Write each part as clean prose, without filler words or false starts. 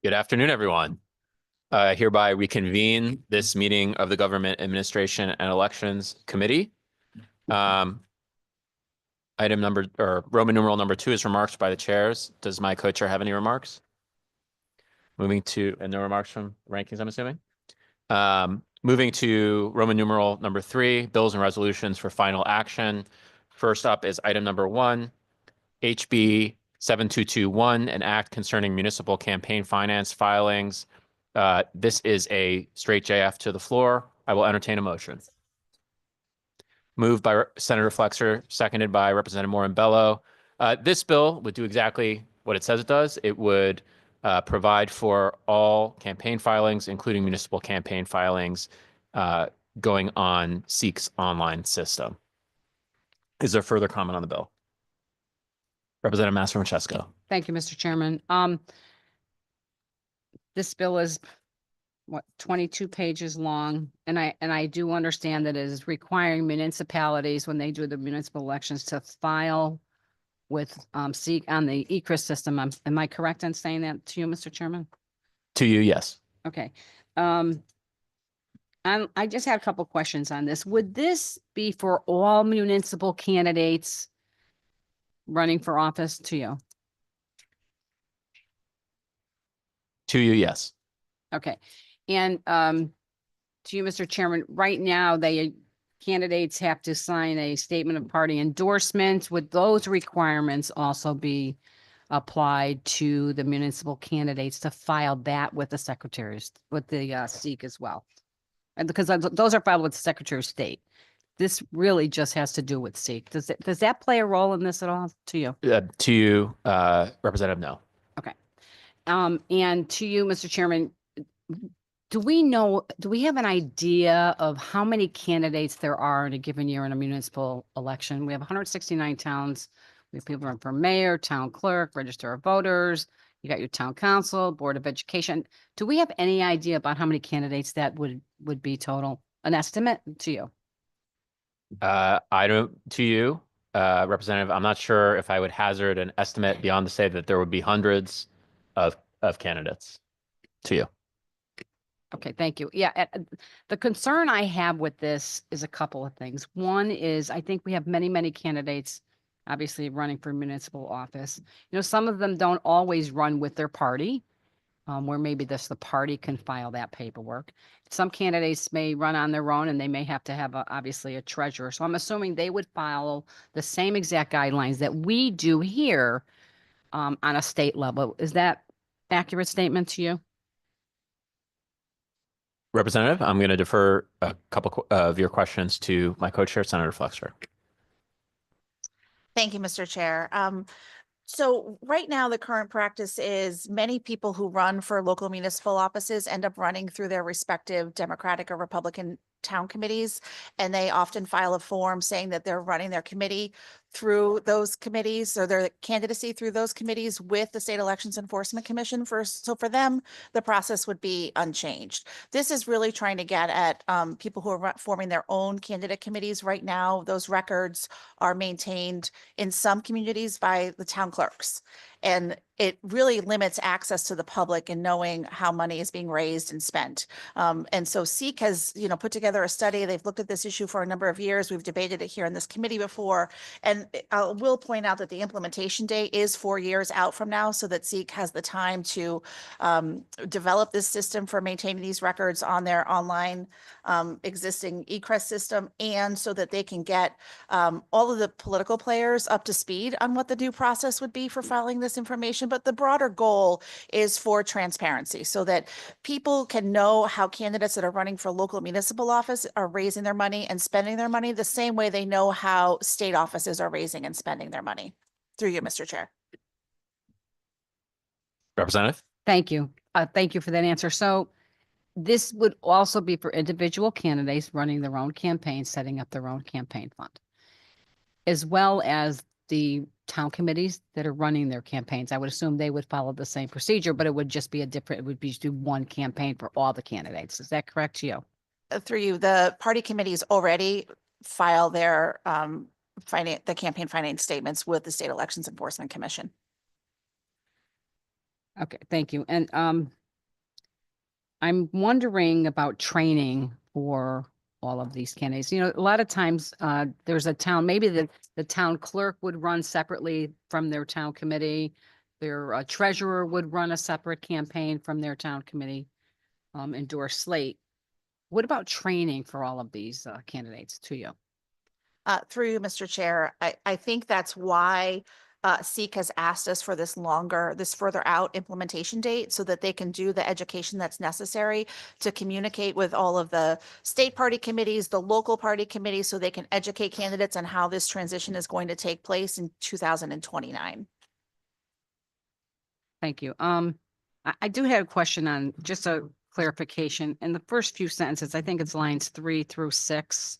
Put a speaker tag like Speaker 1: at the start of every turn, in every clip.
Speaker 1: Good afternoon, everyone. Hereby reconvene this meeting of the Government Administration and Elections Committee. Item number, or Roman numeral number 2 is remarks by the chairs. Does my co-chair have any remarks? Moving to, and no remarks from rankings, I'm assuming. Moving to Roman numeral number 3, bills and resolutions for final action. First up is item number 1, HB 7221, an act concerning municipal campaign finance filings. This is a straight JF to the floor. I will entertain a motion. Moved by Senator Flexer, seconded by Representative Morin-Bello. This bill would do exactly what it says it does. It would provide for all campaign filings, including municipal campaign filings, going on SEEK's online system. Is there further comment on the bill? Representative Master-Francesco.
Speaker 2: Thank you, Mr. Chairman. This bill is 22 pages long, and I do understand that it is requiring municipalities when they do the municipal elections to file with SEEK on the ECRIS system. Am I correct in saying that to you, Mr. Chairman?
Speaker 1: To you, yes.
Speaker 2: Okay. I just had a couple questions on this. Would this be for all municipal candidates running for office? To you?
Speaker 1: To you, yes.
Speaker 2: Okay. And to you, Mr. Chairman, right now, candidates have to sign a statement of party endorsement. Would those requirements also be applied to the municipal candidates to file that with the secretaries, with the SEEK as well? And because those are filed with the Secretary of State. This really just has to do with SEEK. Does that play a role in this at all? To you?
Speaker 1: To you, Representative, no.
Speaker 2: Okay. And to you, Mr. Chairman, do we have an idea of how many candidates there are in a given year in a municipal election? We have 169 towns. We have people run for mayor, town clerk, register of voters. You got your town council, board of education. Do we have any idea about how many candidates that would be total? An estimate to you?
Speaker 1: I don't, to you, Representative, I'm not sure if I would hazard an estimate beyond to say that there would be hundreds of candidates. To you.
Speaker 2: Okay, thank you. Yeah, the concern I have with this is a couple of things. One is I think we have many candidates obviously running for municipal office. You know, some of them don't always run with their party, where maybe the party can file that paperwork. Some candidates may run on their own and they may have to have obviously a treasurer. So I'm assuming they would follow the same exact guidelines that we do here on a state level. Is that accurate statement to you?
Speaker 1: Representative, I'm going to defer a couple of your questions to my co-chair, Senator Flexer.
Speaker 3: Thank you, Mr. Chair. So right now, the current practice is many people who run for local municipal offices end up running through their respective Democratic or Republican town committees, and they often file a form saying that they're running their committee through those committees or their candidacy through those committees with the State Elections Enforcement Commission. So for them, the process would be unchanged. This is really trying to get at people who are forming their own candidate committees. Right now, those records are maintained in some communities by the town clerks. And it really limits access to the public in knowing how money is being raised and spent. And so SEEK has, put together a study. They've looked at this issue for a number of years. We've debated it here in this committee before. And I will point out that the implementation date is 4 years out from now, so that SEEK has the time to develop this system for maintaining these records on their online existing ECRIS system, and so that they can get all of the political players up to speed on what the due process would be for filing this information. But the broader goal is for transparency, so that people can know how candidates that are running for local municipal office are raising their money and spending their money the same way they know how state offices are raising and spending their money. Through you, Mr. Chair.
Speaker 1: Representative.
Speaker 2: Thank you. Thank you for that answer. So this would also be for individual candidates running their own campaign, setting up their own campaign fund, as well as the town committees that are running their campaigns. I would assume they would follow the same procedure, but it would just be it would be do one campaign for all the candidates. Is that correct to you?
Speaker 3: Through you, the party committees already file their the campaign finance statements with the State Elections Enforcement Commission.
Speaker 2: Okay, thank you. And I'm wondering about training for all of these candidates. You know, a lot of times there's a town, maybe the town clerk would run separately from their town committee. Their treasurer would run a separate campaign from their town committee, endorse slate. What about training for all of these candidates to you?
Speaker 3: Through you, Mr. Chair, I think that's why SEEK has asked us for this further out implementation date so that they can do the education that's necessary to communicate with all of the state party committees, the local party committees, so they can educate candidates on how this transition is going to take place in 2029.
Speaker 2: Thank you. I do have a question on just a clarification. In the first few sentences, I think it's lines 3 through 6.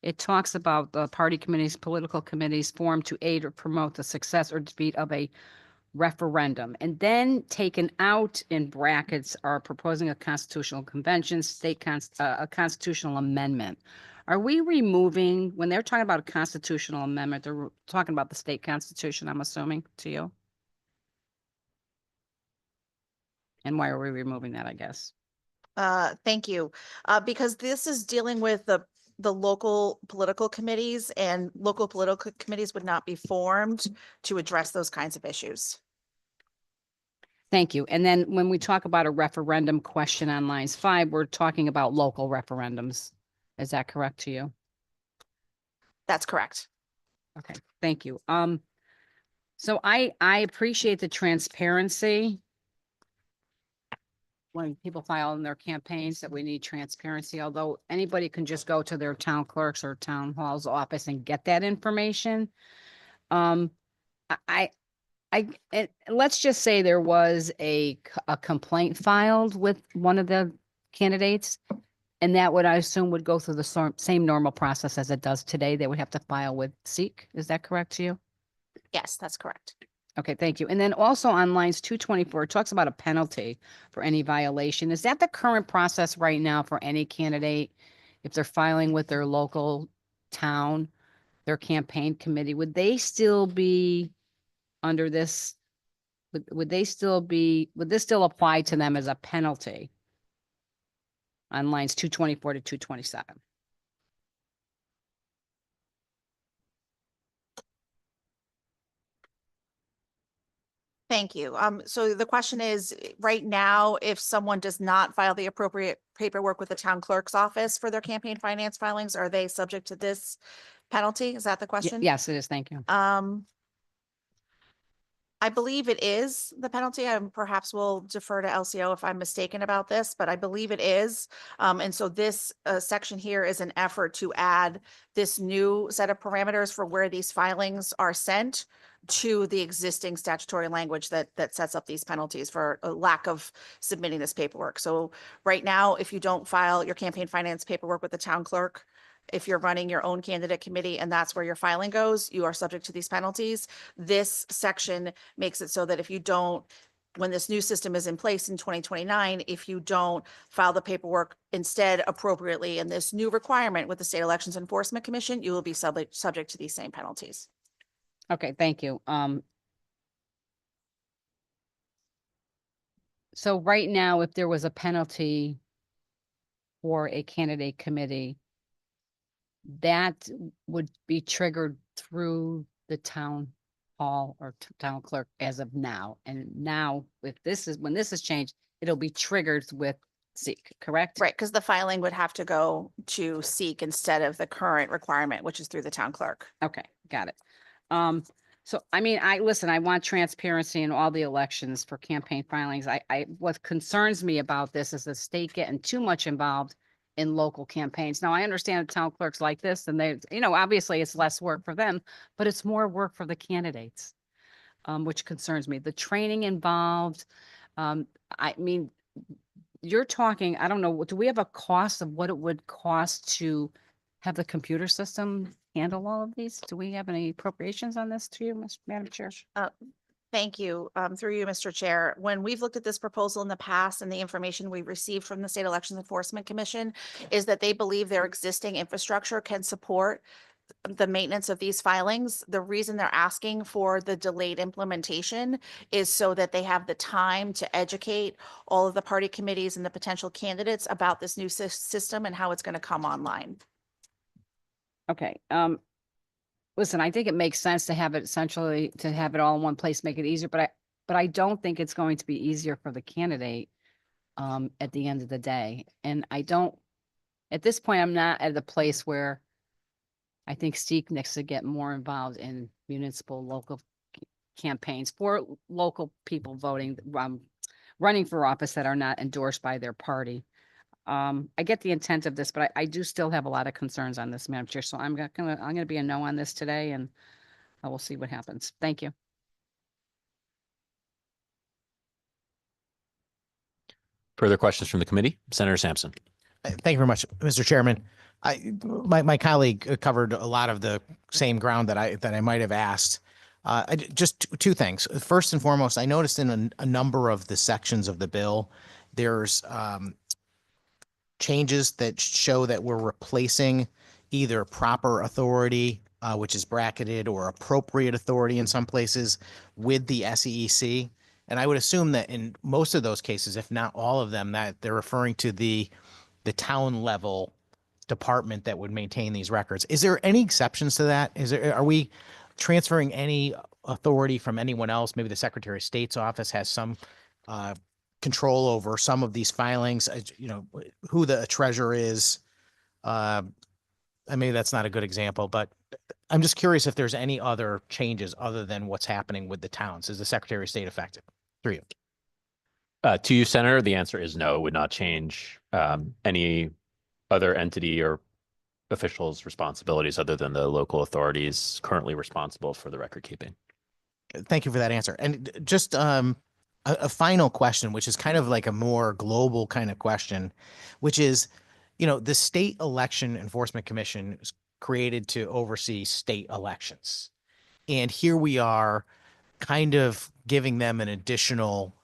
Speaker 2: It talks about the party committees, political committees formed to aid or promote the success or defeat of a referendum. And then taken out in brackets are proposing a constitutional convention, a constitutional amendment. Are we removing, when they're talking about a constitutional amendment, they're talking about the state constitution, I'm assuming, to you? And why are we removing that, I guess?
Speaker 3: Thank you. Because this is dealing with the local political committees, and local political committees would not be formed to address those kinds of issues.
Speaker 2: Thank you. And then when we talk about a referendum question on lines 5, we're talking about local referendums. Is that correct to you?
Speaker 3: That's correct.
Speaker 2: Okay, thank you. So I appreciate the transparency. When people file in their campaigns that we need transparency, although anybody can just go to their town clerk's or town hall's office and get that information. Let's just say there was a complaint filed with one of the candidates, and that would, I assume, would go through the same normal process as it does today. They would have to file with SEEK. Is that correct to you?
Speaker 3: Yes, that's correct.
Speaker 2: Okay, thank you. And then also on lines 224, it talks about a penalty for any violation. Is that the current process right now for any candidate? If they're filing with their local town, their campaign committee, would they still be under this? Would this still apply to them as a penalty? On lines 224 to 227?
Speaker 3: Thank you. So the question is, right now, if someone does not file the appropriate paperwork with the town clerk's office for their campaign finance filings, are they subject to this penalty? Is that the question?
Speaker 2: Yes, it is. Thank you.
Speaker 3: I believe it is the penalty. I perhaps will defer to LCO if I'm mistaken about this, but I believe it is. And so this section here is an effort to add this new set of parameters for where these filings are sent to the existing statutory language that sets up these penalties for a lack of submitting this paperwork. So right now, if you don't file your campaign finance paperwork with the town clerk, if you're running your own candidate committee and that's where your filing goes, you are subject to these penalties. This section makes it so that if you don't, when this new system is in place in 2029, if you don't file the paperwork instead appropriately in this new requirement with the State Elections Enforcement Commission, you will be subject to these same penalties.
Speaker 2: Okay, thank you. So right now, if there was a penalty for a candidate committee, that would be triggered through the town hall or town clerk as of now. And now, when this is changed, it'll be triggered with SEEK, correct?
Speaker 3: Right, because the filing would have to go to SEEK instead of the current requirement, which is through the town clerk.
Speaker 2: Okay, got it. So I mean, I want transparency in all the elections for campaign filings. What concerns me about this is the state getting too much involved in local campaigns. Now, I understand the town clerks like this, and they, obviously it's less work for them, but it's more work for the candidates, which concerns me. The training involved, I mean, you're talking, I don't know, do we have a cost of what it would cost to have the computer system handle all of these? Do we have any appropriations on this to you, Madam Chair?
Speaker 3: Thank you. Through you, Mr. Chair. When we've looked at this proposal in the past and the information we received from the State Elections Enforcement Commission is that they believe their existing infrastructure can support the maintenance of these filings. The reason they're asking for the delayed implementation is so that they have the time to educate all of the party committees and the potential candidates about this new system and how it's going to come online.
Speaker 2: Okay, listen, I think it makes sense to have it essentially, to have it all in one place, make it easier, but I don't think it's going to be easier for the candidate at the end of the day. And at this point, I'm not at the place where I think Steve needs to get more involved in municipal local campaigns for local people voting, running for office that are not endorsed by their party. I get the intent of this, but I do still have a lot of concerns on this, Madam Chair. So I'm gonna be a no on this today, and I will see what happens. Thank you.
Speaker 1: Further questions from the committee? Senator Sampson.
Speaker 4: Thank you very much, Mr. Chairman. My colleague covered a lot of the same ground that I might have asked. Just two things. First and foremost, I noticed in a number of the sections of the bill, there's changes that show that we're replacing either proper authority, which is bracketed, or appropriate authority in some places, with the SEEC. And I would assume that in most of those cases, if not all of them, that they're referring to the town level department that would maintain these records. Is there any exceptions to that? Are we transferring any authority from anyone else? Maybe the Secretary of State's office has some control over some of these filings, who the treasurer is. Maybe that's not a good example, but I'm just curious if there's any other changes other than what's happening with the towns. Is the Secretary of State affected? For you.
Speaker 1: To you, Senator, the answer is no. It would not change any other entity or official's responsibilities other than the local authorities currently responsible for the record keeping.
Speaker 4: Thank you for that answer. And just a final question, which is kind of like a more global kind of question, which is, the State Election Enforcement Commission is created to oversee state elections. And here we are kind of giving them an additional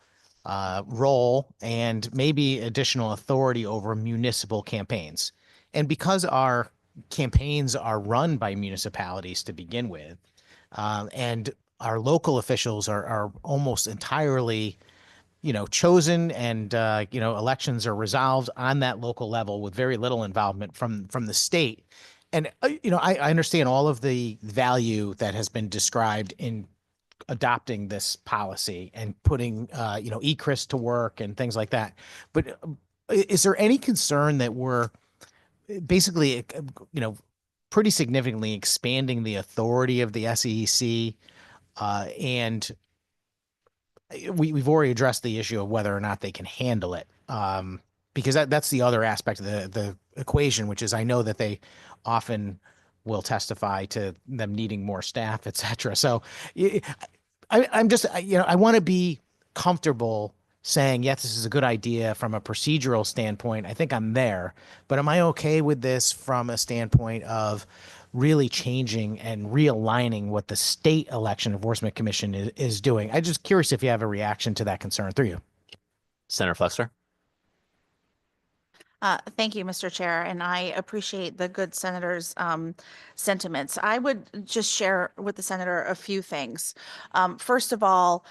Speaker 4: role and maybe additional authority over municipal campaigns. And because our campaigns are run by municipalities to begin with, and our local officials are almost entirely, chosen, and, elections are resolved on that local level with very little involvement from the state. And, I understand all of the value that has been described in adopting this policy and putting, ECRIS to work and things like that. But is there any concern that we're basically, pretty significantly expanding the authority of the SEC? And we've already addressed the issue of whether or not they can handle it. Because that's the other aspect of the equation, which is I know that they often will testify to them needing more staff, et cetera. So I'm just, I want to be comfortable saying, yes, this is a good idea from a procedural standpoint. I think I'm there, but am I okay with this from a standpoint of really changing and realigning what the State Election Enforcement Commission is doing? I'm just curious if you have a reaction to that concern. Through you.
Speaker 1: Senator Flexler.
Speaker 3: Thank you, Mr. Chair, and I appreciate the good senator's sentiments. I would just share with the senator a few things. First of all,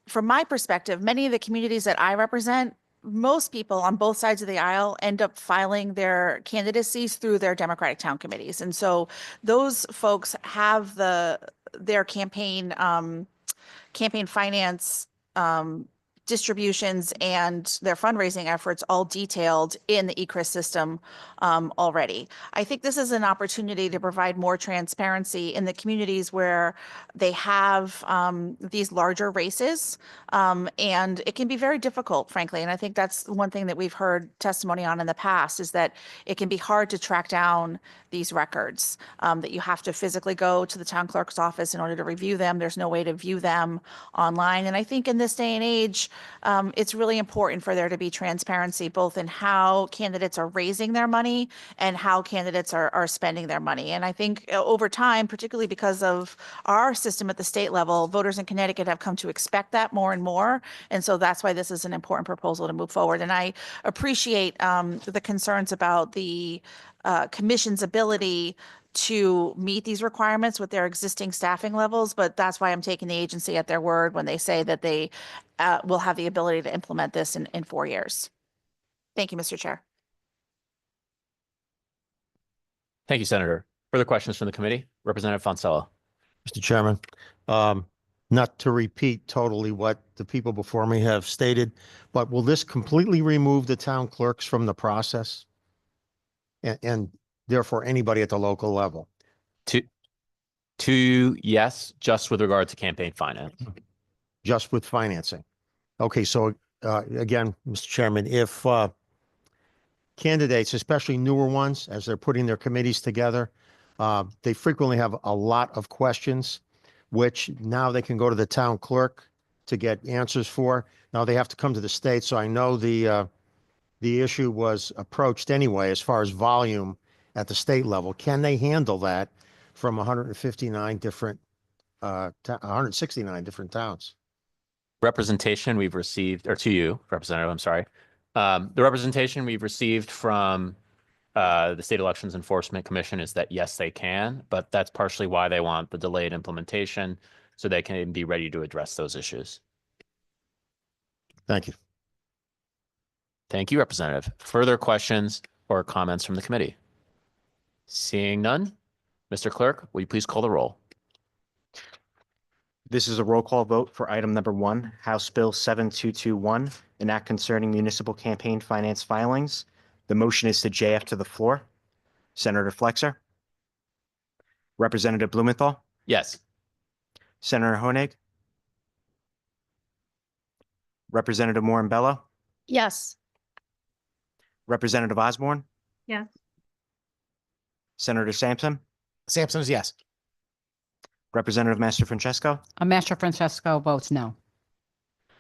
Speaker 3: from my perspective, many of the communities that I represent, most people on both sides of the aisle end up filing their candidacies through their Democratic town committees. And so those folks have their campaign finance distributions and their fundraising efforts all detailed in the ECRIS system already. I think this is an opportunity to provide more transparency in the communities where they have these larger races, and it can be very difficult, frankly. And I think that's one thing that we've heard testimony on in the past, is that it can be hard to track down these records, that you have to physically go to the town clerk's office in order to review them. There's no way to view them online. And I think in this day and age, it's really important for there to be transparency, both in how candidates are raising their money and how candidates are spending their money. And I think over time, particularly because of our system at the state level, voters in Connecticut have come to expect that more and more. And so that's why this is an important proposal to move forward. And I appreciate the concerns about the commission's ability to meet these requirements with their existing staffing levels, but that's why I'm taking the agency at their word when they say that they will have the ability to implement this in 4 years. Thank you, Mr. Chair.
Speaker 1: Thank you, Senator. Further questions from the committee? Representative Fonsello.
Speaker 5: Mr. Chairman, not to repeat totally what the people before me have stated, but will this completely remove the town clerks from the process? And therefore anybody at the local level?
Speaker 1: Yes, just with regard to campaign finance.
Speaker 5: Just with financing? Okay, so again, Mr. Chairman, if candidates, especially newer ones, as they're putting their committees together, they frequently have a lot of questions, which now they can go to the town clerk to get answers for. Now they have to come to the state. So I know the issue was approached anyway, as far as volume at the state level. Can they handle that from 159 different, 169 different towns?
Speaker 1: Representation we've received, or to you, Representative, I'm sorry. The representation we've received from the State Elections Enforcement Commission is that yes, they can, but that's partially why they want the delayed implementation so they can be ready to address those issues.
Speaker 5: Thank you.
Speaker 1: Thank you, Representative. Further questions or comments from the committee? Seeing none, Mr. Clerk, will you please call the roll?
Speaker 6: This is a roll call vote for item number 1, House Bill 7221, an act concerning municipal campaign finance filings. The motion is to JF to the floor. Senator Flexer. Representative Blumenthal.
Speaker 1: Yes.
Speaker 6: Senator Honig. Representative Morin-Bello.
Speaker 3: Yes.
Speaker 6: Representative Osborne.
Speaker 7: Yes.
Speaker 6: Senator Sampson.
Speaker 4: Sampson is yes.
Speaker 6: Representative Master Francesco.
Speaker 2: Master Francesco votes no.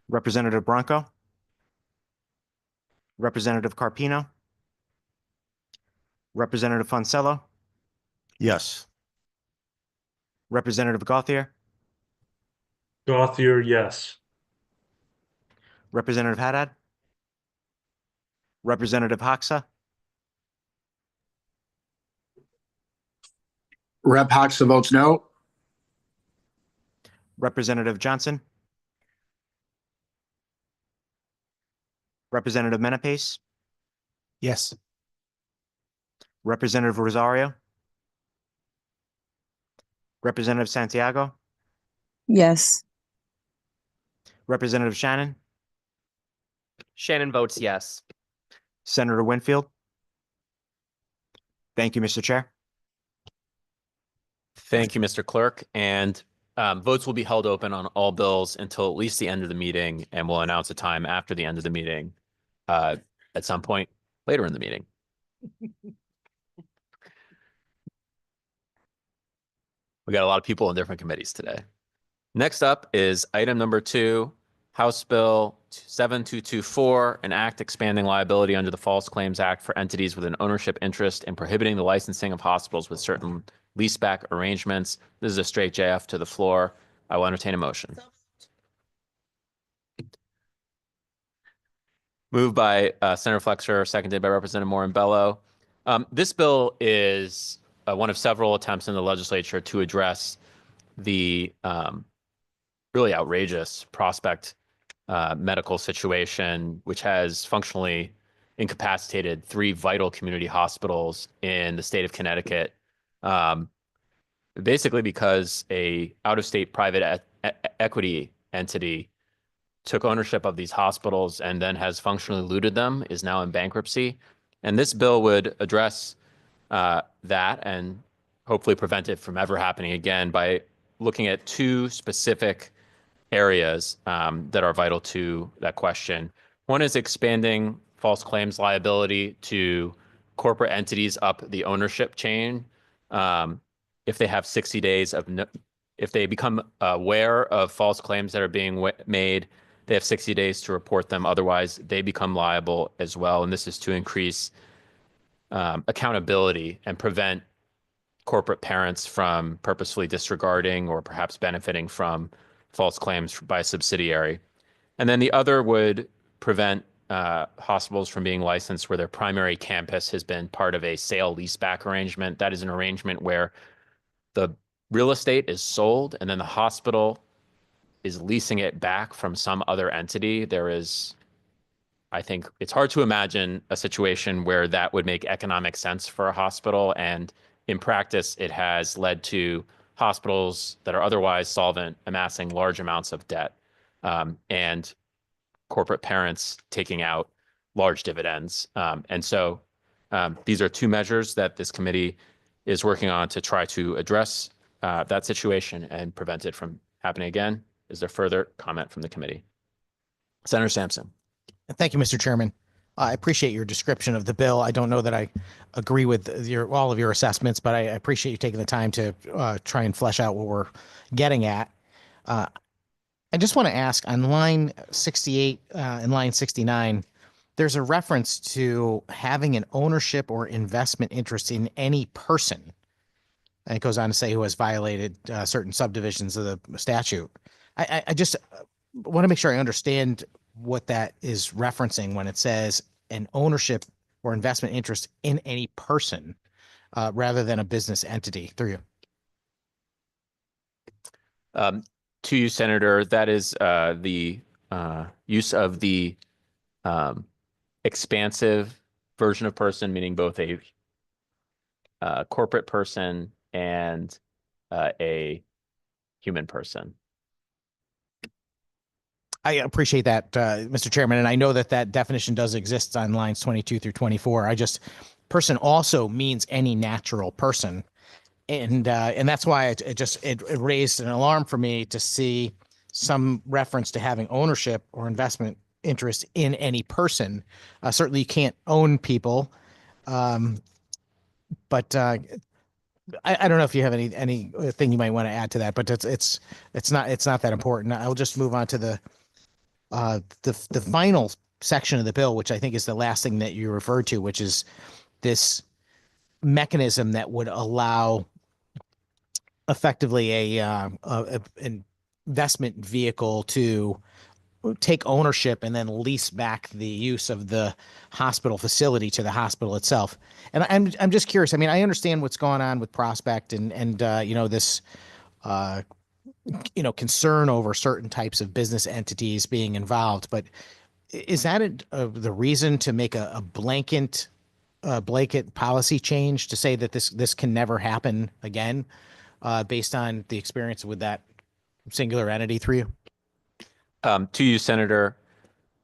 Speaker 6: Representative Branco. Representative Carpino. Representative Fonsello.
Speaker 5: Yes.
Speaker 6: Representative Gauthier.
Speaker 7: Gauthier, yes.
Speaker 6: Representative Haddad. Representative Hoxa.
Speaker 8: Rep. Hoxa votes no.
Speaker 6: Representative Johnson. Representative Menapace.
Speaker 4: Yes.
Speaker 6: Representative Rosario. Representative Santiago.
Speaker 9: Yes.
Speaker 6: Representative Shannon.
Speaker 10: Shannon votes yes.
Speaker 6: Senator Winfield. Thank you, Mr. Chair.
Speaker 1: Thank you, Mr. Clerk. And votes will be held open on all bills until at least the end of the meeting, and we'll announce a time after the end of the meeting at some point later in the meeting. We got a lot of people in different committees today. Next up is item number 2, House Bill 7224, an act expanding liability under the False Claims Act for entities with an ownership interest and prohibiting the licensing of hospitals with certain leaseback arrangements. This is a straight JF to the floor. I will entertain a motion. Moved by Senator Flexer, seconded by Representative Morin-Bello. This bill is one of several attempts in the legislature to address the really outrageous Prospect medical situation, which has functionally incapacitated 3 vital community hospitals in the state of Connecticut. Basically because a out-of-state private equity entity took ownership of these hospitals and then has functionally looted them, is now in bankruptcy. And this bill would address that and hopefully prevent it from ever happening again by looking at 2 specific areas that are vital to that question. One is expanding false claims liability to corporate entities up the ownership chain. If they have 60 days of, if they become aware of false claims that are being made, they have 60 days to report them. Otherwise, they become liable as well. And this is to increase accountability and prevent corporate parents from purposefully disregarding or perhaps benefiting from false claims by a subsidiary. And then the other would prevent hospitals from being licensed where their primary campus has been part of a sale leaseback arrangement. That is an arrangement where the real estate is sold and then the hospital is leasing it back from some other entity. I think it's hard to imagine a situation where that would make economic sense for a hospital. And in practice, it has led to hospitals that are otherwise solvent amassing large amounts of debt, and corporate parents taking out large dividends. And so these are two measures that this committee is working on to try to address that situation and prevent it from happening again. Is there further comment from the committee? Senator Sampson.
Speaker 4: Thank you, Mr. Chairman. I appreciate your description of the bill. I don't know that I agree with all of your assessments, but I appreciate you taking the time to try and flesh out what we're getting at. I just want to ask on line 68 and line 69, there's a reference to having an ownership or investment interest in any person. And it goes on to say who has violated certain subdivisions of the statute. I just want to make sure I understand what that is referencing when it says an ownership or investment interest in any person rather than a business entity. Through you.
Speaker 1: To you, Senator, that is the use of the expansive version of person, meaning both a corporate person and a human person.
Speaker 4: I appreciate that, Mr. Chairman, and I know that that definition does exist on lines 22 through 24. Person also means any natural person. And that's why it raised an alarm for me to see some reference to having ownership or investment interest in any person. Certainly, you can't own people, but I don't know if you have anything you might want to add to that. But it's not that important. I'll just move on to the final section of the bill, which I think is the last thing that you referred to, which is this mechanism that would allow effectively an investment vehicle to take ownership and then lease back the use of the hospital facility to the hospital itself. And I'm just curious. I mean, I understand what's going on with Prospect and this concern over certain types of business entities being involved, but is that the reason to make a blanket policy change to say that this can never happen again, based on the experience with that singular entity through you?
Speaker 1: To you, Senator,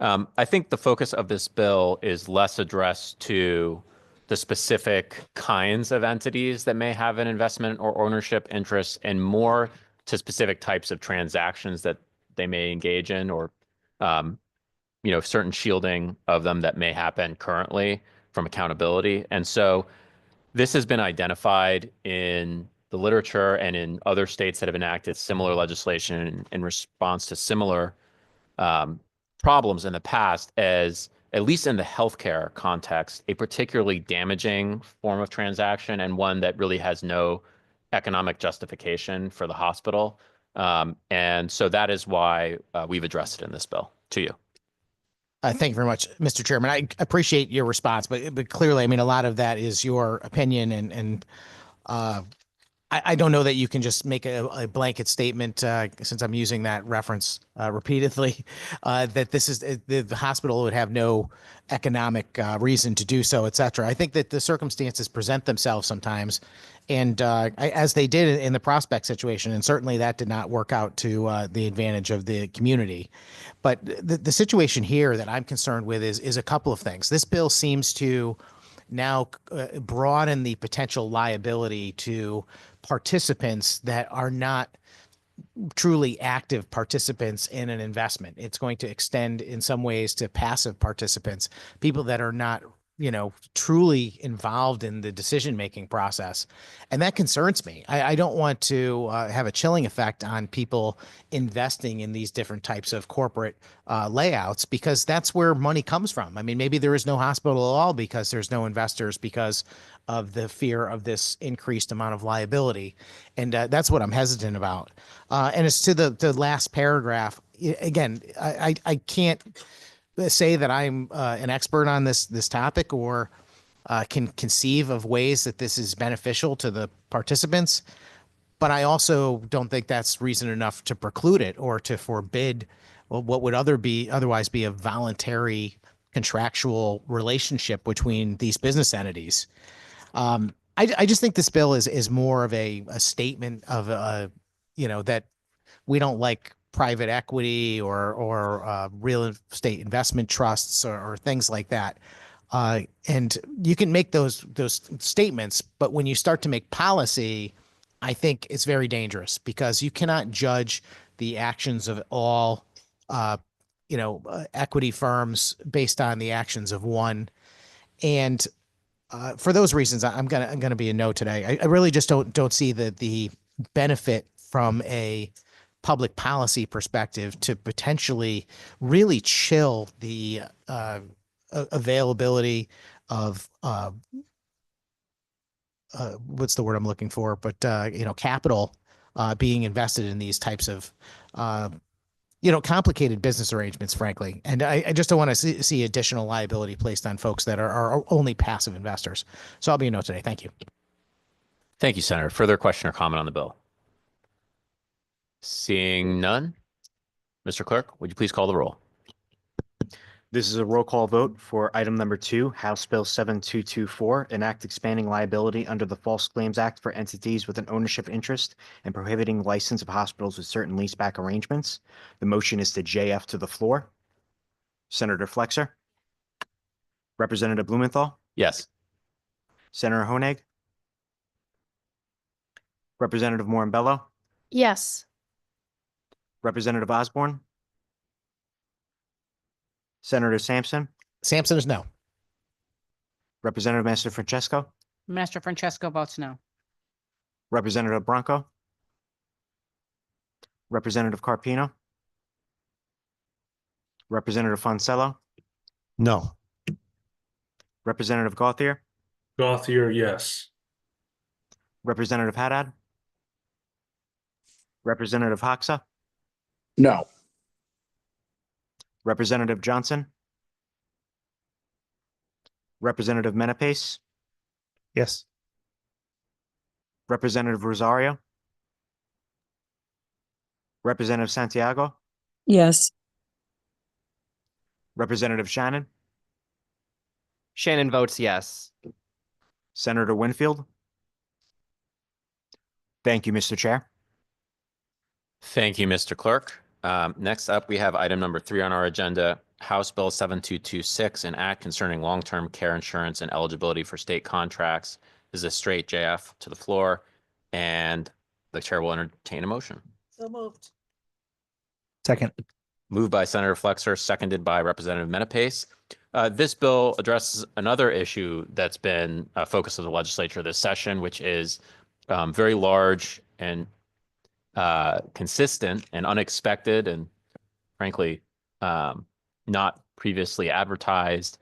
Speaker 1: I think the focus of this bill is less addressed to the specific kinds of entities that may have an investment or ownership interest and more to specific types of transactions that they may engage in, or certain shielding of them that may happen currently from accountability. And so this has been identified in the literature and in other states that have enacted similar legislation in response to similar problems in the past as, at least in the healthcare context, a particularly damaging form of transaction and one that really has no economic justification for the hospital. And so that is why we've addressed it in this bill. To you.
Speaker 4: Thank you very much, Mr. Chairman. I appreciate your response, but clearly, I mean, a lot of that is your opinion, and I don't know that you can just make a blanket statement, since I'm using that reference repeatedly, that this is the hospital would have no economic reason to do so, et cetera. I think that the circumstances present themselves sometimes, and as they did in the Prospect situation, and certainly that did not work out to the advantage of the community. But the situation here that I'm concerned with is a couple of things. This bill seems to now broaden the potential liability to participants that are not truly active participants in an investment. It's going to extend in some ways to passive participants, people that are not, truly involved in the decision-making process. And that concerns me. I don't want to have a chilling effect on people investing in these different types of corporate layouts, because that's where money comes from. I mean, maybe there is no hospital at all because there's no investors because of the fear of this increased amount of liability. And that's what I'm hesitant about. And as to the last paragraph, again, I can't say that I'm an expert on this topic or can conceive of ways that this is beneficial to the participants, but I also don't think that's reason enough to preclude it or to forbid what would otherwise be a voluntary contractual relationship between these business entities. I just think this bill is more of a statement of that we don't like private equity or real estate investment trusts or things like that. And you can make those statements, but when you start to make policy, I think it's very dangerous because you cannot judge the actions of all equity firms based on the actions of one. And for those reasons, I'm gonna be a no today. I really just don't see the benefit from a public policy perspective to potentially really chill the availability of what's the word I'm looking for? But capital being invested in these types of complicated business arrangements, frankly. And I just don't want to see additional liability placed on folks that are only passive investors. So I'll be a no today. Thank you.
Speaker 1: Thank you, Senator. Further question or comment on the bill? Seeing none. Mr. Clerk, would you please call the roll?
Speaker 6: This is a roll call vote for item number 2, House Bill 7224, an act expanding liability under the False Claims Act for entities with an ownership interest and prohibiting license of hospitals with certain leaseback arrangements. The motion is to JF to the floor. Senator Flexer. Representative Blumenthal.
Speaker 1: Yes.
Speaker 6: Senator Honig. Representative Morambello.
Speaker 3: Yes.
Speaker 6: Representative Osborne. Senator Sampson.
Speaker 4: Sampson is no.
Speaker 6: Representative Master Francesco.
Speaker 2: Master Francesco votes no.
Speaker 6: Representative Bronco. Representative Carpino. Representative Fonsello.
Speaker 5: No.
Speaker 6: Representative Gauthier.
Speaker 8: Gauthier, yes.
Speaker 6: Representative Haddad. Representative Hoxa.
Speaker 8: No.
Speaker 6: Representative Johnson. Representative Menapace.
Speaker 4: Yes.
Speaker 6: Representative Rosario. Representative Santiago.
Speaker 9: Yes.
Speaker 6: Representative Shannon.
Speaker 10: Shannon votes yes.
Speaker 6: Senator Winfield. Thank you, Mr. Chair.
Speaker 1: Thank you, Mr. Clerk. Next up, we have item number 3 on our agenda, House Bill 7226, an act concerning long-term care insurance and eligibility for state contracts. This is a straight JF to the floor, and the chair will entertain a motion.
Speaker 3: So moved.
Speaker 4: Second.
Speaker 1: Moved by Senator Flexer, seconded by Representative Menapace. This bill addresses another issue that's been a focus of the legislature this session, which is very large and consistent and unexpected and frankly not previously advertised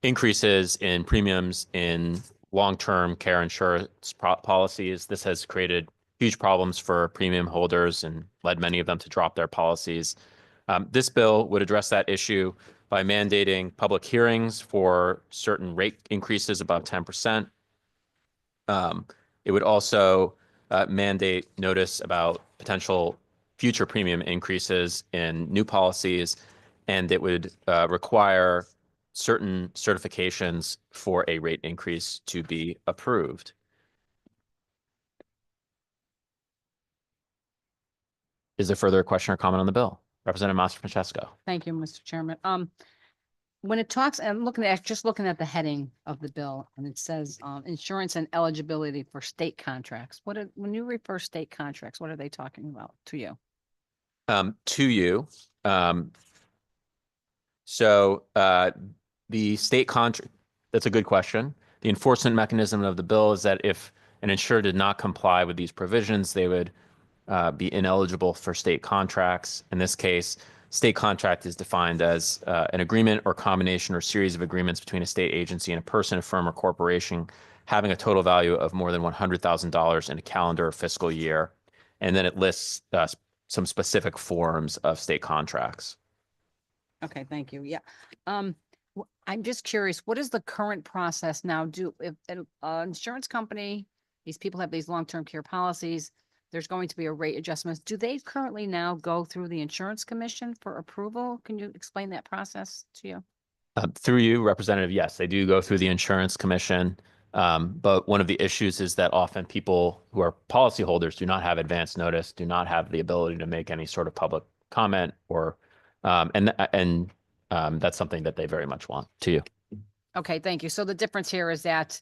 Speaker 1: increases in premiums in long-term care insurance policies. This has created huge problems for premium holders and led many of them to drop their policies. This bill would address that issue by mandating public hearings for certain rate increases above 10%. It would also mandate notice about potential future premium increases in new policies, and it would require certain certifications for a rate increase to be approved. Is there further question or comment on the bill? Representative Master Francesco.
Speaker 2: Thank you, Mr. Chairman. When it talks, I'm just looking at the heading of the bill, and it says insurance and eligibility for state contracts. When you refer state contracts, what are they talking about to you?
Speaker 1: To you. So the state contract, that's a good question. The enforcement mechanism of the bill is that if an insurer did not comply with these provisions, they would be ineligible for state contracts. In this case, state contract is defined as an agreement or combination or series of agreements between a state agency and a person, a firm, or corporation having a total value of more than $100,000 in a calendar or fiscal year. And then it lists some specific forms of state contracts.
Speaker 2: Okay, thank you. Yeah. I'm just curious, what is the current process now? Do, if an insurance company, these people have these long-term care policies, there's going to be a rate adjustment. Do they currently now go through the insurance commission for approval? Can you explain that process to you?
Speaker 1: Through you, Representative, yes, they do go through the insurance commission. But one of the issues is that often people who are policyholders do not have advance notice, do not have the ability to make any sort of public comment or, and that's something that they very much want to you.
Speaker 2: Okay, thank you. So the difference here is that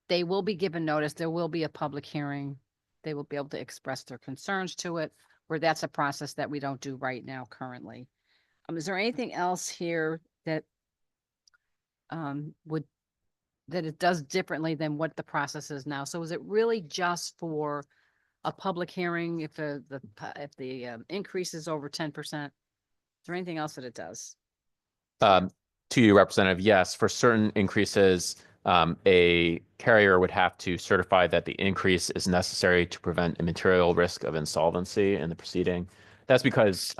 Speaker 2: they will be given notice, there will be a public hearing. They will be able to express their concerns to it, where that's a process that we don't do right now currently. Is there anything else here that would, that it does differently than what the process is now? So is it really just for a public hearing if if the increase is over 10%? Is there anything else that it does?
Speaker 1: To you, Representative, yes, for certain increases, a carrier would have to certify that the increase is necessary to prevent a material risk of insolvency in the proceeding. That's because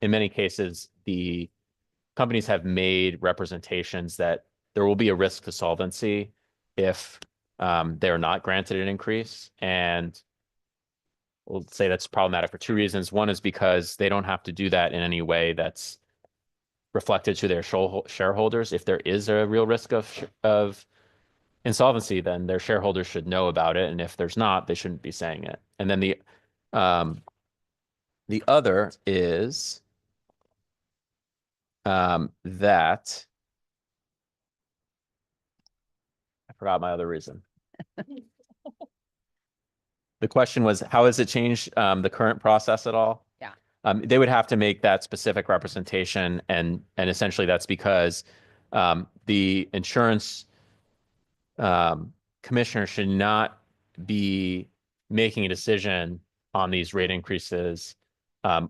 Speaker 1: in many cases, the companies have made representations that there will be a risk to solvency if they're not granted an increase. And we'll say that's problematic for two reasons. One is because they don't have to do that in any way that's reflected to their shareholders. If there is a real risk of insolvency, then their shareholders should know about it. And if there's not, they shouldn't be saying it. And then the other is that I forgot my other reason. The question was, how has it changed the current process at all?
Speaker 2: Yeah.
Speaker 1: They would have to make that specific representation, and essentially that's because the insurance commissioner should not be making a decision on these rate increases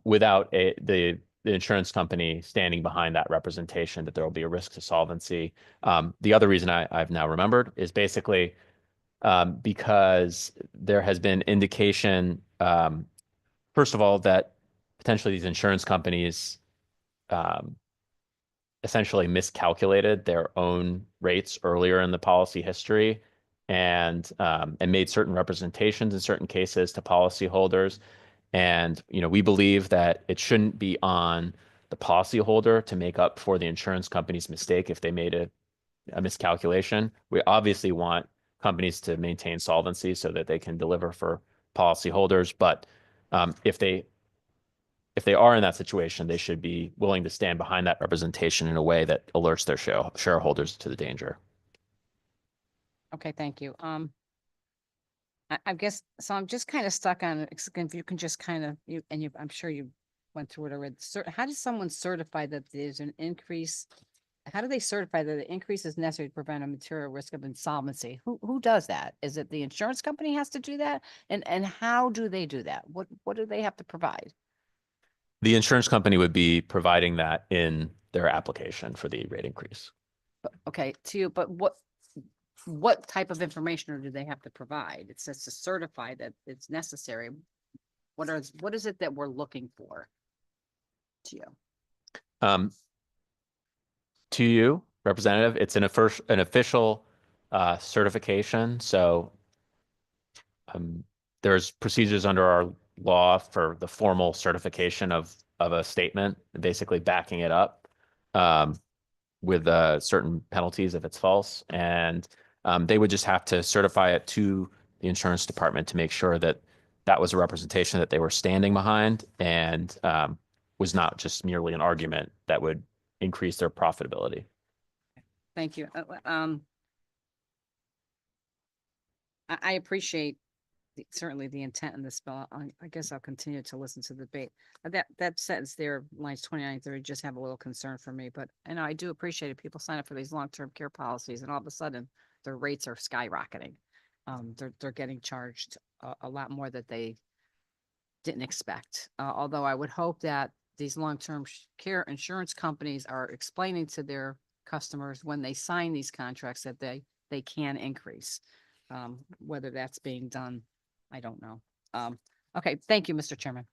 Speaker 1: without the insurance company standing behind that representation that there will be a risk to solvency. The other reason I've now remembered is basically because there has been indication, first of all, that potentially these insurance companies essentially miscalculated their own rates earlier in the policy history and made certain representations in certain cases to policyholders. And, we believe that it shouldn't be on the policyholder to make up for the insurance company's mistake if they made a miscalculation. We obviously want companies to maintain solvency so that they can deliver for policyholders. But if they are in that situation, they should be willing to stand behind that representation in a way that alerts their shareholders to the danger.
Speaker 2: Okay, thank you. I guess, so I'm just kind of stuck on, if you can just kind of, I'm sure you went through it already. How does someone certify that there's an increase? How do they certify that the increase is necessary to prevent a material risk of insolvency? Who does that? Is it the insurance company has to do that? And how do they do that? What do they have to provide?
Speaker 1: The insurance company would be providing that in their application for the rate increase.
Speaker 2: Okay, but what type of information do they have to provide? It says to certify that it's necessary. What is it that we're looking for to you?
Speaker 1: To you, Representative, it's an official certification. So there's procedures under our law for the formal certification of a statement, basically backing it up with certain penalties if it's false. And they would just have to certify it to the insurance department to make sure that that was a representation that they were standing behind and was not just merely an argument that would increase their profitability.
Speaker 2: Thank you. I appreciate certainly the intent in this bill. I guess I'll continue to listen to the debate. That sentence there, lines 29 and 30, just have a little concern for me. But I know I do appreciate it. People sign up for these long-term care policies, and all of a sudden their rates are skyrocketing. They're getting charged a lot more that they didn't expect. Although I would hope that these long-term care insurance companies are explaining to their customers when they sign these contracts that they can increase. Whether that's being done, I don't know. Okay, thank you, Mr. Chairman.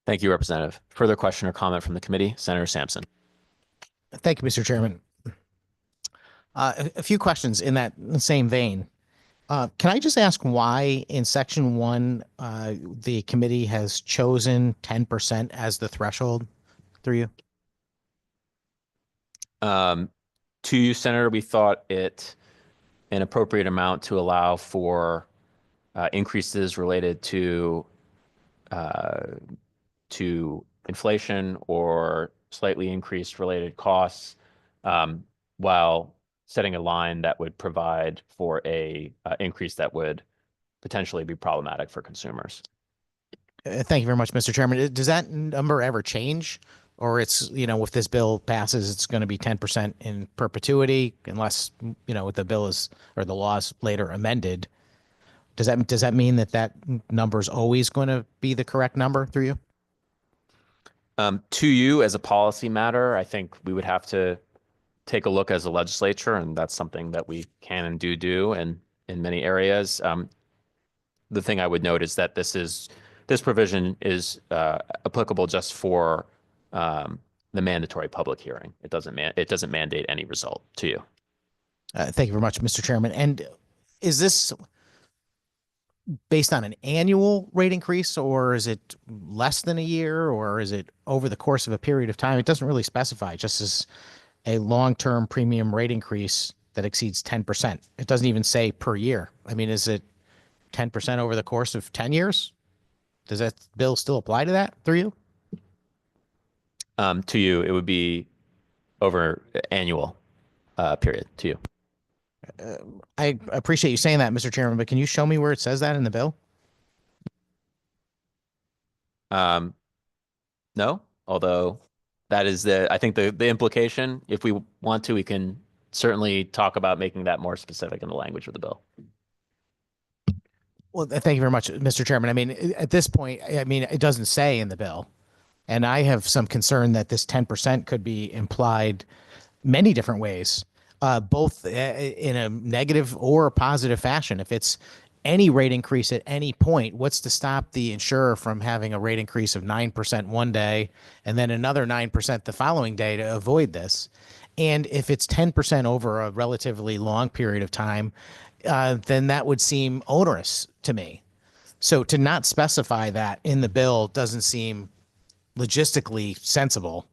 Speaker 1: Thank you, Representative. Further question or comment from the committee? Senator Sampson.
Speaker 4: Thank you, Mr. Chairman. A few questions in that same vein. Can I just ask why in section 1, the committee has chosen 10% as the threshold through you?
Speaker 1: To you, Senator, we thought it an appropriate amount to allow for increases related to inflation or slightly increased related costs, while setting a line that would provide for a increase that would potentially be problematic for consumers.
Speaker 4: Thank you very much, Mr. Chairman. Does that number ever change? Or it's, if this bill passes, it's going to be 10% in perpetuity unless, the bill is, or the law is later amended. Does that mean that number is always going to be the correct number through you?
Speaker 1: To you, as a policy matter, I think we would have to take a look as a legislature, and that's something that we can and do in many areas. The thing I would note is that this provision is applicable just for the mandatory public hearing. It doesn't mandate any result to you.
Speaker 4: Thank you very much, Mr. Chairman. And is this based on an annual rate increase, or is it less than a year, or is it over the course of a period of time? It doesn't really specify, just as a long-term premium rate increase that exceeds 10%. It doesn't even say per year. I mean, is it 10% over the course of 10 years? Does that bill still apply to that through you?
Speaker 1: To you, it would be over annual period to you.
Speaker 4: I appreciate you saying that, Mr. Chairman, but can you show me where it says that in the bill?
Speaker 1: No, although that is I think the implication. If we want to, we can certainly talk about making that more specific in the language of the bill.
Speaker 4: Well, thank you very much, Mr. Chairman. I mean, at this point, it doesn't say in the bill, and I have some concern that this 10% could be implied many different ways, both in a negative or a positive fashion. If it's any rate increase at any point, what's to stop the insurer from having a rate increase of 9% one day and then another 9% the following day to avoid this? And if it's 10% over a relatively long period of time, then that would seem onerous to me. So to not specify that in the bill doesn't seem logistically sensible.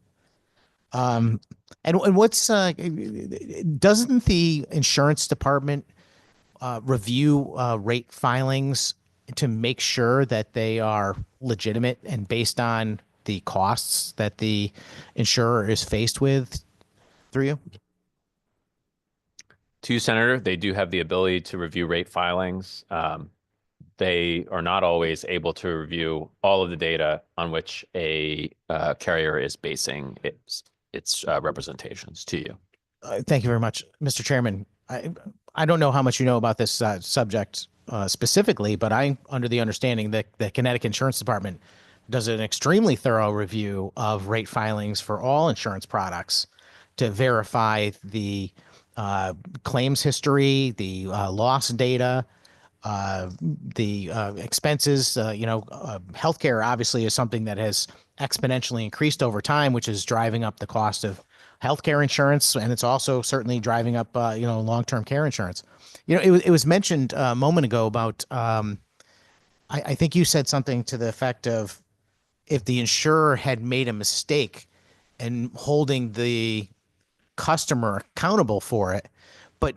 Speaker 4: And what's doesn't the insurance department review rate filings to make sure that they are legitimate and based on the costs that the insurer is faced with through you?
Speaker 1: To you, Senator, they do have the ability to review rate filings. They are not always able to review all of the data on which a carrier is basing its representations to you.
Speaker 4: Thank you very much, Mr. Chairman. I don't know how much you know about this subject specifically, but I'm under the understanding that the Connecticut Insurance Department does an extremely thorough review of rate filings for all insurance products to verify the claims history, the loss data, the expenses. Healthcare obviously is something that has exponentially increased over time, which is driving up the cost of healthcare insurance, and it's also certainly driving up long-term care insurance. It was mentioned a moment ago about I think you said something to the effect of if the insurer had made a mistake in holding the customer accountable for it. But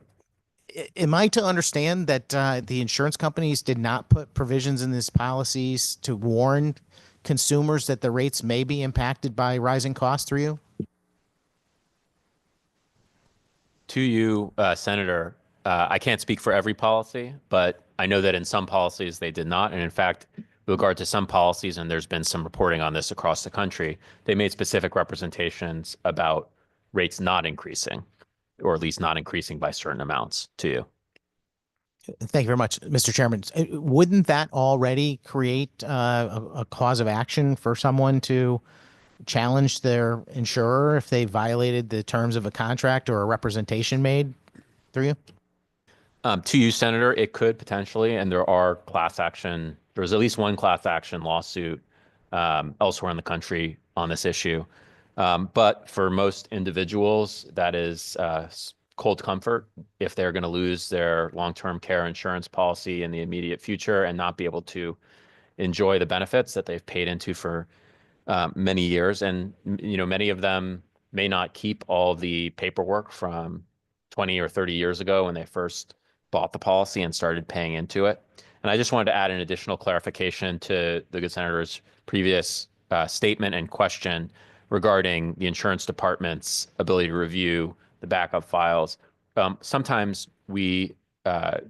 Speaker 4: am I to understand that the insurance companies did not put provisions in these policies to warn consumers that the rates may be impacted by rising costs through you?
Speaker 1: To you, Senator, I can't speak for every policy, but I know that in some policies they did not. And in fact, with regard to some policies, and there's been some reporting on this across the country, they made specific representations about rates not increasing, or at least not increasing by certain amounts to you.
Speaker 4: Thank you very much, Mr. Chairman. Wouldn't that already create a cause of action for someone to challenge their insurer if they violated the terms of a contract or a representation made through you?
Speaker 1: To you, Senator, it could potentially, and there's at least one class action lawsuit elsewhere in the country on this issue. But for most individuals, that is cold comfort if they're going to lose their long-term care insurance policy in the immediate future and not be able to enjoy the benefits that they've paid into for many years. And, many of them may not keep all the paperwork from 20 or 30 years ago when they first bought the policy and started paying into it. And I just wanted to add an additional clarification to the good senator's previous statement and question regarding the insurance department's ability to review the backup files. Sometimes I'll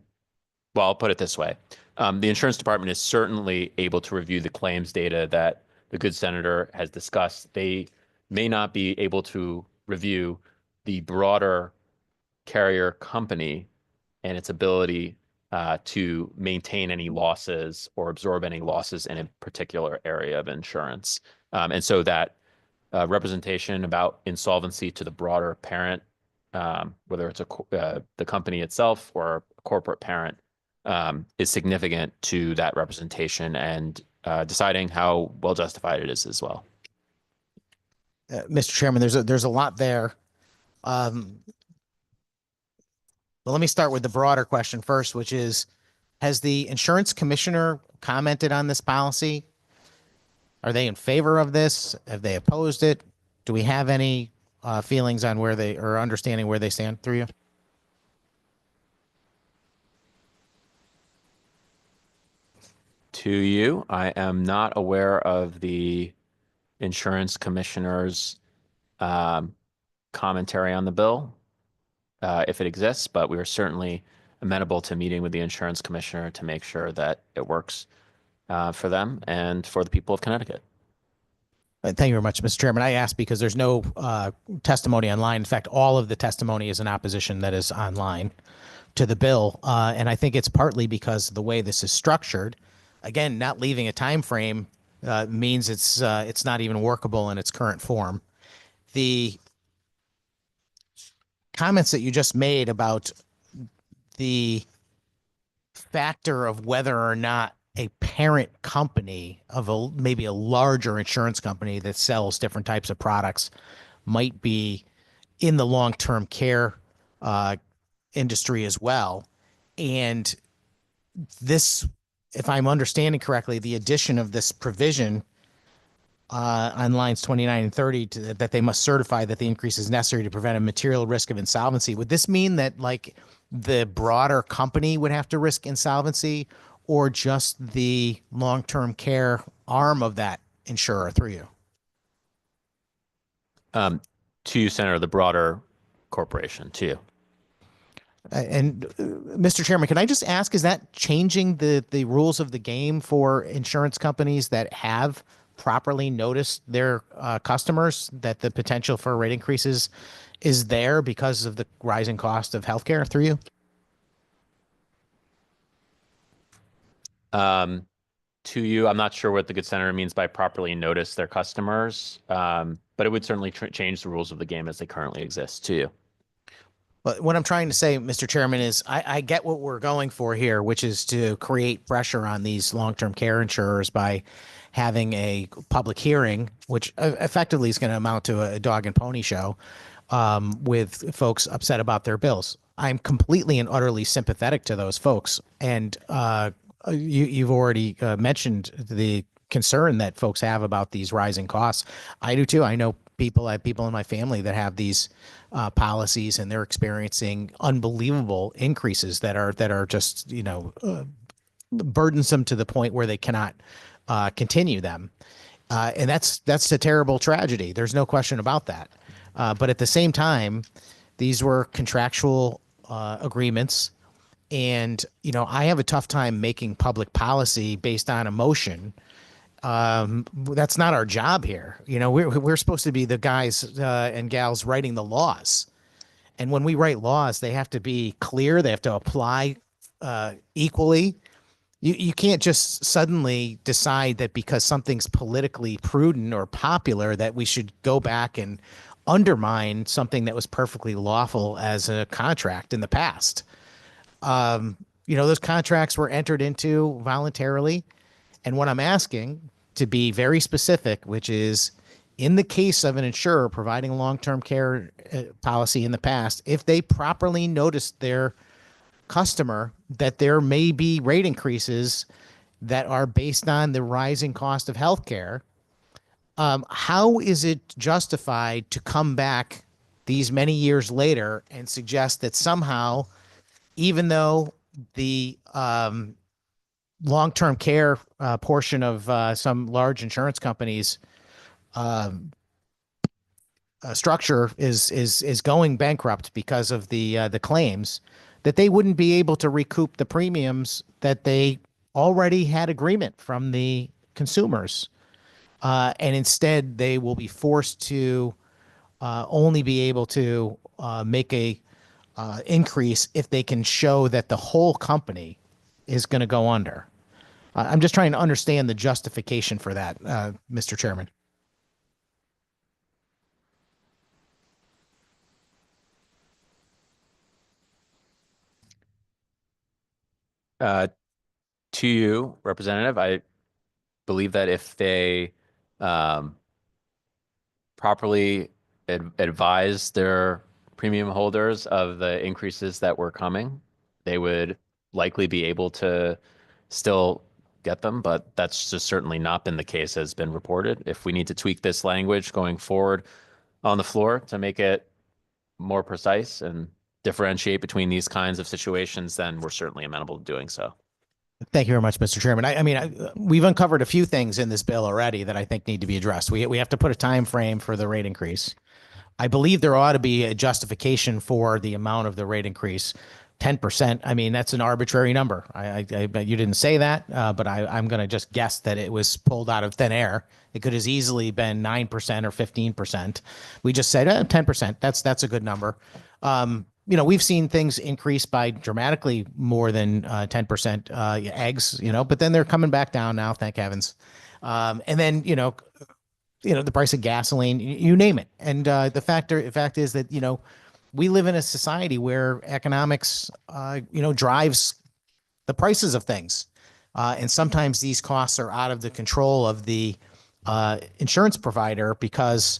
Speaker 1: put it this way. The insurance department is certainly able to review the claims data that the good senator has discussed. They may not be able to review the broader carrier company and its ability to maintain any losses or absorb any losses in a particular area of insurance. And so that representation about insolvency to the broader parent, whether it's the company itself or a corporate parent, is significant to that representation and deciding how well justified it is as well.
Speaker 4: Mr. Chairman, there's a lot there. Well, let me start with the broader question first, which is, has the insurance commissioner commented on this policy? Are they in favor of this? Have they opposed it? Do we have any feelings on where they, or understanding where they stand through you?
Speaker 1: To you, I am not aware of the insurance commissioner's commentary on the bill, if it exists, but we are certainly amenable to meeting with the insurance commissioner to make sure that it works for them and for the people of Connecticut.
Speaker 4: Thank you very much, Mr. Chairman. I asked because there's no testimony online. In fact, all of the testimony is in opposition that is online to the bill. And I think it's partly because the way this is structured, again, not leaving a time frame means it's not even workable in its current form. The comments that you just made about the factor of whether or not a parent company of maybe a larger insurance company that sells different types of products might be in the long-term care industry as well. And this, if I'm understanding correctly, the addition of this provision on lines 29 and 30 that they must certify that the increase is necessary to prevent a material risk of insolvency. Would this mean that like the broader company would have to risk insolvency, or just the long-term care arm of that insurer through you?
Speaker 1: To you, Senator, the broader corporation, to you.
Speaker 4: And Mr. Chairman, can I just ask, is that changing the rules of the game for insurance companies that have properly noticed their customers that the potential for rate increases is there because of the rising cost of healthcare through you?
Speaker 1: To you, I'm not sure what the good senator means by properly notice their customers, but it would certainly change the rules of the game as they currently exist to you.
Speaker 4: But what I'm trying to say, Mr. Chairman, is I get what we're going for here, which is to create pressure on these long-term care insurers by having a public hearing, which effectively is going to amount to a dog and pony show with folks upset about their bills. I'm completely and utterly sympathetic to those folks. And you've already mentioned the concern that folks have about these rising costs. I do too. I know I have people in my family that have these policies, and they're experiencing unbelievable increases that are just, burdensome to the point where they cannot continue them. And that's a terrible tragedy. There's no question about that. But at the same time, these were contractual agreements. And, I have a tough time making public policy based on emotion. That's not our job here. We're supposed to be the guys and gals writing the laws. And when we write laws, they have to be clear. They have to apply equally. You can't just suddenly decide that because something's politically prudent or popular that we should go back and undermine something that was perfectly lawful as a contract in the past. Those contracts were entered into voluntarily. And what I'm asking to be very specific, which is in the case of an insurer providing a long-term care policy in the past, if they properly noticed their customer that there may be rate increases that are based on the rising cost of healthcare, how is it justified to come back these many years later and suggest that somehow, even though the long-term care portion of some large insurance companies structure is going bankrupt because of the claims, that they wouldn't be able to recoup the premiums that they already had agreement from the consumers, and instead they will be forced to only be able to make a increase if they can show that the whole company is going to go under. I'm just trying to understand the justification for that, Mr. Chairman.
Speaker 1: To you, Representative, I believe that if they properly advise their premium holders of the increases that were coming, they would likely be able to still get them, but that's just certainly not been the case as been reported. If we need to tweak this language going forward on the floor to make it more precise and differentiate between these kinds of situations, then we're certainly amenable to doing so.
Speaker 4: Thank you very much, Mr. Chairman. I mean, we've uncovered a few things in this bill already that I think need to be addressed. We have to put a time frame for the rate increase. I believe there ought to be a justification for the amount of the rate increase. 10%. I mean, that's an arbitrary number. I bet you didn't say that, but I'm going to just guess that it was pulled out of thin air. It could have easily been 9% or 15%. We just said 10%. That's a good number. You know, we've seen things increase by dramatically more than 10% eggs, you know, but then they're coming back down now, thank heavens. And then, you know, the price of gasoline, you name it. And the fact is that, you know, we live in a society where economics, you know, drives the prices of things. And sometimes these costs are out of the control of the insurance provider because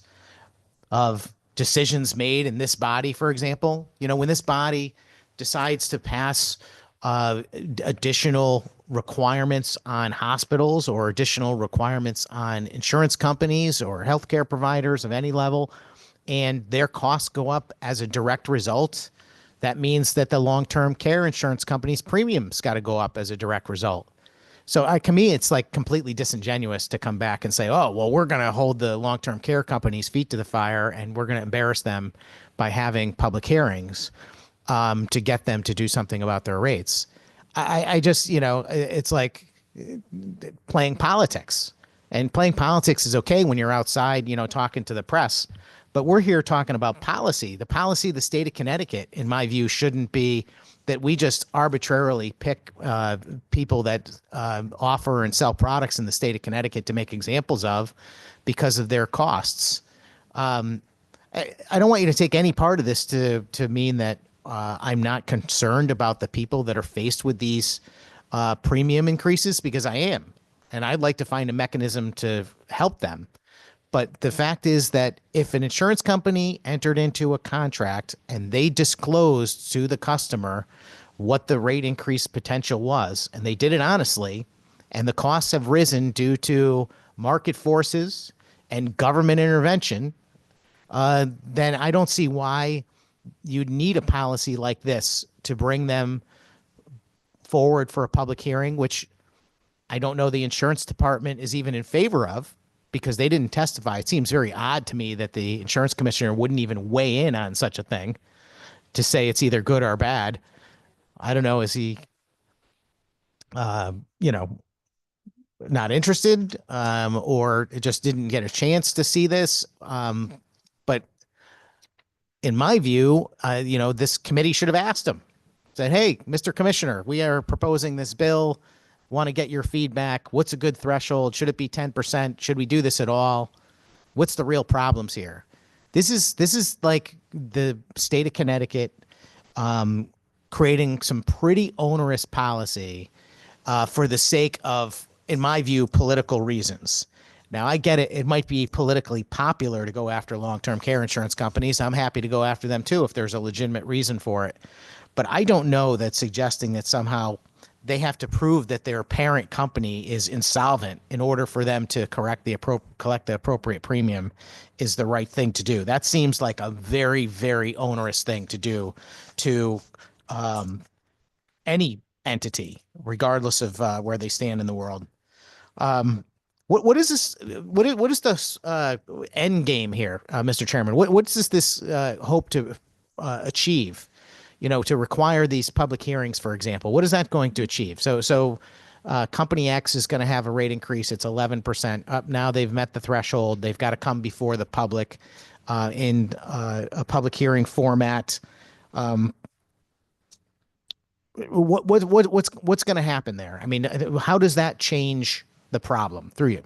Speaker 4: of decisions made in this body, for example. You know, when this body decides to pass additional requirements on hospitals or additional requirements on insurance companies or healthcare providers of any level, and their costs go up as a direct result, that means that the long-term care insurance company's premiums got to go up as a direct result. So to me, it's like completely disingenuous to come back and say, oh, well, we're going to hold the long-term care companies' feet to the fire and we're going to embarrass them by having public hearings to get them to do something about their rates. I just, you know, it's like playing politics. And playing politics is okay when you're outside, you know, talking to the press. But we're here talking about policy. The policy of the state of Connecticut, in my view, shouldn't be that we just arbitrarily pick people that offer and sell products in the state of Connecticut to make examples of because of their costs. I don't want you to take any part of this to mean that I'm not concerned about the people that are faced with these premium increases, because I am. And I'd like to find a mechanism to help them. But the fact is that if an insurance company entered into a contract and they disclosed to the customer what the rate increase potential was, and they did it honestly, and the costs have risen due to market forces and government intervention, then I don't see why you'd need a policy like this to bring them forward for a public hearing, which I don't know the insurance department is even in favor of, because they didn't testify. It seems very odd to me that the insurance commissioner wouldn't even weigh in on such a thing to say it's either good or bad. I don't know. Is he, you know, not interested, or just didn't get a chance to see this? But in my view, you know, this committee should have asked him, said, hey, Mr. Commissioner, we are proposing this bill. Want to get your feedback. What's a good threshold? Should it be 10%? Should we do this at all? What's the real problems here? This is like the state of Connecticut creating some pretty onerous policy for the sake of in my view, political reasons. Now, I get it. It might be politically popular to go after long-term care insurance companies. I'm happy to go after them too if there's a legitimate reason for it. But I don't know that suggesting that somehow they have to prove that their parent company is insolvent in order for them to collect the appropriate premium is the right thing to do. That seems like a very, very onerous thing to do to any entity, regardless of where they stand in the world. What is this? What is the end game here, Mr. Chairman? What does this hope to achieve? You know, to require these public hearings, for example, what is that going to achieve? So company X is going to have a rate increase. It's 11% up. Now they've met the threshold. They've got to come before the public in a public hearing format. What's going to happen there? I mean, how does that change the problem through you?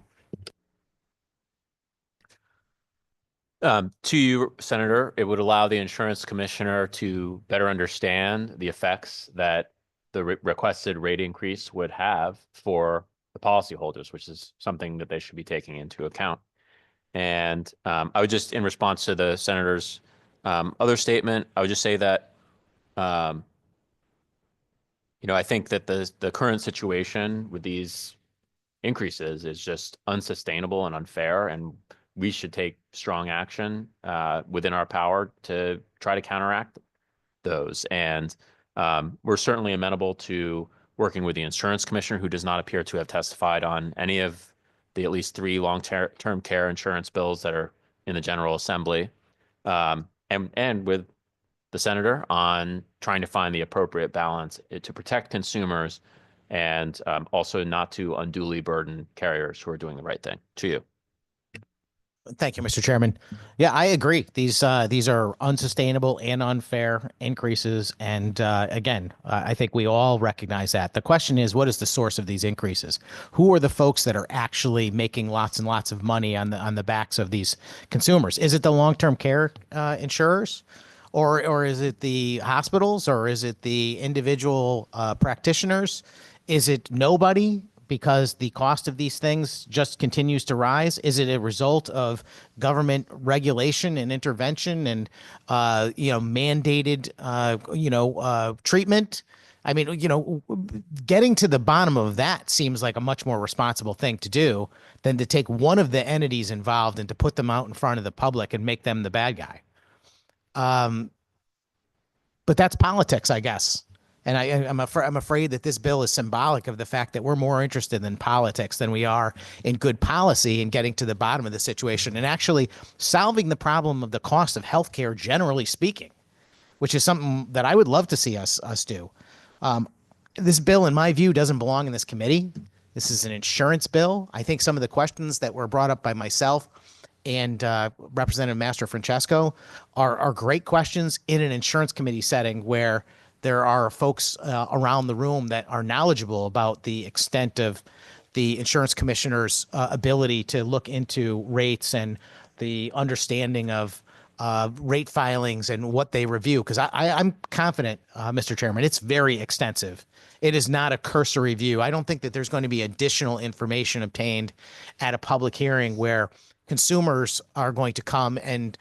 Speaker 1: To you, Senator, it would allow the insurance commissioner to better understand the effects that the requested rate increase would have for the policyholders, which is something that they should be taking into account. And I would just, in response to the senator's other statement, I would just say that, I think that the current situation with these increases is just unsustainable and unfair, and we should take strong action within our power to try to counteract those. And we're certainly amenable to working with the insurance commissioner, who does not appear to have testified on any of the at least 3 long-term care insurance bills that are in the General Assembly, and with the senator on trying to find the appropriate balance to protect consumers and also not to unduly burden carriers who are doing the right thing. To you.
Speaker 4: Thank you, Mr. Chairman. Yeah, I agree. These are unsustainable and unfair increases. And again, I think we all recognize that. The question is, what is the source of these increases? Who are the folks that are actually making lots and lots of money on the backs of these consumers? Is it the long-term care insurers? Or is it the hospitals? Or is it the individual practitioners? Is it nobody? Because the cost of these things just continues to rise? Is it a result of government regulation and intervention and, mandated, treatment? I mean, getting to the bottom of that seems like a much more responsible thing to do than to take one of the entities involved and to put them out in front of the public and make them the bad guy. But that's politics, I guess. And I'm afraid that this bill is symbolic of the fact that we're more interested in politics than we are in good policy and getting to the bottom of the situation and actually solving the problem of the cost of healthcare, generally speaking, which is something that I would love to see us do. This bill, in my view, doesn't belong in this committee. This is an insurance bill. I think some of the questions that were brought up by myself and Representative Master Francesco are great questions in an insurance committee setting where there are folks around the room that are knowledgeable about the extent of the insurance commissioner's ability to look into rates and the understanding of rate filings and what they review. Because I'm confident, Mr. Chairman, it's very extensive. It is not a cursory review. I don't think that there's going to be additional information obtained at a public hearing where consumers are going to come and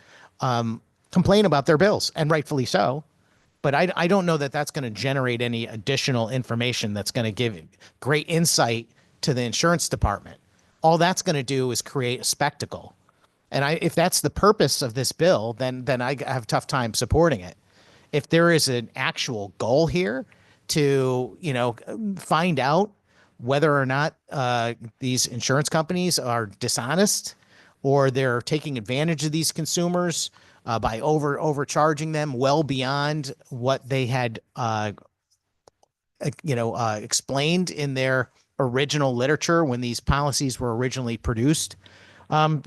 Speaker 4: complain about their bills, and rightfully so. But I don't know that that's going to generate any additional information that's going to give great insight to the insurance department. All that's going to do is create a spectacle. And if that's the purpose of this bill, then I have a tough time supporting it. If there is an actual goal here to, find out whether or not these insurance companies are dishonest or they're taking advantage of these consumers by overcharging them well beyond what they had, explained in their original literature when these policies were originally produced. I'm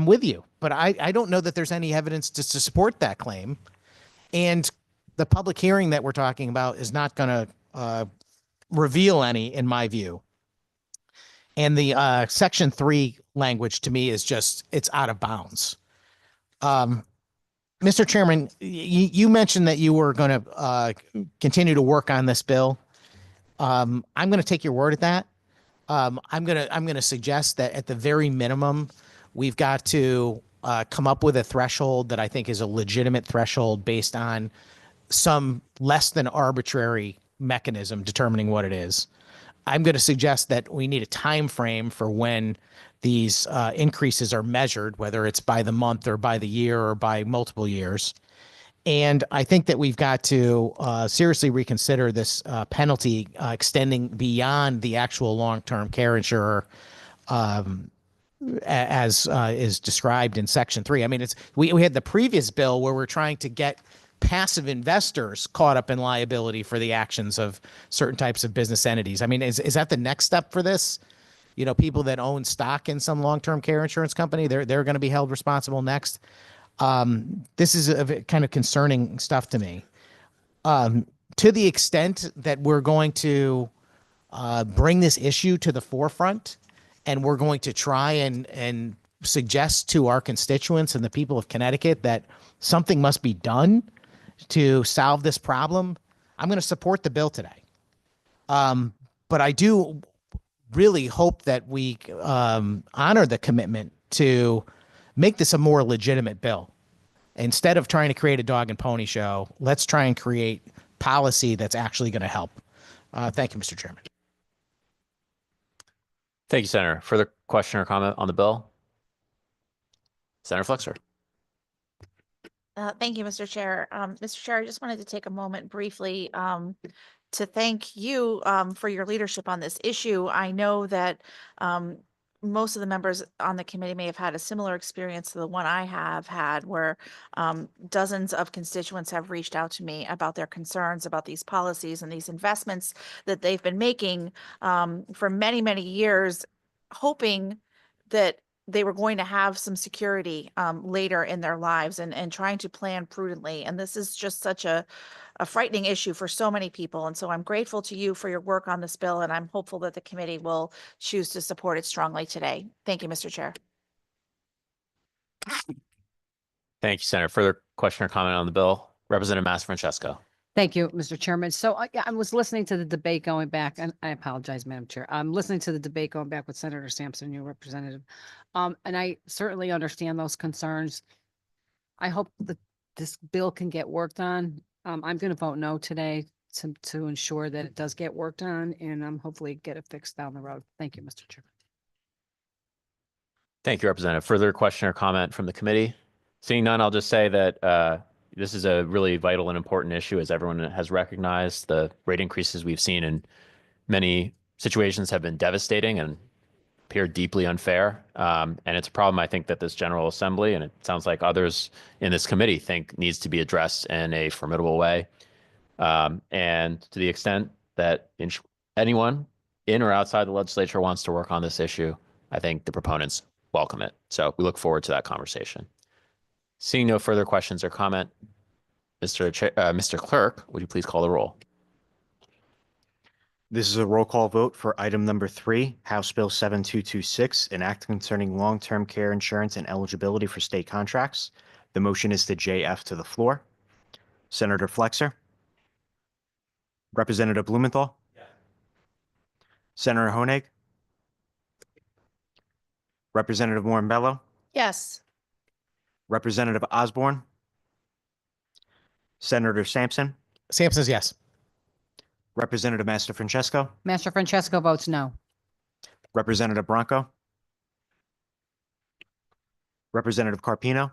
Speaker 4: with you, but I don't know that there's any evidence to support that claim. And the public hearing that we're talking about is not going to reveal any, in my view. And the Section 3 language to me is it's out of bounds. Mr. Chairman, you mentioned that you were going to continue to work on this bill. I'm going to take your word at that. I'm gonna suggest that at the very minimum, we've got to come up with a threshold that I think is a legitimate threshold based on some less than arbitrary mechanism determining what it is. I'm going to suggest that we need a time frame for when these increases are measured, whether it's by the month or by the year or by multiple years. And I think that we've got to seriously reconsider this penalty extending beyond the actual long-term care insurer as is described in Section 3. I mean, we had the previous bill where we're trying to get passive investors caught up in liability for the actions of certain types of business entities. I mean, is that the next step for this? You know, people that own stock in some long-term care insurance company, they're going to be held responsible next. This is a kind of concerning stuff to me. To the extent that we're going to bring this issue to the forefront, and we're going to try and suggest to our constituents and the people of Connecticut that something must be done to solve this problem, I'm going to support the bill today. But I do really hope that we honor the commitment to make this a more legitimate bill. Instead of trying to create a dog and pony show, let's try and create policy that's actually going to help. Thank you, Mr. Chairman.
Speaker 1: Thank you, Senator. Further question or comment on the bill? Senator Flexer.
Speaker 3: Thank you, Mr. Chair. Mr. Chair, I just wanted to take a moment briefly to thank you for your leadership on this issue. I know that most of the members on the committee may have had a similar experience to the one I have had, where dozens of constituents have reached out to me about their concerns about these policies and these investments that they've been making for many, many years, hoping that they were going to have some security later in their lives, and trying to plan prudently. And this is just such a frightening issue for so many people. And so I'm grateful to you for your work on this bill, and I'm hopeful that the committee will choose to support it strongly today. Thank you, Mr. Chair.
Speaker 1: Thank you, Senator. Further question or comment on the bill? Representative Massafrancesco.
Speaker 2: Thank you, Mr. Chairman. So I was listening to the debate going back, and I apologize, Madam Chair. I'm listening to the debate going back with Senator Sampson, your representative. And I certainly understand those concerns. I hope that this bill can get worked on. I'm going to vote no today to ensure that it does get worked on, and hopefully get it fixed down the road. Thank you, Mr. Chairman.
Speaker 1: Thank you, Representative. Further question or comment from the committee? Seeing none, I'll just say that this is a really vital and important issue, as everyone has recognized. The rate increases we've seen in many situations have been devastating and appear deeply unfair. And it's a problem, I think, that this General Assembly, and it sounds like others in this committee, think needs to be addressed in a formidable way. And to the extent that anyone in or outside the legislature wants to work on this issue, I think the proponents welcome it. So we look forward to that conversation. Seeing no further questions or comment, Mr. Clerk, would you please call the roll?
Speaker 6: This is a roll call vote for item number 3, House Bill 7226, an act concerning long-term care insurance and eligibility for state contracts. The motion is to JF to the floor. Senator Flexer. Representative Blumenthal.
Speaker 8: Yes.
Speaker 6: Senator Honig. Representative Morin-Bello.
Speaker 3: Yes.
Speaker 6: Representative Osborne. Senator Sampson.
Speaker 4: Sampson's yes.
Speaker 6: Representative Massafrancesco.
Speaker 2: Massafrancesco votes no.
Speaker 6: Representative Branco. Representative Carpino.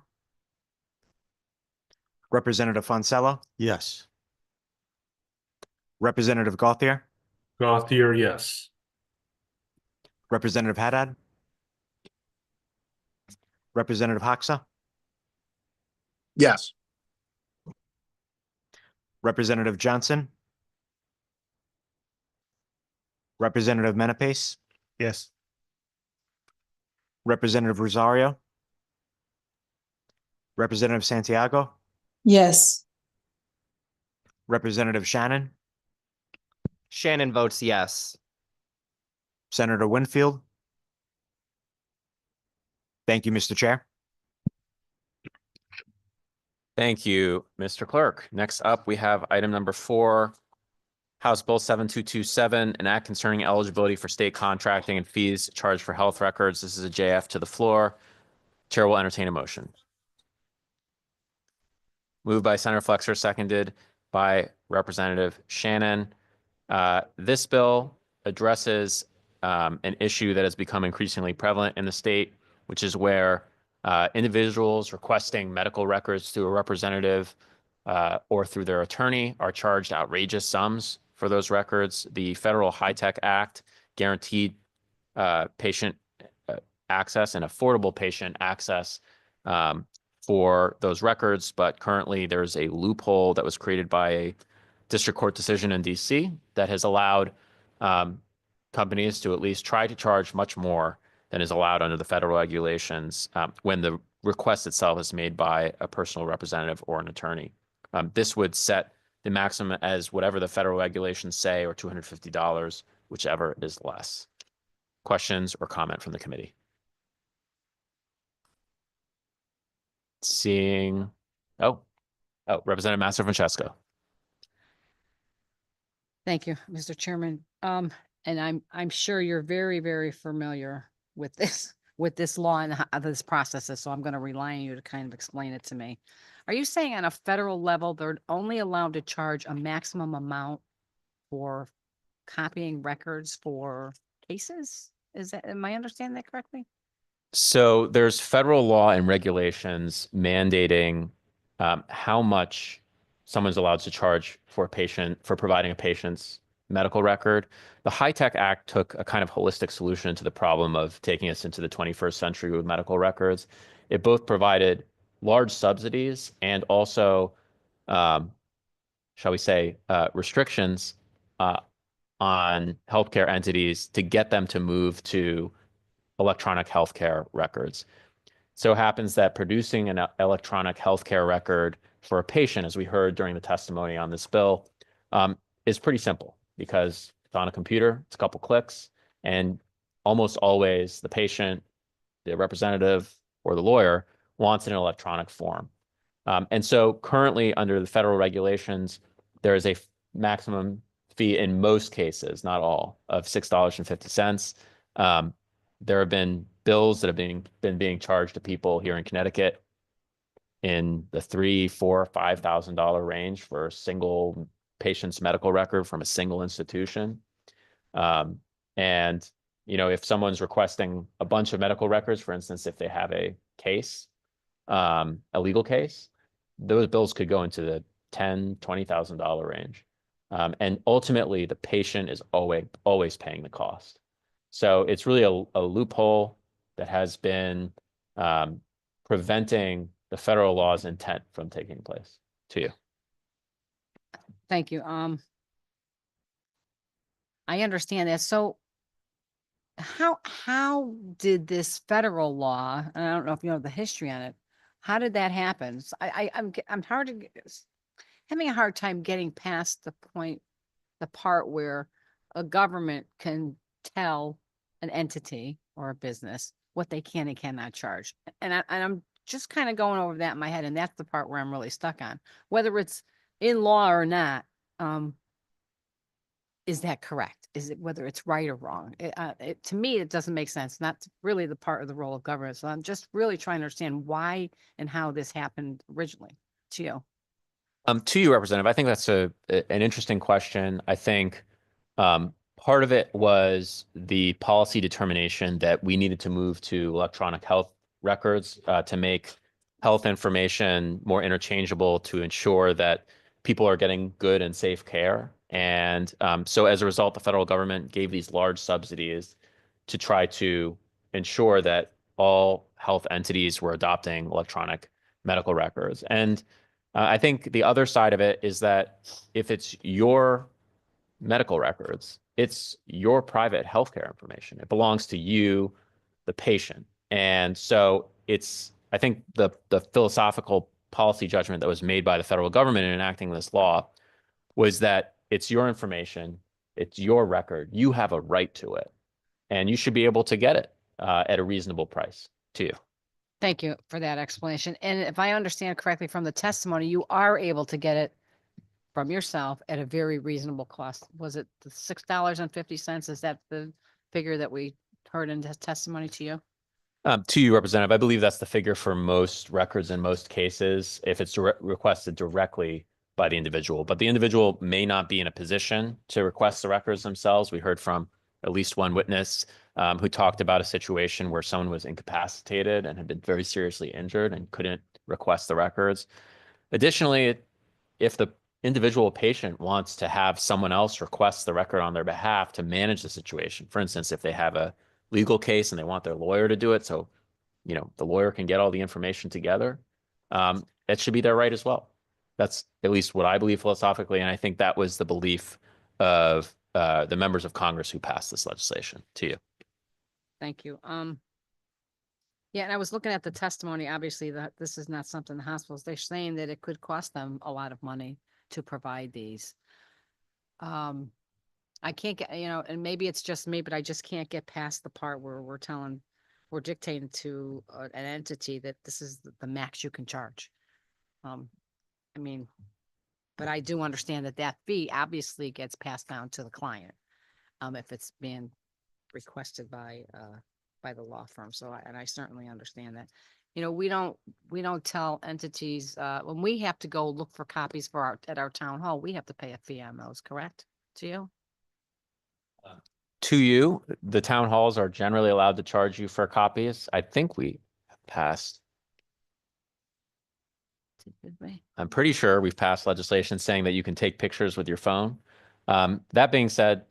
Speaker 6: Representative Fonsello.
Speaker 5: Yes.
Speaker 6: Representative Gauthier.
Speaker 8: Gauthier, yes.
Speaker 6: Representative Haddad. Representative Hoxa.
Speaker 8: Yes.
Speaker 6: Representative Johnson. Representative Menapace.
Speaker 5: Yes.
Speaker 6: Representative Rosario. Representative Santiago.
Speaker 9: Yes.
Speaker 6: Representative Shannon.
Speaker 10: Shannon votes yes.
Speaker 6: Senator Winfield. Thank you, Mr. Chair.
Speaker 1: Thank you, Mr. Clerk. Next up, we have item number 4, House Bill 7227, an act concerning eligibility for state contracting and fees charged for health records. This is a JF to the floor. Chair will entertain a motion. Moved by Senator Flexer, seconded by Representative Shannon. This bill addresses an issue that has become increasingly prevalent in the state, which is where individuals requesting medical records through a representative or through their attorney are charged outrageous sums for those records. The Federal HITECH Act guaranteed patient access and affordable patient access for those records, but currently there's a loophole that was created by a district court decision in DC that has allowed companies to at least try to charge much more than is allowed under the federal regulations when the request itself is made by a personal representative or an attorney. This would set the maximum as whatever the federal regulations say, or $250, whichever is less. Questions or comment from the committee? Seeing, Representative Master Francesco.
Speaker 2: Thank you, Mr. Chairman. And I'm sure you're very, very familiar with this law and how this process is, so I'm going to rely on you to kind of explain it to me. Are you saying on a federal level, they're only allowed to charge a maximum amount for copying records for cases? Am I understanding that correctly?
Speaker 1: So there's federal law and regulations mandating how much someone's allowed to charge for providing a patient's medical record. The HITECH Act took a kind of holistic solution to the problem of taking us into the 21st century with medical records. It both provided large subsidies and also, shall we say, restrictions on healthcare entities to get them to move to electronic healthcare records. So it happens that producing an electronic healthcare record for a patient, as we heard during the testimony on this bill, is pretty simple because it's on a computer, it's a couple clicks, and almost always the patient, the representative, or the lawyer wants an electronic form. And so currently under the federal regulations, there is a maximum fee in most cases, not all, of $6.50. There have been bills that have been being charged to people here in Connecticut in the $3,000, $4,000, $5,000 range for a single patient's medical record from a single institution. And if someone's requesting a bunch of medical records, for instance, if they have a case, a legal case, those bills could go into the $10,000, $20,000 range. And ultimately, the patient is always paying the cost. So it's really a loophole that has been preventing the federal law's intent from taking place. To you.
Speaker 2: Thank you. I understand that. So how did this federal law, and I don't know if you know the history on it, how did that happen? So I'm having a hard time getting past the part where a government can tell an entity or a business what they can and cannot charge. And I'm just kind of going over that in my head, and that's the part where I'm really stuck on. Whether it's in law or not, is that correct? Is it whether it's right or wrong? To me, it doesn't make sense. And that's really the part of the role of government. So I'm just really trying to understand why and how this happened originally. To you.
Speaker 1: To you, Representative, I think that's an interesting question. I think part of it was the policy determination that we needed to move to electronic health records to make health information more interchangeable to ensure that people are getting good and safe care. And so as a result, the federal government gave these large subsidies to try to ensure that all health entities were adopting electronic medical records. And I think the other side of it is that if it's your medical records, it's your private healthcare information. It belongs to you, the patient. And so I think the philosophical policy judgment that was made by the federal government in enacting this law was that it's your information, it's your record, you have a right to it, and you should be able to get it at a reasonable price to you.
Speaker 2: Thank you for that explanation. And if I understand correctly from the testimony, you are able to get it from yourself at a very reasonable cost. Was it the $6.50? Is that the figure that we heard in testimony to you?
Speaker 1: To you, Representative, I believe that's the figure for most records in most cases, if it's requested directly by the individual. But the individual may not be in a position to request the records themselves. We heard from at least one witness who talked about a situation where someone was incapacitated and had been very seriously injured and couldn't request the records. Additionally, if the individual patient wants to have someone else request the record on their behalf to manage the situation, for instance, if they have a legal case and they want their lawyer to do it, so the lawyer can get all the information together, that should be their right as well. That's at least what I believe philosophically, and I think that was the belief of the members of Congress who passed this legislation. To you.
Speaker 2: Thank you. Yeah, and I was looking at the testimony, obviously, that this is not something the hospitals, they're saying that it could cost them a lot of money to provide these. I can't get, and maybe it's just me, but I just can't get past the part where we're dictating to an entity that this is the max you can charge. But I do understand that fee obviously gets passed down to the client, if it's being requested by the law firm. So, I certainly understand that. We don't tell entities, when we have to go look for copies at our town hall, we have to pay a fee on those, correct? To you?
Speaker 1: To you, the town halls are generally allowed to charge you for copies. I think we have passed.
Speaker 2: Did we?
Speaker 1: I'm pretty sure we've passed legislation saying that you can take pictures with your phone. That being said,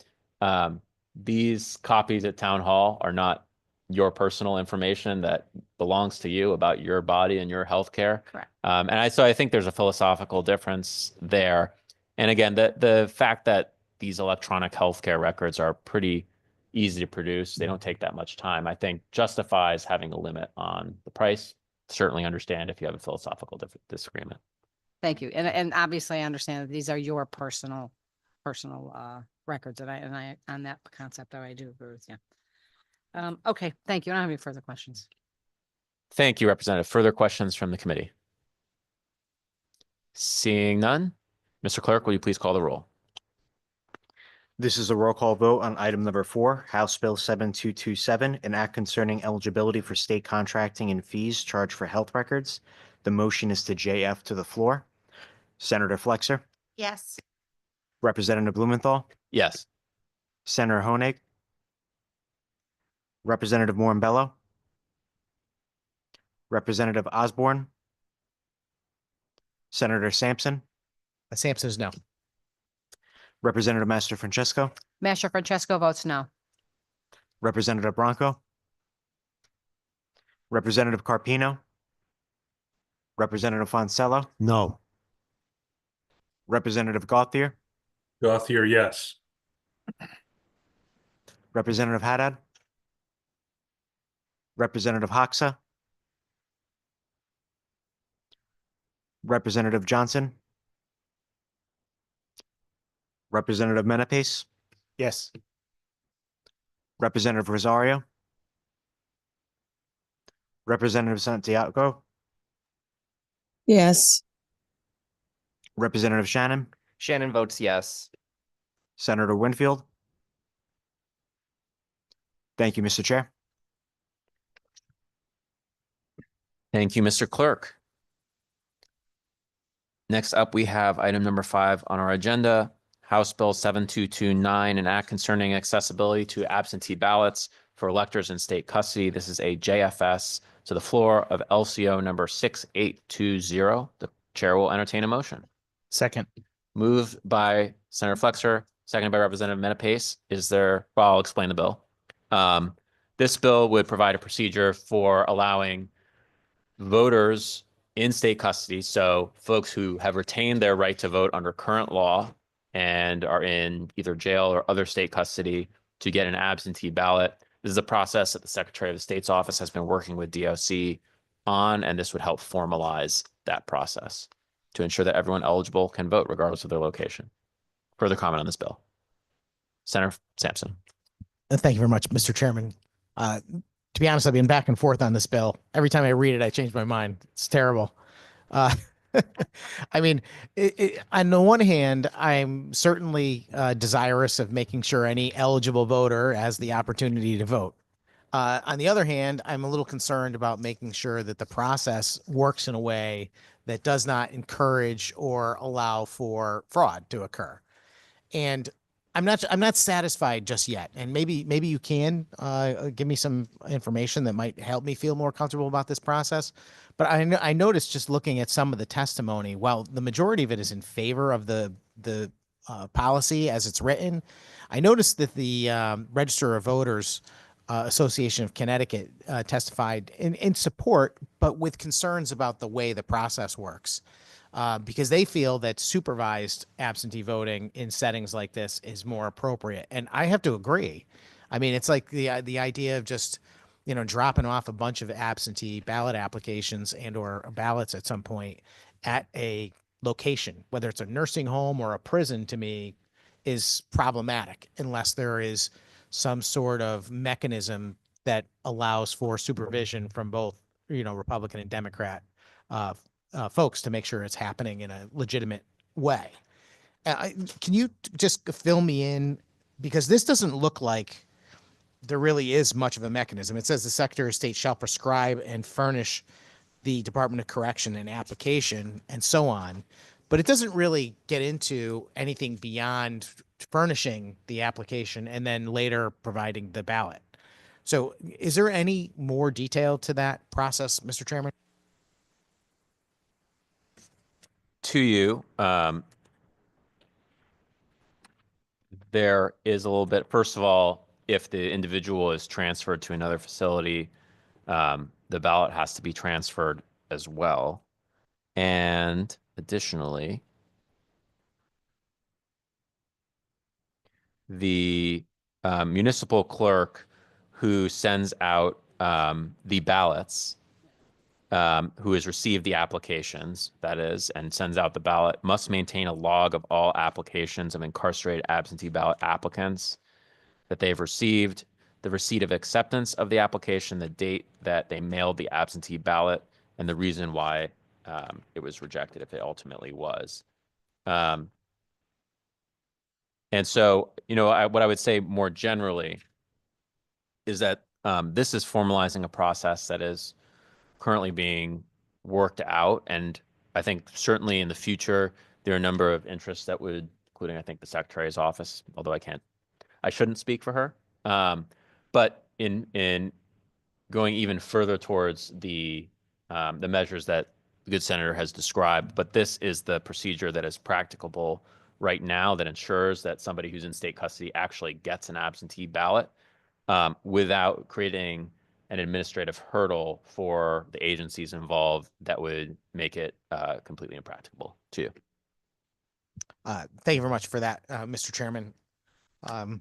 Speaker 1: these copies at town hall are not your personal information that belongs to you about your body and your healthcare.
Speaker 2: Correct.
Speaker 1: So I think there's a philosophical difference there. And again, the fact that these electronic healthcare records are pretty easy to produce, they don't take that much time, I think justifies having a limit on the price. Certainly understand if you have a philosophical disagreement.
Speaker 2: Thank you. And obviously I understand that these are your personal records, and I on that concept, I do agree with you. Okay, thank you. I don't have any further questions.
Speaker 1: Thank you, Representative. Further questions from the committee? Seeing none, Mr. Clerk, will you please call the roll?
Speaker 6: This is a roll call vote on item number 4, House Bill 7227, an act concerning eligibility for state contracting and fees charged for health records. The motion is to JF to the floor. Senator Flexer,
Speaker 3: Yes.
Speaker 6: Representative Blumenthal,
Speaker 1: Yes.
Speaker 6: Senator Honig, Representative Morambello, Representative Osborne, Senator Sampson,
Speaker 4: Sampson is no.
Speaker 6: Representative Master Francesco,
Speaker 2: Master Francesco votes no.
Speaker 6: Representative Bronco, Representative Carpino, Representative Fonsello,
Speaker 5: No.
Speaker 6: Representative Gauthier,
Speaker 8: Gothier, yes.
Speaker 6: Representative Haddad, Representative Hoxa, Representative Johnson, Representative Menapace,
Speaker 4: Yes.
Speaker 6: Representative Rosario, Representative Santiago,
Speaker 9: yes,
Speaker 6: Representative Shannon,
Speaker 10: Shannon votes yes.
Speaker 6: Senator Winfield. Thank you, Mr. Chair.
Speaker 1: Thank you, Mr. Clerk. Next up, we have item number 5 on our agenda, House Bill 7229, an act concerning accessibility to absentee ballots for electors in state custody. This is a JFS to the floor of LCO number 6820. The chair will entertain a motion.
Speaker 4: Second.
Speaker 1: Moved by Senator Flexer, seconded by Representative Menapace. I'll explain the bill. This bill would provide a procedure for allowing voters in state custody, so folks who have retained their right to vote under current law and are in either jail or other state custody, to get an absentee ballot. This is a process that the Secretary of the State's office has been working with DOC on, and this would help formalize that process to ensure that everyone eligible can vote regardless of their location. Further comment on this bill? Senator Sampson.
Speaker 4: Thank you very much, Mr. Chairman. To be honest, I've been back and forth on this bill. Every time I read it, I change my mind. It's terrible. I mean, on the one hand, I'm certainly desirous of making sure any eligible voter has the opportunity to vote. On the other hand, I'm a little concerned about making sure that the process works in a way that does not encourage or allow for fraud to occur. And I'm not satisfied just yet. And maybe you can give me some information that might help me feel more comfortable about this process. But I noticed just looking at some of the testimony, while the majority of it is in favor of the policy as it's written, I noticed that the Register of Voters Association of Connecticut testified in support, but with concerns about the way the process works. Because they feel that supervised absentee voting in settings like this is more appropriate. And I have to agree. I mean, it's like the idea of just, dropping off a bunch of absentee ballot applications and or ballots at some point at a location, whether it's a nursing home or a prison, to me is problematic unless there is some sort of mechanism that allows for supervision from both, Republican and Democrat folks to make sure it's happening in a legitimate way. Can you just fill me in? Because this doesn't look like there really is much of a mechanism. It says the Secretary of State shall prescribe and furnish the Department of Correction an application and so on. But it doesn't really get into anything beyond furnishing the application and then later providing the ballot. So is there any more detail to that process, Mr. Chairman?
Speaker 1: To you, there is a little bit, first of all, if the individual is transferred to another facility, the ballot has to be transferred as well. And additionally, the municipal clerk who sends out the ballots, who has received the applications, that is, and sends out the ballot, must maintain a log of all applications of incarcerated absentee ballot applicants that they've received, the receipt of acceptance of the application, the date that they mailed the absentee ballot, and the reason why it was rejected, if it ultimately was. And so, what I would say more generally is that this is formalizing a process that is currently being worked out. And I think certainly in the future, there are a number of interests that would, including, I think, the Secretary's office, although I shouldn't speak for her. But in going even further towards the measures that the good senator has described, but this is the procedure that is practicable right now that ensures that somebody who's in state custody actually gets an absentee ballot without creating an administrative hurdle for the agencies involved that would make it completely impracticable to you.
Speaker 4: Thank you very much for that, Mr. Chairman. And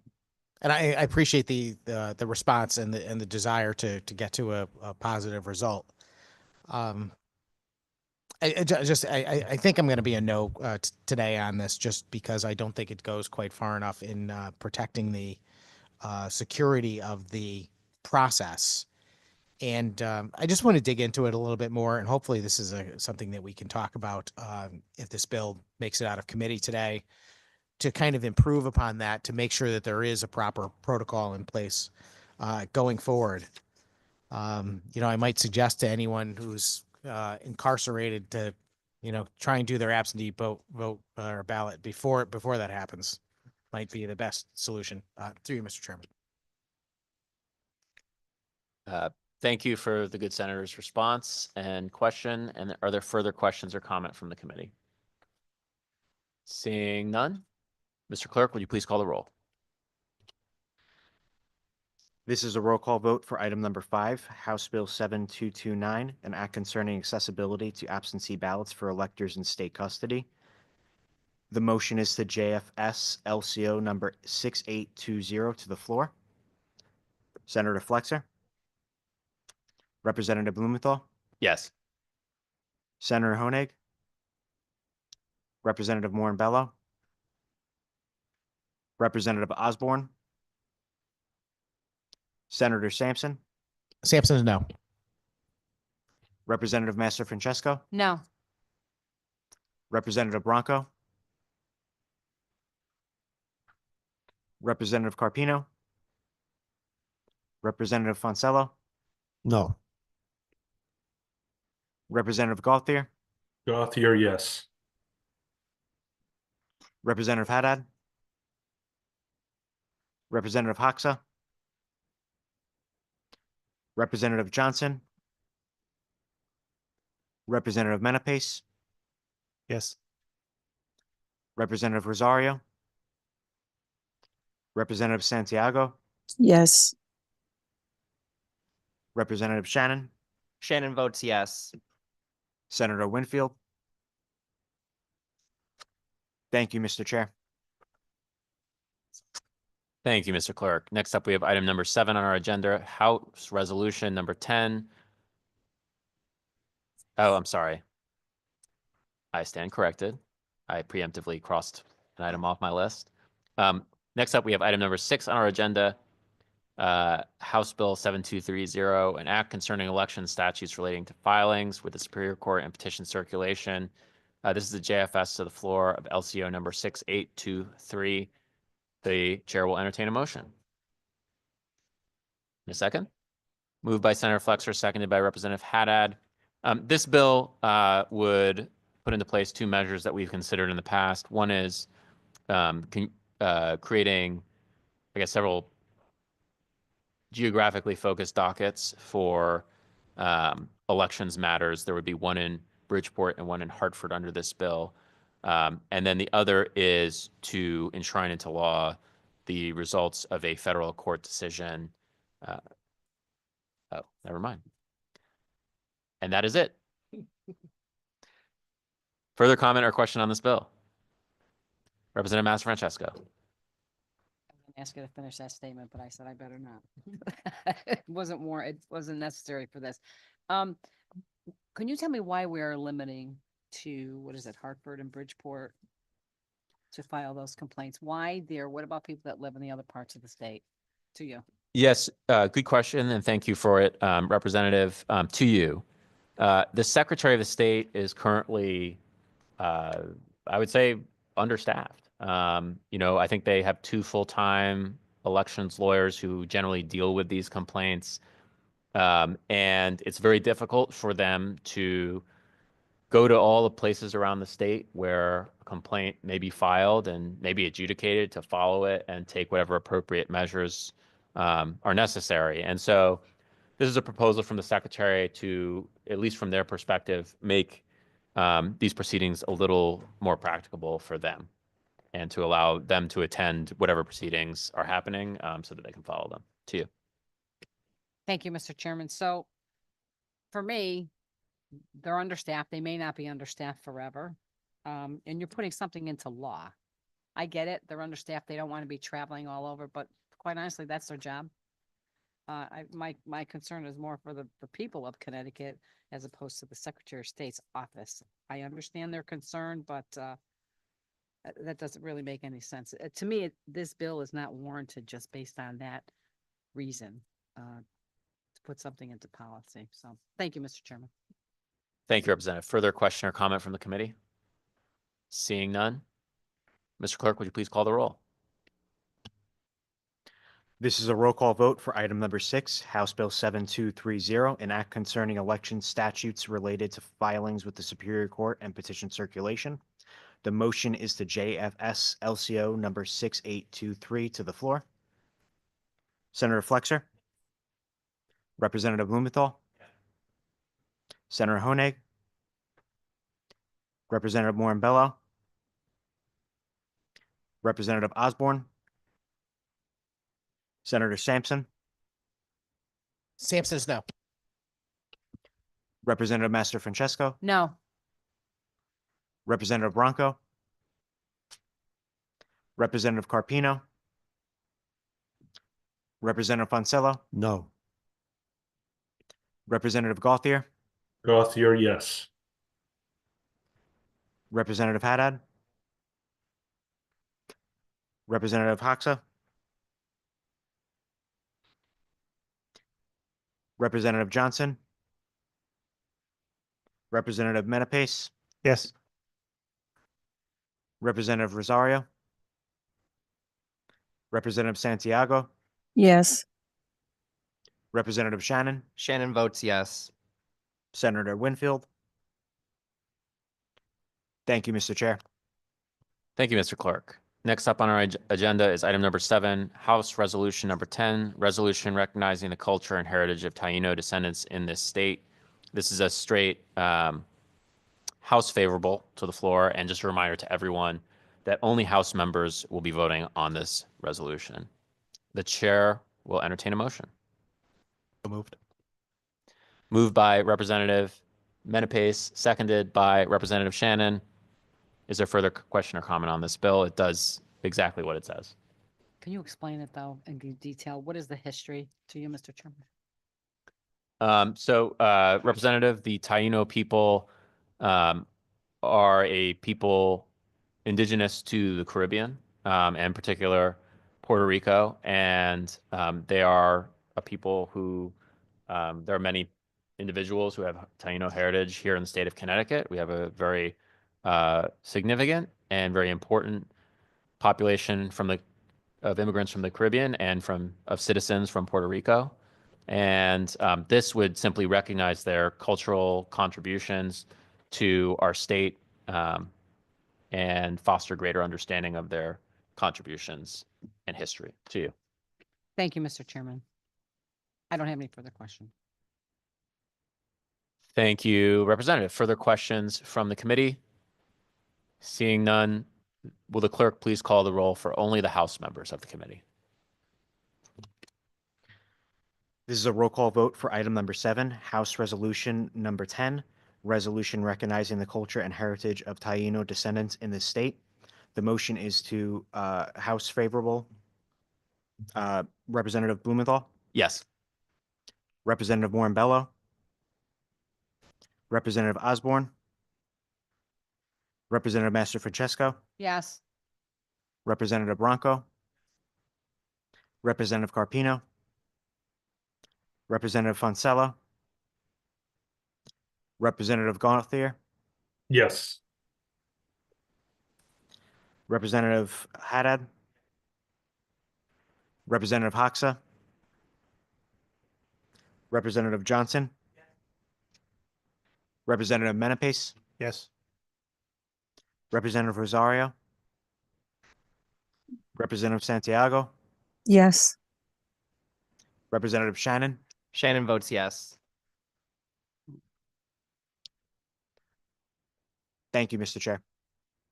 Speaker 4: I appreciate the response and the desire to get to a positive result. I think I'm going to be a no today on this, just because I don't think it goes quite far enough in protecting the security of the process. And I just want to dig into it a little bit more, and hopefully this is something that we can talk about if this bill makes it out of committee today, to kind of improve upon that, to make sure that there is a proper protocol in place going forward. I might suggest to anyone who's incarcerated to, try and do their absentee vote or ballot before that happens. Might be the best solution. Through you, Mr. Chairman.
Speaker 1: Thank you for the good senator's response and question. And are there further questions or comment from the committee? Seeing none, Mr. Clerk, would you please call the roll?
Speaker 6: This is a roll call vote for item number 5, House Bill 7229, an act concerning accessibility to absentee ballots for electors in state custody. The motion is to JFS LCO number 6820 to the floor. Senator Flexer. Representative Blumenthal.
Speaker 1: Yes.
Speaker 6: Senator Honig. Representative Morin-Bello. Representative Osborne. Senator Sampson.
Speaker 4: Sampson is no.
Speaker 6: Representative Master Francesco.
Speaker 2: No.
Speaker 6: Representative Bronco, Representative Carpino, Representative Foncello,
Speaker 5: No.
Speaker 6: Representative Gauthier,
Speaker 8: Gothier, yes.
Speaker 6: Representative Haddad, Representative Hoxa, Representative Johnson, Representative Menapace,
Speaker 4: Yes.
Speaker 6: Representative Rosario, Representative Santiago,
Speaker 9: Yes.
Speaker 6: Representative Shannon,
Speaker 10: Shannon votes yes.
Speaker 6: Senator Winfield. Thank you, Mr. Chair.
Speaker 1: Thank you, Mr. Clerk. Next up, we have item number 7 on our agenda, House Resolution number 10. Oh, I'm sorry. I stand corrected. I preemptively crossed an item off my list. Next up, we have item number 6 on our agenda, House Bill 7230, an act concerning election statutes relating to filings with the Superior Court and petition circulation. This is the JFS to the floor of LCO number 6823. The chair will entertain a motion. In a second. Moved by Senator Flexer, seconded by Representative Haddad. This bill would put into place 2 measures that we've considered in the past. One is creating, I guess, several geographically focused dockets for elections matters. There would be one in Bridgeport and one in Hartford under this bill. And then the other is to enshrine into law the results of a federal court decision. Oh, never mind. And that is it. Further comment or question on this bill? Representative Master Francesco.
Speaker 2: I'm gonna ask you to finish that statement, but I said I better not. It wasn't necessary for this. Can you tell me why we are limiting to, what is it, Hartford and Bridgeport to file those complaints? Why there? What about people that live in the other parts of the state? To you.
Speaker 1: Yes, good question, and thank you for it, Representative. To you, the Secretary of the State is currently, I would say, understaffed. I think they have 2 full-time elections lawyers who generally deal with these complaints, and it's very difficult for them to go to all the places around the state where a complaint may be filed and may be adjudicated, to follow it and take whatever appropriate measures are necessary. And so this is a proposal from the Secretary to, at least from their perspective, make these proceedings a little more practicable for them and to allow them to attend whatever proceedings are happening so that they can follow them. To you.
Speaker 2: Thank you, Mr. Chairman. So for me, they're understaffed. They may not be understaffed forever. And you're putting something into law. I get it. They're understaffed. They don't want to be traveling all over, but quite honestly, that's their job. My concern is more for the people of Connecticut as opposed to the Secretary of State's office. I understand their concern, but that doesn't really make any sense. To me, this bill is not warranted just based on that reason to put something into policy. So thank you, Mr. Chairman.
Speaker 1: Thank you, Representative. Further question or comment from the committee? Seeing none. Mr. Clerk, would you please call the roll?
Speaker 6: This is a roll call vote for item number 6, House Bill 7230, an act concerning election statutes related to filings with the Superior Court and petition circulation. The motion is to JFS LCO number 6823 to the floor. Senator Flexer. Representative Blumenthal. Senator Honig. Representative Morambello. Representative Osborne. Senator Sampson.
Speaker 4: Sampson is no.
Speaker 6: Representative Master Francesco.
Speaker 2: No.
Speaker 6: Representative Bronco. Representative Carpino. Representative Foncello.
Speaker 5: No.
Speaker 6: Representative Gauthier.
Speaker 8: Gothier, yes.
Speaker 6: Representative Haddad. Representative Hoxa. Representative Johnson. Representative Menapace.
Speaker 5: Yes.
Speaker 6: Representative Rosario, Representative Santiago,
Speaker 9: Yes.
Speaker 6: Representative Shannon,
Speaker 10: Shannon votes yes.
Speaker 6: Senator Winfield. Thank you, Mr. Chair.
Speaker 1: Thank you, Mr. Clerk. Next up on our agenda is item number 7, House Resolution number 10, resolution recognizing the culture and heritage of Taino descendants in this state. This is a straight House favorable to the floor, and just a reminder to everyone that only House members will be voting on this resolution. The chair will entertain a motion.
Speaker 4: So moved.
Speaker 1: Moved by Representative Menapace, seconded by Representative Shannon. Is there further question or comment on this bill? It does exactly what it says.
Speaker 2: Can you explain it though in detail? What is the history to you, Mr. Chairman?
Speaker 1: Representative, the Taino people are a people indigenous to the Caribbean, and in particular Puerto Rico, and they are a people who there are many individuals who have Taino heritage here in the state of Connecticut. We have a very significant and very important population of immigrants from the Caribbean and of citizens from Puerto Rico. And this would simply recognize their cultural contributions to our state and foster greater understanding of their contributions and history to you.
Speaker 2: Thank you, Mr. Chairman. I don't have any further questions.
Speaker 1: Thank you, Representative. Further questions from the committee? Seeing none, will the clerk please call the roll for only the House members of the committee?
Speaker 6: This is a roll call vote for item number 7, House Resolution number 10, resolution recognizing the culture and heritage of Taino descendants in the state. The motion is to House favorable. Representative Blumenthal,
Speaker 1: Yes.
Speaker 6: Representative Warren Bello, Representative Osborne, Representative Master Francesco,
Speaker 2: Yes.
Speaker 6: Representative Bronco, Representative Carpino, Representative Foncella, Representative Gauthier,
Speaker 8: Yes.
Speaker 6: Representative Haddad, Representative Hoxa, Representative Johnson, Representative Menapace,
Speaker 4: Yes.
Speaker 6: Representative Rosario, Representative Santiago,
Speaker 9: Yes.
Speaker 6: Representative Shannon,
Speaker 10: Shannon votes yes.
Speaker 6: Thank you, Mr. Chair.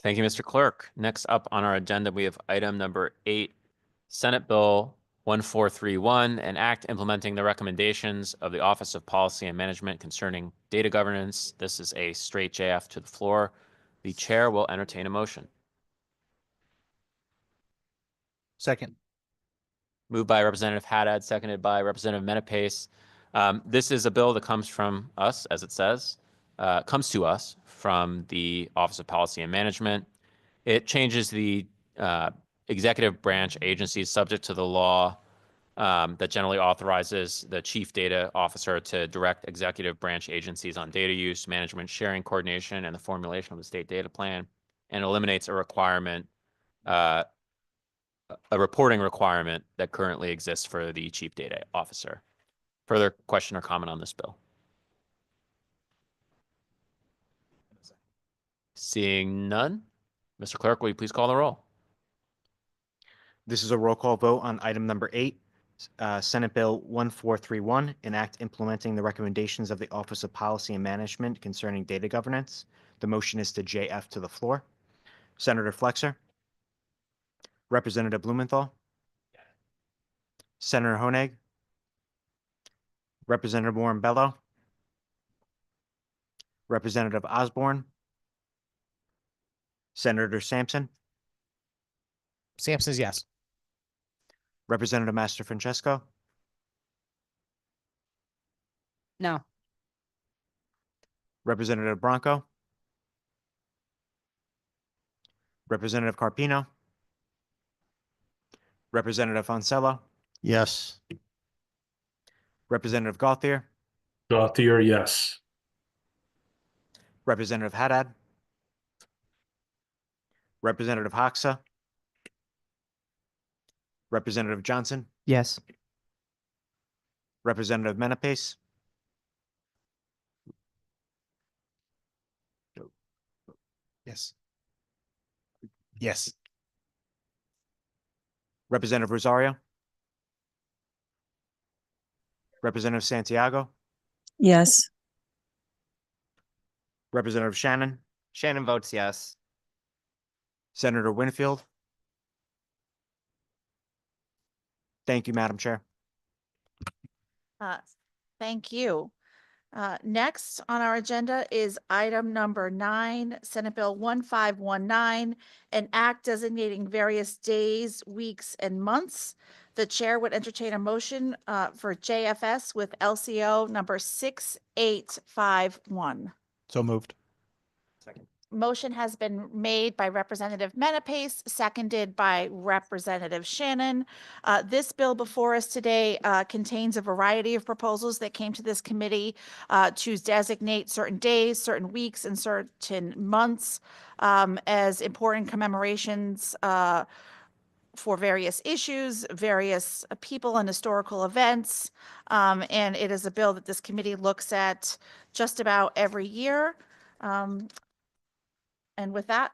Speaker 1: Thank you, Mr. Clerk. Next up on our agenda, we have item number 8, Senate Bill 1431, an act implementing the recommendations of the Office of Policy and Management concerning data governance. This is a straight JF to the floor. The chair will entertain a motion.
Speaker 4: Second.
Speaker 1: Moved by Representative Haddad, seconded by Representative Menapace. This is a bill that comes from us, as it says, comes to us from the Office of Policy and Management. It changes the executive branch agencies subject to the law that generally authorizes the chief data officer to direct executive branch agencies on data use, management, sharing, coordination, and the formulation of the state data plan, and eliminates a requirement, a reporting requirement that currently exists for the chief data officer. Further question or comment on this bill? Seeing none, Mr. Clerk, will you please call the roll?
Speaker 6: This is a roll call vote on item number 8, Senate Bill 1431, an act implementing the recommendations of the Office of Policy and Management concerning data governance. The motion is to JF to the floor. Senator Flexer, Representative Blumenthal, Senator Honig, Representative Warren Bello, Representative Osborne, Senator Sampson,
Speaker 4: Sampson's yes.
Speaker 6: Representative Master Francesco,
Speaker 2: No.
Speaker 6: Representative Bronco, Representative Carpino, Representative Foncella,
Speaker 5: Yes.
Speaker 6: Representative Gauthier,
Speaker 8: Gauthier, yes.
Speaker 6: Representative Haddad, Representative Hoxa, Representative Johnson,
Speaker 10: Yes.
Speaker 6: Representative Menapace,
Speaker 4: Yes. Yes.
Speaker 6: Representative Rosario, Representative Santiago,
Speaker 9: Yes.
Speaker 6: Representative Shannon,
Speaker 10: Shannon votes yes.
Speaker 6: Senator Winfield. Thank you, Madam Chair.
Speaker 3: Thank you. Next on our agenda is item number 9, Senate Bill 1519, an act designating various days, weeks, and months. The chair would entertain a motion for JFS with LCO number 6851.
Speaker 4: So moved.
Speaker 3: Motion has been made by Representative Menapace, seconded by Representative Shannon. This bill before us today contains a variety of proposals that came to this committee to designate certain days, certain weeks, and certain months as important commemorations for various issues, various people and historical events. And it is a bill that this committee looks at just about every year. And with that,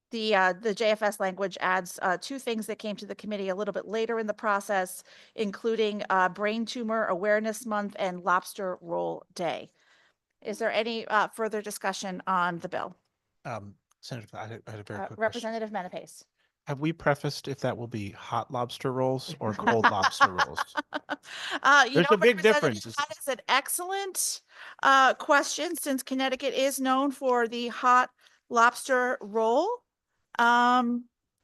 Speaker 3: the JFS language adds 2 things that came to the committee a little bit later in the process, including Brain Tumor Awareness Month and Lobster Roll Day. Is there any further discussion on the bill?
Speaker 7: Senator, I had a very quick question.
Speaker 3: Representative Menapace.
Speaker 7: Have we prefaced if that will be hot lobster rolls or cold lobster rolls? There's a big difference.
Speaker 3: That is an excellent question, since Connecticut is known for the hot lobster roll. But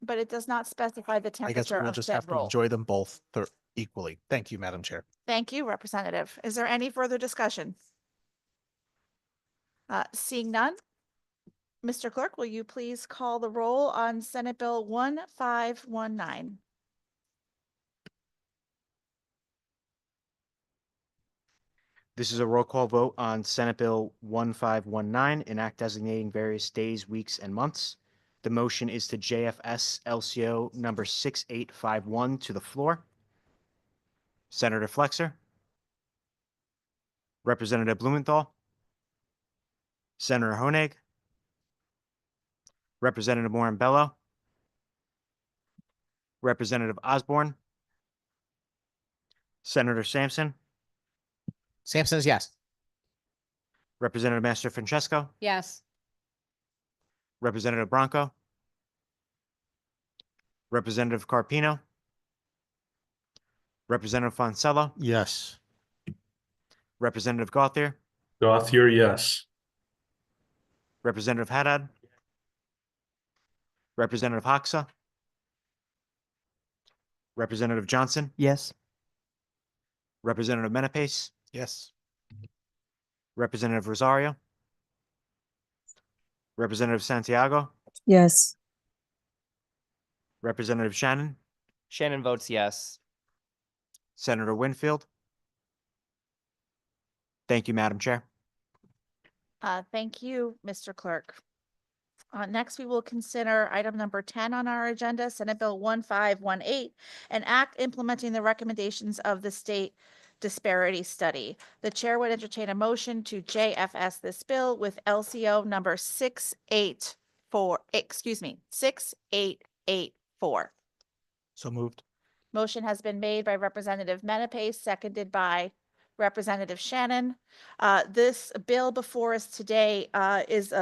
Speaker 3: it does not specify the
Speaker 7: I guess
Speaker 3: temperature
Speaker 7: we'll
Speaker 3: of
Speaker 7: just
Speaker 3: said
Speaker 7: have to
Speaker 3: roll.
Speaker 7: enjoy them both equally. Thank you, Madam Chair.
Speaker 3: Thank you, Representative. Is there any further discussion? Seeing none, Mr. Clerk, will you please call the roll on Senate Bill 1519?
Speaker 6: This is a roll call vote on Senate Bill 1519, an act designating various days, weeks, and months. The motion is to JFS LCO number 6851 to the floor. Senator Flexer, Representative Blumenthal, Senator Honig, Representative Morin-Bello, Representative Osborne, Senator Sampson,
Speaker 4: Sampson is yes.
Speaker 6: Representative Master Francesco,
Speaker 2: Yes.
Speaker 6: Representative Bronco, Representative Carpino, Representative Fonsello,
Speaker 5: Yes.
Speaker 6: Representative Gauthier,
Speaker 8: Gothier, yes.
Speaker 6: Representative Haddad, Representative Hoxa, Representative Johnson,
Speaker 10: Yes.
Speaker 6: Representative Menapace,
Speaker 7: Yes.
Speaker 6: Representative Rosario, Representative Santiago,
Speaker 9: Yes.
Speaker 6: Representative Shannon,
Speaker 10: Shannon votes yes.
Speaker 6: Senator Winfield. Thank you, Madam Chair.
Speaker 3: Thank you, Mr. Clerk. Next, we will consider item number 10 on our agenda, Senate Bill 1518, an act implementing the recommendations of the state disparity study. The chair would entertain a motion to JFS this bill with LCO number 6884.
Speaker 7: So moved.
Speaker 3: Motion has been made by Representative Menapace, seconded by Representative Shannon. This bill before us today is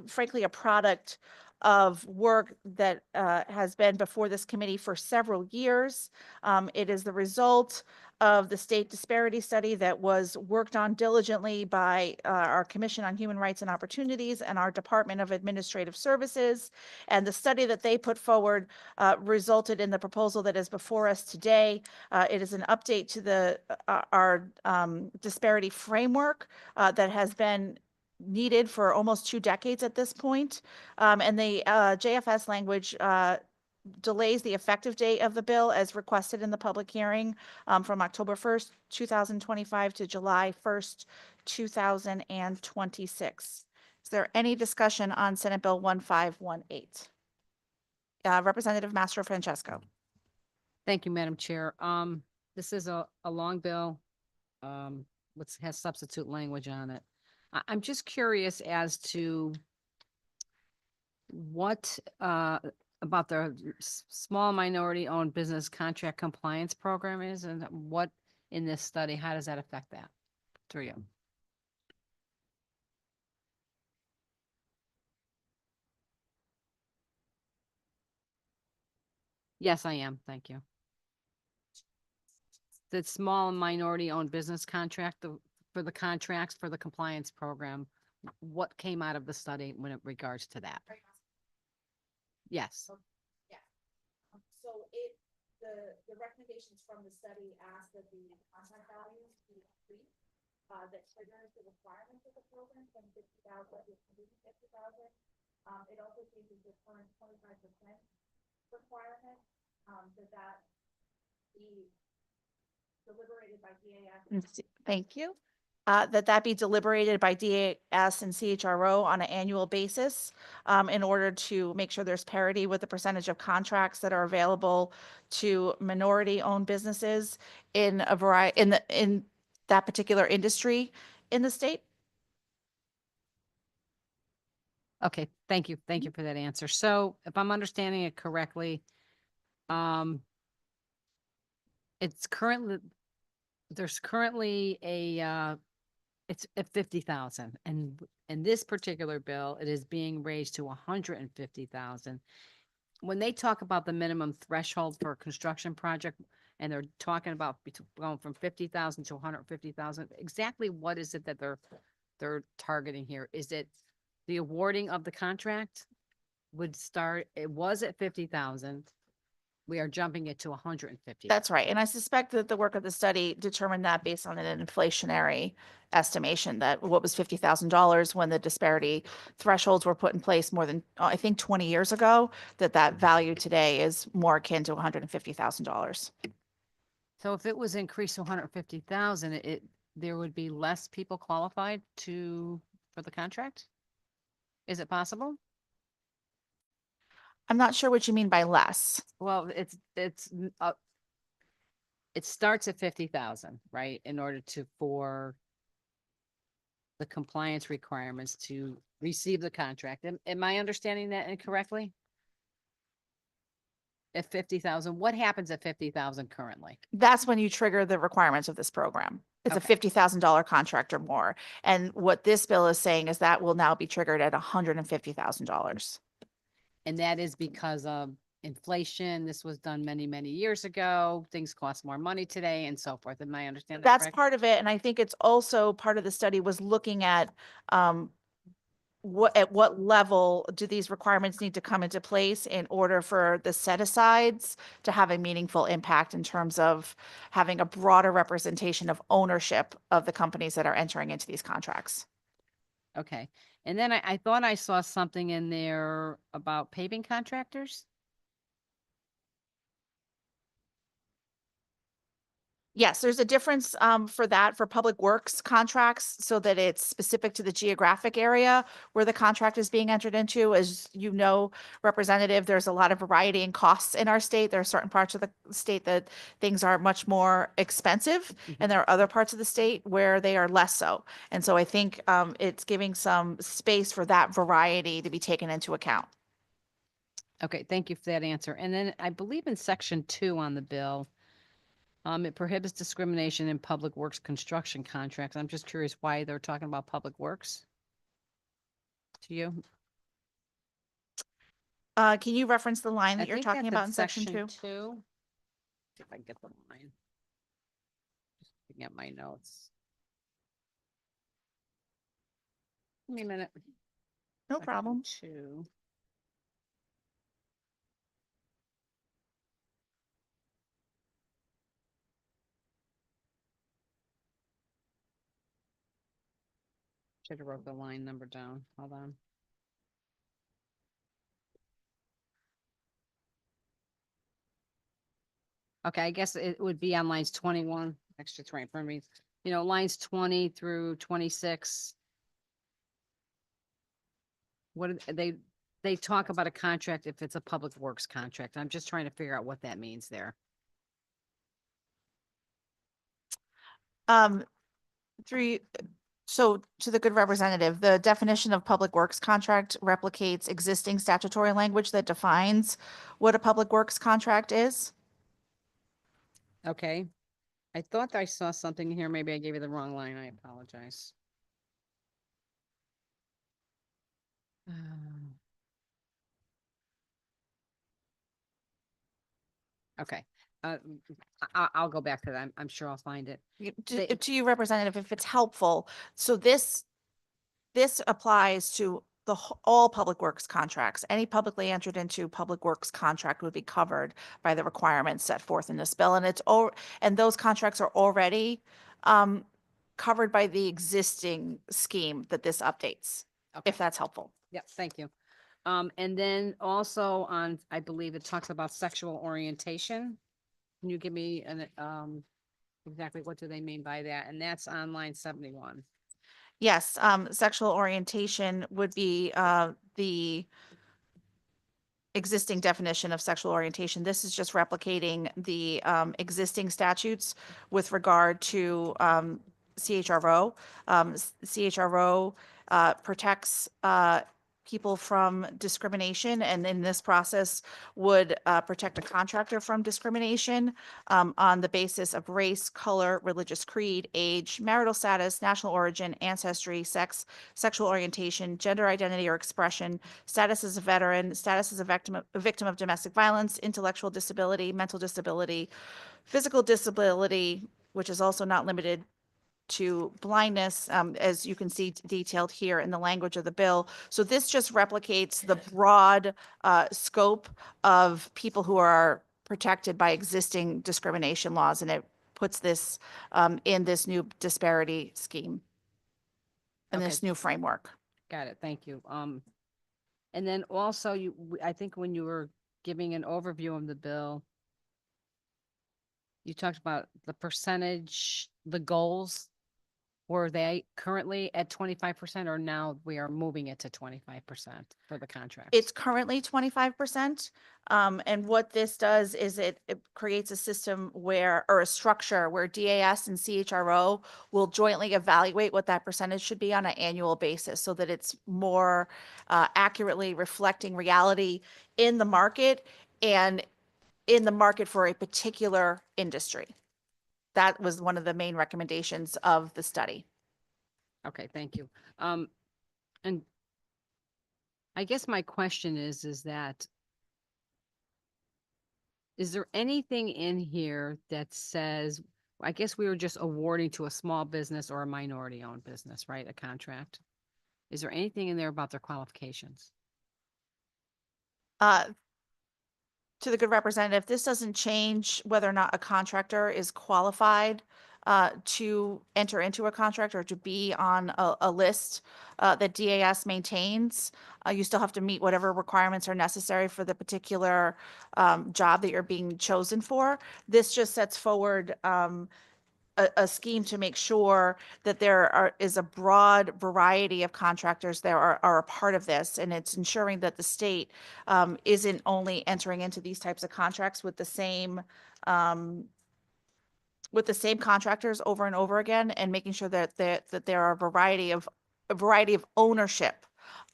Speaker 3: frankly a product of work that has been before this committee for several years. It is the result of the state disparity study that was worked on diligently by our Commission on Human Rights and Opportunities and our Department of Administrative Services. And the study that they put forward resulted in the proposal that is before us today. It is an update to our disparity framework that has been needed for almost 2 decades at this point. And the JFS language delays the effective date of the bill as requested in the public hearing from October 1st, 2025 to July 1st, 2026. Is there any discussion on Senate Bill 1518? Representative Mastro Francesco.
Speaker 2: Thank you, Madam Chair. This is a long bill, which has substitute language on it. I'm just curious as to what, about the small minority owned business contract compliance program is, and what in this study, how does that affect that? Through you. Yes, I am. Thank you. The small and minority owned business contract, for the contracts for the compliance program, what came out of the study when it regards to that? Yes.
Speaker 3: So the recommendations from the study asked that the contract values be increased, that triggers the requirements of the program from 50,000 to 150,000. It also changes the current 25% requirement, that be deliberated by DAS. Thank you. That be deliberated by DAS and CHRO on an annual basis, in order to make sure there's parity with the percentage of contracts that are available to minority-owned businesses in a variety, in that particular industry in the state.
Speaker 2: Okay, thank you. Thank you for that answer. So if I'm understanding it correctly, it's currently, there's currently it's at 50,000, and in this particular bill, it is being raised to 150,000. When they talk about the minimum threshold for a construction project, and they're talking about going from 50,000 to 150,000, exactly what is it that they're targeting here? Is it the awarding of the contract would start, it was at 50,000. We are jumping it to 150.
Speaker 3: That's right. And I suspect that the work of the study determined that based on an inflationary estimation, that what was $50,000 when the disparity thresholds were put in place more than, I think, 20 years ago, that value today is more akin to $150,000.
Speaker 2: So if it was increased to 150,000, there would be less people qualified for the contract? Is it possible?
Speaker 3: I'm not sure what you mean by less.
Speaker 2: Well, it starts at 50,000, right? In order for the compliance requirements to receive the contract. Am I understanding that incorrectly? At 50,000, what happens at 50,000 currently?
Speaker 3: That's when you trigger the requirements of this program. It's
Speaker 2: Okay.
Speaker 3: a $50,000 contract or more. And what this bill is saying is that will now be triggered at $150,000.
Speaker 2: And that is because of inflation. This was done many, many years ago. Things cost more money today and so forth. Am I understanding that
Speaker 3: That's
Speaker 2: correct?
Speaker 3: part of it. And I think it's also part of the study was looking at at what level do these requirements need to come into place in order for the set asides to have a meaningful impact in terms of having a broader representation of ownership of the companies that are entering into these contracts.
Speaker 2: Okay. And then I thought I saw something in there about paving contractors.
Speaker 3: Yes, there's a difference for that for public works contracts so that it's specific to the geographic area where the contract is being entered into. As you know, Representative, there's a lot of variety in costs in our state. There are certain parts of the state that things are much more expensive, and there are other parts of the state where they are less so. And so I think it's giving some space for that variety to be taken into account.
Speaker 2: Okay, thank you for that answer. And then I believe in section 2 on the bill, it prohibits discrimination in public works construction contracts. I'm just curious why they're talking about public works. To you?
Speaker 3: Can you reference the line
Speaker 2: I
Speaker 3: that you're
Speaker 2: think
Speaker 3: talking
Speaker 2: that's
Speaker 3: about in section 2?
Speaker 2: 2. See if I can get the line. Just looking at my notes. Give me a minute.
Speaker 3: No
Speaker 2: Section
Speaker 3: problem.
Speaker 2: 2. Should have wrote the line number down. Hold on. Okay, I guess it would be on lines 21, extra terrain for me. Lines 20 through 26. they talk about a contract if it's a public works contract. I'm just trying to figure out what that means there.
Speaker 3: Three, so to the good representative, the definition of public works contract replicates existing statutory language that defines what a public works contract is.
Speaker 2: Okay. I thought I saw something here. Maybe I gave you the wrong line. I apologize. Okay, I'll go back to that. I'm sure I'll find it. They-
Speaker 3: To you, representative, if it's helpful, so this applies to all public works contracts. Any publicly entered into public works contract would be covered by the requirements set forth in this bill, and and those contracts are already covered by the existing scheme that this updates,
Speaker 2: Okay.
Speaker 3: if that's helpful.
Speaker 2: Yep, thank you. And then also on, I believe it talks about sexual orientation. Can you give me exactly what do they mean by that? And that's on line 71.
Speaker 3: Yes, sexual orientation would be the existing definition of sexual orientation. This is just replicating the existing statutes with regard to CHRO. CHRO protects people from discrimination, and in this process would protect a contractor from discrimination on the basis of race, color, religious creed, age, marital status, national origin, ancestry, sex, sexual orientation, gender identity or expression, status as a veteran, status as a victim of domestic violence, intellectual disability, mental disability, physical disability, which is also not limited to blindness, as you can see detailed here in the language of the bill. So this just replicates the broad scope of people who are protected by existing discrimination laws, and it puts this in this new disparity scheme and
Speaker 2: Okay.
Speaker 3: this new framework.
Speaker 2: Got it. Thank you. And then also I think when you were giving an overview of the bill, you talked about the percentage, the goals. Were they currently at 25% or now we are moving it to 25% for the contract?
Speaker 3: It's currently 25%. And what this does is it creates a system or a structure where DAS and CHRO will jointly evaluate what that percentage should be on an annual basis so that it's more accurately reflecting reality in the market and in the market for a particular industry. That was one of the main recommendations of the study.
Speaker 2: Okay, thank you. And I guess my question is that, is there anything in here that says, I guess we were just awarding to a small business or a minority owned business, right? A contract. Is there anything in there about their qualifications?
Speaker 3: To the good representative, this doesn't change whether or not a contractor is qualified to enter into a contract or to be on a list that DAS maintains. You still have to meet whatever requirements are necessary for the particular job that you're being chosen for. This just sets forward a scheme to make sure that is a broad variety of contractors that are a part of this, and it's ensuring that the state isn't only entering into these types of contracts with the same contractors over and over again, and making sure that there are a variety of ownership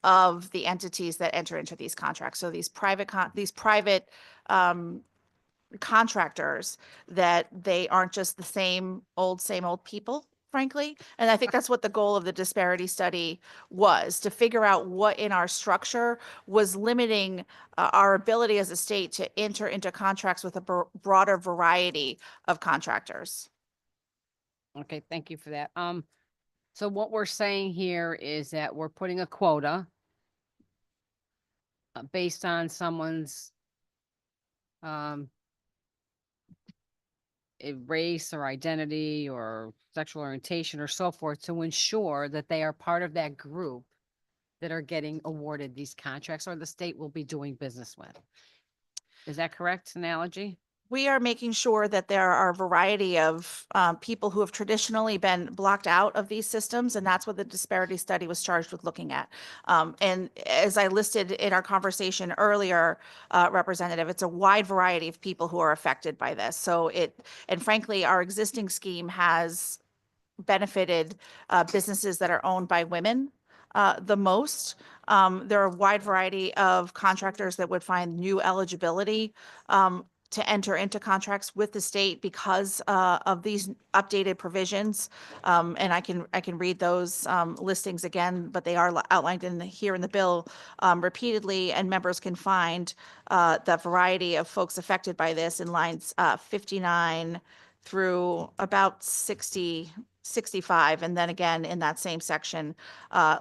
Speaker 3: of the entities that enter into these contracts. So these private contractors, that they aren't just the same old people, frankly. And I think that's what the goal of the disparity study was, to figure out what in our structure was limiting our ability as a state to enter into contracts with a broader variety of contractors.
Speaker 2: Okay, thank you for that. So what we're saying here is that we're putting a quota based on someone's a race or identity or sexual orientation or so forth, to ensure that they are part of that group that are getting awarded these contracts or the state will be doing business with. Is that correct analogy?
Speaker 3: We are making sure that there are a variety of people who have traditionally been blocked out of these systems, and that's what the disparity study was charged with looking at. And as I listed in our conversation earlier, Representative, it's a wide variety of people who are affected by this. And frankly, our existing scheme has benefited businesses that are owned by women the most. There are a wide variety of contractors that would find new eligibility to enter into contracts with the state because of these updated provisions. And I can read those listings again, but they are outlined here in the bill repeatedly, and members can find the variety of folks affected by this in lines 59 through about 65, and then again in that same section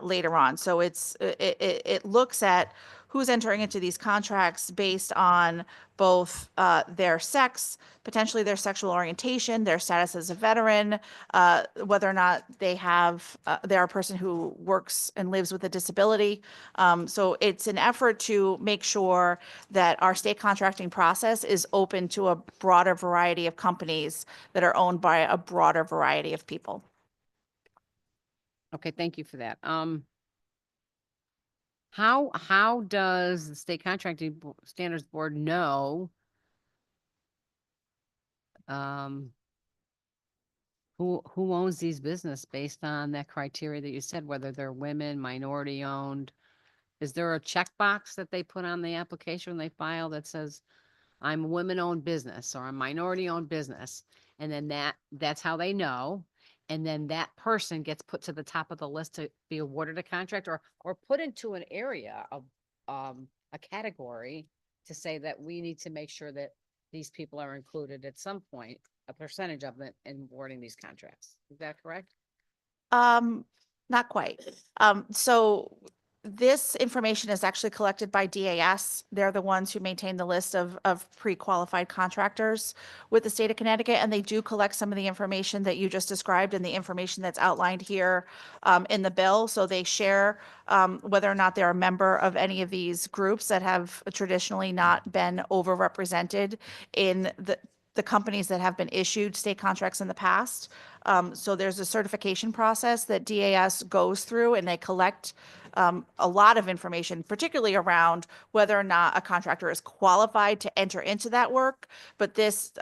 Speaker 3: later on. So it looks at who's entering into these contracts based on both their sex, potentially their sexual orientation, their status as a veteran, whether or not they're a person who works and lives with a disability. So it's an effort to make sure that our state contracting process is open to a broader variety of companies that are owned by a broader variety of people.
Speaker 2: Okay, thank you for that. How does the State Contracting Standards Board know who owns these business based on that criteria that you said, whether they're women, minority owned? Is there a checkbox that they put on the application when they file that says, I'm a women-owned business or a minority-owned business? And then that's how they know. And then that person gets put to the top of the list to be awarded a contract or put into an area of a category to say that we need to make sure that these people are included at some point, a percentage of it in awarding these contracts. Is that correct?
Speaker 3: Not quite. So this information is actually collected by DAS. They're the ones who maintain the list of pre-qualified contractors with the state of Connecticut, and they do collect some of the information that you just described and the information that's outlined here in the bill. So they share whether or not they're a member of any of these groups that have traditionally not been overrepresented in the companies that have been issued state contracts in the past. So there's a certification process that DAS goes through, and they collect a lot of information, particularly around whether or not a contractor is qualified to enter into that work. But this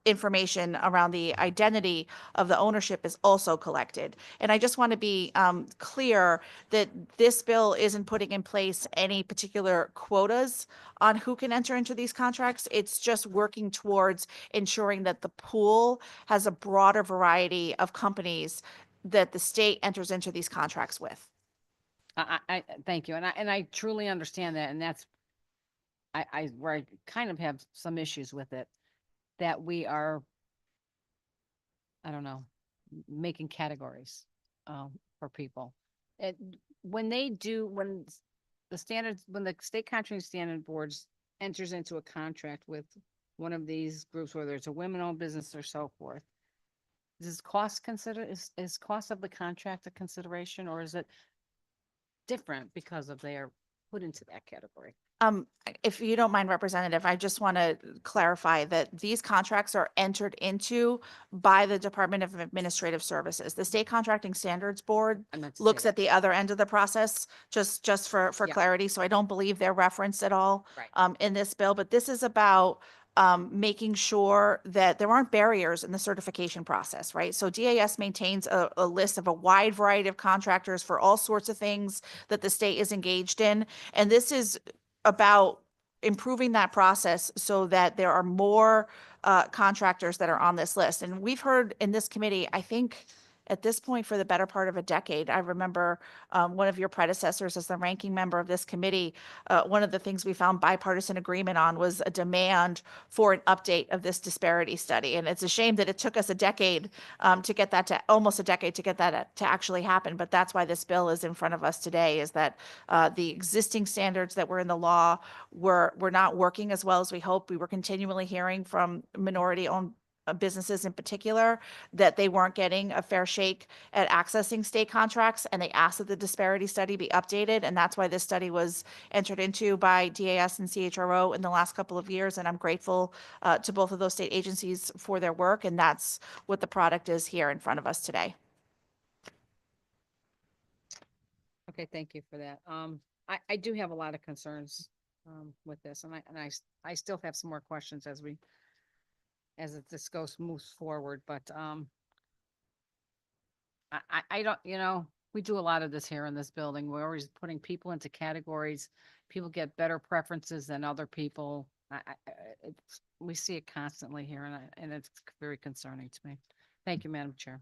Speaker 3: information around the identity of the ownership is also collected. And I just want to be clear that this bill isn't putting in place any particular quotas on who can enter into these contracts. It's just working towards ensuring that the pool has a broader variety of companies that the state enters into these contracts with.
Speaker 2: I thank you. And I truly understand that. And that's where I kind of have some issues with it, that we are, I don't know, making categories for people. When the state contracting standard boards enters into a contract with one of these groups, whether it's a women-owned business or so forth, is cost of the contract a consideration, or is it different because of they are put into that category?
Speaker 3: If you don't mind, Representative, I just want to clarify that these contracts are entered into by the Department of Administrative Services. The State Contracting Standards Board looks at the other end of the process, just for
Speaker 2: Yeah.
Speaker 3: clarity. So I don't believe they're referenced at all
Speaker 2: Right.
Speaker 3: in this bill, but this is about making sure that there aren't barriers in the certification process, right? So DAS maintains a list of a wide variety of contractors for all sorts of things that the state is engaged in. And this is about improving that process so that there are more contractors that are on this list. And we've heard in this committee, I think at this point for the better part of a decade, I remember one of your predecessors as the ranking member of this committee, one of the things we found bipartisan agreement on was a demand for an update of this disparity study. And it's a shame that it took us a decade to get that almost a decade to get that to actually happen. But that's why this bill is in front of us today, is that the existing standards that were in the law were not working as well as we hoped. We were continually hearing from minority-owned businesses in particular, that they weren't getting a fair shake at accessing state contracts, and they asked that the disparity study be updated, and that's why this study was entered into by DAS and CHRO in the last couple of years, and I'm grateful to both of those state agencies for their work, and that's what the product is here in front of us today.
Speaker 2: Okay, thank you for that. I do have a lot of concerns with this, and I still have some more questions as this moves forward, but I don't, we do a lot of this here in this building. We're always putting people into categories. People get better preferences than other people. We see it constantly here, and it's very concerning to me. Thank you, Madam Chair.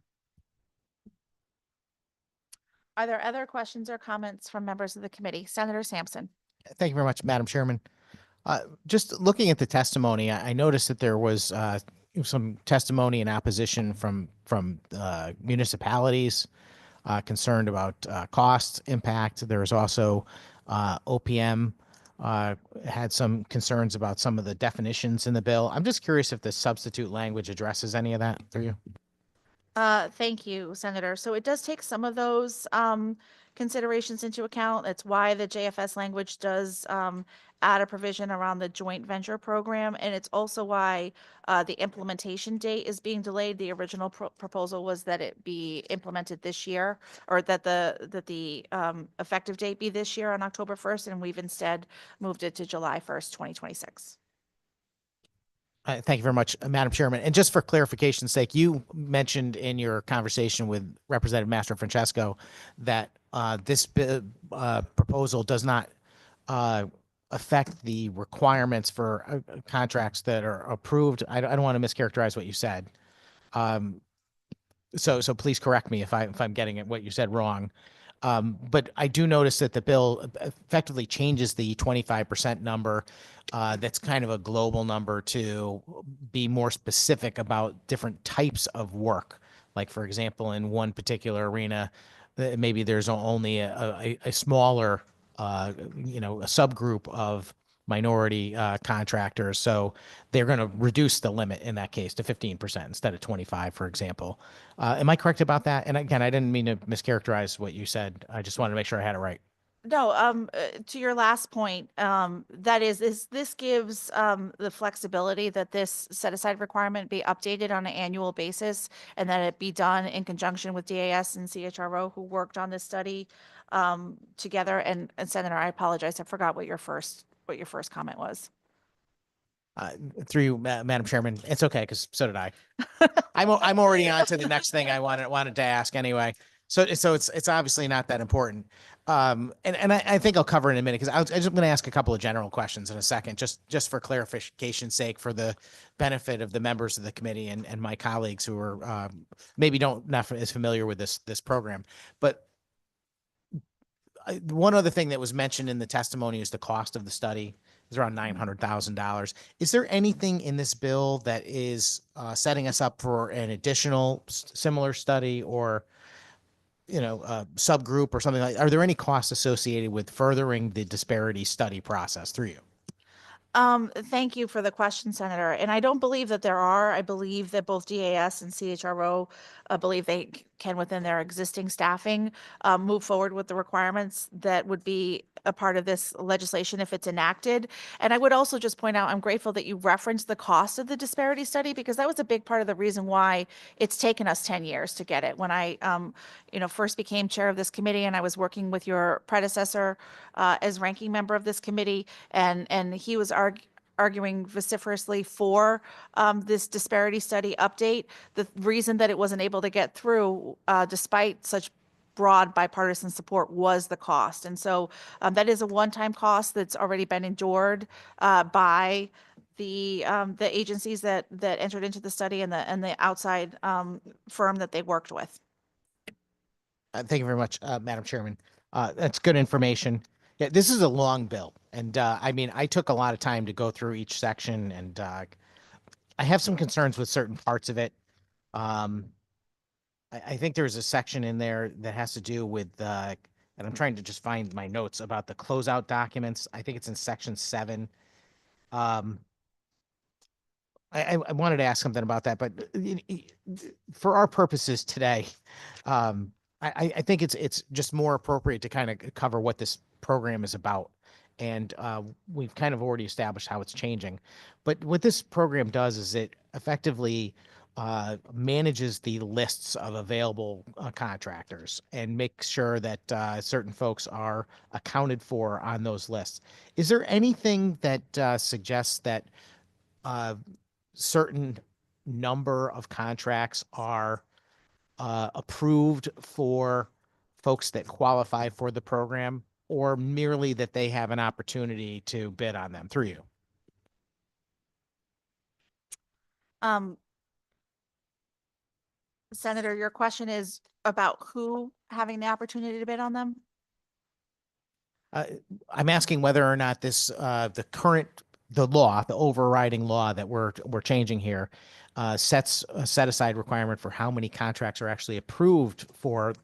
Speaker 3: Are there other questions or comments from members of the committee? Senator Sampson.
Speaker 4: Thank you very much, Madam Chairman. Just looking at the testimony, I noticed that there was some testimony in opposition from municipalities concerned about cost impact. There was also OPM had some concerns about some of the definitions in the bill. I'm just curious if the substitute language addresses any of that for you.
Speaker 3: Thank you, Senator. So it does take some of those considerations into account. That's why the JFS language does add a provision around the joint venture program. And it's also why the implementation date is being delayed. The original proposal was that it be implemented this year, or that the effective date be this year on October 1st. And we've instead moved it to July 1st, 2026.
Speaker 4: Thank you very much, Madam Chairman. And just for clarification's sake, you mentioned in your conversation with Representative Mastrofrancesco that this proposal does not affect the requirements for contracts that are approved. I don't want to mischaracterize what you said. So please correct me if I'm getting it, what you said wrong. But I do notice that the bill effectively changes the 25% number. That's kind of a global number to be more specific about different types of work. Like, for example, in one particular arena, maybe there's only a smaller, a subgroup of minority contractors. So they're going to reduce the limit in that case to 15% instead of 25, for example. Am I correct about that? And again, I didn't mean to mischaracterize what you said. I just wanted to make sure I had it right.
Speaker 3: No, to your last point, that is, this gives the flexibility that this set aside requirement be updated on an annual basis, and that it be done in conjunction with DAS and CHRO, who worked on this study together. And Senator, I apologize, I forgot what your first comment was.
Speaker 4: Through you, Madam Chairman. It's okay, because so did I. I'm already on to the next thing I wanted to ask anyway. So it's obviously not that important. And I think I'll cover it in a minute, because I'm just going to ask a couple of general questions in a second, just for clarification's sake, for the benefit of the members of the committee and my colleagues who are maybe not as familiar with this program. But one other thing that was mentioned in the testimony is the cost of the study is around $900,000. Is there anything in this bill that is setting us up for an additional similar study, or subgroup or something like? Are there any costs associated with furthering the disparity study process through you?
Speaker 3: Thank you for the question, Senator. And I don't believe that there are. I believe that both DAS and CHRO believe they can, within their existing staffing, move forward with the requirements that would be a part of this legislation if it's enacted. And I would also just point out, I'm grateful that you referenced the cost of the disparity study, because that was a big part of the reason why it's taken us 10 years to get it. When I, first became chair of this committee, and I was working with your predecessor as ranking member of this committee, and he was arguing vociferously for this disparity study update. The reason that it wasn't able to get through, despite such broad bipartisan support, was the cost. And so that is a one-time cost that's already been endured by the agencies that entered into the study, and the outside firm that they worked with.
Speaker 4: Thank you very much, Madam Chairman. That's good information. Yeah, this is a long bill, and I took a lot of time to go through each section, and I have some concerns with certain parts of it. I think there's a section in there that has to do with, and I'm trying to just find my notes about the closeout documents. I think it's in section 7. I wanted to ask something about that, but for our purposes today, I think it's just more appropriate to kind of cover what this program is about. And we've kind of already established how it's changing. But what this program does is it effectively manages the lists of available contractors and makes sure that certain folks are accounted for on those lists. Is there anything that suggests that certain number of contracts are approved for folks that qualify for the program, or merely that they have an opportunity to bid on them through you?
Speaker 3: Senator, your question is about who having the opportunity to bid on them?
Speaker 4: I'm asking whether or not this, the law, the overriding law that we're changing here, sets a set aside requirement for how many contracts are actually approved for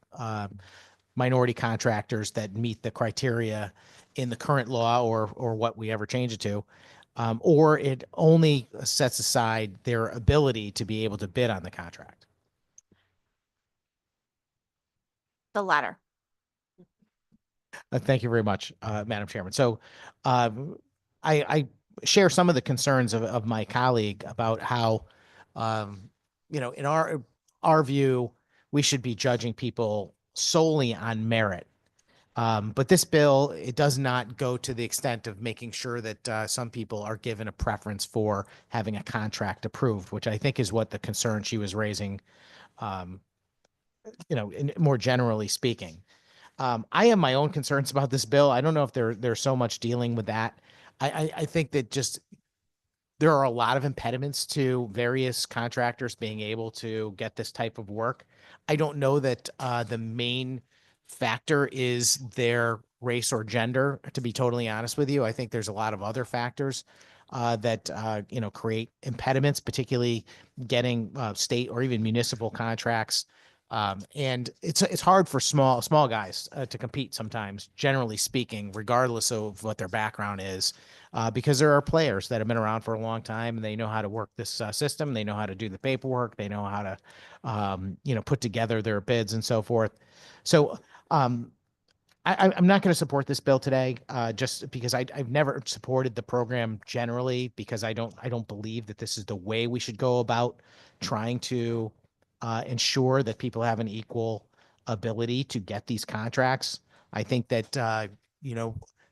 Speaker 4: minority contractors that meet the criteria in the current law, or what we ever change it to, or it only sets aside their ability to be able to bid on the contract.
Speaker 3: The latter.
Speaker 4: Thank you very much, Madam Chairman. So I share some of the concerns of my colleague about how, in our view, we should be judging people solely on merit. But this bill, it does not go to the extent of making sure that some people are given a preference for having a contract approved, which I think is what the concern she was raising, more generally speaking. I have my own concerns about this bill. I don't know if they're so much dealing with that. I think that just there are a lot of impediments to various contractors being able to get this type of work. I don't know that the main factor is their race or gender, to be totally honest with you. I think there's a lot of other factors that create impediments, particularly getting state or even municipal contracts. And it's hard for small guys to compete sometimes, generally speaking, regardless of what their background is, because there are players that have been around for a long time and they know how to work this system. They know how to do the paperwork. They know how to, put together their bids and so forth. So I'm not going to support this bill today, just because I've never supported the program generally, because I don't believe that this is the way we should go about trying to ensure that people have an equal ability to get these contracts. I think that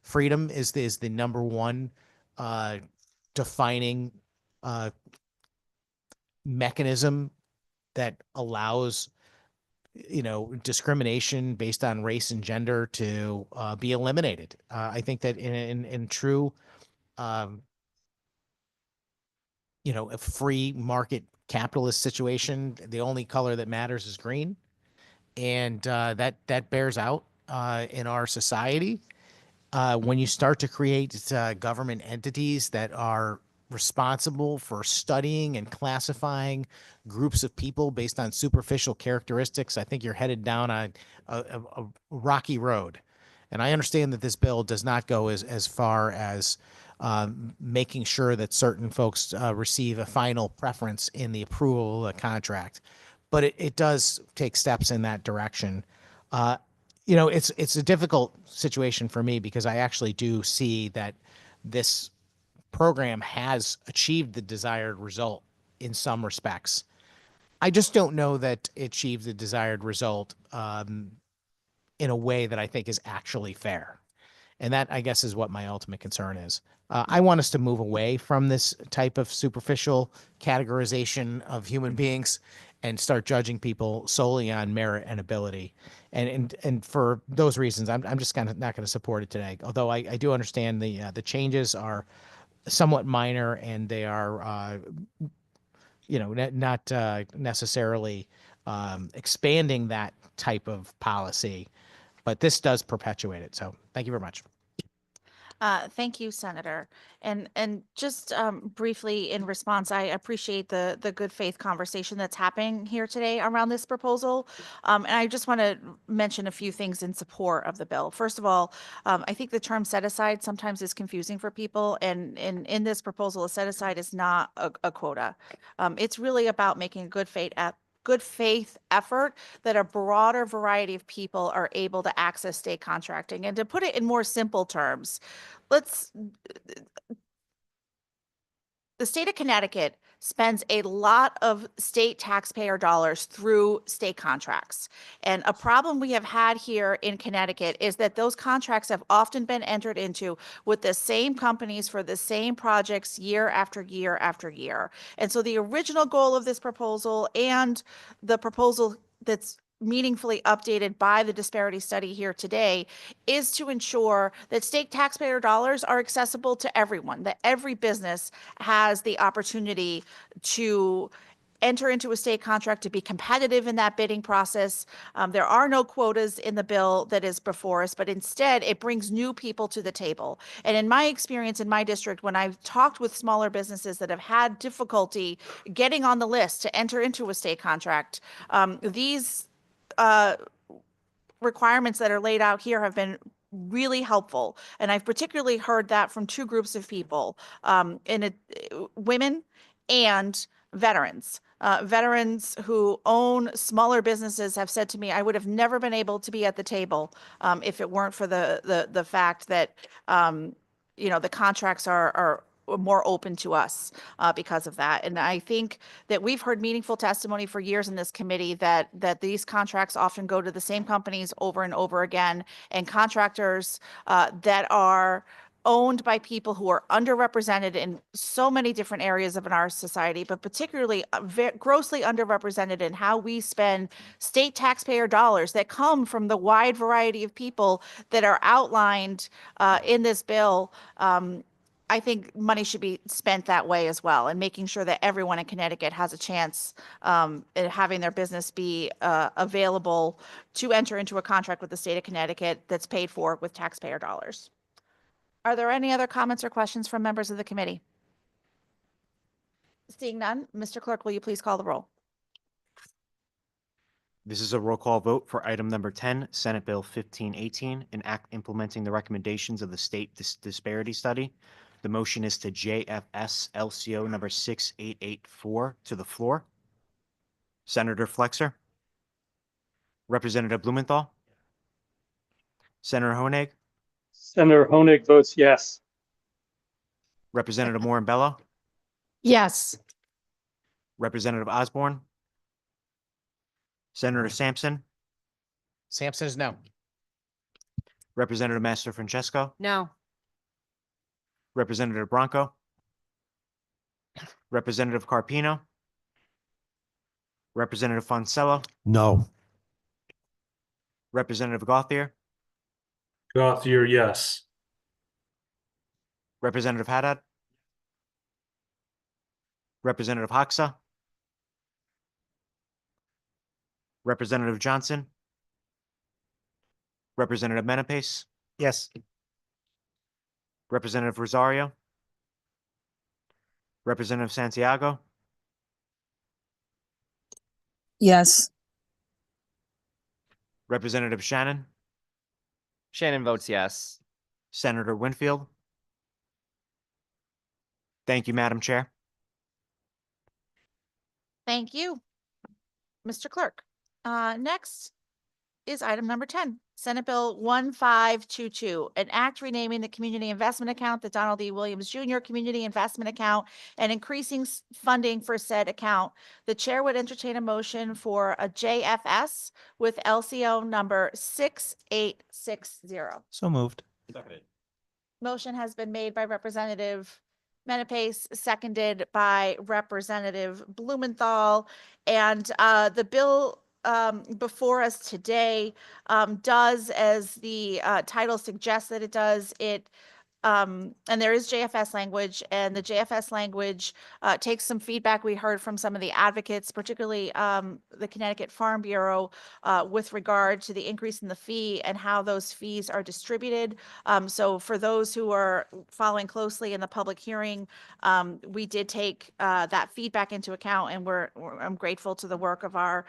Speaker 4: freedom is the number one defining mechanism that allows discrimination based on race and gender to be eliminated. I think that in true a free market capitalist situation, the only color that matters is green, and that bears out in our society. When you start to create government entities that are responsible for studying and classifying groups of people based on superficial characteristics, I think you're headed down a rocky road. And I understand that this bill does not go as far as making sure that certain folks receive a final preference in the approval of the contract, but it does take steps in that direction. It's a difficult situation for me, because I actually do see that this program has achieved the desired result in some respects. I just don't know that it achieved the desired result in a way that I think is actually fair. And that, I guess, is what my ultimate concern is. I want us to move away from this type of superficial categorization of human beings and start judging people solely on merit and ability. And for those reasons, I'm just kind of not going to support it today. Although I do understand the changes are somewhat minor, and they are, not necessarily expanding that type of policy, but this does perpetuate it. So thank you very much.
Speaker 3: Thank you, Senator. And just briefly in response, I appreciate the good faith conversation that's happening here today around this proposal. And I just want to mention a few things in support of the bill. First of all, I think the term set aside sometimes is confusing for people. And in this proposal, a set aside is not a quota. It's really about making a good faith effort that a broader variety of people are able to access state contracting. And to put it in more simple terms, the state of Connecticut spends a lot of state taxpayer dollars through state contracts. And a problem we have had here in Connecticut is that those contracts have often been entered into with the same companies for the same projects year after year after year. And so the original goal of this proposal and the proposal that's meaningfully updated by the disparity study here today is to ensure that state taxpayer dollars are accessible to everyone, that every business has the opportunity to enter into a state contract, to be competitive in that bidding process. There are no quotas in the bill that is before us, but instead it brings new people to the table. And in my experience in my district, when I've talked with smaller businesses that have had difficulty getting on the list to enter into a state contract, these requirements that are laid out here have been really helpful. And I've particularly heard that from two groups of people, women and veterans. Veterans who own smaller businesses have said to me, I would have never been able to be at the table if it weren't for the fact that, the contracts are more open to us because of that. And I think that we've heard meaningful testimony for years in this committee that these contracts often go to the same companies over and over again, and contractors that are owned by people who are underrepresented in so many different areas of our society, but particularly grossly underrepresented in how we spend state taxpayer dollars that come from the wide variety of people that are outlined in this bill. I think money should be spent that way as well, and making sure that everyone in Connecticut has a chance at having their business be available to enter into a contract with the state of Connecticut that's paid for with taxpayer dollars. Are there any other comments or questions from members of the committee? Seeing none, Mr. Clerk, will you please call the roll?
Speaker 6: This is a roll call vote for item number 10, Senate Bill 1518, an act implementing the recommendations of the state disparity study. The motion is to JFS LCO number 6884 to the floor. Senator Flexer. Representative Blumenthal. Senator Honig.
Speaker 8: Senator Honig votes yes.
Speaker 6: Representative Morin-Bello.
Speaker 2: Yes.
Speaker 6: Representative Osborne. Senator Sampson.
Speaker 4: Sampson is no.
Speaker 6: Representative Master Francesco.
Speaker 2: No.
Speaker 6: Representative Bronco. Representative Carpino. Representative Fonsello.
Speaker 5: No.
Speaker 6: Representative Gauthier.
Speaker 8: Gauthier, yes.
Speaker 6: Representative Haddad. Representative Hoxa. Representative Johnson. Representative Menapace.
Speaker 7: Yes.
Speaker 6: Representative Rosario. Representative Santiago.
Speaker 9: Yes.
Speaker 6: Representative Shannon.
Speaker 10: Shannon votes yes.
Speaker 6: Senator Winfield. Thank you, Madam Chair.
Speaker 3: Thank you, Mr. Clerk. Next is item number 10, Senate Bill 1522, an act renaming the Community Investment Account the Donald E. Williams Jr. Community Investment Account and increasing funding for said account. The chair would entertain a motion for a JFS with LCO number 6860.
Speaker 7: So moved.
Speaker 3: Motion has been made by Representative Menapace, seconded by Representative Blumenthal. And the bill before us today does, as the title suggests that it does, it and there is JFS language, and the JFS language takes some feedback we heard from some of the advocates, particularly the Connecticut Farm Bureau, with regard to the increase in the fee and how those fees are distributed. So for those who are following closely in the public hearing, we did take that feedback into account, and I'm grateful to the work of our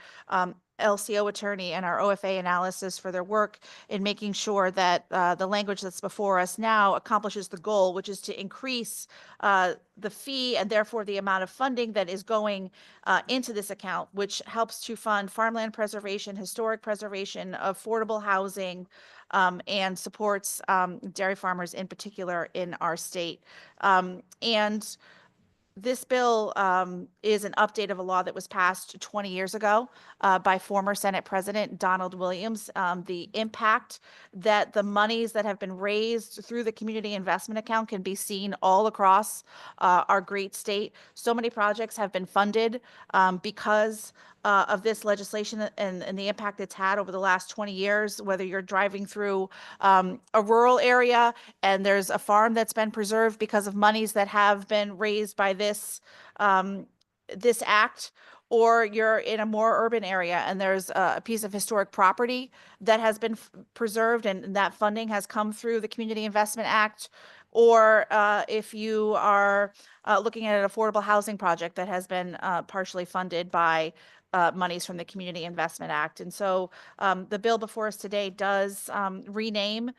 Speaker 3: LCO attorney and our OFA analysis for their work in making sure that the language that's before us now accomplishes the goal, which is to increase the fee and therefore the amount of funding that is going into this account, which helps to fund farmland preservation, historic preservation, affordable housing, and supports dairy farmers in particular in our state. And this bill is an update of a law that was passed 20 years ago by former Senate President Donald Williams. The impact that the monies that have been raised through the community investment account can be seen all across our great state. So many projects have been funded because of this legislation and the impact it's had over the last 20 years, whether you're driving through a rural area and there's a farm that's been preserved because of monies that have been raised by this act, or you're in a more urban area and there's a piece of historic property that has been preserved and that funding has come through the Community Investment Act, or if you are looking at an affordable housing project that has been partially funded by monies from the Community Investment Act. And so the bill before us today does rename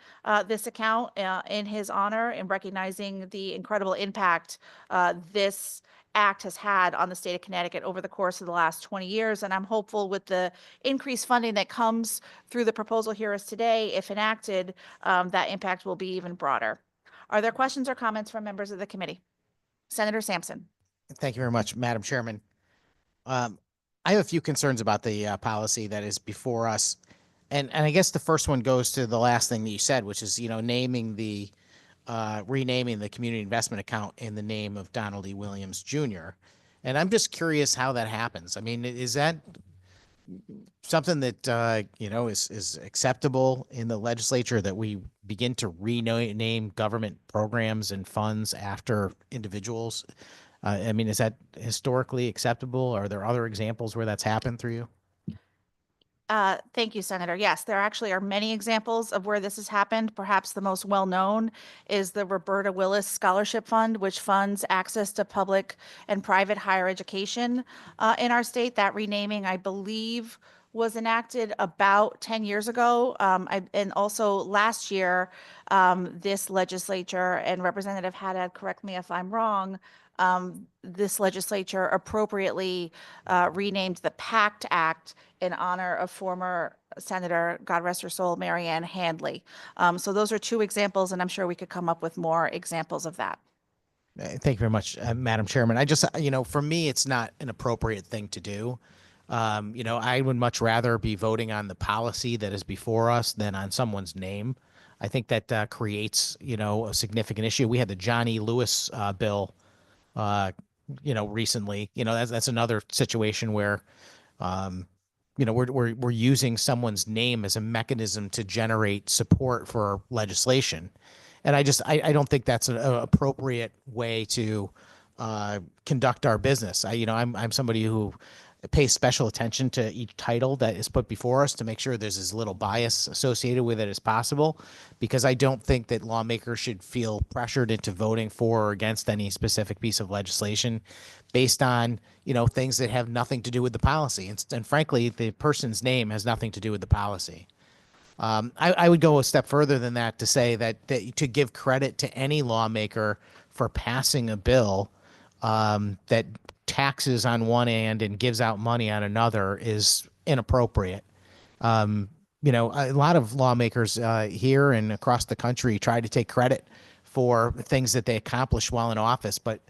Speaker 3: this account in his honor, and recognizing the incredible impact this act has had on the state of Connecticut over the course of the last 20 years. And I'm hopeful with the increased funding that comes through the proposal here is today, if enacted, that impact will be even broader. Are there questions or comments from members of the committee? Senator Sampson.
Speaker 4: Thank you very much, Madam Chairman. I have a few concerns about the policy that is before us. And I guess the first one goes to the last thing that you said, which is, renaming the community investment account in the name of Donald E. Williams Jr. And I'm just curious how that happens. I mean, is that something that, is acceptable in the legislature, that we begin to rename government programs and funds after individuals? I mean, is that historically acceptable? Are there other examples where that's happened through you?
Speaker 3: Thank you, Senator. Yes, there actually are many examples of where this has happened. Perhaps the most well-known is the Roberta Willis Scholarship Fund, which funds access to public and private higher education in our state. That renaming, I believe, was enacted about 10 years ago. And also last year, this legislature, and Representative Haddad, correct me if I'm wrong, this legislature appropriately renamed the PACT Act in honor of former Senator, God rest her soul, Marianne Handley. So those are two examples, and I'm sure we could come up with more examples of that.
Speaker 4: Thank you very much, Madam Chairman. I just, for me, it's not an appropriate thing to do. I would much rather be voting on the policy that is before us than on someone's name. I think that creates, a significant issue. We had the John E. Lewis bill recently. That's another situation where, we're using someone's name as a mechanism to generate support for legislation. And I don't think that's an appropriate way to conduct our business. I'm somebody who pays special attention to each title that is put before us to make sure there's as little bias associated with it as possible, because I don't think that lawmakers should feel pressured into voting for or against any specific piece of legislation based on, things that have nothing to do with the policy. And frankly, the person's name has nothing to do with the policy. I would go a step further than that to say that to give credit to any lawmaker for passing a bill that taxes on one end and gives out money on another is inappropriate. A lot of lawmakers here and across the country try to take credit for things that they accomplish while in office. But,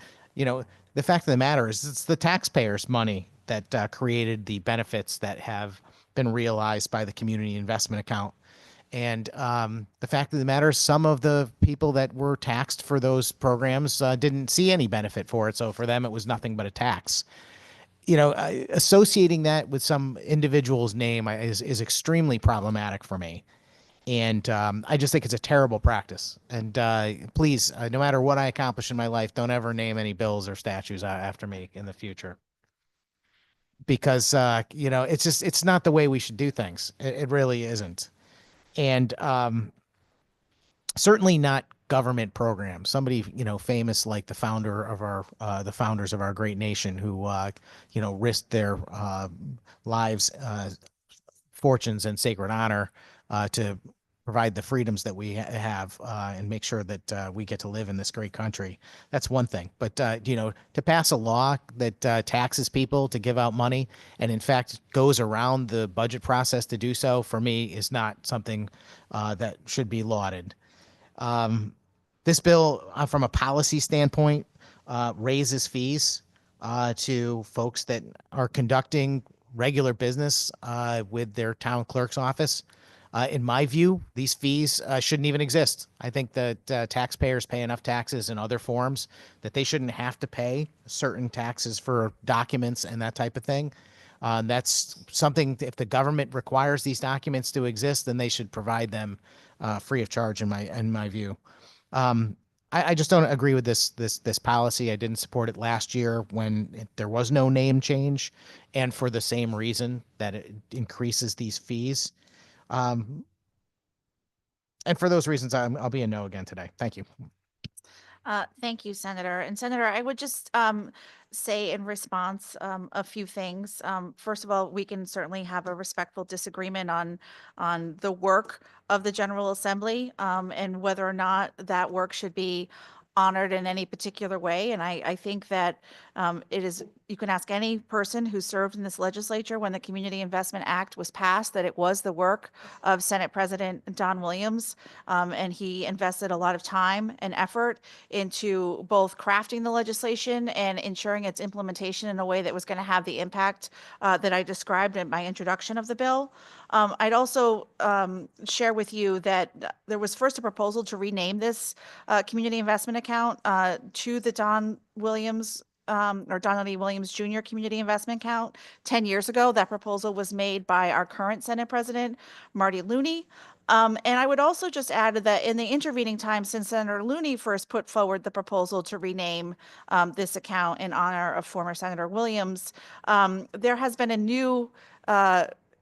Speaker 4: the fact of the matter is it's the taxpayers' money that created the benefits that have been realized by the community investment account. And the fact of the matter is some of the people that were taxed for those programs didn't see any benefit for it. So for them, it was nothing but a tax. Associating that with some individual's name is extremely problematic for me. And I just think it's a terrible practice. And please, no matter what I accomplish in my life, don't ever name any bills or statues after me in the future. Because, it's not the way we should do things. It really isn't. And certainly not government programs. Somebody, famous like the founders of our great nation who, risked their lives, fortunes, and sacred honor to provide the freedoms that we have and make sure that we get to live in this great country. That's one thing. But, to pass a law that taxes people to give out money and in fact goes around the budget process to do so, for me, is not something that should be lauded. This bill, from a policy standpoint, raises fees to folks that are conducting regular business with their town clerk's office. In my view, these fees shouldn't even exist. I think that taxpayers pay enough taxes in other forms that they shouldn't have to pay certain taxes for documents and that type of thing. That's something, if the government requires these documents to exist, then they should provide them free of charge in my view. I just don't agree with this policy. I didn't support it last year when there was no name change, and for the same reason that it increases these fees. And for those reasons, I'll be a no again today. Thank you.
Speaker 3: Thank you, Senator. And Senator, I would just say in response a few things. First of all, we can certainly have a respectful disagreement on the work of the General Assembly and whether or not that work should be honored in any particular way. And I think that you can ask any person who served in this legislature when the Community Investment Act was passed that it was the work of Senate President Don Williams. And he invested a lot of time and effort into both crafting the legislation and ensuring its implementation in a way that was going to have the impact that I described in my introduction of the bill. I'd also share with you that there was first a proposal to rename this community investment account to the Don Williams or Donald E. Williams Jr. Community Investment Account 10 years ago. That proposal was made by our current Senate President, Marty Looney. And I would also just add that in the intervening time since Senator Looney first put forward the proposal to rename this account in honor of former Senator Williams, there has been a new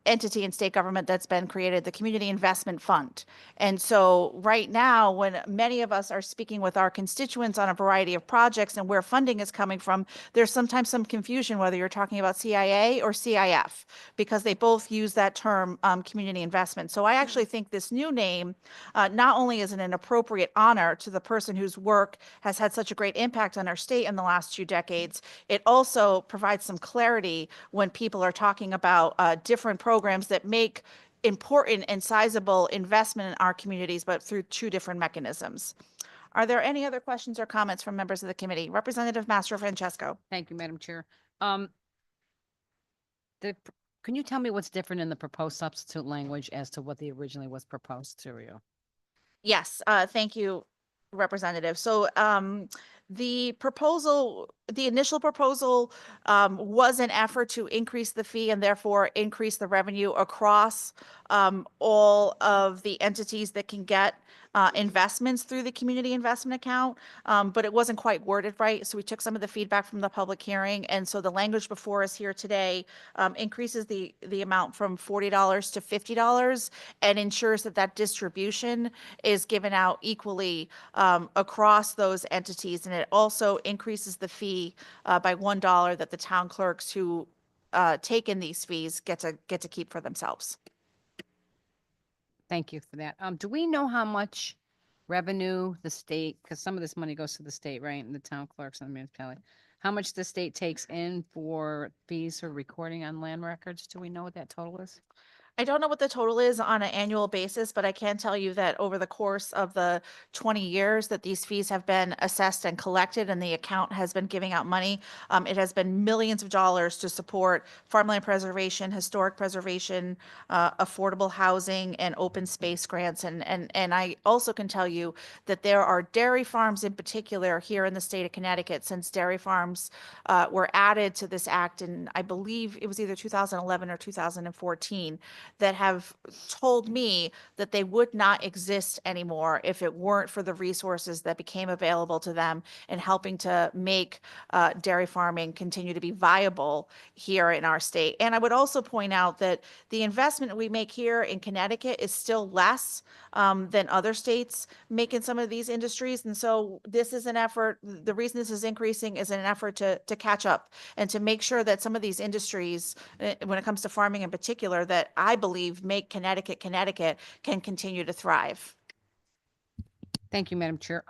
Speaker 3: entity in state government that's been created, the Community Investment Fund. And so right now, when many of us are speaking with our constituents on a variety of projects and where funding is coming from, there's sometimes some confusion whether you're talking about CIA or CIF, because they both use that term community investment. So I actually think this new name not only is an appropriate honor to the person whose work has had such a great impact on our state in the last 2 decades, it also provides some clarity when people are talking about different programs that make important and sizable investment in our communities, but through 2 different mechanisms. Are there any other questions or comments from members of the committee? Representative Mastro Francesco.
Speaker 2: Thank you, Madam Chair. Can you tell me what's different in the proposed substitute language as to what originally was proposed to you?
Speaker 3: Yes, thank you, Representative. So the initial proposal was an effort to increase the fee and therefore increase the revenue across all of the entities that can get investments through the community investment account, but it wasn't quite worded right. So we took some of the feedback from the public hearing. And so the language before us here today increases the amount from $40 to $50 and ensures that that distribution is given out equally across those entities. And it also increases the fee by $1 that the town clerks who take in these fees get to keep for themselves.
Speaker 2: Thank you for that. Do we know how much revenue the state, because some of this money goes to the state, right, and the town clerks and the municipality, how much the state takes in for fees for recording on land records? Do we know what that total is?
Speaker 3: I don't know what the total is on an annual basis, but I can tell you that over the course of the 20 years that these fees have been assessed and collected and the account has been giving out money, it has been millions of dollars to support farmland preservation, historic preservation, affordable housing, and open space grants. And I also can tell you that there are dairy farms in particular here in the state of Connecticut, since dairy farms were added to this act in, I believe it was either 2011 or 2014. that have told me that they would not exist anymore if it weren't for the resources that became available to them in helping to make dairy farming continue to be viable here in our state. And I would also point out that the investment we make here in Connecticut is still less than other states make in some of these industries. And so this is an effort, the reason this is increasing is an effort to catch up and to make sure that some of these industries, when it comes to farming in particular, that I believe make Connecticut, can continue to thrive.
Speaker 2: Thank you, Madam Chair.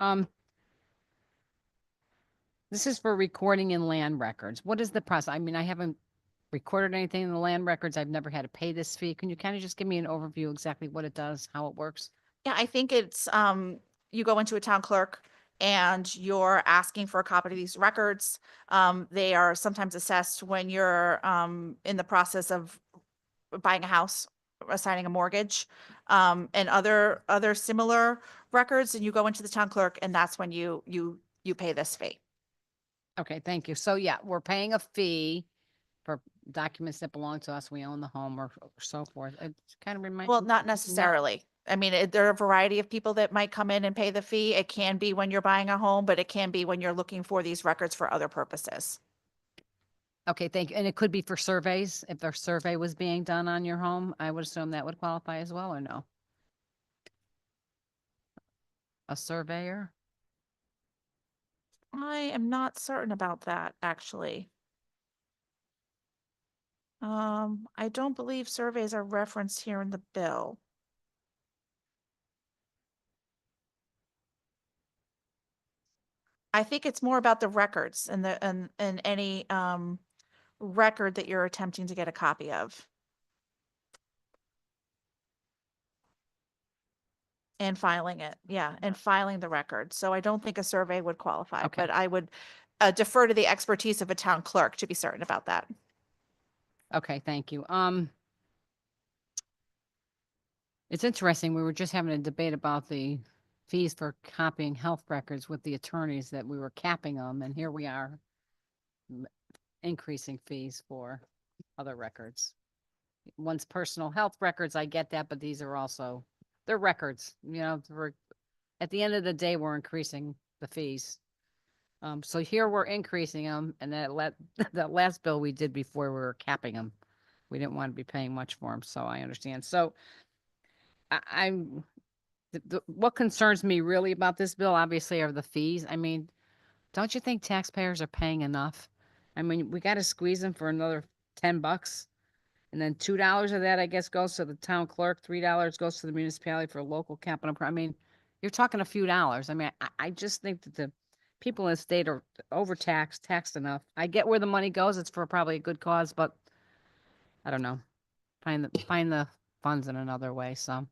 Speaker 2: This is for recording in land records. What is the process? I mean, I haven't recorded anything in the land records. I've never had to pay this fee. Can you kind of just give me an overview exactly what it does, how it works?
Speaker 3: Yeah, I think it's, you go into a town clerk and you're asking for a copy of these records. They are sometimes assessed when you're, in the process of buying a house, assigning a mortgage, and other similar records. And you go into the town clerk and that's when you pay this fee.
Speaker 2: Okay, thank you. So yeah, we're paying a fee for documents that belong to us. We own the home or so forth. It kind of reminds.
Speaker 3: Well, not necessarily. I mean, there are a variety of people that might come in and pay the fee. It can be when you're buying a home, but it can be when you're looking for these records for other purposes.
Speaker 2: Okay, thank you. And it could be for surveys. If their survey was being done on your home, I would assume that would qualify as well, or no? A surveyor?
Speaker 3: I am not certain about that, actually. I don't believe surveys are referenced here in the bill. I think it's more about the records and any record that you're attempting to get a copy of. And filing it, yeah, and filing the record. So I don't think a survey would qualify,
Speaker 2: Okay.
Speaker 3: but I would defer to the expertise of a town clerk to be certain about that.
Speaker 2: Okay, thank you. It's interesting. We were just having a debate about the fees for copying health records with the attorneys that we were capping them, and here we are increasing fees for other records. One's personal health records, I get that, but these are also, they're records, you know, at the end of the day, we're increasing the fees. So here we're increasing them, and that last bill we did before we were capping them. We didn't want to be paying much for them, so I understand. So what concerns me really about this bill, obviously, are the fees. I mean, don't you think taxpayers are paying enough? I mean, we got to squeeze them for another $10. And then $2 of that, I guess, goes to the town clerk. $3 goes to the municipality for local capital. I mean, you're talking a few dollars. I mean, I just think that the people in the state are overtaxed, taxed enough. I get where the money goes. It's for probably a good cause, but I don't know. Find the funds in another way. So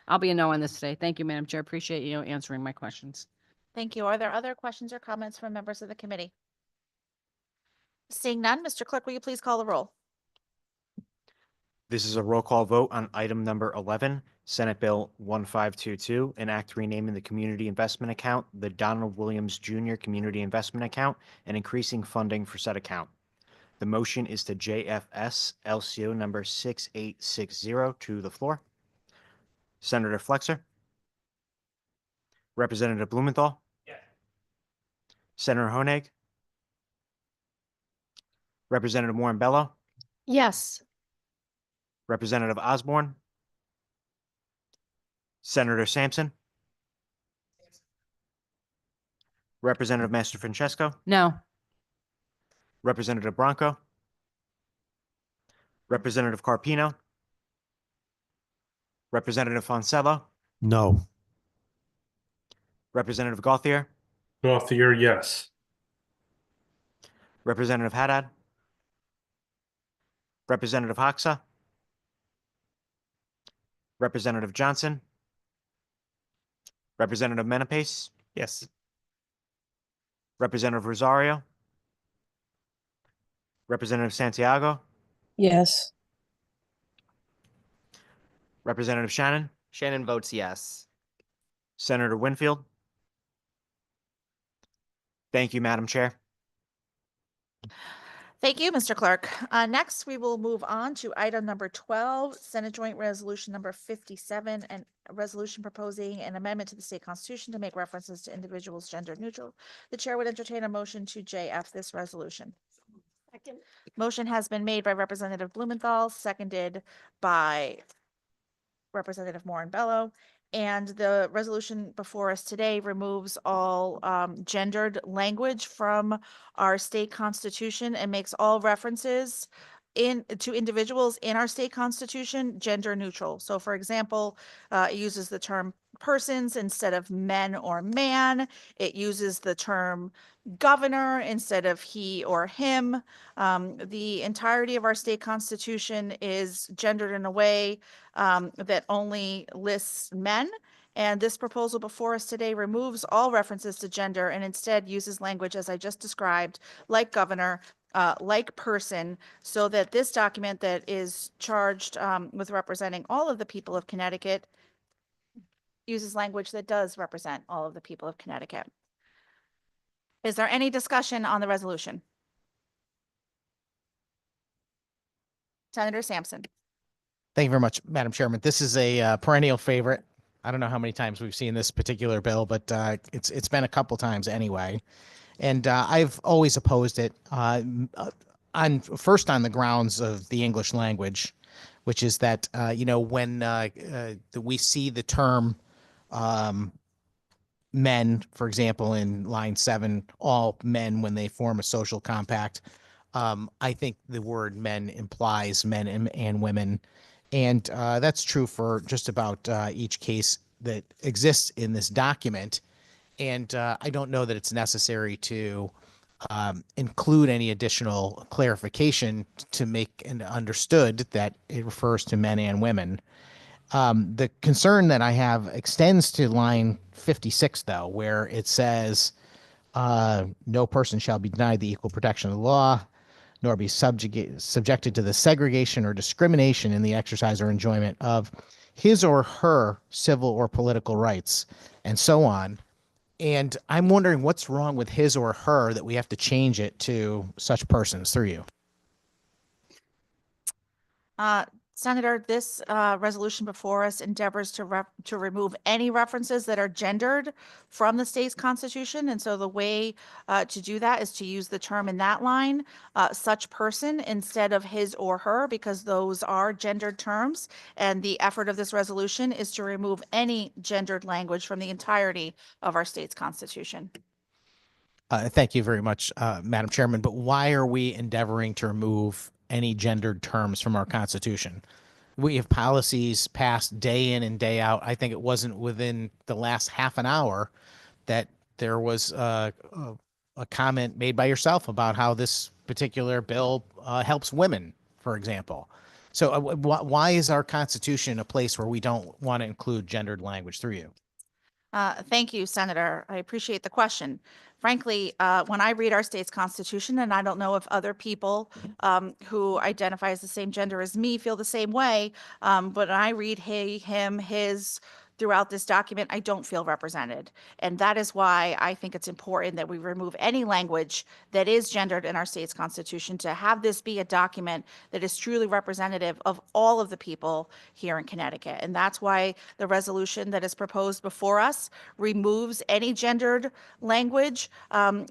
Speaker 2: I'll be a no on this today. Thank you, Madam Chair. Appreciate you answering my questions.
Speaker 3: Thank you. Are there other questions or comments from members of the committee? Seeing none, Mr. Clerk, will you please call the roll?
Speaker 6: This is a roll call vote on item number 11, Senate Bill 1522, an act renaming the Community Investment Account the Donald Williams Jr. Community Investment Account and increasing funding for said account. The motion is to JFS LCO number 6860 to the floor. Senator Flexer. Representative Blumenthal.
Speaker 8: Yes.
Speaker 6: Senator Honig. Representative Warren Bello.
Speaker 9: Yes.
Speaker 6: Representative Osborne. Senator Sampson. Representative Master Francesco.
Speaker 2: No.
Speaker 6: Representative Bronco. Representative Carpino. Representative Fonsello.
Speaker 5: No.
Speaker 6: Representative Gauthier.
Speaker 8: Gauthier, yes.
Speaker 6: Representative Haddad. Representative Hoxa. Representative Johnson. Representative Menapace.
Speaker 7: Yes.
Speaker 6: Representative Rosario. Representative Santiago.
Speaker 9: Yes.
Speaker 6: Representative Shannon.
Speaker 10: Shannon votes yes.
Speaker 6: Senator Winfield. Thank you, Madam Chair.
Speaker 3: Thank you, Mr. Clerk. Next, we will move on to item number 12, Senate Joint Resolution number 57, and a resolution proposing an amendment to the state constitution to make references to individuals gender neutral. The chair would entertain a motion to JF this resolution. Motion has been made by Representative Blumenthal, seconded by Representative Morin Bello. And the resolution before us today removes all gendered language from our state constitution and makes all references to individuals in our state constitution gender neutral. So for example, it uses the term persons instead of men or man. It uses the term governor instead of he or him. The entirety of our state constitution is gendered in a way that only lists men. And this proposal before us today removes all references to gender and instead uses language as I just described, like governor, like person, so that this document that is charged with representing all of the people of Connecticut uses language that does represent all of the people of Connecticut. Is there any discussion on the resolution? Senator Sampson.
Speaker 4: Thank you very much, Madam Chairman. This is a perennial favorite. I don't know how many times we've seen this particular bill, but it's been a couple times anyway. And I've always opposed it on the grounds of the English language, which is that, when we see the term men, for example, in line 7, all men when they form a social compact, I think the word men implies men and women. And that's true for just about each case that exists in this document. And I don't know that it's necessary to include any additional clarification to make it understood that it refers to men and women. The concern that I have extends to line 56, though, where it says, no person shall be denied the equal protection of the law, nor be subjected to the segregation or discrimination in the exercise or enjoyment of his or her civil or political rights, and so on. And I'm wondering what's wrong with his or her that we have to change it to such persons through you.
Speaker 3: Senator, this resolution before us endeavors to remove any references that are gendered from the state's constitution. And so the way to do that is to use the term in that line, such person, instead of his or her, because those are gendered terms. And the effort of this resolution is to remove any gendered language from the entirety of our state's constitution.
Speaker 4: Thank you very much, Madam Chairman. But why are we endeavoring to remove any gendered terms from our Constitution? We have policies passed day in and day out. I think it wasn't within the last half an hour that there was a comment made by yourself about how this particular bill helps women, for example. So why is our Constitution a place where we don't want to include gendered language through you?
Speaker 3: Thank you, Senator. I appreciate the question. Frankly, when I read our state's constitution, and I don't know if other people who identify as the same gender as me feel the same way, but when I read he, him, his throughout this document, I don't feel represented. And that is why I think it's important that we remove any language that is gendered in our state's constitution to have this be a document that is truly representative of all of the people here in Connecticut. And that's why the resolution that is proposed before us removes any gendered language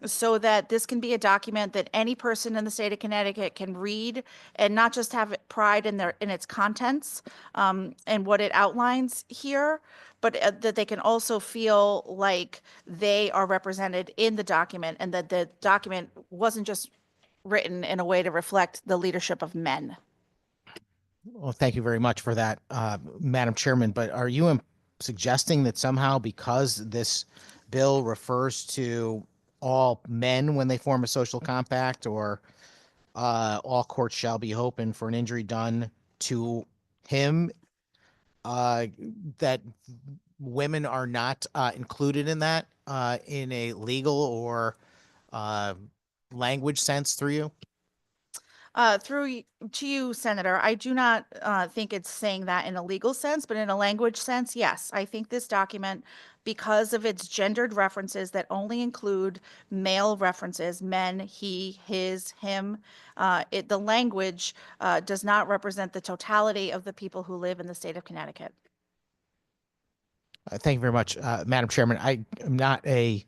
Speaker 3: so that this can be a document that any person in the state of Connecticut can read and not just have pride in its contents and what it outlines here, but that they can also feel like they are represented in the document and that the document wasn't just written in a way to reflect the leadership of men.
Speaker 4: Well, thank you very much for that, Madam Chairman. But are you suggesting that somehow because this bill refers to all men when they form a social compact, or all courts shall be open for an injury done to him, that women are not included in that in a legal or language sense through you?
Speaker 3: To you, Senator, I do not think it's saying that in a legal sense, but in a language sense, yes. I think this document, because of its gendered references that only include male references, men, he, his, him, the language does not represent the totality of the people who live in the state of Connecticut.
Speaker 4: Thank you very much, Madam Chairman. I am not a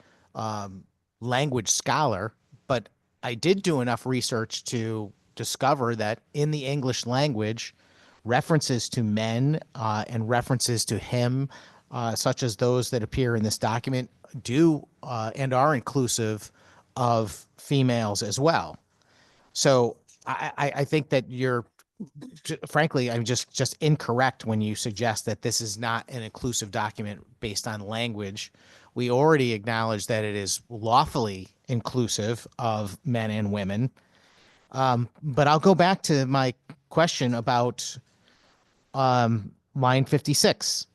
Speaker 4: language scholar, but I did do enough research to discover that in the English language, references to men and references to him, such as those that appear in this document, do and are inclusive of females as well. So I think that you're, frankly, I'm just incorrect when you suggest that this is not an inclusive document based on language. We already acknowledge that it is lawfully inclusive of men and women. But I'll go back to my question about line 56.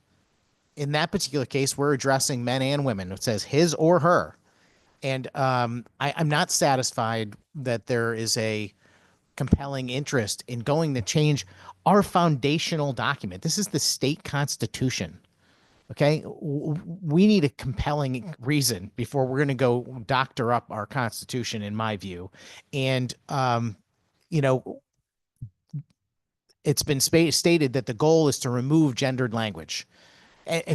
Speaker 4: In that particular case, we're addressing men and women. It says his or her. And I'm not satisfied that there is a compelling interest in going to change our foundational document. This is the state constitution. Okay. We need a compelling reason before we're going to go doctor up our constitution, in my view. And, it's been stated that the goal is to remove gendered language.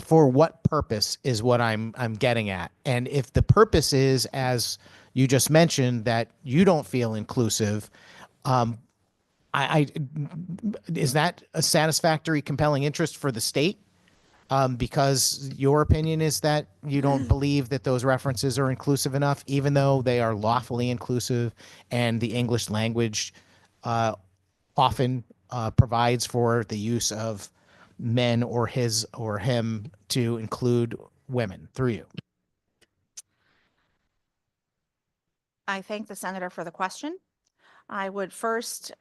Speaker 4: For what purpose is what I'm getting at. And if the purpose is, as you just mentioned, that you don't feel inclusive, is that a satisfactory, compelling interest for the state? Because your opinion is that you don't believe that those references are inclusive enough, even though they are lawfully inclusive, and the English language often provides for the use of men or his or him to include women, through you.
Speaker 3: I thank the senator for the question. I would first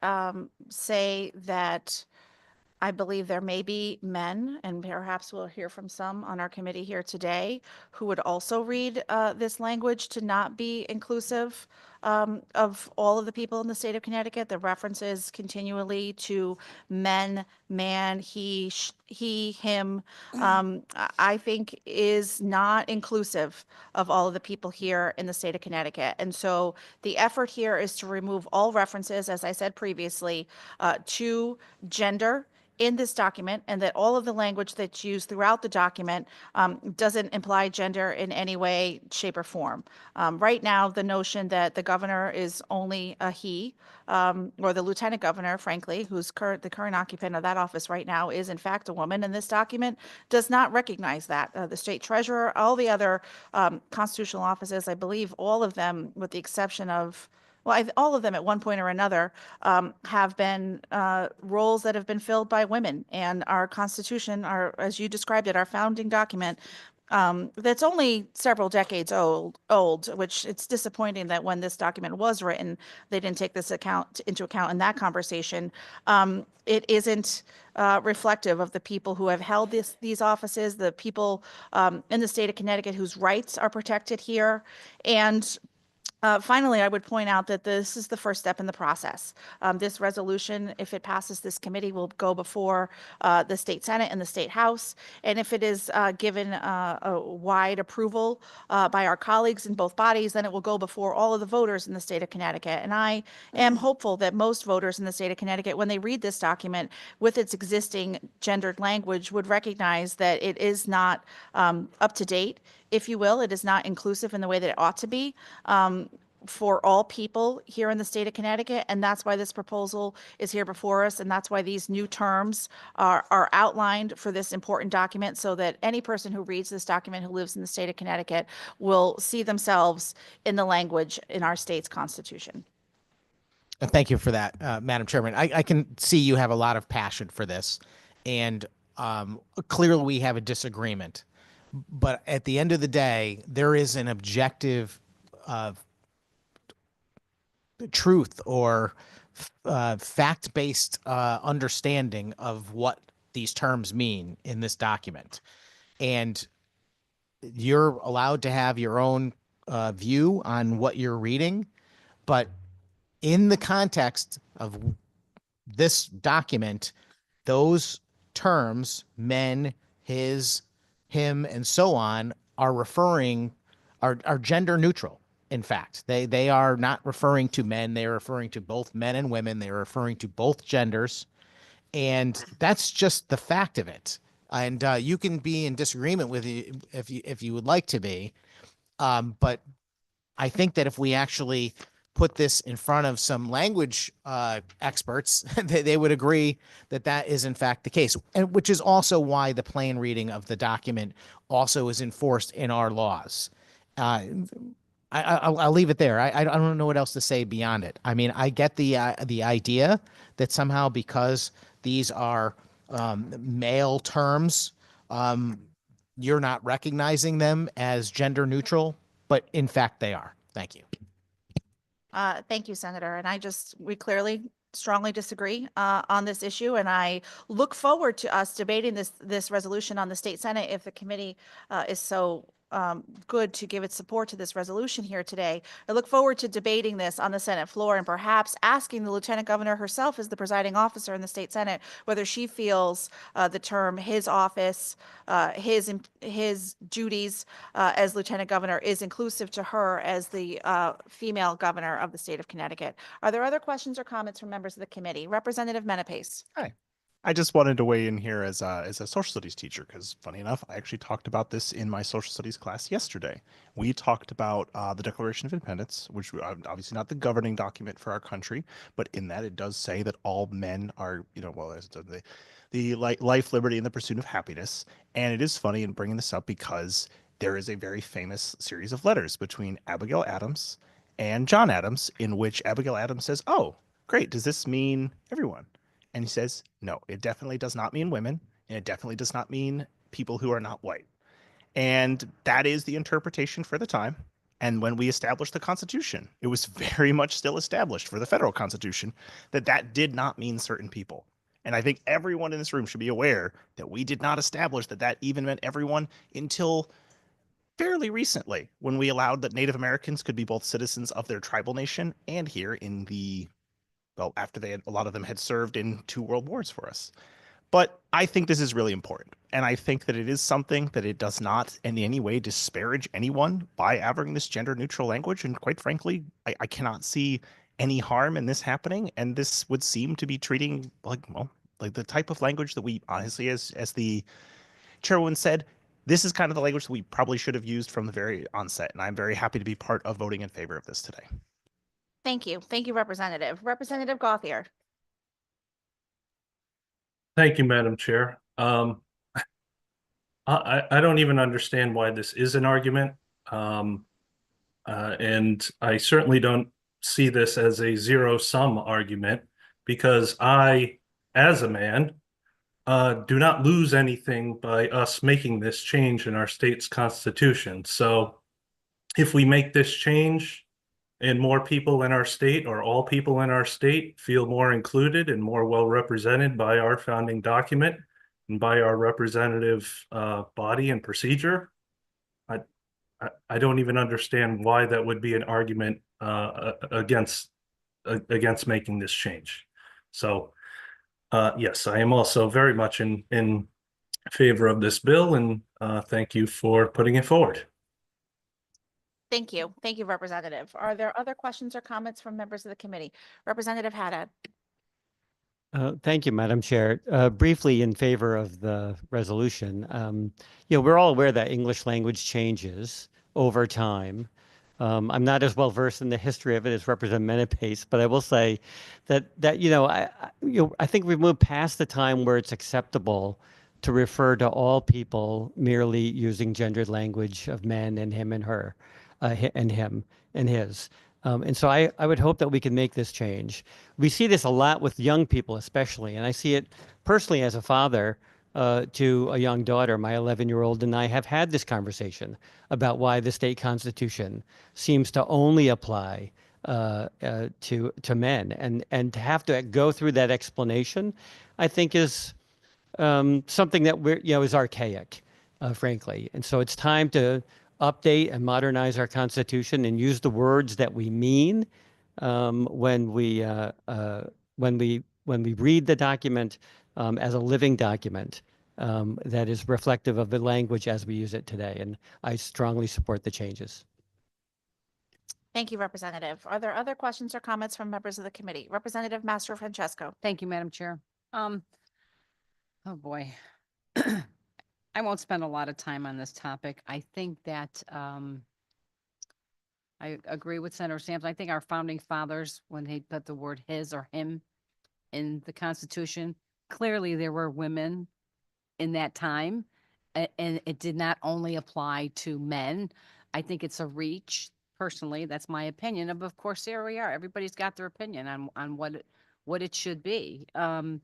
Speaker 3: say that I believe there may be men, and perhaps we'll hear from some on our committee here today, who would also read this language to not be inclusive of all of the people in the state of Connecticut. The references continually to men, man, he, him, I think is not inclusive of all of the people here in the state of Connecticut. And so the effort here is to remove all references, as I said previously, to gender in this document, and that all of the language that's used throughout the document doesn't imply gender in any way, shape, or form. Right now, the notion that the governor is only a he, or the lieutenant governor, frankly, who's the current occupant of that office right now, is in fact a woman, and this document does not recognize that. The state treasurer, all the other constitutional offices, I believe all of them, with the exception of, well, all of them at one point or another have been roles that have been filled by women. And our Constitution, as you described it, our founding document, that's only several decades old, which it's disappointing that when this document was written, they didn't take this into account in that conversation. It isn't reflective of the people who have held these offices, the people in the state of Connecticut whose rights are protected here. And finally, I would point out that this is the first step in the process. This resolution, if it passes this committee, will go before the state Senate and the state House. And if it is given a wide approval by our colleagues in both bodies, then it will go before all of the voters in the state of Connecticut. And I am hopeful that most voters in the state of Connecticut, when they read this document with its existing gendered language, would recognize that it is not up to date, if you will. It is not inclusive in the way that it ought to be for all people here in the state of Connecticut. And that's why this proposal is here before us. And that's why these new terms are outlined for this important document, so that any person who reads this document who lives in the state of Connecticut will see themselves in the language in our state's constitution.
Speaker 4: Thank you for that, Madam Chairman. I can see you have a lot of passion for this, and clearly we have a disagreement. But at the end of the day, there is an objective truth or fact-based understanding of what these terms mean in this document. And you're allowed to have your own view on what you're reading, but in the context of this document, those terms, men, his, him, and so on, are gender neutral. In fact, they are not referring to men. They are referring to both men and women. They are referring to both genders. And that's just the fact of it. And you can be in disagreement with you if you would like to be. But I think that if we actually put this in front of some language experts, they would agree that that is in fact the case, and which is also why the plain reading of the document also is enforced in our laws. I'll leave it there. I don't know what else to say beyond it. I mean, I get the idea that somehow because these are male terms, you're not recognizing them as gender neutral, but in fact they are. Thank you.
Speaker 3: Thank you, Senator. And we clearly strongly disagree on this issue, and I look forward to us debating this resolution on the state Senate if the committee is so good to give its support to this resolution here today. I look forward to debating this on the Senate floor and perhaps asking the Lieutenant Governor herself as the presiding officer in the state Senate whether she feels the term his office, his duties as Lieutenant Governor is inclusive to her as the female governor of the state of Connecticut. Are there other questions or comments from members of the committee? Representative Menapace.
Speaker 7: Hi. I just wanted to weigh in here as a social studies teacher, because funny enough, I actually talked about this in my social studies class yesterday. We talked about the Declaration of Independence, which obviously not the governing document for our country, but in that it does say that all men are, the life, liberty, and the pursuit of happiness. And it is funny in bringing this up because there is a very famous series of letters between Abigail Adams and John Adams in which Abigail Adams says, "Oh, great, does this mean everyone?" And he says, no, it definitely does not mean women, and it definitely does not mean people who are not white. And that is the interpretation for the time. And when we established the Constitution, it was very much still established for the federal Constitution that that did not mean certain people. And I think everyone in this room should be aware that we did not establish that that even meant everyone until fairly recently, when we allowed that Native Americans could be both citizens of their tribal nation and here in the after a lot of them had served in 2 world wars for us. But I think this is really important. And I think that it is something that it does not in any way disparage anyone by having this gender neutral language. And quite frankly, I cannot see any harm in this happening. And this would seem to be treating like the type of language that we honestly, as the chairwoman said, this is kind of the language that we probably should have used from the very onset. And I'm very happy to be part of voting in favor of this today.
Speaker 3: Thank you. Thank you, Representative. Representative Gauthier.
Speaker 8: Thank you, Madam Chair. I don't even understand why this is an argument. And I certainly don't see this as a zero-sum argument because I, as a man, do not lose anything by us making this change in our state's constitution. So if we make this change, and more people in our state, or all people in our state, feel more included and more well represented by our founding document and by our representative body and procedure, I don't even understand why that would be an argument against making this change. So yes, I am also very much in favor of this bill, and thank you for putting it forward.
Speaker 3: Thank you. Thank you, Representative. Are there other questions or comments from members of the committee? Representative Haddad.
Speaker 11: Thank you, Madam Chair. Briefly in favor of the resolution, we're all aware that English language changes over time. I'm not as well versed in the history of it as Representative Menapace, but I will say that I think we've moved past the time where it's acceptable to refer to all people merely using gendered language of men and him and her. And him and his. And so I would hope that we can make this change. We see this a lot with young people, especially, and I see it personally as a father to a young daughter. My 11-year-old and I have had this conversation about why the state constitution seems to only apply to men, and to have to go through that explanation, I think is something that is archaic, frankly. And so it's time to update and modernize our Constitution and use the words that we mean when we when we read the document as a living document that is reflective of the language as we use it today. And I strongly support the changes.
Speaker 3: Thank you, Representative. Are there other questions or comments from members of the committee? Representative Master Francesco.
Speaker 2: Thank you, Madam Chair. Oh boy. I won't spend a lot of time on this topic. I think that I agree with Senator Sampson. I think our founding fathers, when they put the word his or him in the Constitution, clearly there were women in that time, and it did not only apply to men. I think it's a reach. Personally, that's my opinion. Of course, here we are. Everybody's got their opinion on what it should be. I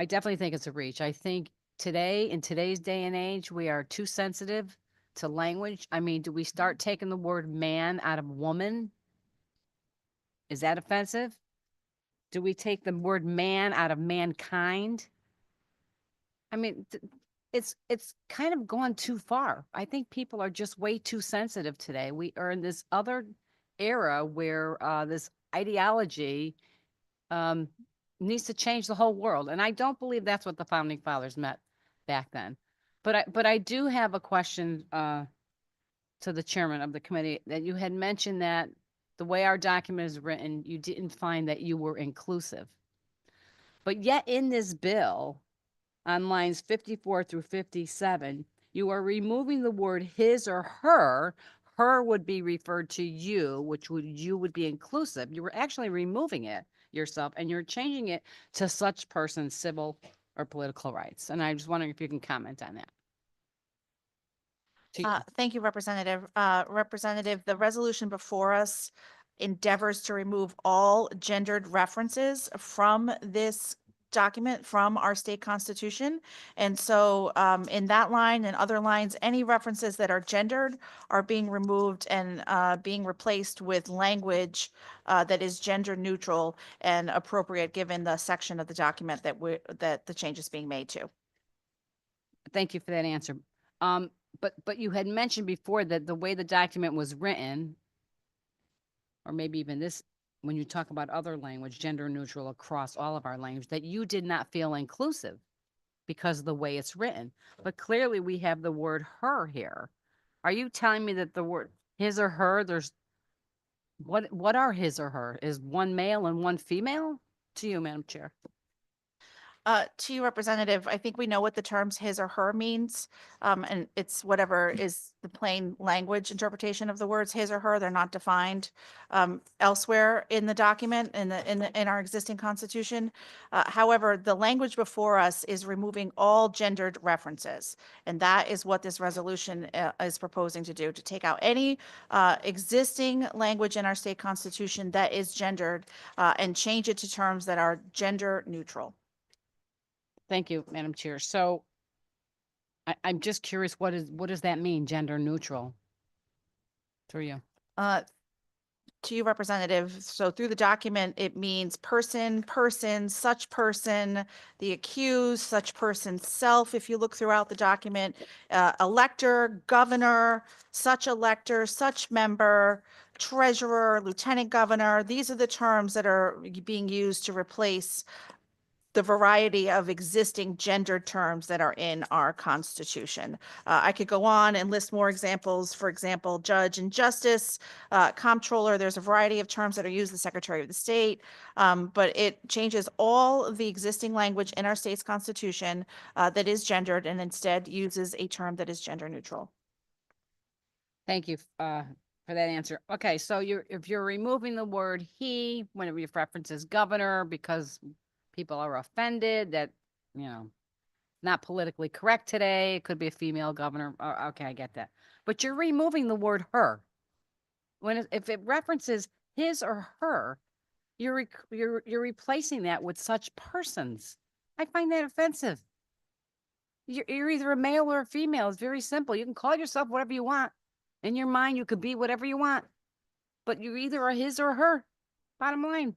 Speaker 2: definitely think it's a reach. I think today, in today's day and age, we are too sensitive to language. I mean, do we start taking the word man out of woman? Is that offensive? Do we take the word man out of mankind? I mean, it's kind of gone too far. I think people are just way too sensitive today. We are in this other era where this ideology needs to change the whole world. And I don't believe that's what the founding fathers meant back then. But I do have a question to the chairman of the committee, that you had mentioned that the way our document is written, you didn't find that you were inclusive. But yet in this bill, on lines 54 through 57, you are removing the word his or her. Her would be referred to you, which you would be inclusive. You were actually removing it yourself, and you're changing it to such person's civil or political rights. And I'm just wondering if you can comment on that.
Speaker 3: Thank you, Representative. Representative, the resolution before us endeavors to remove all gendered references from this document, from our state constitution. And so in that line and other lines, any references that are gendered are being removed and being replaced with language that is gender neutral and appropriate given the section of the document that the change is being made to.
Speaker 2: Thank you for that answer. But you had mentioned before that the way the document was written, or maybe even this, when you talk about other language, gender neutral across all of our language, that you did not feel inclusive because of the way it's written. But clearly we have the word her here. Are you telling me that the word his or her, what are his or her? Is one male and one female? To you, Madam Chair.
Speaker 3: To you, Representative, I think we know what the terms his or her means. And it's whatever is the plain language interpretation of the words his or her. They're not defined elsewhere in the document in our existing constitution. However, the language before us is removing all gendered references. And that is what this resolution is proposing to do, to take out any existing language in our state constitution that is gendered and change it to terms that are gender neutral.
Speaker 2: Thank you, Madam Chair. So I'm just curious, what does that mean, gender neutral? Through you.
Speaker 3: To you, Representative. So through the document, it means person, such person, the accused, such person's self. If you look throughout the document, elector, governor, such elector, such member, treasurer, lieutenant governor. These are the terms that are being used to replace the variety of existing gendered terms that are in our Constitution. I could go on and list more examples. For example, judge and justice, comptroller, there's a variety of terms that are used, the Secretary of the State, but it changes all of the existing language in our state's Constitution that is gendered and instead uses a term that is gender neutral.
Speaker 2: Thank you for that answer. Okay, so if you're removing the word he, whenever you references governor, because people are offended that, not politically correct today. It could be a female governor. Oh, okay, I get that. But you're removing the word her. If it references his or her, you're replacing that with such persons. I find that offensive. You're either a male or a female. It's very simple. You can call yourself whatever you want. In your mind, you could be whatever you want. But you either are his or her. Bottom line.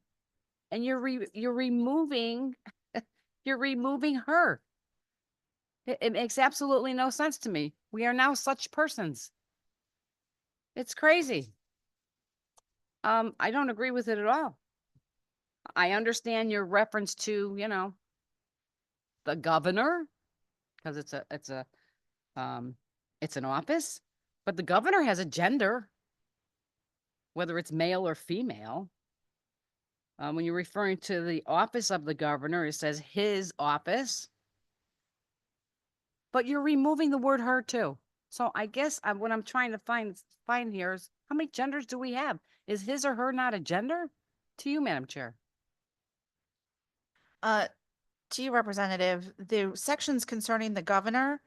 Speaker 2: And you're removing her. It makes absolutely no sense to me. We are now such persons. It's crazy. I don't agree with it at all. I understand your reference to, the governor, because it's an office, but the governor has a gender, whether it's male or female. When you're referring to the office of the governor, it says his office. But you're removing the word her too. So I guess what I'm trying to find here is how many genders do we have? Is his or her not a gender? To you, Madam Chair.
Speaker 3: To you, Representative, the sections concerning the governor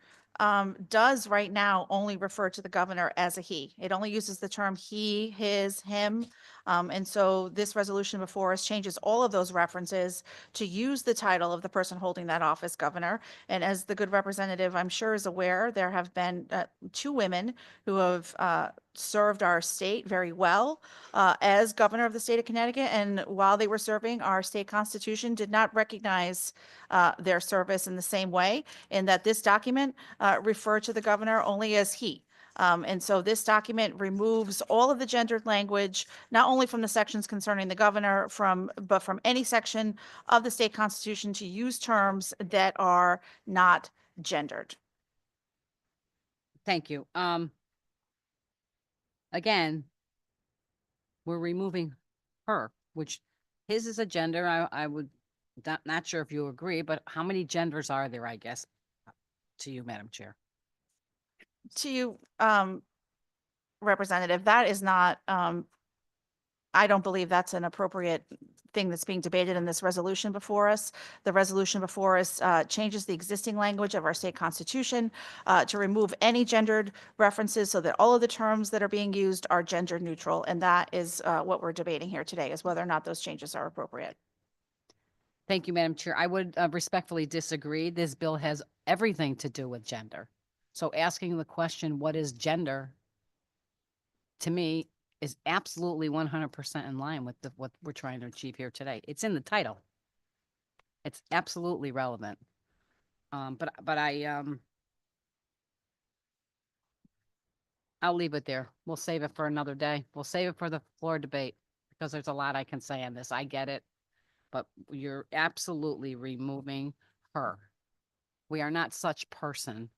Speaker 3: does right now only refer to the governor as a he. It only uses the term he, his, him. And so this resolution before us changes all of those references to use the title of the person holding that office, governor. And as the good representative, I'm sure, is aware, there have been 2 women who have served our state very well as governor of the state of Connecticut. And while they were serving, our state constitution did not recognize their service in the same way, in that this document referred to the governor only as he. And so this document removes all of the gendered language, not only from the sections concerning the governor, but from any section of the state constitution to use terms that are not gendered.
Speaker 2: Thank you. Again, we're removing her, which his is a gender. I would not sure if you agree, but how many genders are there, I guess, to you, Madam Chair?
Speaker 3: To you, Representative, that is not, I don't believe that's an appropriate thing that's being debated in this resolution before us. The resolution before us changes the existing language of our state constitution to remove any gendered references so that all of the terms that are being used are gender neutral. And that is what we're debating here today, is whether or not those changes are appropriate.
Speaker 2: Thank you, Madam Chair. I would respectfully disagree. This bill has everything to do with gender. So asking the question, what is gender, to me, is absolutely 100% in line with what we're trying to achieve here today. It's in the title. It's absolutely relevant. But I'll leave it there. We'll save it for another day. We'll save it for the floor debate, because there's a lot I can say on this. I get it. But you're absolutely removing her. We are not such person.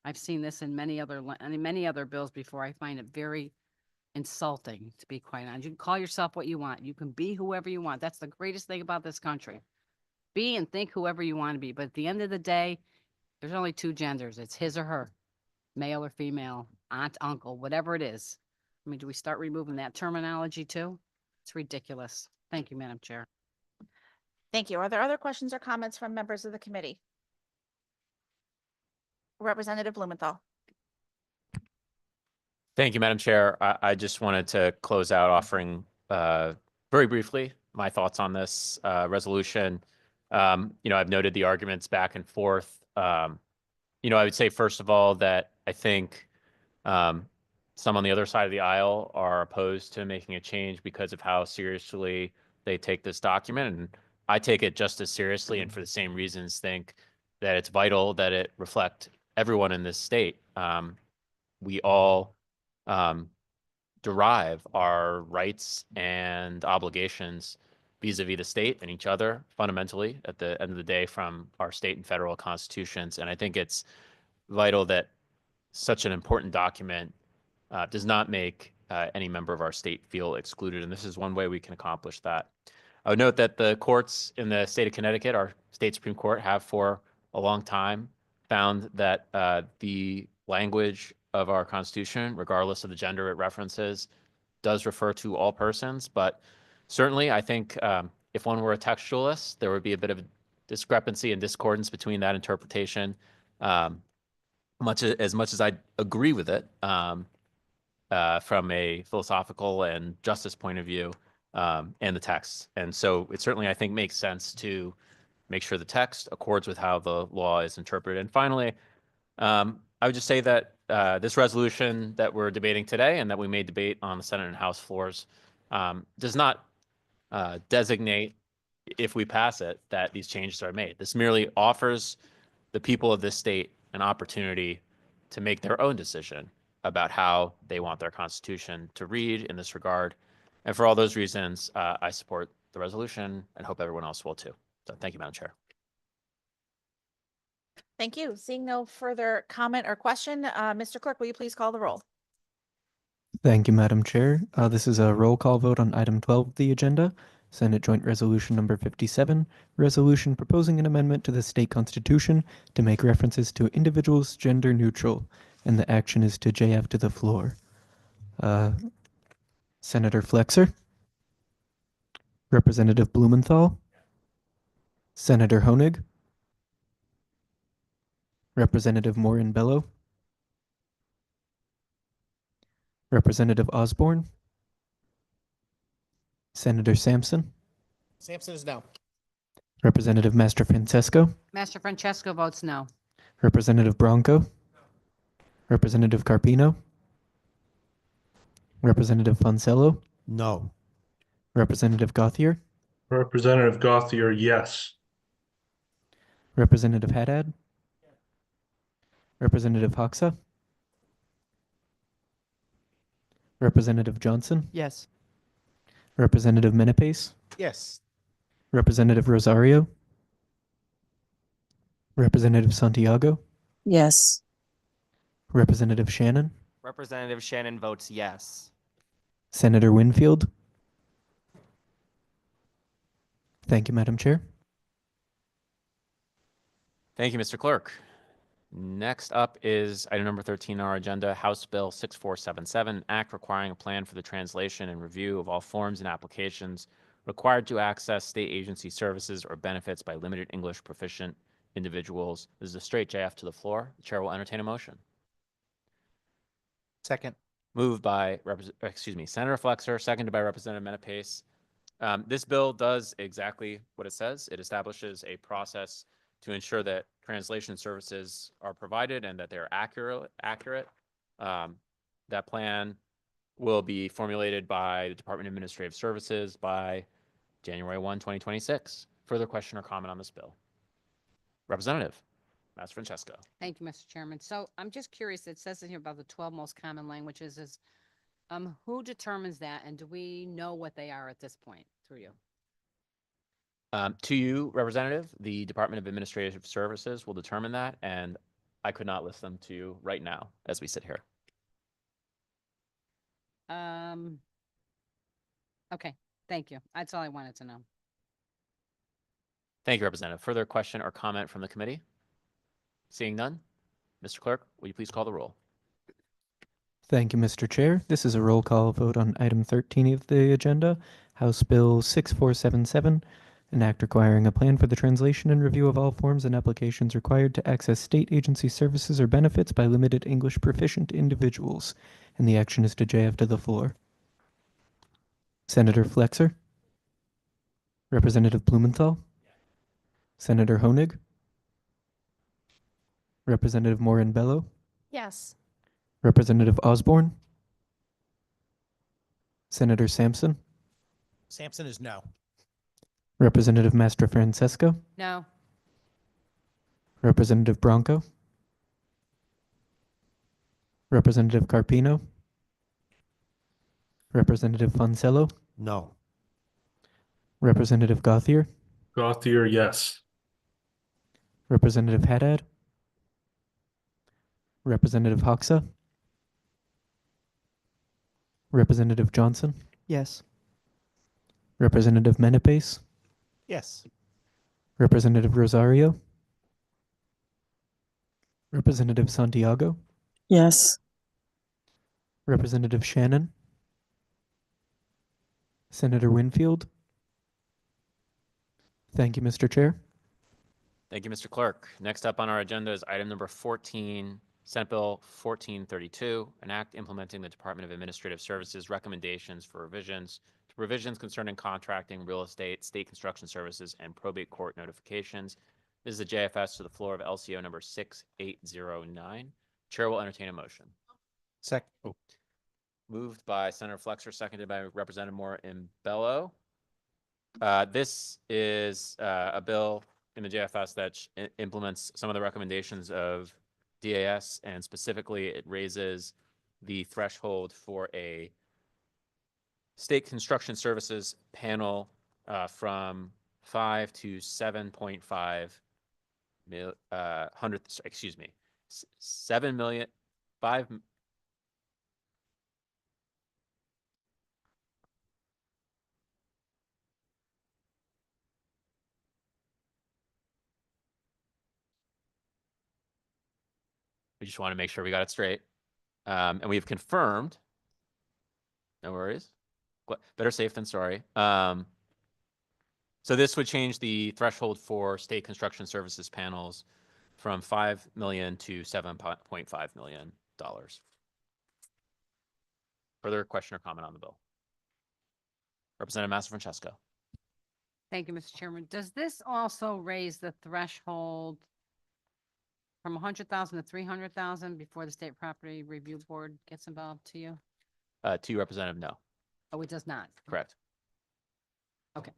Speaker 2: I've seen this in many other bills before. I find it very insulting, to be quite honest. You can call yourself what you want. You can be whoever you want. That's the greatest thing about this country. Be and think whoever you want to be. But at the end of the day, there's only 2 genders. It's his or her, male or female, aunt, uncle, whatever it is. I mean, do we start removing that terminology too? It's ridiculous. Thank you, Madam Chair.
Speaker 3: Thank you. Are there other questions or comments from members of the committee? Representative Blumenthal.
Speaker 1: Thank you, Madam Chair. I just wanted to close out offering very briefly my thoughts on this resolution. I've noted the arguments back and forth. I would say, first of all, that I think some on the other side of the aisle are opposed to making a change because of how seriously they take this document. And I take it just as seriously, and for the same reasons think that it's vital that it reflect everyone in this state. We all derive our rights and obligations vis-a-vis the state and each other fundamentally at the end of the day from our state and federal constitutions. And I think it's vital that such an important document does not make any member of our state feel excluded. And this is one way we can accomplish that. I would note that the courts in the state of Connecticut, our state Supreme Court, have for a long time found that the language of our Constitution, regardless of the gender it references, does refer to all persons. But certainly, I think if one were a textualist, there would be a bit of a discrepancy and discordance between that interpretation. Much as I agree with it from a philosophical and justice point of view, and the text. And so it certainly, I think, makes sense to make sure the text accords with how the law is interpreted. And finally, I would just say that this resolution that we're debating today and that we may debate on the Senate and House floors does not designate, if we pass it, that these changes are made. This merely offers the people of this state an opportunity to make their own decision about how they want their Constitution to read in this regard. And for all those reasons, I support the resolution and hope everyone else will too. So thank you, Madam Chair.
Speaker 3: Thank you. Seeing no further comment or question, Mr. Clerk, will you please call the roll?
Speaker 12: Thank you, Madam Chair. This is a roll call vote on item 12 of the agenda, Senate Joint Resolution number 57, resolution proposing an amendment to the state constitution to make references to individuals gender neutral, and the action is to JF to the floor. Senator Flexer, Representative Blumenthal, Senator Honig, Representative Morin Bello, Representative Osborne, Senator Sampson,
Speaker 4: Sampson is no.
Speaker 12: Representative Master Francesco,
Speaker 2: Master Francesco votes no.
Speaker 12: Representative Bronco, Representative Carpino, Representative Fonsello,
Speaker 5: No.
Speaker 12: Representative Gauthier,
Speaker 8: Representative Gauthier, yes.
Speaker 12: Representative Haddad, Representative Hoxa, Representative Johnson,
Speaker 10: Yes.
Speaker 12: Representative Menapace,
Speaker 4: Yes.
Speaker 12: Representative Rosario, Representative Santiago,
Speaker 9: Yes.
Speaker 12: Representative Shannon,
Speaker 10: Representative Shannon votes yes.
Speaker 12: Senator Winfield. Thank you, Madam Chair.
Speaker 1: Thank you, Mr. Clerk. Next up is item number 13 on our agenda, House Bill 6477, Act requiring a plan for the translation and review of all forms and applications required to access state agency services or benefits by limited English proficient individuals. This is a straight JF to the floor. The chair will entertain a motion.
Speaker 4: Second.
Speaker 1: Moved by Senator Flexer, seconded by Representative Menapace. This bill does exactly what it says. It establishes a process to ensure that translation services are provided and that they're accurate. That plan will be formulated by the Department of Administrative Services by January 1, 2026. Further question or comment on this bill? Representative Master Francesco.
Speaker 2: Thank you, Mr. Chairman. So I'm just curious, it says in here about the 12 most common languages is, who determines that, and do we know what they are at this point through you?
Speaker 1: To you, Representative, the Department of Administrative Services will determine that, and I could not list them to you right now as we sit here.
Speaker 2: Okay, thank you. That's all I wanted to know.
Speaker 1: Thank you, Representative. Further question or comment from the committee? Seeing none, Mr. Clerk, will you please call the roll?
Speaker 12: Thank you, Mr. Chair. This is a roll call vote on item 13 of the agenda, House Bill 6477, an act requiring a plan for the translation and review of all forms and applications required to access state agency services or benefits by limited English proficient individuals. And the action is to JF to the floor. Senator Flexer, Representative Blumenthal, Senator Honig, Representative Morin Bello,
Speaker 9: Yes.
Speaker 12: Representative Osborne, Senator Sampson,
Speaker 4: Sampson is no.
Speaker 12: Representative Master Francesco,
Speaker 2: No.
Speaker 12: Representative Bronco, Representative Carpino, Representative Fonsello,
Speaker 5: No.
Speaker 12: Representative Gauthier,
Speaker 8: Gauthier, yes.
Speaker 12: Representative Haddad, Representative Hoxa, Representative Johnson,
Speaker 10: Yes.
Speaker 12: Representative Menapace,
Speaker 4: Yes.
Speaker 12: Representative Rosario, Representative Santiago,
Speaker 9: Yes.
Speaker 12: Representative Shannon, Senator Winfield. Thank you, Mr. Chair.
Speaker 1: Thank you, Mr. Clerk. Next up on our agenda is item number 14, Senate Bill 1432, an act implementing the Department of Administrative Services recommendations for revisions to provisions concerning contracting, real estate, state construction services, and probate court notifications. This is a JFS to the floor of LCO number 6809. Chair will entertain a motion. Moved by Senator Flexer, seconded by Representative Moore Imbello. This is a bill in the JFS that implements some of the recommendations of DAS, and specifically it raises the threshold for a state construction services panel from 5 to 7.5 excuse me, 7 million, 5. We just want to make sure we got it straight. And we've confirmed, no worries, better safe than sorry. So this would change the threshold for state construction services panels from 5 million to $7.5 million. Further question or comment on the bill? Representative Massafrancesco.
Speaker 2: Thank you, Mr. Chairman. Does this also raise the threshold from 100,000 to 300,000 before the State Property Review Board gets involved to you?
Speaker 1: To you, Representative, no.
Speaker 2: Oh, it does not.
Speaker 1: Correct.
Speaker 2: Okay.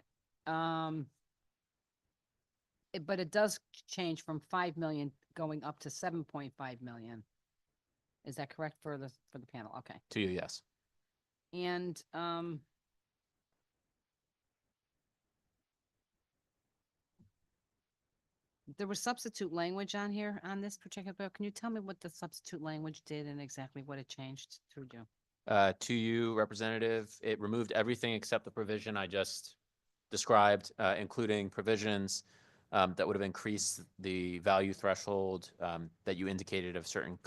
Speaker 2: But it does change from 5 million going up to 7.5 million. Is that correct for the panel? Okay.
Speaker 1: To you, yes.
Speaker 2: And there was substitute language on here on this particular bill. Can you tell me what the substitute language did and exactly what it changed through you?
Speaker 1: To you, Representative, it removed everything except the provision I just described, including provisions that would have increased the value threshold that you indicated of certain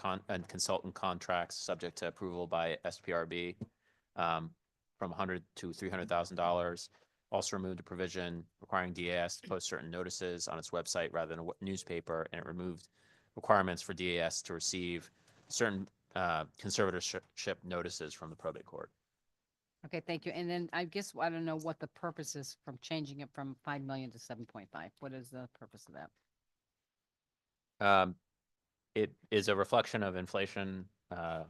Speaker 1: consultant contracts subject to approval by SPRB from $100,000 to $300,000. Also removed a provision requiring DAS to post certain notices on its website rather than a newspaper, and it removed requirements for DAS to receive certain conservatorship notices from the probate court.
Speaker 2: Okay, thank you. And then I guess I don't know what the purpose is from changing it from 5 million to 7.5. What is the purpose of that?
Speaker 1: It is a reflection of inflation, the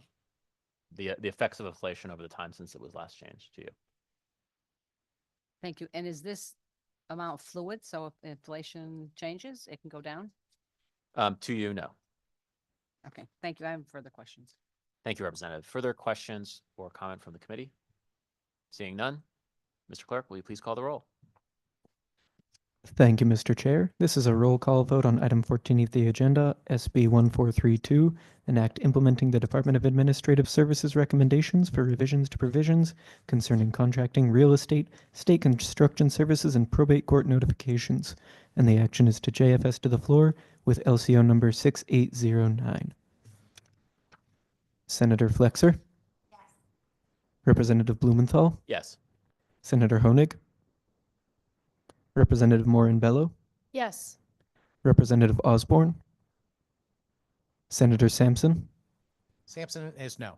Speaker 1: effects of inflation over the time since it was last changed to you.
Speaker 2: Thank you. And is this amount fluid? So if inflation changes, it can go down?
Speaker 1: To you, no.
Speaker 2: Okay, thank you. I have further questions.
Speaker 1: Thank you, Representative. Further questions or comment from the committee? Seeing none, Mr. Clerk, will you please call the roll?
Speaker 12: Thank you, Mr. Chair. This is a roll call vote on item 14 of the agenda, SB 1432, an act implementing the Department of Administrative Services recommendations for revisions to provisions concerning contracting, real estate, state construction services, and probate court notifications. And the action is to JFS to the floor with LCO number 6809. Senator Flexer? Yes. Representative Blumenthal?
Speaker 1: Yes.
Speaker 12: Senator Honig? Representative Morin-Bello?
Speaker 9: Yes.
Speaker 12: Representative Osborne? Senator Sampson?
Speaker 4: Sampson is no.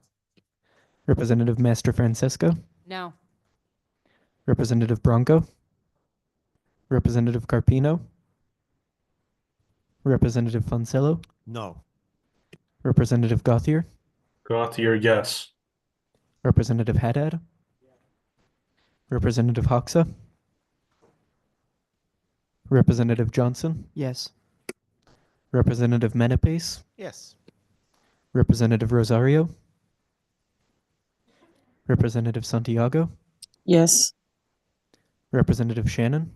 Speaker 12: Representative Mastrofrancesco?
Speaker 2: No.
Speaker 12: Representative Bronco? Representative Carpino? Representative Fonsello?
Speaker 5: No.
Speaker 12: Representative Gauthier?
Speaker 8: Gauthier, yes.
Speaker 12: Representative Haddad? Representative Hoxa? Representative Johnson?
Speaker 11: Yes.
Speaker 12: Representative Menapace?
Speaker 4: Yes.
Speaker 12: Representative Rosario? Representative Santiago?
Speaker 9: Yes.
Speaker 12: Representative Shannon?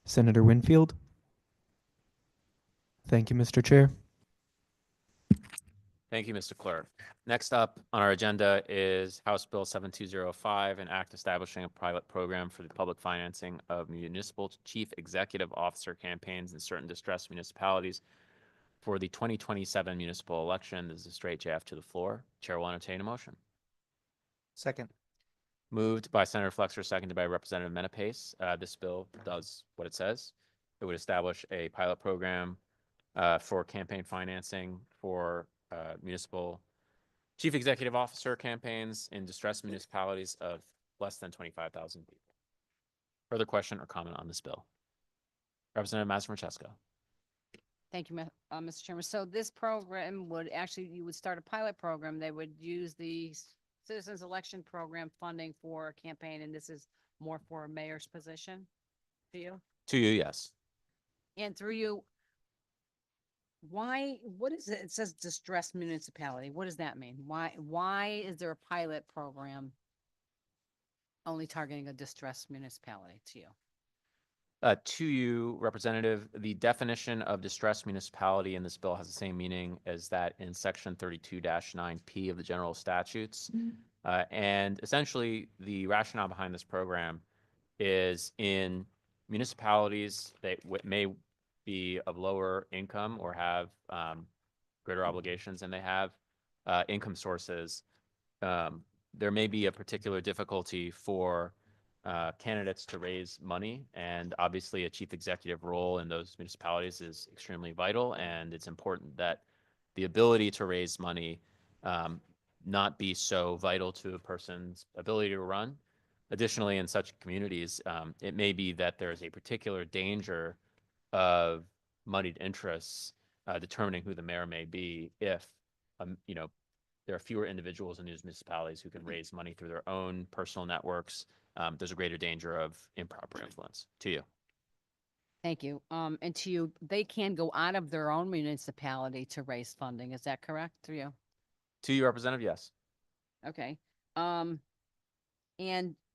Speaker 12: Senator Winfield? Thank you, Mr. Chair.
Speaker 1: Thank you, Mr. Clerk. Next up on our agenda is House Bill 7205, an act establishing a pilot program for the public financing of municipal chief executive officer campaigns in certain distressed municipalities for the 2027 municipal election. This is a straight JF to the floor. Chair will entertain a motion.
Speaker 4: Second.
Speaker 1: Moved by Senator Flexer, seconded by Representative Menapace. This bill does what it says. It would establish a pilot program for campaign financing for municipal chief executive officer campaigns in distressed municipalities of less than 25,000 people. Further question or comment on this bill? Representative Massafrancesco.
Speaker 2: Thank you, Mr. Chairman. So this program would actually, you would start a pilot program. They would use the Citizens Election Program funding for a campaign, and this is more for a mayor's position to you?
Speaker 1: To you, yes.
Speaker 2: And through you, why, what is it? It says distressed municipality. What does that mean? Why is there a pilot program only targeting a distressed municipality to you?
Speaker 1: To you, Representative, the definition of distressed municipality in this bill has the same meaning as that in section 32-9P of the general statutes. And essentially, the rationale behind this program is in municipalities that may be of lower income or have greater obligations than they have income sources. There may be a particular difficulty for candidates to raise money, and obviously a chief executive role in those municipalities is extremely vital, and it's important that the ability to raise money not be so vital to a person's ability to run. Additionally, in such communities, it may be that there's a particular danger of moneyed interests determining who the mayor may be if, there are fewer individuals in these municipalities who can raise money through their own personal networks. There's a greater danger of improper influence. To you.
Speaker 2: Thank you. And to you, they can go out of their own municipality to raise funding. Is that correct through you?
Speaker 1: To you, Representative, yes.
Speaker 2: Okay. And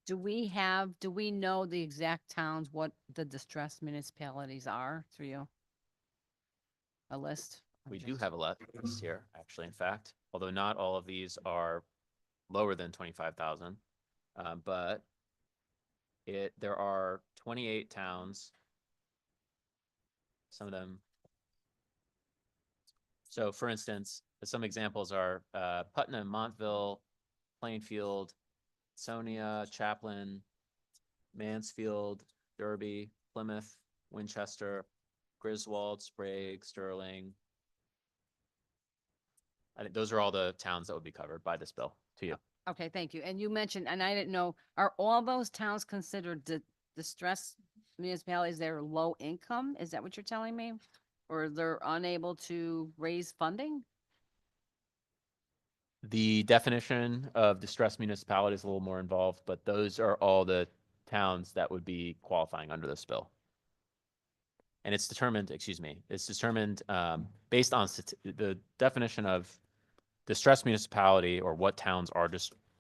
Speaker 2: do we know the exact towns, what the distressed municipalities are through you? A list?
Speaker 1: We do have a list here, actually, in fact, although not all of these are lower than 25,000, but there are 28 towns. Some of them. So, for instance, some examples are Putnam, Montville, Plainfield, Sonia, Chaplin, Mansfield, Derby, Plymouth, Winchester, Griswold, Sprague, Sterling. I think those are all the towns that would be covered by this bill. To you.
Speaker 2: Okay, thank you. And you mentioned, and I didn't know, are all those towns considered distressed municipalities that are low income? Is that what you're telling me? Or they're unable to raise funding?
Speaker 1: The definition of distressed municipality is a little more involved, but those are all the towns that would be qualifying under this bill. And it's determined, based on the definition of distressed municipality, or what towns are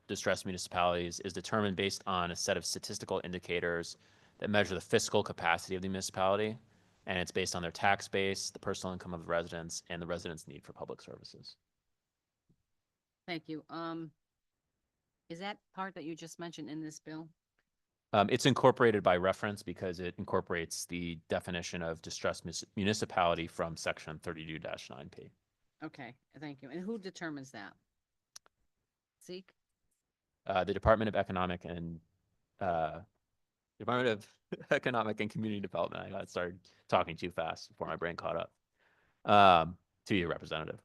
Speaker 1: distressed municipalities, is determined based on a set of statistical indicators that measure the fiscal capacity of the municipality. And it's based on their tax base, the personal income of the residents, and the residents' need for public services.
Speaker 2: Thank you. Is that part that you just mentioned in this bill?
Speaker 1: It's incorporated by reference because it incorporates the definition of distressed municipality from section 32-9P.
Speaker 2: Okay, thank you. And who determines that? Seek?
Speaker 1: The Department of Economic and Community Development. I started talking too fast before my brain caught up. To you, Representative.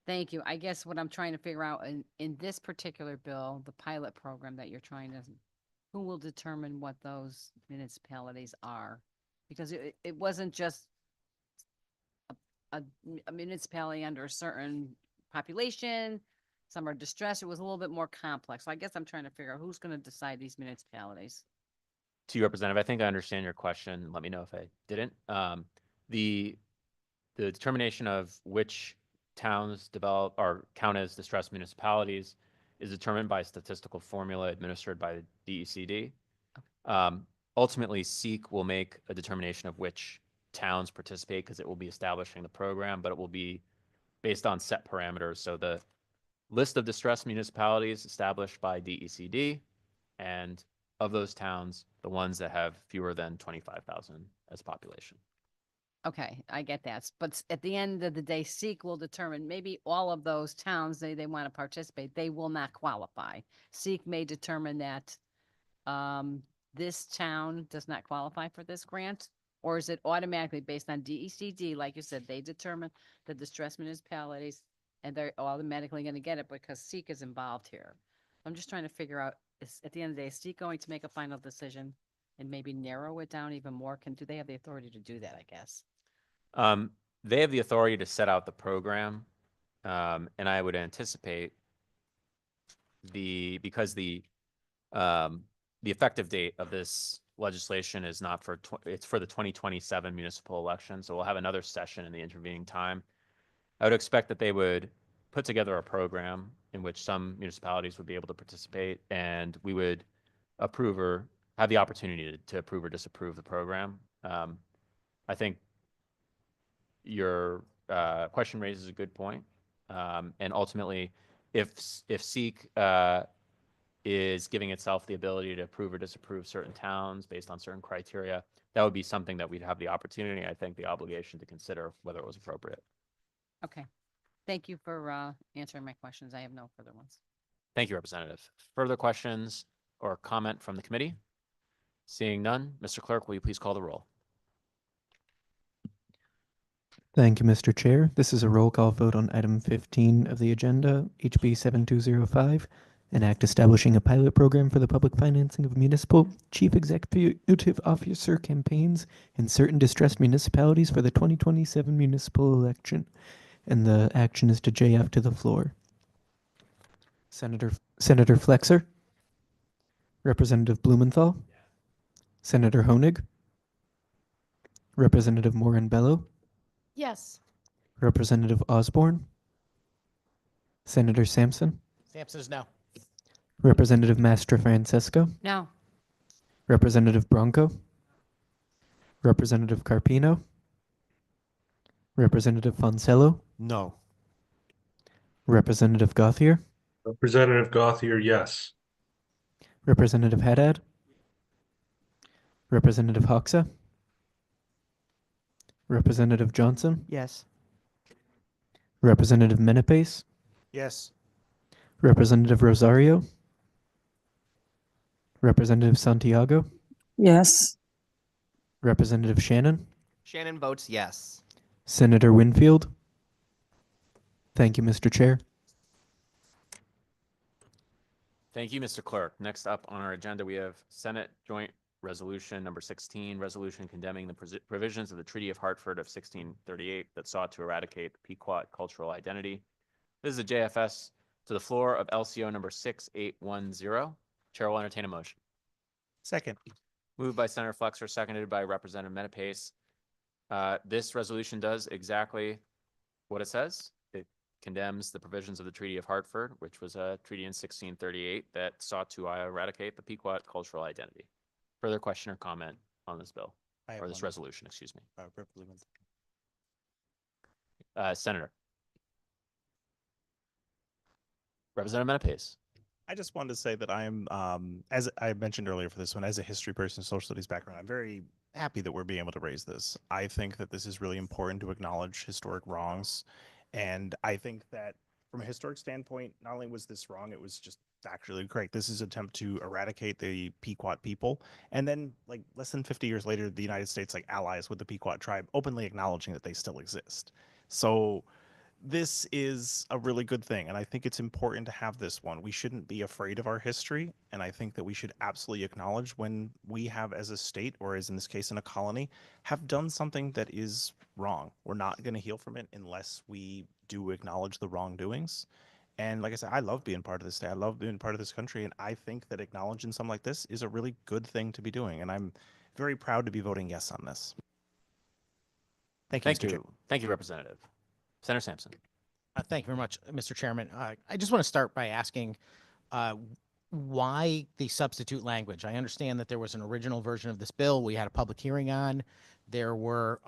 Speaker 2: Thank you. I guess what I'm trying to figure out in this particular bill, the pilot program that you're trying to, who will determine what those municipalities are? Because it wasn't just a municipality under a certain population. Some are distressed. It was a little bit more complex. So I guess I'm trying to figure out who's going to decide these municipalities.
Speaker 1: To you, Representative, I think I understand your question. Let me know if I didn't. The determination of which towns develop or count as distressed municipalities is determined by a statistical formula administered by the DECD. Ultimately, SEEK will make a determination of which towns participate because it will be establishing the program, but it will be based on set parameters. So the list of distressed municipalities established by DECD, and of those towns, the ones that have fewer than 25,000 as population.
Speaker 2: Okay, I get that. But at the end of the day, SEEK will determine maybe all of those towns, they want to participate, they will not qualify. SEEK may determine that this town does not qualify for this grant, or is it automatically based on DECD? Like you said, they determine the distressed municipalities and they're automatically going to get it because SEEK is involved here. I'm just trying to figure out, at the end of the day, is SEEK going to make a final decision and maybe narrow it down even more? Do they have the authority to do that, I guess?
Speaker 1: They have the authority to set out the program, and I would anticipate because the effective date of this legislation is not for it's for the 2027 municipal election, so we'll have another session in the intervening time. I would expect that they would put together a program in which some municipalities would be able to participate, and we would approve or have the opportunity to approve or disapprove the program. I think your question raises a good point. And ultimately, if SEEK is giving itself the ability to approve or disapprove certain towns based on certain criteria, that would be something that we'd have the opportunity, I think, the obligation to consider whether it was appropriate.
Speaker 2: Okay. Thank you for answering my questions. I have no further ones.
Speaker 1: Thank you, Representative. Further questions or comment from the committee? Seeing none, Mr. Clerk, will you please call the roll?
Speaker 12: Thank you, Mr. Chair. This is a roll call vote on item 15 of the agenda, HB 7205, an act establishing a pilot program for the public financing of municipal chief executive officer campaigns in certain distressed municipalities for the 2027 municipal election. And the action is to JF to the floor. Senator Flexer, Representative Blumenthal, Senator Honig, Representative Morin-Bello,
Speaker 9: Yes.
Speaker 12: Representative Osborne, Senator Sampson,
Speaker 4: Sampson is no.
Speaker 12: Representative Mastra Francesco,
Speaker 2: No.
Speaker 12: Representative Bronco, Representative Carpino, Representative Fonsello,
Speaker 5: No.
Speaker 12: Representative Gauthier,
Speaker 8: Representative Gauthier, yes.
Speaker 12: Representative Haddad, Representative Hoxa, Representative Johnson,
Speaker 6: Yes.
Speaker 12: Representative Menepace,
Speaker 5: Yes.
Speaker 12: Representative Rosario, Representative Santiago,
Speaker 9: Yes.
Speaker 12: Representative Shannon,
Speaker 10: Shannon votes yes.
Speaker 12: Senator Winfield. Thank you, Mr. Chair.
Speaker 1: Thank you, Mr. Clerk. Next up on our agenda, we have Senate Joint Resolution number 16, resolution condemning the provisions of the Treaty of Hartford of 1638 that sought to eradicate the Pequot cultural identity. This is a JFS to the floor of LCO number 6810. Chair will entertain a motion.
Speaker 7: Second.
Speaker 1: Moved by Senator Flexer, seconded by Representative Menepace. This resolution does exactly what it says. It condemns the provisions of the Treaty of Hartford, which was a treaty in 1638 that sought to eradicate the Pequot cultural identity. Further question or comment on this bill, or this resolution, excuse me. Senator. Representative Menepace.
Speaker 7: I just wanted to say that I am, as I mentioned earlier for this one, as a history person, social studies background, I'm very happy that we're being able to raise this. I think that this is really important to acknowledge historic wrongs. And I think that from a historic standpoint, not only was this wrong, it was just actually correct. This is an attempt to eradicate the Pequot people. And then like less than 50 years later, the United States like allies with the Pequot tribe, openly acknowledging that they still exist. So this is a really good thing, and I think it's important to have this one. We shouldn't be afraid of our history, and I think that we should absolutely acknowledge when we have, as a state, or as in this case in a colony, have done something that is wrong. We're not going to heal from it unless we do acknowledge the wrongdoings. And like I said, I love being part of this state. I love being part of this country, and I think that acknowledging something like this is a really good thing to be doing, and I'm very proud to be voting yes on this. Thank you,
Speaker 1: Thank
Speaker 7: Mr. Chair.
Speaker 1: you. Thank you, Representative. Senator Sampson.
Speaker 4: Thank you very much, Mr. Chairman. I just want to start by asking why the substitute language? I understand that there was an original version of this bill we had a public hearing on. There were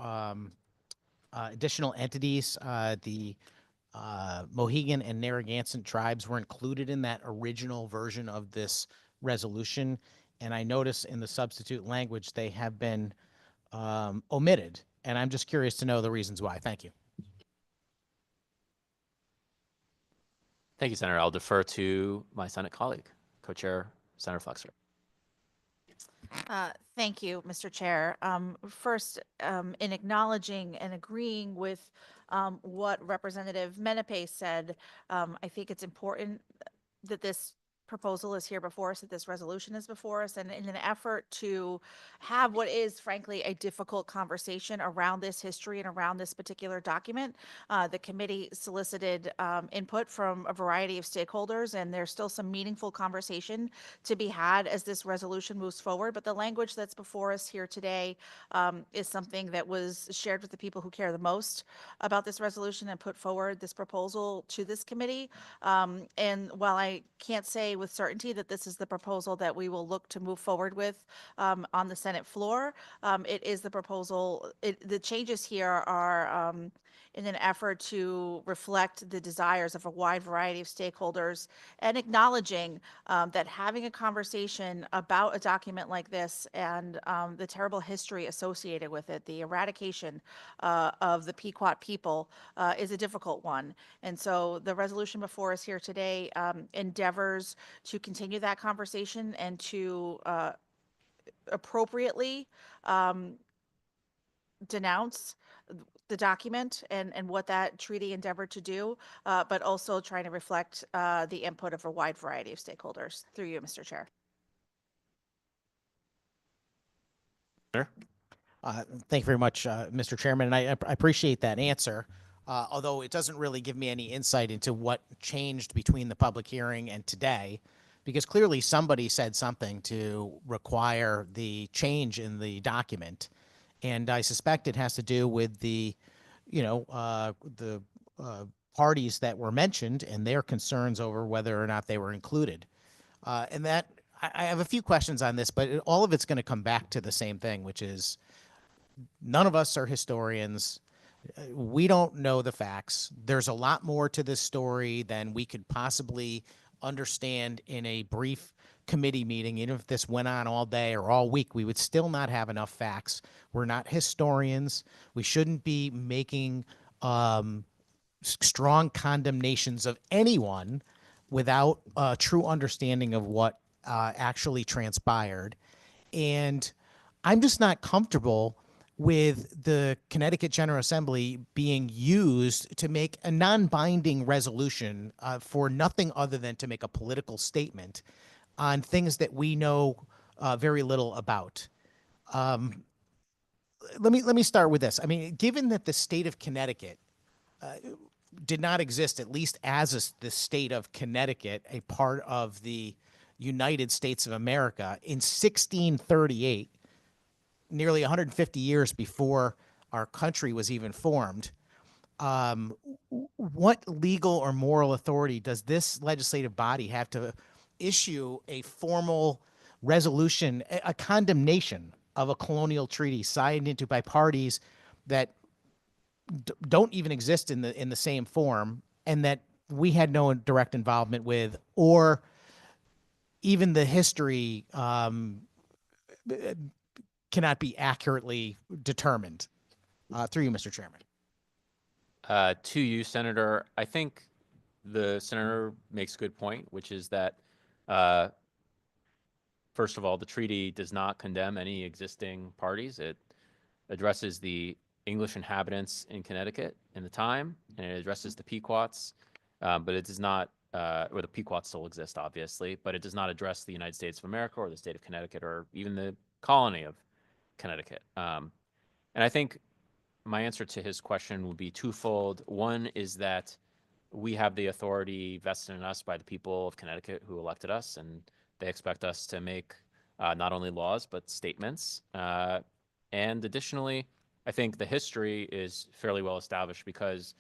Speaker 4: additional entities. The Mohegan and Narragansett tribes were included in that original version of this resolution. And I notice in the substitute language, they have been omitted. And I'm just curious to know the reasons why. Thank you.
Speaker 1: Thank you, Senator. I'll defer to my Senate colleague, Co-Chair Senator Flexer.
Speaker 3: Thank you, Mr. Chair. First, in acknowledging and agreeing with what Representative Menepace said, I think it's important that this proposal is here before us, that this resolution is before us, and in an effort to have what is frankly a difficult conversation around this history and around this particular document, the committee solicited input from a variety of stakeholders, and there's still some meaningful conversation to be had as this resolution moves forward. But the language that's before us here today is something that was shared with the people who care the most about this resolution and put forward this proposal to this committee. And while I can't say say with certainty that this is the proposal that we will look to move forward with on the Senate floor. It is the proposal, the changes here are in an effort to reflect the desires of a wide variety of stakeholders and acknowledging that having a conversation about a document like this and the terrible history associated with it, the eradication of the Pequot people, is a difficult one. And so the resolution before us here today endeavors to continue that conversation and to appropriately denounce the document and what that treaty endeavored to do, but also trying to reflect the input of a wide variety of stakeholders. Through you, Mr. Chair.
Speaker 4: Thank you very much, Mr. Chairman, and I appreciate that answer. Although it doesn't really give me any insight into what changed between the public hearing and today, because clearly somebody said something to require the change in the document. And I suspect it has to do with the parties that were mentioned and their concerns over whether or not they were included. And that I have a few questions on this, but all of it's going to come back to the same thing, which is none of us are historians. We don't know the facts. There's a lot more to this story than we could possibly understand in a brief committee meeting. Even if this went on all day or all week, we would still not have enough facts. We're not historians. We shouldn't be making strong condemnations of anyone without a true understanding of what actually transpired. And I'm just not comfortable with the Connecticut General Assembly being used to make a non-binding resolution for nothing other than to make a political statement on things that we know very little about. Let me start with this. I mean, given that the state of Connecticut did not exist, at least as the state of Connecticut, a part of the United States of America, in 1638, nearly 150 years before our country was even formed, what legal or moral authority does this legislative body have to issue a formal resolution, a condemnation of a colonial treaty signed into by parties that don't even exist in the same form and that we had no direct involvement with, or even the history cannot be accurately determined? Through you, Mr. Chairman.
Speaker 1: To you, Senator, I think the senator makes a good point, which is that, first of all, the treaty does not condemn any existing parties. It addresses the English inhabitants in Connecticut in the time, and it addresses the Pequots, but it does not, or the Pequots still exist, obviously, but it does not address the United States of America or the state of Connecticut or even the colony of Connecticut. And I think my answer to his question would be twofold. One is that we have the authority vested in us by the people of Connecticut who elected us, and they expect us to make not only laws, but statements. And additionally, I think the history is fairly well established because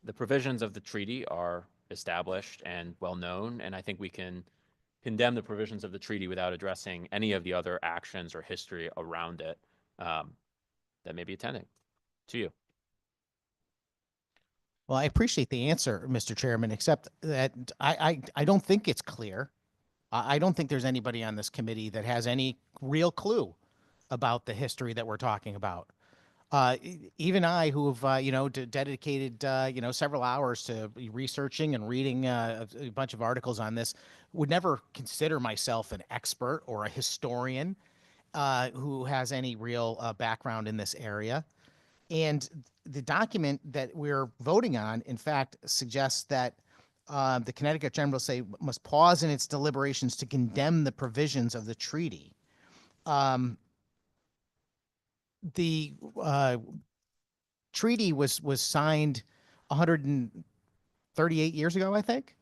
Speaker 1: the provisions of the treaty are established and well known, and I think we can condemn the provisions of the treaty without addressing any of the other actions or history around it that may be attending. To you.
Speaker 4: Well, I appreciate the answer, Mr. Chairman, except that I don't think it's clear. I don't think there's anybody on this committee that has any real clue about the history that we're talking about. Even I, who have dedicated several hours to researching and reading a bunch of articles on this, would never consider myself an expert or a historian who has any real background in this area. And the document that we're voting on, in fact, suggests that the Connecticut General Assembly must pause in its deliberations to condemn the provisions of the treaty. The treaty was signed 138 years ago, I think.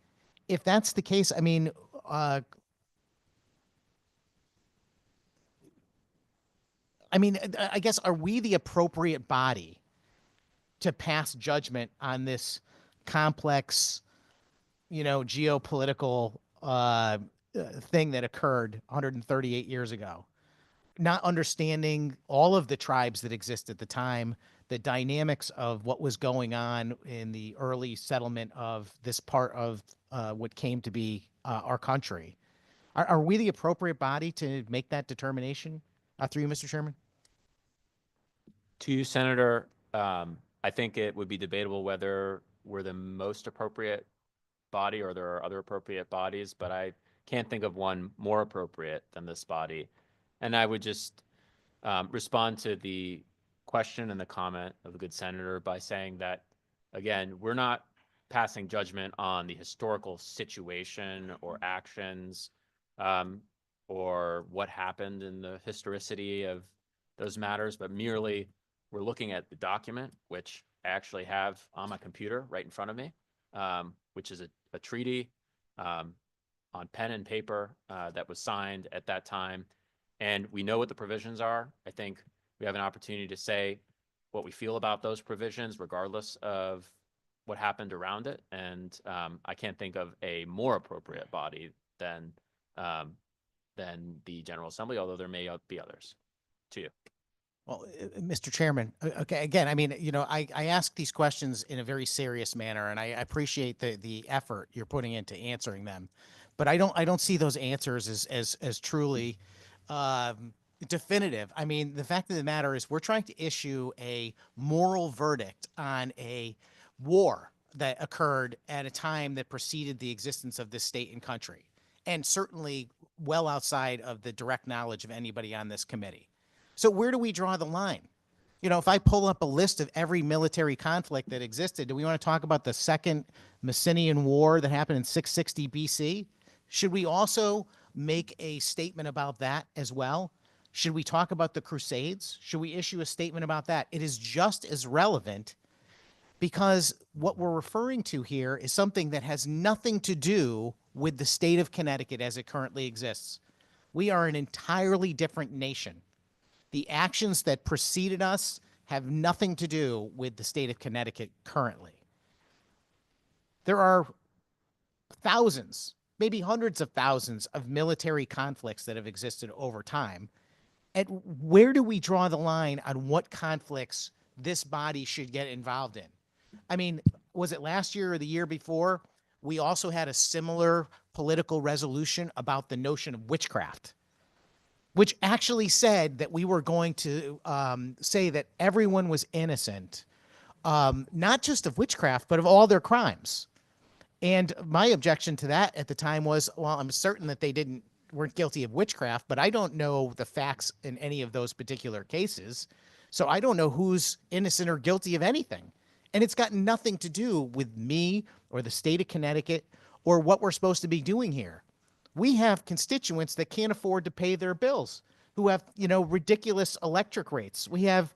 Speaker 4: If that's the case, I mean, I guess, are we the appropriate body to pass judgment on this complex, geopolitical thing that occurred 138 years ago, not understanding all of the tribes that exist at the time, the dynamics of what was going on in the early settlement of this part of what came to be our country. Are we the appropriate body to make that determination? Through you, Mr. Chairman?
Speaker 1: To you, Senator, I think it would be debatable whether we're the most appropriate body or there are other appropriate bodies, but I can't think of one more appropriate than this body. And I would just respond to the question and the comment of the good senator by saying that, again, we're not passing judgment on the historical situation or actions or what happened in the historicity of those matters, but merely we're looking at the document, which I actually have on my computer right in front of me, which is a treaty on pen and paper that was signed at that time. And we know what the provisions are. I think we have an opportunity to say what we feel about those provisions, regardless of what happened around it. And I can't think of a more appropriate body than the General Assembly, although there may be others. To you.
Speaker 4: Well, Mr. Chairman, okay, again, I mean, you know, I ask these questions in a very serious manner, and I appreciate the effort you're putting into answering them, but I don't see those answers as truly definitive. I mean, the fact of the matter is we're trying to issue a moral verdict on a war that occurred at a time that preceded the existence of this state and country, and certainly well outside of the direct knowledge of anybody on this committee. So where do we draw the line? You know, if I pull up a list of every military conflict that existed, do we want to talk about the Second Mycenaean War that happened in 660 BC? Should we also make a statement about that as well? Should we talk about the Crusades? Should we issue a statement about that? It is just as relevant because what we're referring to here is something that has nothing to do with the state of Connecticut as it currently exists. We are an entirely different nation. The actions that preceded us have nothing to do with the state of Connecticut currently. There are thousands, maybe hundreds of thousands of military conflicts that have existed over time. And where do we draw the line on what conflicts this body should get involved in? I mean, was it last year or the year before? We also had a similar political resolution about the notion of witchcraft, which actually said that we were going to say that everyone was innocent, not just of witchcraft, but of all their crimes. And my objection to that at the time was, well, I'm certain that they weren't guilty of witchcraft, but I don't know the facts in any of those particular cases. So I don't know who's innocent or guilty of anything. And it's got nothing to do with me or the state of Connecticut or what we're supposed to be doing here. We have constituents that can't afford to pay their bills, who have, you know, ridiculous electric rates. We have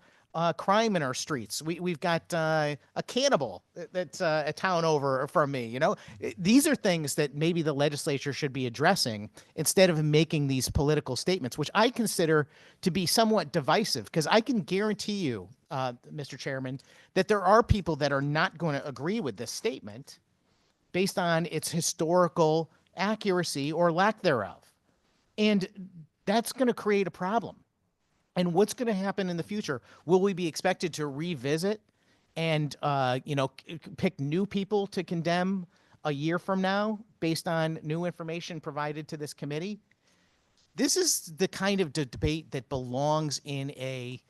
Speaker 4: crime in our streets. We've got a cannibal that's a town over from me. You know, these are things that maybe the legislature should be addressing instead of making these political statements, which I consider to be somewhat divisive, because I can guarantee you, Mr. Chairman, that there are people that are not going to agree with this statement based on its historical accuracy or lack thereof. And that's going to create a problem. And what's going to happen in the future? Will we be expected to revisit and, you know, pick new people to condemn a year from now based on new information provided to this committee? This is the kind of debate that belongs in a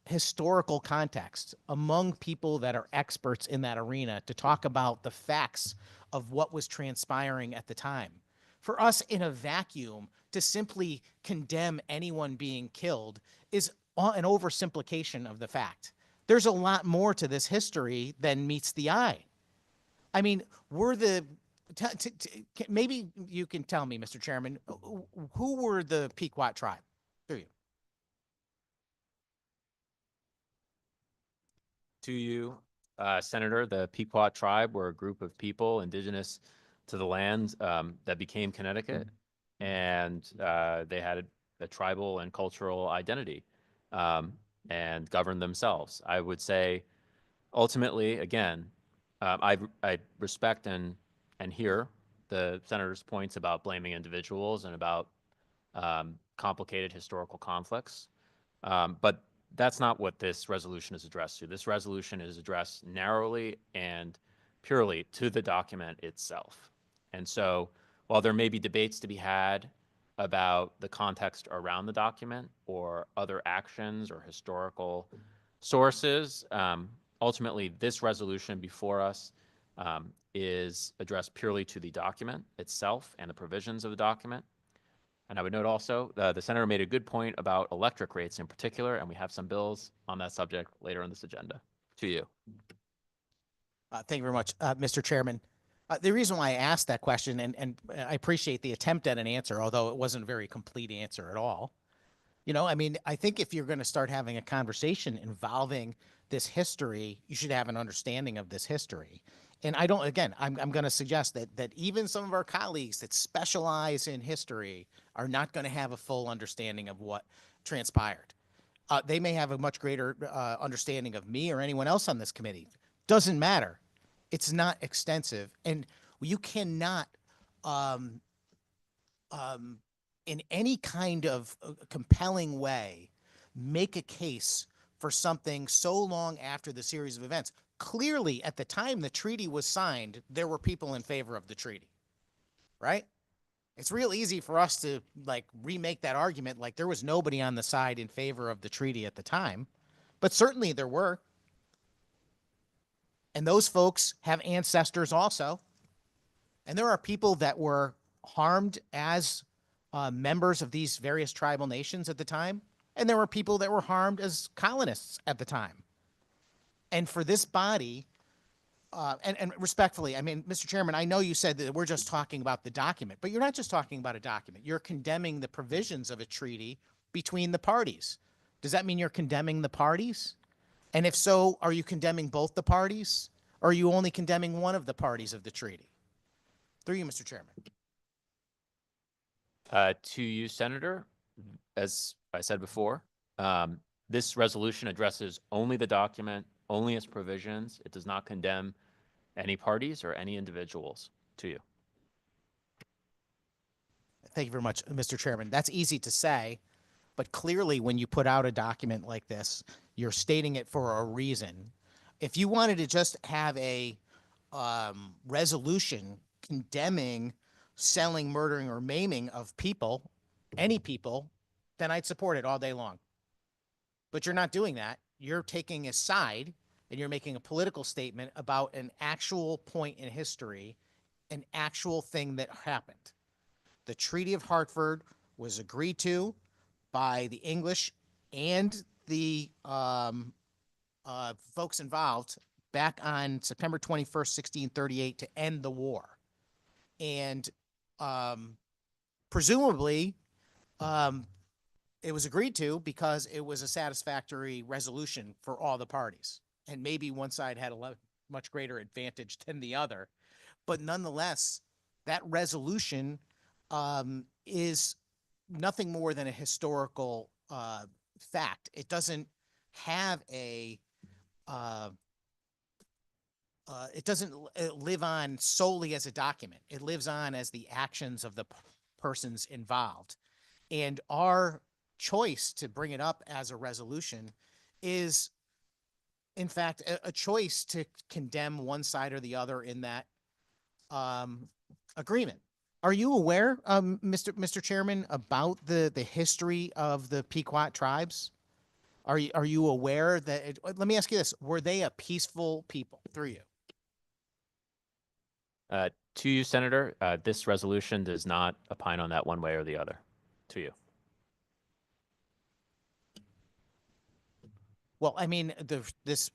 Speaker 4: historical context among people that are experts in that arena to talk about the facts of what was transpiring at the time. For us in a vacuum to simply condemn anyone being killed is an oversimplification of the fact. There's a lot more to this history than meets the eye. I mean, maybe you can tell me, Mr. Chairman, who were the Pequot tribe? Through you.
Speaker 1: To you, Senator, the Pequot tribe were a group of people indigenous to the land that became Connecticut, and they had a tribal and cultural identity and governed themselves. I would say, ultimately, again, I respect and hear the senator's points about blaming individuals and about complicated historical conflicts. But that's not what this resolution is addressed to. This resolution is addressed narrowly and purely to the document itself. And so while there may be debates to be had about the context around the document or other actions or historical sources, ultimately this resolution before us is addressed purely to the document itself and the provisions of the document. And I would note also, the senator made a good point about electric rates in particular, and we have some bills on that subject later in this agenda. To you.
Speaker 4: Thank you very much, Mr. Chairman. The reason why I asked that question, and I appreciate the attempt at an answer, although it wasn't a very complete answer at all. You know, I mean, I think if you're going to start having a conversation involving this history, you should have an understanding of this history. And I don't, again, I'm going to suggest that even some of our colleagues that specialize in history are not going to have a full understanding of what transpired. They may have a much greater understanding of me or anyone else on this committee. Doesn't matter. It's not extensive. And you cannot, in any kind of compelling way, make a case for something so long after the series of events. Clearly, at the time the treaty was signed, there were people in favor of the treaty, right? It's real easy for us to like remake that argument like there was nobody on the side in favor of the treaty at the time, but certainly there were. And those folks have ancestors also. And there are people that were harmed as members of these various tribal nations at the time. And there were people that were harmed as colonists at the time. And for this body, and respectfully, I mean, Mr. Chairman, I know you said that we're just talking about the document, but you're not just talking about a document. You're condemning the provisions of a treaty between the parties. Does that mean you're condemning the parties? And if so, are you condemning both the parties? Or are you only condemning one of the parties of the treaty? Through you, Mr. Chairman.
Speaker 1: To you, Senator, as I said before, this resolution addresses only the document, only its provisions. It does not condemn any parties or any individuals. To you.
Speaker 4: Thank you very much, Mr. Chairman. That's easy to say, but clearly when you put out a document like this, you're stating it for a reason. If you wanted to just have a resolution condemning selling, murdering, or maiming of people, any people, then I'd support it all day long. But you're not doing that. You're taking a side and you're making a political statement about an actual point in history, an actual thing that happened. The Treaty of Hartford was agreed to by the English and the folks involved back on September 21st, 1638 to end the war. And presumably, it was agreed to because it was a satisfactory resolution for all the parties. And maybe one side had a much greater advantage than the other. But nonetheless, that resolution is nothing more than a historical fact. It doesn't have a, it doesn't live on solely as a document. It lives on as the actions of the persons involved. And our choice to bring it up as a resolution is, in fact, a choice to condemn one side or the other in that agreement. Are you aware, Mr. Chairman, about the history of the Pequot tribes? Are you aware that, let me ask you this, were they a peaceful people? Through you.
Speaker 1: To you, Senator, this resolution does not opine on that one way or the other. To you.
Speaker 4: Well, I mean, this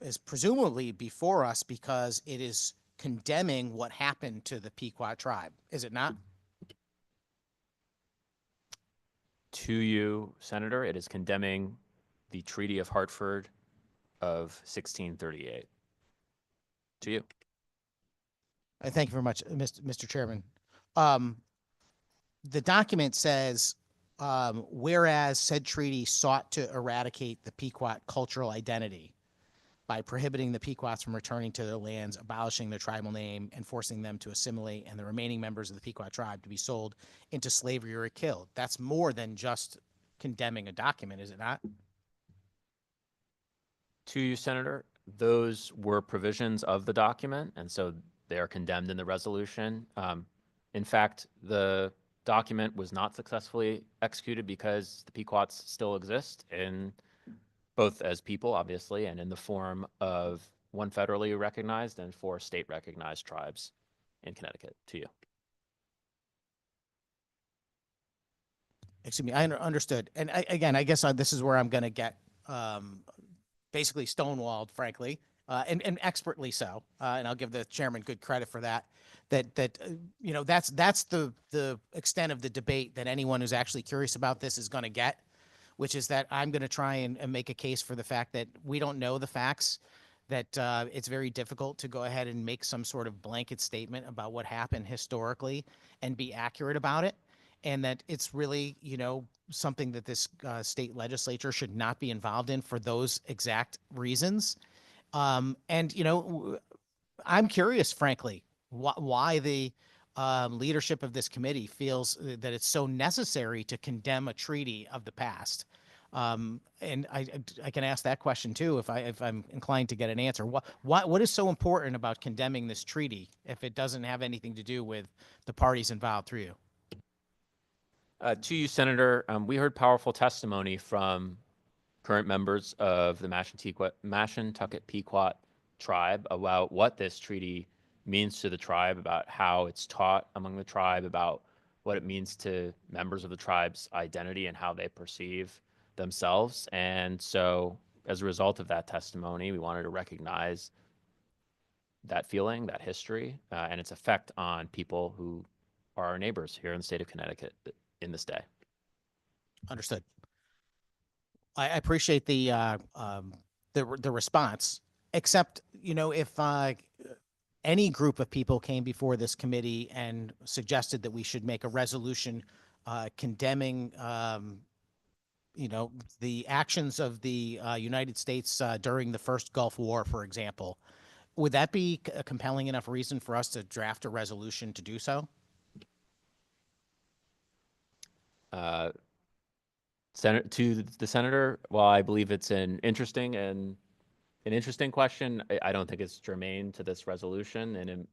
Speaker 4: is presumably before us because it is condemning what happened to the Pequot tribe, is it not?
Speaker 1: To you, Senator, it is condemning the Treaty of Hartford of 1638. To you.
Speaker 4: Thank you very much, Mr. Chairman. The document says, whereas said treaty sought to eradicate the Pequot cultural identity. by prohibiting the Pequots from returning to their lands, abolishing their tribal name, and forcing them to assimilate, and the remaining members of the Pequot tribe to be sold into slavery or killed. That's more than just condemning a document, is it not?
Speaker 1: To you, Senator, those were provisions of the document, and so they are condemned in the resolution. In fact, the document was not successfully executed because the Pequots still exist, in both as people, obviously, and in the form of one federally recognized and 4 state recognized tribes in Connecticut. To you.
Speaker 4: Excuse me, I understood. And again, I guess this is where I'm going to get basically stonewalled, frankly, and expertly so. And I'll give the chairman good credit for that. You know, that's the extent of the debate that anyone who's actually curious about this is going to get, which is that I'm going to try and make a case for the fact that we don't know the facts, that it's very difficult to go ahead and make some sort of blanket statement about what happened historically and be accurate about it. And that it's really, you know, something that this state legislature should not be involved in for those exact reasons. And, you know, I'm curious, frankly, why the leadership of this committee feels that it's so necessary to condemn a treaty of the past. And I can ask that question too if I'm inclined to get an answer. What is so important about condemning this treaty if it doesn't have anything to do with the parties involved through you?
Speaker 1: To you, Senator, we heard powerful testimony from current members of the Mashantucket Pequot tribe about what this treaty means to the tribe, about how it's taught among the tribe, about what it means to members of the tribe's identity and how they perceive themselves. And so as a result of that testimony, we wanted to recognize that feeling, that history, and its effect on people who are our neighbors here in the state of Connecticut in this day.
Speaker 4: Understood. I appreciate the response, except, you know, if any group of people came before this committee and suggested that we should make a resolution condemning, you know, the actions of the United States during the first Gulf War, for example, would that be a compelling enough reason for us to draft a resolution to do so?
Speaker 1: To the senator, while I believe it's an interesting question, I don't think it's germane to this resolution. And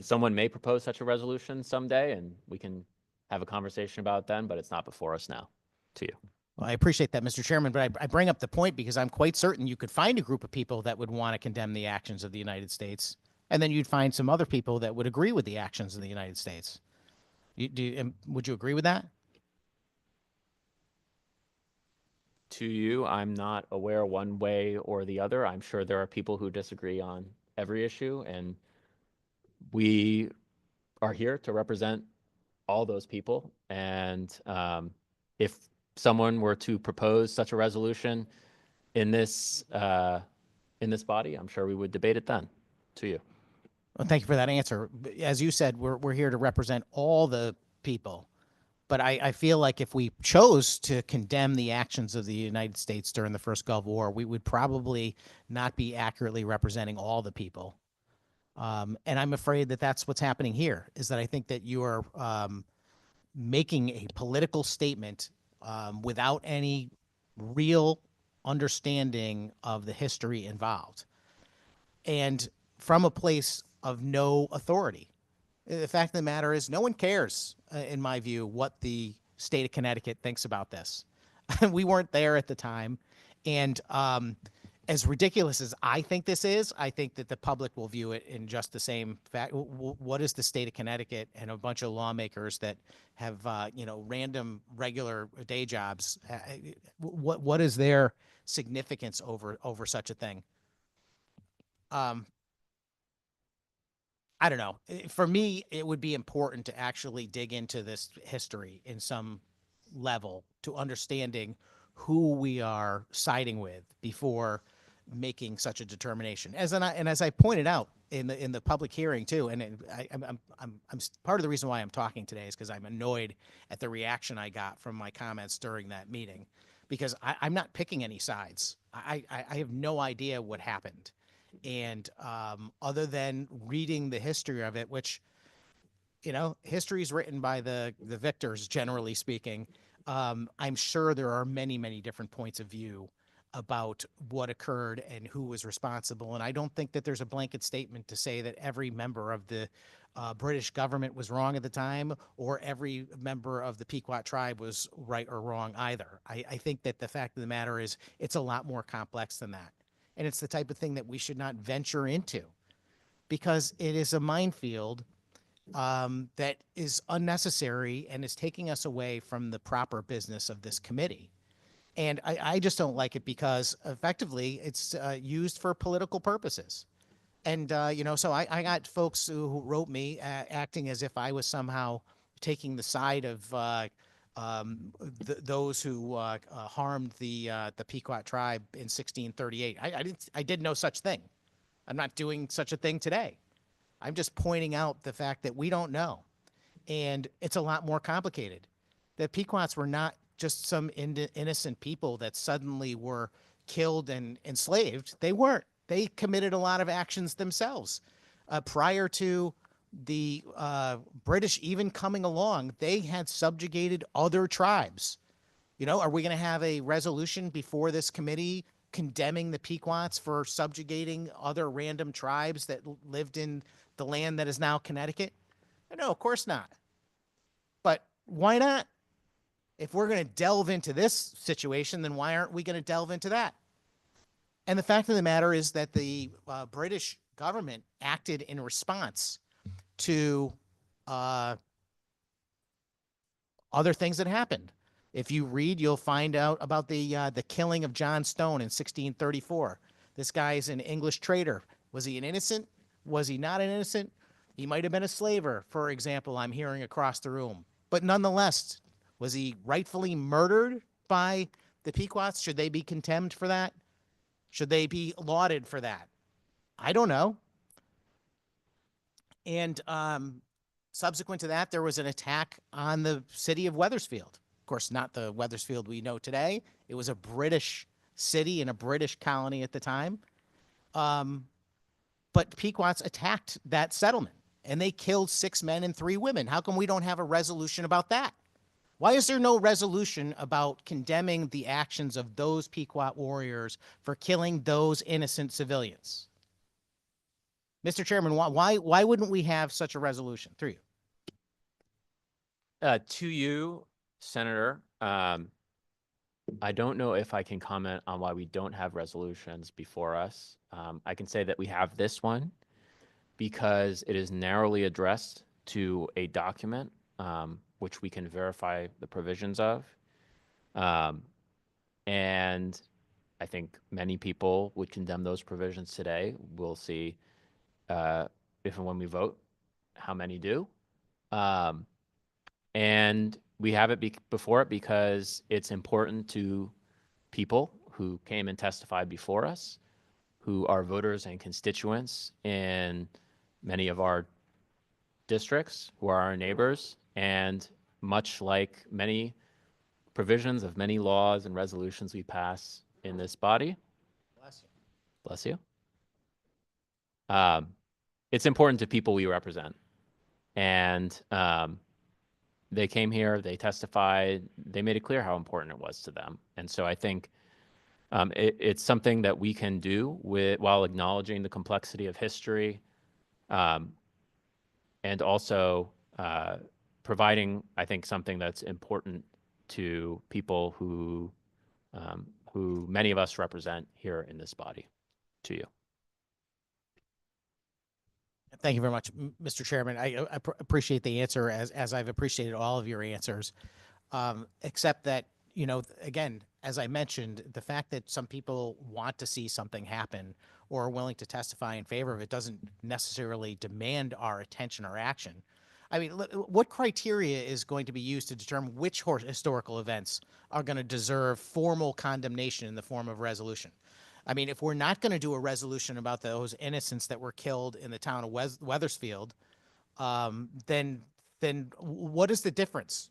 Speaker 1: someone may propose such a resolution someday, and we can have a conversation about it then, but it's not before us now. To you.
Speaker 4: Well, I appreciate that, Mr. Chairman, but I bring up the point because I'm quite certain you could find a group of people that would want to condemn the actions of the United States, and then you'd find some other people that would agree with the actions of the United States. Would you agree with that?
Speaker 1: To you, I'm not aware one way or the other. I'm sure there are people who disagree on every issue, and we are here to represent all those people. And if someone were to propose such a resolution in this body, I'm sure we would debate it then. To you.
Speaker 4: Well, thank you for that answer. As you said, we're here to represent all the people. But I feel like if we chose to condemn the actions of the United States during the first Gulf War, we would probably not be accurately representing all the people. And I'm afraid that that's what's happening here, is that I think that you are making a political statement without any real understanding of the history involved, and from a place of no authority. The fact of the matter is no one cares, in my view, what the state of Connecticut thinks about this. We weren't there at the time. And as ridiculous as I think this is, I think that the public will view it in just the same fact. What is the state of Connecticut and a bunch of lawmakers that have, you know, random regular day jobs? What is their significance over such a thing? I don't know. For me, it would be important to actually dig into this history in some level to understanding who we are siding with before making such a determination. As I pointed out in the public hearing too, and I'm part of the reason why I'm talking today is because I'm annoyed at the reaction I got from my comments during that meeting. because I'm not picking any sides. I have no idea what happened. And other than reading the history of it, which, you know, history is written by the victors, generally speaking. I'm sure there are many, many different points of view about what occurred and who was responsible. And I don't think that there's a blanket statement to say that every member of the British government was wrong at the time, or every member of the Pequot tribe was right or wrong either. I think that the fact of the matter is it's a lot more complex than that. And it's the type of thing that we should not venture into, because it is a minefield that is unnecessary and is taking us away from the proper business of this committee. And I just don't like it because effectively it's used for political purposes. And, you know, so I got folks who wrote me acting as if I was somehow taking the side of those who harmed the Pequot tribe in 1638. I did no such thing. I'm not doing such a thing today. I'm just pointing out the fact that we don't know. And it's a lot more complicated. The Pequots were not just some innocent people that suddenly were killed and enslaved. They weren't. They committed a lot of actions themselves. Prior to the British even coming along, they had subjugated other tribes. You know, are we going to have a resolution before this committee condemning the Pequots for subjugating other random tribes that lived in the land that is now Connecticut? No, of course not. But why not? If we're going to delve into this situation, then why aren't we going to delve into that? And the fact of the matter is that the British government acted in response to other things that happened. If you read, you'll find out about the killing of John Stone in 1634. This guy is an English trader. Was he an innocent? Was he not an innocent? He might have been a slaver, for example, I'm hearing across the room. But nonetheless, was he rightfully murdered by the Pequots? Should they be contemned for that? Should they be lauded for that? I don't know. And subsequent to that, there was an attack on the city of Wethersfield. Of course, not the Wethersfield we know today. It was a British city and a British colony at the time. But Pequots attacked that settlement, and they killed 6 men and 3 women. How come we don't have a resolution about that? Why is there no resolution about condemning the actions of those Pequot warriors for killing those innocent civilians? Mr. Chairman, why wouldn't we have such a resolution? Through you.
Speaker 1: To you, Senator, I don't know if I can comment on why we don't have resolutions before us. I can say that we have this one because it is narrowly addressed to a document which we can verify the provisions of. And I think many people would condemn those provisions today. We'll see if and when we vote, how many do. And we have it before it because it's important to people who came and testified before us, who are voters and constituents in many of our districts, who are our neighbors, and much like many provisions of many laws and resolutions we pass in this body.
Speaker 4: Bless you.
Speaker 1: Bless you. It's important to people we represent. And they came here, they testified, they made it clear how important it was to them. And so I think it's something that we can do while acknowledging the complexity of history, and also providing, I think, something that's important to people who many of us represent here in this body. To you.
Speaker 4: Thank you very much, Mr. Chairman. I appreciate the answer as I've appreciated all of your answers, except that, you know, again, as I mentioned, the fact that some people want to see something happen or are willing to testify in favor of it doesn't necessarily demand our attention or action. I mean, what criteria is going to be used to determine which historical events are going to deserve formal condemnation in the form of resolution? I mean, if we're not going to do a resolution about those innocents that were killed in the town of Wethersfield, then what is the difference?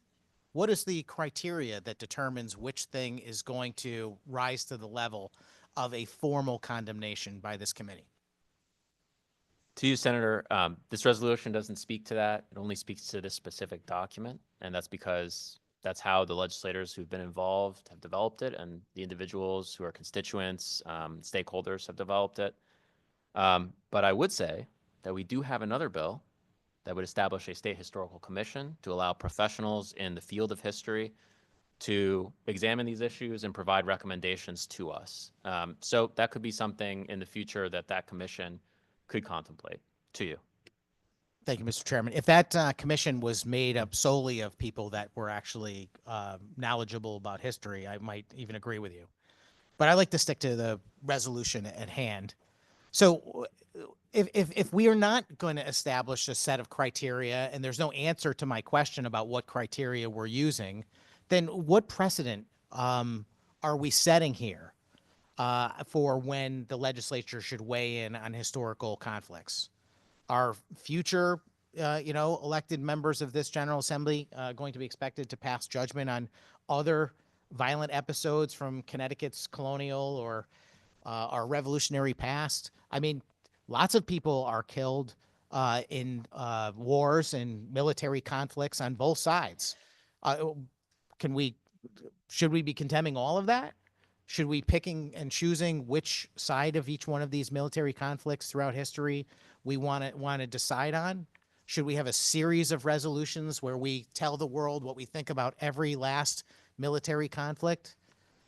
Speaker 4: What is the criteria that determines which thing is going to rise to the level of a formal condemnation by this committee?
Speaker 1: To you, Senator, this resolution doesn't speak to that. It only speaks to this specific document. And that's because that's how the legislators who've been involved have developed it, and the individuals who are constituents, stakeholders have developed it. But I would say that we do have another bill that would establish a state historical commission to allow professionals in the field of history to examine these issues and provide recommendations to us. So that could be something in the future that that commission could contemplate. To you.
Speaker 4: Thank you, Mr. Chairman. If that commission was made up solely of people that were actually knowledgeable about history, I might even agree with you. But I like to stick to the resolution at hand. So if we are not going to establish a set of criteria and there's no answer to my question about what criteria we're using, then what precedent are we setting here for when the legislature should weigh in on historical conflicts? Are future, elected members of this General Assembly going to be expected to pass judgment on other violent episodes from Connecticut's colonial or our revolutionary past? I mean, lots of people are killed in wars and military conflicts on both sides. Should we be condemning all of that? Should we picking and choosing which side of each one of these military conflicts throughout history we want to decide on? Should we have a series of resolutions where we tell the world what we think about every last military conflict?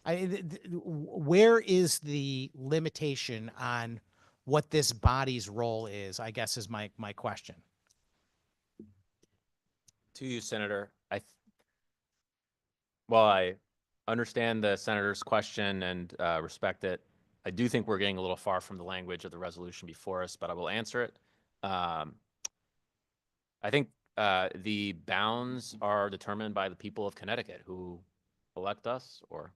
Speaker 4: Where is the limitation on what this body's role is, I guess, is my question.
Speaker 1: To you, Senator. While I understand the senator's question and respect it, I do think we're getting a little far from the language of the resolution before us, but I will answer it. I think the bounds are determined by the people of Connecticut who elect us or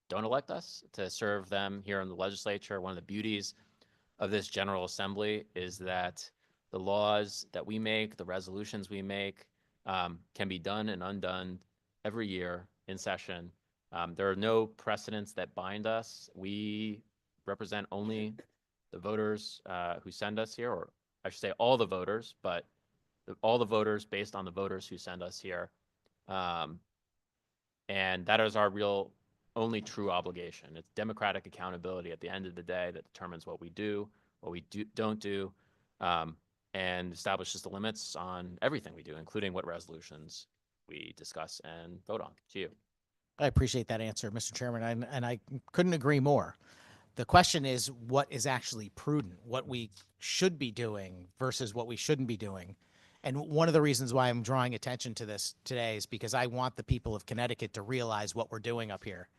Speaker 1: don't elect us to serve them here in the legislature. One of the beauties of this General Assembly is that the laws that we make, the resolutions we make, can be done and undone every year in session. There are no precedents that bind us. We represent only the voters who send us here, or I should say all the voters, but all the voters based on the voters who send us here. And that is our real only true obligation. It's democratic accountability at the end of the day that determines what we do, what we don't do, and establishes the limits on everything we do, including what resolutions we discuss and vote on. To you.
Speaker 4: I appreciate that answer, Mr. Chairman, and I couldn't agree more. The question is what is actually prudent, what we should be doing versus what we shouldn't be doing. And one of the reasons why I'm drawing attention to this today is because I want the people of Connecticut to realize what we're doing up here.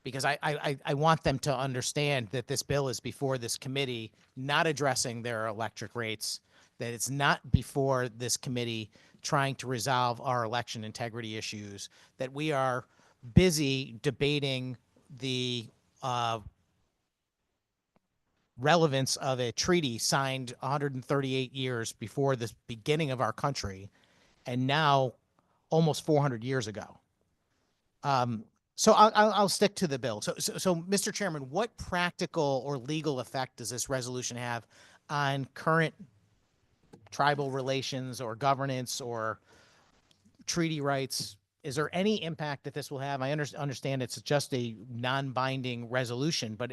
Speaker 4: Because I want them to understand that this bill is before this committee, not addressing their electric rates, that it's not before this committee trying to resolve our election integrity issues, that we are busy debating the relevance of a treaty signed 138 years before the beginning of our country, and now almost 400 years ago. So I'll stick to the bill. So, Mr. Chairman, what practical or legal effect does this resolution have on current tribal relations or governance or treaty rights? Is there any impact that this will have? I understand it's just a non-binding resolution, but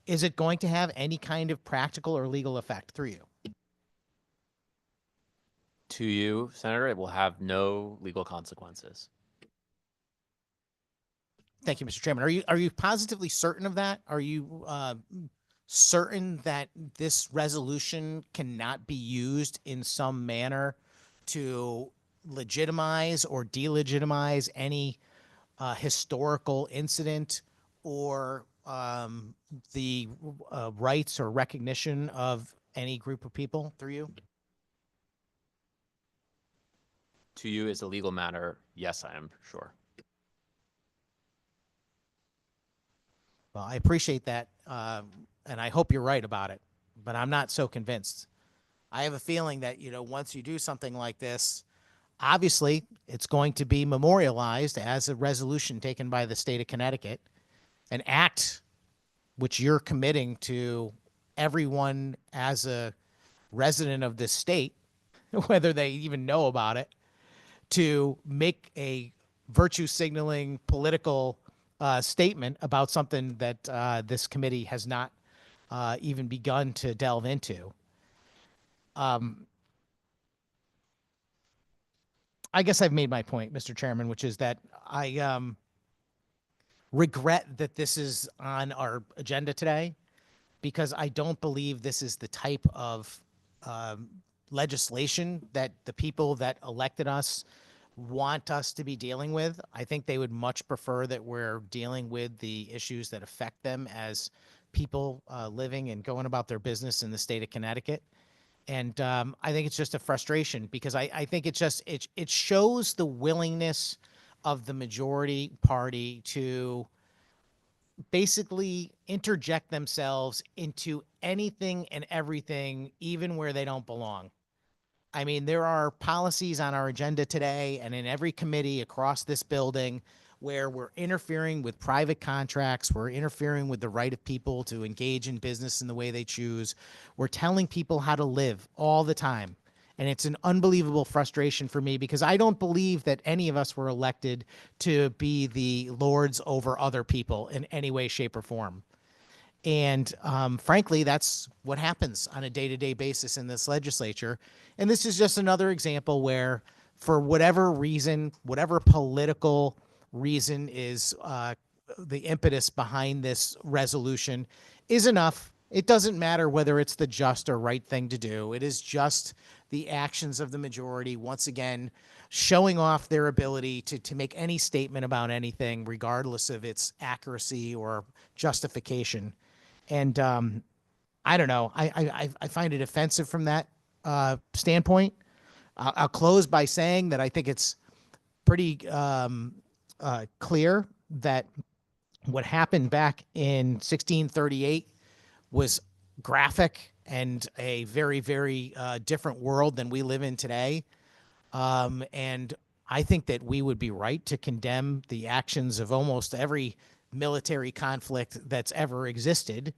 Speaker 4: is it going to have any kind of practical or legal effect through you?
Speaker 1: To you, Senator, it will have no legal consequences.
Speaker 4: Thank you, Mr. Chairman. Are you positively certain of that? Are you certain that this resolution cannot be used in some manner to legitimize or delegitimize any historical incident or the rights or recognition of any group of people through you?
Speaker 1: To you, as a legal matter, yes, I am sure.
Speaker 4: Well, I appreciate that, and I hope you're right about it, but I'm not so convinced. I have a feeling that, once you do something like this, obviously, it's going to be memorialized as a resolution taken by the state of Connecticut, an act which you're committing to everyone as a resident of this state, whether they even know about it, to make a virtue signaling political statement about something that this committee has not even begun to delve into. I guess I've made my point, Mr. Chairman, which is that I regret that this is on our agenda today, because I don't believe this is the type of legislation that the people that elected us want us to be dealing with. I think they would much prefer that we're dealing with the issues that affect them as people living and going about their business in the state of Connecticut. And I think it's just a frustration, because I think it shows the willingness of the majority party to basically interject themselves into anything and everything, even where they don't belong. I mean, there are policies on our agenda today and in every committee across this building where we're interfering with private contracts, we're interfering with the right of people to engage in business in the way they choose. We're telling people how to live all the time. And it's an unbelievable frustration for me, because I don't believe that any of us were elected to be the lords over other people in any way, shape, or form. And frankly, that's what happens on a day-to-day basis in this legislature. And this is just another example where, for whatever reason, whatever political reason is the impetus behind this resolution is enough. It doesn't matter whether it's the just or right thing to do. It is just the actions of the majority, once again, showing off their ability to make any statement about anything, regardless of its accuracy or justification. And I don't know. I find it offensive from that standpoint. I'll close by saying that I think it's pretty clear that what happened back in 1638 was graphic and a very, very different world than we live in today. And I think that we would be right to condemn the actions of almost every military conflict that's ever existed.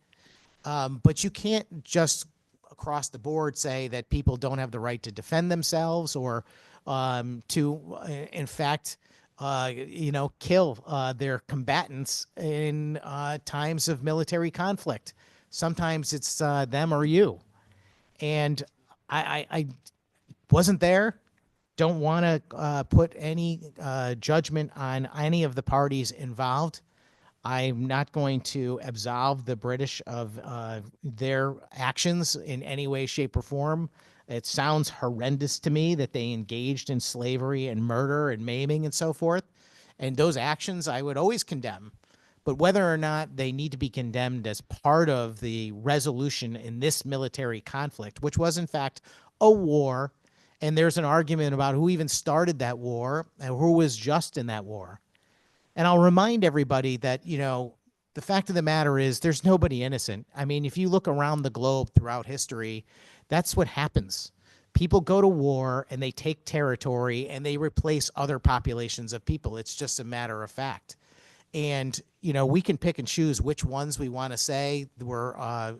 Speaker 4: But you can't just across the board say that people don't have the right to defend themselves or to, in fact, kill their combatants in times of military conflict. Sometimes it's them or you. And I wasn't there. Don't want to put any judgment on any of the parties involved. I'm not going to absolve the British of their actions in any way, shape, or form. It sounds horrendous to me that they engaged in slavery and murder and maiming and so forth. And those actions I would always condemn. But whether or not they need to be condemned as part of the resolution in this military conflict, which was in fact a war, and there's an argument about who even started that war and who was just in that war. And I'll remind everybody that, the fact of the matter is there's nobody innocent. I mean, if you look around the globe throughout history, that's what happens. People go to war and they take territory and they replace other populations of people. It's just a matter of fact. And, we can pick and choose which ones we want to say were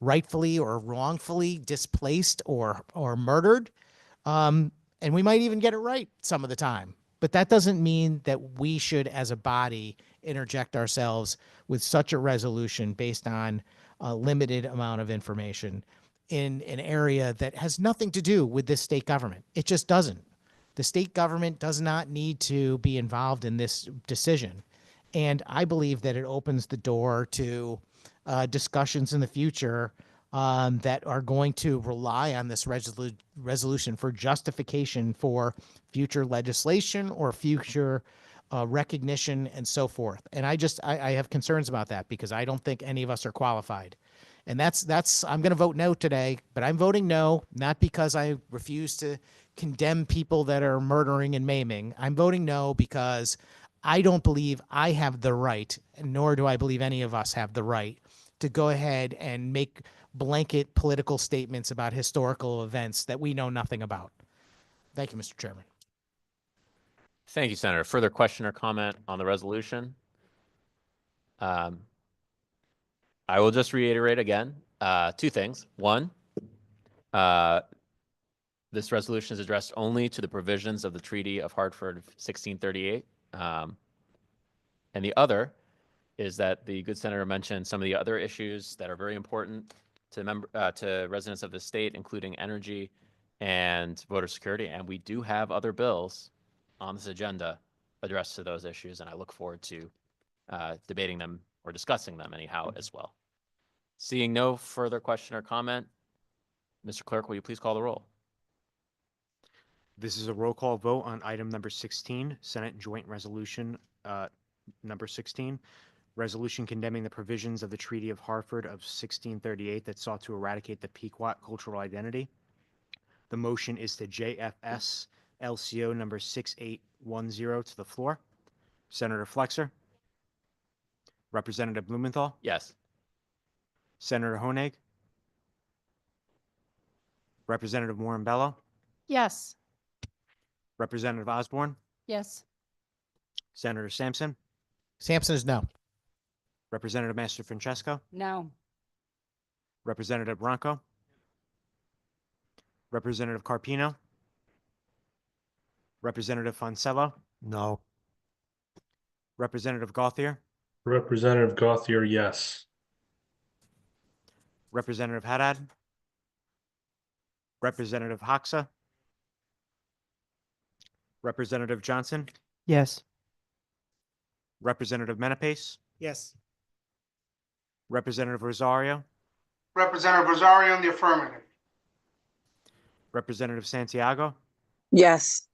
Speaker 4: rightfully or wrongfully displaced or murdered. And we might even get it right some of the time. But that doesn't mean that we should, as a body, interject ourselves with such a resolution based on a limited amount of information in an area that has nothing to do with this state government. It just doesn't. The state government does not need to be involved in this decision. And I believe that it opens the door to discussions in the future that are going to rely on this resolution for justification for future legislation or future recognition and so forth. And I have concerns about that, because I don't think any of us are qualified. And I'm going to vote no today, but I'm voting no, not because I refuse to condemn people that are murdering and maiming. I'm voting no because I don't believe I have the right, nor do I believe any of us have the right, to go ahead and make blanket political statements about historical events that we know nothing about. Thank you, Mr. Chairman.
Speaker 1: Thank you, Senator. Further question or comment on the resolution? I will just reiterate again, two things. One, this resolution is addressed only to the provisions of the Treaty of Hartford of 1638. And the other is that the good senator mentioned some of the other issues that are very important to residents of the state, including energy and voter security. And we do have other bills on this agenda addressed to those issues, and I look forward to debating them or discussing them anyhow as well. Seeing no further question or comment, Mr. Clerk, will you please call the roll?
Speaker 6: This is a roll call vote on item number 16, Senate Joint Resolution number 16, resolution condemning the provisions of the Treaty of Hartford of 1638 that sought to eradicate the Pequot cultural identity. The motion is to JFS LCO number 6810 to the floor. Senator Flexer. Representative Blumenthal.
Speaker 1: Yes.
Speaker 6: Senator Honig. Representative Morin-Bello.
Speaker 9: Yes.
Speaker 6: Representative Osborne.
Speaker 9: Yes.
Speaker 6: Senator Sampson.
Speaker 4: Sampson is no.
Speaker 6: Representative Master Francesco.
Speaker 2: No.
Speaker 6: Representative Bronco. Representative Carpino. Representative Fonsello.
Speaker 5: No.
Speaker 6: Representative Gauthier.
Speaker 8: Representative Gauthier, yes.
Speaker 6: Representative Haddad. Representative Hoxa. Representative Johnson.
Speaker 12: Yes.
Speaker 6: Representative Menapace.
Speaker 13: Yes.
Speaker 6: Representative Rosario.
Speaker 13: Representative Rosario in the affirmative.
Speaker 6: Representative Santiago.
Speaker 9: Yes.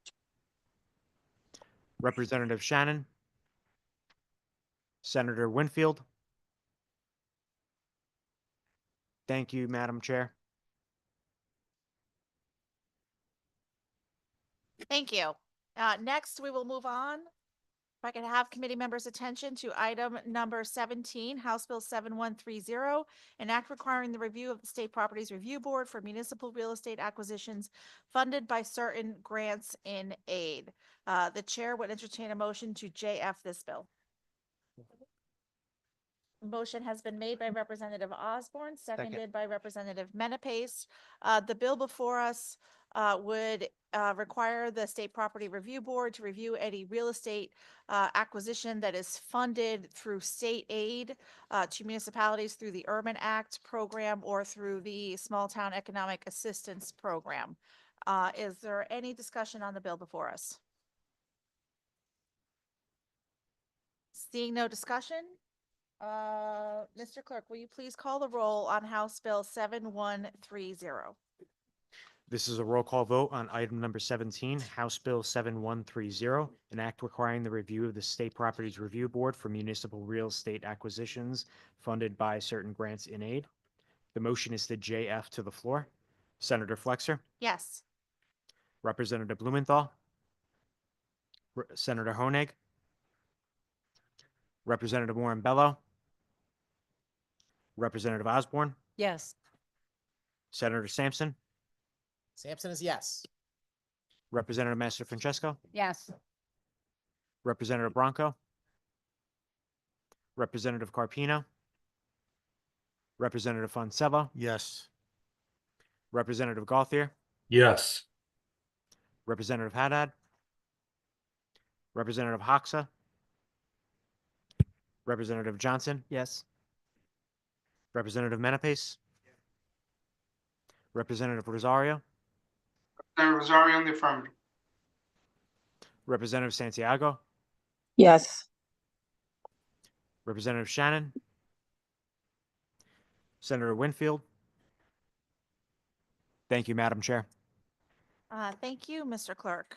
Speaker 6: Representative Shannon. Senator Winfield. Thank you, Madam Chair.
Speaker 3: Thank you. Next, we will move on. If I could have committee members' attention to item number 17, House Bill 7130, an act requiring the review of the State Properties Review Board for municipal real estate acquisitions funded by certain grants in aid. The chair would entertain a motion to JF this bill. Motion has been made by Representative Osborne, seconded by Representative Menapace. The bill before us would require the State Property Review Board to review any real estate acquisition that is funded through state aid to municipalities through the Urban Act program or through the Small Town Economic Assistance Program. Is there any discussion on the bill before us? Seeing no discussion, Mr. Clerk, will you please call the roll on House Bill 7130?
Speaker 6: This is a roll call vote on item number 17, House Bill 7130, an act requiring the review of the State Properties Review Board for municipal real estate acquisitions funded by certain grants in aid. The motion is to JF to the floor. Senator Flexer.
Speaker 3: Yes.
Speaker 6: Representative Blumenthal. Senator Honig. Representative Morin-Bello. Representative Osborne.
Speaker 9: Yes.
Speaker 6: Senator Sampson.
Speaker 4: Sampson is yes.
Speaker 6: Representative Master Francesco.
Speaker 2: Yes.
Speaker 6: Representative Bronco. Representative Carpino. Representative Fonsello.
Speaker 5: Yes.
Speaker 6: Representative Gauthier.
Speaker 8: Yes.
Speaker 6: Representative Haddad. Representative Hoxa. Representative Johnson.
Speaker 10: Yes.
Speaker 6: Representative Menapace. Representative Rosario.
Speaker 13: Representative Rosario in the affirmative.
Speaker 6: Representative Santiago.
Speaker 9: Yes.
Speaker 6: Representative Shannon. Senator Winfield. Thank you, Madam Chair.
Speaker 3: Thank you, Mr. Clerk.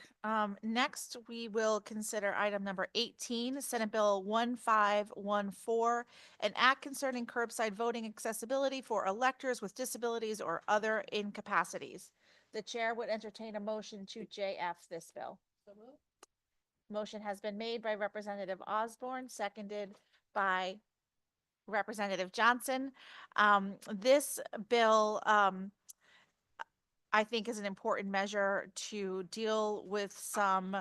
Speaker 3: Next, we will consider item number 18, Senate Bill 1514, an act concerning curbside voting accessibility for electors with disabilities or other incapacities. The chair would entertain a motion to JF this bill. Motion has been made by Representative Osborne, seconded by Representative Johnson. This bill, I think, is an important measure to deal with some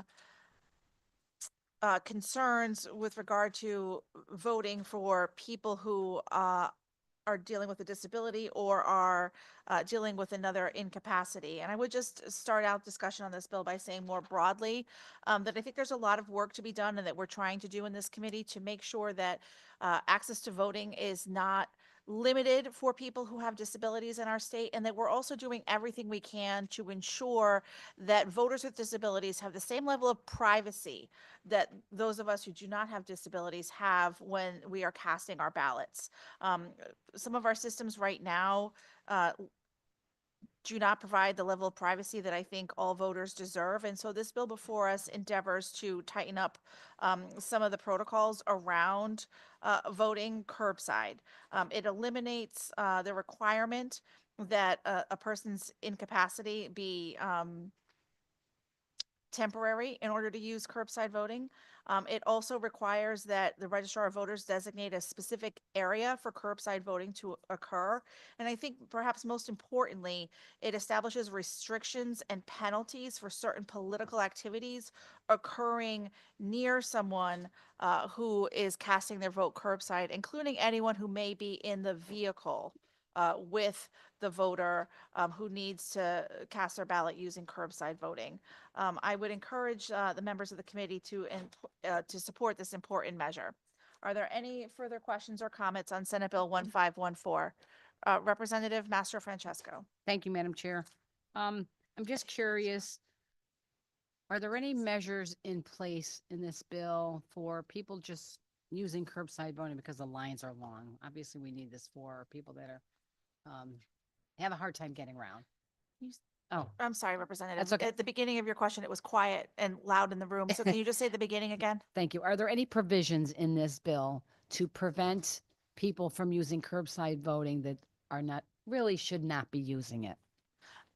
Speaker 3: concerns with regard to voting for people who are dealing with a disability or are dealing with another incapacity. And I would just start out discussion on this bill by saying more broadly that I think there's a lot of work to be done and that we're trying to do in this committee to make sure that access to voting is not limited for people who have disabilities in our state, and that we're also doing everything we can to ensure that voters with disabilities have the same level of privacy that those of us who do not have disabilities have when we are casting our ballots. Some of our systems right now do not provide the level of privacy that I think all voters deserve. And so this bill before us endeavors to tighten up some of the protocols around voting curbside. It eliminates the requirement that a person's incapacity be temporary in order to use curbside voting. It also requires that the registrar of voters designate a specific area for curbside voting to occur. And I think perhaps most importantly, it establishes restrictions and penalties for certain political activities occurring near someone who is casting their vote curbside, including anyone who may be in the vehicle with the voter who needs to cast their ballot using curbside voting. I would encourage the members of the committee to support this important measure. Are there any further questions or comments on Senate Bill 1514? Representative Mastro Francesco.
Speaker 2: Thank you, Madam Chair. I'm just curious, are there any measures in place in this bill for people just using curbside voting because the lines are long? Obviously, we need this for people that are have a hard time getting around. Oh,
Speaker 3: I'm sorry, Representative.
Speaker 2: That's okay.
Speaker 3: At the beginning of your question, it was quiet and loud in the room. So can you just say the beginning again?
Speaker 2: thank you. Are there any provisions in this bill to prevent people from using curbside voting that are not, really should not be using it?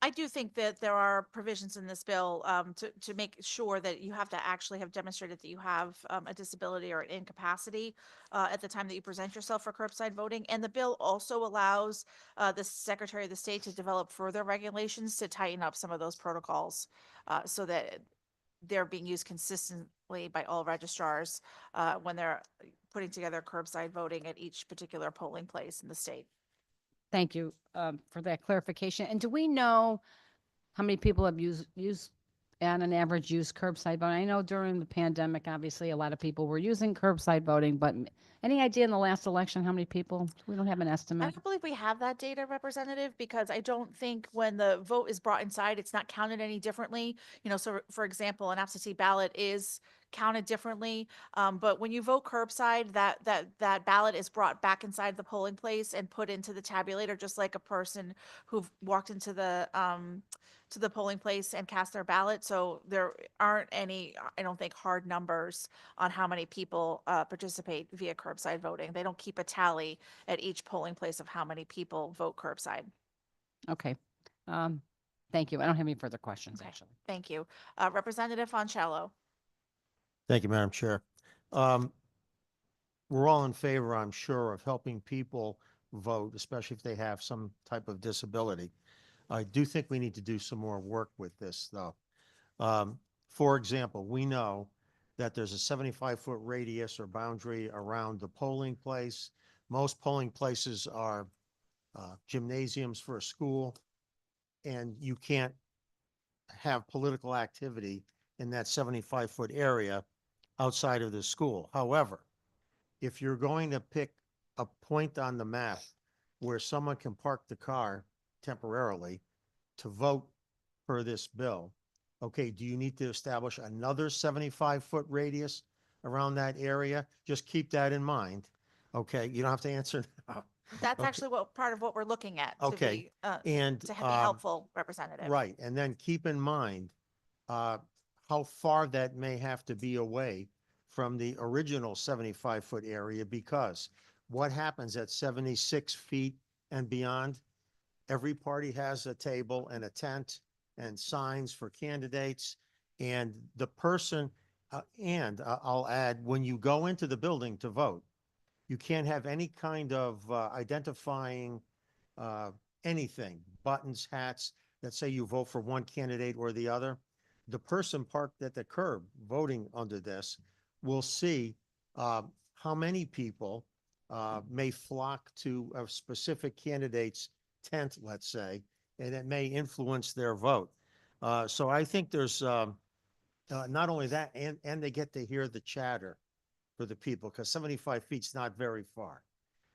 Speaker 3: I do think that there are provisions in this bill to make sure that you have to actually have demonstrated that you have a disability or an incapacity at the time that you present yourself for curbside voting. And the bill also allows the Secretary of the State to develop further regulations to tighten up some of those protocols so that they're being used consistently by all registrars when they're putting together curbside voting at each particular polling place in the state.
Speaker 2: Thank you for that clarification. And do we know how many people have used on an average use curbside voting? I know during the pandemic, obviously, a lot of people were using curbside voting, but any idea in the last election how many people? We don't have an
Speaker 3: I
Speaker 2: estimate.
Speaker 3: don't believe we have that data, Representative, because I don't think when the vote is brought inside, it's not counted any differently. You know, so for example, an absentee ballot is counted differently. But when you vote curbside, that ballot is brought back inside the polling place and put into the tabulator, just like a person who walked into the polling place and cast their ballot. So there aren't any, I don't think, hard numbers on how many people participate via curbside voting. They don't keep a tally at each polling place of how many people vote curbside.
Speaker 2: Okay. Thank you. I don't have any further questions,
Speaker 3: Okay.
Speaker 2: actually.
Speaker 3: Thank you. Representative Foncello.
Speaker 5: Thank you, Madam Chair. We're all in favor, I'm sure, of helping people vote, especially if they have some type of disability. I do think we need to do some more work with this, though. For example, we know that there's a 75-foot radius or boundary around the polling place. Most polling places are gymnasiums for a school, and you can't have political activity in that 75-foot area outside of the school. However, if you're going to pick a point on the map where someone can park the car temporarily to vote for this bill, okay, do you need to establish another 75-foot radius around that area? Just keep that in mind. Okay, you don't have to answer now.
Speaker 3: That's
Speaker 5: Okay.
Speaker 3: actually part of what we're looking at.
Speaker 5: Okay, and
Speaker 3: To be helpful, Representative.
Speaker 5: right, and then keep in mind how far that may have to be away from the original 75-foot area, because what happens at 76 feet and beyond? Every party has a table and a tent and signs for candidates, and the person, and I'll add, when you go into the building to vote, you can't have any kind of identifying anything, buttons, hats that say you vote for one candidate or the other. The person parked at the curb voting under this we'll see how many people may flock to a specific candidate's tent, let's say, and it may influence their vote. So I think there's not only that, and they get to hear the chatter for the people, because 75 feet's not very far.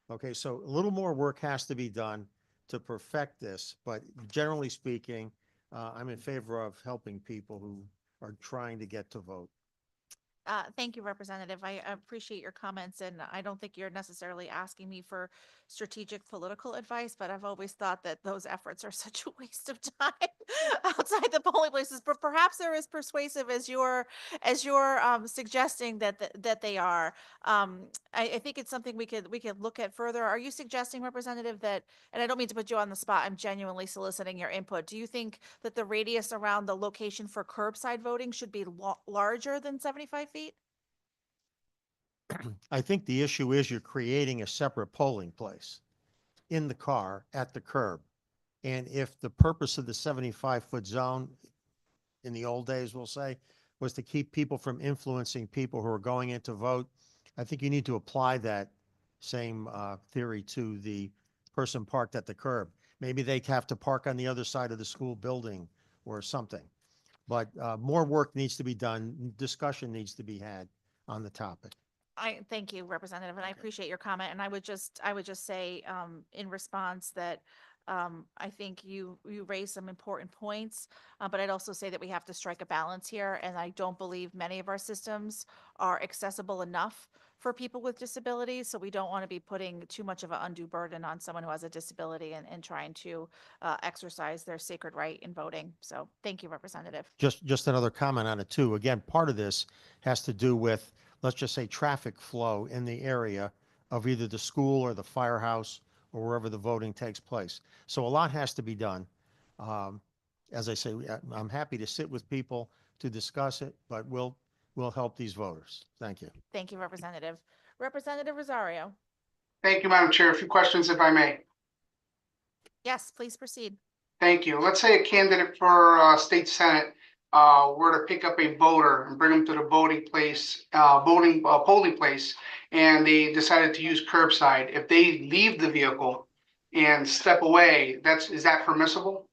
Speaker 5: Okay, so a little more work has to be done to perfect this, but generally speaking, I'm in favor of helping people who are trying to get to vote.
Speaker 3: Thank you, Representative. I appreciate your comments, and I don't think you're necessarily asking me for strategic political advice, but I've always thought that those efforts are such a waste of time outside the polling places. But perhaps they're as persuasive as you're suggesting that they are. I think it's something we could look at further. Are you suggesting, Representative, that, and I don't mean to put you on the spot, I'm genuinely soliciting your input. Do you think that the radius around the location for curbside voting should be larger than 75 feet?
Speaker 5: I think the issue is you're creating a separate polling place in the car at the curb. And if the purpose of the 75-foot zone in the old days, we'll say, was to keep people from influencing people who are going in to vote, I think you need to apply that same theory to the person parked at the curb. Maybe they have to park on the other side of the school building or something. But more work needs to be done. Discussion needs to be had on the topic.
Speaker 3: I thank you, Representative, and I appreciate your comment. And I would just say, in response that, I think you raised some important points, but I'd also say that we have to strike a balance here. And I don't believe many of our systems are accessible enough for people with disabilities. So we don't want to be putting too much of an undue burden on someone who has a disability and trying to exercise their sacred right in voting. So thank you, Representative.
Speaker 5: Just another comment on it too. Again, part of this has to do with, let's just say, traffic flow in the area of either the school or the firehouse or wherever the voting takes place. So a lot has to be done. As I say, I'm happy to sit with people to discuss it, but we'll help these voters. Thank you.
Speaker 3: Thank you, Representative. Representative Rosario.
Speaker 13: Thank you, Madam Chair. A few questions, if I may.
Speaker 3: Yes, please proceed.
Speaker 13: Thank you. Let's say a candidate for state senate were to pick up a voter and bring them to the voting place, polling place, and they decided to use curbside. If they leave the vehicle and step away, is that permissible?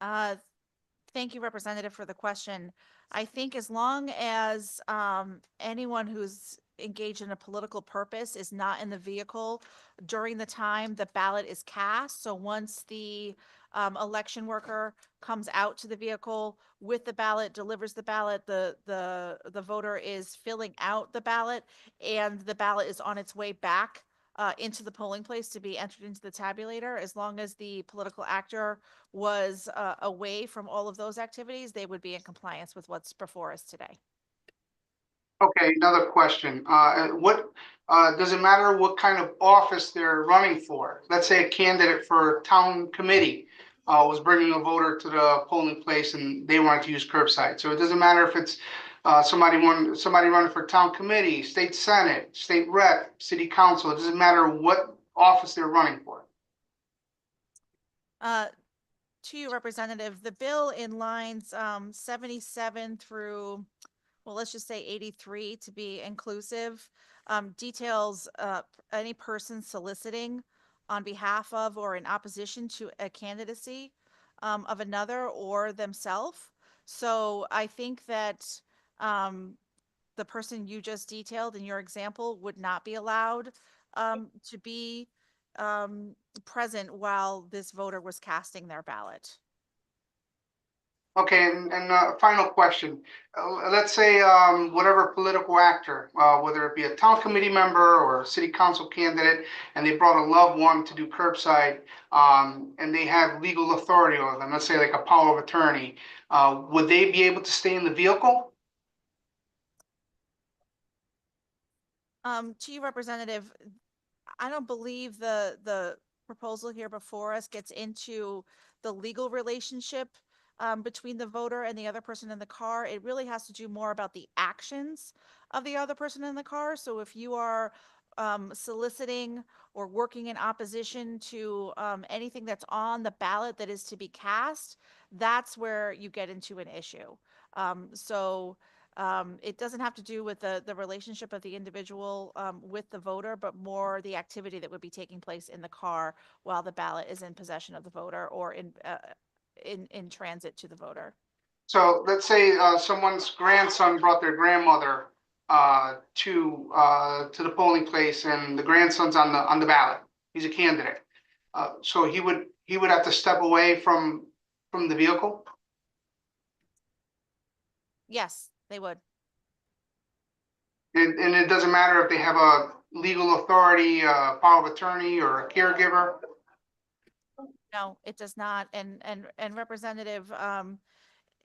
Speaker 3: Thank you, Representative, for the question. I think as long as anyone who's engaged in a political purpose is not in the vehicle during the time the ballot is cast. So once the election worker comes out to the vehicle with the ballot, delivers the ballot, the voter is filling out the ballot, and the ballot is on its way back into the polling place to be entered into the tabulator. As long as the political actor was away from all of those activities, they would be in compliance with what's before us today.
Speaker 13: Okay, another question. What does it matter what kind of office they're running for? Let's say a candidate for town committee was bringing a voter to the polling place and they wanted to use curbside. So it doesn't matter if it's somebody running for town committee, state senate, state rep, city council. It doesn't matter what office they're running for.
Speaker 3: To you, Representative, the bill in lines 77 through, well, let's just say 83 to be inclusive, details any person soliciting on behalf of or in opposition to a candidacy of another or themselves. So I think that the person you just detailed in your example would not be allowed to be present while this voter was casting their ballot.
Speaker 13: Okay, and final question. Let's say whatever political actor, whether it be a town committee member or a city council candidate, and they brought a loved one to do curbside, and they have legal authority over them, let's say like a power of attorney, would they be able to stay in the vehicle?
Speaker 3: To you, Representative, I don't believe the proposal here before us gets into the legal relationship between the voter and the other person in the car. It really has to do more about the actions of the other person in the car. So if you are soliciting or working in opposition to anything that's on the ballot that is to be cast, that's where you get into an issue. It doesn't have to do with the relationship of the individual with the voter, but more the activity that would be taking place in the car while the ballot is in possession of the voter or in transit to the voter.
Speaker 13: So let's say someone's grandson brought their grandmother to the polling place, and the grandson's on the ballot. He's a candidate. So he would have to step away from the vehicle.
Speaker 3: Yes, they would.
Speaker 13: And it doesn't matter if they have a legal authority, power of attorney, or a caregiver.
Speaker 3: No, it does not. And Representative,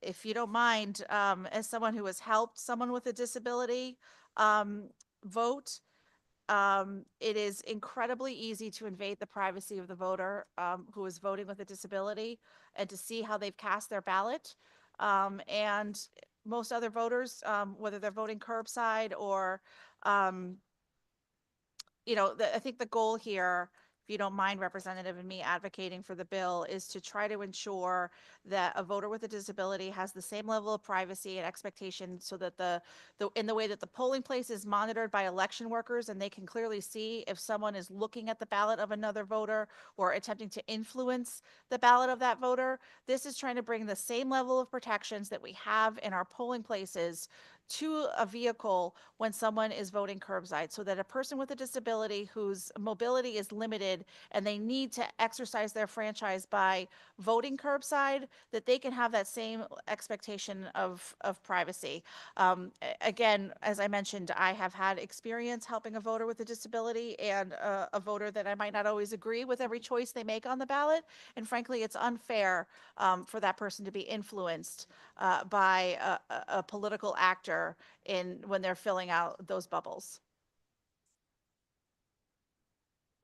Speaker 3: if you don't mind, as someone who has helped someone with a disability vote, it is incredibly easy to invade the privacy of the voter who is voting with a disability and to see how they've cast their ballot. And most other voters, whether they're voting curbside or, I think the goal here, if you don't mind, Representative, and me advocating for the bill, is to try to ensure that a voter with a disability has the same level of privacy and expectation, so that in the way that the polling place is monitored by election workers, and they can clearly see if someone is looking at the ballot of another voter or attempting to influence the ballot of that voter. This is trying to bring the same level of protections that we have in our polling places to a vehicle when someone is voting curbside, so that a person with a disability whose mobility is limited and they need to exercise their franchise by voting curbside, that they can have that same expectation of privacy. Again, as I mentioned, I have had experience helping a voter with a disability and a voter that I might not always agree with every choice they make on the ballot. And frankly, it's unfair for that person to be influenced by a political actor when they're filling out those bubbles.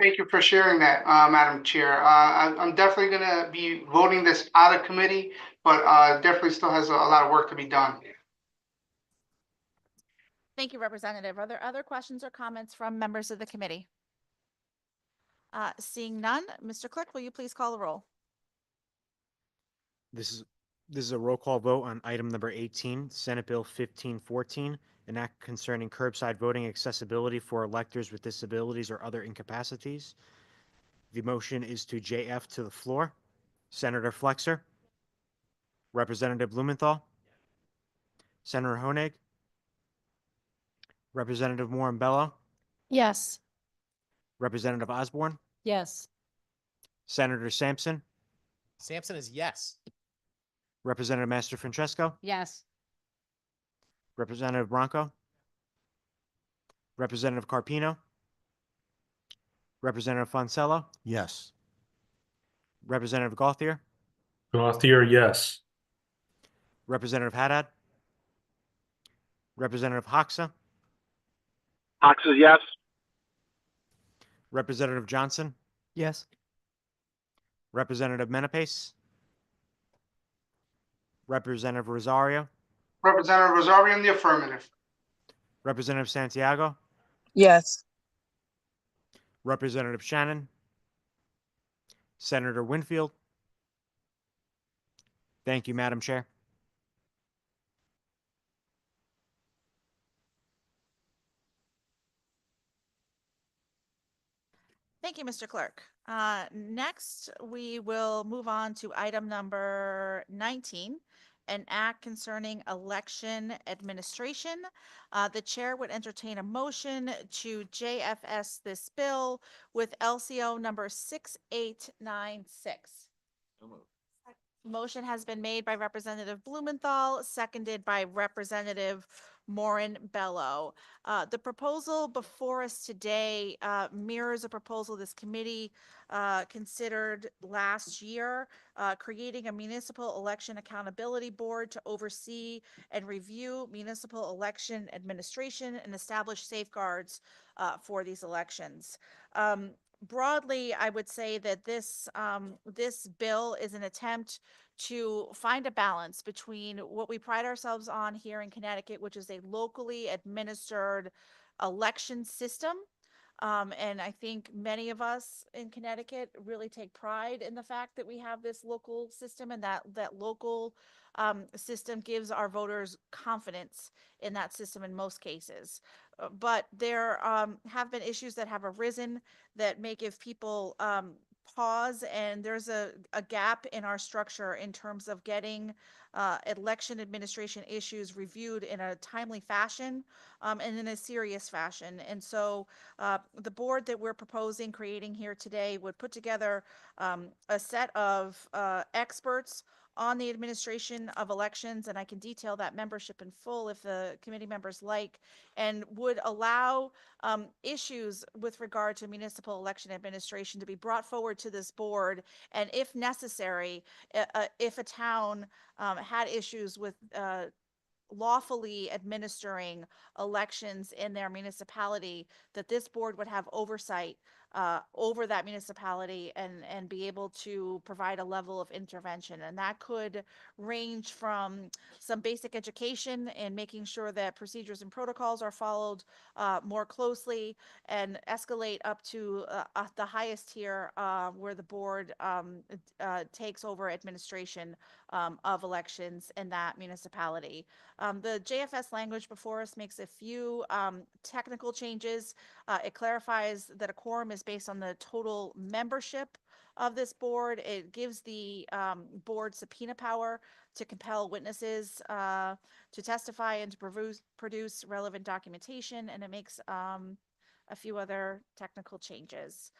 Speaker 13: Thank you for sharing that, Madam Chair. I'm definitely going to be voting this out of committee, but definitely still has a lot of work to be done.
Speaker 3: Thank you, Representative. Are there other questions or comments from members of the committee? Seeing none, Mr. Clerk, will you please call the roll?
Speaker 6: This is a roll call vote on item number 18, Senate Bill 1514, an act concerning curbside voting accessibility for electors with disabilities or other incapacities. The motion is to JF to the floor. Senator Flexer, Representative Blumenthal, Senator Honig, Representative Morin-Bello,
Speaker 9: Yes.
Speaker 6: Representative Osborne,
Speaker 9: Yes.
Speaker 6: Senator Sampson,
Speaker 4: Sampson is yes.
Speaker 6: Representative Master Francesco,
Speaker 2: Yes.
Speaker 6: Representative Bronco, Representative Carpino, Representative Fonsello,
Speaker 5: Yes.
Speaker 6: Representative Gauthier,
Speaker 8: Gauthier, yes.
Speaker 6: Representative Haddad, Representative Hoxa,
Speaker 14: Hoxa, yes.
Speaker 6: Representative Johnson,
Speaker 12: Yes.
Speaker 6: Representative Menapace, Representative Rosario,
Speaker 13: Representative Rosario in the affirmative.
Speaker 6: Representative Santiago,
Speaker 9: Yes.
Speaker 6: Representative Shannon, Senator Winfield. Thank you, Madam Chair.
Speaker 3: Thank you, Mr. Clerk. Next, we will move on to item number 19, an act concerning election administration. The chair would entertain a motion to JFS this bill with LCO number 6896. Motion has been made by Representative Blumenthal, seconded by Representative Morin-Bello. The proposal before us today mirrors a proposal this committee considered last year, creating a municipal election accountability board to oversee and review municipal election administration and establish safeguards for these elections. Broadly, I would say that this bill is an attempt to find a balance between what we pride ourselves on here in Connecticut, which is a locally administered election system, And I think many of us in Connecticut really take pride in the fact that we have this local system, and that local system gives our voters confidence in that system in most cases. But there have been issues that have arisen that may give people pause, and there's a gap in our structure in terms of getting election administration issues reviewed in a timely fashion and in a serious fashion. And so the board that we're proposing creating here today would put together a set of experts on the administration of elections, and I can detail that membership in full if the committee members like, and would allow issues with regard to municipal election administration to be brought forward to this board, and if necessary, if a town had issues with lawfully administering elections in their municipality, that this board would have oversight over that municipality and be able to provide a level of intervention. And that could range from some basic education and making sure that procedures and protocols are followed more closely, and escalate up to the highest tier where the board takes over administration of elections in that municipality. The JFS language before us makes a few technical changes. It clarifies that a quorum is based on the total membership of this board. It gives the board subpoena power to compel witnesses to testify and to produce relevant documentation, and it makes a few other technical changes.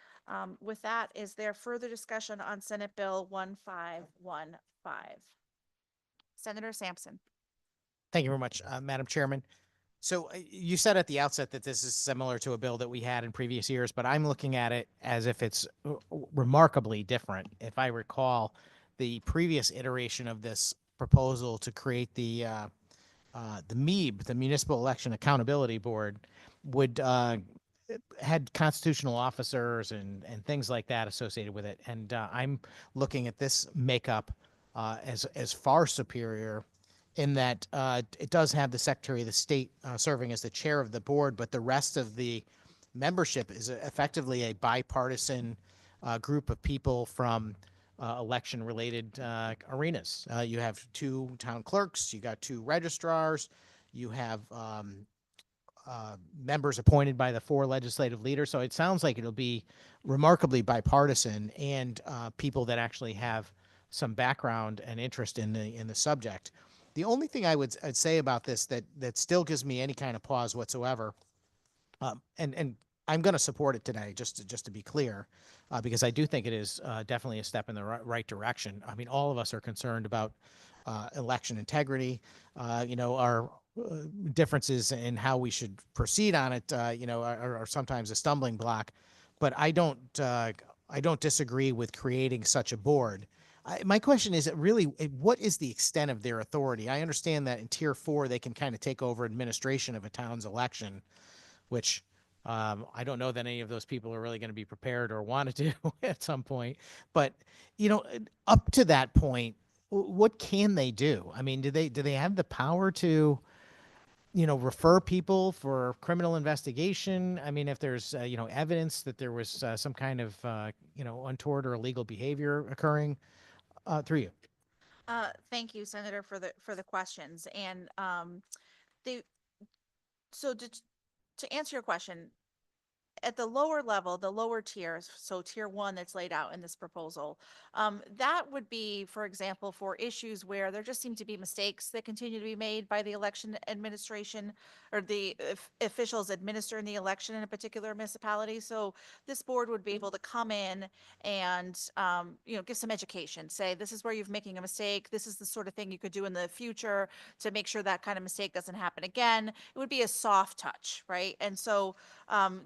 Speaker 3: With that, is there further discussion on Senate Bill 1515? Senator Sampson.
Speaker 4: Thank you very much, Madam Chairman. So you said at the outset that this is similar to a bill that we had in previous years, but I'm looking at it as if it's remarkably different. If I recall, the previous iteration of this proposal to create the MEAB, the Municipal Election Accountability Board, would had constitutional officers and things like that associated with it. And I'm looking at this makeup as far superior, in that it does have the Secretary of the State serving as the chair of the board, but the rest of the membership is effectively a bipartisan group of people from election-related arenas. You have 2 town clerks, you got 2 registrars, you have members appointed by the 4 legislative leaders. So it sounds like it'll be remarkably bipartisan, and people that actually have some background and interest in the subject. The only thing I'd say about this that still gives me any kind of pause whatsoever, and I'm going to support it today, just to be clear, because I do think it is definitely a step in the right direction. I mean, all of us are concerned about election integrity. Our differences in how we should proceed on it, are sometimes a stumbling block. But I don't disagree with creating such a board. My question is really, what is the extent of their authority? I understand that in Tier 4, they can kind of take over administration of a town's election, which I don't know that any of those people are really going to be prepared or want to do at some point. But, up to that point, what can they do? I mean, do they have the power to, refer people for criminal investigation? I mean, if there's, evidence that there was some kind of, untoward or illegal behavior occurring, through you.
Speaker 3: Thank you, Senator, for the questions. And so to answer your question, at the lower level, the lower tiers, so tier 1 that's laid out in this proposal, that would be, for example, for issues where there just seem to be mistakes that continue to be made by the election administration or the officials administering the election in a particular municipality. So this board would be able to come in and, give some education, say, this is where you're making a mistake. This is the sort of thing you could do in the future to make sure that kind of mistake doesn't happen again. It would be a soft touch, right? And so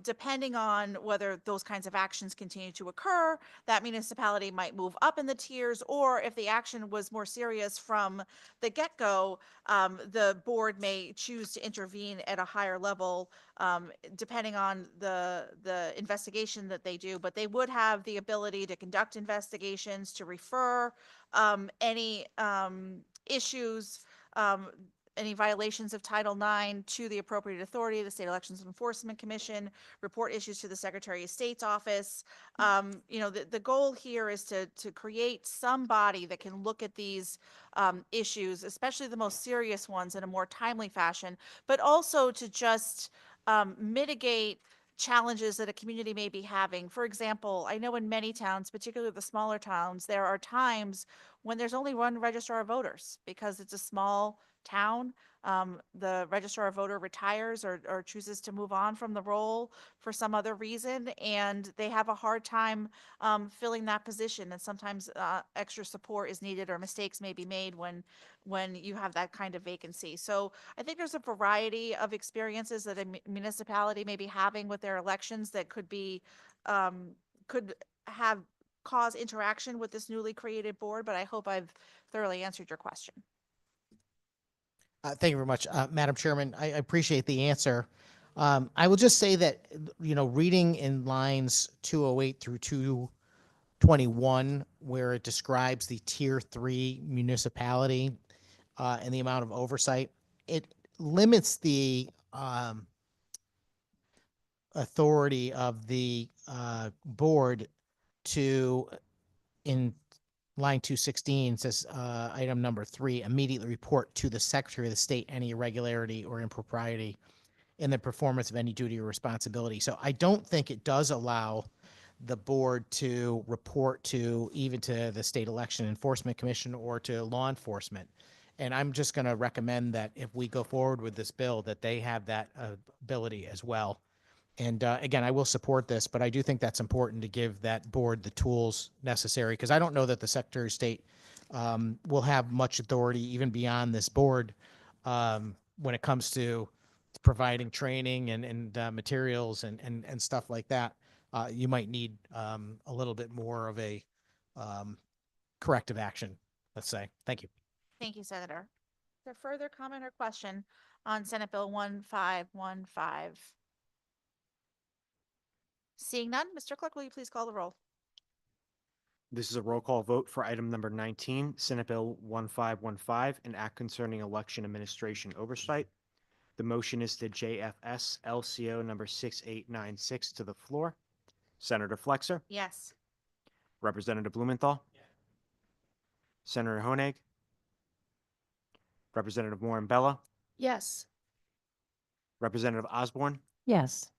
Speaker 3: depending on whether those kinds of actions continue to occur, that municipality might move up in the tiers, or if the action was more serious from the get-go, the board may choose to intervene at a higher level, depending on the investigation that they do. But they would have the ability to conduct investigations, to refer any issues any violations of Title IX to the appropriate authority, the State Elections Enforcement Commission, report issues to the Secretary of State's office. The goal here is to create some body that can look at these issues, especially the most serious ones, in a more timely fashion, but also to just mitigate challenges that a community may be having. For example, I know in many towns, particularly the smaller towns, there are times when there's only one registrar of voters because it's a small town. The registrar of voter retires or chooses to move on from the role for some other reason, and they have a hard time filling that position. And sometimes extra support is needed, or mistakes may be made when you have that kind of vacancy. So I think there's a variety of experiences that a municipality may be having with their elections that could have cause interaction with this newly created board, but I hope I've thoroughly answered your question.
Speaker 4: Thank you very much, Madam Chairman. I appreciate the answer. I will just say that, reading in lines 208 through 221, where it describes the Tier 3 municipality and the amount of oversight, it limits the authority of the board to, in line 216 says, item number 3, immediately report to the Secretary of the State any irregularity or impropriety in the performance of any duty or responsibility. So I don't think it does allow the board to report to even to the State Election Enforcement Commission or to law enforcement. And I'm just going to recommend that if we go forward with this bill, that they have that ability as well. And again, I will support this, but I do think that's important to give that board the tools necessary, because I don't know that the Secretary of State will have much authority even beyond this board when it comes to providing training and materials and stuff like that. You might need a little bit more of a corrective action, let's say. Thank you.
Speaker 3: Thank you, Senator. Is there further comment or question on Senate Bill 1515? Seeing none, Mr. Clerk, will you please call the roll?
Speaker 6: This is a roll call vote for item number 19, Senate Bill 1515, an act concerning election administration oversight. The motion is to JFS LCO number 6896 to the floor. Senator Flexer,
Speaker 3: Yes.
Speaker 6: Representative Blumenthal, Senator Honig, Representative Warren Bella,
Speaker 9: Yes.
Speaker 6: Representative Osborne,
Speaker 2: Yes.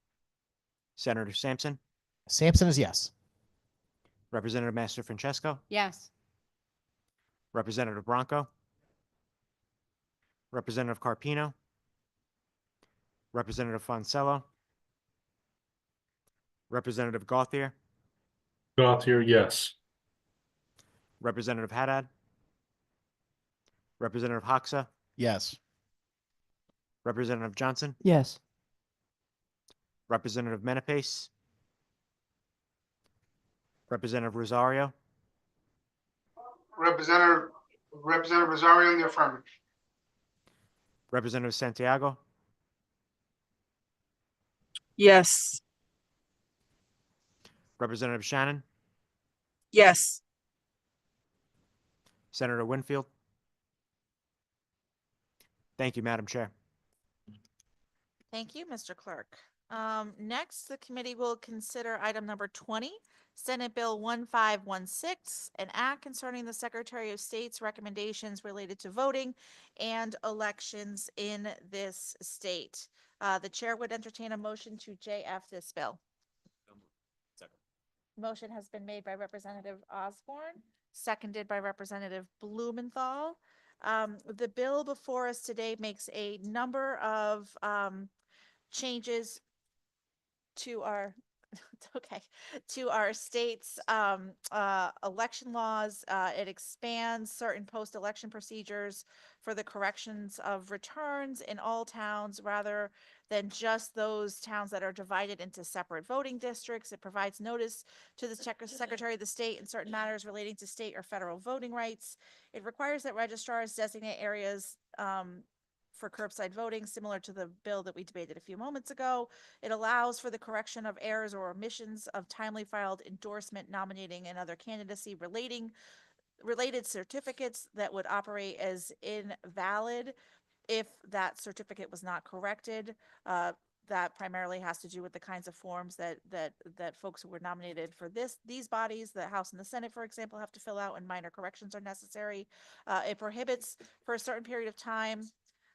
Speaker 6: Senator Sampson,
Speaker 4: Sampson is yes.
Speaker 6: Representative Master Francesco,
Speaker 2: Yes.
Speaker 6: Representative Bronco, Representative Carpino, Representative Fonsello, Representative Gauthier,
Speaker 8: Gauthier, yes.
Speaker 6: Representative Haddad, Representative Hoxa,
Speaker 5: Yes.
Speaker 6: Representative Johnson,
Speaker 12: Yes.
Speaker 6: Representative Menapace, Representative Rosario,
Speaker 13: Representative Rosario in the affirmative.
Speaker 6: Representative Santiago,
Speaker 9: Yes.
Speaker 6: Representative Shannon,
Speaker 9: Yes.
Speaker 6: Senator Winfield. Thank you, Madam Chair.
Speaker 3: Thank you, Mr. Clerk. Next, the committee will consider item number 20, Senate Bill 1516, an act concerning the Secretary of State's recommendations related to voting and elections in this state. The chair would entertain a motion to JF this bill. Motion has been made by Representative Osborne, seconded by Representative Blumenthal. The bill before us today makes a number of changes to our to our state's election laws. It expands certain post-election procedures for the corrections of returns in all towns rather than just those towns that are divided into separate voting districts. It provides notice to the Secretary of the State in certain matters relating to state or federal voting rights. It requires that registrars designate areas for curbside voting, similar to the bill that we debated a few moments ago. It allows for the correction of errors or omissions of timely filed endorsement, nominating, and other candidacy related certificates that would operate as invalid. if that certificate was not corrected, that primarily has to do with the kinds of forms that folks who were nominated for these bodies, the House and the Senate, for example, have to fill out, and minor corrections are necessary. It prohibits for a certain period of time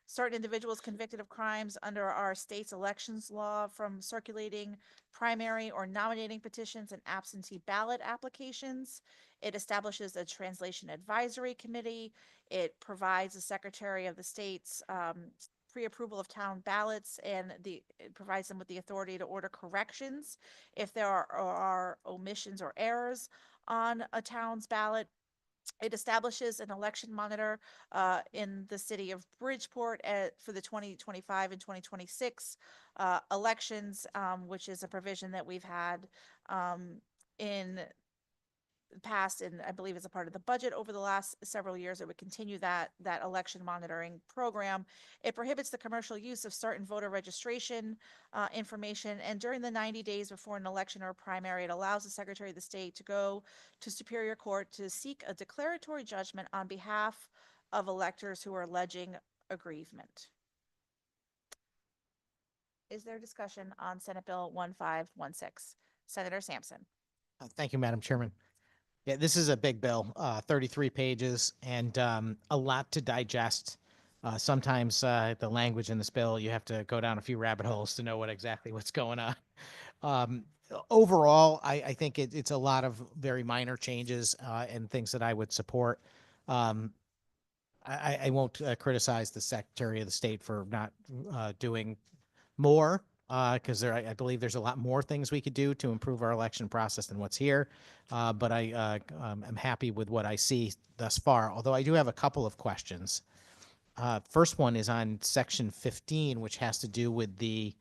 Speaker 3: certain individuals convicted of crimes under our state's elections law from circulating primary or nominating petitions and absentee ballot applications. It establishes a translation advisory committee. It provides the Secretary of the State's pre-approval of town ballots, and it provides them with the authority to order corrections if there are omissions or errors on a town's ballot. It establishes an election monitor in the city of Bridgeport for the 2025 and 2026 elections, which is a provision that we've had in passed, and I believe is a part of the budget over the last several years. It would continue that election monitoring program. It prohibits the commercial use of certain voter registration information, and during the 90 days before an election or a primary, it allows the Secretary of the State to go to Superior Court to seek a declaratory judgment on behalf of electors who are alleging aggrievement. Is there discussion on Senate Bill 1516? Senator Sampson.
Speaker 4: Thank you, Madam Chairman. Yeah, this is a big bill, 33 pages, and a lot to digest. Sometimes the language in this bill, you have to go down a few rabbit holes to know what's going on. Overall, I think it's a lot of very minor changes and things that I would support. I won't criticize the Secretary of the State for not doing more, because I believe there's a lot more things we could do to improve our election process than what's here. But I'm happy with what I see thus far, although I do have a couple of questions. First one is on section 15, which has to do with the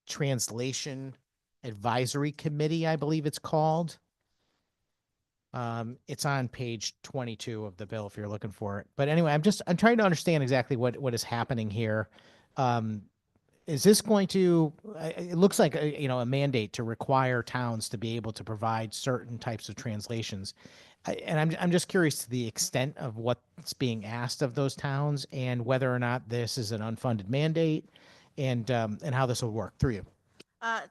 Speaker 4: Translation Advisory Committee, I believe it's called. It's on page 22 of the bill if you're looking for it. But anyway, I'm trying to understand exactly what is happening here. Is this going to, it looks like a mandate to require towns to be able to provide certain types of translations. And I'm just curious to the extent of what's being asked of those towns and whether or not this is an unfunded mandate and how this will work through you.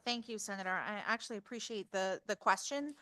Speaker 3: Thank you, Senator. I actually appreciate the question.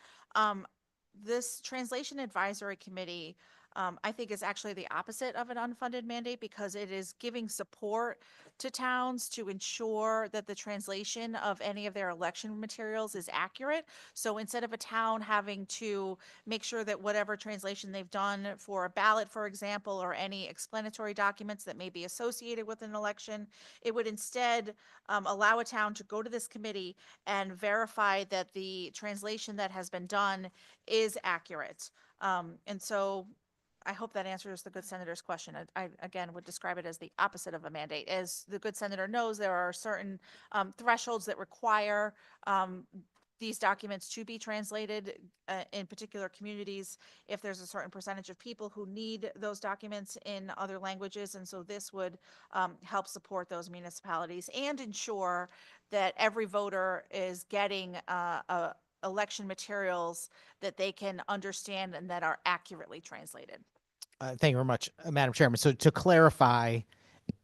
Speaker 3: This Translation Advisory Committee, I think, is actually the opposite of an unfunded mandate because it is giving support to towns to ensure that the translation of any of their election materials is accurate. So instead of a town having to make sure that whatever translation they've done for a ballot, for example, or any explanatory documents that may be associated with an election, it would instead allow a town to go to this committee and verify that the translation that has been done is accurate. And so I hope that answers the good senator's question. I again would describe it as the opposite of a mandate. As the good senator knows, there are certain thresholds that require these documents to be translated in particular communities if there's a certain percentage of people who need those documents in other languages. And so this would help support those municipalities and ensure that every voter is getting election materials that they can understand and that are accurately translated.
Speaker 4: Thank you very much, Madam Chairman. So to clarify,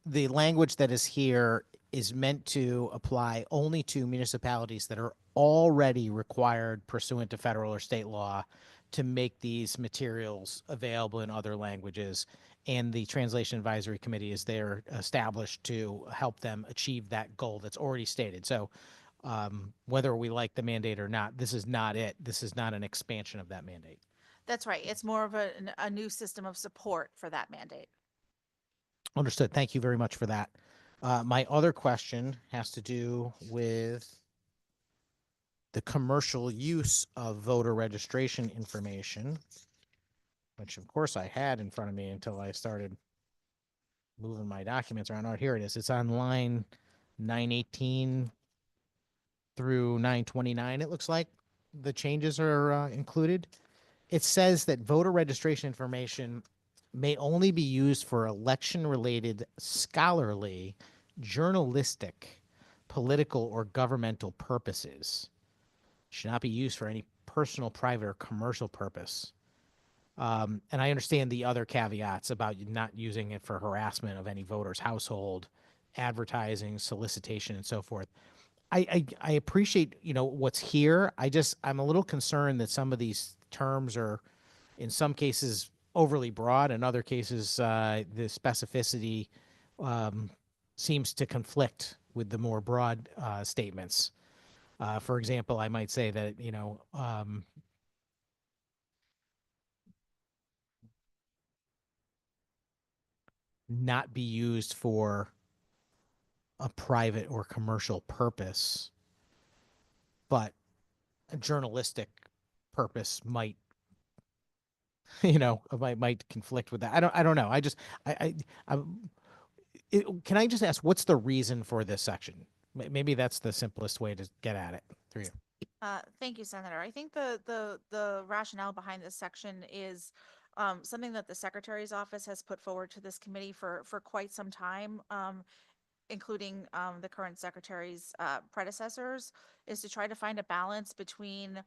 Speaker 4: the language that is here is meant to apply only to municipalities that are already required pursuant to federal or state law to make these materials available in other languages. And the Translation Advisory Committee is there established to help them achieve that goal that's already stated. So whether we like the mandate or not, this is not it. This is not an expansion of that mandate.
Speaker 3: That's right. It's more of a new system of support for that mandate.
Speaker 4: Understood. Thank you very much for that. My other question has to do with the commercial use of voter registration information, which of course I had in front of me until I started moving my documents around. Oh, here it is. It's on line 918 through 929. It looks like the changes are included. It says that voter registration information may only be used for election-related, scholarly, journalistic, political, or governmental purposes. Should not be used for any personal, private, or commercial purpose. And I understand the other caveats about you not using it for harassment of any voter's household, advertising, solicitation, and so forth. I appreciate, what's here. I'm a little concerned that some of these terms are, in some cases, overly broad. In other cases, the specificity seems to conflict with the more broad statements. For example, I might say that, not be used for a private or commercial purpose, but a journalistic purpose might, might conflict with that. I don't know. Can I just ask, what's the reason for this section? Maybe that's the simplest way to get at it through you.
Speaker 3: Thank you, Senator. I think the rationale behind this section is something that the Secretary's office has put forward to this committee for quite some time, including the current Secretary's predecessors, is to try to find a balance between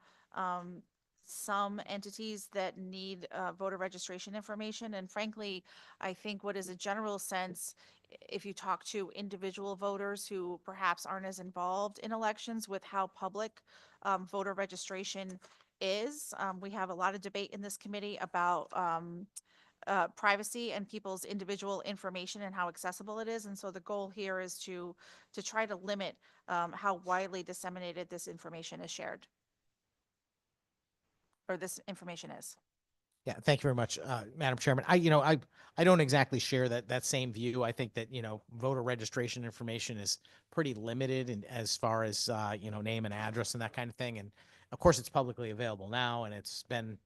Speaker 3: some entities that need voter registration information. And frankly, I think what is a general sense, if you talk to individual voters who perhaps aren't as involved in elections with how public voter registration is, we have a lot of debate in this committee about privacy and people's individual information and how accessible it is. And so the goal here is to try to limit how widely disseminated this information is shared, or this information is.
Speaker 4: Yeah, thank you very much, Madam Chairman. I don't exactly share that same view. I think that, voter registration information is pretty limited as far as, name and address and that kind of thing. And of course, it's publicly available now, and it's been,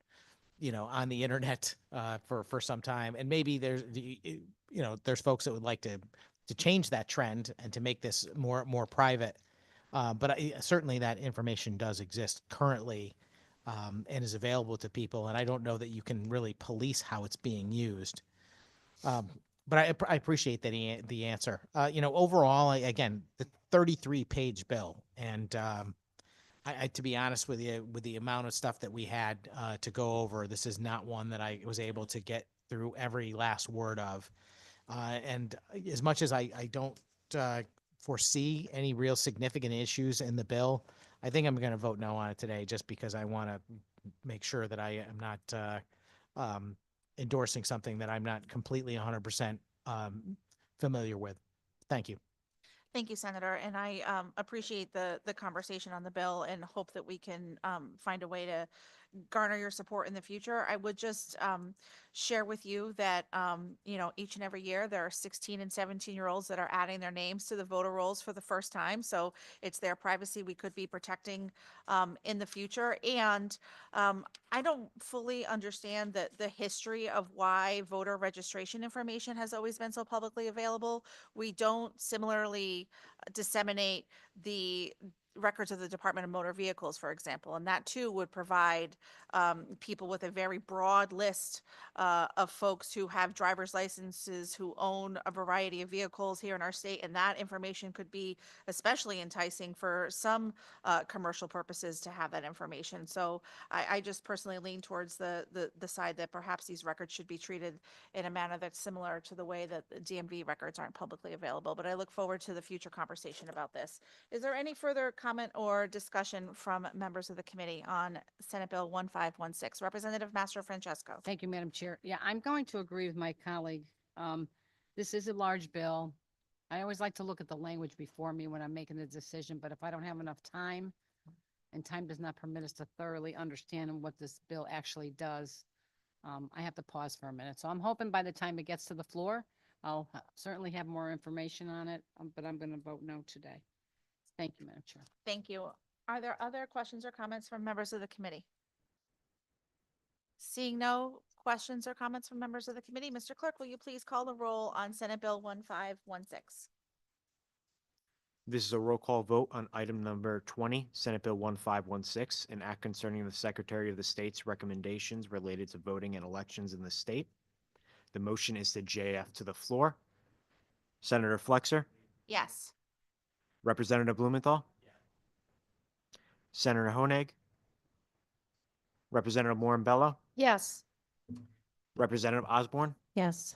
Speaker 4: on the internet for some time. And maybe there's folks that would like to change that trend and to make this more private. But certainly that information does exist currently. And is available to people, and I don't know that you can really police how it's being used. But I appreciate the answer. Overall, again, the 33-page bill, and to be honest with you, with the amount of stuff that we had to go over, this is not one that I was able to get through every last word of. And as much as I don't foresee any real significant issues in the bill, I think I'm going to vote no on it today, just because I want to make sure that I am not endorsing something that I'm not completely 100% familiar with. Thank you.
Speaker 3: Thank you, Senator. And I appreciate the conversation on the bill and hope that we can find a way to garner your support in the future. I would just share with you that, each and every year there are 16 and 17-year-olds that are adding their names to the voter rolls for the first time. So it's their privacy we could be protecting in the future. And I don't fully understand the history of why voter registration information has always been so publicly available. We don't similarly disseminate the records of the Department of Motor Vehicles, for example, and that too would provide people with a very broad list of folks who have driver's licenses, who own a variety of vehicles here in our state, and that information could be especially enticing for some commercial purposes to have that information. So I just personally lean towards the side that perhaps these records should be treated in a manner that's similar to the way that the DMV records aren't publicly available. But I look forward to the future conversation about this. Is there any further comment or discussion from members of the committee on Senate Bill 1516? Representative Mastro Francesco.
Speaker 2: Thank you, Madam Chair. Yeah, I'm going to agree with my colleague. This is a large bill. I always like to look at the language before me when I'm making the decision, but if I don't have enough time, and time does not permit us to thoroughly understand what this bill actually does, I have to pause for a minute. So I'm hoping by the time it gets to the floor, I'll certainly have more information on it, but I'm going to vote no today. Thank you, Madam Chair.
Speaker 3: Thank you. Are there other questions or comments from members of the committee? Seeing no questions or comments from members of the committee, Mr. Clerk, will you please call the roll on Senate Bill 1516?
Speaker 6: This is a roll call vote on item number 20, Senate Bill 1516, an act concerning the Secretary of the State's recommendations related to voting and elections in the state. The motion is to JF to the floor. Senator Flexer?
Speaker 3: Yes.
Speaker 6: Representative Blumenthal? Senator Honig? Representative Moran-Bello?
Speaker 9: Yes.
Speaker 6: Representative Osborne,
Speaker 9: Yes.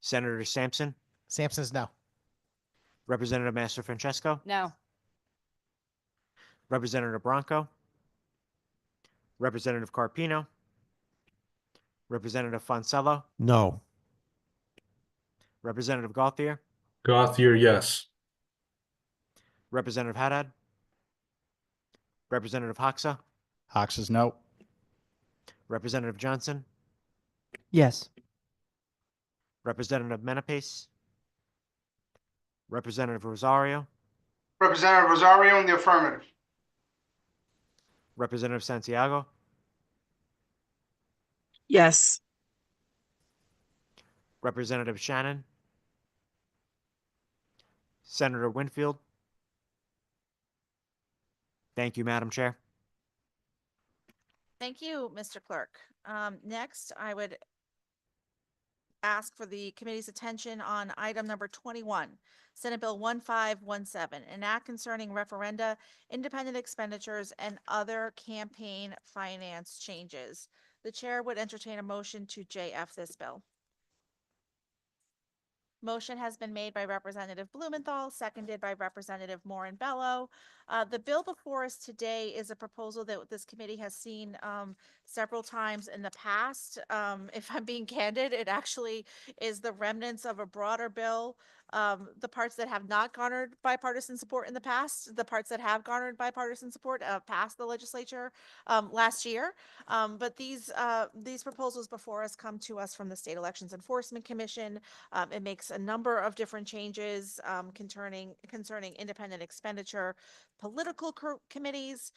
Speaker 6: Senator Sampson,
Speaker 4: Sampson is no.
Speaker 6: Representative Master Francesco,
Speaker 2: No.
Speaker 6: Representative Bronco, Representative Carpino, Representative Fonsello,
Speaker 5: No.
Speaker 6: Representative Gauthier,
Speaker 8: Gothier, yes.
Speaker 6: Representative Haddad, Representative Hoxa,
Speaker 7: Hox is no.
Speaker 6: Representative Johnson,
Speaker 12: Yes.
Speaker 6: Representative Menapace, Representative Rosario,
Speaker 13: Representative Rosario in the affirmative.
Speaker 6: Representative Santiago,
Speaker 9: Yes.
Speaker 6: Representative Shannon, Senator Winfield. Thank you, Madam Chair.
Speaker 3: Thank you, Mr. Clerk. Next, I would ask for the committee's attention on item number 21, Senate Bill 1517, an act concerning referenda, independent expenditures, and other campaign finance changes. The chair would entertain a motion to JF this bill. Motion has been made by Representative Blumenthal, seconded by Representative Morin Bello. The bill before us today is a proposal that this committee has seen several times in the past. If I'm being candid, it actually is the remnants of a broader bill. The parts that have not garnered bipartisan support in the past, the parts that have garnered bipartisan support passed the legislature last year. But these proposals before us come to us from the State Elections Enforcement Commission. It makes a number of different changes concerning independent expenditure, political committees.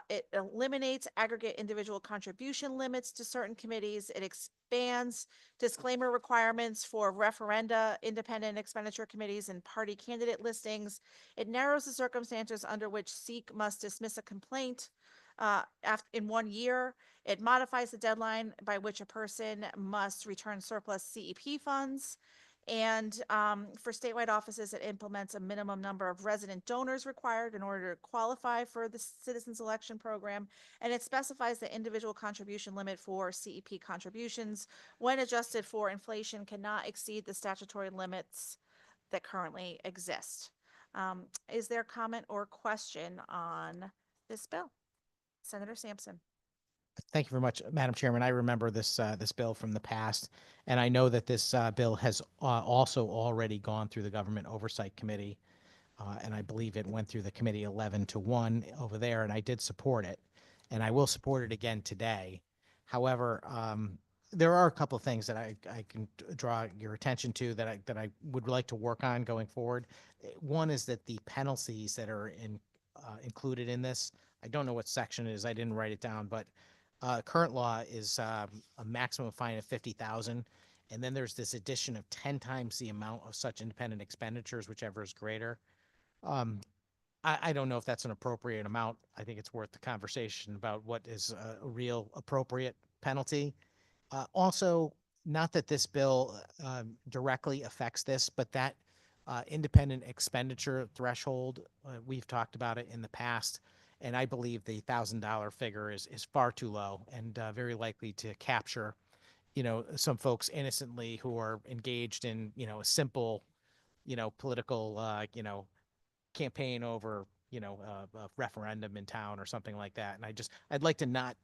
Speaker 3: It eliminates aggregate individual contribution limits to certain committees. It expands disclaimer requirements for referenda, independent expenditure committees, and party candidate listings. It narrows the circumstances under which SEEK must dismiss a complaint in 1 year. It modifies the deadline by which a person must return surplus CEP funds. And for statewide offices, it implements a minimum number of resident donors required in order to qualify for the Citizens Election Program. And it specifies the individual contribution limit for CEP contributions, when adjusted for inflation, cannot exceed the statutory limits that currently exist. Is there comment or question on this bill? Senator Sampson.
Speaker 4: Thank you very much, Madam Chairman. I remember this bill from the past, and I know that this bill has also already gone through the Government Oversight Committee, and I believe it went through the committee 11-1 over there, and I did support it, and I will support it again today. However, there are a couple of things that I can draw your attention to that I would like to work on going forward. One is that the penalties that are included in this, I don't know what section it is. I didn't write it down, but current law is a maximum fine of $50,000, and then there's this addition of 10 times the amount of such independent expenditures, whichever is greater. I don't know if that's an appropriate amount. I think it's worth the conversation about what is a real appropriate penalty. Also, not that this bill directly affects this, but that independent expenditure threshold, we've talked about it in the past. And I believe the $1,000 figure is far too low and very likely to capture, some folks innocently who are engaged in, a simple, political, campaign over, a referendum in town or something like that. And I'd like to not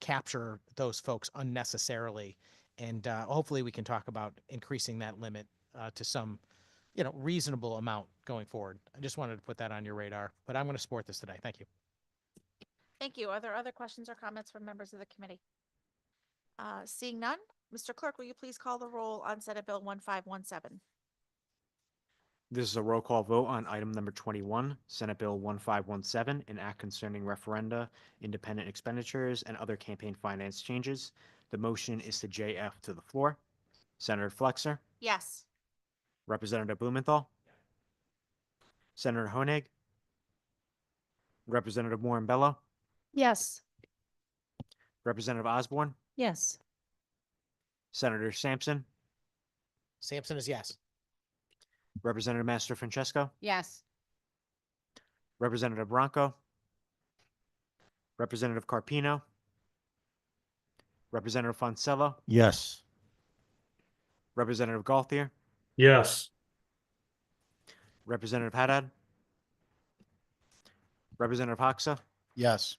Speaker 4: capture those folks unnecessarily. And hopefully we can talk about increasing that limit to some reasonable amount going forward. I just wanted to put that on your radar, but I'm going to support this today. Thank you.
Speaker 3: Thank you. Are there other questions or comments from members of the committee? Seeing none, Mr. Clerk, will you please call the roll on Senate Bill 1517?
Speaker 6: This is a roll call vote on item number 21, Senate Bill 1517, an act concerning referenda, independent expenditures, and other campaign finance changes. The motion is to JF to the floor. Senator Flexer,
Speaker 3: Yes.
Speaker 6: Representative Blumenthal, Senator Honig, Representative Morin Bello,
Speaker 9: Yes.
Speaker 6: Representative Osborne,
Speaker 9: Yes.
Speaker 6: Senator Sampson,
Speaker 4: Sampson is yes.
Speaker 6: Representative Master Francesco,
Speaker 2: Yes.
Speaker 6: Representative Bronco, Representative Carpino, Representative Fonsello,
Speaker 5: Yes.
Speaker 6: Representative Gauthier,
Speaker 8: Yes.
Speaker 6: Representative Haddad, Representative Hoxa,
Speaker 5: Yes.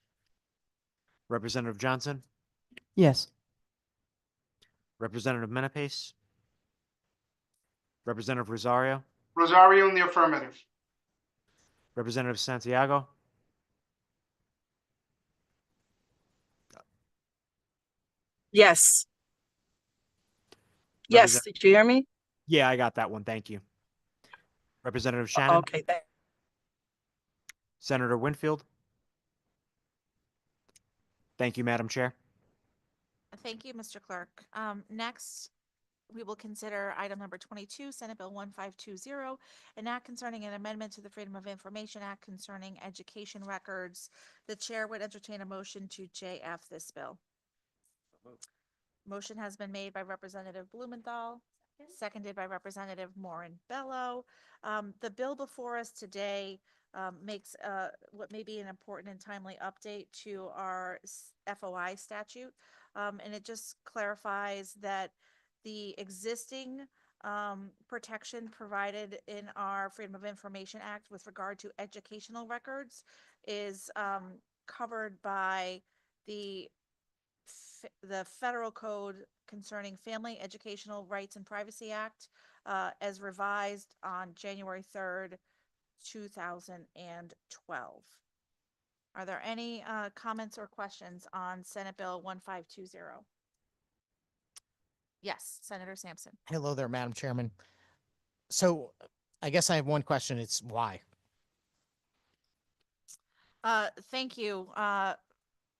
Speaker 6: Representative Johnson,
Speaker 12: Yes.
Speaker 6: Representative Menapace, Representative Rosario,
Speaker 13: Rosario in the affirmative.
Speaker 6: Representative Santiago,
Speaker 9: Yes. Yes,
Speaker 6: Represent-
Speaker 9: did you hear me?
Speaker 6: Yeah, I got that one. Thank you. Representative Shannon,
Speaker 9: Okay,
Speaker 6: Senator Winfield. Thank you, Madam Chair.
Speaker 3: Thank you, Mr. Clerk. Next, we will consider item number 22, Senate Bill 1520, an act concerning an amendment to the Freedom of Information Act concerning education records. The chair would entertain a motion to JF this bill. Motion has been made by Representative Blumenthal, seconded by Representative Morin Bello. The bill before us today makes what may be an important and timely update to our FOI statute. And it just clarifies that the existing protection provided in our Freedom of Information Act with regard to educational records is covered by the federal code concerning Family Educational Rights and Privacy Act as revised on January 3rd, 2012. Are there any comments or questions on Senate Bill 1520? Yes, Senator Sampson.
Speaker 4: Hello there, Madam Chairman. So I guess I have one question. It's why?
Speaker 3: Thank you,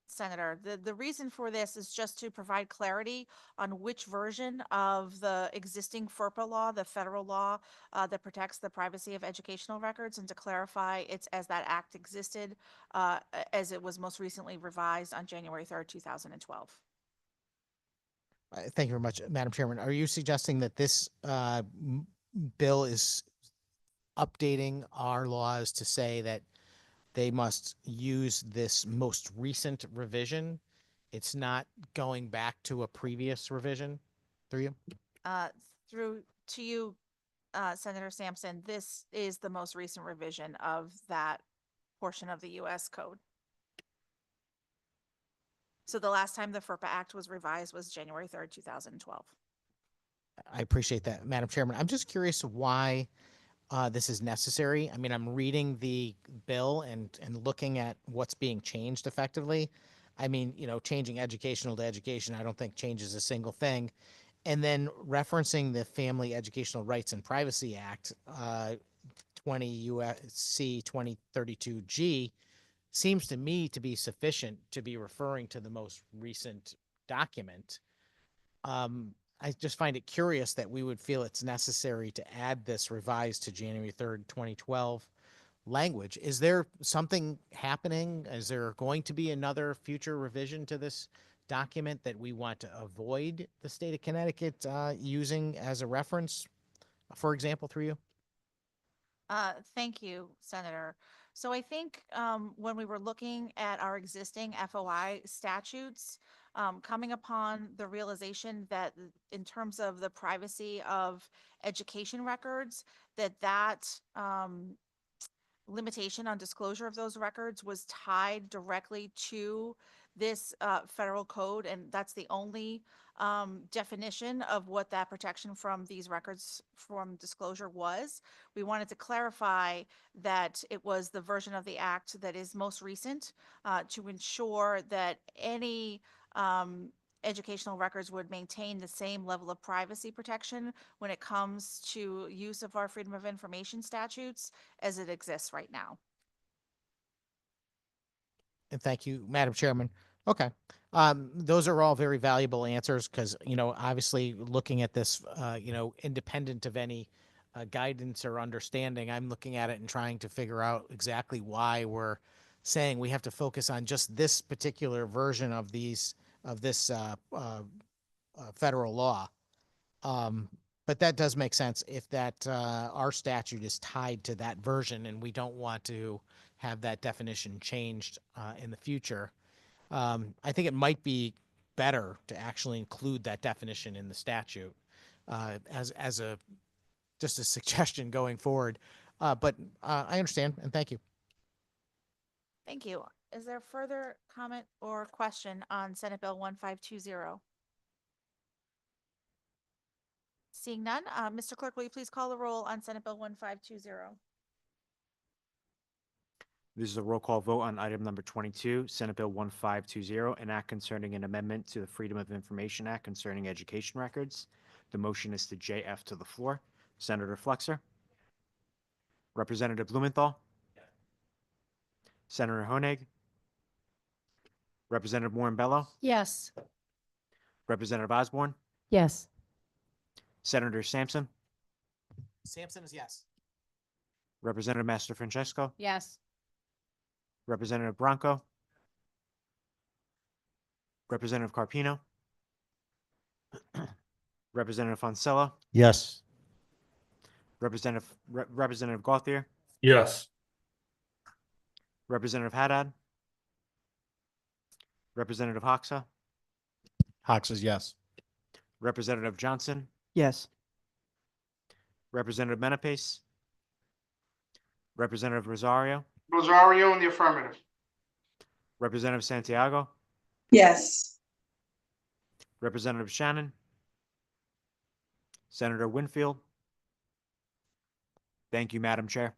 Speaker 3: Senator. The reason for this is just to provide clarity on which version of the existing FERPA law, the federal law that protects the privacy of educational records, and to clarify it's as that act existed as it was most recently revised on January 3rd, 2012.
Speaker 4: Thank you very much, Madam Chairman. Are you suggesting that this bill is updating our laws to say that they must use this most recent revision? It's not going back to a previous revision through you?
Speaker 3: Through to you, Senator Sampson, this is the most recent revision of that portion of the U.S. code. So the last time the FERPA Act was revised was January 3rd, 2012.
Speaker 4: I appreciate that, Madam Chairman. I'm just curious why this is necessary. I mean, I'm reading the bill and looking at what's being changed effectively. I mean, you know, changing educational to education, I don't think changes a single thing. And then referencing the Family Educational Rights and Privacy Act, 20 U.S.C. 2032G, seems to me to be sufficient to be referring to the most recent document. I just find it curious that we would feel it's necessary to add this revised to January 3rd, 2012 language. Is there something happening? Is there going to be another future revision to this document that we want to avoid the state of Connecticut using as a reference, for example, through you?
Speaker 3: Thank you, Senator. So I think when we were looking at our existing FOI statutes, coming upon the realization that in terms of the privacy of education records, that limitation on disclosure of those records was tied directly to this federal code, and that's the only definition of what that protection from these records from disclosure was. We wanted to clarify that it was the version of the act that is most recent to ensure that any educational records would maintain the same level of privacy protection when it comes to use of our Freedom of Information statutes as it exists right now.
Speaker 4: And thank you, Madam Chairman. Okay. Those are all very valuable answers because, you know, obviously looking at this, you know, independent of any guidance or understanding, I'm looking at it and trying to figure out exactly why we're saying we have to focus on just this particular version of this federal law. But that does make sense if that our statute is tied to that version and we don't want to have that definition changed in the future. I think it might be better to actually include that definition in the statute as a just a suggestion going forward. But I understand and thank you.
Speaker 3: Thank you. Is there further comment or question on Senate Bill 1520? Seeing none, Mr. Clerk, will you please call the roll on Senate Bill 1520?
Speaker 6: This is a roll call vote on item number 22, Senate Bill 1520, an act concerning an amendment to the Freedom of Information Act concerning education records. The motion is to JF to the floor. Senator Flexer. Representative Blumenthal. Senator Honig. Representative Warren Bello.
Speaker 2: Yes.
Speaker 6: Representative Osborne.
Speaker 2: Yes.
Speaker 6: Senator Sampson.
Speaker 4: Sampson is yes.
Speaker 6: Representative Master Francesco.
Speaker 2: Yes.
Speaker 6: Representative Bronco. Representative Carpino. Representative Foncella.
Speaker 5: Yes.
Speaker 6: Representative Gauthier.
Speaker 8: Yes.
Speaker 6: Representative Haddad. Representative Hoxa.
Speaker 5: Hawks is yes.
Speaker 6: Representative Johnson.
Speaker 12: Yes.
Speaker 6: Representative Menapace. Representative Rosario.
Speaker 13: Rosario in the affirmative.
Speaker 6: Representative Santiago.
Speaker 9: Yes.
Speaker 6: Representative Shannon. Senator Winfield. Thank you, Madam Chair.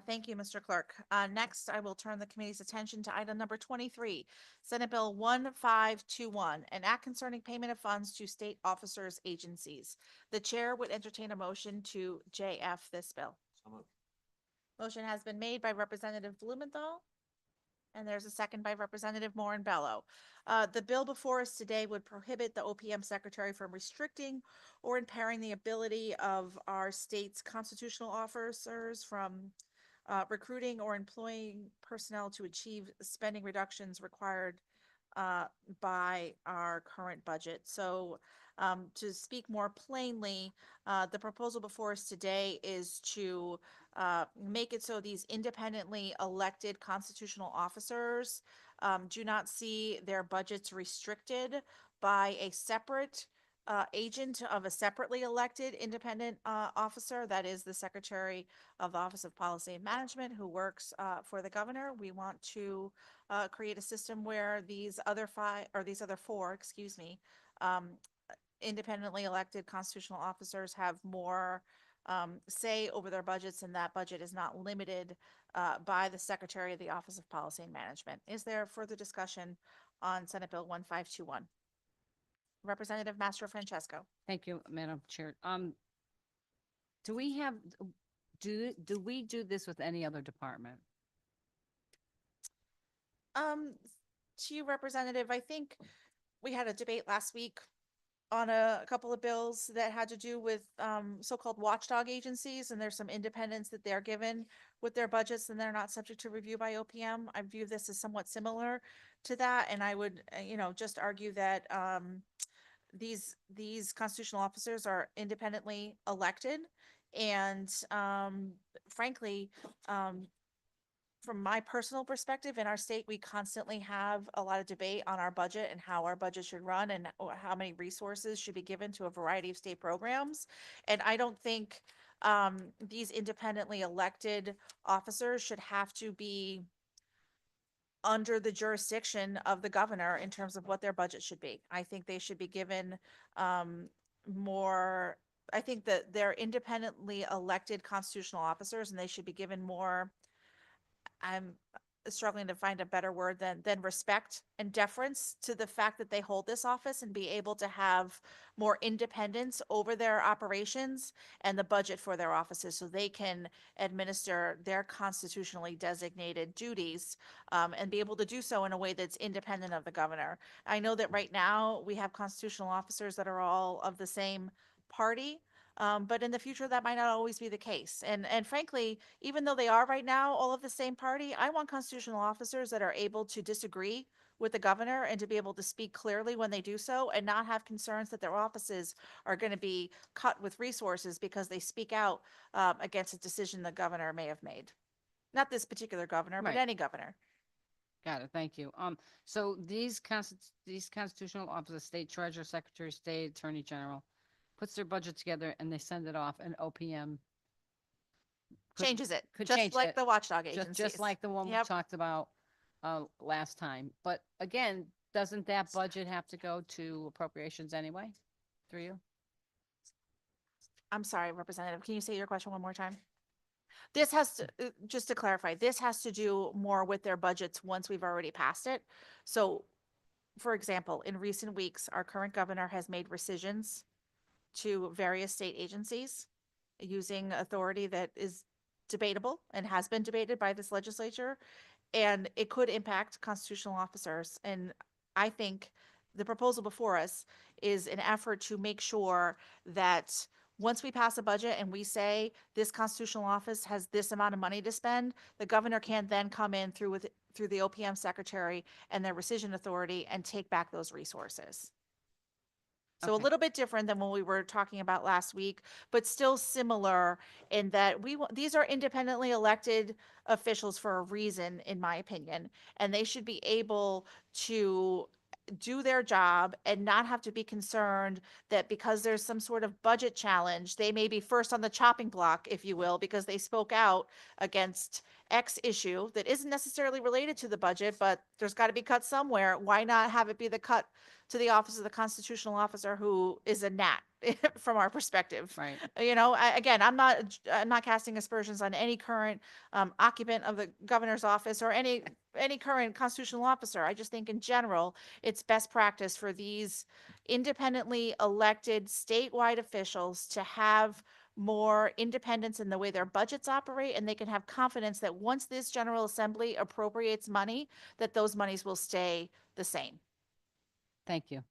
Speaker 3: Thank you, Mr. Clerk. Next, I will turn the committee's attention to item number 23, Senate Bill 1521, an act concerning payment of funds to state officers' agencies. The chair would entertain a motion to JF this bill. Motion has been made by Representative Blumenthal, and there's a second by Representative Morin Bello. The bill before us today would prohibit the OPM secretary from restricting or impairing the ability of our state's constitutional officers from recruiting or employing personnel to achieve spending reductions required by our current budget. So to speak more plainly, the proposal before us today is to make it so these independently elected constitutional officers do not see their budgets restricted by a separate agent of a separately elected independent officer, that is the Secretary of the Office of Policy and Management, who works for the governor. We want to create a system where these other four, independently elected constitutional officers have more say over their budgets, and that budget is not limited by the Secretary of the Office of Policy and Management. Is there further discussion on Senate Bill 1521? Representative Master Francesco.
Speaker 2: Thank you, Madam Chair. Do we have, do we do this with any other department?
Speaker 3: To you, Representative, I think we had a debate last week on a couple of bills that had to do with so-called watchdog agencies, and there's some independence that they're given with their budgets and they're not subject to review by OPM. I view this as somewhat similar to that, and I would, just argue that these constitutional officers are independently elected, and frankly, from my personal perspective, in our state, we constantly have a lot of debate on our budget and how our budget should run and how many resources should be given to a variety of state programs. And I don't think these independently elected officers should have to be under the jurisdiction of the governor in terms of what their budget should be. I think they should be given more. I think that they're independently elected constitutional officers, and they should be given more. I'm struggling to find a better word than respect and deference to the fact that they hold this office and be able to have more independence over their operations and the budget for their offices, so they can administer their constitutionally designated duties and be able to do so in a way that's independent of the governor. I know that right now we have constitutional officers that are all of the same party. But in the future, that might not always be the case. And frankly, even though they are right now all of the same party, I want constitutional officers that are able to disagree with the governor and to be able to speak clearly when they do so and not have concerns that their offices are going to be cut with resources because they speak out against a decision the governor may have made. Not this particular governor, but
Speaker 2: Right.
Speaker 3: any governor.
Speaker 2: Got it. Thank you. So these constitutional officers, state treasurer, secretary of state, attorney general, puts their budget together and they send it off, and OPM could-
Speaker 3: Changes it,
Speaker 2: could
Speaker 3: just
Speaker 2: change
Speaker 3: like
Speaker 2: it.
Speaker 3: the watchdog
Speaker 2: just
Speaker 3: agencies.
Speaker 2: like the one we
Speaker 3: Yep.
Speaker 2: talked about last time. But again, doesn't that budget have to go to appropriations anyway? Through you?
Speaker 3: I'm sorry, Representative, can you say your question one more time? This has to, just to clarify, this has to do more with their budgets once we've already passed it. So, for example, in recent weeks, our current governor has made rescissions to various state agencies using authority that is debatable and has been debated by this legislature. And it could impact constitutional officers. And I think the proposal before us is an effort to make sure that once we pass a budget and we say this constitutional office has this amount of money to spend, the governor can then come in through the OPM secretary and their rescission authority and take back those resources. So a
Speaker 2: Okay.
Speaker 3: little bit different than what we were talking about last week, but still similar in that these are independently elected officials for a reason, in my opinion, and they should be able to do their job and not have to be concerned that because there's some sort of budget challenge, they may be first on the chopping block, if you will, because they spoke out against X issue that isn't necessarily related to the budget, but there's got to be cut somewhere. Why not have it be the cut to the office of the constitutional officer who is a gnat from our perspective?
Speaker 2: Right.
Speaker 3: You know, again, I'm not casting aspersions on any current occupant of the governor's office or any current constitutional officer. I just think in general, it's best practice for these independently elected statewide officials to have more independence in the way their budgets operate, and they can have confidence that once this General Assembly appropriates money, that those monies will stay the same.
Speaker 2: Thank you.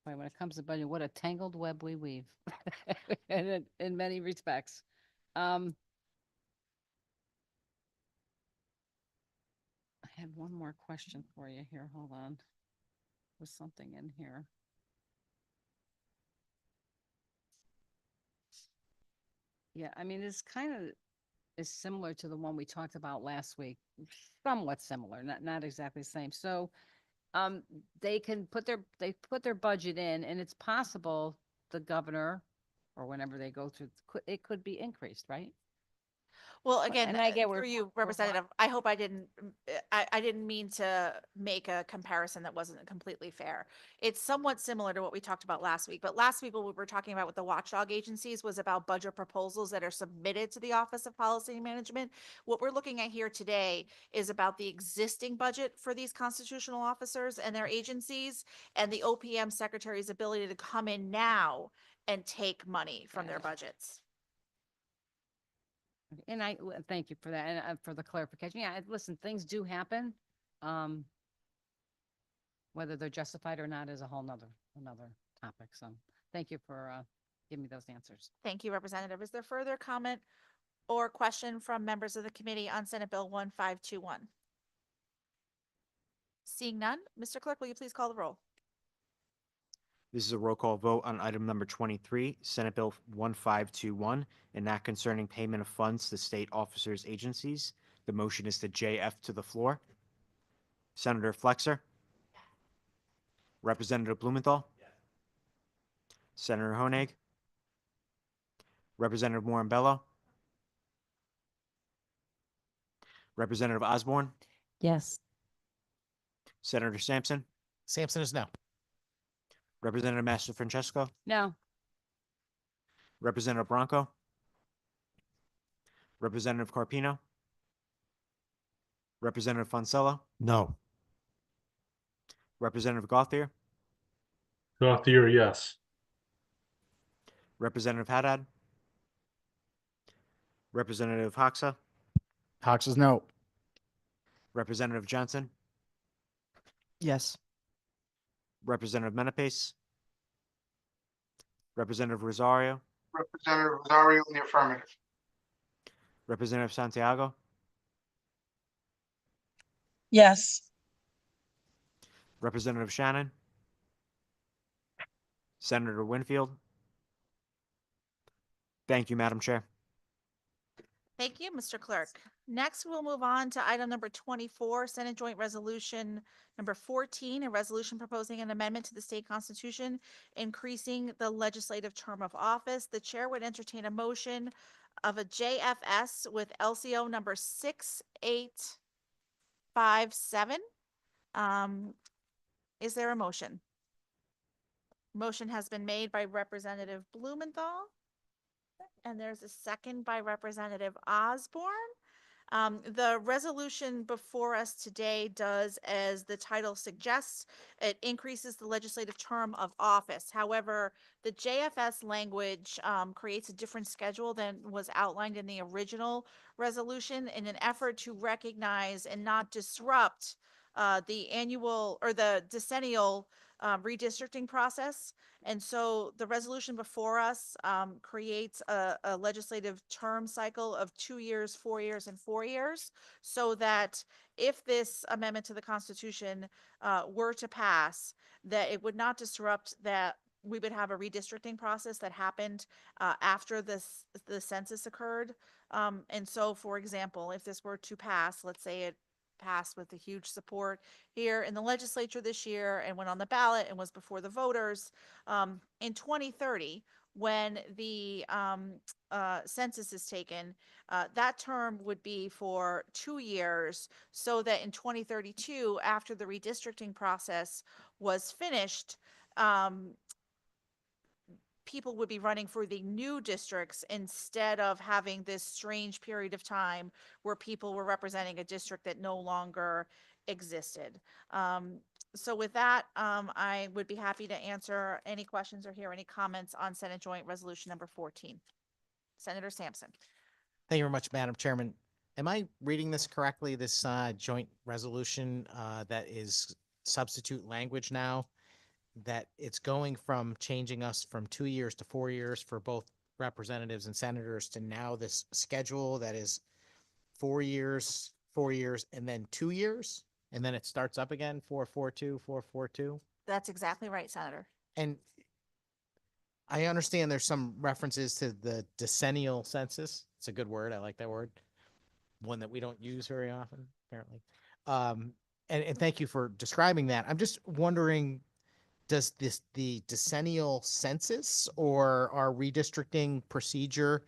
Speaker 2: Boy, when it comes to budget, what a tangled web we weave in many respects. I had one more question for you here. Hold on. There's something in here. Yeah, I mean, it's kind of is similar to the one we talked about last week. Somewhat similar, not exactly the same. So they put their budget in, and it's possible the governor or whenever they go through, it could be increased, right?
Speaker 3: Well, again,
Speaker 2: and I get
Speaker 3: through
Speaker 2: where-
Speaker 3: you, Representative, I hope I didn't mean to make a comparison that wasn't completely fair. It's somewhat similar to what we talked about last week, but last week what we were talking about with the watchdog agencies was about budget proposals that are submitted to the Office of Policy Management. What we're looking at here today is about the existing budget for these constitutional officers and their agencies, and the OPM secretary's ability to come in now and take money from their budgets.
Speaker 2: And thank you for that and for the clarification. Yeah, listen, things do happen. Whether they're justified or not is a whole another topic. So thank you for giving me those answers.
Speaker 3: Thank you, Representative. Is there further comment or question from members of the committee on Senate Bill 1521? Seeing none, Mr. Clerk, will you please call the roll?
Speaker 6: This is a roll call vote on item number 23, Senate Bill 1521, an act concerning payment of funds to state officers' agencies. The motion is to JF to the floor. Senator Flexer? Representative Blumenthal? Senator Honig? Representative Morambello? Representative Osborne?
Speaker 15: Yes.
Speaker 6: Senator Sampson?
Speaker 4: Sampson is no.
Speaker 6: Representative Master Francesco?
Speaker 2: No.
Speaker 6: Representative Bronco? Representative Carpino? Representative Fonsello?
Speaker 5: No.
Speaker 6: Representative Gauthier?
Speaker 8: Gauthier, yes.
Speaker 6: Representative Haddad? Representative Hoxa?
Speaker 10: Cox is no.
Speaker 6: Representative Johnson?
Speaker 10: Yes.
Speaker 6: Representative Menapace? Representative Rosario?
Speaker 13: Representative Rosario in the affirmative.
Speaker 6: Representative Santiago?
Speaker 9: Yes.
Speaker 6: Representative Shannon? Senator Winfield? Thank you, Madam Chair.
Speaker 3: Thank you, Mr. Clerk. Next, we'll move on to item number 24, Senate Joint Resolution number 14, a resolution proposing an amendment to the state constitution, increasing the legislative term of office. The chair would entertain a motion of a JFS with LCO number 6857. Is there a motion? Motion has been made by Representative Blumenthal, and there's a second by Representative Osborne. The resolution before us today does, as the title suggests, it increases the legislative term of office. However, the JFS language creates a different schedule than was outlined in the original resolution in an effort to recognize and not disrupt the annual or the decennial redistricting process. And so the resolution before us creates a legislative term cycle of 2 years, 4 years, and 4 years, so that if this amendment to the Constitution were to pass, that it would not disrupt that we would have a redistricting process that happened after the census occurred. And so, for example, if this were to pass, let's say it passed with a huge support here in the legislature this year and went on the ballot and was before the voters, in 2030, when the census is taken, that term would be for 2 years, so that in 2032, after the redistricting process was finished, people would be running for the new districts instead of having this strange period of time where people were representing a district that no longer existed. So with that, I would be happy to answer any questions or hear any comments on Senate Joint Resolution number 14. Senator Sampson.
Speaker 4: Thank you very much, Madam Chairman. Am I reading this correctly, this joint resolution that is substitute language now? That it's going from changing us from 2 years to 4 years for both representatives and senators to now this schedule that is 4 years, 4 years, and then 2 years? And then it starts up again, 4-4-2, 4-4-2?
Speaker 3: That's exactly right, Senator.
Speaker 4: And I understand there's some references to the decennial census. It's a good word. I like that word. One that we don't use very often, apparently. And thank you for describing that. I'm just wondering, does the decennial census or our redistricting procedure,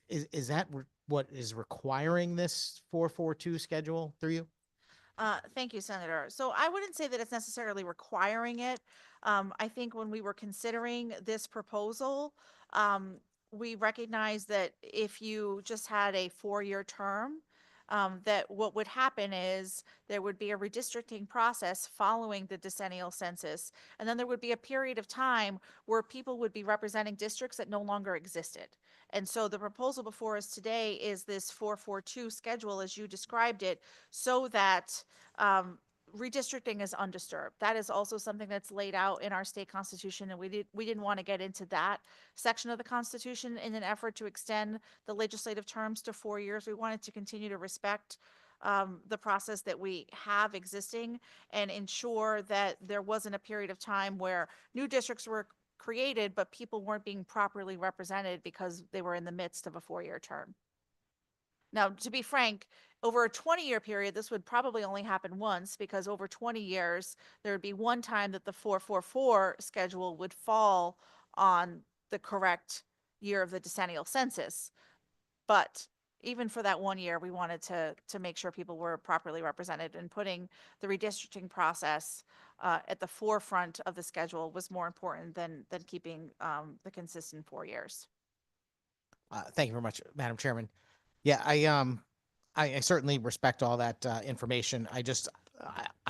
Speaker 4: is that what is requiring this 4-4-2 schedule through you?
Speaker 3: Thank you, Senator. So I wouldn't say that it's necessarily requiring it. I think when we were considering this proposal, we recognized that if you just had a 4-year term, that what would happen is there would be a redistricting process following the decennial census. And then there would be a period of time where people would be representing districts that no longer existed. And so the proposal before us today is this 4-4-2 schedule, as you described it, so that redistricting is undisturbed. That is also something that's laid out in our state constitution, and we didn't want to get into that section of the Constitution in an effort to extend the legislative terms to 4 years. We wanted to continue to respect the process that we have existing and ensure that there wasn't a period of time where new districts were created, but people weren't being properly represented because they were in the midst of a 4-year term. Now, to be frank, over a 20-year period, this would probably only happen once, because over 20 years, there would be one time that the 4-4-4 schedule would fall on the correct year of the decennial census. But even for that 1 year, we wanted to make sure people were properly represented, and putting the redistricting process at the forefront of the schedule was more important than keeping the consistent 4 years.
Speaker 4: Thank you very much, Madam Chairman. Yeah, I certainly respect all that information. I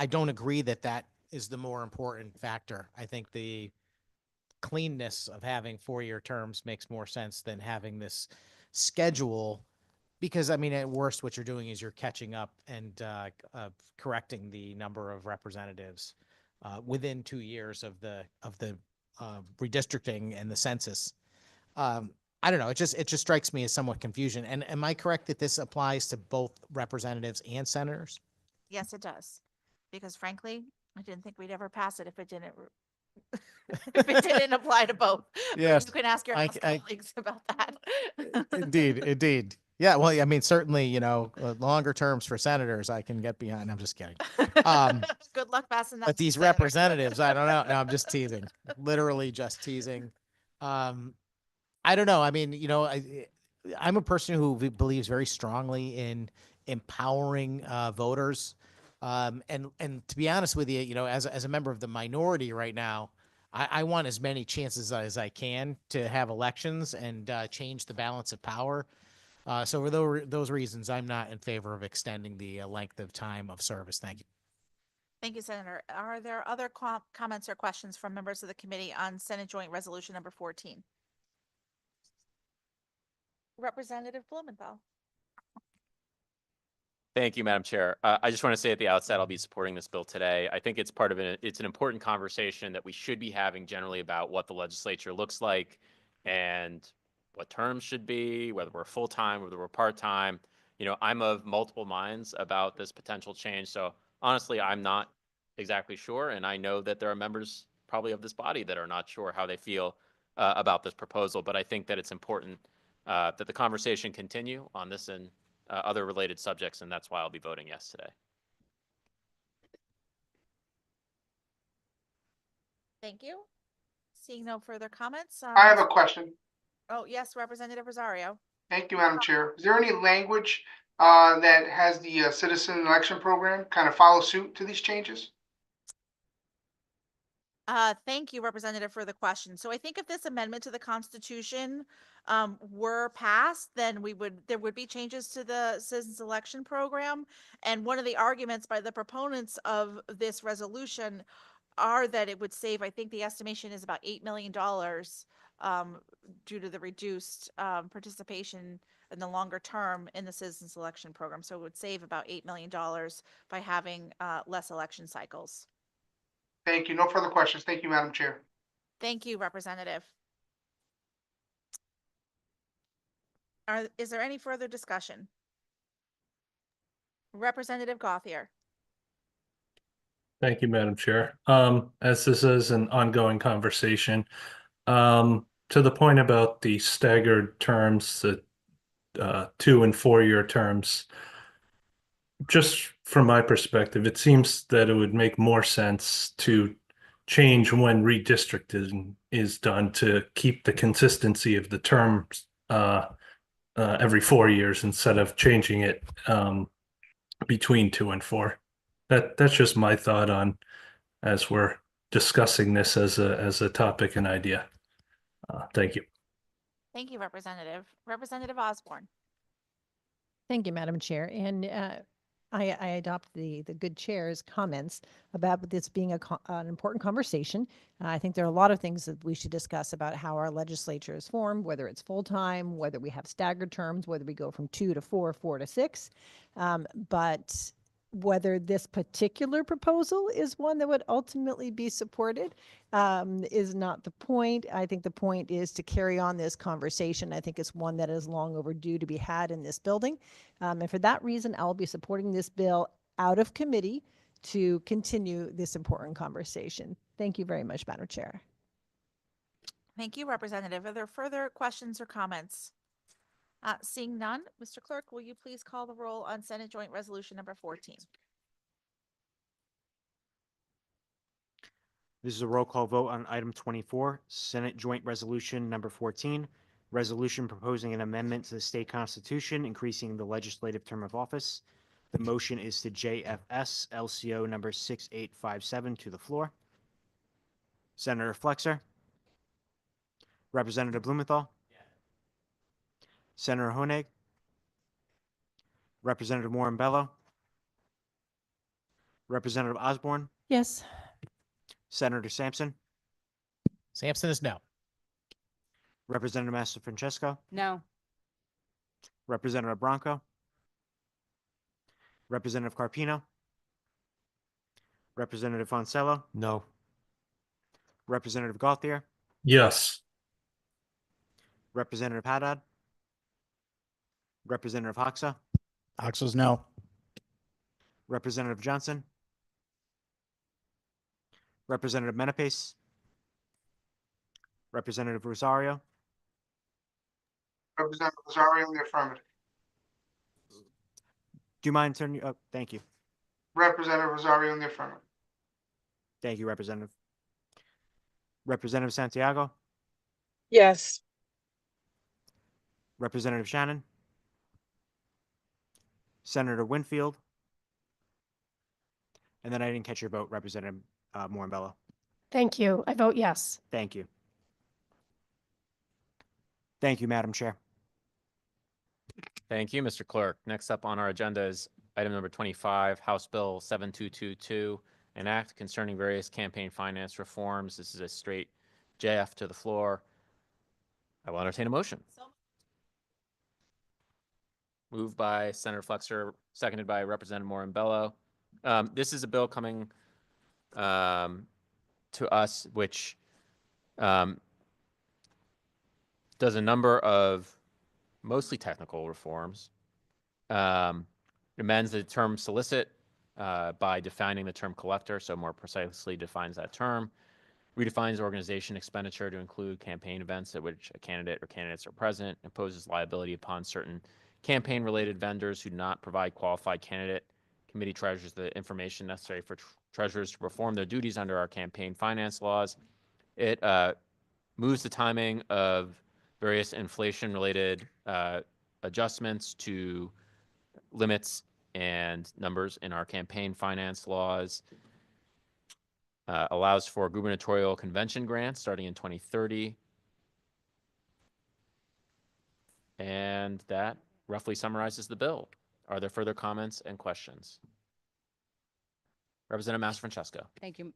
Speaker 4: don't agree that that is the more important factor. I think the cleanness of having 4-year terms makes more sense than having this schedule, because I mean, at worst, what you're doing is you're catching up and correcting the number of representatives within 2 years of the redistricting and the census. I don't know. It just strikes me as somewhat confusion. And am I correct that this applies to both representatives and senators?
Speaker 3: Yes, it does. Because frankly, I didn't think we'd ever pass it if it didn't if it didn't apply to both.
Speaker 4: Yes,
Speaker 3: You can ask your
Speaker 4: I-
Speaker 3: House colleagues about that.
Speaker 4: Indeed. Yeah, well, I mean, certainly, longer terms for senators, I can get behind. I'm just kidding.
Speaker 3: Good luck passing that.
Speaker 4: But
Speaker 3: to
Speaker 4: these
Speaker 3: senators.
Speaker 4: representatives, I don't know. No, I'm just teasing. Literally just teasing. I don't know. I mean, I'm a person who believes very strongly in empowering voters. And to be honest with you, as a member of the minority right now, I want as many chances as I can to have elections and change the balance of power. So for those reasons, I'm not in favor of extending the length of time of service. Thank you.
Speaker 3: Thank you, Senator. Are there other comments or questions from members of the committee on Senate Joint Resolution number 14? Representative Blumenthal.
Speaker 1: Thank you, Madam Chair. I just want to say at the outset, I'll be supporting this bill today. I think it's it's an important conversation that we should be having generally about what the legislature looks like and what terms should be, whether we're full-time, whether we're part-time. I'm of multiple minds about this potential change. So honestly, I'm not exactly sure. And I know that there are members probably of this body that are not sure how they feel about this proposal. But I think that it's important that the conversation continue on this and other related subjects, and that's why I'll be voting yes today.
Speaker 3: Thank you. Seeing no further comments.
Speaker 13: I have a question.
Speaker 3: Oh, yes, Representative Rosario.
Speaker 13: Thank you, Madam Chair. Is there any language that has the citizen election program kind of follow suit to these changes?
Speaker 3: Thank you, Representative, for the question. So I think if this amendment to the Constitution were passed, then there would be changes to the citizens election program. And one of the arguments by the proponents of this resolution are that it would save, I think the estimation is about $8 million due to the reduced participation in the longer term in the citizens election program. So it would save about $8 million by having less election cycles.
Speaker 13: Thank you. No further questions. Thank you, Madam Chair.
Speaker 3: Thank you, Representative. Is there any further discussion? Representative Gauthier.
Speaker 8: Thank you, Madam Chair. As this is an ongoing conversation, to the point about the staggered terms, the 2 and 4 year terms, just from my perspective, it seems that it would make more sense to change when redistricting is done to keep the consistency of the terms every 4 years instead of changing it between 2 and 4. That's just my thought on as we're discussing this as a topic and idea. Thank you.
Speaker 3: Thank you, Representative. Representative Osborne.
Speaker 15: Thank you, Madam Chair. And I adopt the good chair's comments about this being an important conversation. I think there are a lot of things that we should discuss about how our legislature is formed, whether it's full-time, whether we have staggered terms, whether we go from 2 to 4, 4 to 6. But whether this particular proposal is one that would ultimately be supported is not the point. I think the point is to carry on this conversation. I think it's one that is long overdue to be had in this building. And for that reason, I'll be supporting this bill out of committee to continue this important conversation. Thank you very much, Madam Chair.
Speaker 3: Thank you, Representative. Are there further questions or comments? Seeing none, Mr. Clerk, will you please call the roll on Senate Joint Resolution number 14?
Speaker 6: This is a roll call vote on item 24, Senate Joint Resolution number 14, resolution proposing an amendment to the state constitution, increasing the legislative term of office. The motion is to JFS LCO number 6857 to the floor. Senator Flexer. Representative Blumenthal. Senator Honig. Representative Morin-Bello. Representative Osborne.
Speaker 15: Yes.
Speaker 6: Senator Sampson.
Speaker 4: Sampson is no.
Speaker 6: Representative Master-Francesco.
Speaker 2: No.
Speaker 6: Representative Branco. Representative Carpino. Representative Fonsello.
Speaker 5: No.
Speaker 6: Representative Gauthier.
Speaker 8: Yes.
Speaker 6: Representative Haddad. Representative Hoxa.
Speaker 10: Hoxa's no.
Speaker 6: Representative Johnson. Representative Menapace. Representative Rosario.
Speaker 13: Representative Rosario in the affirmative.
Speaker 6: Do you mind turning, oh, thank you.
Speaker 13: Representative Rosario in the affirmative.
Speaker 6: Thank you, Representative. Representative Santiago,
Speaker 9: Yes.
Speaker 6: Representative Shannon, Senator Winfield, and then I didn't catch your vote, Representative Morambello.
Speaker 16: Thank you. I vote yes.
Speaker 6: Thank you. Thank you, Madam Chair.
Speaker 1: Thank you, Mr. Clerk. Next up on our agenda is item number 25, House Bill 7222, an act concerning various campaign finance reforms. This is a straight JF to the floor. I will entertain a motion. Moved by Senator Flexer, seconded by Representative Morambello. This is a bill coming to us which does a number of mostly technical reforms. Amends the term solicit by defining the term collector, so more precisely defines that term. Redefines organization expenditure to include campaign events at which a candidate or candidates are present. Imposes liability upon certain campaign-related vendors who do not provide qualified candidate committee treasurers the information necessary for treasurers to perform their duties under our campaign finance laws. It moves the timing of various inflation-related adjustments to limits and numbers in our campaign finance laws. Allows for gubernatorial convention grants starting in 2030. And that roughly summarizes the bill. Are there further comments and questions? Representative Mastrofrancesco.
Speaker 2: Thank you.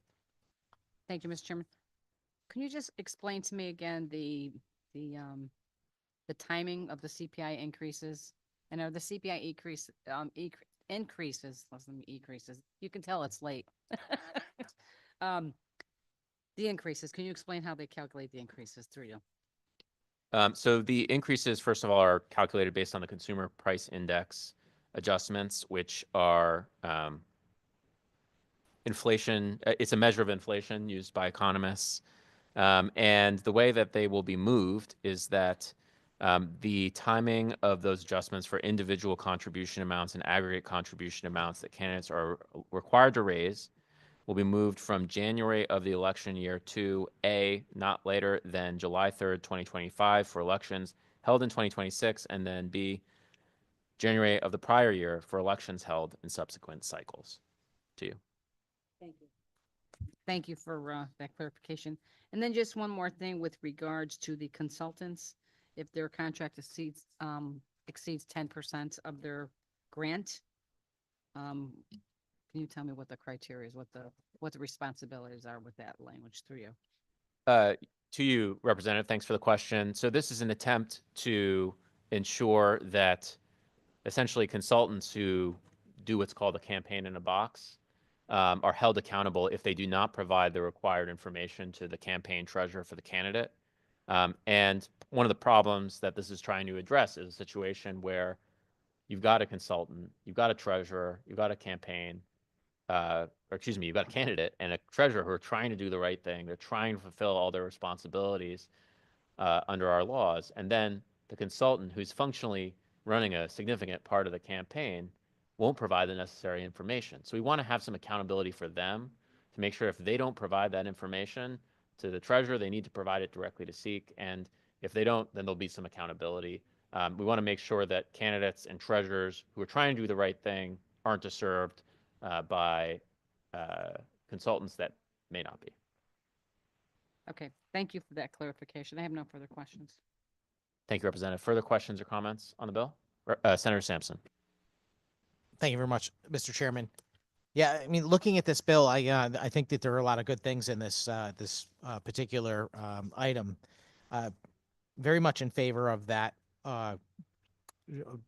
Speaker 2: Thank you, Mr. Chairman. Can you just explain to me again the timing of the CPI increases? And are the CPI increases, less than increases, you can tell it's late. The increases, can you explain how they calculate the increases through you?
Speaker 1: So the increases, first of all, are calculated based on the Consumer Price Index adjustments, which are inflation. It's a measure of inflation used by economists. And the way that they will be moved is that the timing of those adjustments for individual contribution amounts and aggregate contribution amounts that candidates are required to raise will be moved from January of the election year to A, not later than July 3rd, 2025 for elections held in 2026, and then B, January of the prior year for elections held in subsequent cycles. To you.
Speaker 2: Thank you. Thank you for that clarification. And then just one more thing with regards to the consultants, if their contract exceeds 10% of their grant, can you tell me what the criteria is, what the responsibilities are with that language through you?
Speaker 1: To you, Representative, thanks for the question. So this is an attempt to ensure that essentially consultants who do what's called a campaign in a box are held accountable if they do not provide the required information to the campaign treasurer for the candidate. And one of the problems that this is trying to address is a situation where you've got a consultant, you've got a treasurer, you've got a campaign, you've got a candidate and a treasurer who are trying to do the right thing. They're trying to fulfill all their responsibilities under our laws. And then the consultant, who's functionally running a significant part of the campaign, won't provide the necessary information. So we want to have some accountability for them to make sure if they don't provide that information to the treasurer, they need to provide it directly to SEEK. And if they don't, then there'll be some accountability. We want to make sure that candidates and treasurers who are trying to do the right thing aren't disturbed by consultants that may not be.
Speaker 2: Okay, thank you for that clarification. I have no further questions.
Speaker 1: Thank you, Representative. Further questions or comments on the bill? Senator Sampson.
Speaker 4: Thank you very much, Mr. Chairman. Yeah, I mean, looking at this bill, I think that there are a lot of good things in this particular item. Very much in favor of that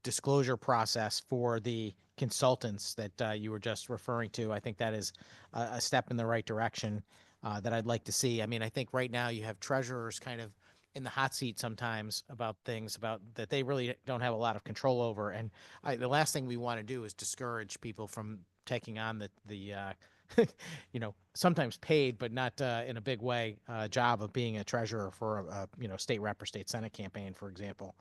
Speaker 4: disclosure process for the consultants that you were just referring to. I think that is a step in the right direction that I'd like to see. I mean, I think right now you have treasurers kind of in the hot seat sometimes about things that they really don't have a lot of control over. And the last thing we want to do is discourage people from taking on the sometimes paid, but not in a big way, job of being a treasurer for a state rep or state senate campaign, for example.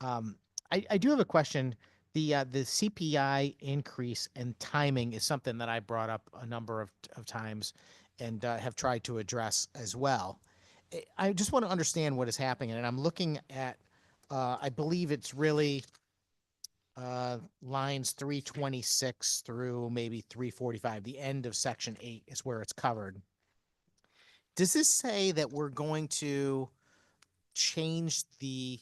Speaker 4: I do have a question The CPI increase and timing is something that I brought up a number of times and have tried to address as well. I just want to understand what is happening, and I'm looking at, I believe it's really lines 326 through maybe 345. The end of section 8 is where it's covered. Does this say that we're going to change the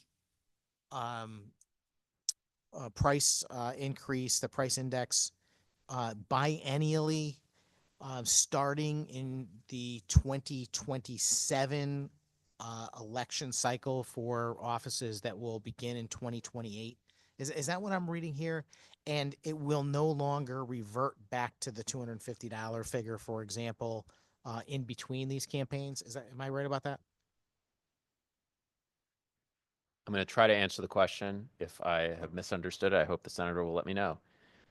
Speaker 4: price increase, the price index biennially, starting in the 2027 election cycle for offices that will begin in 2028? Is that what I'm reading here? And it will no longer revert back to the $250 figure, for example, in between these campaigns? Am I right about that?
Speaker 1: I'm going to try to answer the question. If I have misunderstood it, I hope the senator will let me know.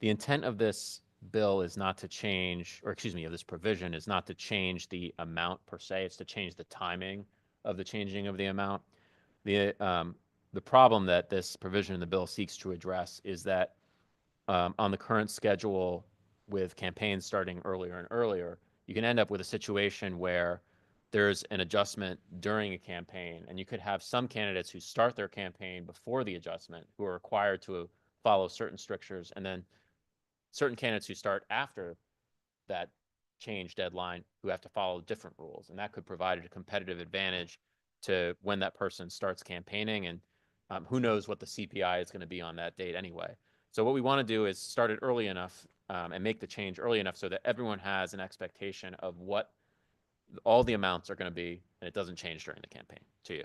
Speaker 1: The intent of this bill is not to change, or excuse me, of this provision is not to change the amount per se. It's to change the timing of the changing of the amount. The problem that this provision in the bill seeks to address is that on the current schedule with campaigns starting earlier and earlier, you can end up with a situation where there's an adjustment during a campaign, and you could have some candidates who start their campaign before the adjustment who are required to follow certain strictures, and then certain candidates who start after that change deadline who have to follow different rules. And that could provide a competitive advantage to when that person starts campaigning, and who knows what the CPI is going to be on that date anyway. So what we want to do is start it early enough and make the change early enough so that everyone has an expectation of what all the amounts are going to be, and it doesn't change during the campaign. To you.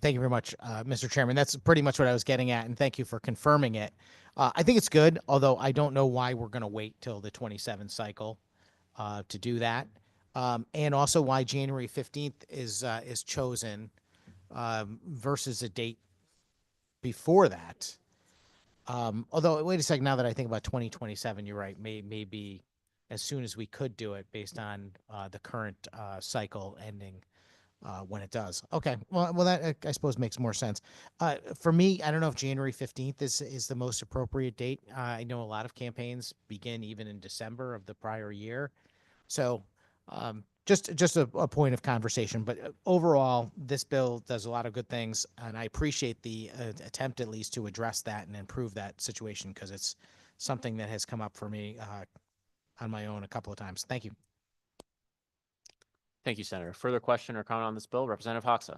Speaker 4: Thank you very much, Mr. Chairman. That's pretty much what I was getting at, and thank you for confirming it. I think it's good, although I don't know why we're going to wait till the 27 cycle to do that, and also why January 15th is chosen versus a date before that. Although, wait a second, now that I think about 2027, you're right, may be as soon as we could do it based on the current cycle ending when it does. Okay, well, that I suppose makes more sense. For me, I don't know if January 15th is the most appropriate date. I know a lot of campaigns begin even in December of the prior year. So just a point of conversation. But overall, this bill does a lot of good things, and I appreciate the attempt at least to address that and improve that situation, because it's something that has come up for me on my own a couple of times. Thank you.
Speaker 1: Thank you, Senator. Further question or comment on this bill? Representative Hoxa.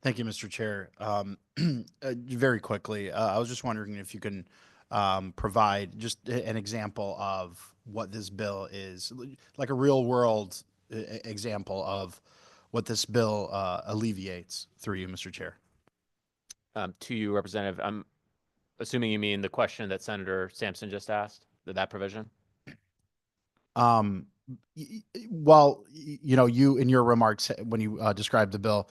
Speaker 10: Thank you, Mr. Chair. Very quickly, I was just wondering if you can provide just an example of what this bill is, like a real world example of what this bill alleviates through you, Mr. Chair.
Speaker 1: To you, Representative, I'm assuming you mean the question that Senator Sampson just asked, that provision?
Speaker 10: Well, you in your remarks when you described the bill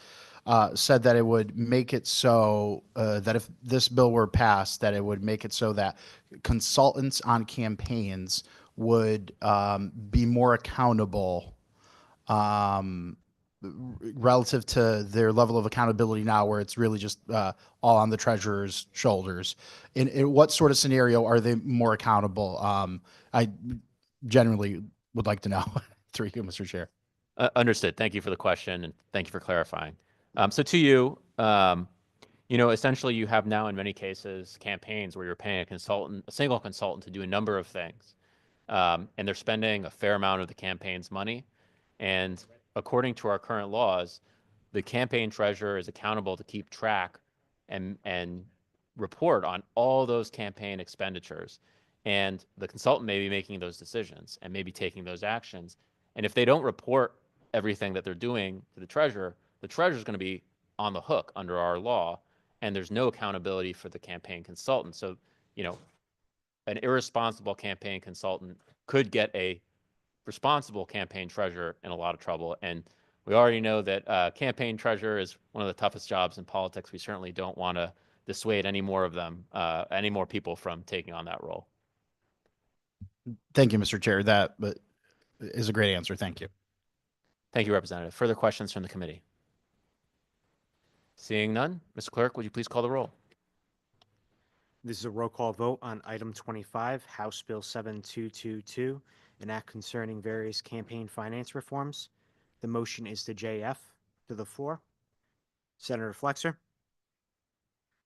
Speaker 10: said that it would make it so that if this bill were passed, that it would make it so that consultants on campaigns would be more accountable relative to their level of accountability now, where it's really just all on the treasurer's shoulders. In what sort of scenario are they more accountable? I generally would like to know through you, Mr. Chair.
Speaker 1: Understood. Thank you for the question, and thank you for clarifying. So to you, essentially you have now in many cases campaigns where you're paying a single consultant to do a number of things, and they're spending a fair amount of the campaign's money. And according to our current laws, the campaign treasurer is accountable to keep track and report on all those campaign expenditures. And the consultant may be making those decisions and maybe taking those actions. And if they don't report everything that they're doing to the treasurer is going to be on the hook under our law, and there's no accountability for the campaign consultant. So, an irresponsible campaign consultant could get a responsible campaign treasurer in a lot of trouble. And we already know that campaign treasurer is one of the toughest jobs in politics. We certainly don't want to dissuade any more of them, any more people from taking on that role.
Speaker 10: Thank you, Mr. Chair. That is a great answer. Thank you.
Speaker 1: Thank you, Representative. Further questions from the committee? Seeing none, Mr. Clerk, would you please call the roll?
Speaker 6: This is a roll call vote on item 25, House Bill 7222, an act concerning various campaign finance reforms. The motion is to JF. To the floor. Senator Flexer.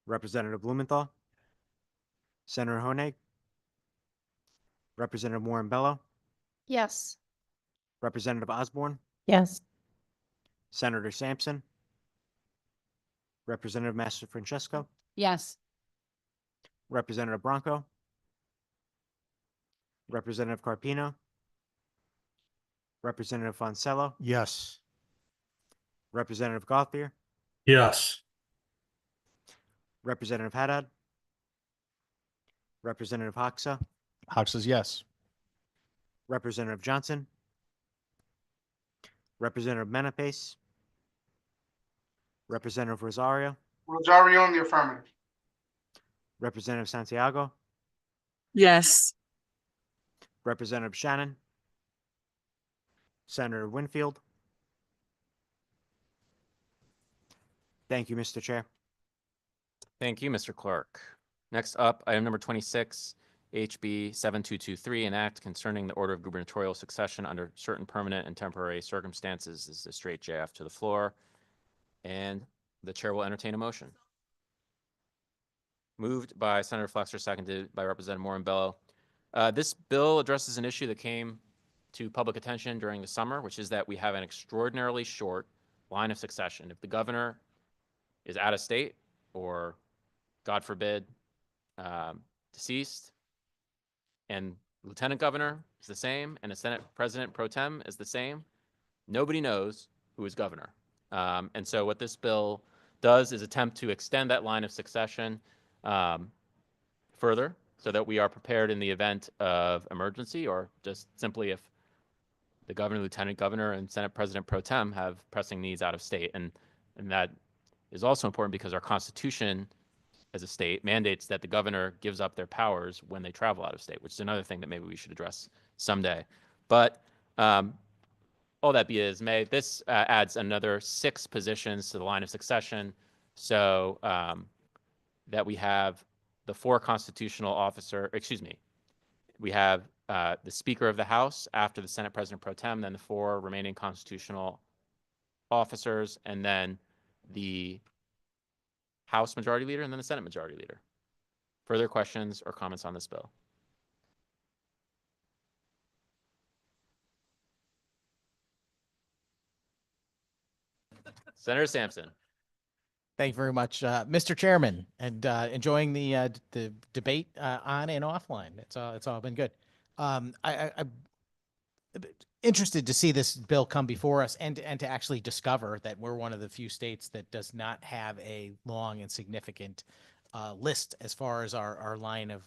Speaker 6: Representative Blumenthal. Senator Honig. Representative Warren Bello.
Speaker 16: Yes.
Speaker 6: Representative Osborne.
Speaker 15: Yes.
Speaker 6: Senator Sampson. Representative Master Francesco.
Speaker 2: Yes.
Speaker 6: Representative Bronco. Representative Carpino. Representative Fonsello.
Speaker 5: Yes.
Speaker 6: Representative Gothier.
Speaker 8: Yes.
Speaker 6: Representative Haddad. Representative Hoxa.
Speaker 10: Hox says yes.
Speaker 6: Representative Johnson. Representative Menapace. Representative Rosario.
Speaker 13: Rosario in the affirmative.
Speaker 6: Representative Santiago.
Speaker 9: Yes.
Speaker 6: Representative Shannon. Senator Winfield. Thank you, Mr. Chair.
Speaker 1: Thank you, Mr. Clerk. Next up, item number 26, HB 7223, an act concerning the order of gubernatorial succession under certain permanent and temporary circumstances. This is a straight JF to the floor, and the chair will entertain a motion. Moved by Senator Flexer, seconded by Representative Warren Bello. This bill addresses an issue that came to public attention during the summer, which is that we have an extraordinarily short line of succession. If the governor is out of state or, God forbid, deceased, and lieutenant governor is the same, and a Senate president pro tem is the same, nobody knows who is governor. And so what this bill does is attempt to extend that line of succession further so that we are prepared in the event of emergency, or just simply if the governor, lieutenant governor, and Senate president pro tem have pressing needs out of state. And that is also important because our Constitution as a state mandates that the governor gives up their powers when they travel out of state, which is another thing that maybe we should address someday. But all that be as may, this adds another 6 positions to the line of succession, so that we have the 4 constitutional officer, excuse me, we have the Speaker of the House after the Senate President Pro Tem, then the 4 remaining constitutional officers, and then the House Majority Leader, and then the Senate Majority Leader. Further questions or comments on this bill? Senator Sampson.
Speaker 4: Thank you very much, Mr. Chairman, and enjoying the debate on and offline. It's all been good. I'm interested to see this bill come before us and to actually discover that we're one of the few states that does not have a long and significant list as far as our line of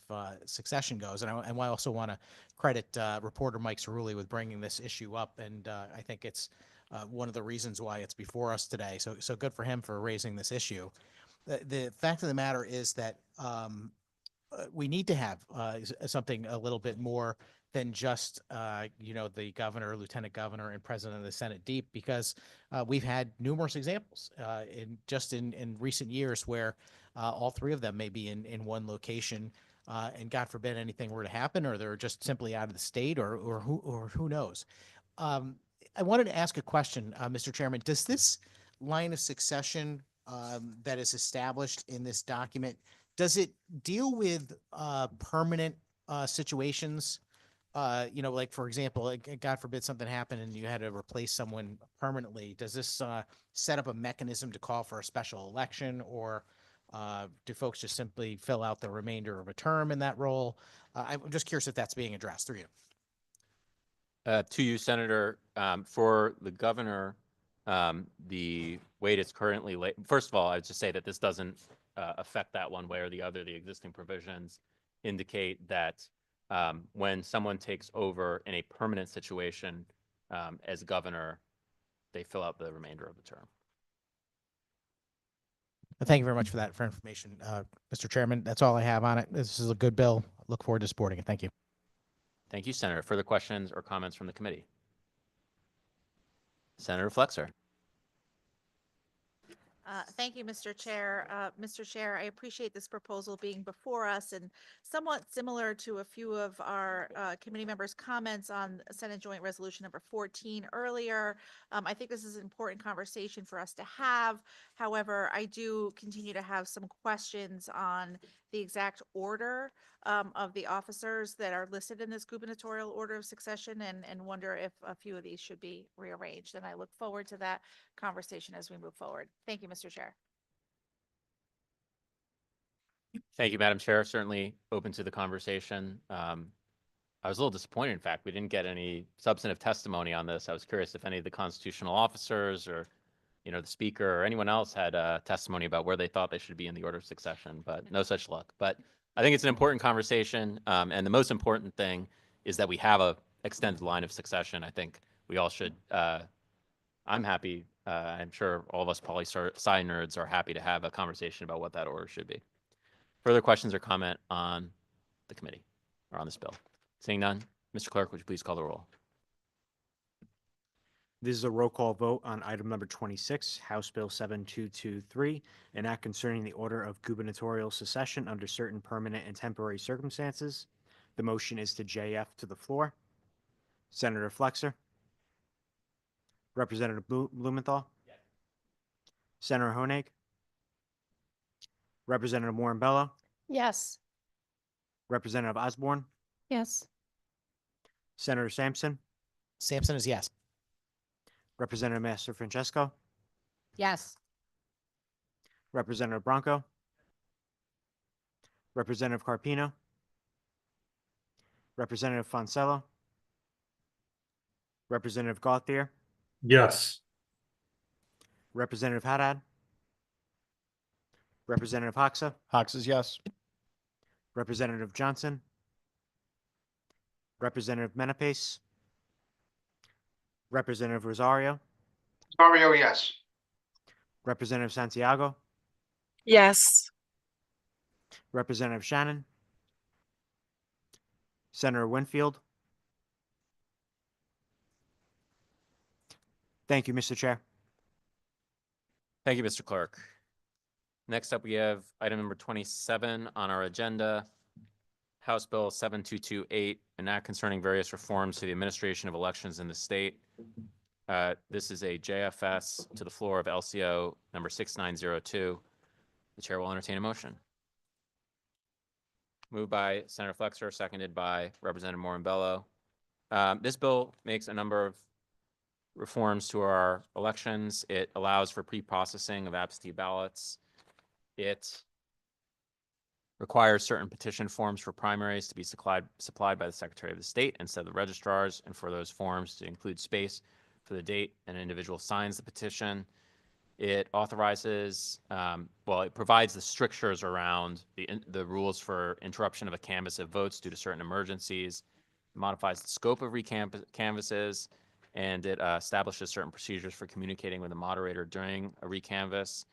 Speaker 4: succession goes. And I also want to credit reporter Mike Cerulli with bringing this issue up, and I think it's one of the reasons why it's before us today. So good for him for raising this issue. The fact of the matter is that we need to have something a little bit more than just the governor, lieutenant governor, and president of the Senate deep, because we've had numerous examples in recent years where all 3 of them may be in one location, and God forbid anything were to happen, or they're just simply out of the state, or who knows. I wanted to ask a question, Mr. Chairman. Does this line of succession that is established in this document, does it deal with permanent situations? Like, for example, God forbid something happened and you had to replace someone permanently. Does this set up a mechanism to call for a special election, or do folks just simply fill out the remainder of a term in that role? I'm just curious if that's being addressed through you.
Speaker 1: To you, Senator, for the governor, the way it's currently laid, first of all, I would just say that this doesn't affect that one way or the other. The existing provisions indicate that when someone takes over in a permanent situation as governor, they fill out the remainder of the term.
Speaker 4: Thank you very much for that information, Mr. Chairman. That's all I have on it. This is a good bill. Look forward to supporting it. Thank you.
Speaker 1: Thank you, Senator. Further questions or comments from the committee? Senator Flexer.
Speaker 3: Thank you, Mr. Chair. Mr. Chair, I appreciate this proposal being before us and somewhat similar to a few of our committee members' comments on Senate Joint Resolution number 14 earlier. I think this is an important conversation for us to have. However, I do continue to have some questions on the exact order of the officers that are listed in this gubernatorial order of succession and wonder if a few of these should be rearranged. And I look forward to that conversation as we move forward. Thank you, Mr. Chair.
Speaker 1: Thank you, Madam Chair. Certainly open to the conversation. I was a little disappointed, in fact, we didn't get any substantive testimony on this. I was curious if any of the constitutional officers or, the speaker or anyone else had testimony about where they thought they should be in the order of succession, but no such luck. But I think it's an important conversation. And the most important thing is that we have a extended line of succession. I think we all should, I'm happy. I'm sure all of us poli-sci nerds are happy to have a conversation about what that order should be. Further questions or comment on the committee or on this bill? Seeing none, Mr. Clerk, would you please call the roll?
Speaker 6: This is a roll call vote on item number 26, House Bill 7223, an act concerning the order of gubernatorial secession under certain permanent and temporary circumstances. The motion is to JF to the floor. Senator Flexer. Representative Blumenthal. Yes. Senator Honig. Representative Morambello.
Speaker 16: Yes.
Speaker 6: Representative Osborne.
Speaker 16: Yes.
Speaker 6: Senator Sampson.
Speaker 4: Sampson is yes.
Speaker 6: Representative Master Francesco.
Speaker 2: Yes.
Speaker 6: Representative Bronco. Representative Carpino. Representative Fonsello. Representative Gauthier.
Speaker 8: Yes.
Speaker 6: Representative Haddad. Representative Hoxa.
Speaker 10: Hox is yes.
Speaker 6: Representative Johnson. Representative Menapace. Representative Rosario.
Speaker 13: Rosario, yes.
Speaker 6: Representative Santiago.
Speaker 9: Yes.
Speaker 6: Representative Shannon. Senator Winfield. Thank you, Mr. Chair.
Speaker 1: Thank you, Mr. Clerk. Next up, we have item number 27 on our agenda, House Bill 7228, an act concerning various reforms to the administration of elections in the state. This is a JFS to the floor of LCO number 6902. The chair will entertain a motion. Moved by Senator Flexer, seconded by Representative Morambello. This bill makes a number of reforms to our elections. It allows for pre-processing of absentee ballots. It requires certain petition forms for primaries to be supplied by the Secretary of the State instead of the registrars, and for those forms to include space for the date an individual signs the petition. It authorizes, it provides the strictures around the rules for interruption of a canvass of votes due to certain emergencies. It modifies the scope of canvasses, and it establishes certain procedures for communicating with the moderator during a recanvass.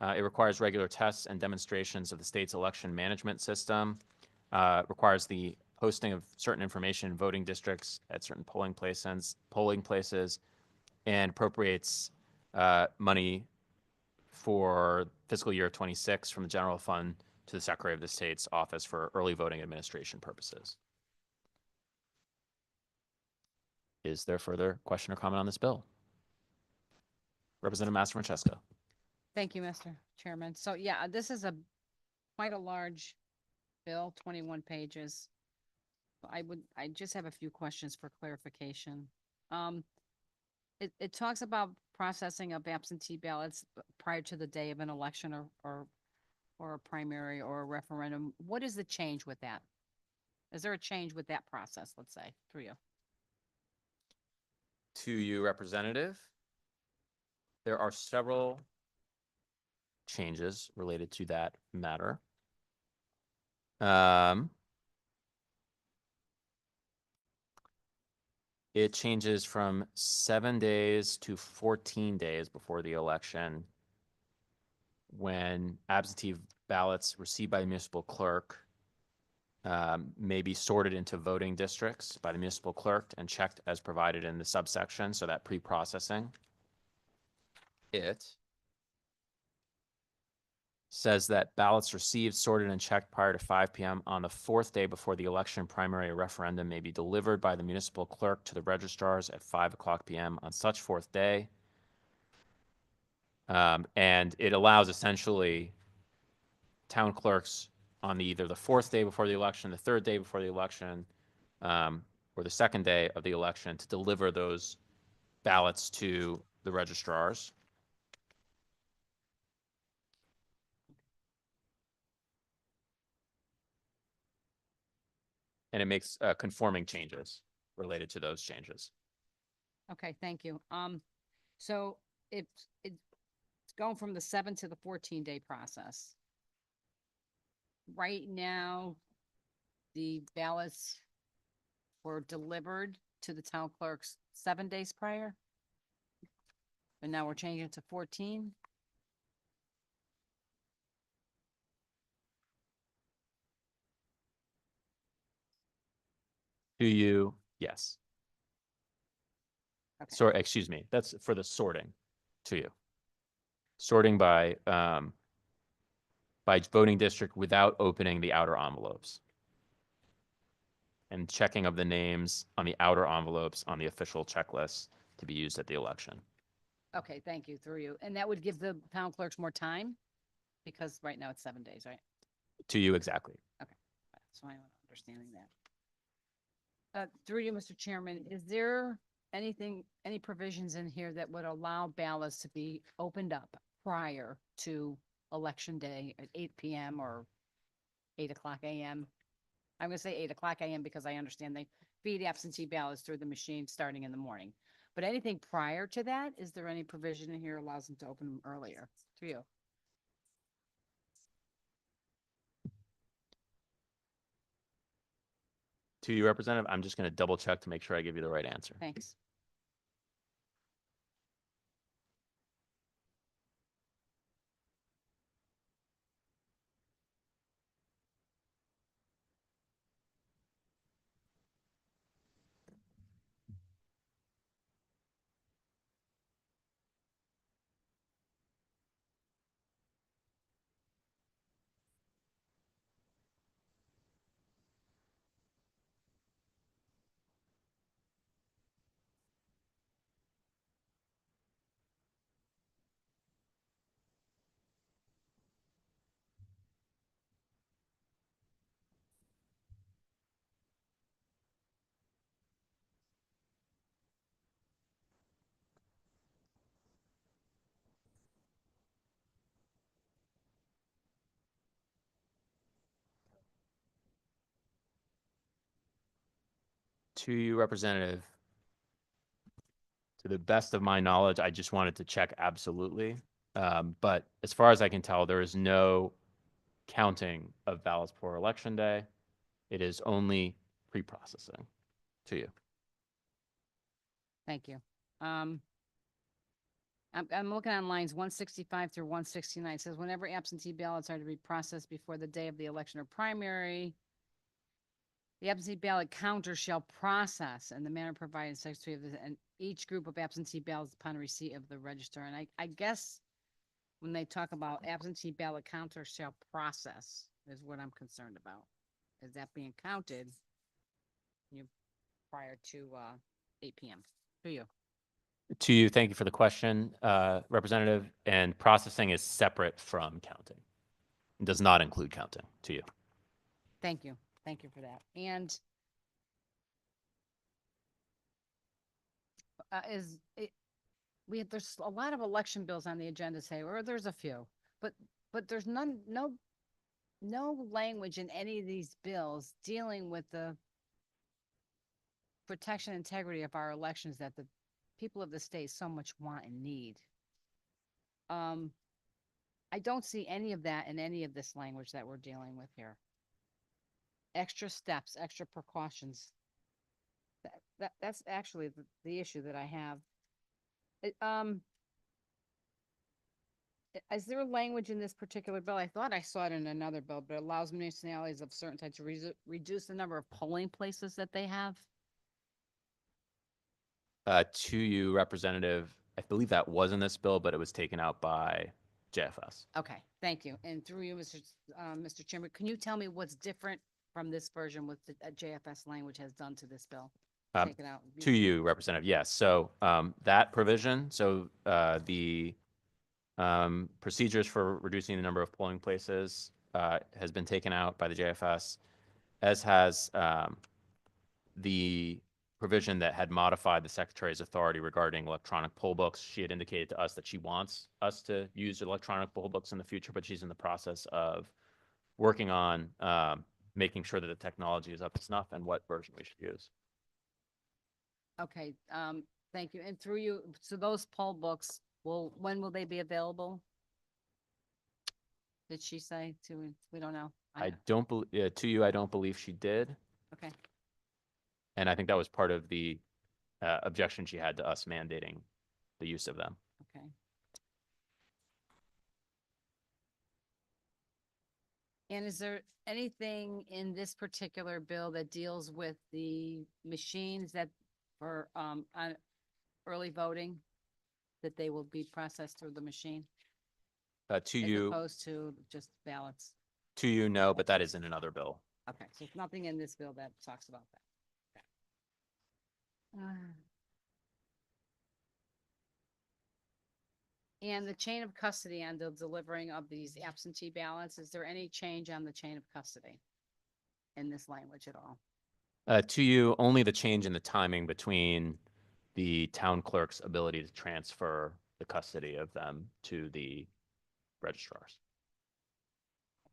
Speaker 1: It requires regular tests and demonstrations of the state's election management system. Requires the posting of certain information in voting districts at certain polling places, and appropriates money for fiscal year 26 from the general fund to the Secretary of the State's office for early voting administration purposes. Is there further question or comment on this bill? Representative Master Francesco.
Speaker 2: Thank you, Mr. Chairman. So yeah, this is quite a large bill, 21 pages. I just have a few questions for clarification. It talks about processing of absentee ballots prior to the day of an election or a primary or a referendum. What is the change with that? Is there a change with that process, let's say, through you?
Speaker 1: To you, Representative, there are several changes related to that matter. It changes from 7 days to 14 days before the election when absentee ballots received by the municipal clerk may be sorted into voting districts by the municipal clerk and checked as provided in the subsection, so that pre-processing. It says that ballots received, sorted, and checked prior to 5 p.m. on the fourth day before the election, primary, or referendum may be delivered by the municipal clerk to the registrars at 5 o'clock p.m. on such fourth day. And it allows essentially town clerks on either the fourth day before the election, the third day before the election, or the second day of the election to deliver those ballots to the registrars. And it makes conforming changes related to those changes.
Speaker 2: Okay, thank you. So it's going from the 7 to the 14-day process. Right now, the ballots were delivered to the town clerks 7 days prior. And now we're changing it to 14.
Speaker 1: Do you? Yes.
Speaker 2: Okay.
Speaker 1: Sorry, excuse me. That's for the sorting to you. Sorting by voting district without opening the outer envelopes. And checking of the names on the outer envelopes on the official checklist to be used at the election.
Speaker 2: Okay, thank you, through you. And that would give the town clerks more time? Because right now it's 7 days, right?
Speaker 1: To you exactly.
Speaker 2: Okay, so I'm understanding that. Through you, Mr. Chairman, is there anything, any provisions in here that would allow ballots to be opened up prior to election day at 8 p.m. or 8 o'clock a.m.? I'm gonna say 8 o'clock a.m. because I understand they feed absentee ballots through the machine starting in the morning. But anything prior to that, is there any provision in here allows them to open them earlier? Through you.
Speaker 1: To you, Representative, I'm just going to double check to make sure I give you the right answer.
Speaker 2: Thanks.
Speaker 1: To you, Representative, to the best of my knowledge, I just wanted to check absolutely. But as far as I can tell, there is no counting of ballots for election day. It is only pre-processing to you.
Speaker 2: Thank you. I'm looking on lines 165 through 169. It says whenever absentee ballots are to be processed before the day of the election or primary, the absentee ballot counter shall process in the manner provided in Section 3 of the, and each group of absentee ballots upon receipt of the register. And I guess when they talk about absentee ballot counter shall process is what I'm concerned about. Is that being counted prior to 8 p.m. To you.
Speaker 1: To you, thank you for the question, Representative. And processing is separate from counting. It does not include counting. To you.
Speaker 2: Thank you. Thank you for that. And there's a lot of election bills on the agenda today, or there's a few, but there's no language in any of these bills dealing with the protection and integrity of our elections that the people of the state so much want and need. I don't see any of that in any of this language that we're dealing with here. Extra steps, extra precautions. That's actually the issue that I have. Is there a language in this particular bill? I thought I saw it in another bill, but it allows municipalities of certain types to reduce the number of polling places that they have.
Speaker 1: To you, Representative, I believe that was in this bill, but it was taken out by JFS.
Speaker 2: Okay, thank you. And through you, Mr. Chairman, can you tell me what's different from this version with the JFS language has done to this bill?
Speaker 1: Um,
Speaker 2: Take it out.
Speaker 1: To you, Representative, yes. So that provision, the procedures for reducing the number of polling places has been taken out by the JFS, as has the provision that had modified the Secretary's authority regarding electronic poll books. She had indicated to us that she wants us to use electronic poll books in the future, but she's in the process of working on making sure that the technology is up to snuff and what version we should use.
Speaker 2: Okay, thank you. And through you, so those poll books, when will they be available? Did she say we don't know?
Speaker 1: I don't believe, to you, I don't believe she did.
Speaker 2: Okay,
Speaker 1: And I think that was part of the objection she had to us mandating the use of them.
Speaker 2: okay. And is there anything in this particular bill that deals with the machines that for on early voting, that they will be processed through the machine
Speaker 1: To
Speaker 2: as
Speaker 1: you,
Speaker 2: opposed to just ballots?
Speaker 1: no, but that is in another bill.
Speaker 2: Okay, so there's nothing in this bill that talks about that. And the chain of custody on the delivering of these absentee ballots, is there any change on the chain of custody in this language at all?
Speaker 1: To you, only the change in the timing between the town clerk's ability to transfer the custody of them to the registrars,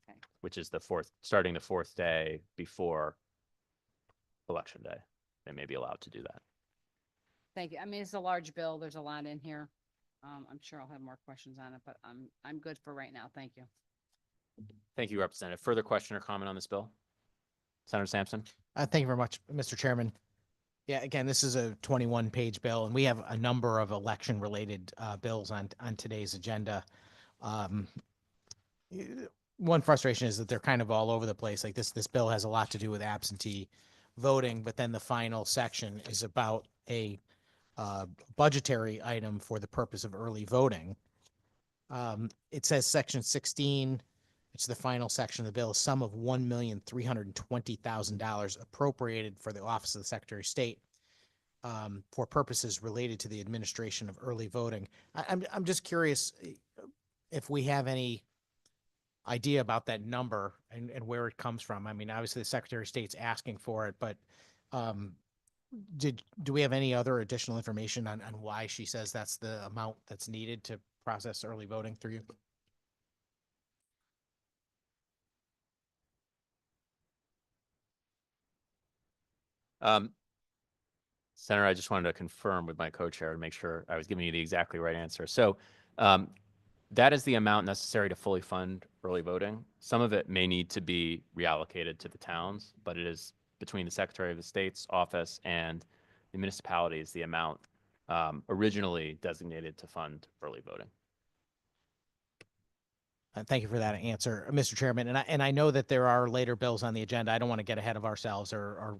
Speaker 2: Okay,
Speaker 1: which is starting the fourth day before election day. They may be allowed to do that.
Speaker 2: thank you. I mean, it's a large bill. There's a lot in here. I'm sure I'll have more questions on it, but I'm good for right now. Thank you.
Speaker 1: Thank you, Representative. Further question or comment on this bill? Senator Sampson?
Speaker 4: Thank you very much, Mr. Chairman. Yeah, again, this is a 21-page bill, and we have a number of election-related bills on today's agenda. One frustration is that they're kind of all over the place. Like this bill has a lot to do with absentee voting, but then the final section is about a budgetary item for the purpose of early voting. It says section 16, it's the final section of the bill, a sum of $1,320,000 appropriated for the Office of the Secretary of State for purposes related to the administration of early voting. I'm just curious if we have any idea about that number and where it comes from. I mean, obviously the Secretary of State's asking for it, but do we have any other additional information on why she says that's the amount that's needed to process early voting through you?
Speaker 1: Senator, I just wanted to confirm with my co-chair to make sure I was giving you the exactly right answer. So that is the amount necessary to fully fund early voting. Some of it may need to be reallocated to the towns, but it is between the Secretary of the State's office and the municipalities, the amount originally designated to fund early voting.
Speaker 4: Thank you for that answer, Mr. Chairman. And I know that there are later bills on the agenda. I don't want to get ahead of ourselves or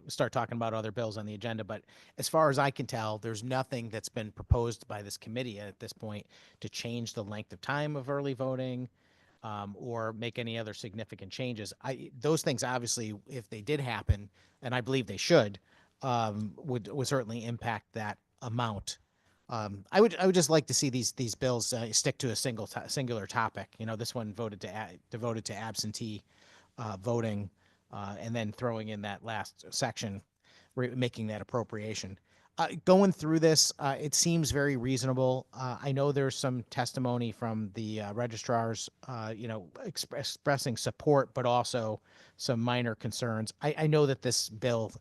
Speaker 4: start talking about other bills on the agenda. But as far as I can tell, there's nothing that's been proposed by this committee at this point to change the length of time of early voting or make any other significant changes. Those things, obviously, if they did happen, and I believe they should, would certainly impact that amount. I would just like to see these bills stick to a singular topic. You know, this one devoted to absentee voting, and then throwing in that last section, making that appropriation. Going through this, it seems very reasonable. I know there's some testimony from the registrars, expressing support, but also some minor concerns. I know that this bill,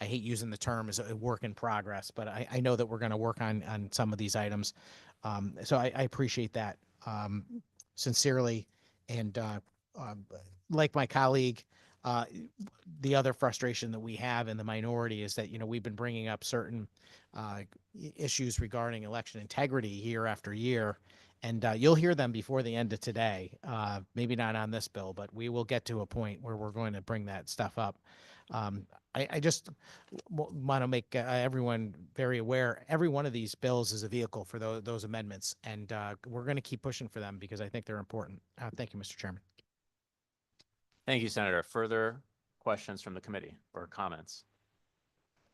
Speaker 4: I hate using the term, is a work in progress, but I know that we're going to work on some of these items. So I appreciate that sincerely. And like my colleague, the other frustration that we have in the minority is that, we've been bringing up certain issues regarding election integrity year after year. And you'll hear them before the end of today. Maybe not on this bill, but we will get to a point where we're going to bring that stuff up. I just want to make everyone very aware, every one of these bills is a vehicle for those amendments. And we're going to keep pushing for them because I think they're important. Thank you, Mr. Chairman.
Speaker 1: Thank you, Senator. Further questions from the committee or comments?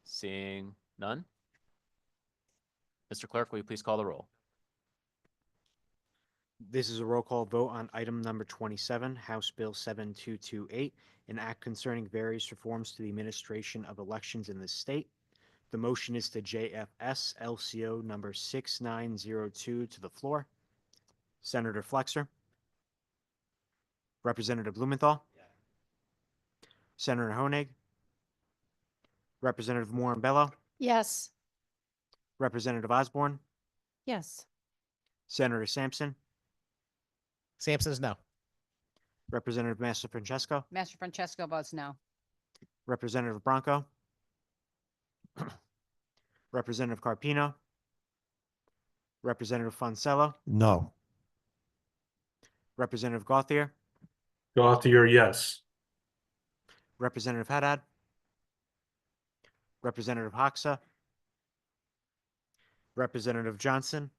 Speaker 1: Seeing none? Mr. Clerk, will you please call the roll?
Speaker 6: This is a roll call vote on item number 27, House Bill 7228, an act concerning various reforms to the administration of elections in the state. The motion is to JFS LCO number 6902 to the floor. Senator Flexer. Representative Blumenthal. Senator Honig. Representative Morin-Bello.
Speaker 16: Yes.
Speaker 6: Representative Osborne.
Speaker 15: Yes.
Speaker 6: Senator Sampson.
Speaker 4: Sampson's no.
Speaker 6: Representative Master Francesco.
Speaker 2: Master Francesco votes no.
Speaker 6: Representative Bronco. Representative Carpino. Representative Fonsello.
Speaker 5: No.
Speaker 6: Representative Gauthier.
Speaker 8: Gauthier, yes.
Speaker 6: Representative Haddad. Representative Hoxa. Representative Johnson.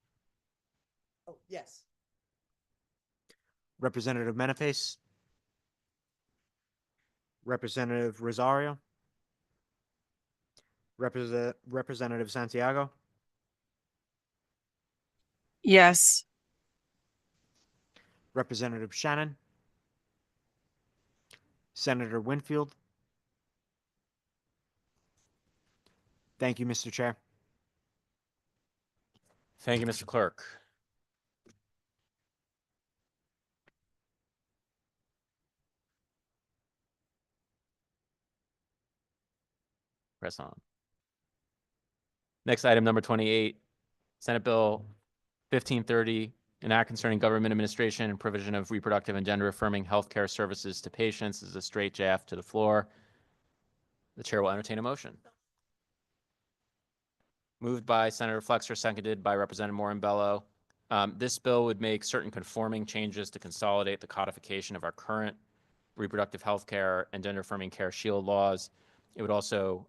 Speaker 4: Oh, yes.
Speaker 6: Representative Menaface. Representative Rosario. Representative Santiago.
Speaker 9: Yes.
Speaker 6: Representative Shannon. Senator Winfield. Thank you, Mr. Chair.
Speaker 1: Thank you, Mr. Clerk. Press on. Next item, number 28, Senate Bill 1530, an act concerning government administration and provision of reproductive and gender affirming healthcare services to patients. This is a straight draft to the floor. The chair will entertain a motion. Moved by Senator Flexer, seconded by Representative Morin-Bello. This bill would make certain conforming changes to consolidate the codification of our current reproductive health care and gender affirming care shield laws. It would also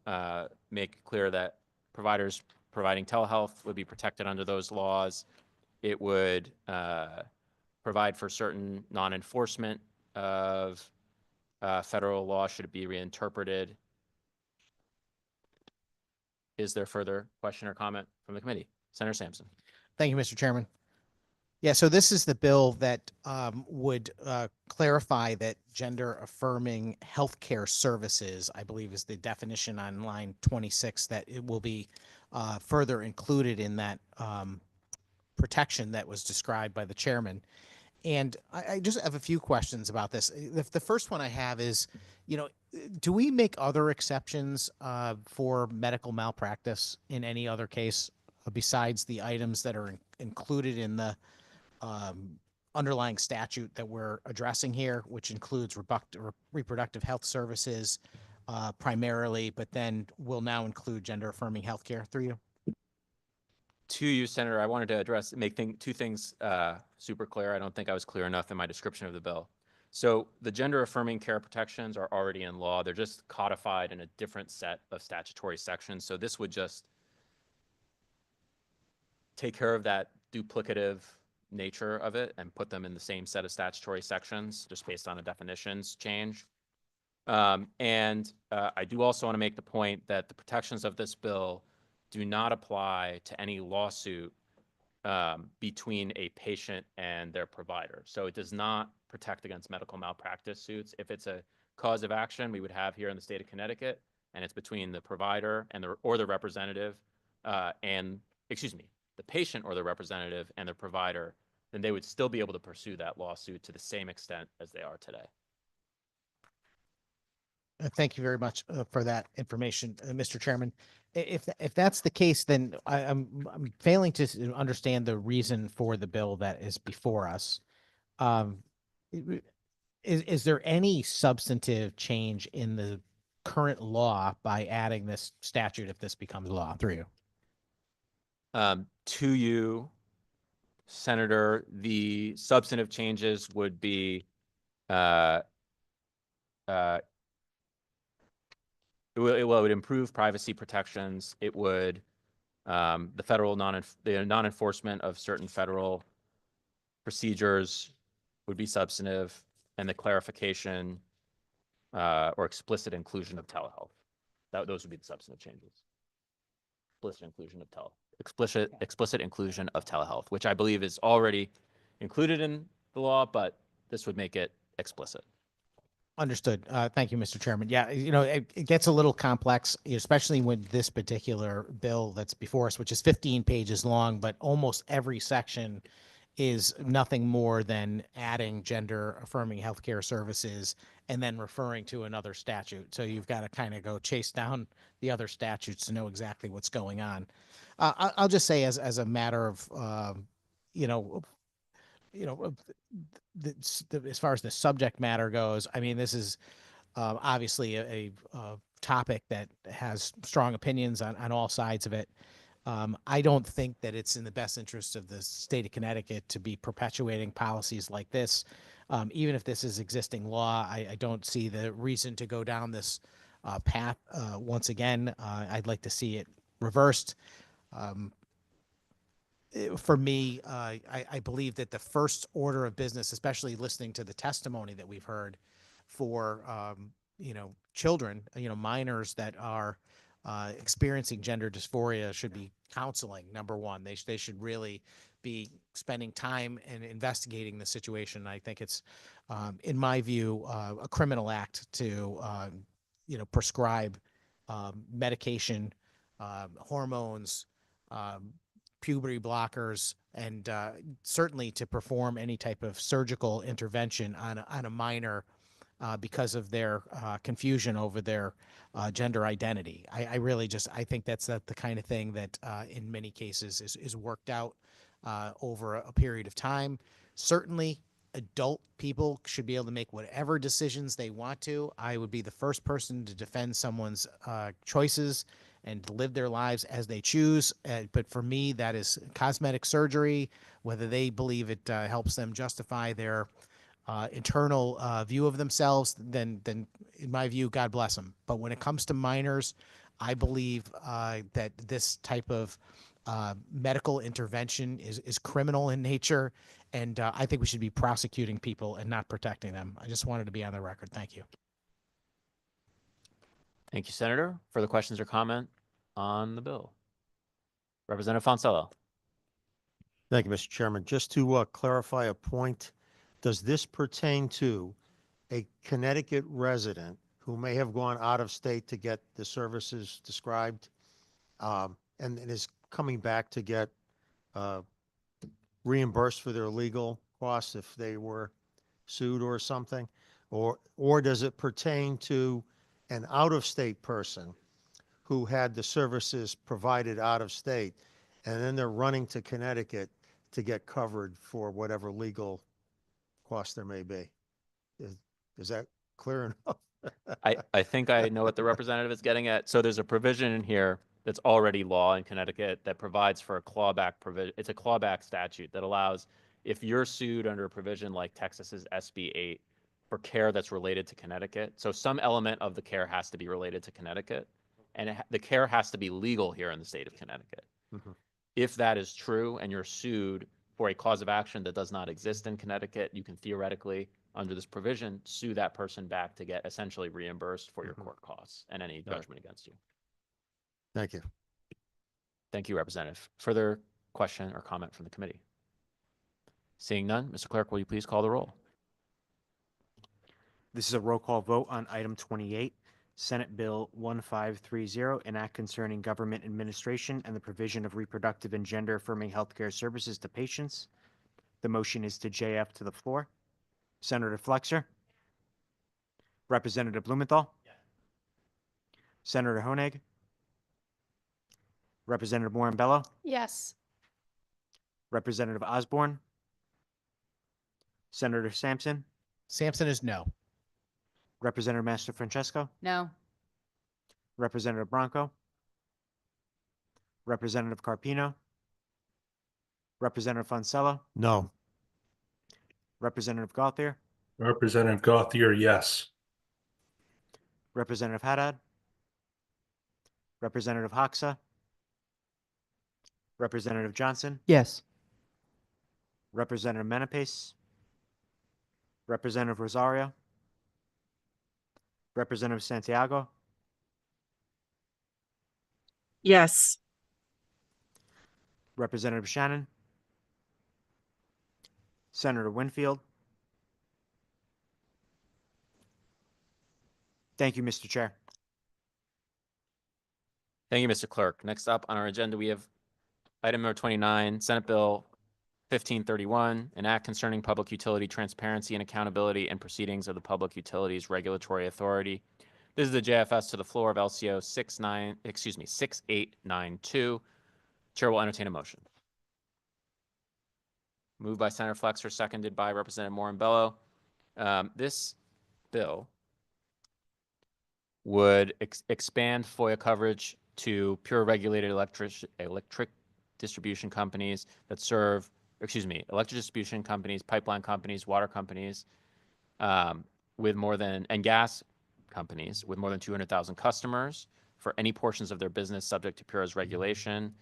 Speaker 1: make clear that providers providing telehealth would be protected under those laws. It would provide for certain non-enforcement of federal law should it be reinterpreted. Is there further question or comment from the committee? Senator Sampson.
Speaker 4: Thank you, Mr. Chairman. Yeah, so this is the bill that would clarify that gender affirming healthcare services, I believe is the definition on line 26, that it will be further included in that protection that was described by the chairman. And I just have a few questions about this. The first one I have is, do we make other exceptions for medical malpractice in any other case besides the items that are included in the underlying statute that we're addressing here, which includes reproductive health services primarily, but then will now include gender affirming healthcare through you?
Speaker 1: To you, Senator, I wanted to make two things super clear. I don't think I was clear enough in my description of the bill. So the gender affirming care protections are already in law. They're just codified in a different set of statutory sections. So this would just take care of that duplicative nature of it and put them in the same set of statutory sections just based on a definitions change. I do also want to make the point that the protections of this bill do not apply to any lawsuit between a patient and their provider. So it does not protect against medical malpractice suits. If it's a cause of action we would have here in the state of Connecticut, and it's between the provider and the representative the patient or the representative and the provider, then they would still be able to pursue that lawsuit to the same extent as they are today.
Speaker 4: Thank you very much for that information, Mr. Chairman. If that's the case, then I'm failing to understand the reason for the bill that is before us. Is there any substantive change in the current law by adding this statute if this becomes law through you?
Speaker 1: To you, Senator, the substantive changes would be it would improve privacy protections. It would, the federal the non-enforcement of certain federal procedures would be substantive, and the clarification or explicit inclusion of telehealth. Those would be the substantive changes. Explicit inclusion of telehealth, which I believe is already included in the law, but this would make it explicit.
Speaker 4: Understood. Thank you, Mr. Chairman. Yeah, it gets a little complex, especially with this particular bill that's before us, which is 15 pages long, but almost every section is nothing more than adding gender affirming healthcare services and then referring to another statute. So you've got to kind of go chase down the other statutes to know exactly what's going on. I'll just say as a matter of, as far as the subject matter goes, I mean, this is obviously a topic that has strong opinions on all sides of it. I don't think that it's in the best interest of the state of Connecticut to be perpetuating policies like this. Even if this is existing law, I don't see the reason to go down this path once again. I'd like to see it reversed. For me, I believe that the first order of business, especially listening to the testimony that we've heard for, children, minors that are experiencing gender dysphoria, should be counseling. Number one, they should really be spending time and investigating the situation. I think it's, in my view, a criminal act to, prescribe medication, hormones, puberty blockers, and certainly to perform any type of surgical intervention on a minor because of their confusion over their gender identity. I really I think that's the kind of thing that in many cases is worked out over a period of time. Certainly, adult people should be able to make whatever decisions they want to. I would be the first person to defend someone's choices and to live their lives as they choose. But for me, that is cosmetic surgery, whether they believe it helps them justify their internal view of themselves, then in my view, God bless them. But when it comes to minors, I believe that this type of medical intervention is criminal in nature. And I think we should be prosecuting people and not protecting them. I just wanted to be on the record. Thank you.
Speaker 1: Thank you, Senator. Further questions or comment on the bill? Representative Fonsello.
Speaker 5: Thank you, Mr. Chairman. Just to clarify a point, does this pertain to a Connecticut resident who may have gone out of state to get the services described and is coming back to get reimbursed for their legal costs if they were sued or something? Or does it pertain to an out-of-state person who had the services provided out of state and then they're running to Connecticut to get covered for whatever legal cost there may be? Is that clear enough?
Speaker 1: I think I know what the representative is getting at. So there's a provision in here that's already law in Connecticut that provides for a clawback provision. It's a clawback statute that allows, if you're sued under a provision like Texas's SB 8 for care that's related to Connecticut. So some element of the care has to be related to Connecticut, and the care has to be legal here in the state of Connecticut.
Speaker 5: Mm-hmm.
Speaker 1: If that is true and you're sued for a cause of action that does not exist in Connecticut, you can theoretically, under this provision, sue that person back to get essentially reimbursed for your court costs and any judgment against you.
Speaker 5: Thank you.
Speaker 1: Thank you, Representative. Further question or comment from the committee? Seeing none, Mr. Clerk, will you please call the roll?
Speaker 6: This is a roll call vote on item 28, Senate Bill 1530, an act concerning government administration and the provision of reproductive and gender affirming healthcare services to patients. The motion is to JF to the floor. Senator Flexer? Representative Blumenthal? Yes. Senator Honig? Representative Morambello?
Speaker 16: Yes.
Speaker 6: Representative Osborne? Senator Sampson?
Speaker 4: Sampson is no.
Speaker 6: Representative Master Francesco?
Speaker 2: No.
Speaker 6: Representative Bronco? Representative Carpino? Representative Fonsello?
Speaker 5: No.
Speaker 6: Representative Gauthier?
Speaker 8: Representative Gauthier, yes.
Speaker 6: Representative Haddad? Representative Hoxa, Representative Johnson,
Speaker 12: Yes.
Speaker 6: Representative Menapace, Representative Rosario, Representative Santiago,
Speaker 9: Yes.
Speaker 6: Representative Shannon, Senator Winfield. Thank you, Mr. Chair.
Speaker 1: Thank you, Mr. Clerk. Next up on our agenda, we have item number 29, Senate Bill 1531, an act concerning public utility transparency and accountability and proceedings of the Public Utilities Regulatory Authority. This is the JFS to the floor of LCO 6892. Chair will entertain a motion. Moved by Senator Flexer, seconded by Representative Morin-Bello. This bill would expand FOIA coverage to pure regulated electric distribution companies that serve, electric distribution companies, pipeline companies, water companies, with more than, and gas companies with more than 200,000 customers for any portions of their business subject to PURA's regulation.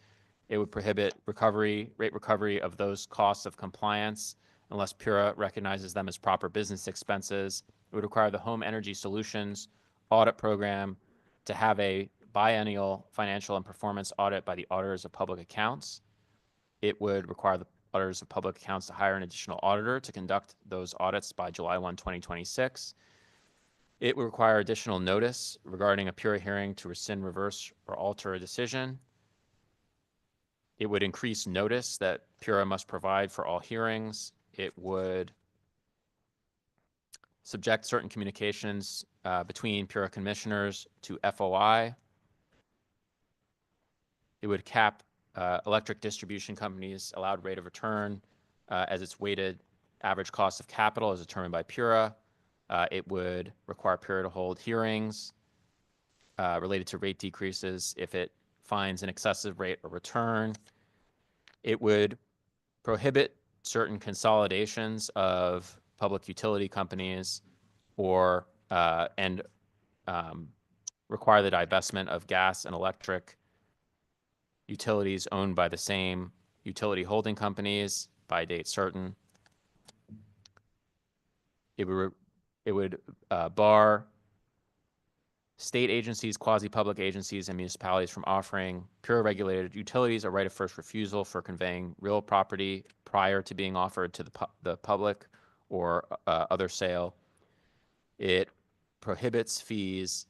Speaker 1: It would prohibit rate recovery of those costs of compliance unless PURA recognizes them as proper business expenses. It would require the Home Energy Solutions audit program to have a biennial financial and performance audit by the auditors of public accounts. It would require the auditors of public accounts to hire an additional auditor to conduct those audits by July 1, 2026. It would require additional notice regarding a PURA hearing to rescind, reverse, or alter a decision. It would increase notice that PURA must provide for all hearings. It would subject certain communications between PURA commissioners to FOI. It would cap electric distribution companies' allowed rate of return as its weighted average cost of capital as determined by PURA. It would require PURA to hold hearings related to rate decreases if it finds an excessive rate of return. It would prohibit certain consolidations of public utility companies or require the divestment of gas and electric utilities owned by the same utility holding companies by date certain. It would bar state agencies, quasi-public agencies, and municipalities from offering PURA regulated utilities a right of first refusal for conveying real property prior to being offered to the public or other sale. It prohibits fees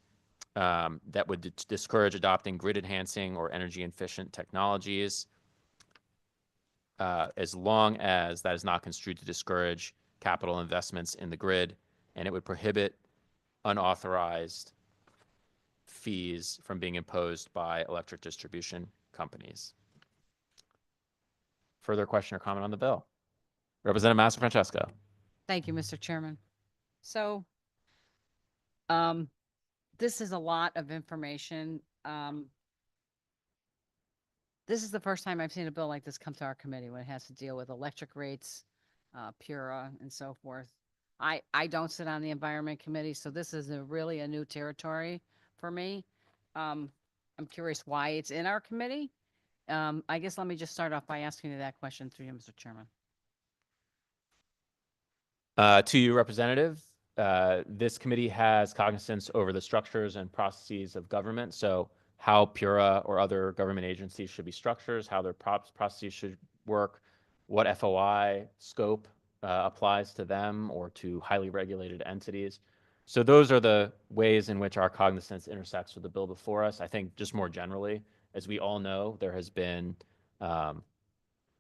Speaker 1: that would discourage adopting grid enhancing or energy efficient technologies as long as that is not construed to discourage capital investments in the grid. And it would prohibit unauthorized fees from being imposed by electric distribution companies. Further question or comment on the bill? Representative Massafrancesco.
Speaker 2: Thank you, Mr. Chairman. So, this is a lot of information. This is the first time I've seen a bill like this come to our committee when it has to deal with electric rates, PURA, and so forth. I don't sit on the Environment Committee, so this is really a new territory for me. I'm curious why it's in our committee. I guess let me just start off by asking you that question through you, Mr. Chairman.
Speaker 1: To you, Representative, this committee has cognizance over the structures and processes of government. So how PURA or other government agencies should be structured, how their processes should work, what FOI scope applies to them or to highly regulated entities. So those are the ways in which our cognizance intersects with the bill before us. I think just more generally, as we all know, there has been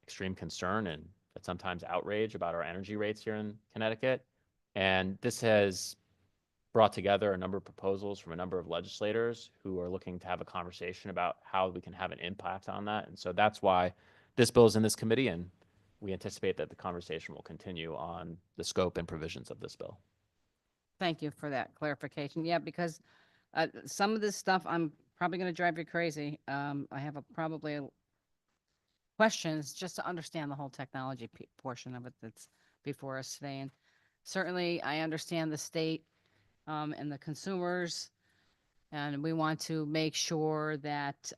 Speaker 1: extreme concern and sometimes outrage about our energy rates here in Connecticut. And this has brought together a number of proposals from a number of legislators who are looking to have a conversation about how we can have an impact on that. And so that's why this bill is in this committee, and we anticipate that the conversation will continue on the scope and provisions of this bill.
Speaker 2: Thank you for that clarification. Yeah, because some of this stuff, I'm probably going to drive you crazy. I have probably questions just to understand the whole technology portion of it that's before us today. And certainly I understand the state and the consumers And we want to make sure that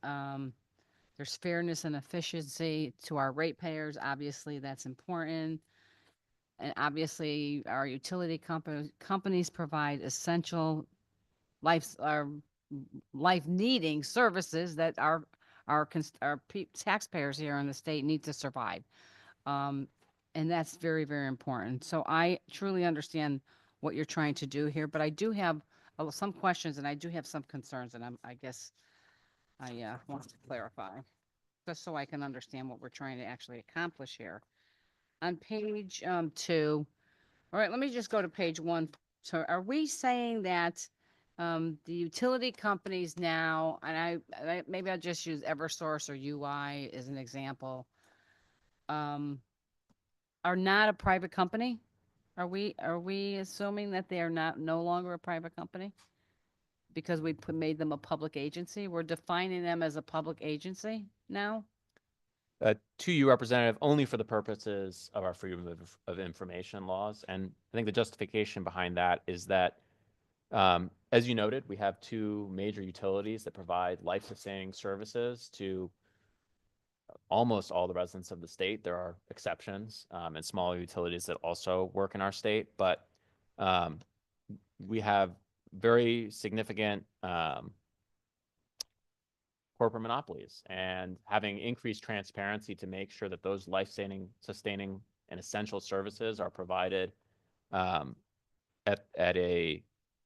Speaker 2: there's fairness and efficiency to our ratepayers. Obviously, that's important. And obviously, our utility companies provide essential life needing services that taxpayers here in the state need to survive. And that's very, very important. So I truly understand what you're trying to do here, but I do have some questions and I do have some concerns, and I guess I want to clarify, just so I can understand what we're trying to actually accomplish here. On page 2, all right, let me just go to page 1. So are we saying that the utility companies now, and maybe I'll just use Eversource or UI as an example, are not a private company? Are we assuming that they are no longer a private company? Because we made them a public agency? We're defining them as a public agency now?
Speaker 1: To you, Representative, only for the purposes of our freedom of information laws. And I think the justification behind that is that, as you noted, we have 2 major utilities that provide life-sustaining services to almost all the residents of the state. There are exceptions and smaller utilities that also work in our state, but we have very significant corporate monopolies, and having increased transparency to make sure that those life-sustaining and essential services are provided at a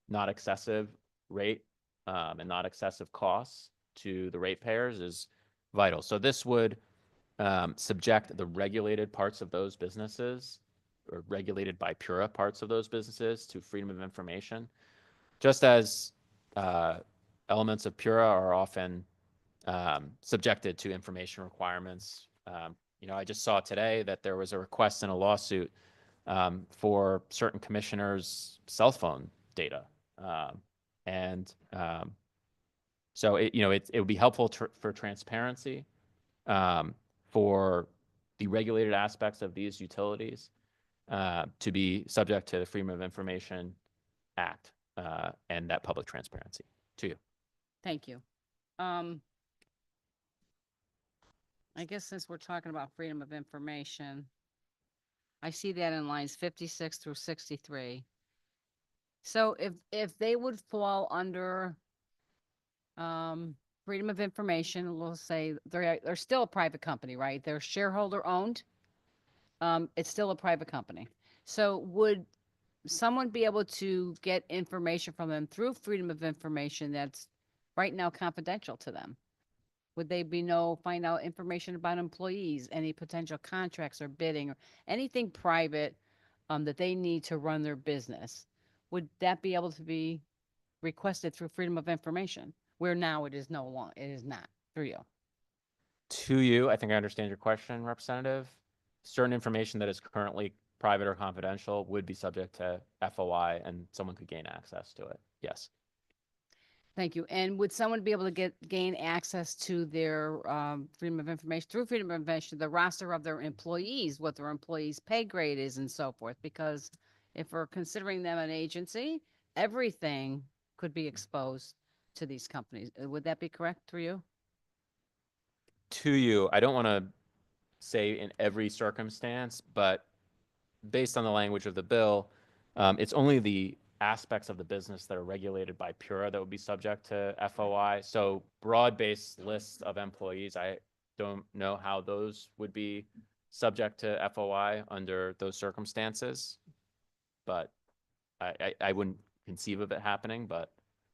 Speaker 1: not excessive rate and not excessive costs to the ratepayers is vital. So this would subject the regulated parts of those businesses, or regulated by PURA parts of those businesses, to freedom of information, just as elements of PURA are often subjected to information requirements. I just saw today that there was a request in a lawsuit for certain commissioners' cell phone data. So it would be helpful for transparency, for the regulated aspects of these utilities to be subject to the Freedom of Information Act and that public transparency. To you.
Speaker 2: Thank you. I guess since we're talking about freedom of information, I see that in lines 56 through 63. So if they would fall under freedom of information, we'll say they're still a private company, right? They're shareholder owned. It's still a private company. So would someone be able to get information from them through freedom of information that's right now confidential to them? Would they find out information about employees, any potential contracts or bidding, or anything private that they need to run their business? Would that be able to be requested through freedom of information? Where now it is not through you.
Speaker 1: To you, I think I understand your question, Representative. Certain information that is currently private or confidential would be subject to FOI, and someone could gain access to it. Yes.
Speaker 2: Thank you. And would someone be able to gain access to their freedom of information through freedom of information, the roster of their employees, what their employees' pay grade is, and so forth? Because if we're considering them an agency, everything could be exposed to these companies. Would that be correct through you?
Speaker 1: To you, I don't want to say in every circumstance, but based on the language of the bill, it's only the aspects of the business that are regulated by PURA that would be subject to FOI. So broad-based lists of employees, I don't know how those would be subject to FOI under those circumstances, but I wouldn't conceive of it happening, but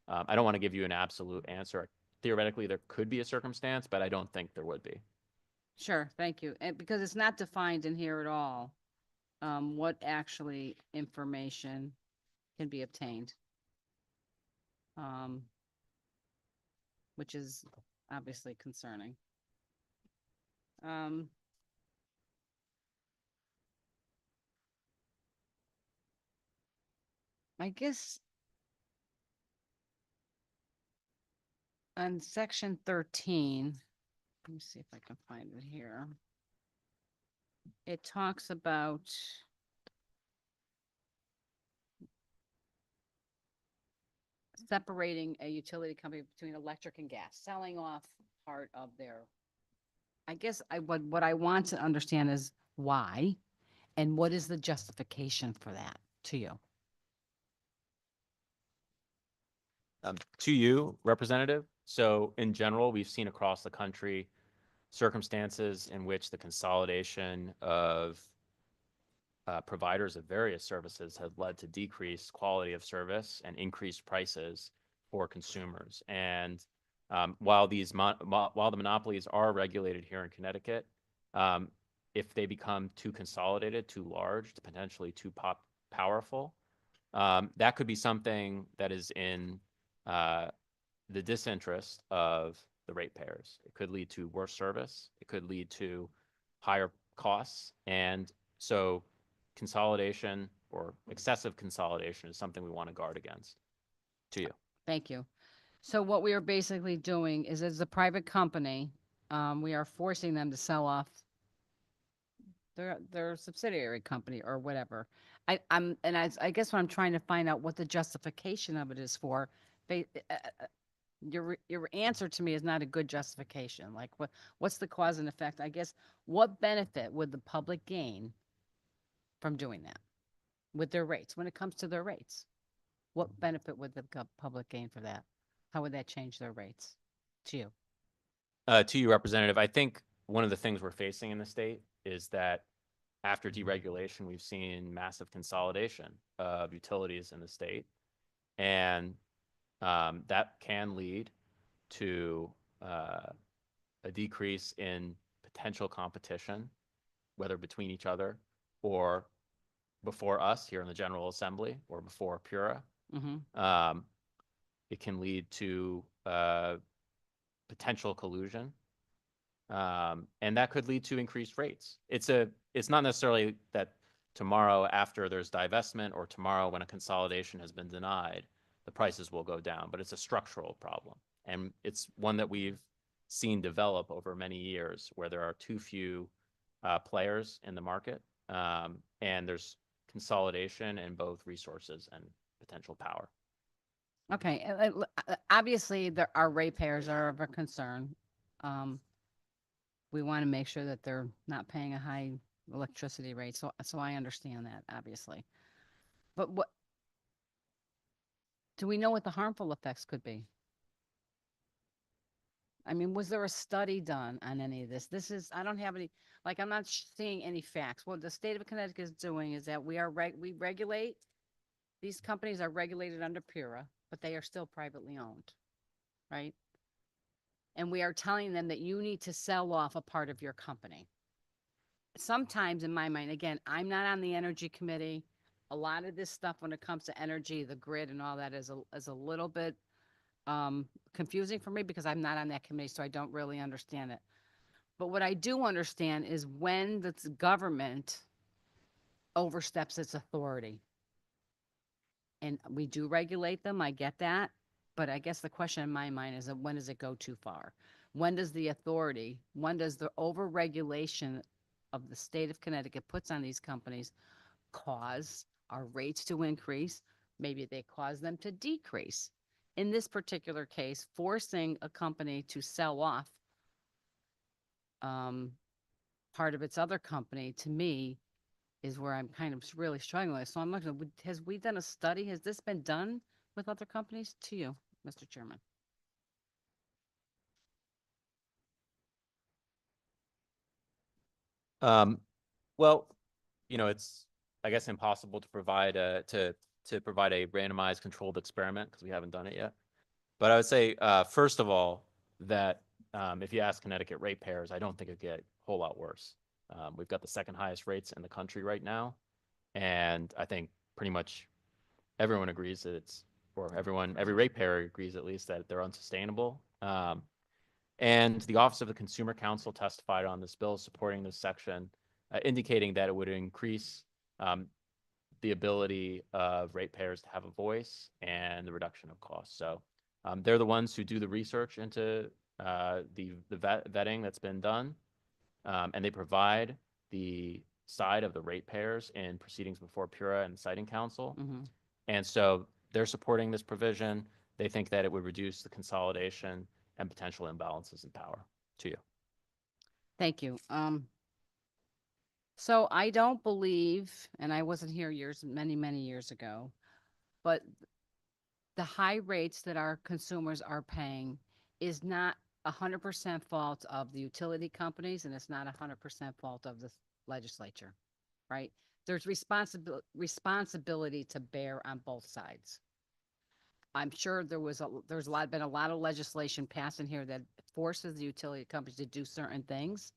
Speaker 1: I don't want to give you an absolute answer. Theoretically, there could be a circumstance, but I don't think there would be.
Speaker 2: Sure, thank you. And because it's not defined in here at all, what actually information can be obtained, which is obviously concerning. I guess on section 13, let me see if I can find it here. It talks about separating a utility company between electric and gas, selling off part of their, I guess what I want to understand is why, and what is the justification for that to you?
Speaker 1: To you, Representative. So in general, we've seen across the country circumstances in which the consolidation of providers of various services has led to decreased quality of service and increased prices for consumers. And while while the monopolies are regulated here in Connecticut, if they become too consolidated, too large, potentially too powerful, that could be something that is in the disinterest of the ratepayers. It could lead to worse service. It could lead to higher costs. And so consolidation or excessive consolidation is something we want to guard against. To you.
Speaker 2: Thank you. So what we are basically doing is, as a private company, we are forcing them to sell off their subsidiary company or whatever. I guess what I'm trying to find out what the justification of it is for. Your answer to me is not a good justification. Like what's the cause and effect? I guess what benefit would the public gain from doing that with their rates when it comes to their rates? What benefit would the public gain for that? How would that change their rates to you?
Speaker 1: To you, Representative, I think one of the things we're facing in the state is that after deregulation, we've seen massive consolidation of utilities in the state. And that can lead to a decrease in potential competition, whether between each other or before us here in the General Assembly or before PURA.
Speaker 2: Mm-hmm.
Speaker 1: It can lead to potential collusion. And that could lead to increased rates. It's not necessarily that tomorrow after there's divestment or tomorrow when a consolidation has been denied, the prices will go down, but it's a structural problem. And it's one that we've seen develop over many years where there are too few players in the market. And there's consolidation in both resources and potential power.
Speaker 2: Okay. Obviously, our ratepayers are of a concern. We want to make sure that they're not paying a high electricity rate. So I understand that, obviously. But do we know what the harmful effects could be? I mean, was there a study done on any of this? I don't have any, like, I'm not seeing any facts. What the state of Connecticut is doing is that we regulate, these companies are regulated under PURA, but they are still privately owned, right? And we are telling them that you need to sell off a part of your company. Sometimes in my mind, again, I'm not on the energy committee. A lot of this stuff when it comes to energy, the grid and all that is a little bit confusing for me because I'm not on that committee, so I don't really understand it. But what I do understand is when the government oversteps its authority. And we do regulate them, I get that. But I guess the question in my mind is when does it go too far? When does the overregulation of the state of Connecticut puts on these companies cause our rates to increase? Maybe they cause them to decrease. In this particular case, forcing a company to sell off part of its other company, to me, is where I'm kind of really struggling with. So I'm looking, has we done a study? Has this been done with other companies? To you, Mr. Chairman.
Speaker 1: Well, it's, I guess, impossible to provide provide a randomized controlled experiment because we haven't done it yet. But I would say, first of all, that if you ask Connecticut ratepayers, I don't think it'd get a whole lot worse. We've got the second highest rates in the country right now. And I think pretty much everyone agrees that every ratepayer agrees at least that they're unsustainable. And the Office of the Consumer Counsel testified on this bill supporting this section, indicating that it would increase the ability of ratepayers to have a voice and the reduction of costs. So they're the ones who do the research into the vetting that's been done, and they provide the side of the ratepayers in proceedings before PURA and Siting Council.
Speaker 2: Mm-hmm.
Speaker 1: And so they're supporting this provision. they think that it would reduce the consolidation and potential imbalances in power. To you.
Speaker 2: Thank you. So I don't believe, and I wasn't here many years ago, but the high rates that our consumers are paying is not 100% fault of the utility companies, and it's not 100% fault of the legislature, right? There's responsibility to bear on both sides. I'm sure there's been a lot of legislation passed in here that forces the utility companies to do certain things.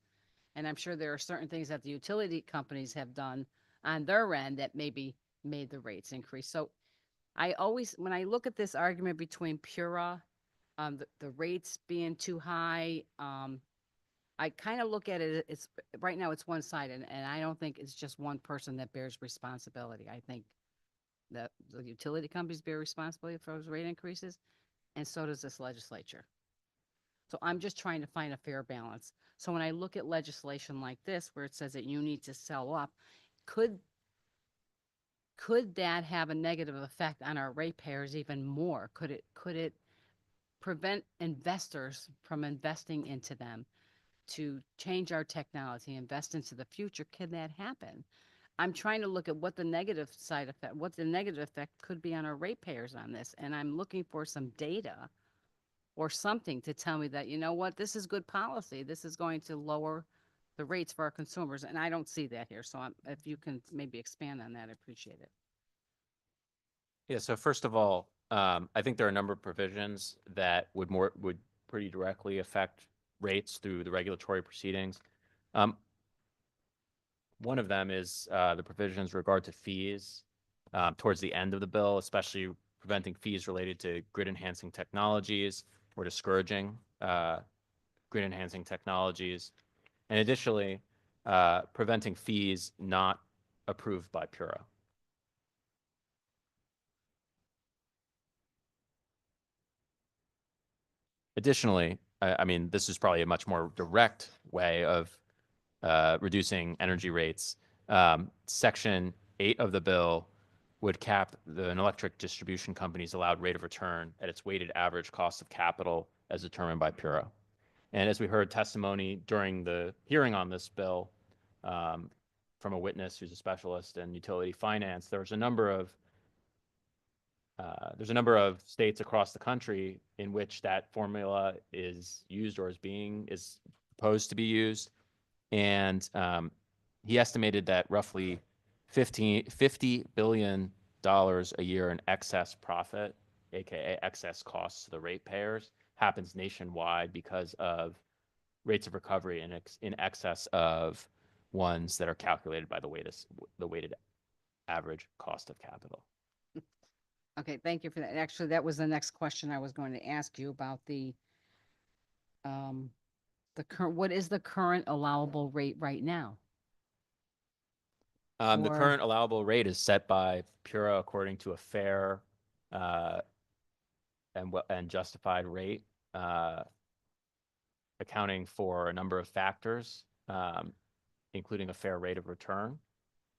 Speaker 2: And I'm sure there are certain things that the utility companies have done on their end that maybe made the rates increase. So when I look at this argument between Pura, the rates being too high, I kind of look at it, it's right now it's one-sided, and I don't think it's just one person that bears responsibility. I think that the utility companies bear responsibility for those rate increases, and so does this legislature. So I'm just trying to find a fair balance. So when I look at legislation like this, where it says that you need to sell up, could that have a negative effect on our ratepayers even more? Could it prevent investors from investing into them to change our technology, invest into the future? Can that happen? I'm trying to look at what the negative effect could be on our ratepayers on this, and I'm looking for some data or something to tell me that, you know what, this is good policy. This is going to lower the rates for our consumers, and I don't see that here. So if you can maybe expand on that, I appreciate it.
Speaker 1: Yeah, so first of all, I think there are a number of provisions that would pretty directly affect rates through the regulatory proceedings. One of them is the provisions regard to fees towards the end of the bill, especially preventing fees related to grid enhancing technologies or discouraging grid enhancing technologies. And additionally, preventing fees not approved by Pura. Additionally, I mean, this is probably a much more direct way of reducing energy rates. Section 8 of the bill would cap an electric distribution company's allowed rate of return at its weighted average cost of capital as determined by Pura. And as we heard testimony during the hearing on this bill from a witness who's a specialist in utility finance, there's a number of states across the country in which that formula is used or is proposed to be used. And he estimated that roughly $50 billion a year in excess profit, aka excess costs to the ratepayers, happens nationwide because of rates of recovery in excess of ones that are calculated by the weighted average cost of capital.
Speaker 2: Okay, thank you for that. Actually, that was the next question I was going to ask you about the current. What is the current allowable rate right now?
Speaker 1: The current allowable rate is set by Pura according to a fair and justified rate, accounting for a number of factors, including a fair rate of return,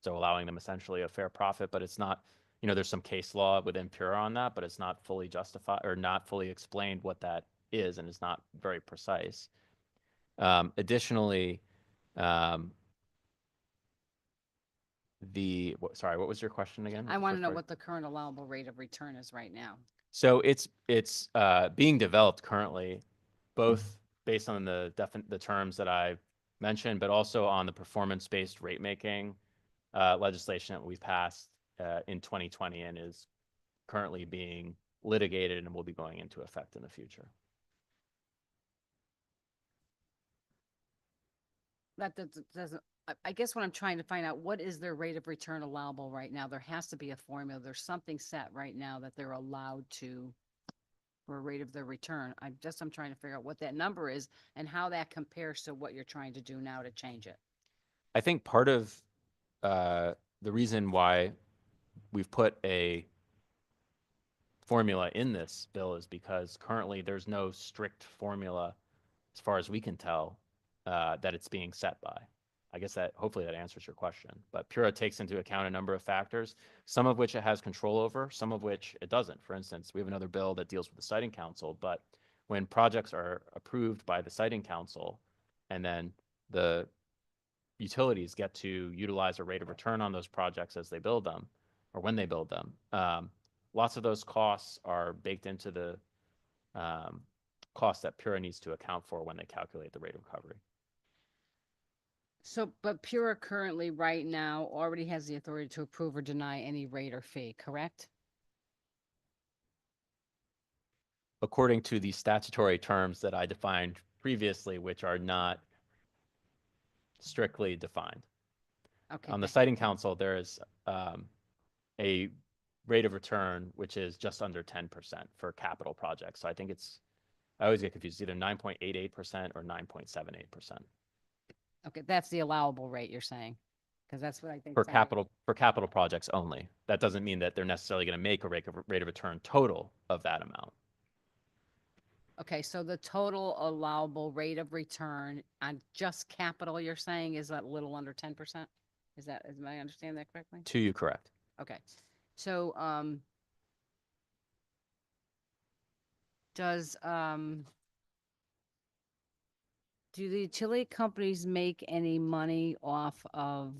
Speaker 1: so allowing them essentially a fair profit. But it's not, there's some case law within Pura on that, but it's not fully justified or not fully explained what that is, and it's not very precise. Additionally, sorry, what was your question again?
Speaker 2: I want to know what the current allowable rate of return is right now.
Speaker 1: So it's being developed currently, both based on the terms that I've mentioned, but also on the performance-based rate making legislation that we've passed in 2020 and is currently being litigated and will be going into effect in the future.
Speaker 2: That doesn't. I guess what I'm trying to find out, what is their rate of return allowable right now? There has to be a formula. There's something set right now that they're allowed to for a rate of their return. I'm trying to figure out what that number is and how that compares to what you're trying to do now to change it.
Speaker 1: I think part of the reason why we've put a formula in this bill is because currently there's no strict formula, as far as we can tell, that it's being set by. I guess that hopefully that answers your question. But PURA takes into account a number of factors, some of which it has control over, some of which it doesn't. For instance, we have another bill that deals with the siting council, but when projects are approved by the siting council and then the utilities get to utilize a rate of return on those projects as they build them or when they build them, lots of those costs are baked into the costs that PURA needs to account for when they calculate the rate of recovery.
Speaker 2: So, but PURA currently, right now, already has the authority to approve or deny any rate or fee, correct?
Speaker 1: According to the statutory terms that I defined previously, which are not strictly defined.
Speaker 2: Okay.
Speaker 1: On the
Speaker 2: thank-
Speaker 1: siting council, there is a rate of return which is just under 10% for capital projects. So I think I always get confused, either 9.88% or 9.78%.
Speaker 2: Okay, that's the allowable rate you're saying, because that's what I think.
Speaker 1: For
Speaker 2: somebody-
Speaker 1: capital projects only. That doesn't mean that they're necessarily going to make a rate of return total of that amount.
Speaker 2: Okay, so the total allowable rate of return on just capital, you're saying, is a little under 10%? Is I understand that correctly?
Speaker 1: To you, correct.
Speaker 2: Okay, so, do the utility companies make any money off of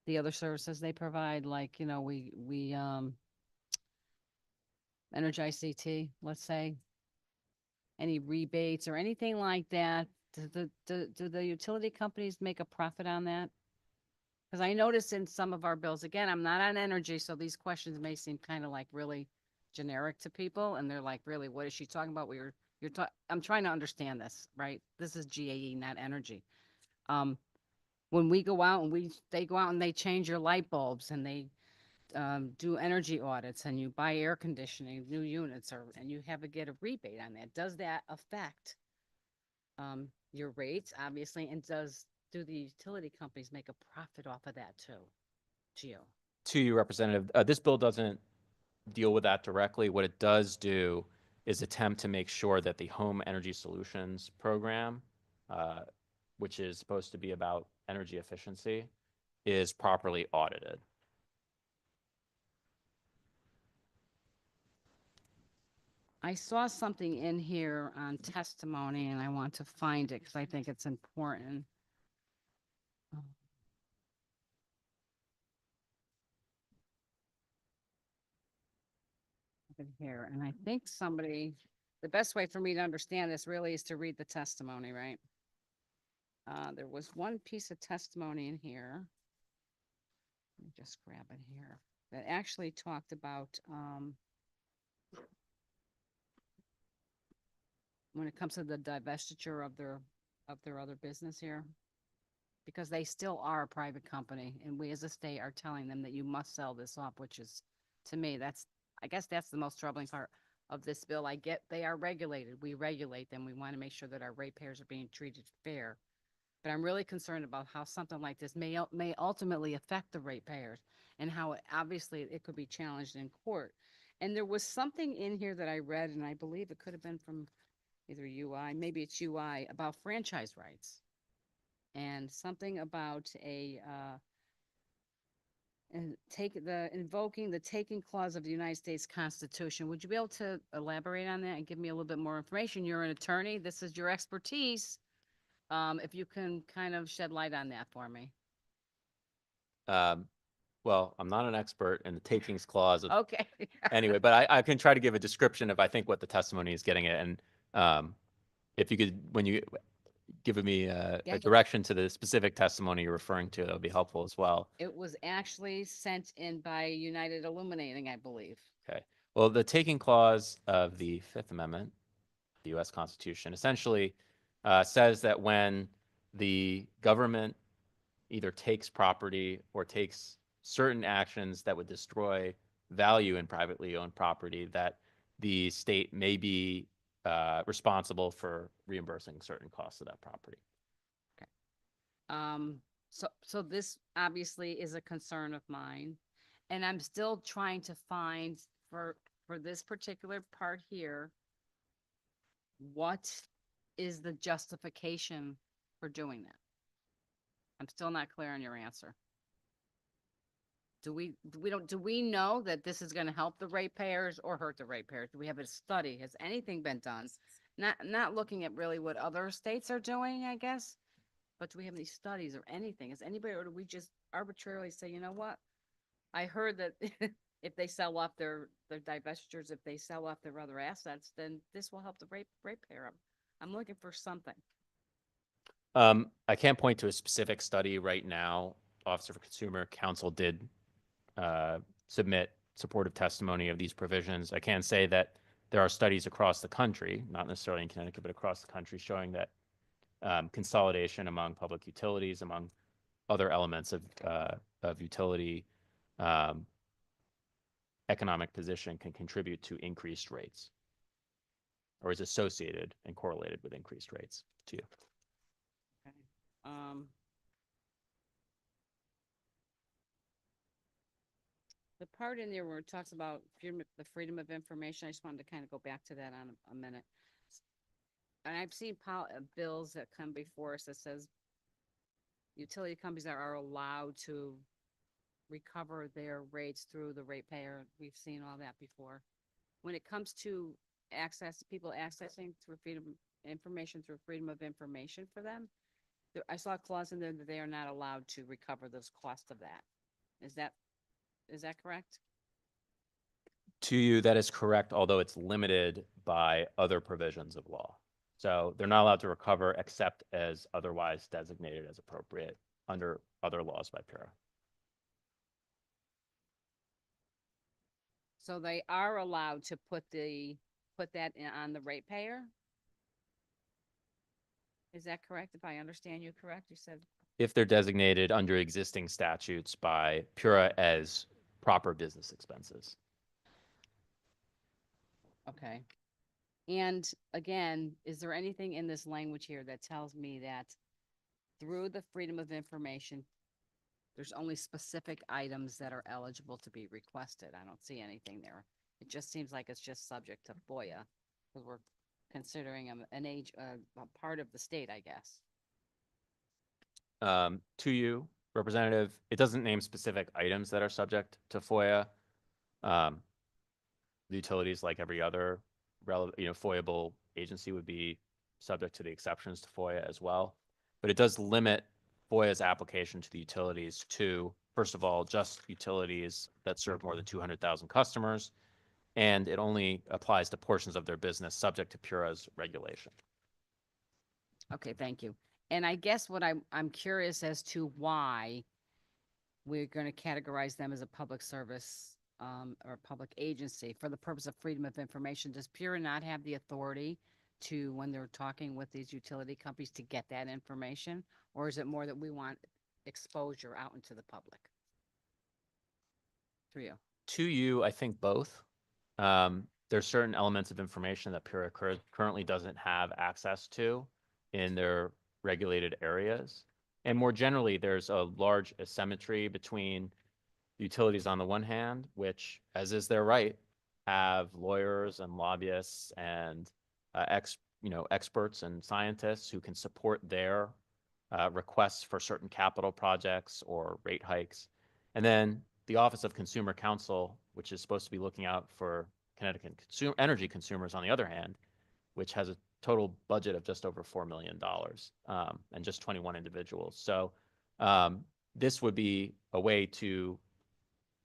Speaker 2: the other services they provide? Like, we Energize CT, let's say? Any rebates or anything like that? Do the utility companies make a profit on that? Because I noticed in some of our bills, again, I'm not on energy, so these questions may seem kind of like really generic to people, and they're like, really, what is she talking about? I'm trying to understand this, right? This is GAE, not energy. When we go out and they go out and they change your light bulbs and they do energy audits and you buy air conditioning, new units, and you get a rebate on that. Does that affect your rates, obviously, and do the utility companies make a profit off of that too? Gio?
Speaker 1: To you, Representative, this bill doesn't deal with that directly. What it does do is attempt to make sure that the Home Energy Solutions program, which is supposed to be about energy efficiency, is properly audited.
Speaker 2: I saw something in here on testimony and I want to find it because I think it's important. Here, and I think the best way for me to understand this really is to read the testimony, right? There was one piece of testimony in here. Let me just grab it here. That actually talked about, when it comes to the divestiture of their other business here, because they still are a private company, and we as a state are telling them that you must sell this off, which is, to me, I guess that's the most troubling part of this bill. I get they are regulated. We regulate them. We want to make sure that our ratepayers are being treated fair. But I'm really concerned about how something like this may ultimately affect the ratepayers and how obviously it could be challenged in court. And there was something in here that I read, and I believe it could have been from either UI, maybe it's UI, about franchise rights. And something about invoking the taking clause of the United States Constitution. Would you be able to elaborate on that and give me a little bit more information? You're an attorney. This is your expertise. If you can kind of shed light on that for me.
Speaker 1: Well, I'm not an expert in the takings clause.
Speaker 2: Okay.
Speaker 1: Anyway, but I can try to give a description of, I think, what the testimony is getting at. And if you could, when you give me a direction to the specific testimony you're referring to, that would be helpful as well.
Speaker 2: It was actually sent in by United Illuminating, I believe.
Speaker 1: Okay. Well, the taking clause of the Fifth Amendment, the U.S. Constitution, essentially says that when the government either takes property or takes certain actions that would destroy value in privately owned property, that the state may be responsible for reimbursing certain costs of that property.
Speaker 2: Okay. So this obviously is a concern of mine, and I'm still trying to find for this particular part here, what is the justification for doing that? I'm still not clear on your answer. Do we know that this is gonna help the ratepayers or hurt the ratepayers? Do we have a study? Has anything been done? Not looking at really what other states are doing, I guess. But do we have any studies or anything? Is anybody, or do we just arbitrarily say, you know what? I heard that if they sell off their divestitures, if they sell off their other assets, then this will help the ratepayer. I'm looking for something.
Speaker 1: I can't point to a specific study right now. Office of Consumer Counsel did submit supportive testimony of these provisions. I can say that there are studies across the country, not necessarily in Connecticut, but across the country, showing that consolidation among public utilities, among other elements of utility economic position can contribute to increased rates, or is associated and correlated with increased rates to you.
Speaker 2: Okay. The part in there where it talks about the freedom of information, I just wanted to kind of go back to that on a minute. And I've seen bills that come before us that says utility companies are allowed to recover their rates through the ratepayer. We've seen all that before. When it comes to people accessing through freedom of information for them, I saw a clause in there that they are not allowed to recover those costs of that. Is that correct?
Speaker 1: To you, that is correct, although it's limited by other provisions of law. So they're not allowed to recover except as otherwise designated as appropriate under other laws by PURA.
Speaker 2: So they are allowed to put that on the ratepayer? Is that correct? If I understand you correct, you said.
Speaker 1: If they're designated under existing statutes by PURA as proper business expenses.
Speaker 2: Okay. And again, is there anything in this language here that tells me that through the freedom of information, there's only specific items that are eligible to be requested? I don't see anything there. It just seems like it's just subject to FOIA, because we're considering a part of the state, I guess.
Speaker 1: To you, Representative, it doesn't name specific items that are subject to FOIA. The utilities, like every other FOIA-able agency, would be subject to the exceptions to FOIA as well. But it does limit FOIA's application to the utilities to, first of all, just utilities that serve more than 200,000 customers, and it only applies to portions of their business subject to PURA's regulation.
Speaker 2: Okay, thank you. And I guess what I'm curious as to why we're going to categorize them as a public service or public agency for the purpose of freedom of information. Does PURA not have the authority to, when they're talking with these utility companies, to get that information? Or is it more that we want exposure out into the public? For you.
Speaker 1: To you, I think both. There's certain elements of information that PURA currently doesn't have access to in their regulated areas. And more generally, there's a large asymmetry between utilities on the one hand, which, as is their right, have lawyers and lobbyists and experts and scientists who can support their requests for certain capital projects or rate hikes. And then the Office of Consumer Counsel, which is supposed to be looking out for Connecticut energy consumers, on the other hand, which has a total budget of just over $4 million and just 21 individuals. So this would be a way to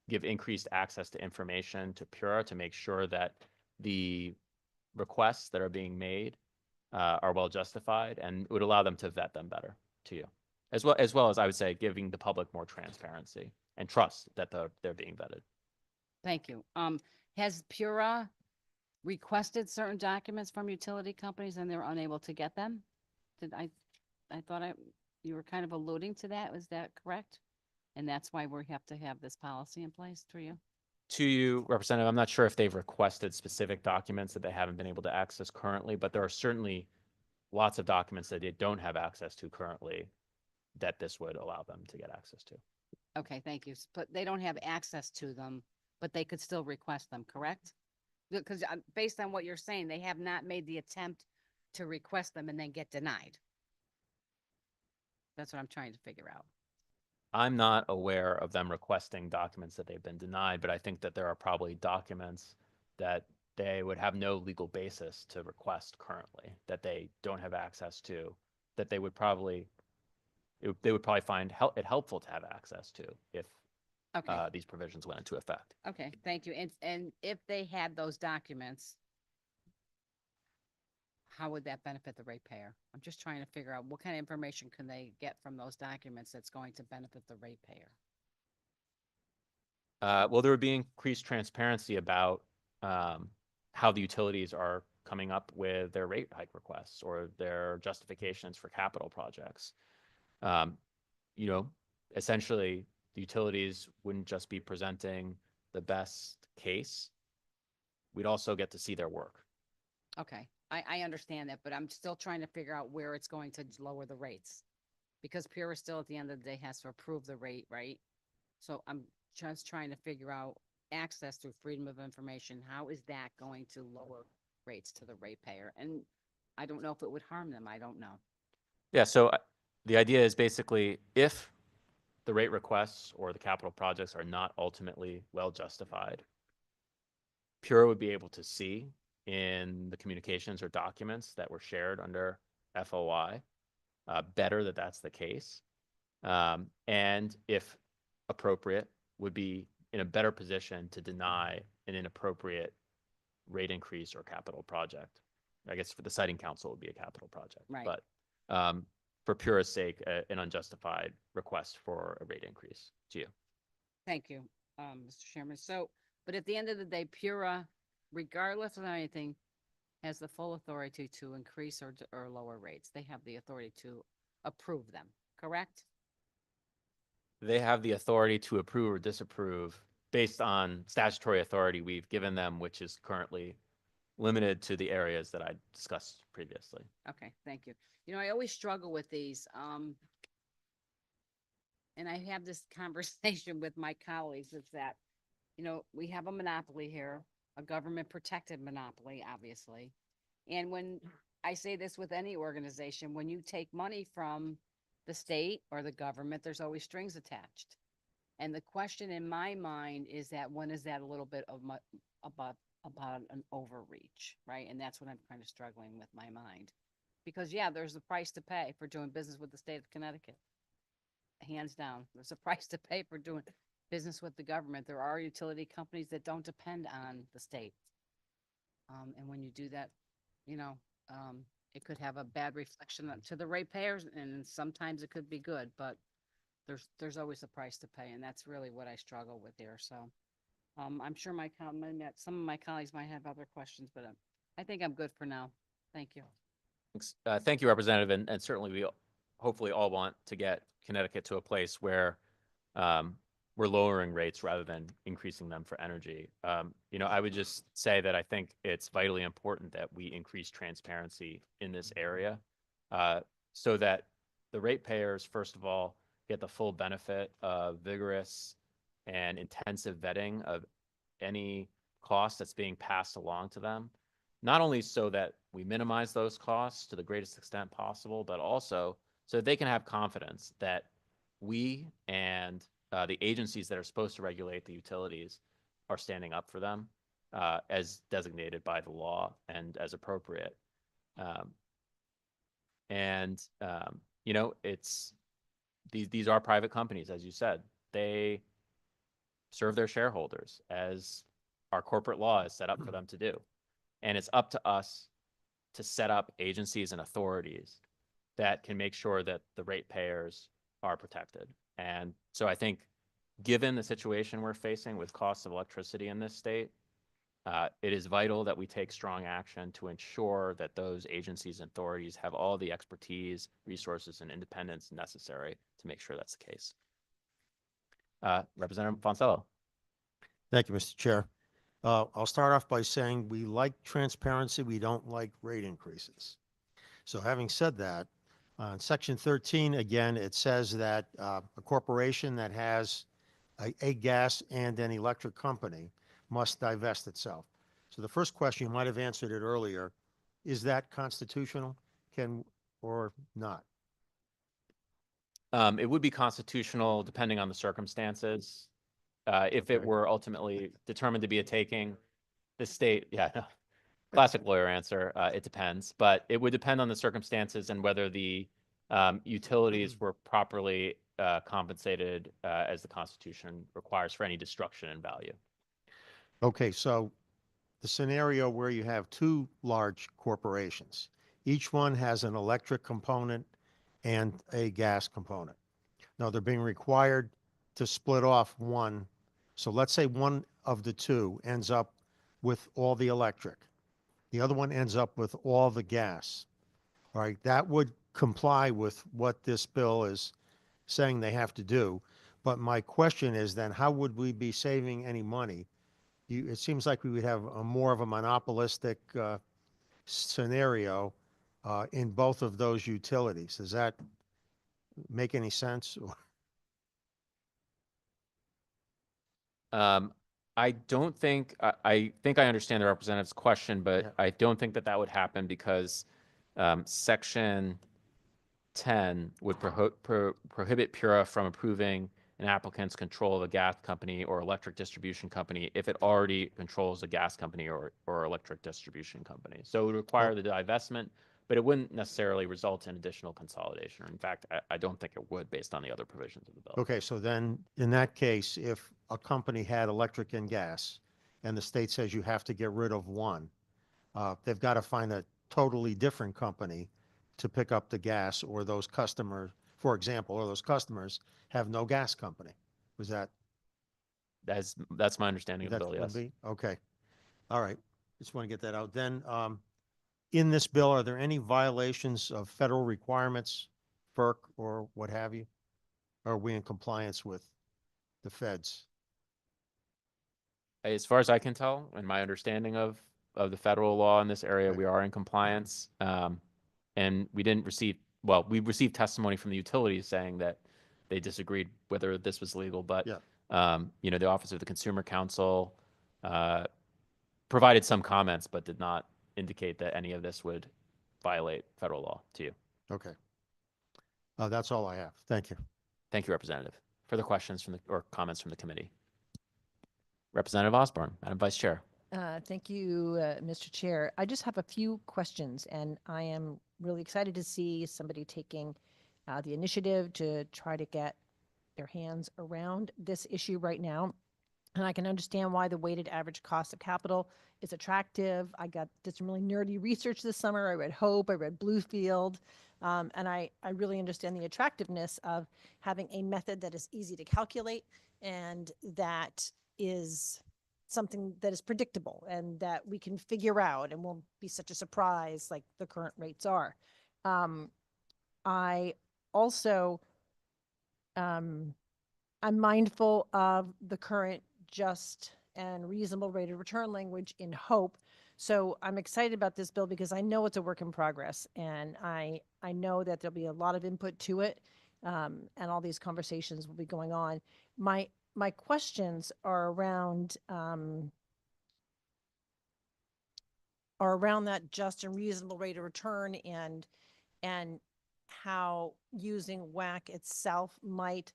Speaker 1: give increased access to information to PURA to make sure that the requests that are being made are well justified, and it would allow them to vet them better to you, as well as I would say giving the public more transparency and trust that they're being vetted.
Speaker 2: Thank you. Has PURA requested certain documents from utility companies and they're unable to get them? I thought you were kind of alluding to that. Was that correct? And that's why we have to have this policy in place for you?
Speaker 1: To you, Representative, I'm not sure if they've requested specific documents that they haven't been able to access currently, but there are certainly lots of documents that they don't have access to currently that this would allow them to get access to.
Speaker 2: Okay, thank you. But they don't have access to them, but they could still request them, correct? Because based on what you're saying, they have not made the attempt to request them and then get denied. That's what I'm trying to figure out.
Speaker 1: I'm not aware of them requesting documents that they've been denied, but I think that there are probably documents that they would have no legal basis to request currently, that they don't have access to, that they would probably, they would probably find it helpful to have access to if
Speaker 2: Okay,
Speaker 1: these provisions went into effect.
Speaker 2: okay, thank you. And if they had those documents, how would that benefit the ratepayer? I'm just trying to figure out what kind of information can they get from those documents that's going to benefit the ratepayer?
Speaker 1: Well, there would be increased transparency about how the utilities are coming up with their rate hike requests or their justifications for capital projects. You know, essentially, the utilities wouldn't just be presenting the best case. We'd also get to see their work.
Speaker 2: Okay, I understand that, but I'm still trying to figure out where it's going to lower the rates. Because Pura still at the end of the day has to approve the rate, right? So I'm just trying to figure out access through freedom of information. How is that going to lower rates to the ratepayer? And I don't know if it would harm them. I don't know.
Speaker 1: Yeah, so the idea is basically if the rate requests or the capital projects are not ultimately well justified, Pura would be able to see in the communications or documents that were shared under FOI better that that's the case. And if appropriate, would be in a better position to deny an inappropriate rate increase or capital project. I guess for the siting council, it would be a capital project.
Speaker 2: Right.
Speaker 1: But for Pura's sake, an unjustified request for a rate increase to you.
Speaker 2: Thank you, Mr. Chairman. So, but at the end of the day, Pura, regardless of anything, has the full authority to increase or lower rates. They have the authority to approve them, correct?
Speaker 1: They have the authority to approve or disapprove based on statutory authority we've given them, which is currently limited to the areas that I discussed previously.
Speaker 2: Okay, thank you. You know, I always struggle with these. And I have this conversation with my colleagues, is that, you know, we have a monopoly here, a government protected monopoly, obviously. And when I say this with any organization, when you take money from the state or the government, there's always strings attached. And the question in my mind is that when is that a little bit of about an overreach, right? And that's what I'm kind of struggling with my mind. Because yeah, there's a price to pay for doing business with the state of Connecticut. Hands down, there's a price to pay for doing business with the government. There are utility companies that don't depend on the state. And when you do that, you know, it could have a bad reflection to the ratepayers, and sometimes it could be good, but there's always a price to pay, and that's really what I struggle with here. So I'm sure some of my colleagues might have other questions, but I think I'm good for now. Thank you.
Speaker 1: Thanks. Thank you, Representative, and certainly we hopefully all want to get Connecticut to a place where we're lowering rates rather than increasing them for energy. You know, I would just say that I think it's vitally important that we increase transparency in this area so that the ratepayers, first of all, get the full benefit of vigorous and intensive vetting of any cost that's being passed along to them, not only so that we minimize those costs to the greatest extent possible, but also so that they can have confidence that we and the agencies that are supposed to regulate the utilities are standing up for them as designated by the law and as appropriate. You know, these are private companies, as you said. They serve their shareholders as our corporate law is set up for them to do. And it's up to us to set up agencies and authorities that can make sure that the ratepayers are protected. And so I think given the situation we're facing with costs of electricity in this state, it is vital that we take strong action to ensure that those agencies and authorities have all the expertise, resources, and independence necessary to make sure that's the case. Representative Fonsello.
Speaker 5: Thank you, Mr. Chair. I'll start off by saying we like transparency. We don't like rate increases. So having said that, in Section 13, again, it says that a corporation that has a gas and an electric company must divest itself. So the first question, you might have answered it earlier, is that constitutional, or not?
Speaker 1: It would be constitutional depending on the circumstances. If it
Speaker 5: Okay.
Speaker 1: were ultimately determined to be a taking, the state, yeah, no, classic lawyer answer, it depends, but it would depend on the circumstances and whether the utilities were properly compensated as the Constitution requires for any destruction in value.
Speaker 5: Okay, so the scenario where you have two large corporations, each one has an electric component and a gas component. Now, they're being required to split off one. So let's say one of the two ends up with all the electric. The other one ends up with all the gas. All right, that would comply with what this bill is saying they have to do. But my question is then, how would we be saving any money? It seems like we would have a more of a monopolistic scenario in both of those utilities. Does that make any sense?
Speaker 1: I don't think, I think I understand the representative's question, but
Speaker 5: Yeah.
Speaker 1: I don't think that that would happen because Section 10 would prohibit PURA from approving an applicant's control of a gas company or electric distribution company if it already controls a gas company or electric distribution company. So it would require the divestment, but it wouldn't necessarily result in additional consolidation. Or in fact, I don't think it would based on the other provisions of the bill.
Speaker 5: Okay, so then in that case, if a company had electric and gas and the state says you have to get rid of one, they've got to find a totally different company to pick up the gas, or those customers, for example, or those customers have no gas company. Was that?
Speaker 1: That's my understanding of the
Speaker 5: That
Speaker 1: bill,
Speaker 5: would
Speaker 1: yes.
Speaker 5: be? Okay. All right. Just want to get that out. Then, in this bill, are there any violations of federal requirements, FERC or what have you? Are we in compliance with the feds?
Speaker 1: As far as I can tell, and my understanding of the federal law in this area,
Speaker 5: Okay.
Speaker 1: we are in compliance. And we didn't receive, well, we received testimony from the utilities saying that they disagreed whether this was legal, but
Speaker 5: Yeah.
Speaker 1: you know, the Office of the Consumer Counsel provided some comments, but did not indicate that any of this would violate federal law to you.
Speaker 5: Okay. That's all I have. Thank you.
Speaker 1: Thank you, Representative. Further questions from the, or comments from the committee? Representative Osborne, Madam Vice Chair.
Speaker 15: Thank you, Mr. Chair. I just have a few questions, and I am really excited to see somebody taking the initiative to try to get their hands around this issue right now. And I can understand why the weighted average cost of capital is attractive. I did some really nerdy research this summer. I read Hope, I read Bluefield, and I really understand the attractiveness of having a method that is easy to calculate and that is something that is predictable and that we can figure out and won't be such a surprise like the current rates are. I also, I'm mindful of the current just and reasonable rate of return language in Hope. So I'm excited about this bill because I know it's a work in progress, and I know that there'll be a lot of input to it, and all these conversations will be going on. My questions are around that just and reasonable rate of return and how using WACC itself might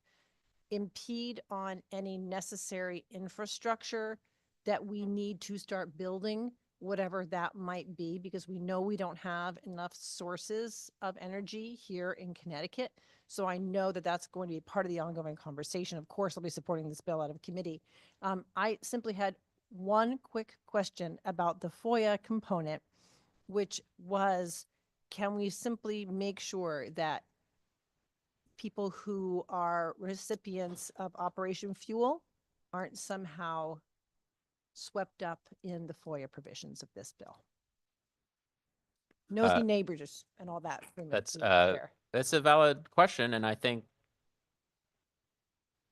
Speaker 15: impede on any necessary infrastructure that we need to start building, whatever that might be, because we know we don't have enough sources of energy here in Connecticut. So I know that that's going to be part of the ongoing conversation. Of course, I'll be supporting this bill out of committee. I simply had one quick question about the FOIA component, which was, can we simply make sure that people who are recipients of Operation Fuel aren't somehow swept up in the FOIA provisions of this bill? Nosy neighbors and all that.
Speaker 1: That's a valid question, and I think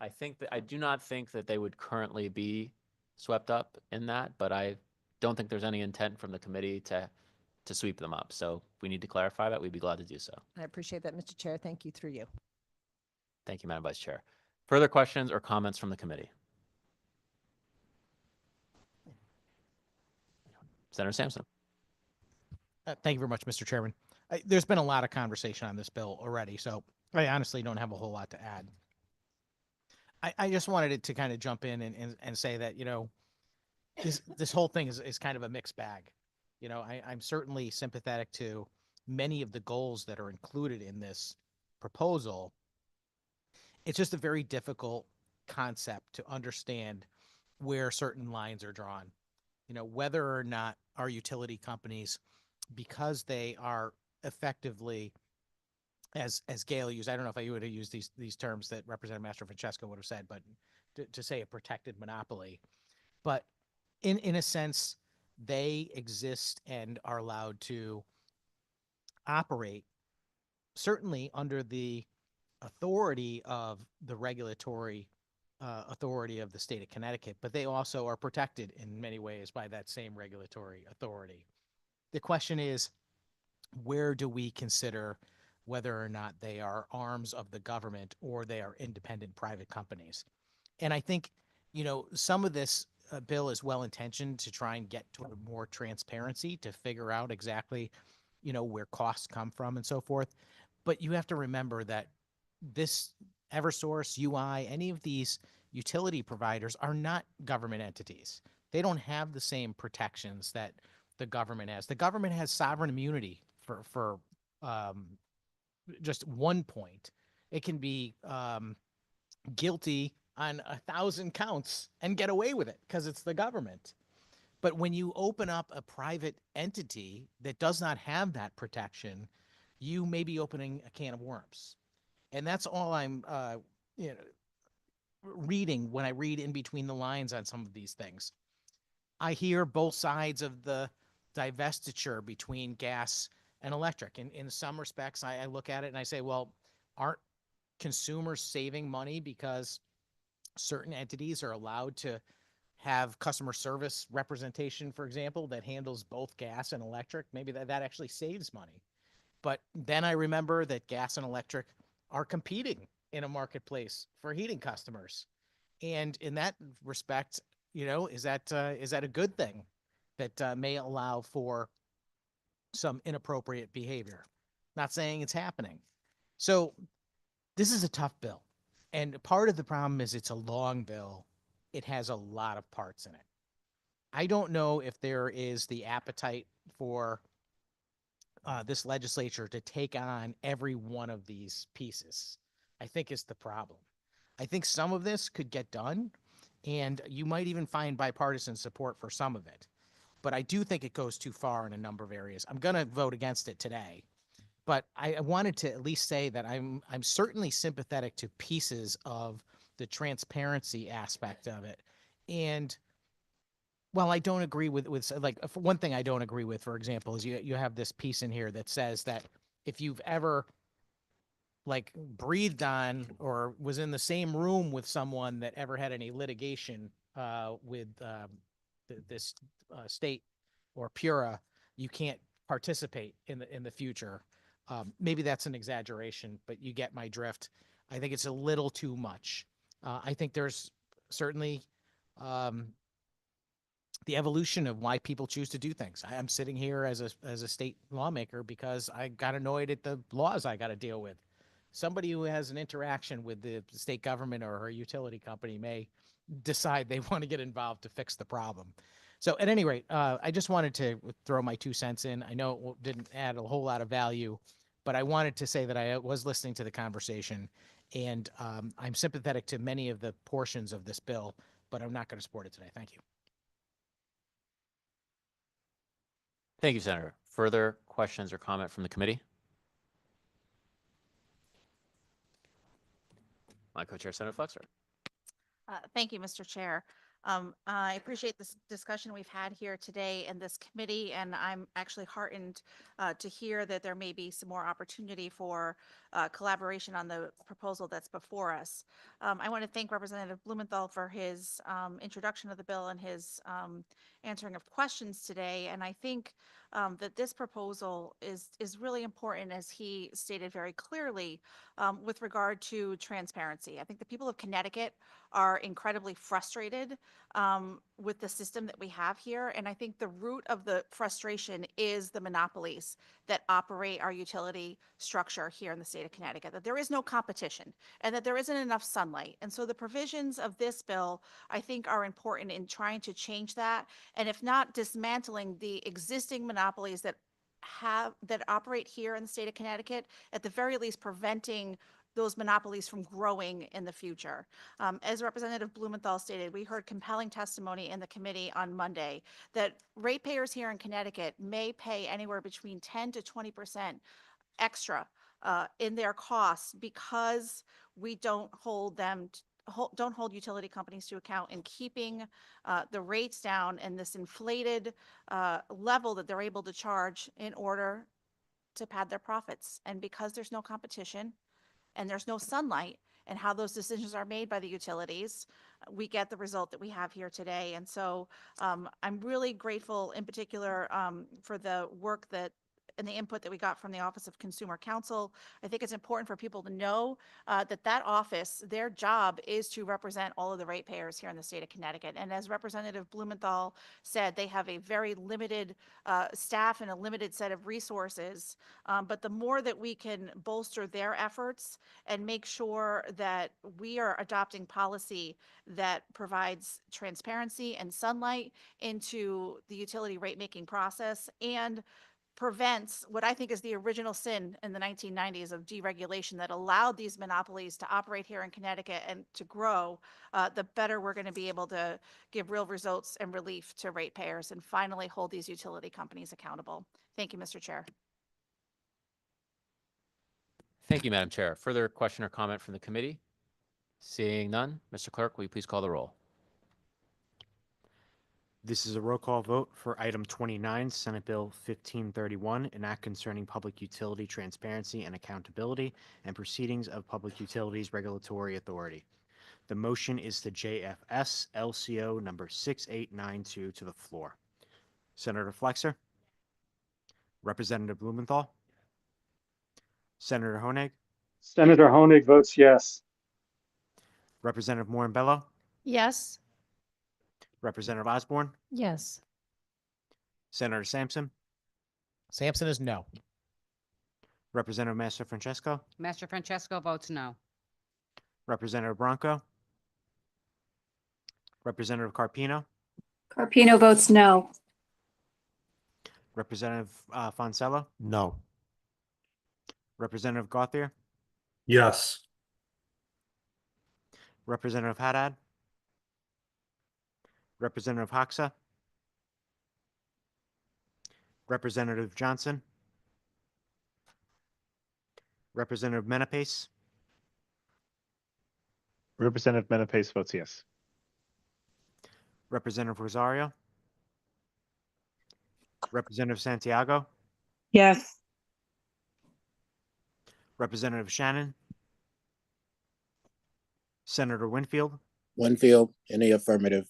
Speaker 1: that I do not think that they would currently be swept up in that, but I don't think there's any intent from the committee to sweep them up. So if we need to clarify that, we'd be glad to do so.
Speaker 15: I appreciate that, Mr. Chair. Thank you, through you.
Speaker 1: Thank you, Madam Vice Chair. Further questions or comments from the committee? Senator Sampson.
Speaker 4: Thank you very much, Mr. Chairman. There's been a lot of conversation on this bill already, so I honestly don't have a whole lot to add. I just wanted it to kind of jump in and say that, you know, this whole thing is kind of a mixed bag. You know, I'm certainly sympathetic to many of the goals that are included in this proposal. It's just a very difficult concept to understand where certain lines are drawn. You know, whether or not our utility companies, because they are effectively, as Gail used, I don't know if I would have used these terms that Representative Master Francesco would have said, but to say a protected monopoly. But in a sense, they exist and are allowed to operate certainly under the authority of the regulatory authority of the state of Connecticut, but they also are protected in many ways by that same regulatory authority. The question is, where do we consider whether or not they are arms of the government or they are independent private companies? And I think, you know, some of this bill is well intentioned to try and get toward more transparency to figure out exactly, you know, where costs come from and so forth. But you have to remember that this Eversource, UI, any of these utility providers are not government entities. They don't have the same protections that the government has. The government has sovereign immunity for just 1 point. It can be guilty on 1,000 counts and get away with it because it's the government. But when you open up a private entity that does not have that protection, you may be opening a can of worms. And that's all I'm you know, reading when I read in between the lines on some of these things. I hear both sides of the divestiture between gas and electric. And in some respects, I look at it and I say, well, aren't consumers saving money because certain entities are allowed to have customer service representation, for example, that handles both gas and electric? Maybe that actually saves money. But then I remember that gas and electric are competing in a marketplace for heating customers. And in that respect, you know, is that a good thing that may allow for some inappropriate behavior? Not saying it's happening. So this is a tough bill. And part of the problem is it's a long bill. It has a lot of parts in it. I don't know if there is the appetite for this legislature to take on every one of these pieces, I think is the problem. I think some of this could get done, and you might even find bipartisan support for some of it. But I do think it goes too far in a number of areas. I'm going to vote against it today. But I wanted to at least say that I'm certainly sympathetic to pieces of the transparency aspect of it. And while I don't agree with like one thing I don't agree with, for example, is you have this piece in here that says that if you've ever like breathed on or was in the same room with someone that ever had any litigation with this state or Pura, you can't participate in the future. Maybe that's an exaggeration, but you get my drift. I think it's a little too much. I think there's certainly the evolution of why people choose to do things. I'm sitting here as a state lawmaker because I got annoyed at the laws I got to deal with. Somebody who has an interaction with the state government or a utility company may decide they want to get involved to fix the problem. So at any rate, I just wanted to throw my 2 cents in. I know it didn't add a whole lot of value, but I wanted to say that I was listening to the conversation, and I'm sympathetic to many of the portions of this bill, but I'm not going to support it today. Thank you.
Speaker 1: Thank you, Senator. Further questions or comment from the committee? My co-chair, Senator Fluxer.
Speaker 3: Thank you, Mr. Chair. I appreciate this discussion we've had here today in this committee, and I'm actually heartened to hear that there may be some more opportunity for collaboration on the proposal that's before us. I want to thank Representative Blumenthal for his introduction of the bill and his answering of questions today. And I think that this proposal is really important, as he stated very clearly, with regard to transparency. I think the people of Connecticut are incredibly frustrated with the system that we have here. And I think the root of the frustration is the monopolies that operate our utility structure here in the state of Connecticut, that there is no competition and that there isn't enough sunlight. And so the provisions of this bill, I think, are important in trying to change that. And if not dismantling the existing monopolies that operate here in the state of Connecticut, at the very least preventing those monopolies from growing in the future. As Representative Blumenthal stated, we heard compelling testimony in the committee on Monday that ratepayers here in Connecticut may pay anywhere between 10 to 20% extra in their costs because we don't hold utility companies to account in keeping the rates down and this inflated level that they're able to charge in order to pad their profits. And because there's no competition and there's no sunlight and how those decisions are made by the utilities, we get the result that we have here today. And so I'm really grateful in particular for the work and the input that we got from the Office of Consumer Counsel. I think it's important for people to know that office, their job is to represent all of the ratepayers here in the state of Connecticut. And as Representative Blumenthal said, they have a very limited staff and a limited set of resources. But the more that we can bolster their efforts and make sure that we are adopting policy that provides transparency and sunlight into the utility rate making process and prevents what I think is the original sin in the 1990s of deregulation that allowed these monopolies to operate here in Connecticut and to grow, the better we're going to be able to give real results and relief to ratepayers and finally hold these utility companies accountable. Thank you, Mr. Chair.
Speaker 1: Thank you, Madam Chair. Further question or comment from the committee? Seeing none, Mr. Clerk, will you please call the roll?
Speaker 6: This is a roll call vote for item 29, Senate Bill 1531, an act concerning public utility transparency and accountability and proceedings of Public Utilities Regulatory Authority. The motion is to JFS LCO number 6892 to the floor. Senator Flexer? Representative Blumenthal? Senator Honig?
Speaker 14: Senator Honig votes yes.
Speaker 6: Representative Morin-Bello?
Speaker 16: Yes.
Speaker 6: Representative Osborne?
Speaker 15: Yes.
Speaker 6: Senator Sampson?
Speaker 4: Sampson is no.
Speaker 6: Representative Master Francesco?
Speaker 2: Master Francesco votes no.
Speaker 6: Representative Bronco? Representative Carpino?
Speaker 9: Carpino votes no.
Speaker 6: Representative Fonsello?
Speaker 5: No.
Speaker 6: Representative Gauthier?
Speaker 8: Yes.
Speaker 6: Representative Haddad? Representative Hoxa? Representative Johnson? Representative Menapace?
Speaker 14: Representative Menapace votes yes.
Speaker 6: Representative Rosario? Representative Santiago?
Speaker 9: Yes.
Speaker 6: Representative Shannon? Senator Winfield?
Speaker 17: Winfield, in the affirmative.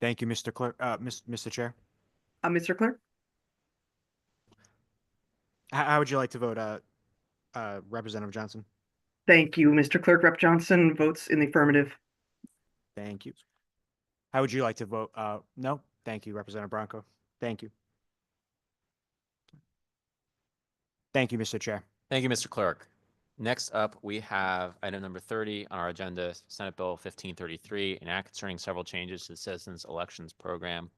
Speaker 6: Thank you, Mr. Clerk, Mr. Chair.
Speaker 9: Mr. Clerk?
Speaker 6: How would you like to vote, Representative Johnson?
Speaker 9: Thank you, Mr. Clerk. Rep. Johnson votes in the affirmative.
Speaker 6: Thank you. How would you like to vote? No? Thank you, Representative Bronco. Thank you. Thank you, Mr. Chair.
Speaker 1: Thank you, Mr. Clerk. Next up, we have item number 30 on our agenda, Senate Bill 1533, an act concerning several changes to the Citizens Elections Program.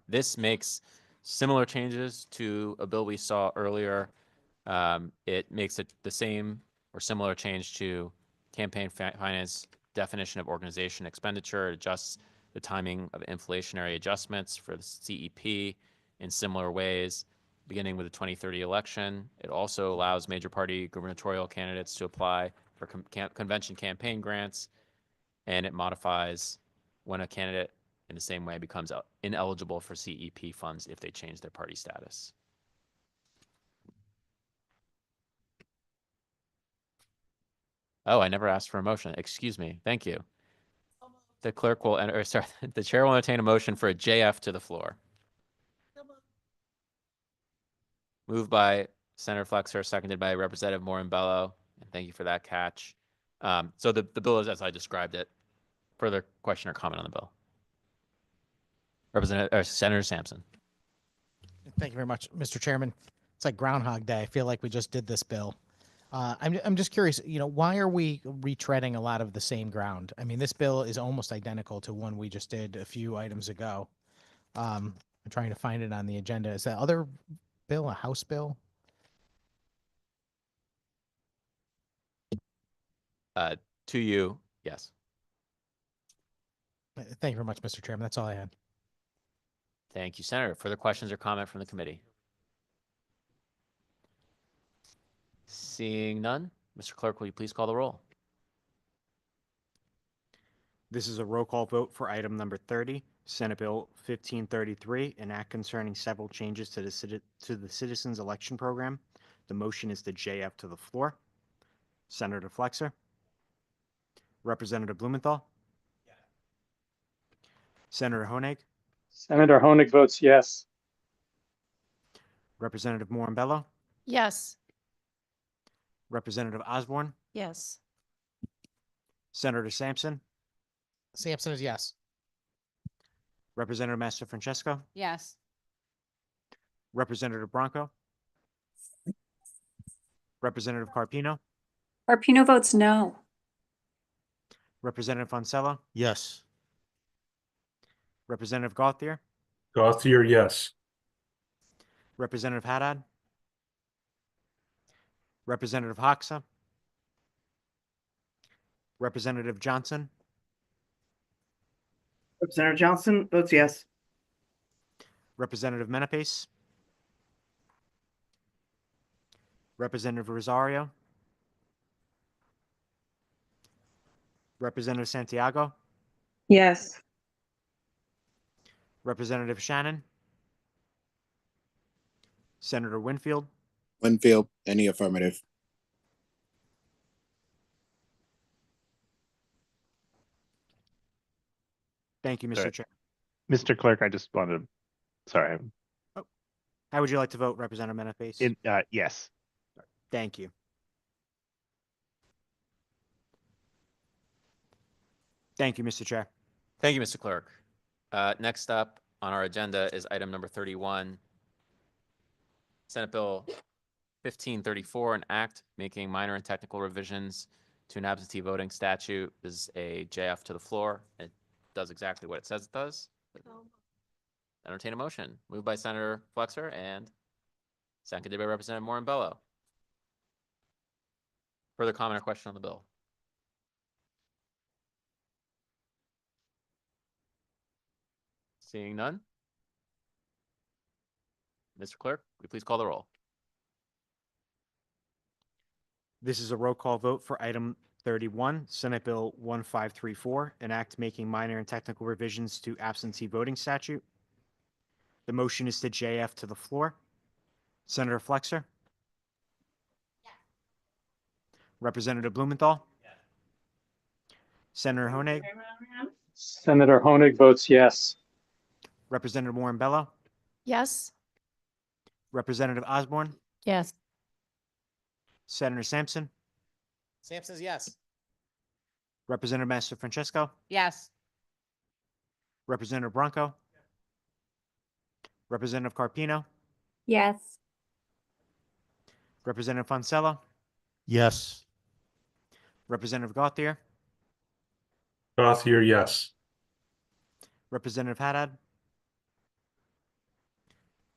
Speaker 1: This makes similar changes to a bill we saw earlier. It makes it the same or similar change to campaign finance definition of organization expenditure. It adjusts the timing of inflationary adjustments for the CEP in similar ways, beginning with the 2030 election. It also allows major party gubernatorial candidates to apply for convention campaign grants, and it modifies when a candidate in the same way becomes ineligible for CEP funds if they change their party status. Oh, I never asked for a motion. Excuse me. Thank you. the clerk will, or sorry, the chair will entertain a motion for a JF to the floor. Moved by Senator Flexer, seconded by Representative Morin-Bello. And thank you for that catch. So the bill is as I described it. Further question or comment on the bill? Representative, or Senator Sampson.
Speaker 4: Thank you very much, Mr. Chairman. It's like Groundhog Day. I feel like we just did this bill. I'm just curious, why are we retreading a lot of the same ground? I mean, this bill is almost identical to one we just did a few items ago. I'm trying to find it on the agenda. Is that other bill a House bill?
Speaker 1: To you, yes.
Speaker 4: Thank you very much, Mr. Chairman. That's all I had.
Speaker 1: Thank you, Senator. Further questions or comment from the committee? Seeing none, Mr. Clerk, will you please call the roll?
Speaker 6: This is a roll call vote for item number 30, Senate Bill 1533, an act concerning several changes to the Citizens Election Program. The motion is to JF to the floor. Senator Flexer. Representative Blumenthal. Senator Honig.
Speaker 14: Senator Honig votes yes.
Speaker 6: Representative Morin-Bello.
Speaker 16: Yes.
Speaker 6: Representative Osborne.
Speaker 16: Yes.
Speaker 6: Senator Sampson.
Speaker 4: Sampson is yes.
Speaker 6: Representative Master Francesco.
Speaker 2: Yes.
Speaker 6: Representative Bronco. Representative Carpino.
Speaker 18: Carpino votes no.
Speaker 6: Representative Foncella.
Speaker 5: Yes.
Speaker 6: Representative Gauthier.
Speaker 8: Gauthier, yes.
Speaker 6: Representative Haddad. Representative Hoxa. Representative Johnson.
Speaker 9: Representative Johnson votes yes.
Speaker 6: Representative Menapace. Representative Rosario. Representative Santiago.
Speaker 18: Yes.
Speaker 6: Representative Shannon. Senator Winfield.
Speaker 17: Winfield, any affirmative?
Speaker 6: Thank you, Mr.
Speaker 14: Sorry.
Speaker 6: Chair.
Speaker 14: Mr. Clerk, I just wanted to, sorry,
Speaker 6: How would you like to vote, Representative Menapace?
Speaker 14: yes.
Speaker 6: Thank you. Thank you, Mr. Chair.
Speaker 1: Thank you, Mr. Clerk. Next up on our agenda is item number 31. Senate Bill 1534, an act making minor and technical revisions to an absentee voting statute. This is a JF to the floor. It does exactly what it says it does. Entertain a motion. Moved by Senator Flexer and seconded by Representative Morin-Bello. Further comment or question on the bill? Seeing none. Mr. Clerk, will you please call the roll?
Speaker 6: This is a roll call vote for item 31, Senate Bill 1534, an act making minor and technical revisions to absentee voting statute. The motion is to JF to the floor. Senator Flexer. Yes. Representative Blumenthal. Yes. Senator Honig.
Speaker 14: Senator Honig votes yes.
Speaker 6: Representative Morin-Bello.
Speaker 16: Yes.
Speaker 6: Representative Osborne.
Speaker 16: Yes.
Speaker 6: Senator Sampson.
Speaker 4: Sampson is yes.
Speaker 6: Representative Master Francesco.
Speaker 2: Yes.
Speaker 6: Representative Bronco. Representative Carpino.
Speaker 18: Yes.
Speaker 6: Representative Foncella.
Speaker 5: Yes.
Speaker 6: Representative Gauthier.
Speaker 8: Gauthier, yes.
Speaker 6: Representative Haddad.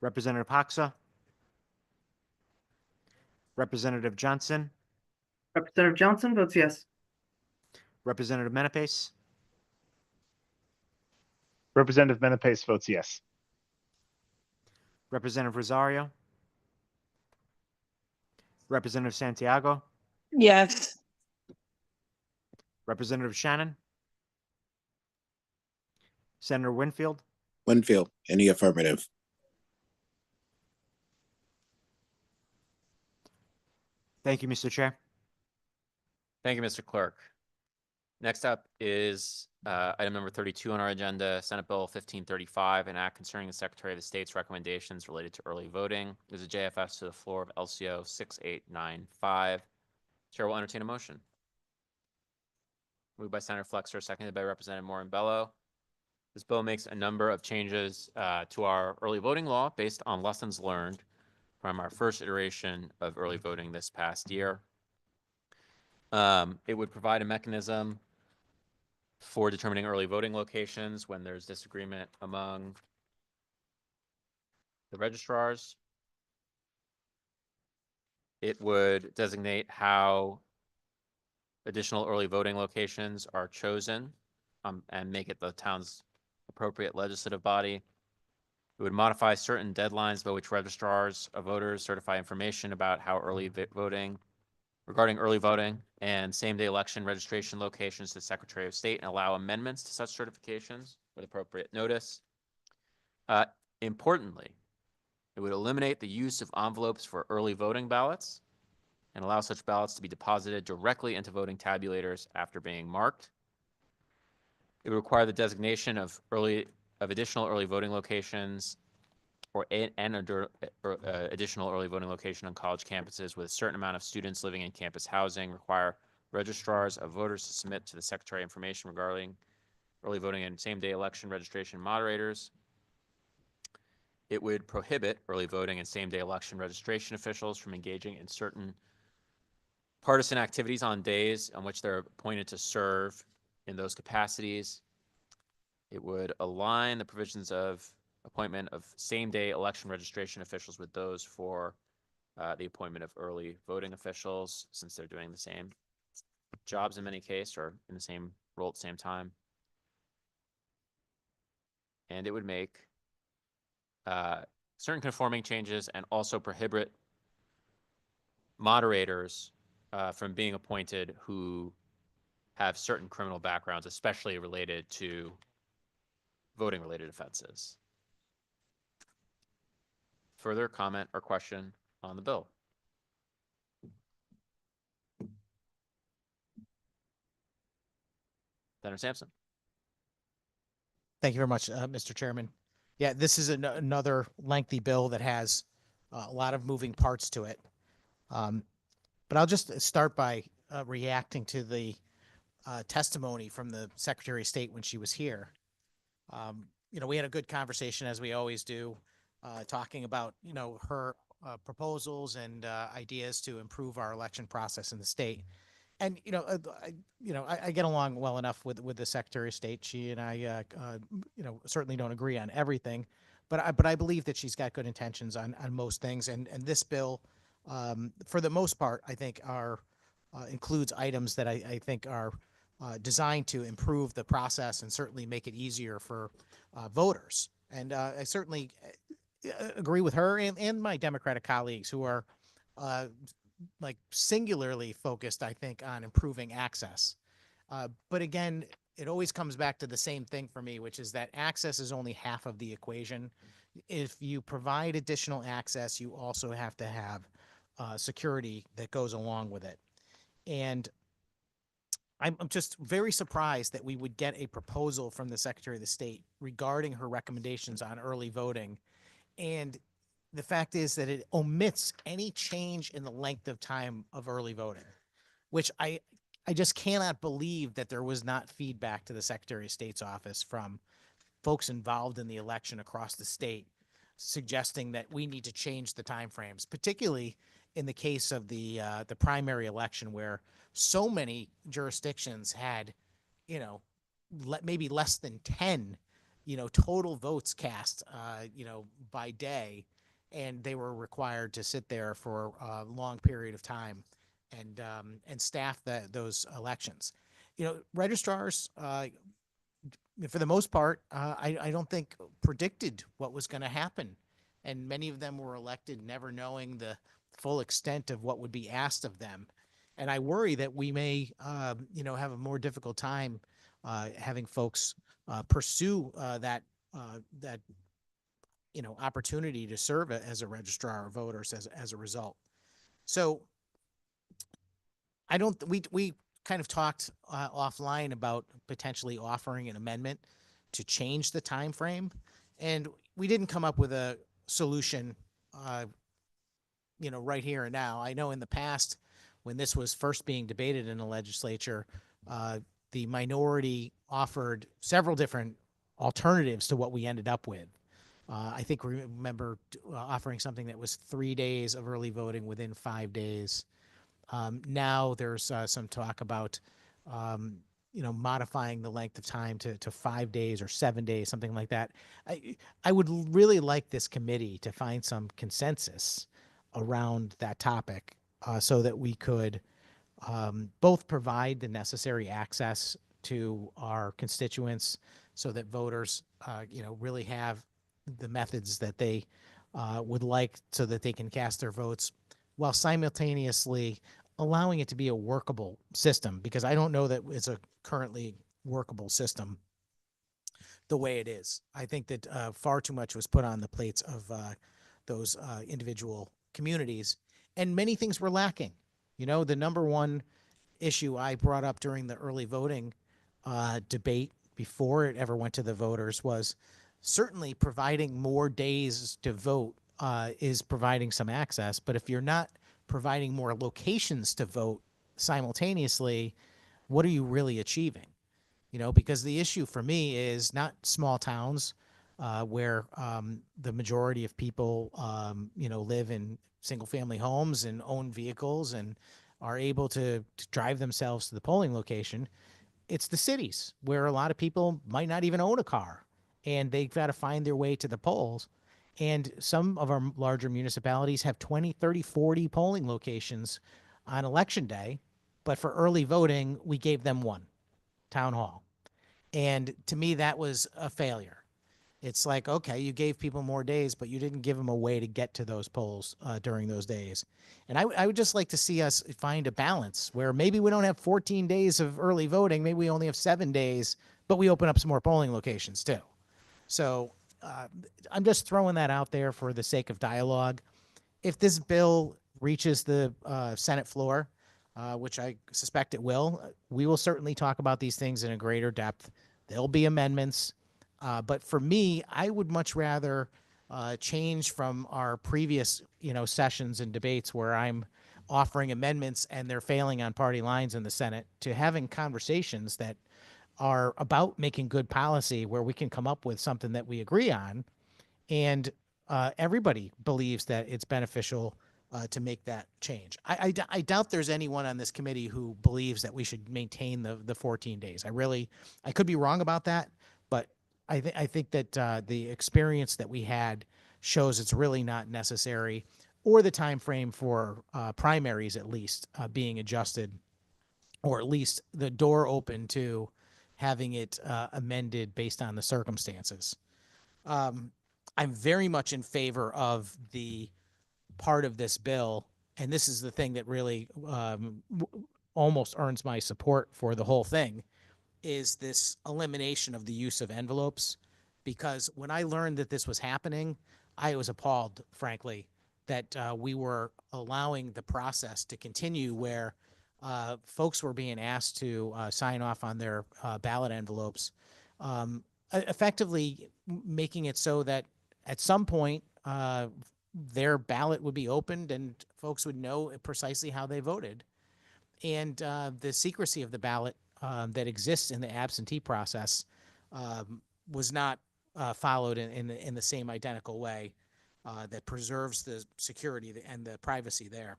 Speaker 6: Representative Hoxa. Representative Johnson.
Speaker 9: Representative Johnson votes yes.
Speaker 6: Representative Menapace.
Speaker 14: Representative Menapace votes yes.
Speaker 6: Representative Rosario. Representative Santiago.
Speaker 18: Yes.
Speaker 6: Representative Shannon. Senator Winfield.
Speaker 17: Winfield, any affirmative?
Speaker 6: Thank you, Mr. Chair.
Speaker 1: Thank you, Mr. Clerk. Next up is item number 32 on our agenda, Senate Bill 1535, an act concerning the Secretary of the State's recommendations related to early voting. There's a JFS to the floor of LCO 6895. Chair will entertain a motion. Moved by Senator Flexer, seconded by Representative Morin-Bello. This bill makes a number of changes to our early voting law based on lessons learned from our first iteration of early voting this past year. It would provide a mechanism for determining early voting locations when there's disagreement among the registrars. It would designate how additional early voting locations are chosen and make it the town's appropriate legislative body. It would modify certain deadlines by which registrars of voters certify information about how regarding early voting and same-day election registration locations to the Secretary of State and allow amendments to such certifications with appropriate notice. Importantly, it would eliminate the use of envelopes for early voting ballots and allow such ballots to be deposited directly into voting tabulators after being marked. It would require the designation of additional early voting locations or additional early voting location on college campuses with a certain amount of students living in campus housing, require registrars of voters to submit to the Secretary information regarding early voting and same-day election registration moderators. It would prohibit early voting and same-day election registration officials from engaging in certain partisan activities on days on which they're appointed to serve in those capacities. It would align the provisions of appointment of same-day election registration officials with those for the appointment of early voting officials, since they're doing the same jobs in many cases or in the same role at the same time. And it would make certain conforming changes and also prohibit moderators from being appointed who have certain criminal backgrounds, especially related to voting-related offenses. Further comment or question on the bill? Senator Sampson.
Speaker 4: Thank you very much, Mr. Chairman. Yeah, this is another lengthy bill that has a lot of moving parts to it. But I'll just start by reacting to the testimony from the Secretary of State when she was here. We had a good conversation, as we always do, talking about, her proposals and ideas to improve our election process in the state. And, I get along well enough with the Secretary of State. She and I, certainly don't agree on everything, but I believe that she's got good intentions on most things. And this bill, for the most part, I think includes items that I think are designed to improve the process and certainly make it easier for voters. And I certainly agree with her and my Democratic colleagues who are singularly focused, I think, on improving access. But again, it always comes back to the same thing for me, which is that access is only half of the equation. If you provide additional access, you also have to have security that goes along with it. And I'm just very surprised that we would get a proposal from the Secretary of the State regarding her recommendations on early voting. And the fact is that it omits any change in the length of time of early voting, which I just cannot believe that there was not feedback to the Secretary of State's office from folks involved in the election across the state suggesting that we need to change the timeframes, particularly in the case of the primary election, where so many jurisdictions had, maybe less than 10, total votes cast, by day, and they were required to sit there for a long period of time and staff those elections. Registrars, for the most part, I don't think predicted what was going to happen, and many of them were elected never knowing the full extent of what would be asked of them. And I worry that we may, have a more difficult time having folks pursue that opportunity to serve as a registrar of voters as a result. So we kind of talked offline about potentially offering an amendment to change the time frame, and we didn't come up with a solution, right here and now. I know in the past, when this was first being debated in the legislature, the minority offered several different alternatives to what we ended up with. I think we remember offering something that was 3 days of early voting within 5 days. Now there's some talk about, modifying the length of time to 5 days or 7 days, something like that. I would really like this committee to find some consensus around that topic, so that we could both provide the necessary access to our constituents so that voters, really have the methods that they would like so that they can cast their votes, while simultaneously allowing it to be a workable system, because I don't know that it's a currently workable system the way it is. I think that far too much was put on the plates of those individual communities, and many things were lacking. The number one issue I brought up during the early voting debate before it ever went to the voters was certainly providing more days to vote is providing some access, but if you're not providing more locations to vote simultaneously, what are you really achieving? Because the issue for me is not small towns where the majority of people, live in single family homes and own vehicles and are able to drive themselves to the polling location. It's the cities where a lot of people might not even own a car and they've got to find their way to the polls. And some of our larger municipalities have 20, 30, 40 polling locations on election day. But for early voting, we gave them one, town hall. And to me, that was a failure. It's like, okay, you gave people more days, but you didn't give them a way to get to those polls during those days. And I would just like to see us find a balance where maybe we don't have 14 days of early voting. Maybe we only have 7 days, but we open up some more polling locations too. So I'm just throwing that out there for the sake of dialogue. If this bill reaches the Senate floor, which I suspect it will, we will certainly talk about these things in a greater depth. There'll be amendments. But for me, I would much rather change from our previous, sessions and debates where I'm offering amendments and they're failing on party lines in the Senate to having conversations that are about making good policy where we can come up with something that we agree on. And everybody believes that it's beneficial to make that change. I doubt there's anyone on this committee who believes that we should maintain the 14 days. I could be wrong about that, but I think that the experience that we had shows it's really not necessary, or the time frame for primaries at least being adjusted, or at least the door open to having it amended based on the circumstances. I'm very much in favor of the part of this bill, and this is the thing that really almost earns my support for the whole thing, is this elimination of the use of envelopes. Because when I learned that this was happening, I was appalled, frankly, that we were allowing the process to continue where folks were being asked to sign off on their ballot envelopes, effectively making it so that at some point their ballot would be opened and folks would know precisely how they voted. And the secrecy of the ballot that exists in the absentee process was not followed in the same identical way that preserves the security and the privacy there.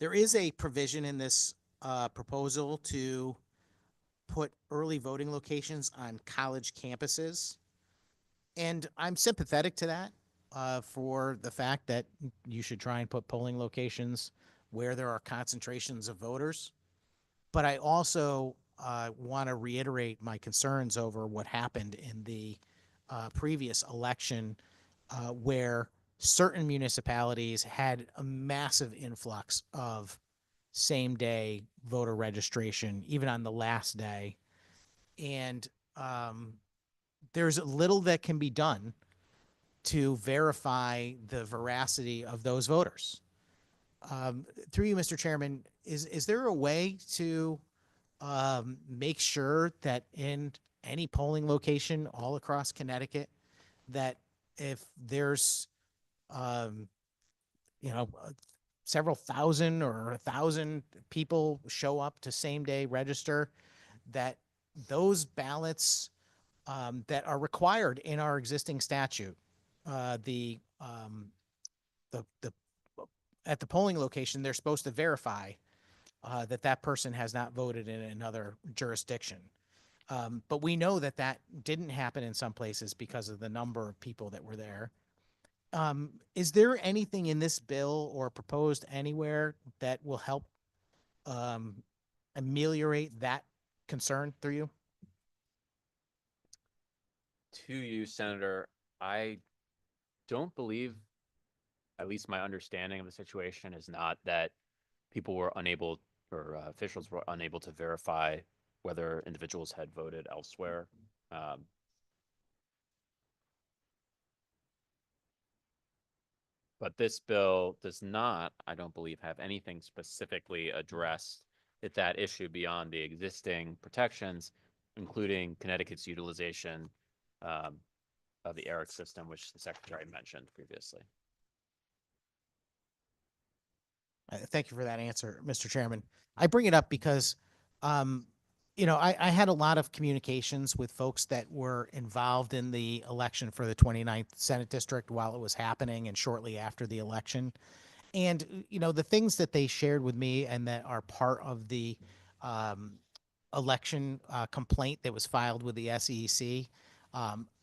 Speaker 4: There is a provision in this proposal to put early voting locations on college campuses. And I'm sympathetic to that for the fact that you should try and put polling locations where there are concentrations of voters. But I also want to reiterate my concerns over what happened in the previous election where certain municipalities had a massive influx of same-day voter registration, even on the last day. And there's little that can be done to verify the veracity of those voters. through you, Mr. Chairman, is there a way to make sure that in any polling location all across Connecticut, that if there's, um, several thousand or 1,000 people show up to same day register, that those ballots that are required in our existing statute, the at the polling location, they're supposed to verify that that person has not voted in another jurisdiction. But we know that that didn't happen in some places because of the number of people that were there. Is there anything in this bill or proposed anywhere that will help ameliorate that concern through you?
Speaker 1: To you, Senator, I don't believe, at least my understanding of the situation is not that people were unable or officials were unable to verify whether individuals had voted elsewhere. But this bill does not, I don't believe, have anything specifically addressed that issue beyond the existing protections, including Connecticut's utilization of the ERIC system, which the Secretary mentioned previously.
Speaker 4: Thank you for that answer, Mr. Chairman. I bring it up because, I had a lot of communications with folks that were involved in the election for the 29th Senate District while it was happening and shortly after the election. And, the things that they shared with me and that are part of the election complaint that was filed with the SEC,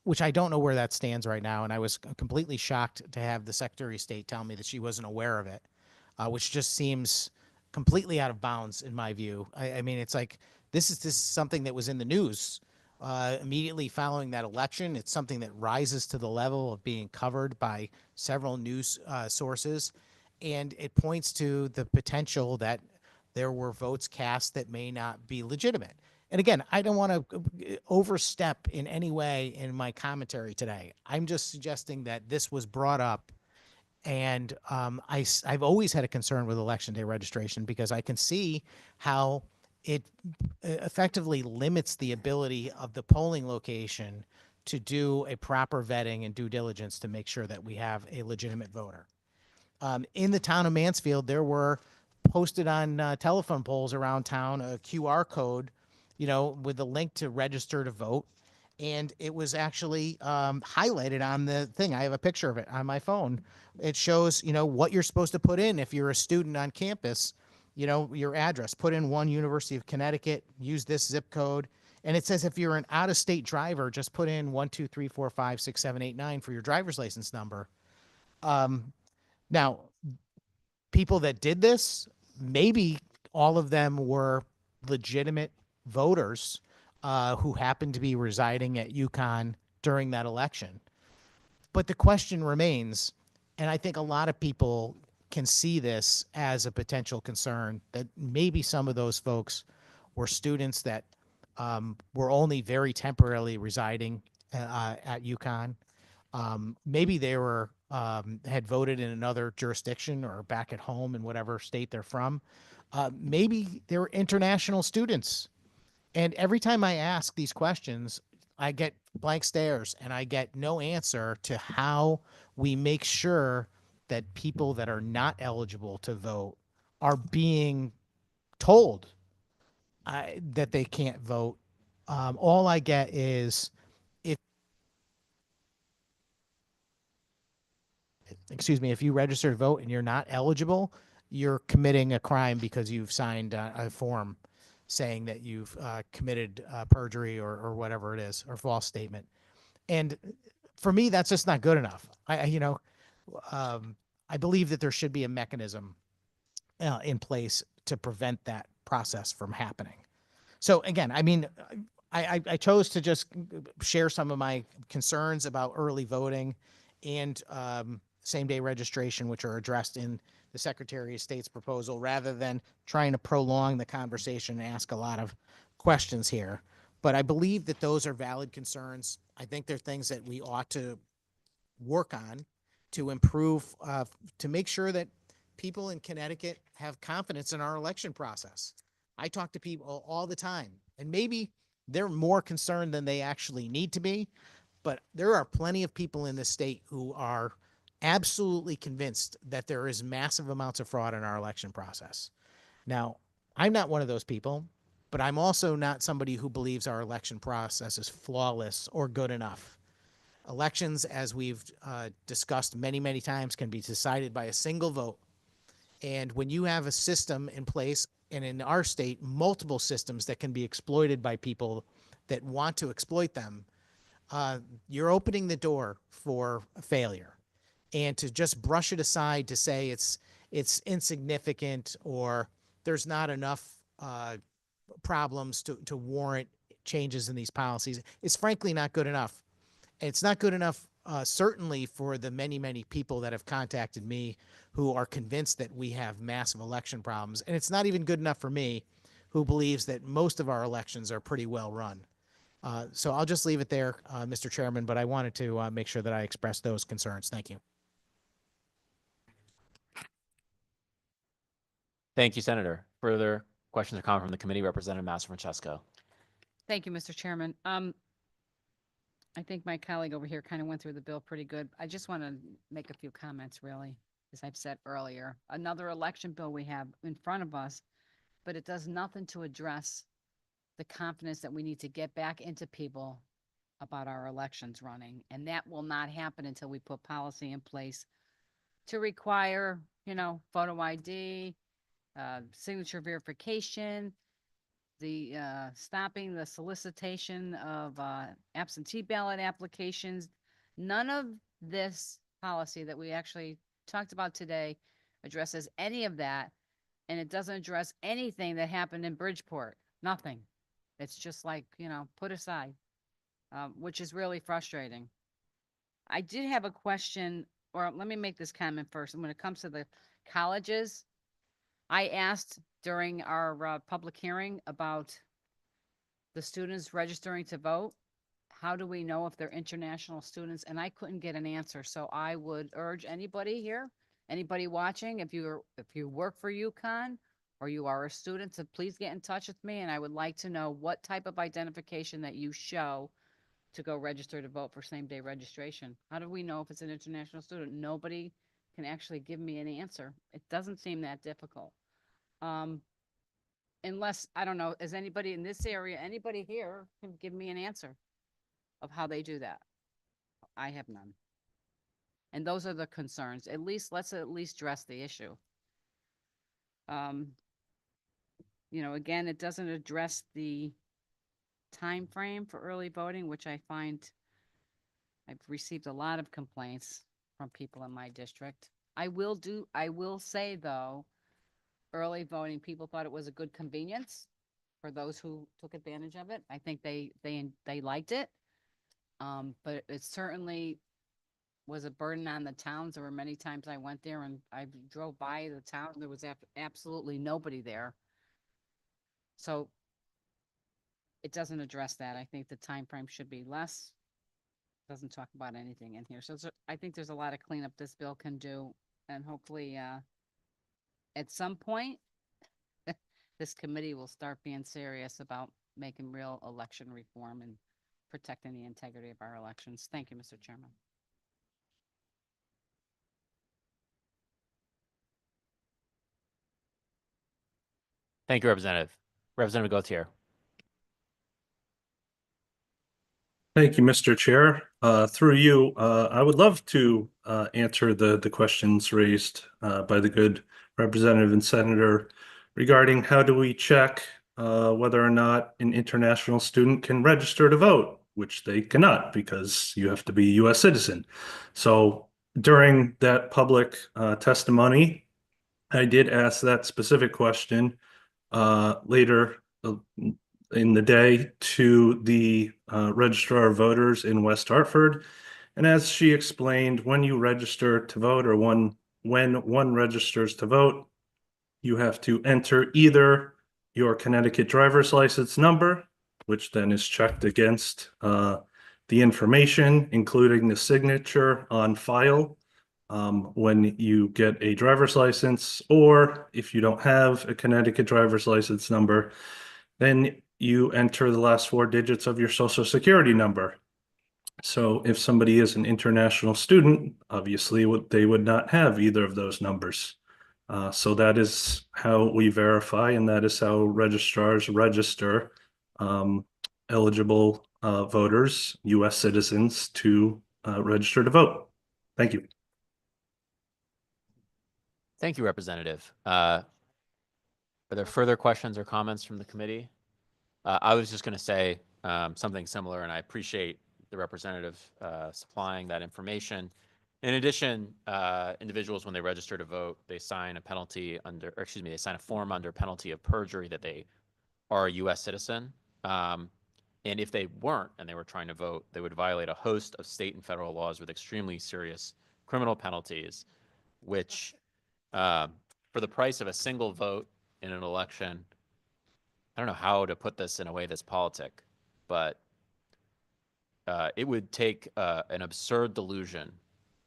Speaker 4: which I don't know where that stands right now. And I was completely shocked to have the Secretary of State tell me that she wasn't aware of it, which just seems completely out of bounds in my view. I mean, it's like, this is something that was in the news immediately following that election. It's something that rises to the level of being covered by several news sources. And it points to the potential that there were votes cast that may not be legitimate. And again, I don't want to overstep in any way in my commentary today. I'm just suggesting that this was brought up. And I've always had a concern with election day registration because I can see how it effectively limits the ability of the polling location to do a proper vetting and due diligence to make sure that we have a legitimate voter. In the town of Mansfield, there were posted on telephone poles around town a QR code, with a link to register to vote. And it was actually highlighted on the thing. I have a picture of it on my phone. It shows, what you're supposed to put in if you're a student on campus, your address. Put in 1 University of Connecticut, use this zip code. And it says if you're an out-of-state driver, just put in 1, 2, 3, 4, 5, 6, 7, 8, 9 for your driver's license number. Now, people that did this, maybe all of them were legitimate voters who happened to be residing at UConn during that election. But the question remains, and I think a lot of people can see this as a potential concern, that maybe some of those folks were students that were only very temporarily residing at UConn. Maybe they were had voted in another jurisdiction or back at home in whatever state they're from. Maybe they were international students. And every time I ask these questions, I get blank stares and I get no answer to how we make sure that people that are not eligible to vote are being told that they can't vote. All I get is, if you register to vote and you're not eligible, you're committing a crime because you've signed a form saying that you've committed perjury or whatever it is, or false statement. And for me, that's just not good enough. I believe that there should be a mechanism in place to prevent that process from happening. So again, I mean, I chose to just share some of my concerns about early voting and same-day registration, which are addressed in the Secretary of State's proposal, rather than trying to prolong the conversation and ask a lot of questions here. But I believe that those are valid concerns. I think they're things that we ought to work on to improve, to make sure that people in Connecticut have confidence in our election process. I talk to people all the time, and maybe they're more concerned than they actually need to be, but there are plenty of people in this state who are absolutely convinced that there is massive amounts of fraud in our election process. Now, I'm not one of those people, but I'm also not somebody who believes our election process is flawless or good enough. Elections, as we've discussed many, many times, can be decided by a single vote. And when you have a system in place, and in our state, multiple systems that can be exploited by people that want to exploit them, you're opening the door for failure. And to just brush it aside to say it's insignificant or there's not enough problems to warrant changes in these policies is frankly not good enough. And it's not good enough certainly for the many, many people that have contacted me who are convinced that we have massive election problems. And it's not even good enough for me, who believes that most of our elections are pretty well run. So I'll just leave it there, Mr. Chairman, but I wanted to make sure that I expressed those concerns. Thank you.
Speaker 1: Thank you, Senator. Further questions or comment from the committee? Representative Massimo-Francesco.
Speaker 2: Thank you, Mr. Chairman. I think my colleague over here kind of went through the bill pretty good. I just want to make a few comments, really, as I've said earlier. Another election bill we have in front of us, but it does nothing to address the confidence that we need to get back into people about our elections running. And that will not happen until we put policy in place to require, photo ID, signature verification, the stopping the solicitation of absentee ballot applications. None of this policy that we actually talked about today addresses any of that, and it doesn't address anything that happened in Bridgeport. Nothing. It's just like, put aside, which is really frustrating. I did have a question, or let me make this comment first. When it comes to the colleges, I asked during our public hearing about the students registering to vote. How do we know if they're international students? And I couldn't get an answer. So I would urge anybody here, anybody watching, if you work for UConn or you are a student, to please get in touch with me. And I would like to know what type of identification that you show to go register to vote for same-day registration. How do we know if it's an international student? Nobody can actually give me an answer. It doesn't seem that difficult. Unless, I don't know, is anybody in this area, anybody here can give me an answer of how they do that? I have none. And those are the concerns. Let's at least address the issue. Again, it doesn't address the time frame for early voting, which I find I've received a lot of complaints from people in my district. I will say though, early voting, people thought it was a good convenience for those who took advantage of it. I think they liked it. But it certainly was a burden on the towns. There were many times I went there and I drove by the town and there was absolutely nobody there. So it doesn't address that. I think the time frame should be less. Doesn't talk about anything in here. So I think there's a lot of cleanup this bill can do, and hopefully at some point this committee will start being serious about making real election reform and protecting the integrity of our elections. Thank you, Mr. Chairman.
Speaker 1: Thank you, Representative. Representative Gautier.
Speaker 8: Thank you, Mr. Chair. Through you, I would love to answer the questions raised by the good representative and senator regarding how do we check whether or not an international student can register to vote, which they cannot because you have to be a U.S. citizen. So during that public testimony, I did ask that specific question later in the day to the registrar of voters in West Hartford. And as she explained, when you register to vote, or when one registers to vote, you have to enter either your Connecticut driver's license number, which then is checked against the information, including the signature on file when you get a driver's license, or if you don't have a Connecticut driver's license number, then you enter the last 4 digits of your social security number. So if somebody is an international student, obviously they would not have either of those numbers. So that is how we verify, and that is how registrars register eligible voters, U.S. citizens, to register to vote. Thank you.
Speaker 1: Thank you, Representative. Are there further questions or comments from the committee? I was just going to say something similar, and I appreciate the representative supplying that information. In addition, individuals, when they register to vote, they sign a penalty under, or excuse me, they sign a form under penalty of perjury that they are a U.S. citizen. And if they weren't and they were trying to vote, they would violate a host of state and federal laws with extremely serious criminal penalties, which for the price of a single vote in an election, I don't know how to put this in a way that's politic, but it would take an absurd delusion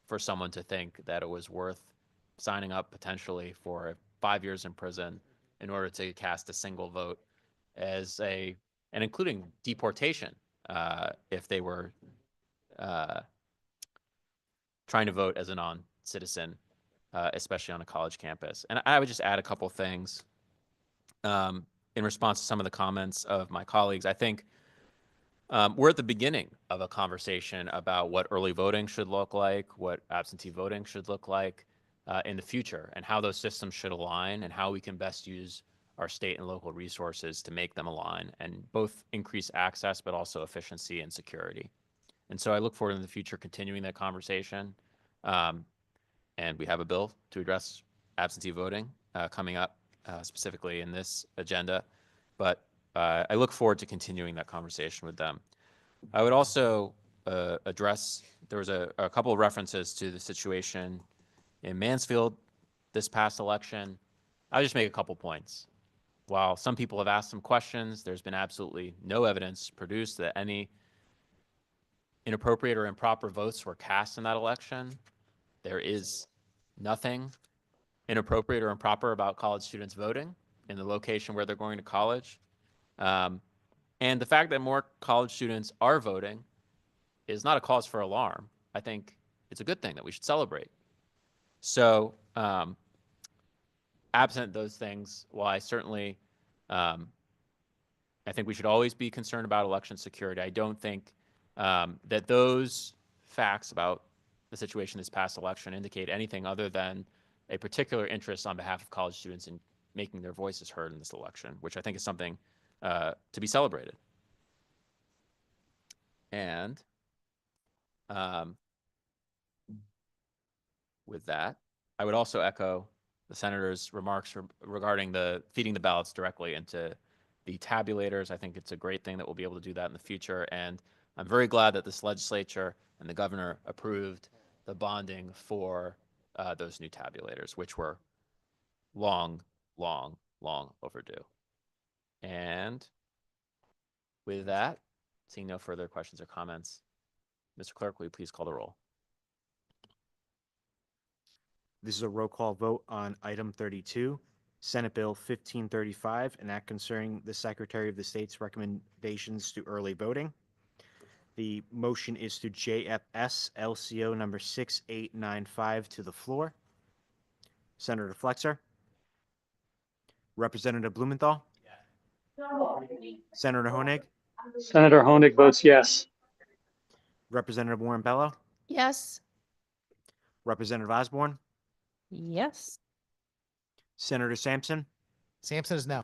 Speaker 1: for someone to think that it was worth signing up potentially for 5 years in prison in order to cast a single vote, as and including deportation if they were trying to vote as a non-citizen, especially on a college campus. And I would just add a couple things in response to some of the comments of my colleagues. I think we're at the beginning of a conversation about what early voting should look like, what absentee voting should look like in the future, and how those systems should align, and how we can best use our state and local resources to make them align and both increase access but also efficiency and security. And so I look forward in the future continuing that conversation. And we have a bill to address absentee voting coming up specifically in this agenda. But I look forward to continuing that conversation with them. I would also address, there was a couple of references to the situation in Mansfield this past election. I'll just make a couple points. While some people have asked some questions, there's been absolutely no evidence produced that any inappropriate or improper votes were cast in that election. There is nothing inappropriate or improper about college students voting in the location where they're going to college. And the fact that more college students are voting is not a cause for alarm. I think it's a good thing that we should celebrate. So absent those things, while I certainly, I think we should always be concerned about election security, I don't think that those facts about the situation this past election indicate anything other than a particular interest on behalf of college students in making their voices heard in this election, which I think is something to be celebrated. And with that, I would also echo the senator's remarks regarding the feeding the ballots directly into the tabulators. I think it's a great thing that we'll be able to do that in the future. And I'm very glad that this legislature and the governor approved the bonding for those new tabulators, which were long overdue. And with that, seeing no further questions or comments, Mr. Clerk, will you please call the roll?
Speaker 6: This is a roll call vote on item 32, Senate Bill 1535, an act concerning the Secretary of the State's recommendations to early voting. The motion is to JFS LCO number 6895 to the floor. Senator Flexer. Representative Blumenthal. Senator Honig.
Speaker 14: Senator Honig votes yes.
Speaker 6: Representative Warren Bello.
Speaker 16: Yes.
Speaker 6: Representative Osborne.
Speaker 15: Yes.
Speaker 6: Senator Sampson.
Speaker 4: Sampson is no.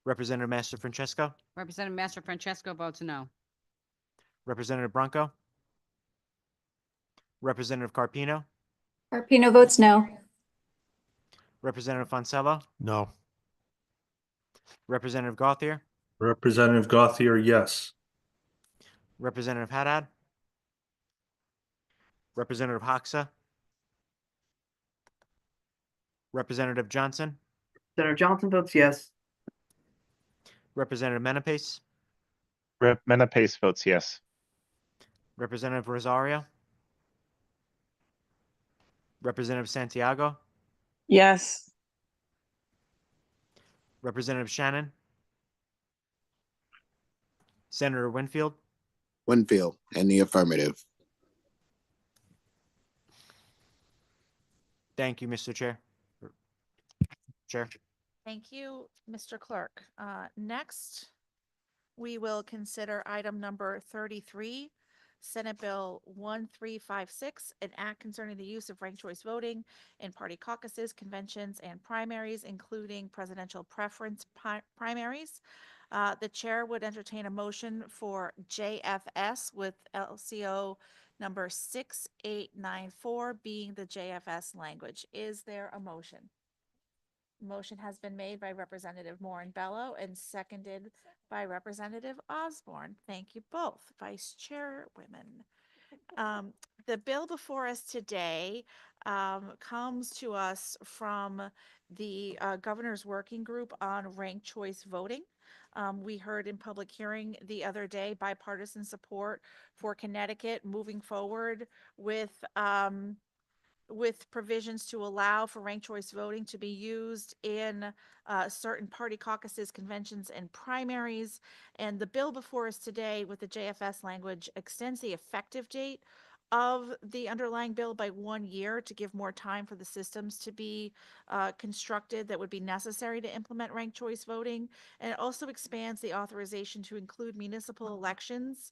Speaker 6: Representative Master Francesco.
Speaker 2: Representative Master Francesco votes no.
Speaker 6: Representative Branco. Representative Carpino.
Speaker 18: Carpino votes no.
Speaker 6: Representative Fonsello.
Speaker 5: No.
Speaker 6: Representative Gauthier.
Speaker 8: Representative Gauthier, yes.
Speaker 6: Representative Haddad. Representative Hoxa. Representative Johnson.
Speaker 9: Senator Johnson votes yes.
Speaker 6: Representative Menapace.
Speaker 14: Rep. Menapace votes yes.
Speaker 6: Representative Rosario. Representative Santiago,
Speaker 9: Yes.
Speaker 6: Representative Shannon, Senator Winfield,
Speaker 17: Winfield, in the affirmative.
Speaker 6: Thank you, Mr. Chair. Chair.
Speaker 3: Thank you, Mr. Clerk. Next, we will consider item number 33, Senate Bill 1356, an act concerning the use of ranked choice voting in party caucuses, conventions, and primaries, including presidential preference primaries. The chair would entertain a motion for JFS with LCO number 6894 being the JFS language. Is there a motion? Motion has been made by Representative Moore and Bello and seconded by Representative Osborne. Thank you both, Vice Chairwomen. The bill before us today comes to us from the Governor's Working Group on Ranked Choice Voting. We heard in public hearing the other day bipartisan support for Connecticut moving forward with provisions to allow for ranked choice voting to be used in certain party caucuses, conventions, and primaries. And the bill before us today with the JFS language extends the effective date of the underlying bill by 1 year to give more time for the systems to be constructed that would be necessary to implement ranked choice voting. And it also expands the authorization to include municipal elections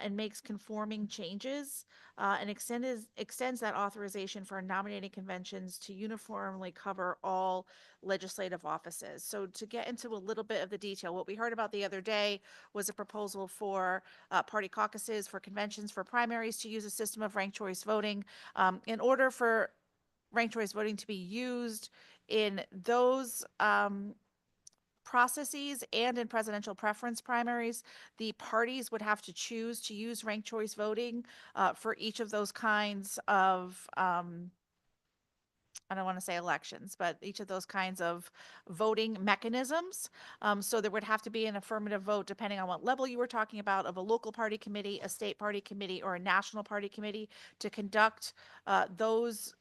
Speaker 3: and makes conforming changes and extends that authorization for nominating conventions to uniformly cover all legislative offices. So to get into a little bit of the detail, what we heard about the other day was a proposal for party caucuses, for conventions, for primaries to use a system of ranked choice voting. In order for ranked choice voting to be used in those processes and in presidential preference primaries, the parties would have to choose to use ranked choice voting for each of those kinds of I don't want to say elections, but each of those kinds of voting mechanisms. So there would have to be an affirmative vote depending on what level you were talking about of a local party committee, a state party committee, or a national party committee to conduct those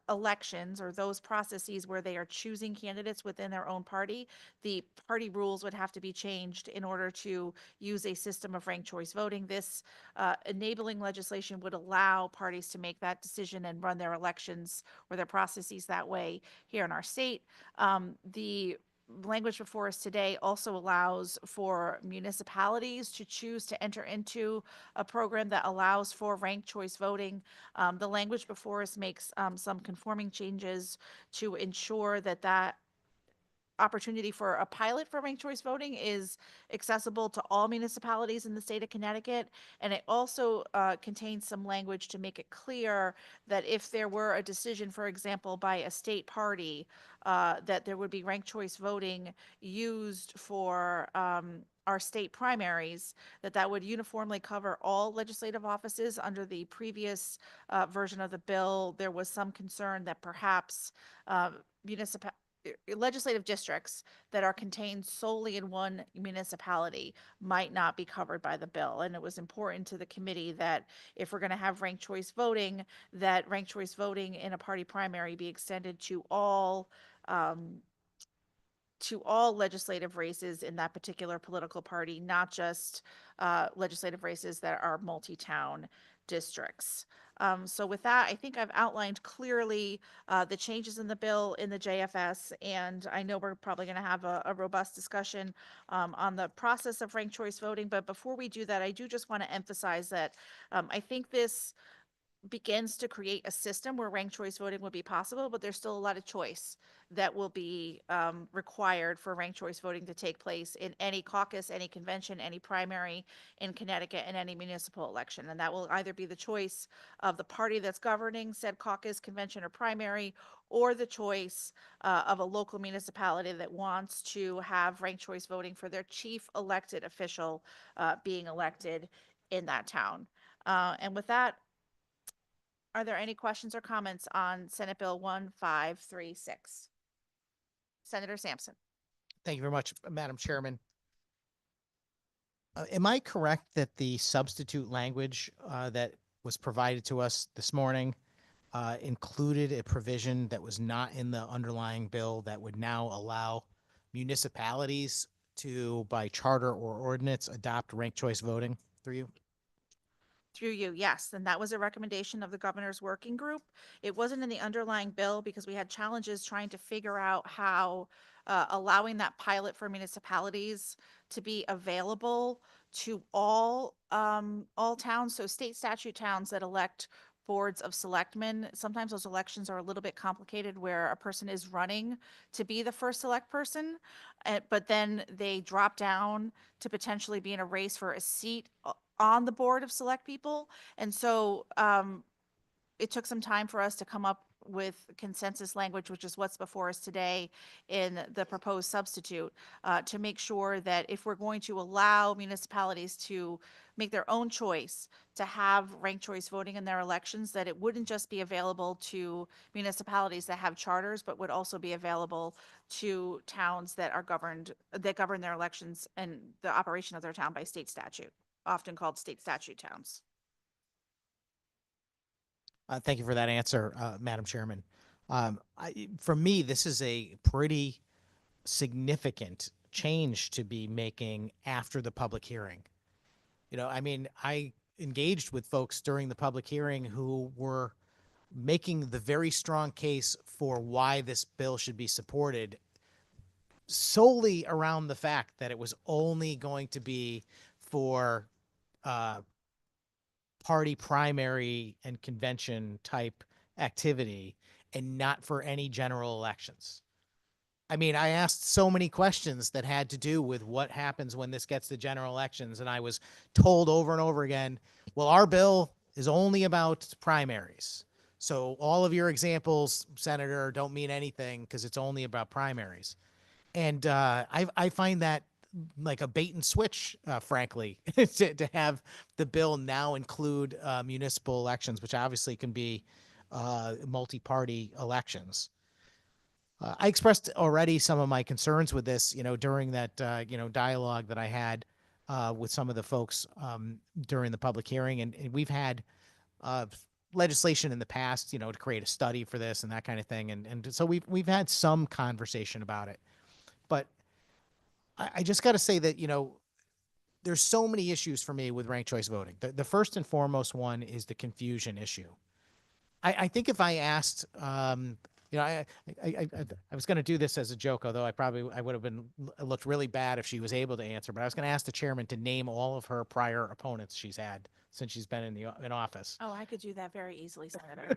Speaker 3: elections or those processes where they are choosing candidates within their own party. The party rules would have to be changed in order to use a system of ranked choice voting. This enabling legislation would allow parties to make that decision and run their elections or their processes that way here in our state. The language before us today also allows for municipalities to choose to enter into a program that allows for ranked choice voting. The language before us makes some conforming changes to ensure that that opportunity for a pilot for ranked choice voting is accessible to all municipalities in the state of Connecticut. And it also contains some language to make it clear that if there were a decision, for example, by a state party, that there would be ranked choice voting used for our state primaries, that would uniformly cover all legislative offices. Under the previous version of the bill, there was some concern that perhaps legislative districts that are contained solely in one municipality might not be covered by the bill. And it was important to the committee that if we're going to have ranked choice voting, that ranked choice voting in a party primary be extended to all legislative races in that particular political party, not just legislative races that are multi-town districts. So with that, I think I've outlined clearly the changes in the bill in the JFS, and I know we're probably going to have a robust discussion on the process of ranked choice voting. But before we do that, I do just want to emphasize that I think this begins to create a system where ranked choice voting would be possible, but there's still a lot of choice that will be required for ranked choice voting to take place in any caucus, any convention, any primary in Connecticut, and any municipal election. And that will either be the choice of the party that's governing said caucus, convention, or primary, or the choice of a local municipality that wants to have ranked choice voting for their chief elected official being elected in that town. And with that, are there any questions or comments on Senate Bill 1536? Senator Sampson.
Speaker 4: Thank you very much, Madam Chairman. Am I correct that the substitute language that was provided to us this morning included a provision that was not in the underlying bill that would now allow municipalities to, by charter or ordinance, adopt ranked choice voting through you?
Speaker 3: Through you, yes. And that was a recommendation of the governor's working group. It wasn't in the underlying bill because we had challenges trying to figure out how allowing that pilot for municipalities to be available to all towns. So state statute towns that elect boards of selectmen. Sometimes those elections are a little bit complicated where a person is running to be the first select person, but then they drop down to potentially be in a race for a seat on the board of select people. And so it took some time for us to come up with consensus language, which is what's before us today in the proposed substitute, to make sure that if we're going to allow municipalities to make their own choice to have ranked choice voting in their elections, that it wouldn't just be available to municipalities that have charters, but would also be available to towns that are that govern their elections and the operation of their town by state statute, often called state statute towns.
Speaker 4: Thank you for that answer, Madam Chairman. For me, this is a pretty significant change to be making after the public hearing. You know, I mean, I engaged with folks during the public hearing who were making the very strong case for why this bill should be supported solely around the fact that it was only going to be for party primary and convention type activity and not for any general elections. I mean, I asked so many questions that had to do with what happens when this gets to general elections, and I was told over and over again, well, our bill is only about primaries. So all of your examples, Senator, don't mean anything because it's only about primaries. And I find that like a bait and switch, frankly, to have the bill now include municipal elections, which obviously can be multi-party elections. I expressed already some of my concerns with this, you know, during that, dialogue that I had with some of the folks during the public hearing. And we've had legislation in the past, you know, to create a study for this and that kind of thing. And so we've had some conversation about it. But I just got to say that, you know, there's so many issues for me with ranked choice voting. The first and foremost one is the confusion issue. I think if I asked, you know, I was going to do this as a joke, although I would have looked really bad if she was able to answer. But I was going to ask the chairman to name all of her prior opponents she's had since she's been in office.
Speaker 3: Oh, I could do that very easily, Senator.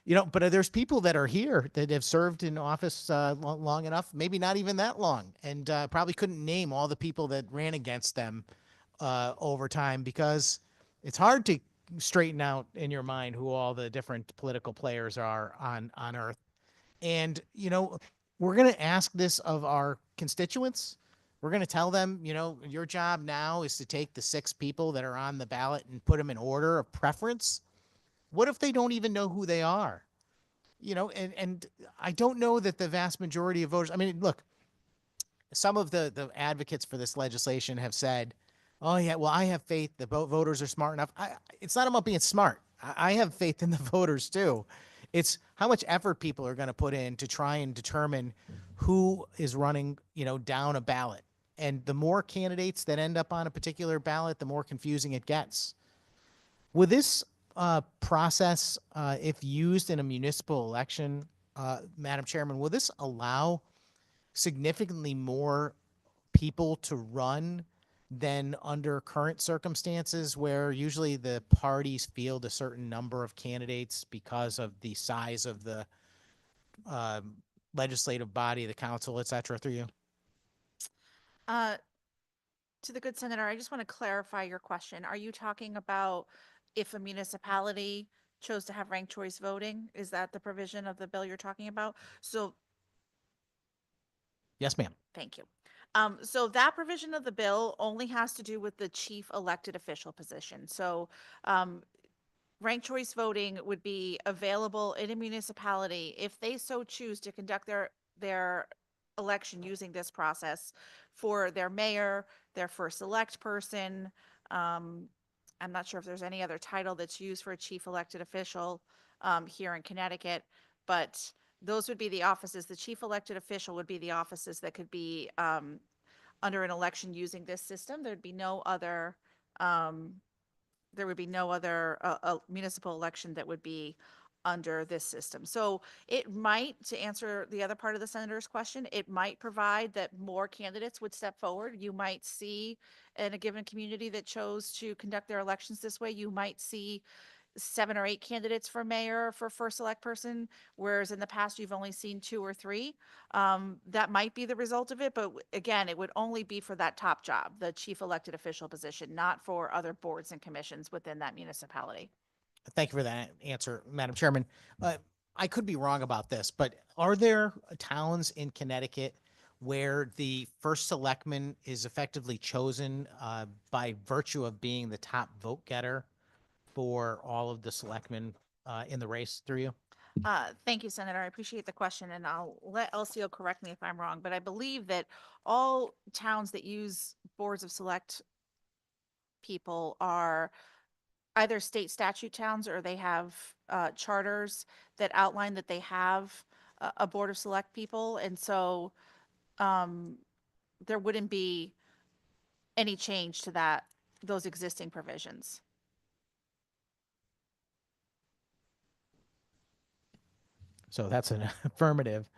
Speaker 4: You know, but there's people that are here that have served in office long enough, maybe not even that long, and probably couldn't name all the people that ran against them over time because it's hard to straighten out in your mind who all the different political players are on Earth. And, you know, we're going to ask this of our constituents. We're going to tell them, you know, your job now is to take the 6 people that are on the ballot and put them in order of preference. What if they don't even know who they are? You know, and I don't know that the vast majority of voters, I mean, look, some of the advocates for this legislation have said, oh yeah, well, I have faith the voters are smart enough. It's not about being smart. I have faith in the voters too. It's how much effort people are going to put in to try and determine who is running, you know, down a ballot. And the more candidates that end up on a particular ballot, the more confusing it gets. With this process, if used in a municipal election, Madam Chairman, will this allow significantly more people to run than under current circumstances where usually the parties field a certain number of candidates because of the size of the legislative body, the council, et cetera, through you?
Speaker 3: To the good senator, I just want to clarify your question. Are you talking about if a municipality chose to have ranked choice voting? Is that the provision of the bill you're talking about? So,
Speaker 4: yes, ma'am.
Speaker 3: thank you. So that provision of the bill only has to do with the chief elected official position. So, ranked choice voting would be available in a municipality if they so choose to conduct their election using this process for their mayor, their first select person, I'm not sure if there's any other title that's used for a chief elected official here in Connecticut, but those would be the offices. The chief elected official would be the offices that could be under an election using this system. There'd be no other municipal election that would be under this system. So it might, to answer the other part of the senator's question, it might provide that more candidates would step forward. You might see in a given community that chose to conduct their elections this way, you might see 7 or 8 candidates for mayor for first select person, whereas in the past you've only seen 2 or 3. That might be the result of it, but again, it would only be for that top job, the chief elected official position, not for other boards and commissions within that municipality.
Speaker 4: Thank you for that answer, Madam Chairman. I could be wrong about this, but are there towns in Connecticut where the first selectman is effectively chosen by virtue of being the top vote getter for all of the selectmen in the race through you?
Speaker 3: Thank you, Senator. I appreciate the question, and I'll let LCO correct me if I'm wrong, but I believe that all towns that use boards of select people are either state statute towns or they have charters that outline that they have a board of select people. And so there wouldn't be any change to those existing provisions.
Speaker 4: So that's an affirmative.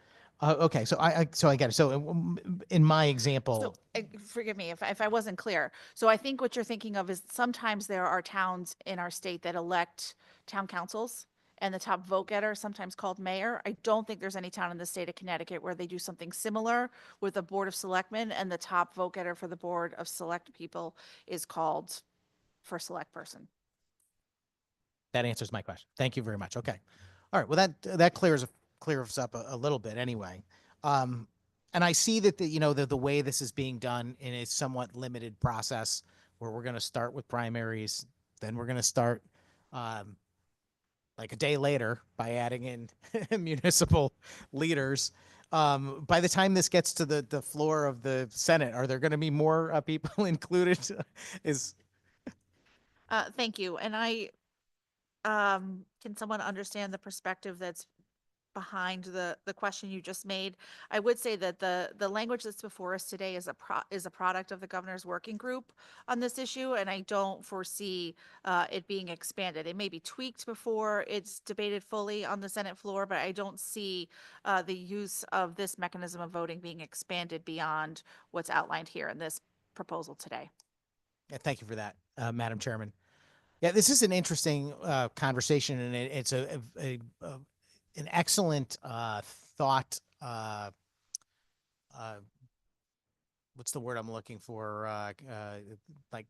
Speaker 4: Okay, so I get it. So in my example,
Speaker 3: So, forgive me if I wasn't clear. So I think what you're thinking of is sometimes there are towns in our state that elect town councils, and the top vote getter, sometimes called mayor. I don't think there's any town in the state of Connecticut where they do something similar with a board of selectmen, and the top vote getter for the board of select people is called first select person.
Speaker 4: that answers my question. Thank you very much. Okay. All right. Well, that clears up a little bit anyway. And I see that the way this is being done in a somewhat limited process where we're going to start with primaries, then we're going to start like a day later by adding in municipal leaders. By the time this gets to the floor of the Senate, are there going to be more people included?
Speaker 3: Thank you. And can someone understand the perspective that's behind the question you just made? I would say that the language that's before us today is a product of the governor's working group on this issue, and I don't foresee it being expanded. It may be tweaked before it's debated fully on the Senate floor, but I don't see the use of this mechanism of voting being expanded beyond what's outlined here in this proposal today.
Speaker 4: Yeah, thank you for that, Madam Chairman. Yeah, this is an interesting conversation, and it's an excellent thought. What's the word I'm looking for? Like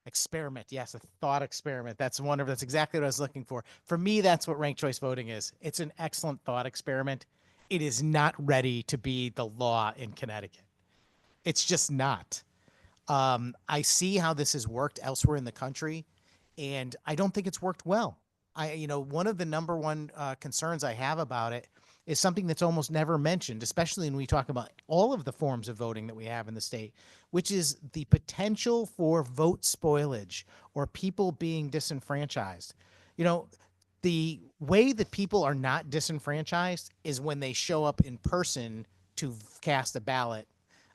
Speaker 4: experiment. Yes, a thought experiment. That's wonderful. That's exactly what I was looking for. For me, that's what ranked choice voting is. It's an excellent thought experiment. It is not ready to be the law in Connecticut. It's just not. I see how this has worked elsewhere in the country, and I don't think it's worked well. One of the number one concerns I have about it is something that's almost never mentioned, especially when we talk about all of the forms of voting that we have in the state, which is the potential for vote spoilage or people being disenfranchised. The way that people are not disenfranchised is when they show up in person to cast a ballot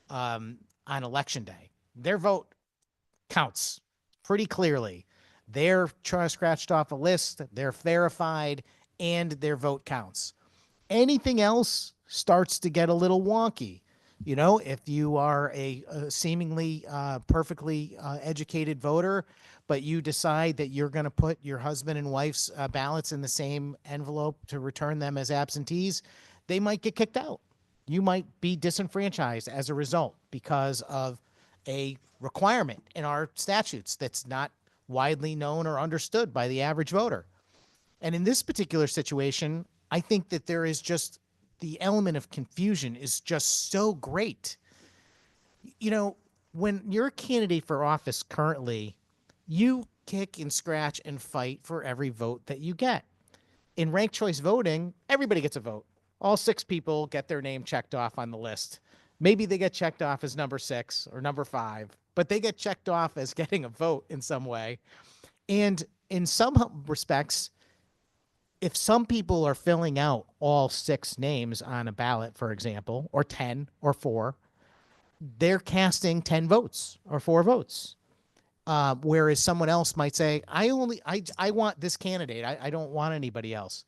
Speaker 4: on election day. Their vote counts pretty clearly. They're scratched off a list, they're verified, and their vote counts. Anything else starts to get a little wonky. If you are a seemingly perfectly educated voter, but you decide that you're going to put your husband and wife's ballots in the same envelope to return them as absentees, they might get kicked out. You might be disenfranchised as a result because of a requirement in our statutes that's not widely known or understood by the average voter. And in this particular situation, I think that there is just the element of confusion is just so great. When you're a candidate for office currently, you kick and scratch and fight for every vote that you get. In ranked choice voting, everybody gets a vote. All 6 people get their name checked off on the list. Maybe they get checked off as number 6 or number 5, but they get checked off as getting a vote in some way. And in some respects, if some people are filling out all 6 names on a ballot, for example, or 10 or 4, they're casting 10 votes or 4 votes. Whereas someone else might say, I want this candidate. I don't want anybody else.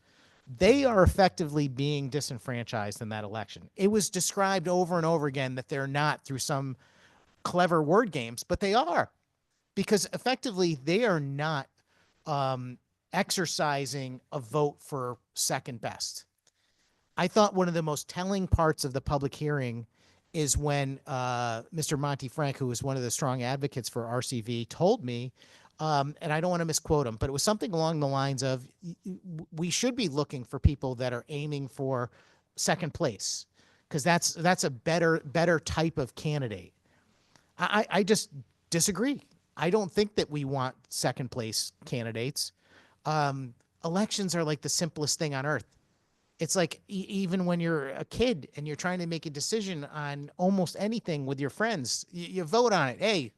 Speaker 4: They are effectively being disenfranchised in that election. It was described over and over again that they're not through some clever word games, but they are, because effectively they are not exercising a vote for second best. I thought one of the most telling parts of the public hearing is when Mr. Monty Frank, who was one of the strong advocates for RCV, told me, and I don't want to misquote him, but it was something along the lines of, we should be looking for people that are aiming for second place, because that's a better type of candidate. I just disagree. I don't think that we want second place candidates. Elections are like the simplest thing on earth. It's like even when you're a kid and you're trying to make a decision on almost anything with your friends, you vote on it. Hey,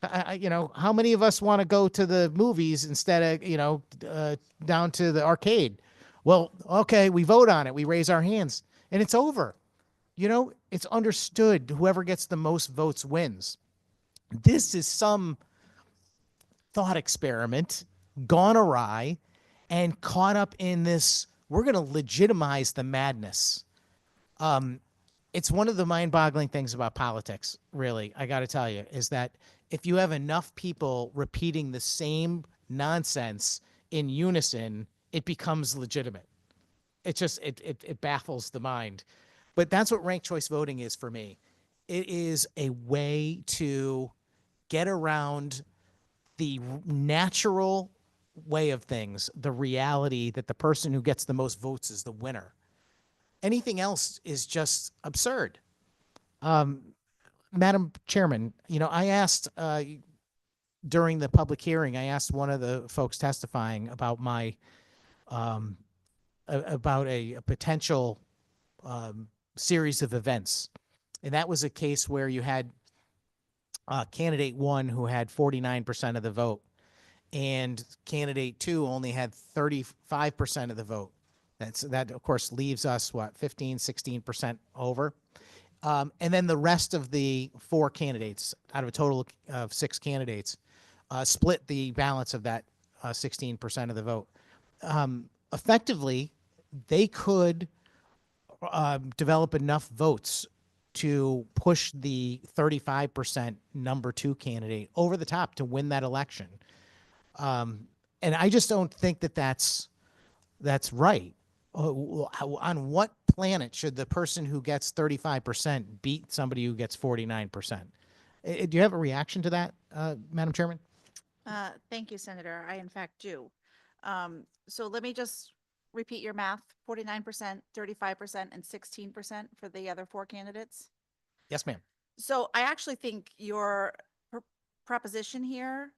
Speaker 4: how many of us want to go to the movies instead of, down to the arcade? Well, okay, we vote on it. We raise our hands and it's over. It's understood. Whoever gets the most votes wins. This is some thought experiment gone awry and caught up in this. We're going to legitimize the madness. It's one of the mind-boggling things about politics, really, I got to tell you, is that if you have enough people repeating the same nonsense in unison, it becomes legitimate. It baffles the mind. But that's what ranked choice voting is for me. It is a way to get around the natural way of things, the reality that the person who gets the most votes is the winner. Anything else is just absurd. Madam Chairman, I asked during the public hearing, I asked one of the folks testifying about about a potential series of events. And that was a case where you had candidate 1 who had 49% of the vote, and candidate 2 only had 35% of the vote. That of course leaves us 15-16% over. And then the rest of the 4 candidates out of a total of 6 candidates split the balance of that 16% of the vote. Effectively, they could develop enough votes to push the 35% number 2 candidate over the top to win that election. And I just don't think that that's right. On what planet should the person who gets 35% beat somebody who gets 49%? Do you have a reaction to that, Madam Chairman?
Speaker 3: Thank you, Senator. I in fact do. So let me just repeat your math: 49%, 35%, and 16% for the other 4 candidates.
Speaker 4: Yes, ma'am.
Speaker 3: So I actually think your proposition here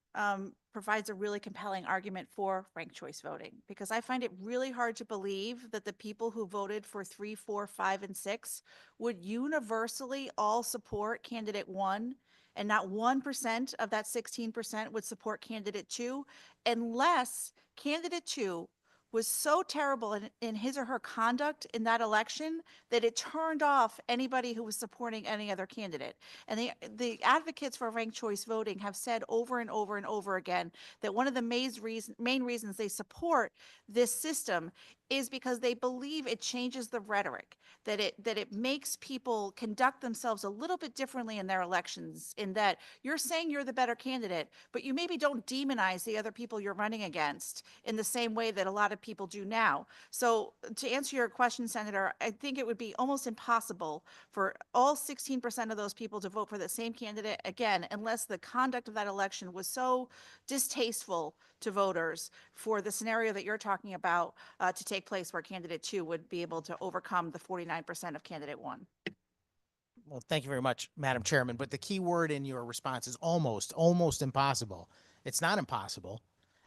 Speaker 3: provides a really compelling argument for ranked choice voting, because I find it really hard to believe that the people who voted for 3, 4, 5, and 6 would universally all support candidate 1, and not 1% of that 16% would support candidate 2, unless candidate 2 was so terrible in his or her conduct in that election that it turned off anybody who was supporting any other candidate. And the advocates for ranked choice voting have said over and over and over again that one of the main reasons they support this system is because they believe it changes the rhetoric, that it makes people conduct themselves a little bit differently in their elections, in that you're saying you're the better candidate, but you maybe don't demonize the other people you're running against in the same way that a lot of people do now. So to answer your question, Senator, I think it would be almost impossible for all 16% of those people to vote for the same candidate again, unless the conduct of that election was so distasteful to voters for the scenario that you're talking about to take place, where candidate 2 would be able to overcome the 49% of candidate 1.
Speaker 4: Well, thank you very much, Madam Chairman. But the key word in your response is almost impossible. It's not impossible.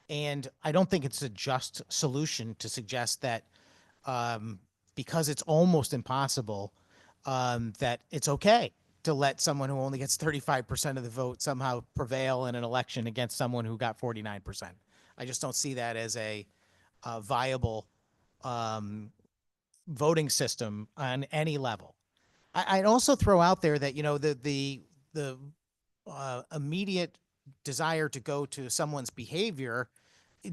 Speaker 4: And I don't think it's a just solution to suggest that because it's almost impossible, that it's okay to let someone who only gets 35% of the vote somehow prevail in an election against someone who got 49%. I just don't see that as a viable voting system on any level. I'd also throw out there that, you know, the immediate desire to go to someone's behavior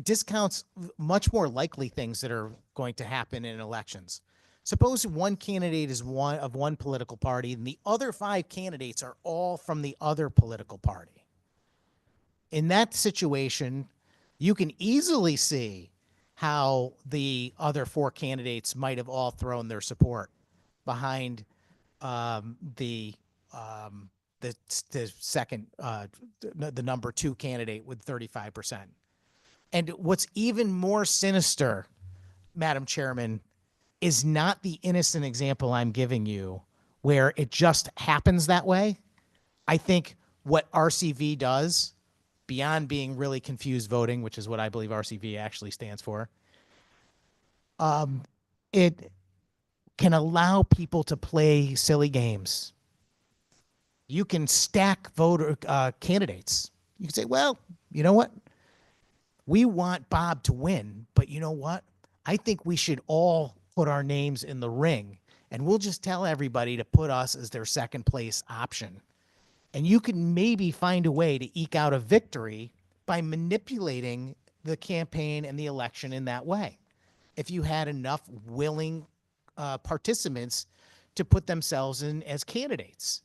Speaker 4: discounts much more likely things that are going to happen in elections. Suppose one candidate is one of one political party and the other 5 candidates are all from the other political party. In that situation, you can easily see how the other 4 candidates might have all thrown their support behind the second, the number 2 candidate with 35%. And what's even more sinister, Madam Chairman, is not the innocent example I'm giving you where it just happens that way. I think what RCV does, beyond being really confused voting, which is what I believe RCV actually stands for, it can allow people to play silly games. You can stack voter candidates. You can say, well, you know what? We want Bob to win, but you know what? I think we should all put our names in the ring, and we'll just tell everybody to put us as their second place option. And you can maybe find a way to eke out a victory by manipulating the campaign and the election in that way. If you had enough willing participants to put themselves in as candidates.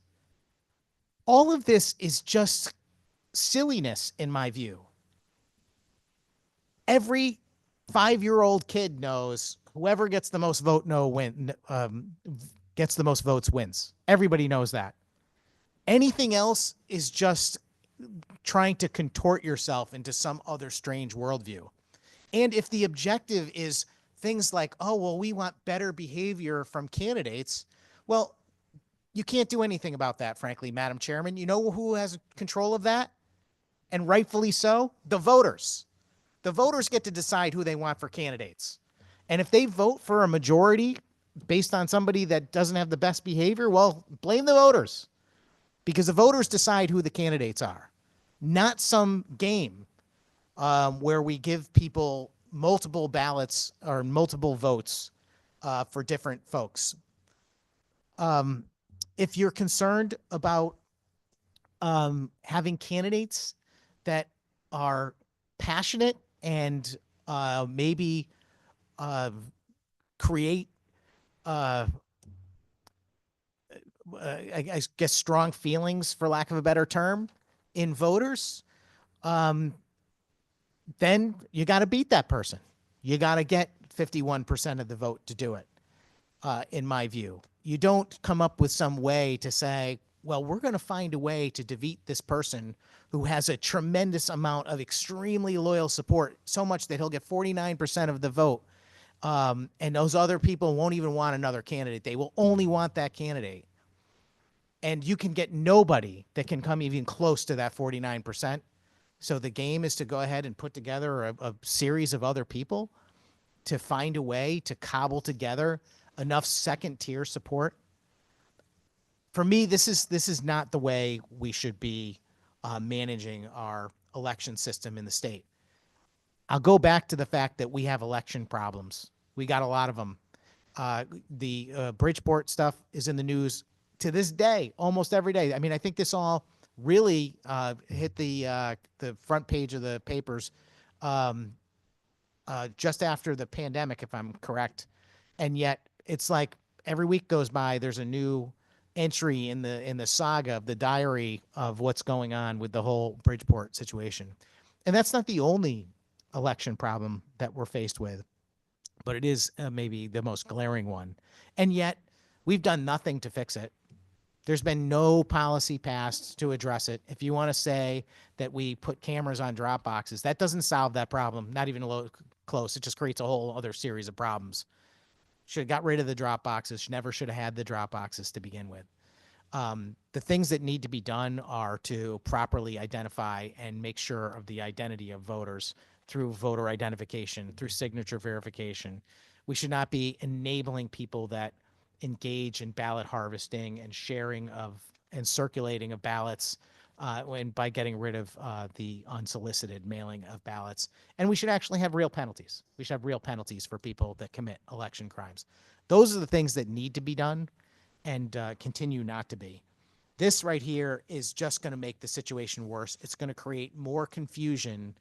Speaker 4: All of this is just silliness in my view. Every 5-year-old kid knows whoever gets the most gets the most votes wins. Everybody knows that. Anything else is just trying to contort yourself into some other strange worldview. And if the objective is things like, oh, well, we want better behavior from candidates, well, you can't do anything about that, frankly, Madam Chairman. You know who has control of that? And rightfully so? The voters. The voters get to decide who they want for candidates. And if they vote for a majority based on somebody that doesn't have the best behavior, well, blame the voters. Because the voters decide who the candidates are, not some game where we give people multiple ballots or multiple votes for different folks. If you're concerned about having candidates that are passionate and maybe create I guess strong feelings, for lack of a better term, in voters, then you got to beat that person. You got to get 51% of the vote to do it, in my view. You don't come up with some way to say, well, we're going to find a way to defeat this person who has a tremendous amount of extremely loyal support, so much that he'll get 49% of the vote. And those other people won't even want another candidate. They will only want that candidate. And you can get nobody that can come even close to that 49%. So the game is to go ahead and put together a series of other people to find a way to cobble together enough second tier support. For me, this is not the way we should be managing our election system in the state. I'll go back to the fact that we have election problems. We got a lot of them. The Bridgeport stuff is in the news to this day, almost every day. I mean, I think this all really hit the front page of the papers just after the pandemic, if I'm correct. And yet it's like every week goes by, there's a new entry in the saga of the diary of what's going on with the whole Bridgeport situation. And that's not the only election problem that we're faced with, but it is maybe the most glaring one. And yet we've done nothing to fix it. There's been no policy passed to address it. If you want to say that we put cameras on drop boxes, that doesn't solve that problem, not even a little close. It just creates a whole other series of problems. Should have got rid of the drop boxes. Never should have had the drop boxes to begin with. The things that need to be done are to properly identify and make sure of the identity of voters through voter identification, through signature verification. We should not be enabling people that engage in ballot harvesting and sharing of and circulating of ballots when by getting rid of the unsolicited mailing of ballots. And we should actually have real penalties. We should have real penalties for people that commit election crimes. Those are the things that need to be done and continue not to be. This right here is just going to make the situation worse. It's going to create more confusion.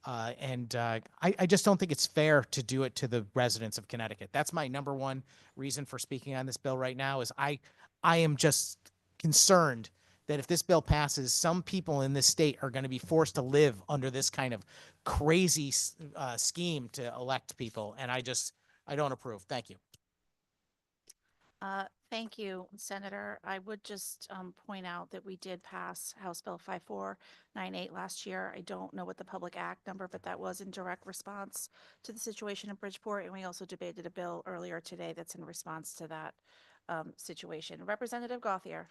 Speaker 4: I just don't think it's fair to do it to the residents of Connecticut. That's my number one reason for speaking on this bill right now is I am just concerned that if this bill passes, some people in this state are going to be forced to live under this kind of crazy scheme to elect people. And I don't approve. Thank you.
Speaker 3: Thank you, Senator. I would just point out that we did pass House Bill 5498 last year. I don't know what the Public Act number, but that was in direct response to the situation in Bridgeport. And we also debated a bill earlier today that's in response to that situation. Representative Gauthier.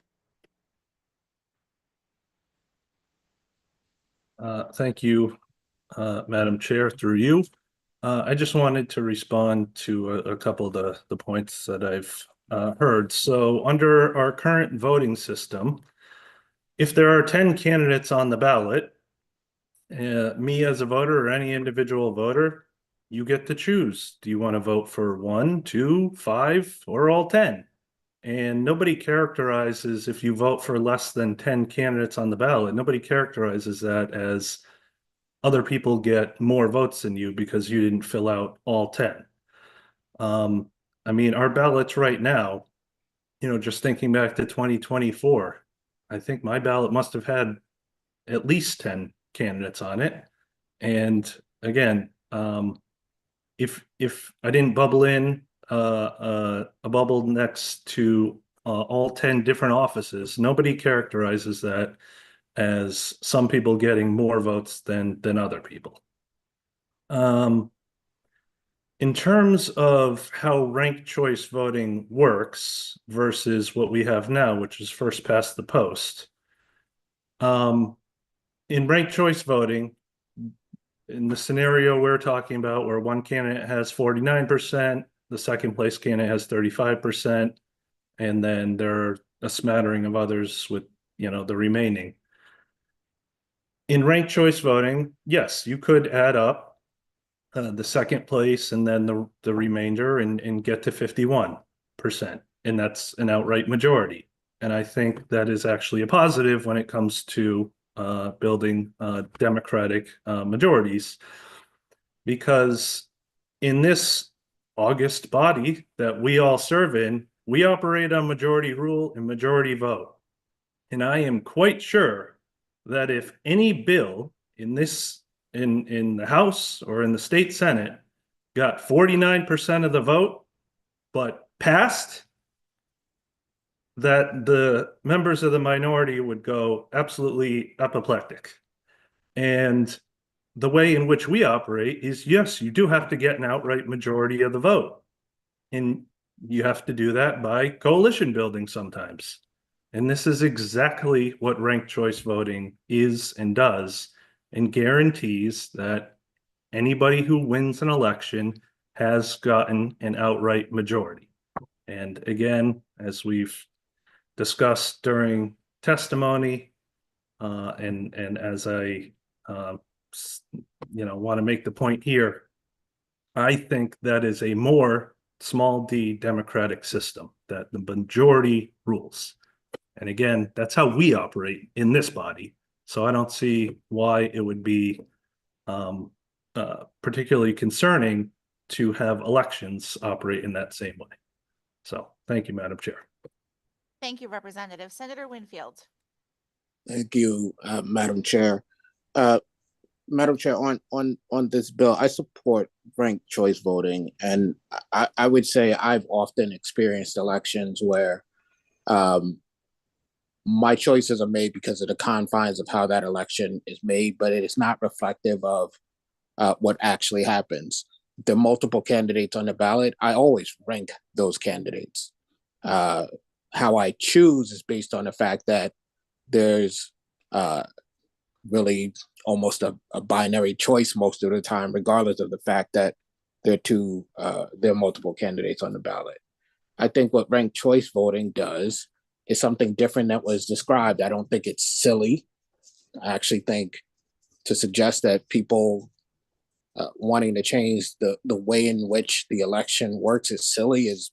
Speaker 8: Thank you, Madam Chair, through you. I just wanted to respond to a couple of the points that I've heard. So under our current voting system, if there are 10 candidates on the ballot, me as a voter or any individual voter, you get to choose. Do you want to vote for 1, 2, 5, or all 10? And nobody characterizes, if you vote for less than 10 candidates on the ballot, nobody characterizes that as other people get more votes than you because you didn't fill out all 10. I mean, our ballots right now, just thinking back to 2024, I think my ballot must have had at least 10 candidates on it. And again, if I didn't bubble in a bubble next to all 10 different offices, nobody characterizes that as some people getting more votes than other people. In terms of how ranked choice voting works versus what we have now, which is first past the post, in ranked choice voting, in the scenario we're talking about where one candidate has 49%, the second place candidate has 35%, and then there are a smattering of others with, the remaining. In ranked choice voting, yes, you could add up the second place and then the remainder and get to 51%. And that's an outright majority. And I think that is actually a positive when it comes to building democratic majorities, because in this august body that we all serve in, we operate on majority rule and majority vote. And I am quite sure that if any bill in the House or in the state Senate got 49% of the vote, but passed, that the members of the minority would go absolutely apoplectic. And the way in which we operate is, yes, you do have to get an outright majority of the vote. And you have to do that by coalition building sometimes. And this is exactly what ranked choice voting is and does, and guarantees that anybody who wins an election has gotten an outright majority. And again, as we've discussed during testimony, and as I want to make the point here, I think that is a more small d democratic system, that the majority rules. And again, that's how we operate in this body. So I don't see why it would be particularly concerning to have elections operate in that same way. So thank you, Madam Chair.
Speaker 3: Thank you, Representative. Senator Winfield.
Speaker 17: Thank you, Madam Chair. Madam Chair, on this bill, I support ranked choice voting. And I would say I've often experienced elections where my choices are made because of the confines of how that election is made, but it is not reflective of what actually happens. There are multiple candidates on the ballot. I always rank those candidates. How I choose is based on the fact that there's really almost a binary choice most of the time, regardless of the fact that there are multiple candidates on the ballot. I think what ranked choice voting does is something different that was described. I don't think it's silly. I actually think to suggest that people wanting to change the way in which the election works is silly is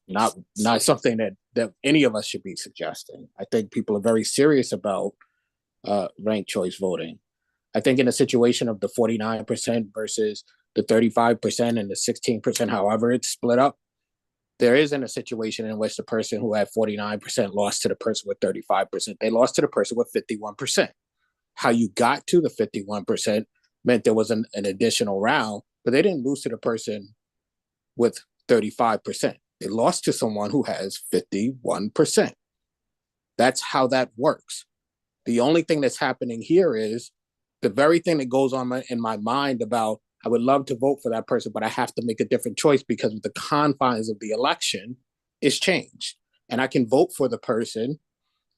Speaker 17: not something that any of us should be suggesting. I think people are very serious about ranked choice voting. I think in a situation of the 49% versus the 35% and the 16%, however it's split up, there isn't a situation in which the person who had 49% lost to the person with 35%. They lost to the person with 51%. How you got to the 51% meant there was an additional round, but they didn't lose to the person with 35%. They lost to someone who has 51%. That's how that works. The only thing that's happening here is the very thing that goes on in my mind about I would love to vote for that person, but I have to make a different choice because of the confines of the election is changed. And I can vote for the person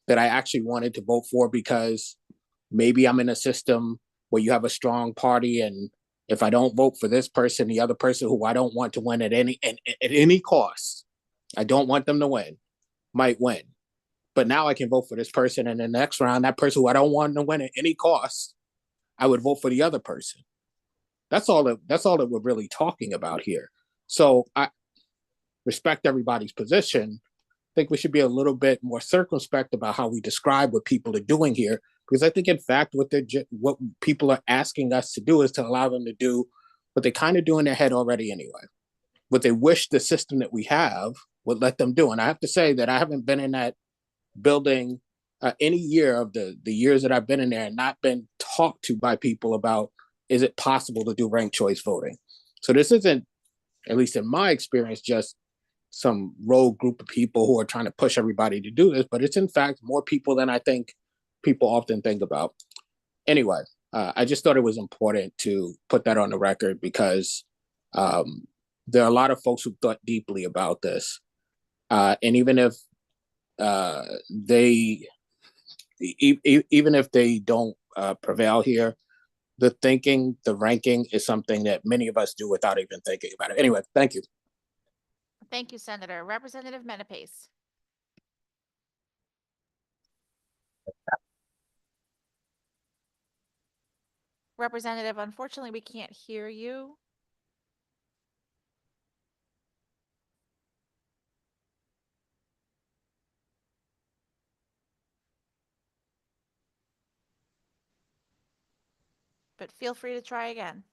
Speaker 17: that I actually wanted to vote for because maybe I'm in a system where you have a strong party, and if I don't vote for this person, the other person who I don't want to win at any cost, I don't want them to win, might win. But now I can vote for this person, and in the next round, that person who I don't want to win at any cost, I would vote for the other person. That's all that we're really talking about here. So I respect everybody's position. I think we should be a little bit more circumspect about how we describe what people are doing here, because I think, in fact, what people are asking us to do is to allow them to do what they kind of do in their head already anyway. What they wish the system that we have would let them do. And I have to say that I haven't been in that building any year of the years that I've been in there and not been talked to by people about, is it possible to do ranked choice voting? So this isn't, at least in my experience, just some rogue group of people who are trying to push everybody to do this, but it's in fact more people than I think people often think about. Anyway, I just thought it was important to put that on the record because there are a lot of folks who thought deeply about this. And even if even if they don't prevail here, the ranking is something that many of us do without even thinking about it. Anyway, thank you.
Speaker 19: Thank you, Senator. Representative Menapace. Representative, unfortunately, we can't hear you. But feel free to try again.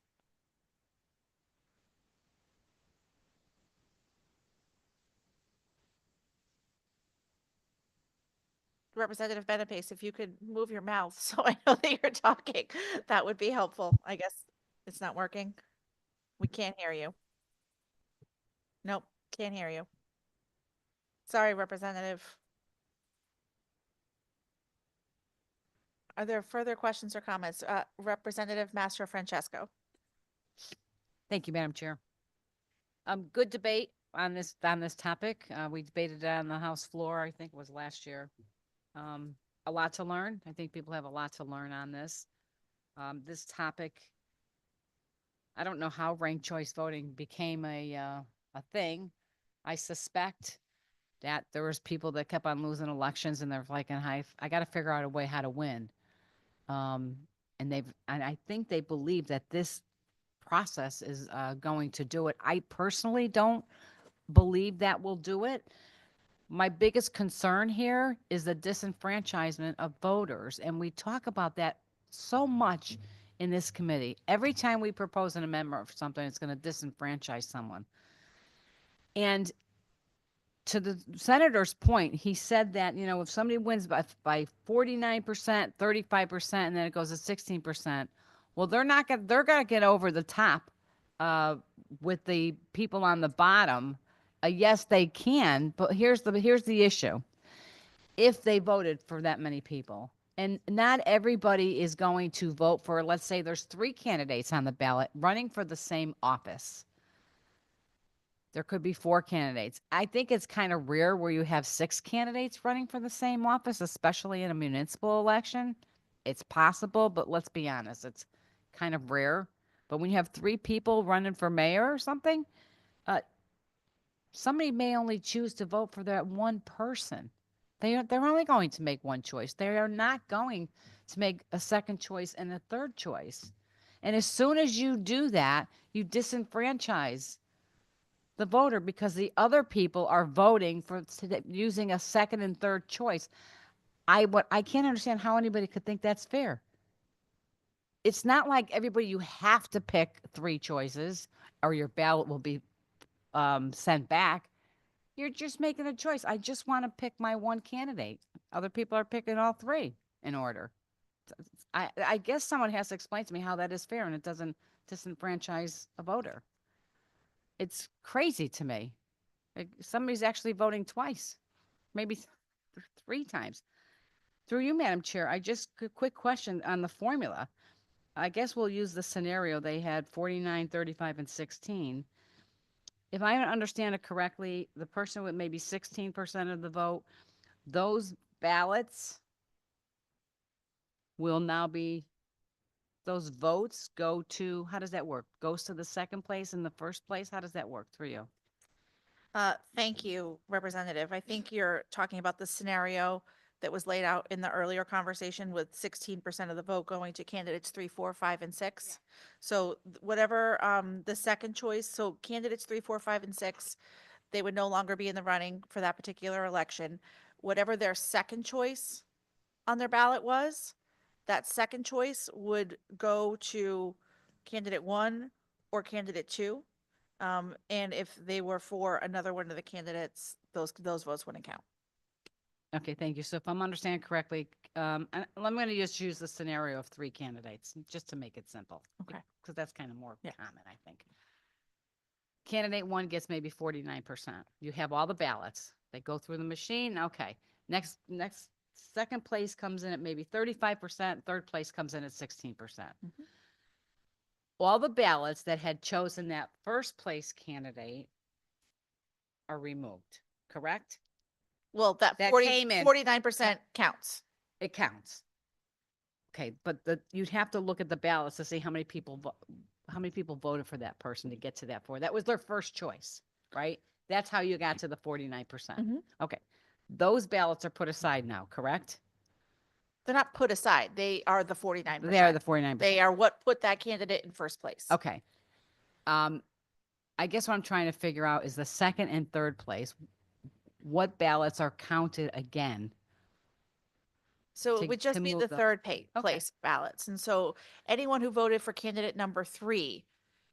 Speaker 19: Representative Benapace, if you could move your mouth so I know that you're talking, that would be helpful. I guess it's not working. We can't hear you. Nope, can't hear you. Sorry, Representative. Are there further questions or comments? Representative Mastro Francesco.
Speaker 2: Thank you, Madam Chair. Good debate on this topic. We debated it on the House floor, I think it was last year. A lot to learn. I think people have a lot to learn on this. This topic, I don't know how ranked choice voting became a thing. I suspect that there was people that kept on losing elections and they're like, I got to figure out a way how to win. And I think they believe that this process is going to do it. I personally don't believe that will do it. My biggest concern here is the disenfranchisement of voters. And we talk about that so much in this committee. Every time we propose an amendment for something, it's going to disenfranchise someone. And to the senator's point, he said that, if somebody wins by 49%, 35%, and then it goes to 16%, well, they're going to get over the top with the people on the bottom. Yes, they can, but here's the issue. If they voted for that many people, and not everybody is going to vote for, let's say there's 3 candidates on the ballot running for the same office. There could be 4 candidates. I think it's kind of rare where you have 6 candidates running for the same office, especially in a municipal election. It's possible, but let's be honest, it's kind of rare. But when you have 3 people running for mayor or something, somebody may only choose to vote for that one person. They're only going to make one choice. They are not going to make a second choice and a third choice. And as soon as you do that, you disenfranchise the voter because the other people are voting for using a second and third choice. I can't understand how anybody could think that's fair. It's not like everybody, you have to pick 3 choices or your ballot will be sent back. You're just making a choice. I just want to pick my one candidate. Other people are picking all 3 in order. I guess someone has to explain to me how that is fair and it doesn't disenfranchise a voter. It's crazy to me. Like, somebody's actually voting twice, maybe 3 times. Through you, Madam Chair, quick question on the formula. I guess we'll use the scenario they had 49, 35, and 16. If I understand it correctly, the person with maybe 16% of the vote, those ballots will now be, those votes go to, how does that work? Goes to the second place and the first place? How does that work for you?
Speaker 19: Thank you, Representative. I think you're talking about the scenario that was laid out in the earlier conversation with 16% of the vote going to candidates 3, 4, 5, and 6. So whatever the second choice, so candidates 3, 4, 5, and 6, they would no longer be in the running for that particular election. Whatever their second choice on their ballot was, that second choice would go to candidate 1 or candidate 2. And if they were for another one of the candidates, those votes wouldn't count.
Speaker 2: Okay, thank you. So if I'm understanding correctly, and I'm going to just use the scenario of 3 candidates, just to make it simple.
Speaker 19: Okay.
Speaker 2: Because that's kind of more common, I think. Candidate 1 gets maybe 49%. You have all the ballots. They go through the machine. Okay. Next, second place comes in at maybe 35%. Third place comes in at 16%. All the ballots that had chosen that first place candidate are removed, correct?
Speaker 19: Well, that
Speaker 2: That
Speaker 19: 40,
Speaker 2: came in.
Speaker 19: 49% counts.
Speaker 2: It counts. Okay, but you'd have to look at the ballots to see how many people voted for that person to get to that 4. That was their first choice, right? That's how you got to the 49%. Okay. Those ballots are put aside now, correct?
Speaker 19: They're not put aside. They are the 49%.
Speaker 2: They are the 49%.
Speaker 19: They are what put that candidate in first place.
Speaker 2: Okay. I guess what I'm trying to figure out is the second and third place, what ballots are counted again?
Speaker 19: So
Speaker 2: to-
Speaker 19: it would just
Speaker 2: to
Speaker 19: be
Speaker 2: move
Speaker 19: the
Speaker 2: the-
Speaker 19: third
Speaker 2: Okay.
Speaker 19: place ballots. And so anyone who voted for candidate number 3,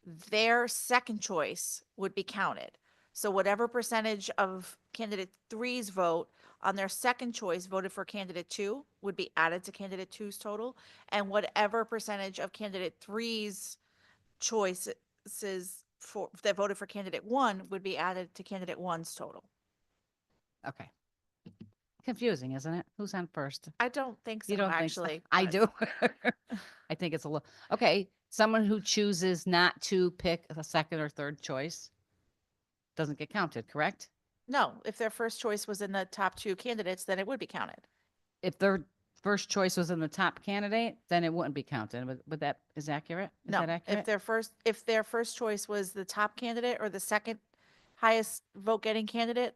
Speaker 19: their second choice would be counted. So whatever percentage of candidate 3's vote on their second choice voted for candidate 2 would be added to candidate 2's total. And whatever percentage of candidate 3's choices that voted for candidate 1 would be added to candidate 1's total.
Speaker 2: Okay. Confusing, isn't it? Who's on first?
Speaker 19: I don't think so,
Speaker 2: You don't think so?
Speaker 19: actually.
Speaker 2: I
Speaker 19: but-
Speaker 2: do. I think it's a little, okay, someone who chooses not to pick a second or third choice doesn't get counted, correct?
Speaker 19: No, if their first choice was in the top 2 candidates, then it would be counted.
Speaker 2: If their first choice was in the top candidate, then it wouldn't be counted. Would that is accurate? Is
Speaker 19: No,
Speaker 2: that accurate?
Speaker 19: if their first choice was the top candidate or the second highest vote getting candidate,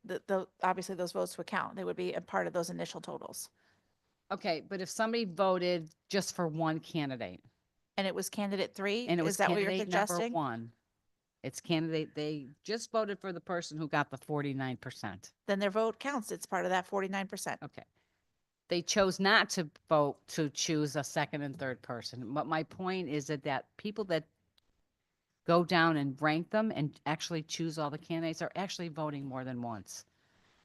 Speaker 19: obviously those votes would count. They would be a part of those initial totals.
Speaker 2: Okay, but if somebody voted just for one candidate
Speaker 19: And it was candidate 3,
Speaker 2: and it was
Speaker 19: is that what you're
Speaker 2: candidate number
Speaker 19: suggesting?
Speaker 2: 1, it's candidate, they just voted for the person who got the 49%.
Speaker 19: Then their vote counts. It's part of that 49%.
Speaker 2: Okay. They chose not to vote to choose a second and third person. But my point is that people that go down and rank them and actually choose all the candidates are actually voting more than once.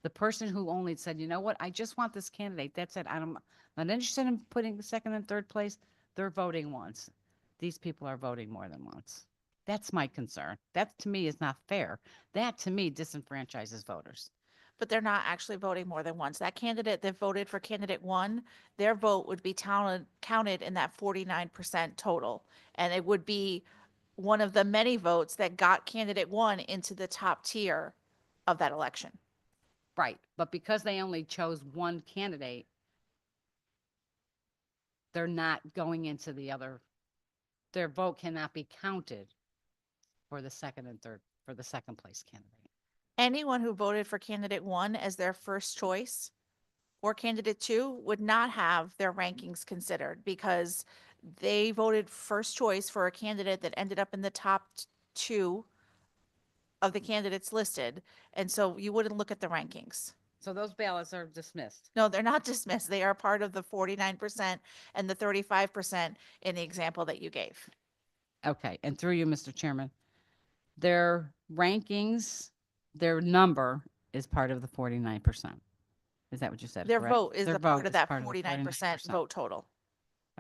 Speaker 2: The person who only said, you know what, I just want this candidate, that's it, I'm not interested in putting the second and third place, they're voting once. These people are voting more than once. That's my concern. That to me is not fair. That to me disenfranchises voters.
Speaker 19: But they're not actually voting more than once. That candidate that voted for candidate 1, their vote would be counted in that 49% total. And it would be one of the many votes that got candidate 1 into the top tier of that election.
Speaker 2: Right, but because they only chose one candidate, they're not going into the other, their vote cannot be counted for the second and third, for the second place candidate.
Speaker 19: Anyone who voted for candidate 1 as their first choice or candidate 2 would not have their rankings considered because they voted first choice for a candidate that ended up in the top 2 of the candidates listed. And so you wouldn't look at the rankings.
Speaker 2: So those ballots are dismissed.
Speaker 19: No, they're not dismissed. They are part of the 49% and the 35% in the example that you gave.
Speaker 2: Okay, and through you, Mr. Chairman, their rankings, their number is part of the 49%. Is that what you said?
Speaker 19: Their
Speaker 2: correct?
Speaker 19: vote is
Speaker 2: Their
Speaker 19: the part
Speaker 2: vote
Speaker 19: of
Speaker 2: is
Speaker 19: that
Speaker 2: part of the
Speaker 19: 49% vote total.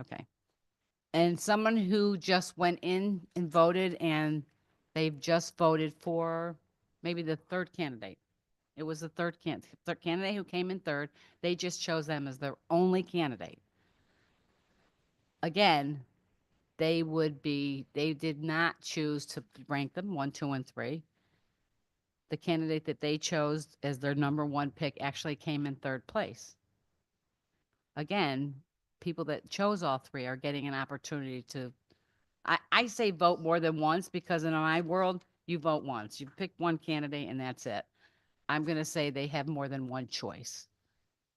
Speaker 2: Okay. And someone who just went in and voted and they've just voted for maybe the third candidate. It was the third candidate who came in third. They just chose them as their only candidate. Again, they did not choose to rank them 1, 2, and 3. The candidate that they chose as their number 1 pick actually came in third place. Again, people that chose all 3 are getting an opportunity to, I say vote more than once because in my world, you vote once. You pick one candidate and that's it. I'm going to say they have more than one choice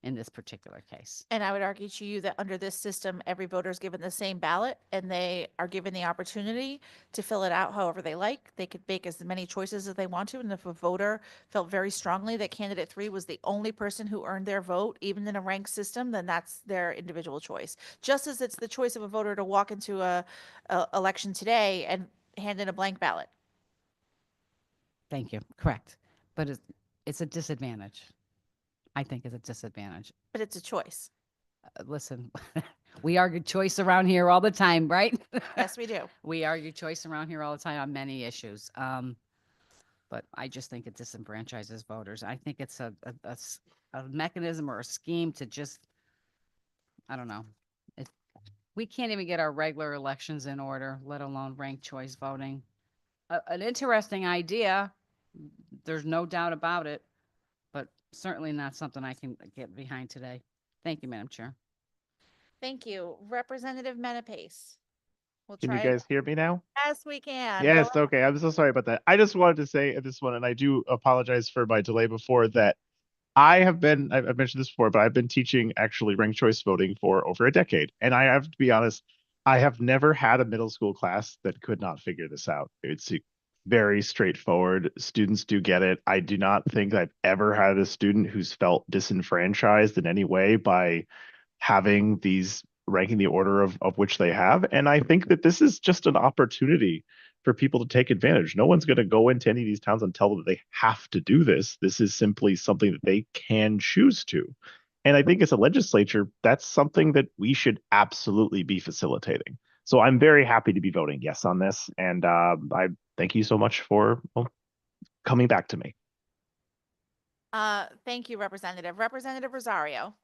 Speaker 2: in this particular case.
Speaker 19: And I would argue to you that under this system, every voter is given the same ballot and they are given the opportunity to fill it out however they like. They could make as many choices as they want to. And if a voter felt very strongly that candidate 3 was the only person who earned their vote, even in a ranked system, then that's their individual choice. Just as it's the choice of a voter to walk into a election today and hand in a blank ballot.
Speaker 2: Thank you. Correct. But it's a disadvantage. I think it's a disadvantage.
Speaker 19: But it's a choice.
Speaker 2: Listen, we argue choice around here all the time, right?
Speaker 19: Yes, we do.
Speaker 2: We argue choice around here all the time on many issues. But I just think it disenfranchises voters. I think it's a mechanism or a scheme to just, I don't know. We can't even get our regular elections in order, let alone ranked choice voting. An interesting idea. There's no doubt about it, but certainly not something I can get behind today. Thank you, Madam Chair.
Speaker 19: Thank you. Representative Menapace. We'll
Speaker 7: Can you
Speaker 19: try.
Speaker 7: guys hear me now?
Speaker 19: Yes, we can.
Speaker 7: Yes,
Speaker 19: Go
Speaker 7: okay. I'm so sorry about that. I just wanted to say at this one, and I do apologize for my delay before, that I've mentioned this before, but I've been teaching actually ranked choice voting for over a decade. And I have to be honest, I have never had a middle school class that could not figure this out. It's very straightforward. Students do get it. I do not think I've ever had a student who's felt disenfranchised in any way by having these ranking the order of which they have. And I think that this is just an opportunity for people to take advantage. No one's going to go into any of these towns and tell them that they have to do this. This is simply something that they can choose to. And I think as a legislature, that's something that we should absolutely be facilitating. So I'm very happy to be voting yes on this. And I thank you so much for coming back to me.
Speaker 19: Thank you, Representative. Representative Rosario.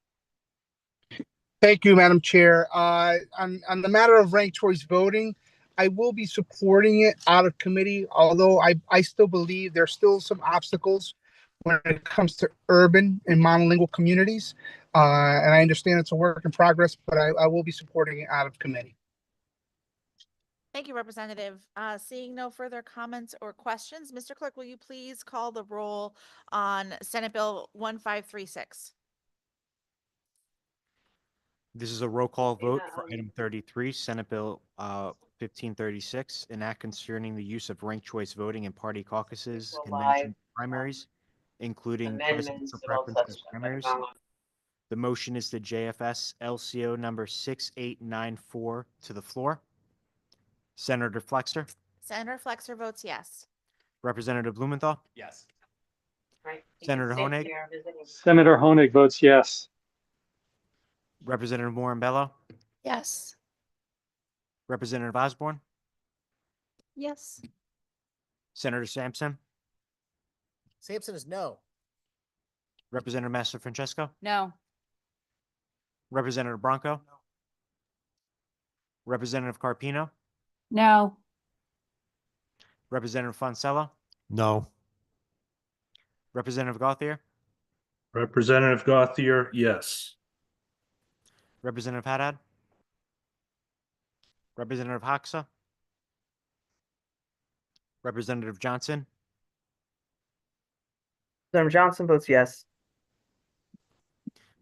Speaker 13: Thank you, Madam Chair. On the matter of ranked choice voting, I will be supporting it out of committee, although I still believe there's still some obstacles when it comes to urban and monolingual communities. And I understand it's a work in progress, but I will be supporting it out of committee.
Speaker 19: Thank you, Representative. Seeing no further comments or questions, Mr. Clerk, will you please call the roll on Senate Bill 1536?
Speaker 6: This is a roll call vote for item 33, Senate Bill 1536, an act concerning the use of ranked choice voting in party caucuses, convention primaries, including presidential preferences primaries. The motion is the JFS LCO number 6894 to the floor. Senator Flexer,
Speaker 19: Senator Flexer votes yes.
Speaker 6: Representative Blumenthal,
Speaker 1: Yes.
Speaker 6: Senator Honig,
Speaker 14: Senator Honig votes yes.
Speaker 6: Representative Morin-Bello,
Speaker 16: Yes.
Speaker 6: Representative Osborne,
Speaker 15: Yes.
Speaker 6: Senator Sampson,
Speaker 4: Sampson is no.
Speaker 6: Representative Master Francesco,
Speaker 2: No.
Speaker 6: Representative Bronco, Representative Carpino,
Speaker 16: No.
Speaker 6: Representative Fonsello,
Speaker 5: No.
Speaker 6: Representative Gauthier,
Speaker 8: Representative Gauthier, yes.
Speaker 6: Representative Haddad, Representative Hoxa, Representative Johnson,
Speaker 9: Senator Johnson votes yes.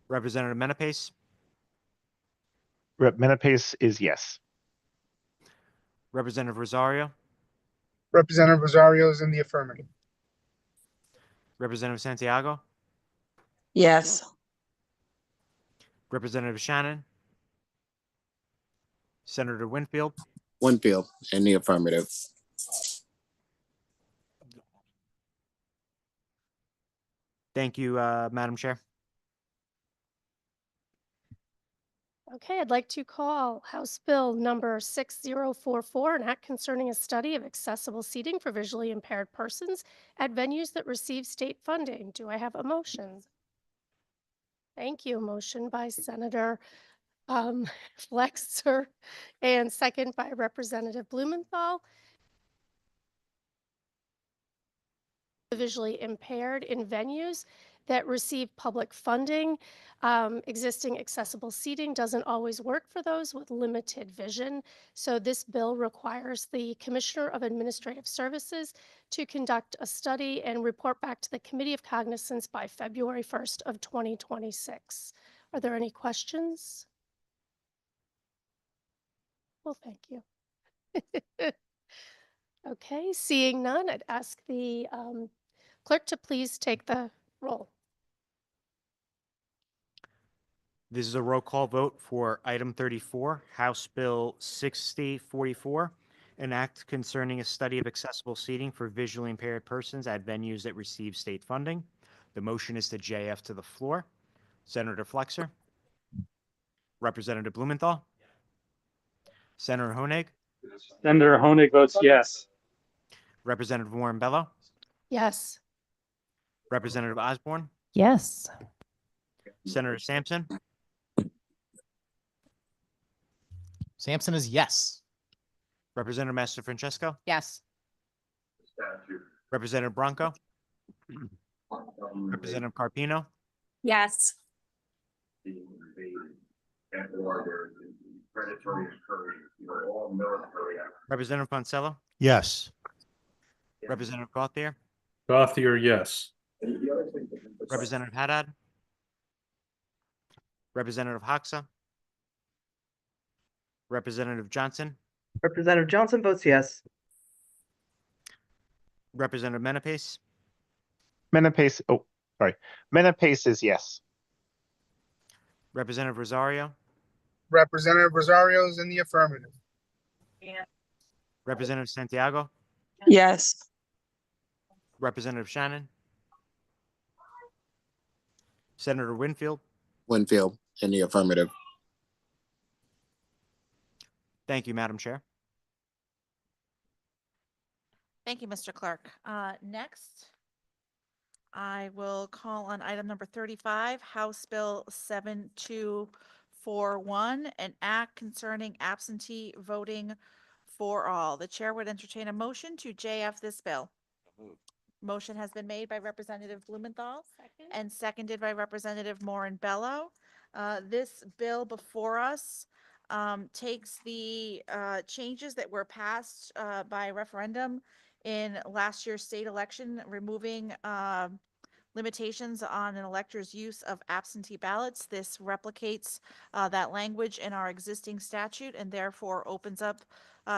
Speaker 6: Representative Menapace,
Speaker 7: Rep. Menapace is yes.
Speaker 6: Representative Rosario,
Speaker 13: Representative Rosario is in the affirmative.
Speaker 6: Representative Santiago,
Speaker 16: Yes.
Speaker 6: Representative Shannon, Senator Winfield,
Speaker 17: Winfield in the affirmative.
Speaker 6: Thank you, Madam Chair.
Speaker 20: Okay, I'd like to call House Bill number 6044, an act concerning a study of accessible seating for visually impaired persons at venues that receive state funding. Do I have a motion? Thank you. Motion by Senator Flexer and second by Representative Blumenthal. Visually impaired in venues that receive public funding. Existing accessible seating doesn't always work for those with limited vision. So this bill requires the Commissioner of Administrative Services to conduct a study and report back to the Committee of Cognizance by February 1st of 2026. Are there any questions? Well, thank you. Okay, seeing none, I'd ask the clerk to please take the roll.
Speaker 6: This is a roll call vote for item 34, House Bill 6044, an act concerning a study of accessible seating for visually impaired persons at venues that receive state funding. The motion is to JF to the floor. Senator Flexer, Representative Blumenthal, Senator Honig,
Speaker 14: Senator Honig votes yes.
Speaker 6: Representative Warren Bello,
Speaker 20: Yes.
Speaker 6: Representative Osborne,
Speaker 15: Yes.
Speaker 6: Senator Sampson,
Speaker 4: Sampson is yes.
Speaker 6: Representative Master Francesco,
Speaker 2: Yes.
Speaker 6: Representative Bronco, Representative Carpino,
Speaker 16: Yes.
Speaker 6: Representative Poncello,
Speaker 5: Yes.
Speaker 6: Representative Gauthier,
Speaker 8: Gothier, yes.
Speaker 6: Representative Haddad, Representative Hoxa, Representative Johnson,
Speaker 9: Representative Johnson votes yes.
Speaker 6: Representative Menapace,
Speaker 7: Menapace, oh, sorry. Menapace is yes.
Speaker 6: Representative Rosario,
Speaker 13: Representative Rosario is in the affirmative.
Speaker 6: Representative Santiago,
Speaker 16: Yes.
Speaker 6: Representative Shannon, Senator Winfield.
Speaker 17: Winfield in the affirmative.
Speaker 6: Thank you, Madam Chair.
Speaker 19: Thank you, Mr. Clerk. Next, I will call on item number 35, House Bill 7241, an act concerning absentee voting for all. The chair would entertain a motion to JF this bill. Motion has been made by Representative Blumenthal and seconded by Representative Morin Bello. This bill before us takes the changes that were passed by referendum in last year's state election, removing limitations on an elector's use of absentee ballots. This replicates that language in our existing statute and therefore opens up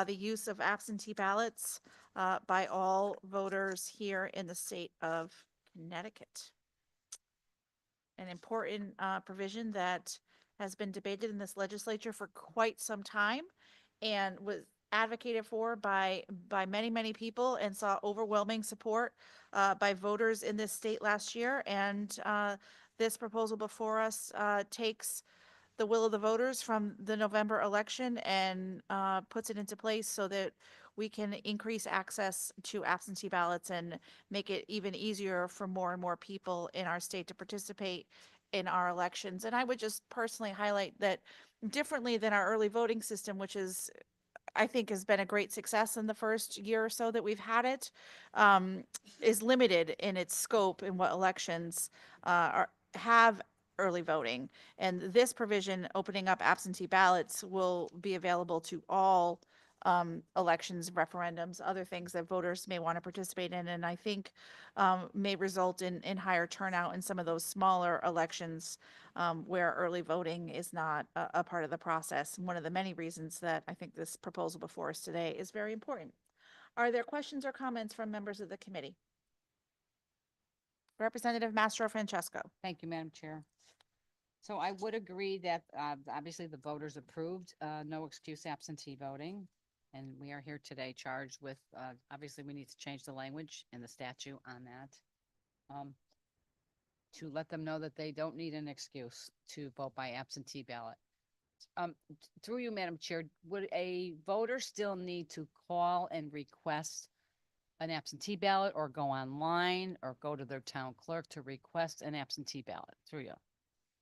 Speaker 19: the use of absentee ballots by all voters here in the state of Connecticut. An important provision that has been debated in this legislature for quite some time and was advocated for by many people and saw overwhelming support by voters in this state last year. And this proposal before us takes the will of the voters from the November election and puts it into place so that we can increase access to absentee ballots and make it even easier for more and more people in our state to participate in our elections. And I would just personally highlight that differently than our early voting system, which is, I think, has been a great success in the first year or so that we've had it, is limited in its scope in what elections have early voting. And this provision opening up absentee ballots will be available to all
Speaker 3: elections, referendums, other things that voters may want to participate in, and I think may result in higher turnout in some of those smaller elections where early voting is not a part of the process. One of the many reasons that I think this proposal before us today is very important. Are there questions or comments from members of the committee? Representative Mastro Francesco.
Speaker 2: Thank you, Madam Chair. So I would agree that obviously the voters approved no excuse absentee voting. And we are here today charged with, obviously we need to change the language in the statute on that. To let them know that they don't need an excuse to vote by absentee ballot. Through you, Madam Chair, would a voter still need to call and request an absentee ballot or go online or go to their town clerk to request an absentee ballot? Through you.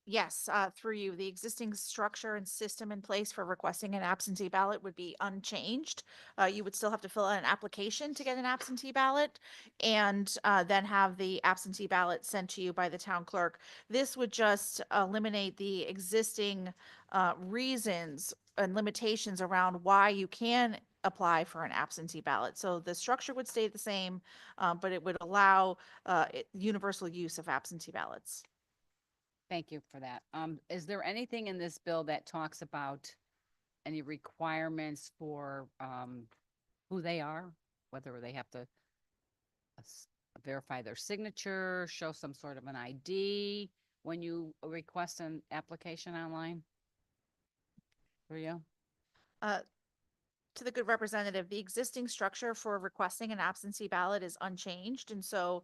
Speaker 3: Yes, through you, the existing structure and system in place for requesting an absentee ballot would be unchanged. You would still have to fill out an application to get an absentee ballot and then have the absentee ballot sent to you by the town clerk. This would just eliminate the existing reasons and limitations around why you can apply for an absentee ballot. So the structure would stay the same, but it would allow universal use of absentee ballots.
Speaker 2: Thank you for that. Is there anything in this bill that talks about any requirements for who they are, whether they have to verify their signature, show some sort of an ID when you request an application online? For you?
Speaker 3: To the good representative, the existing structure for requesting an absentee ballot is unchanged. And so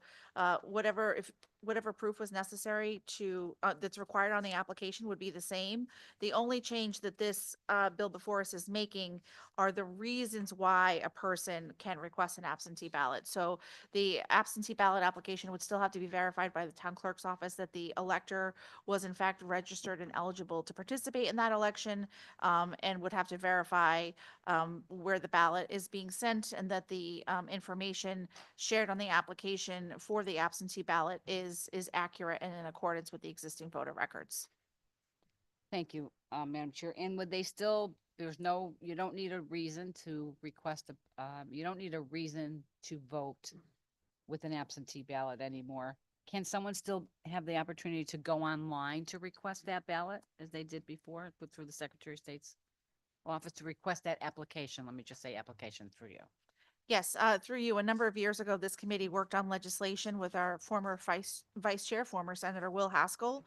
Speaker 3: whatever proof was necessary to that's required on the application would be the same. The only change that this bill before us is making are the reasons why a person can request an absentee ballot. So the absentee ballot application would still have to be verified by the town clerk's office that the elector was in fact registered and eligible to participate in that election, and would have to verify where the ballot is being sent and that the information shared on the application for the absentee ballot is accurate and in accordance with the existing voter records.
Speaker 2: Thank you, Madam Chair. And would they still, you don't need a reason to request you don't need a reason to vote with an absentee ballot anymore. Can someone still have the opportunity to go online to request that ballot as they did before, put through the Secretary of State's office to request that application? Let me just say application through you.
Speaker 3: Yes, through you, a number of years ago, this committee worked on legislation with our former vice chair, former Senator Will Haskell,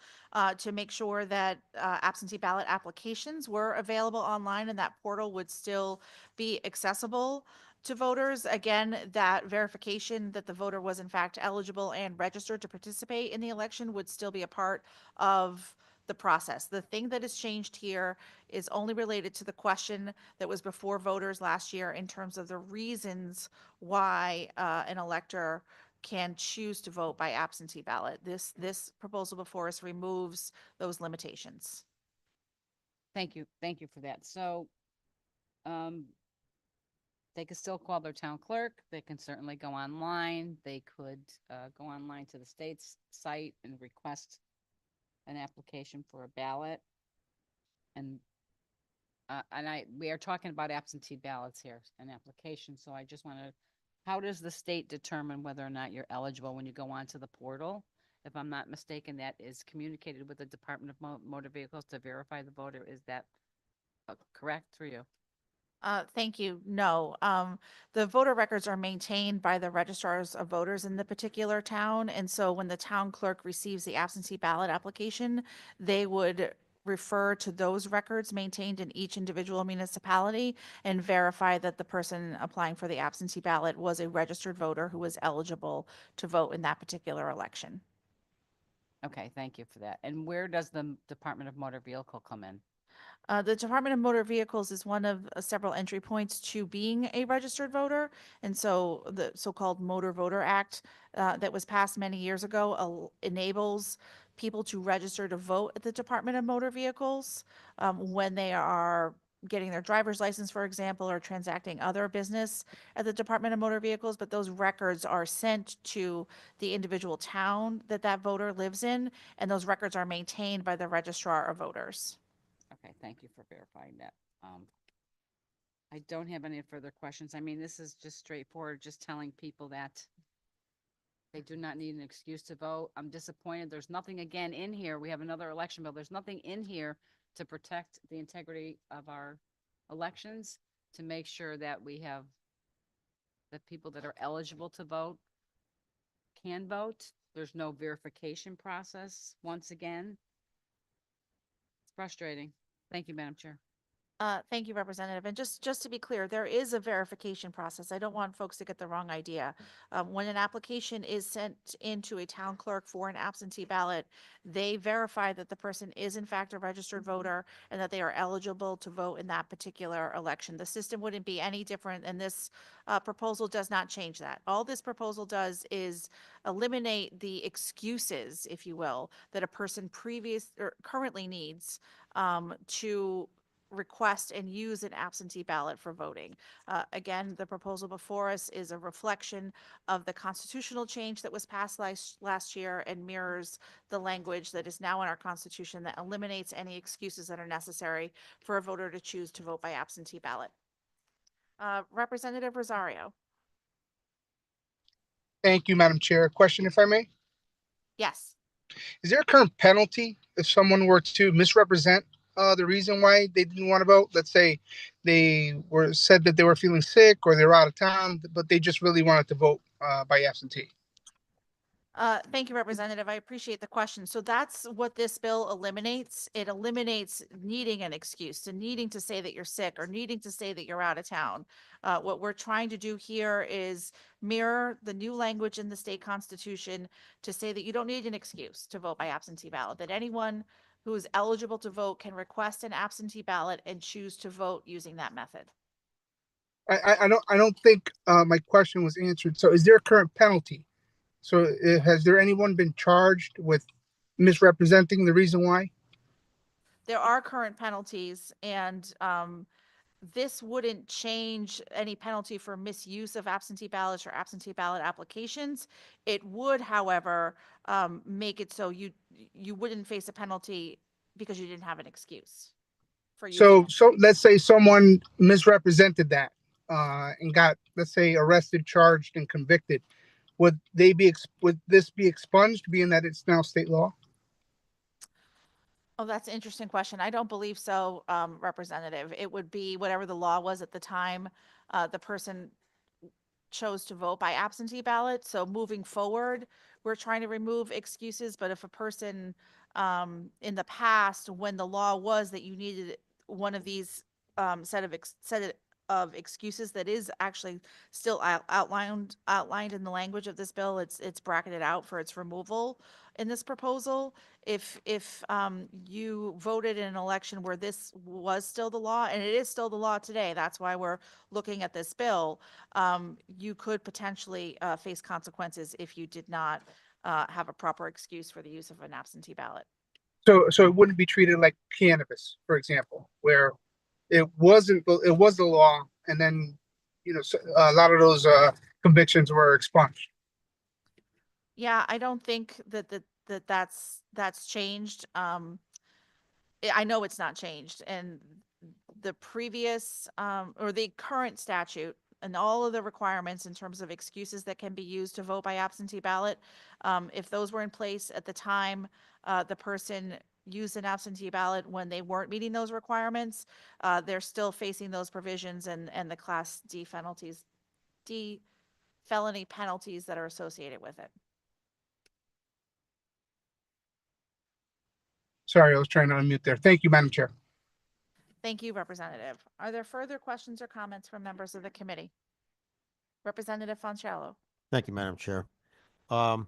Speaker 3: to make sure that absentee ballot applications were available online and that portal would still be accessible to voters. Again, that verification that the voter was in fact eligible and registered to participate in the election would still be a part of the process. The thing that has changed here is only related to the question that was before voters last year in terms of the reasons why an elector can choose to vote by absentee ballot. This proposal before us removes those limitations.
Speaker 2: Thank you. Thank you for that. So they could still call their town clerk. They can certainly go online. They could go online to the state's site and request an application for a ballot. And we are talking about absentee ballots here, an application. So I just want to, how does the state determine whether or not you're eligible when you go onto the portal? If I'm not mistaken, that is communicated with the Department of Motor Vehicles to verify the voter. Is that correct for you?
Speaker 3: Thank you. No, the voter records are maintained by the registrars of voters in the particular town. And so when the town clerk receives the absentee ballot application, they would refer to those records maintained in each individual municipality and verify that the person applying for the absentee ballot was a registered voter who was eligible to vote in that particular election.
Speaker 2: Okay, thank you for that. And where does the Department of Motor Vehicle come in?
Speaker 3: The Department of Motor Vehicles is one of several entry points to being a registered voter. And so the so-called Motor Voter Act that was passed many years ago enables people to register to vote at the Department of Motor Vehicles when they are getting their driver's license, for example, or transacting other business at the Department of Motor Vehicles. But those records are sent to the individual town that voter lives in, and those records are maintained by the registrar of voters.
Speaker 2: Okay, thank you for verifying that. I don't have any further questions. I mean, this is just straightforward, just telling people that they do not need an excuse to vote. I'm disappointed. There's nothing again in here. We have another election bill. There's nothing in here to protect the integrity of our elections, to make sure that we have the people that are eligible to vote can vote. There's no verification process, once again. It's frustrating. Thank you, Madam Chair.
Speaker 3: Thank you, Representative. And just to be clear, there is a verification process. I don't want folks to get the wrong idea. When an application is sent into a town clerk for an absentee ballot, they verify that the person is in fact a registered voter and that they are eligible to vote in that particular election. The system wouldn't be any different, and this proposal does not change that. All this proposal does is eliminate the excuses, if you will, that a person currently needs to request and use an absentee ballot for voting. Again, the proposal before us is a reflection of the constitutional change that was passed last year and mirrors the language that is now in our Constitution that eliminates any excuses that are necessary for a voter to choose to vote by absentee ballot. Representative Rosario.
Speaker 13: Thank you, Madam Chair. Question, if I may.
Speaker 3: Yes.
Speaker 13: Is there a current penalty if someone were to misrepresent the reason why they didn't want to vote? Let's say they said that they were feeling sick or they were out of town, but they just really wanted to vote by absentee.
Speaker 3: Thank you, Representative. I appreciate the question. So that's what this bill eliminates. It eliminates needing an excuse, to needing to say that you're sick or needing to say that you're out of town. What we're trying to do here is mirror the new language in the state constitution to say that you don't need an excuse to vote by absentee ballot, that anyone who is eligible to vote can request an absentee ballot and choose to vote using that method.
Speaker 13: I don't think my question was answered. So is there a current penalty? So has there anyone been charged with misrepresenting the reason why?
Speaker 3: There are current penalties, and this wouldn't change any penalty for misuse of absentee ballots or absentee ballot applications. It would, however, make it so you wouldn't face a penalty because you didn't have an excuse for using it.
Speaker 13: So let's say someone misrepresented that and got, let's say, arrested, charged, and convicted. Would this be expunged, being that it's now state law?
Speaker 3: Oh, that's an interesting question. I don't believe so, Representative. It would be whatever the law was at the time the person chose to vote by absentee ballot. So moving forward, we're trying to remove excuses. But if a person in the past, when the law was that you needed one of these set of excuses that is actually still outlined in the language of this bill, it's bracketed out for its removal in this proposal. If you voted in an election where this was still the law, and it is still the law today, that's why we're looking at this bill, you could potentially face consequences if you did not have a proper excuse for the use of an absentee ballot.
Speaker 13: So it wouldn't be treated like cannabis, for example, where it was the law, and then a lot of those convictions were expunged.
Speaker 3: Yeah, I don't think that's changed. I know it's not changed, and the previous or the current statute and all of the requirements in terms of excuses that can be used to vote by absentee ballot, if those were in place at the time the person used an absentee ballot when they weren't meeting those requirements, they're still facing those provisions and the Class D felony penalties that are associated with it.
Speaker 13: Sorry, I was trying to unmute there. Thank you, Madam Chair.
Speaker 3: Thank you, Representative. Are there further questions or comments from members of the committee? Representative Foncello.
Speaker 5: Thank you, Madam Chair. I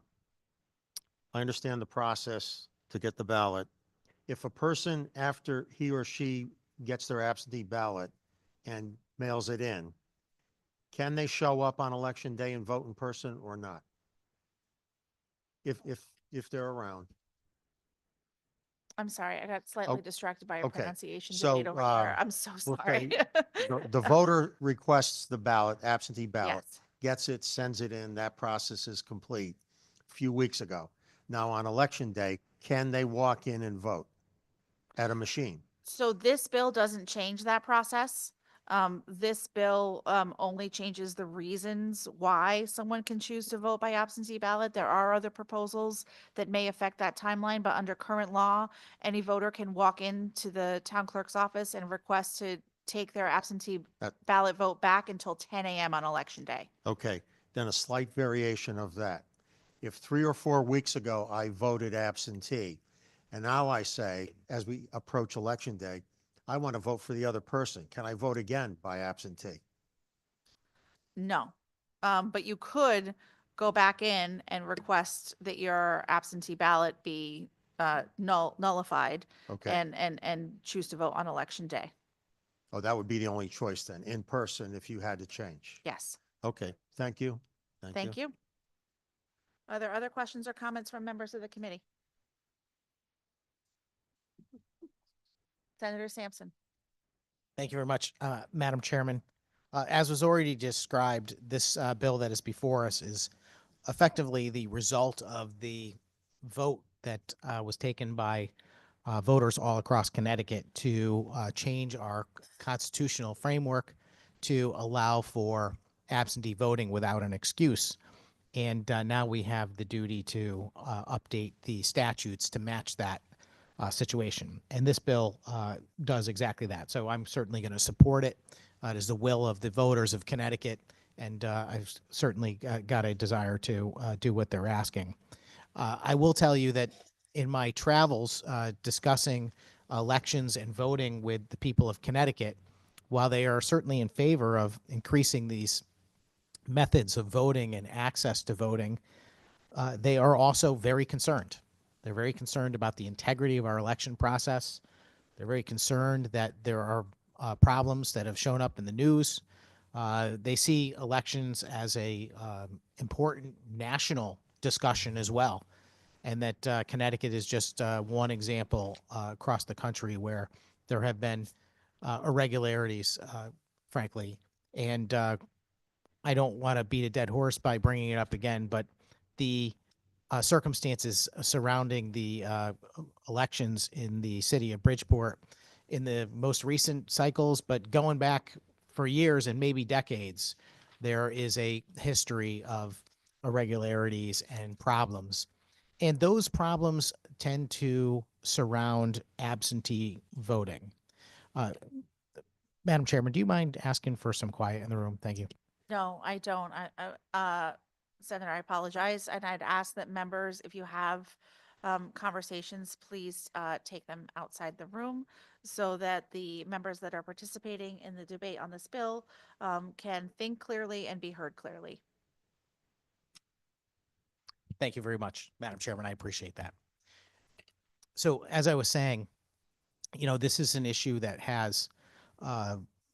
Speaker 5: understand the process to get the ballot. If a person, after he or she gets their absentee ballot and mails it in, can they show up on election day and vote in person or not? If they're around.
Speaker 3: I'm sorry, I got slightly distracted by a
Speaker 5: okay.
Speaker 3: pronunciation
Speaker 5: So,
Speaker 3: debate over here. I'm so sorry.
Speaker 5: The voter requests the ballot, absentee ballot,
Speaker 3: Yes.
Speaker 5: gets it, sends it in. That process is complete a few weeks ago. Now on election day, can they walk in and vote at a machine?
Speaker 3: So this bill doesn't change that process. This bill only changes the reasons why someone can choose to vote by absentee ballot. There are other proposals that may affect that timeline, but under current law, any voter can walk into the town clerk's office and request to take their absentee ballot vote back until 10 a.m. on election day.
Speaker 5: Okay, then a slight variation of that. If 3 or 4 weeks ago I voted absentee, and now I say, as we approach election day, I want to vote for the other person, can I vote again by absentee?
Speaker 3: No. But you could go back in and request that your absentee ballot be nullified
Speaker 5: Okay.
Speaker 3: and choose to vote on election day.
Speaker 5: Oh, that would be the only choice then, in person if you had to change.
Speaker 3: Yes.
Speaker 5: Okay, thank you.
Speaker 3: Thank you. Are there other questions or comments from members of the committee? Senator Sampson.
Speaker 4: Thank you very much, Madam Chairman. As was already described, this bill that is before us is effectively the result of the vote that was taken by voters all across Connecticut to change our constitutional framework to allow for absentee voting without an excuse. And now we have the duty to update the statutes to match that situation. And this bill does exactly that. So I'm certainly going to support it. It is the will of the voters of Connecticut, and I've certainly got a desire to do what they're asking. I will tell you that in my travels discussing elections and voting with the people of Connecticut, while they are certainly in favor of increasing these methods of voting and access to voting, they are also very concerned. They're very concerned about the integrity of our election process. They're very concerned that there are problems that have shown up in the news. They see elections as a important national discussion as well, and that Connecticut is just one example across the country where there have been irregularities, frankly. And I don't want to beat a dead horse by bringing it up again, but the circumstances surrounding the elections in the city of Bridgeport in the most recent cycles, but going back for years and maybe decades, there is a history of irregularities and problems. And those problems tend to surround absentee voting. Madam Chairman, do you mind asking for some quiet in the room? Thank you.
Speaker 3: No, I don't. Senator, I apologize. And I'd ask that members, if you have conversations, please take them outside the room so that the members that are participating in the debate on this bill can think clearly and be heard clearly.
Speaker 4: Thank you very much, Madam Chairman. I appreciate that. So as I was saying, you know, this is an issue that has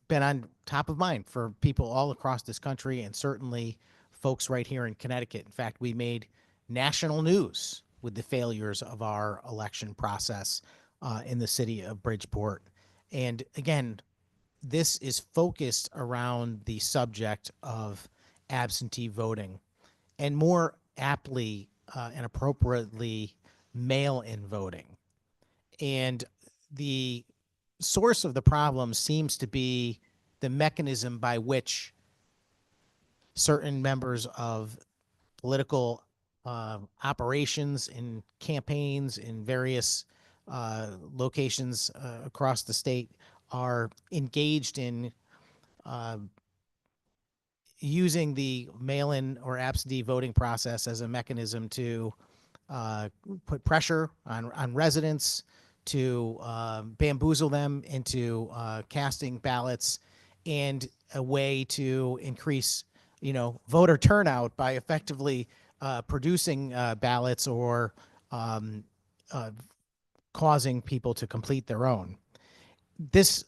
Speaker 4: been on top of mind for people all across this country, and certainly folks right here in Connecticut. In fact, we made national news with the failures of our election process in the city of Bridgeport. And again, this is focused around the subject of absentee voting, and more aptly and appropriately mail-in voting. And the source of the problem seems to be the mechanism by which certain members of political operations and campaigns in various locations across the state are engaged in using the mail-in or absentee voting process as a mechanism to put pressure on residents, to bamboozle them into casting ballots, and a way to increase, you know, voter turnout by effectively producing ballots or causing people to complete their own. This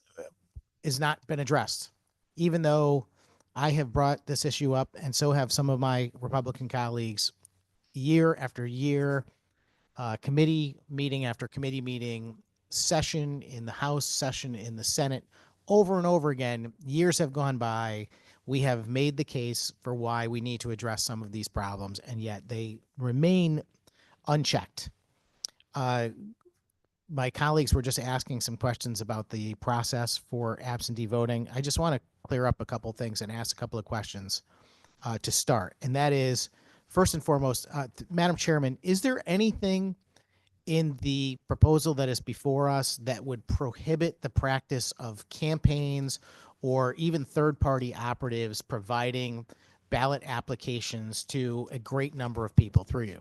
Speaker 4: has not been addressed, even though I have brought this issue up, and so have some of my Republican colleagues, year after year, committee meeting after committee meeting, session in the House, session in the Senate, over and over again. Years have gone by. We have made the case for why we need to address some of these problems, and yet they remain unchecked. my colleagues were just asking some questions about the process for absentee voting. I just want to clear up a couple things and ask a couple of questions to start. And that is, first and foremost, Madam Chairman, is there anything in the proposal that is before us that would prohibit the practice of campaigns or even third-party operatives providing ballot applications to a great number of people through you?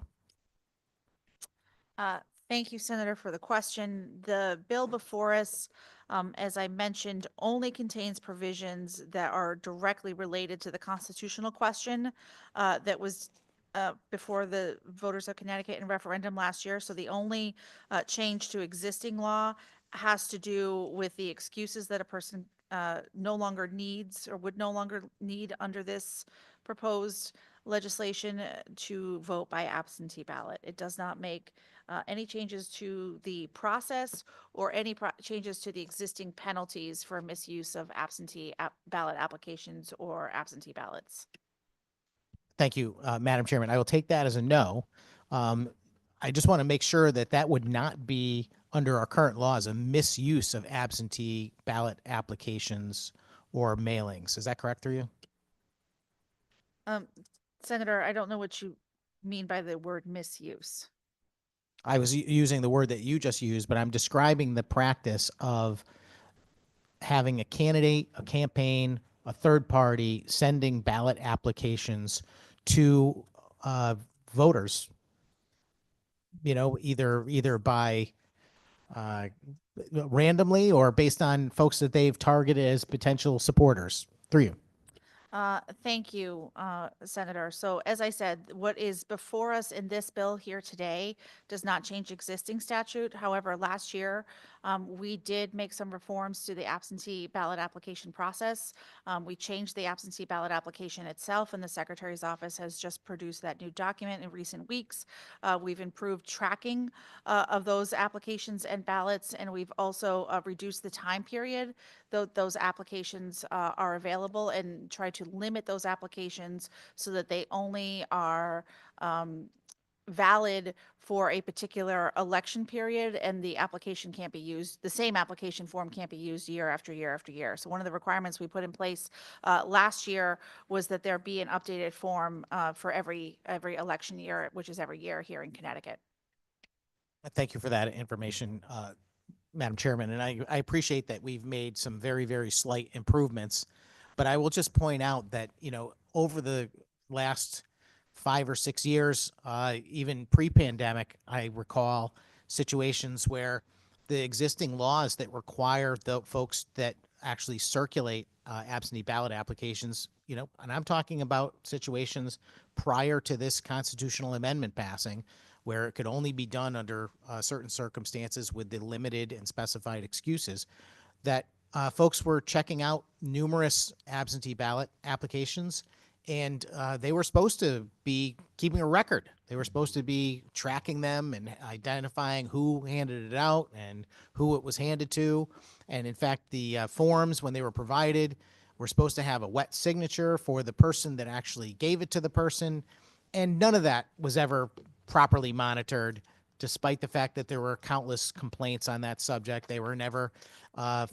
Speaker 3: Thank you, Senator, for the question. The bill before us, as I mentioned, only contains provisions that are directly related to the constitutional question that was before the voters of Connecticut in referendum last year. So the only change to existing law has to do with the excuses that a person no longer needs or would no longer need under this proposed legislation to vote by absentee ballot. It does not make any changes to the process or any changes to the existing penalties for misuse of absentee ballot applications or absentee ballots.
Speaker 4: Thank you, Madam Chairman. I will take that as a no. I just want to make sure that that would not be under our current laws a misuse of absentee ballot applications or mailings. Is that correct through you?
Speaker 3: Senator, I don't know what you mean by the word misuse.
Speaker 4: I was using the word that you just used, but I'm describing the practice of having a candidate, a campaign, a third party sending ballot applications to voters, you know, either by randomly or based on folks that they've targeted as potential supporters through you.
Speaker 3: Thank you, Senator. So as I said, what is before us in this bill here today does not change existing statute. However, last year, we did make some reforms to the absentee ballot application process. We changed the absentee ballot application itself, and the Secretary's office has just produced that new document in recent weeks. We've improved tracking of those applications and ballots, and we've also reduced the time period those applications are available and try to limit those applications so that they only are valid for a particular election period, and the application can't be used, the same application form can't be used year after year after year. So one of the requirements we put in place last year was that there be an updated form for every election year, which is every year here in Connecticut.
Speaker 4: Thank you for that information, Madam Chairman. And I appreciate that we've made some very, very slight improvements, but I will just point out that, you know, over the last 5 or 6 years, even pre-pandemic, I recall situations where the existing laws that require the folks that actually circulate absentee ballot applications, you know, and I'm talking about situations prior to this constitutional amendment passing, where it could only be done under certain circumstances with the limited and specified excuses, that folks were checking out numerous absentee ballot applications, and they were supposed to be keeping a record. They were supposed to be tracking them and identifying who handed it out and who it was handed to. And in fact, the forms, when they were provided, were supposed to have a wet signature for the person that actually gave it to the person. And none of that was ever properly monitored, despite the fact that there were countless complaints on that subject. They were never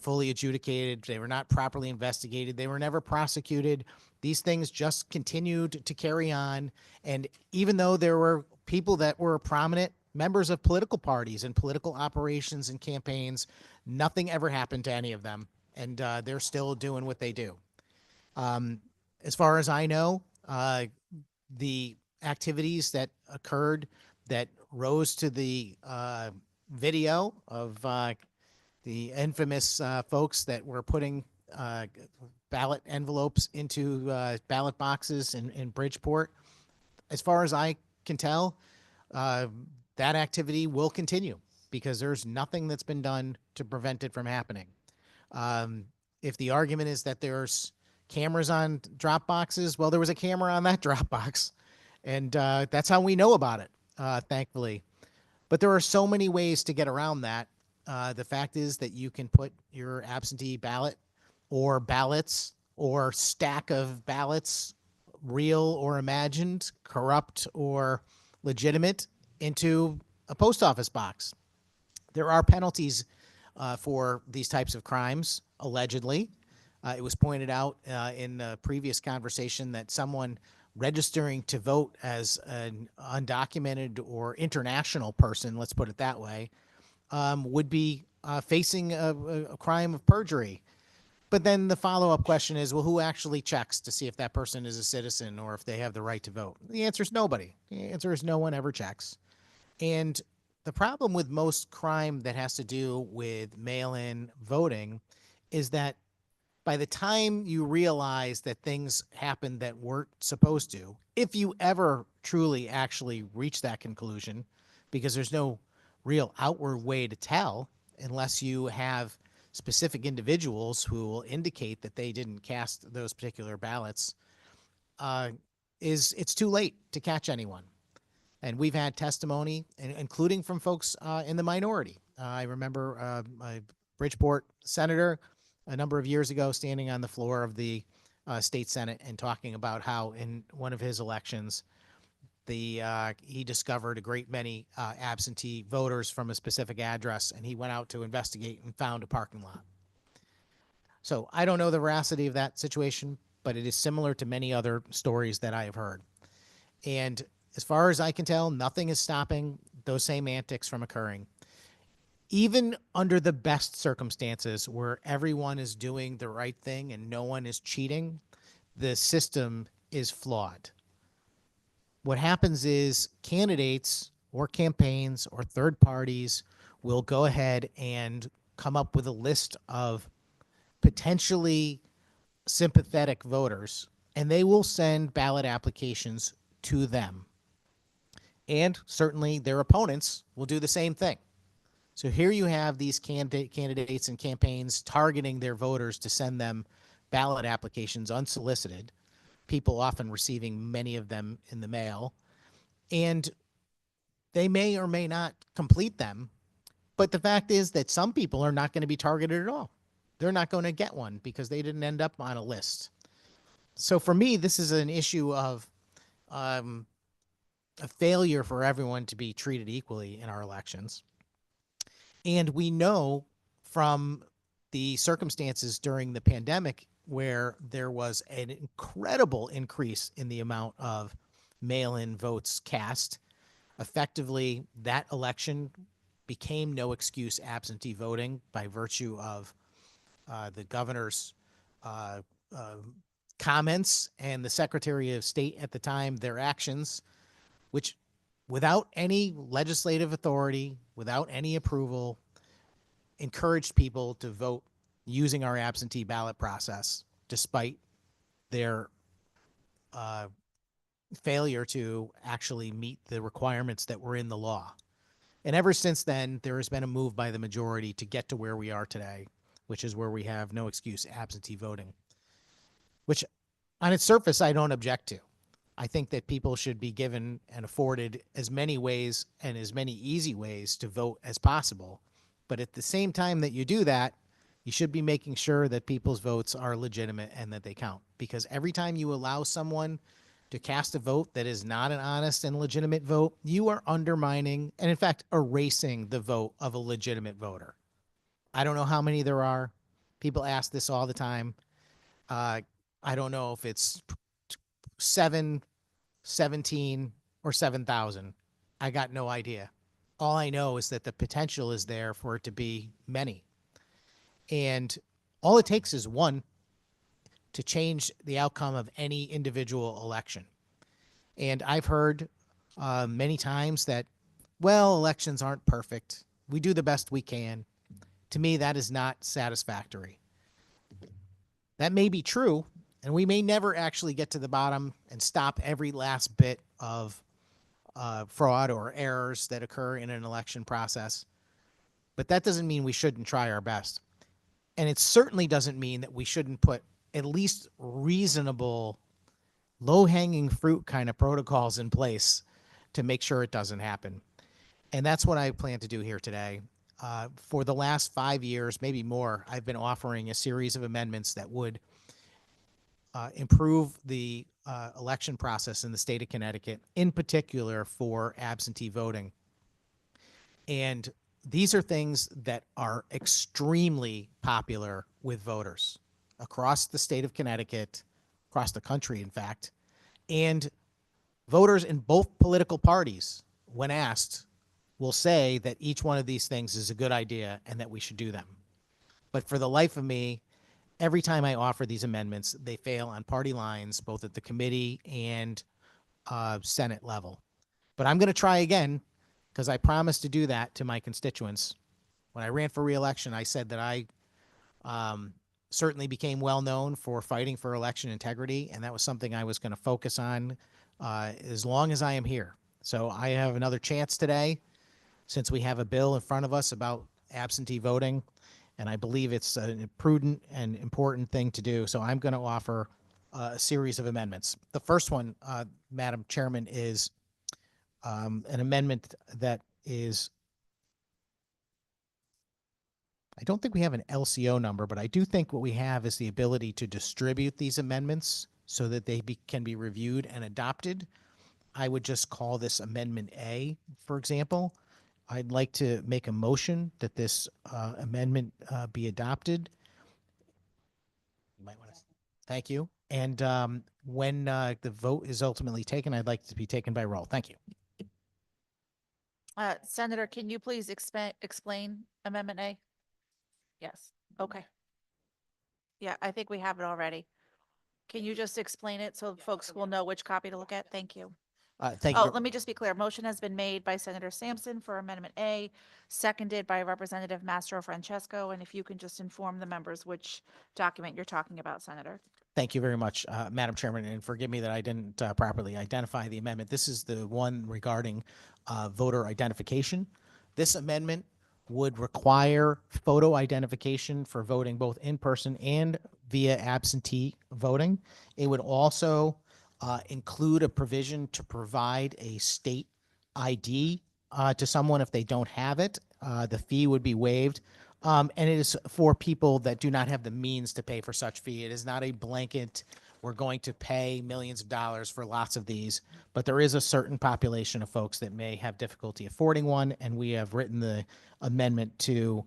Speaker 4: fully adjudicated. They were not properly investigated. They were never prosecuted. These things just continued to carry on. And even though there were people that were prominent members of political parties and political operations and campaigns, nothing ever happened to any of them. And they're still doing what they do. As far as I know, the activities that occurred that rose to the video of the infamous folks that were putting ballot envelopes into ballot boxes in Bridgeport, as far as I can tell, that activity will continue because there's nothing that's been done to prevent it from happening. If the argument is that there's cameras on drop boxes, well, there was a camera on that drop box. And that's how we know about it, thankfully. But there are so many ways to get around that. The fact is that you can put your absentee ballot or ballots or stack of ballots, real or imagined, corrupt or legitimate, into a post office box. There are penalties for these types of crimes, allegedly. It was pointed out in the previous conversation that someone registering to vote as an undocumented or international person, let's put it that way, would be facing a crime of perjury. But then the follow-up question is, well, who actually checks to see if that person is a citizen or if they have the right to vote? The answer is nobody. The answer is no one ever checks. And the problem with most crime that has to do with mail-in voting is that by the time you realize that things happened that weren't supposed to, if you ever truly actually reach that conclusion, because there's no real outward way to tell unless you have specific individuals who will indicate that they didn't cast those particular ballots, it's too late to catch anyone. And we've had testimony, including from folks in the minority. I remember a Bridgeport senator a number of years ago standing on the floor of the state Senate and talking about how in one of his elections, he discovered a great many absentee voters from a specific address, and he went out to investigate and found a parking lot. So I don't know the veracity of that situation, but it is similar to many other stories that I have heard. And as far as I can tell, nothing is stopping those same antics from occurring. Even under the best circumstances where everyone is doing the right thing and no one is cheating, the system is flawed. What happens is candidates or campaigns or third parties will go ahead and come up with a list of potentially sympathetic voters, and they will send ballot applications to them. And certainly their opponents will do the same thing. So here you have these candidates and campaigns targeting their voters to send them ballot applications unsolicited, people often receiving many of them in the mail, and they may or may not complete them. But the fact is that some people are not going to be targeted at all. They're not going to get one because they didn't end up on a list. So for me, this is an issue of a failure for everyone to be treated equally in our elections. And we know from the circumstances during the pandemic where there was an incredible increase in the amount of mail-in votes cast, effectively that election became no excuse absentee voting by virtue of the governor's comments and the Secretary of State at the time, their actions, which without any legislative authority, without any approval, encouraged people to vote using our absentee ballot process, despite their failure to actually meet the requirements that were in the law. And ever since then, there has been a move by the majority to get to where we are today, which is where we have no excuse absentee voting, which on its surface, I don't object to. I think that people should be given and afforded as many ways and as many easy ways to vote as possible. But at the same time that you do that, you should be making sure that people's votes are legitimate and that they count. Because every time you allow someone to cast a vote that is not an honest and legitimate vote, you are undermining and in fact erasing the vote of a legitimate voter. I don't know how many there are. People ask this all the time. I don't know if it's 7, 17, or 7,000. I got no idea. All I know is that the potential is there for it to be many. And all it takes is one to change the outcome of any individual election. And I've heard many times that, well, elections aren't perfect. We do the best we can. To me, that is not satisfactory. That may be true, and we may never actually get to the bottom and stop every last bit of fraud or errors that occur in an election process. But that doesn't mean we shouldn't try our best. And it certainly doesn't mean that we shouldn't put at least reasonable, low-hanging fruit kind of protocols in place to make sure it doesn't happen. And that's what I plan to do here today. For the last 5 years, maybe more, I've been offering a series of amendments that would improve the election process in the state of Connecticut, in particular for absentee voting. And these are things that are extremely popular with voters across the state of Connecticut, across the country, in fact. And voters in both political parties, when asked, will say that each one of these things is a good idea and that we should do them. But for the life of me, every time I offer these amendments, they fail on party lines, both at the committee and Senate level. But I'm going to try again, because I promised to do that to my constituents. When I ran for re-election, I said that I certainly became well known for fighting for election integrity, and that was something I was going to focus on as long as I am here. So I have another chance today, since we have a bill in front of us about absentee voting, and I believe it's a prudent and important thing to do. So I'm going to offer a series of amendments. The first one, Madam Chairman, is an amendment that is, I don't think we have an LCO number, but I do think what we have is the ability to distribute these amendments so that they can be reviewed and adopted. I would just call this Amendment A, for example. I'd like to make a motion that this amendment be adopted. You might want to, thank you. And when the vote is ultimately taken, I'd like it to be taken by roll. Thank you.
Speaker 19: Senator, can you please explain Amendment A? Yes. Okay. Yeah, I think we have it already. Can you just explain it so folks will know which copy to look at? Thank you.
Speaker 4: Thank
Speaker 19: Oh,
Speaker 4: you.
Speaker 19: let me just be clear. Motion has been made by Senator Sampson for Amendment A, seconded by Representative Mastro Francesco. And if you can just inform the members which document you're talking about, Senator.
Speaker 4: Thank you very much, Madam Chairman, and forgive me that I didn't properly identify the amendment. This is the one regarding voter identification. This amendment would require photo identification for voting both in person and via absentee voting. It would also include a provision to provide a state ID to someone if they don't have it. The fee would be waived. And it is for people that do not have the means to pay for such fee. It is not a blanket, we're going to pay millions of dollars for lots of these, but there is a certain population of folks that may have difficulty affording one, and we have written the amendment to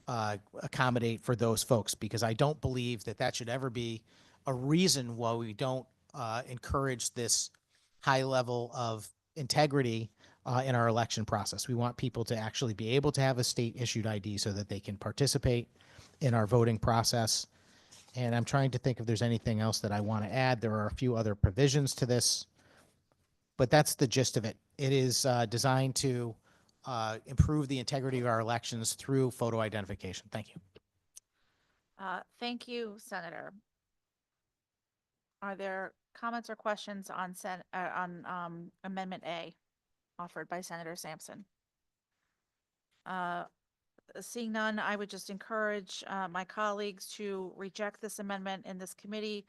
Speaker 4: accommodate for those folks, because I don't believe that that should ever be a reason why we don't encourage this high level of integrity in our election process. We want people to actually be able to have a state issued ID so that they can participate in our voting process. And I'm trying to think if there's anything else that I want to add. There are a few other provisions to this, but that's the gist of it. It is designed to improve the integrity of our elections through photo identification. Thank you.
Speaker 19: Thank you, Senator. Are there comments or questions on Amendment A offered by Senator Sampson? Seeing none, I would just encourage my colleagues to reject this amendment in this committee.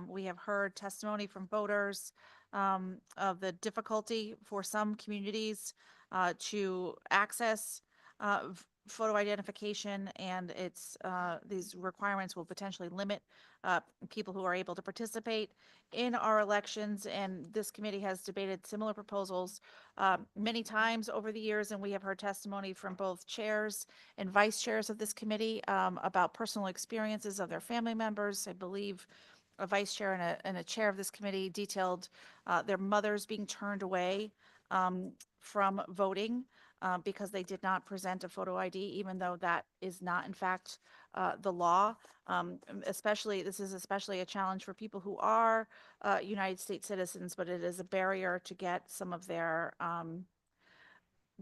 Speaker 19: We have heard testimony from voters of the difficulty for some communities to access photo identification, and it's these requirements will potentially limit people who are able to participate in our elections. And this committee has debated similar proposals many times over the years, and we have heard testimony from both chairs and vice chairs of this committee about personal experiences of their family members. I believe a vice chair and a chair of this committee detailed their mothers being turned away from voting because they did not present a photo ID, even though that is not in fact the law. This is especially a challenge for people who are United States citizens, but it is a barrier to get some of their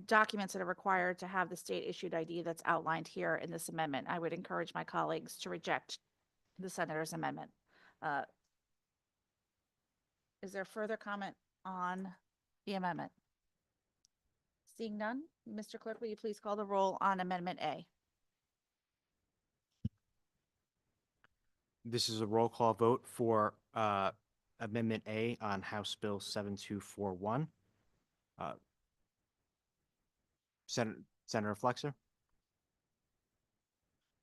Speaker 19: documents that are required to have the state issued ID that's outlined here in this amendment. I would encourage my colleagues to reject the senator's amendment. Is there further comment on the amendment? Seeing none, Mr. Clerk, will you please call the roll on Amendment A?
Speaker 6: This is a roll call vote for Amendment A on House Bill 7241. Senator Flexer?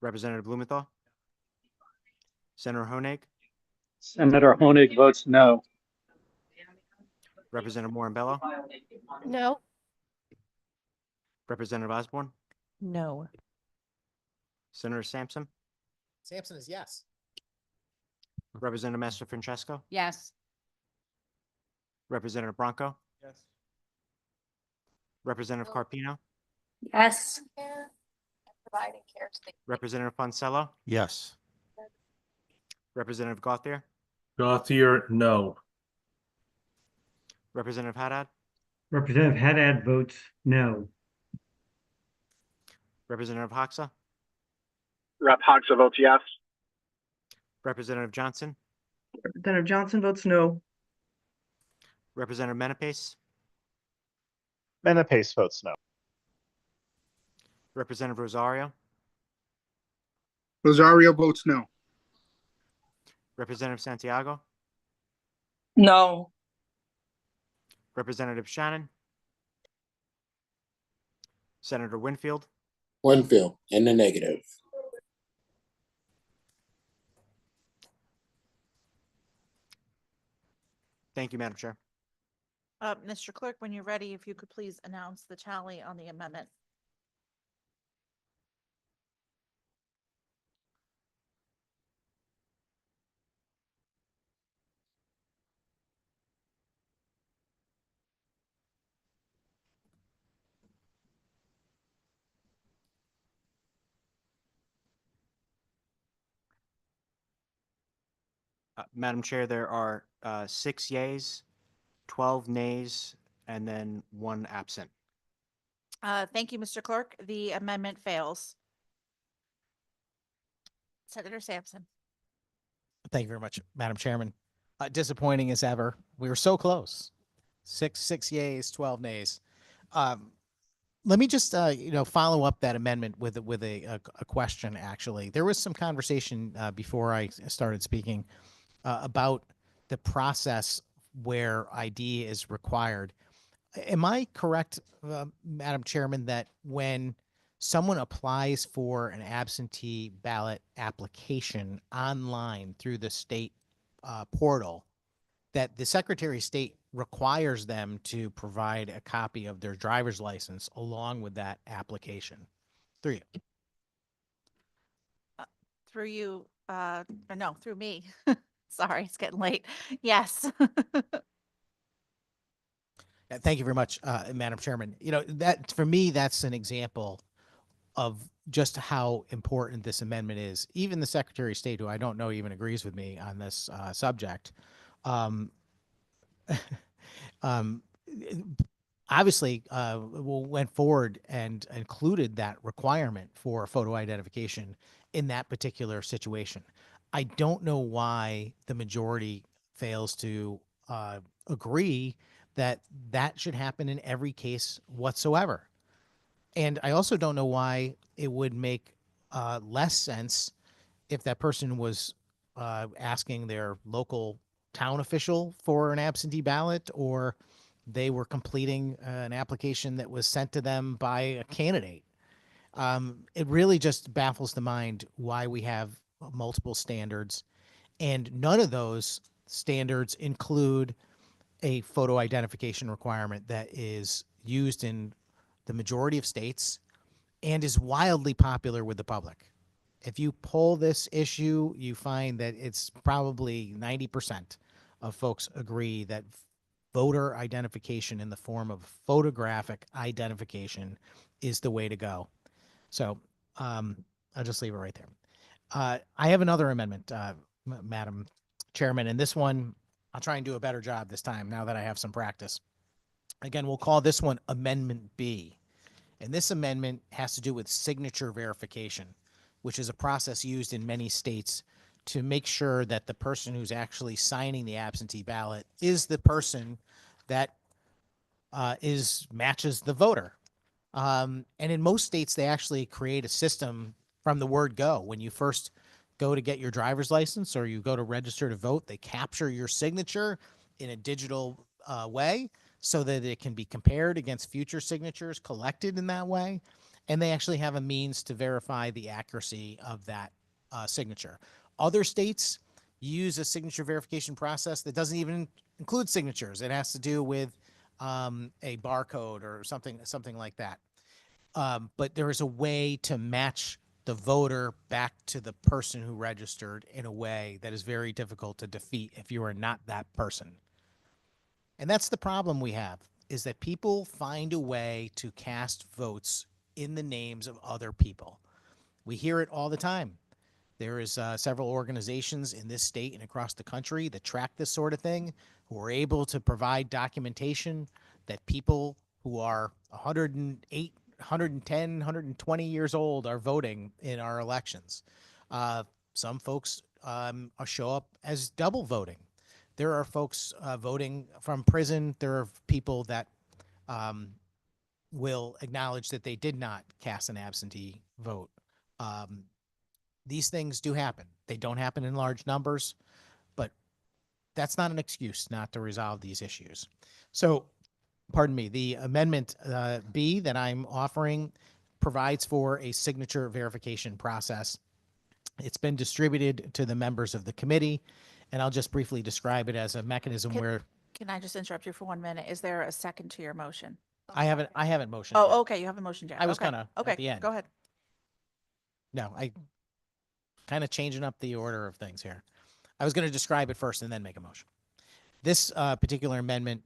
Speaker 6: Representative Blumenthal? Senator Honig?
Speaker 14: Senator Honig votes no.
Speaker 6: Representative Morambello?
Speaker 20: No.
Speaker 6: Representative Osborne?
Speaker 15: No.
Speaker 6: Senator Sampson,
Speaker 4: Sampson is yes.
Speaker 6: Representative Master Francesco,
Speaker 2: Yes.
Speaker 6: Representative Bronco,
Speaker 7: Yes.
Speaker 6: Representative Carpino,
Speaker 18: Yes.
Speaker 6: Representative Fonsello,
Speaker 5: Yes.
Speaker 6: Representative Gauthier,
Speaker 8: Gauthier, no.
Speaker 6: Representative Haddad,
Speaker 14: Representative Haddad votes no.
Speaker 6: Representative Hoxa,
Speaker 14: Rep. Hoxa votes yes.
Speaker 6: Representative Johnson,
Speaker 9: Representative Johnson votes no.
Speaker 6: Representative Menapace,
Speaker 7: Menapace votes no.
Speaker 6: Representative Rosario,
Speaker 13: Rosario votes no.
Speaker 6: Representative Santiago,
Speaker 16: No.
Speaker 6: Representative Shannon, Senator Winfield,
Speaker 17: Winfield, in the negative.
Speaker 6: Thank you, Madam Chair.
Speaker 19: Mr. Clerk, when you're ready, if you could please announce the tally on the amendment.
Speaker 6: Madam Chair, there are 6 yeas, 12 nays, and then 1 absent.
Speaker 19: Thank you, Mr. Clerk. The amendment fails. Senator Sampson.
Speaker 4: Thank you very much, Madam Chairman. Disappointing as ever. We were so close. Six yays, 12 nays. Let me just follow up that amendment with a question. Actually, there was some conversation before I started speaking about the process where ID is required. Am I correct, Madam Chairman, that when someone applies for an absentee ballot application online through the state portal, that the Secretary of State requires them to provide a copy of their driver's license along with that application? Through you.
Speaker 19: Through you, or no, through me. Sorry, it's getting late. Yes.
Speaker 4: Thank you very much, Madam Chairman. That for me, that's an example of just how important this amendment is. Even the Secretary of State, who I don't know even agrees with me on this subject, obviously went forward and included that requirement for photo identification in that particular situation. I don't know why the majority fails to agree that that should happen in every case whatsoever. And I also don't know why it would make less sense if that person was asking their local town official for an absentee ballot, or they were completing an application that was sent to them by a candidate. It really just baffles the mind why we have multiple standards, and none of those standards include a photo identification requirement that is used in the majority of states and is wildly popular with the public. If you poll this issue, you find that it's probably 90% of folks agree that voter identification in the form of photographic identification is the way to go. So I'll just leave it right there. I have another amendment, Madam Chairman, and this one, I'll try and do a better job this time now that I have some practice. Again, we'll call this one Amendment B. And this amendment has to do with signature verification, which is a process used in many states to make sure that the person who's actually signing the absentee ballot is the person that matches the voter. And in most states, they actually create a system from the word go. When you first go to get your driver's license or you go to register to vote, they capture your signature in a digital way so that it can be compared against future signatures collected in that way. And they actually have a means to verify the accuracy of that signature. Other states use a signature verification process that doesn't even include signatures. It has to do with a barcode or something like that. But there is a way to match the voter back to the person who registered in a way that is very difficult to defeat if you are not that person. And that's the problem we have, is that people find a way to cast votes in the names of other people. We hear it all the time. There is several organizations in this state and across the country that track this sort of thing, who are able to provide documentation that people who are 108, 110, 120 years old are voting in our elections. Some folks show up as double voting. There are folks voting from prison. There are people that will acknowledge that they did not cast an absentee vote. These things do happen. They don't happen in large numbers, but that's not an excuse not to resolve these issues. So, pardon me, the amendment B that I'm offering provides for a signature verification process. It's been distributed to the members of the committee, and I'll just briefly describe it as a mechanism where
Speaker 3: Can I just interrupt you for 1 minute? Is there a second to your motion?
Speaker 4: I haven't motioned.
Speaker 3: Oh,
Speaker 4: yet.
Speaker 3: okay, you haven't motioned yet.
Speaker 4: I was
Speaker 3: Okay.
Speaker 4: gonna
Speaker 3: Okay,
Speaker 4: at the end.
Speaker 3: go ahead.
Speaker 4: No, I kind of changing up the order of things here. I was going to describe it first and then make a motion. This particular amendment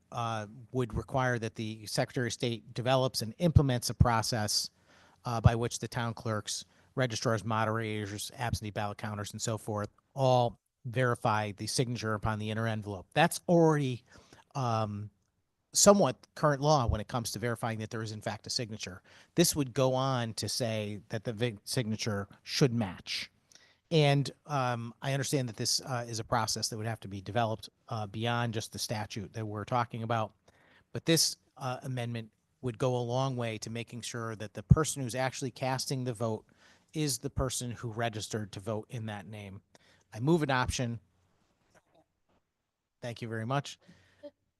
Speaker 4: would require that the Secretary of State develops and implements a process by which the town clerks, registrars, moderators, absentee ballot counters, and so forth all verify the signature upon the inner envelope. That's already somewhat current law when it comes to verifying that there is in fact a signature. This would go on to say that the signature should match. And I understand that this is a process that would have to be developed beyond just the statute that we're talking about. But this amendment would go a long way to making sure that the person who's actually casting the vote is the person who registered to vote in that name. I move adoption. Thank you very much.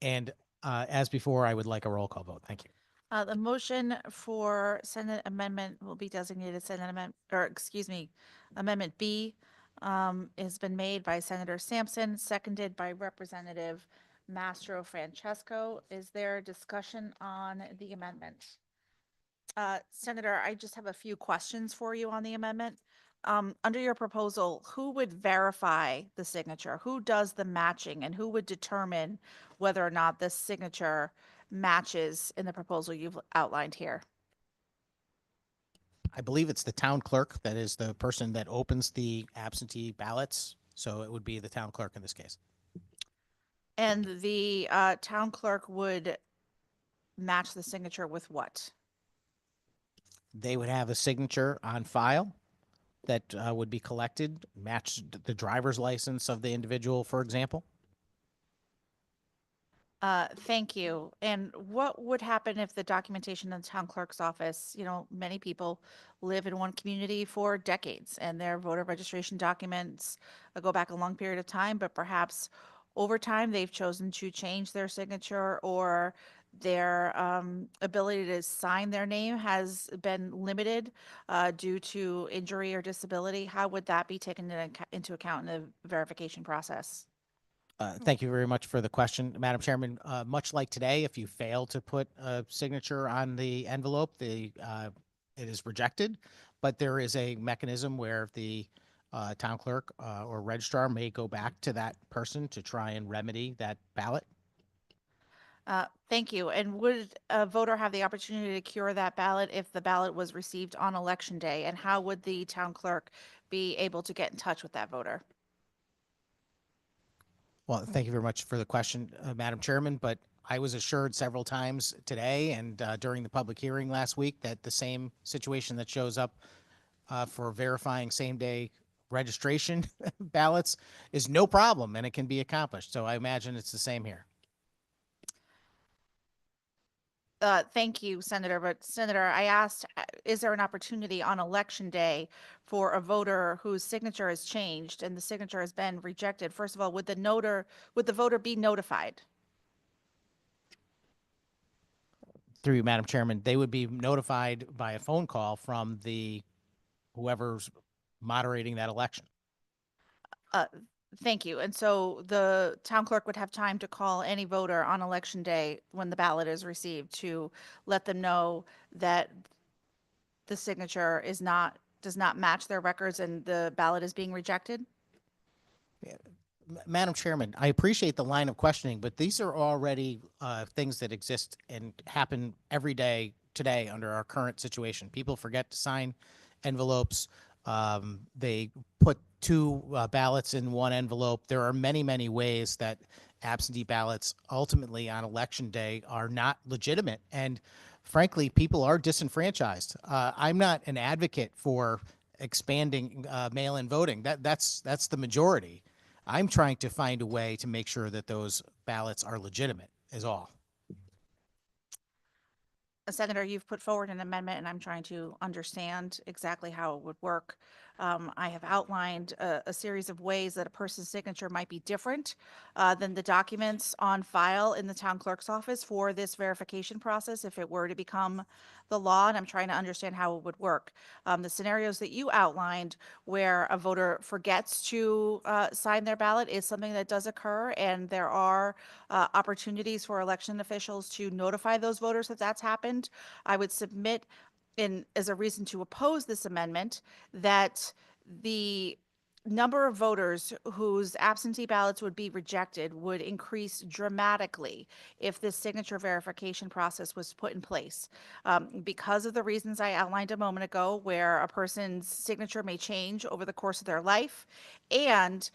Speaker 4: And as before, I would like a roll call vote. Thank you.
Speaker 3: The motion for Senate amendment will be designated Senate amendment, or excuse me, Amendment B has been made by Senator Sampson, seconded by Representative Mastro Francesco. Is there discussion on the amendment? Senator, I just have a few questions for you on the amendment. Under your proposal, who would verify the signature? Who does the matching, and who would determine whether or not this signature matches in the proposal you've outlined here?
Speaker 4: I believe it's the town clerk that is the person that opens the absentee ballots. So it would be the town clerk in this case.
Speaker 3: And the town clerk would match the signature with what?
Speaker 4: They would have a signature on file that would be collected, match the driver's license of the individual, for example.
Speaker 3: Thank you. And what would happen if the documentation in the town clerk's office, many people live in one community for decades and their voter registration documents go back a long period of time, but perhaps over time they've chosen to change their signature, or their ability to sign their name has been limited due to injury or disability? How would that be taken into account in the verification process?
Speaker 4: Thank you very much for the question, Madam Chairman. Much like today, if you fail to put a signature on the envelope, it is rejected. But there is a mechanism where the town clerk or registrar may go back to that person to try and remedy that ballot.
Speaker 3: Thank you. And would a voter have the opportunity to cure that ballot if the ballot was received on election day? And how would the town clerk be able to get in touch with that voter?
Speaker 4: Well, thank you very much for the question, Madam Chairman, but I was assured several times today and during the public hearing last week that the same situation that shows up for verifying same-day registration ballots is no problem and it can be accomplished. So I imagine it's the same here.
Speaker 3: Thank you, Senator. But Senator, I asked, is there an opportunity on election day for a voter whose signature has changed and the signature has been rejected? First of all, would the voter be notified?
Speaker 4: Through you, Madam Chairman, they would be notified by a phone call from whoever's moderating that election.
Speaker 3: Thank you. And so the town clerk would have time to call any voter on election day when the ballot is received to let them know that the signature does not match their records and the ballot is being rejected?
Speaker 4: Madam Chairman, I appreciate the line of questioning, but these are already things that exist and happen every day today under our current situation. People forget to sign envelopes. They put two ballots in one envelope. There are many, many ways that absentee ballots ultimately on election day are not legitimate. And frankly, people are disenfranchised. I'm not an advocate for expanding mail-in voting. That's the majority. I'm trying to find a way to make sure that those ballots are legitimate is all.
Speaker 3: Senator, you've put forward an amendment and I'm trying to understand exactly how it would work. I have outlined a series of ways that a person's signature might be different than the documents on file in the town clerk's office for this verification process if it were to become the law, and I'm trying to understand how it would work. The scenarios that you outlined where a voter forgets to sign their ballot is something that does occur, and there are opportunities for election officials to notify those voters that that's happened. I would submit as a reason to oppose this amendment that the number of voters whose absentee ballots would be rejected would increase dramatically if this signature verification process was put in place. Because of the reasons I outlined a moment ago, where a person's signature may change over the course of their life, and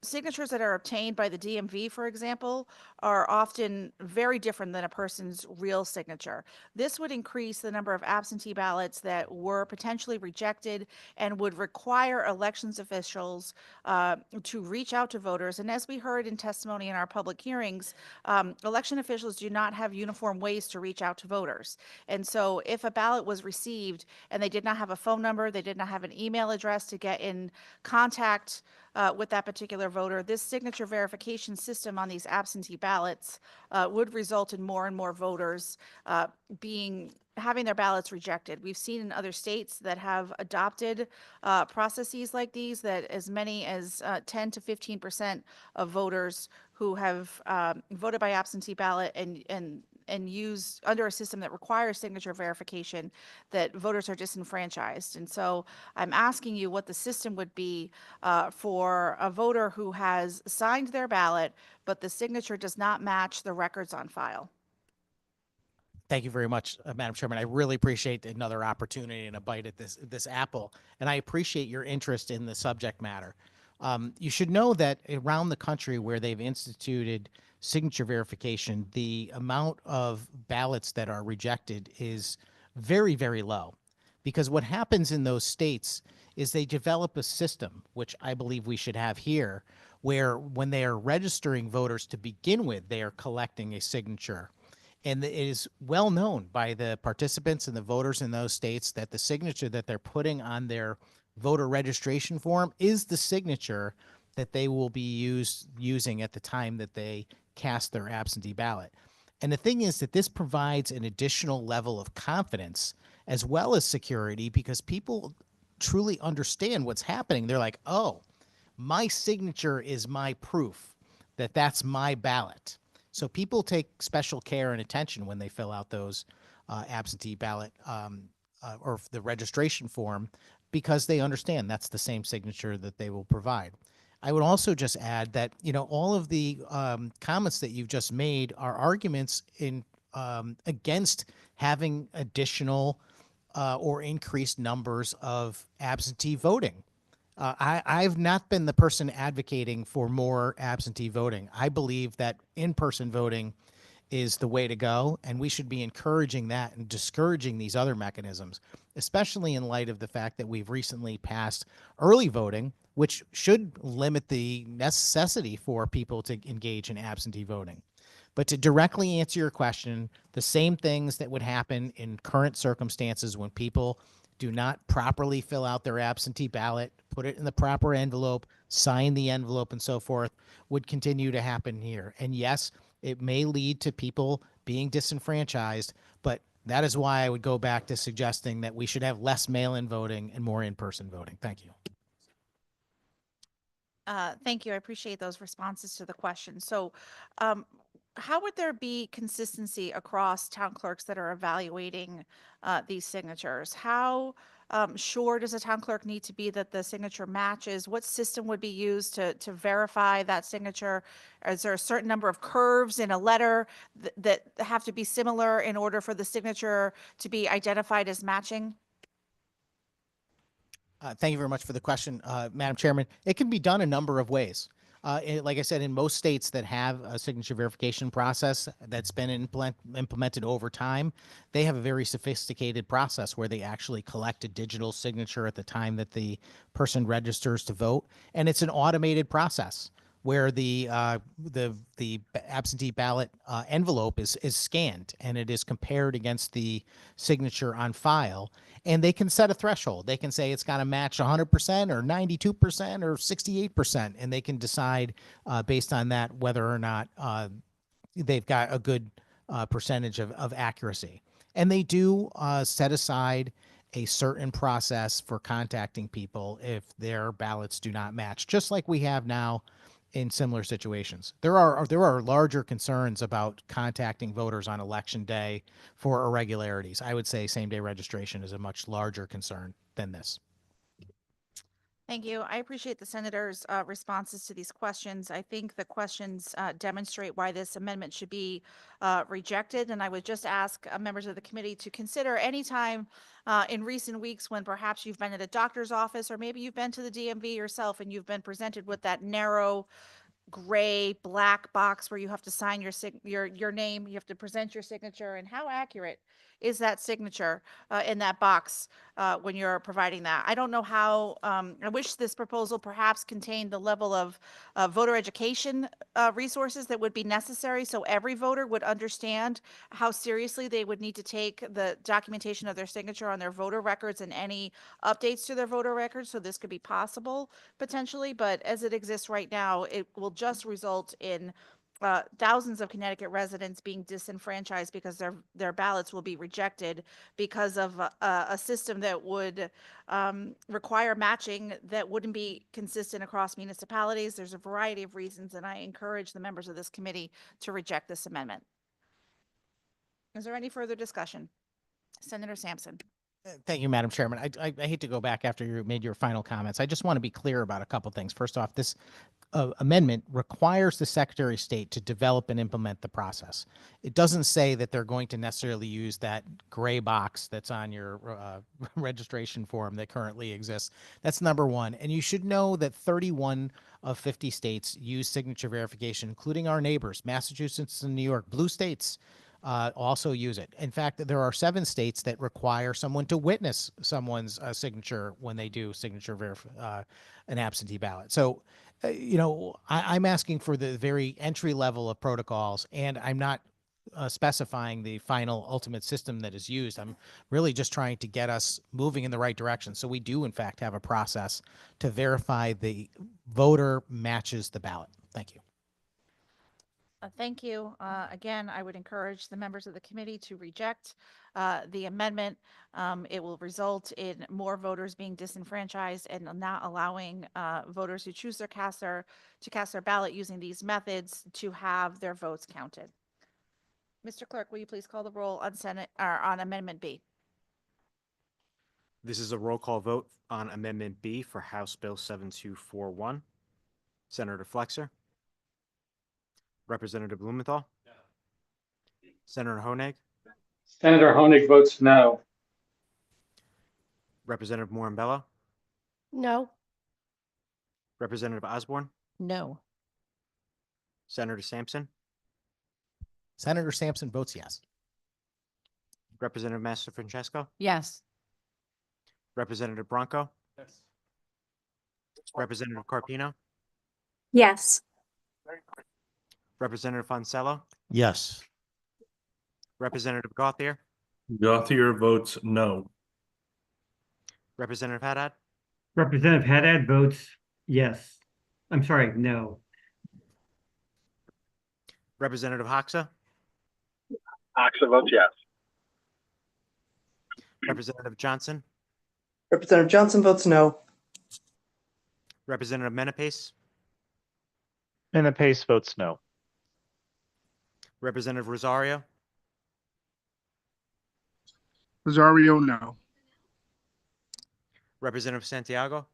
Speaker 3: signatures that are obtained by the DMV, for example, are often very different than a person's real signature. This would increase the number of absentee ballots that were potentially rejected and would require elections officials to reach out to voters. And as we heard in testimony in our public hearings, election officials do not have uniform ways to reach out to voters. And so if a ballot was received and they did not have a phone number, they did not have an email address to get in contact with that particular voter, this signature verification system on these absentee ballots would result in more and more voters having their ballots rejected. We've seen in other states that have adopted processes like these that as many as 10 to 15% of voters who have voted by absentee ballot and use under a system that requires signature verification, that voters are disenfranchised. And so I'm asking you what the system would be for a voter who has signed their ballot, but the signature does not match the records on file.
Speaker 4: Thank you very much, Madam Chairman. I really appreciate another opportunity and a bite at this apple, and I appreciate your interest in the subject matter. You should know that around the country where they've instituted signature verification, the amount of ballots that are rejected is very, very low. Because what happens in those states is they develop a system, which I believe we should have here, where when they are registering voters to begin with, they are collecting a signature. And it is well known by the participants and the voters in those states that the signature that they're putting on their voter registration form is the signature that they will be using at the time that they cast their absentee ballot. And the thing is that this provides an additional level of confidence as well as security, because people truly understand what's happening. They're like, oh, my signature is my proof that that's my ballot. So people take special care and attention when they fill out those absentee ballot or the registration form, because they understand that's the same signature that they will provide. I would also just add that, you know, all of the comments that you've just made are arguments in against having additional or increased numbers of absentee voting. I've not been the person advocating for more absentee voting. I believe that in-person voting is the way to go, and we should be encouraging that and discouraging these other mechanisms, especially in light of the fact that we've recently passed early voting, which should limit the necessity for people to engage in absentee voting. But to directly answer your question, the same things that would happen in current circumstances when people do not properly fill out their absentee ballot, put it in the proper envelope, sign the envelope, and so forth, would continue to happen here. And yes, it may lead to people being disenfranchised, but that is why I would go back to suggesting that we should have less mail-in voting and more in-person voting. Thank you.
Speaker 3: Thank you. I appreciate those responses to the question. So
Speaker 19: how would there be consistency across town clerks that are evaluating these signatures? How sure does a town clerk need to be that the signature matches? What system would be used to verify that signature? Is there a certain number of curves in a letter that have to be similar in order for the signature to be identified as matching?
Speaker 4: Thank you very much for the question, Madam Chairman. It can be done a number of ways. Like I said, in most states that have a signature verification process that's been implemented over time, they have a very sophisticated process where they actually collect a digital signature at the time that the person registers to vote, and it's an automated process where the absentee ballot envelope is scanned and it is compared against the signature on file. And they can set a threshold. They can say it's got to match 100% or 92% or 68%, and they can decide based on that whether or not they've got a good percentage of accuracy. And they do set aside a certain process for contacting people if their ballots do not match, just like we have now in similar situations. There are larger concerns about contacting voters on election day for irregularities. I would say same-day registration is a much larger concern than this.
Speaker 19: Thank you. I appreciate the senator's responses to these questions. I think the questions demonstrate why this amendment should be rejected. And I would just ask members of the committee to consider any time in recent weeks when perhaps you've been at a doctor's office or maybe you've been to the DMV yourself and you've been presented with that narrow gray black box where you have to sign your name, you have to present your signature, and how accurate is that signature in that box when you're providing that? I don't know how, I wish this proposal perhaps contained the level of voter education resources that would be necessary so every voter would understand how seriously they would need to take the documentation of their signature on their voter records and any updates to their voter records, so this could be possible potentially. But as it exists right now, it will just result in thousands of Connecticut residents being disenfranchised because their ballots will be rejected because of a system that would require matching that wouldn't be consistent across municipalities. There's a variety of reasons, and I encourage the members of this committee to reject this amendment. Is there any further discussion? Senator Sampson.
Speaker 4: Thank you, Madam Chairman. I hate to go back after you made your final comments. I just want to be clear about a couple things. First off, this amendment requires the Secretary of State to develop and implement the process. It doesn't say that they're going to necessarily use that gray box that's on your registration form that currently exists. That's number one. And you should know that 31 of 50 states use signature verification, including our neighbors, Massachusetts and New York, blue states. Also use it. In fact, there are 7 states that require someone to witness someone's signature when they do an absentee ballot. So, you know, I'm asking for the very entry level of protocols, and I'm not specifying the final ultimate system that is used. I'm really just trying to get us moving in the right direction. So we do, in fact, have a process to verify the voter matches the ballot. Thank you.
Speaker 19: Thank you. Again, I would encourage the members of the committee to reject the amendment. It will result in more voters being disenfranchised and not allowing voters who choose to cast their ballot using these methods to have their votes counted. Mr. Clerk, will you please call the roll on on Amendment B?
Speaker 6: This is a roll call vote on Amendment B for House Bill 7241. Senator Flexer. Representative Blumenthal. No. Senator Honig.
Speaker 14: Senator Honig votes no.
Speaker 6: Representative Morambella.
Speaker 20: No.
Speaker 6: Representative Osborne.
Speaker 15: No.
Speaker 6: Senator Sampson.
Speaker 4: Senator Sampson votes yes.
Speaker 6: Representative Master Francesco.
Speaker 2: Yes.
Speaker 6: Representative Bronco. Yes. Representative Carpino.
Speaker 18: Yes.
Speaker 6: Representative Fonsello.
Speaker 5: Yes.
Speaker 6: Representative Gauthier.
Speaker 8: Gauthier votes no.
Speaker 6: Representative Haddad.
Speaker 14: Representative Haddad votes yes. I'm sorry, no.
Speaker 6: Representative Hoxa.
Speaker 14: Hoxa votes yes.
Speaker 6: Representative Johnson.
Speaker 9: Representative Johnson votes no.
Speaker 6: Representative Menapace.
Speaker 7: Menapace votes no.
Speaker 6: Representative Rosario,
Speaker 21: Rosario, no.
Speaker 6: Representative Santiago,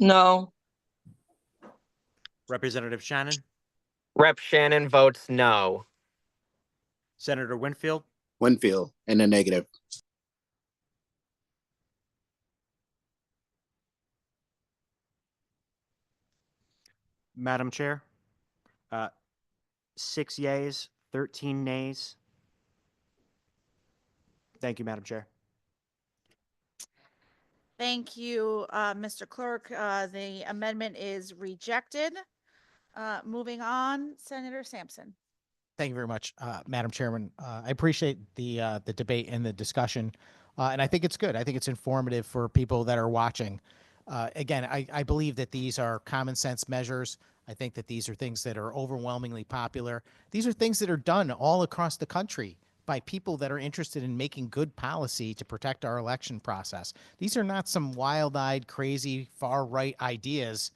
Speaker 16: No.
Speaker 6: Representative Shannon,
Speaker 22: Rep. Shannon votes no.
Speaker 6: Senator Winfield,
Speaker 17: Winfield in the negative.
Speaker 6: Madam Chair, 6 yeas, 13 nays. Thank you, Madam Chair.
Speaker 19: Thank you, Mr. Clerk. The amendment is rejected. Moving on, Senator Sampson.
Speaker 4: Thank you very much, Madam Chairman. I appreciate the debate and the discussion, and I think it's good. I think it's informative for people that are watching. Again, I believe that these are common sense measures. I think that these are things that are overwhelmingly popular. These are things that are done all across the country by people that are interested in making good policy to protect our election process. These are not some wild-eyed, crazy, far-right ideas.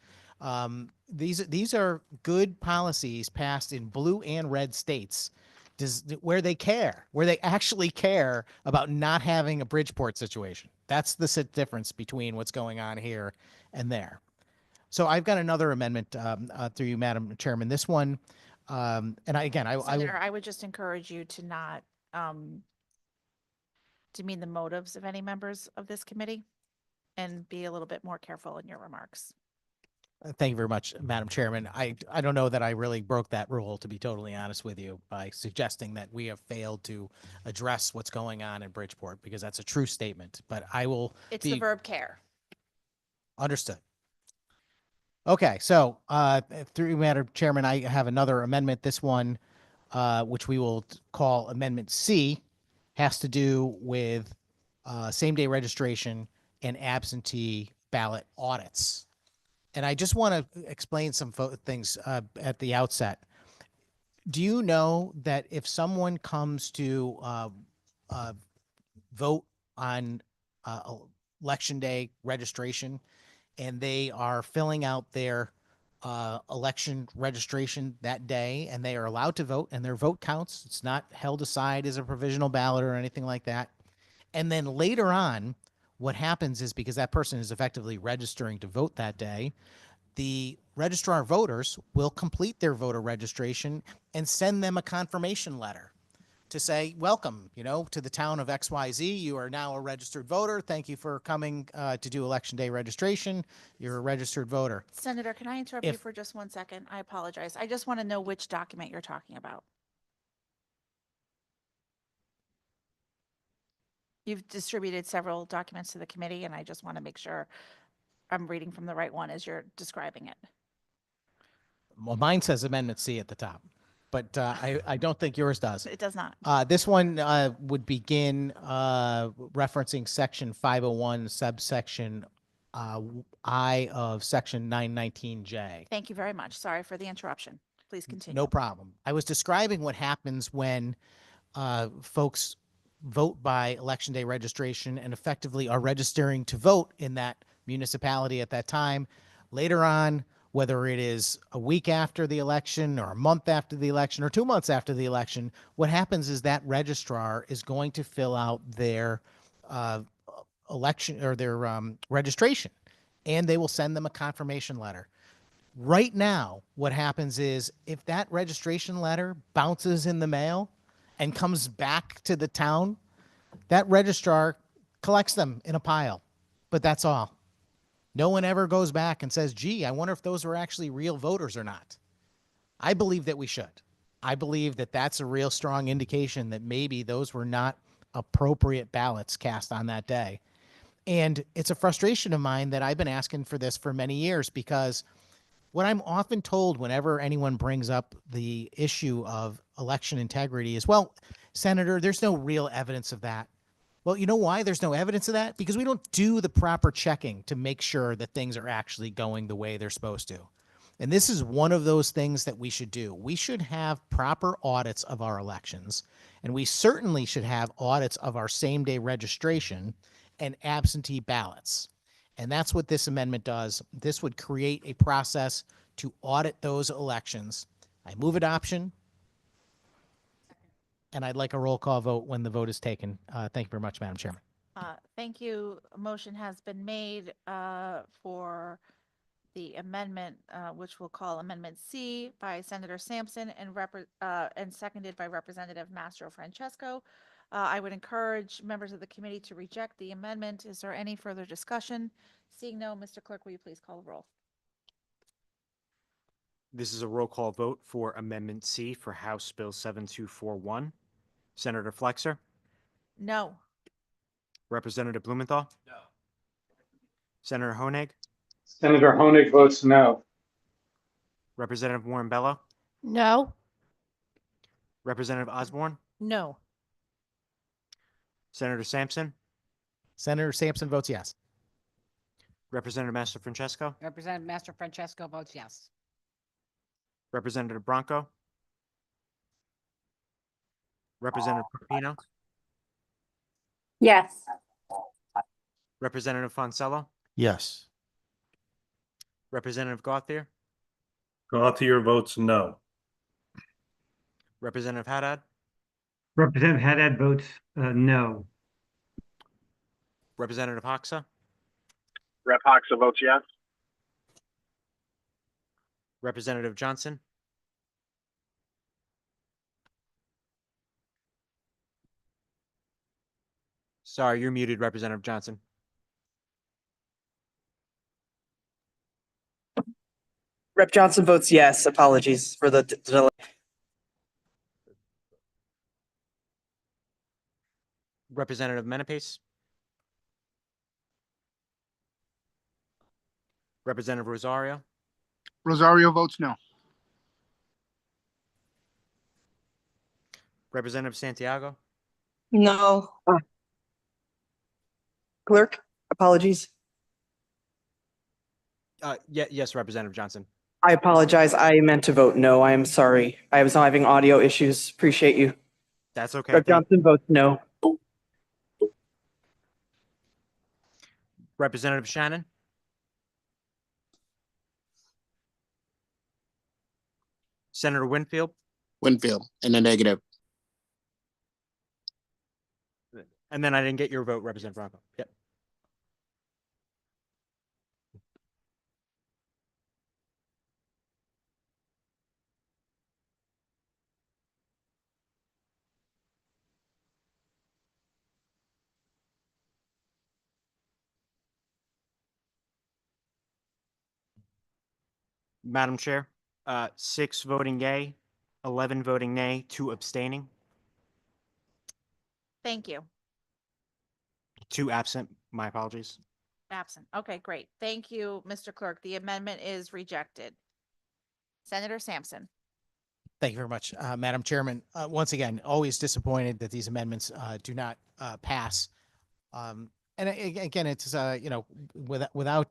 Speaker 4: These are good policies passed in blue and red states where they care, where they actually care about not having a Bridgeport situation. That's the difference between what's going on here and there. So I've got another amendment through you, Madam Chairman. This one, and
Speaker 19: Senator, I would just encourage you to not demean the motives of any members of this committee and be a little bit more careful in your remarks.
Speaker 4: Thank you very much, Madam Chairman. I don't know that I really broke that rule, to be totally honest with you, by suggesting that we have failed to address what's going on in Bridgeport, because that's a true statement. But I will.
Speaker 19: It's the verb care.
Speaker 4: Understood. Okay, so through you, Madam Chairman, I have another amendment. This one, which we will call Amendment C, has to do with same-day registration and absentee ballot audits. And I just want to explain some things at the outset. Do you know that if someone comes to vote on election day registration and they are filling out their election registration that day and they are allowed to vote and their vote counts, it's not held aside as a provisional ballot or anything like that, and then later on, what happens is, because that person is effectively registering to vote that day, the registrar of voters will complete their voter registration and send them a confirmation letter to say, welcome, to the town of XYZ. You are now a registered voter. Thank you for coming to do election day registration. You're a registered voter.
Speaker 19: Senator, can I interrupt you for just 1 second? I apologize. I just want to know which document you're talking about. You've distributed several documents to the committee, and I just want to make sure I'm reading from the right one as you're describing it.
Speaker 4: Well, mine says Amendment C at the top, but I don't think yours does.
Speaker 19: It does not.
Speaker 4: This one would begin referencing Section 501, subsection I of Section 919J.
Speaker 19: Thank you very much. Sorry for the interruption. Please continue.
Speaker 4: No problem. I was describing what happens when folks vote by election day registration and effectively are registering to vote in that municipality at that time. Later on, whether it is a week after the election or a month after the election or 2 months after the election, what happens is that registrar is going to fill out their election or their registration, and they will send them a confirmation letter. Right now, what happens is if that registration letter bounces in the mail and comes back to the town, that registrar collects them in a pile, but that's all. No one ever goes back and says, gee, I wonder if those were actually real voters or not. I believe that we should. I believe that that's a real strong indication that maybe those were not appropriate ballots cast on that day. And it's a frustration of mine that I've been asking for this for many years, because what I'm often told whenever anyone brings up the issue of election integrity is, well, Senator, there's no real evidence of that. Well, you know why there's no evidence of that? Because we don't do the proper checking to make sure that things are actually going the way they're supposed to. And this is one of those things that we should do. We should have proper audits of our elections, and we certainly should have audits of our same-day registration and absentee ballots. And that's what this amendment does. This would create a process to audit those elections. I move adoption. and I'd like a roll call vote when the vote is taken. Thank you very much, Madam Chairman.
Speaker 19: Thank you. A motion has been made for the amendment, which we'll call Amendment C by Senator Sampson and seconded by Representative Mastro Francesco. I would encourage members of the committee to reject the amendment. Is there any further discussion? Seeing no, Mr. Clerk, will you please call the roll?
Speaker 6: This is a roll call vote for Amendment C for House Bill 7241. Senator Flexer,
Speaker 19: No.
Speaker 6: Representative Blumenthal. No. Senator Honig,
Speaker 21: Senator Honig votes no.
Speaker 6: Representative Warren Bello,
Speaker 20: No.
Speaker 6: Representative Osborne,
Speaker 15: No.
Speaker 6: Senator Sampson,
Speaker 4: Senator Sampson votes yes.
Speaker 6: Representative Mastro Francesco,
Speaker 2: Representative Master Francesco votes yes.
Speaker 6: Representative Bronco, Representative Carpino,
Speaker 18: Yes.
Speaker 6: Representative Fonsello,
Speaker 5: Yes.
Speaker 6: Representative Gauthier,
Speaker 8: Gauthier votes no.
Speaker 6: Representative Haddad,
Speaker 14: Representative Haddad votes no.
Speaker 6: Representative Hoxa,
Speaker 21: Rep. Hoxa votes yes.
Speaker 6: Representative Johnson, sorry, you're muted, Representative Johnson.
Speaker 9: Rep. Johnson votes yes. Apologies for the delay.
Speaker 6: Representative Menapace, Representative Rosario,
Speaker 21: Rosario votes no.
Speaker 6: Representative Santiago,
Speaker 16: No.
Speaker 9: Clerk, apologies.
Speaker 6: yes, Representative Johnson.
Speaker 9: I apologize. I meant to vote no. I am sorry. I was having audio issues. Appreciate you.
Speaker 6: That's okay.
Speaker 9: Rep. Johnson votes no.
Speaker 6: Representative Shannon, Senator Winfield,
Speaker 17: Winfield in the negative.
Speaker 6: and then I didn't get your vote, Representative Bronco. Yep. Madam Chair, 6 voting yay, 11 voting nay, 2 abstaining,
Speaker 19: Thank you.
Speaker 6: 2 absent. My apologies.
Speaker 19: Absent. Okay, great. Thank you, Mr. Clerk. The amendment is rejected. Senator Sampson.
Speaker 4: Thank you very much, Madam Chairman. Once again, always disappointed that these amendments do not pass. And again, it's, without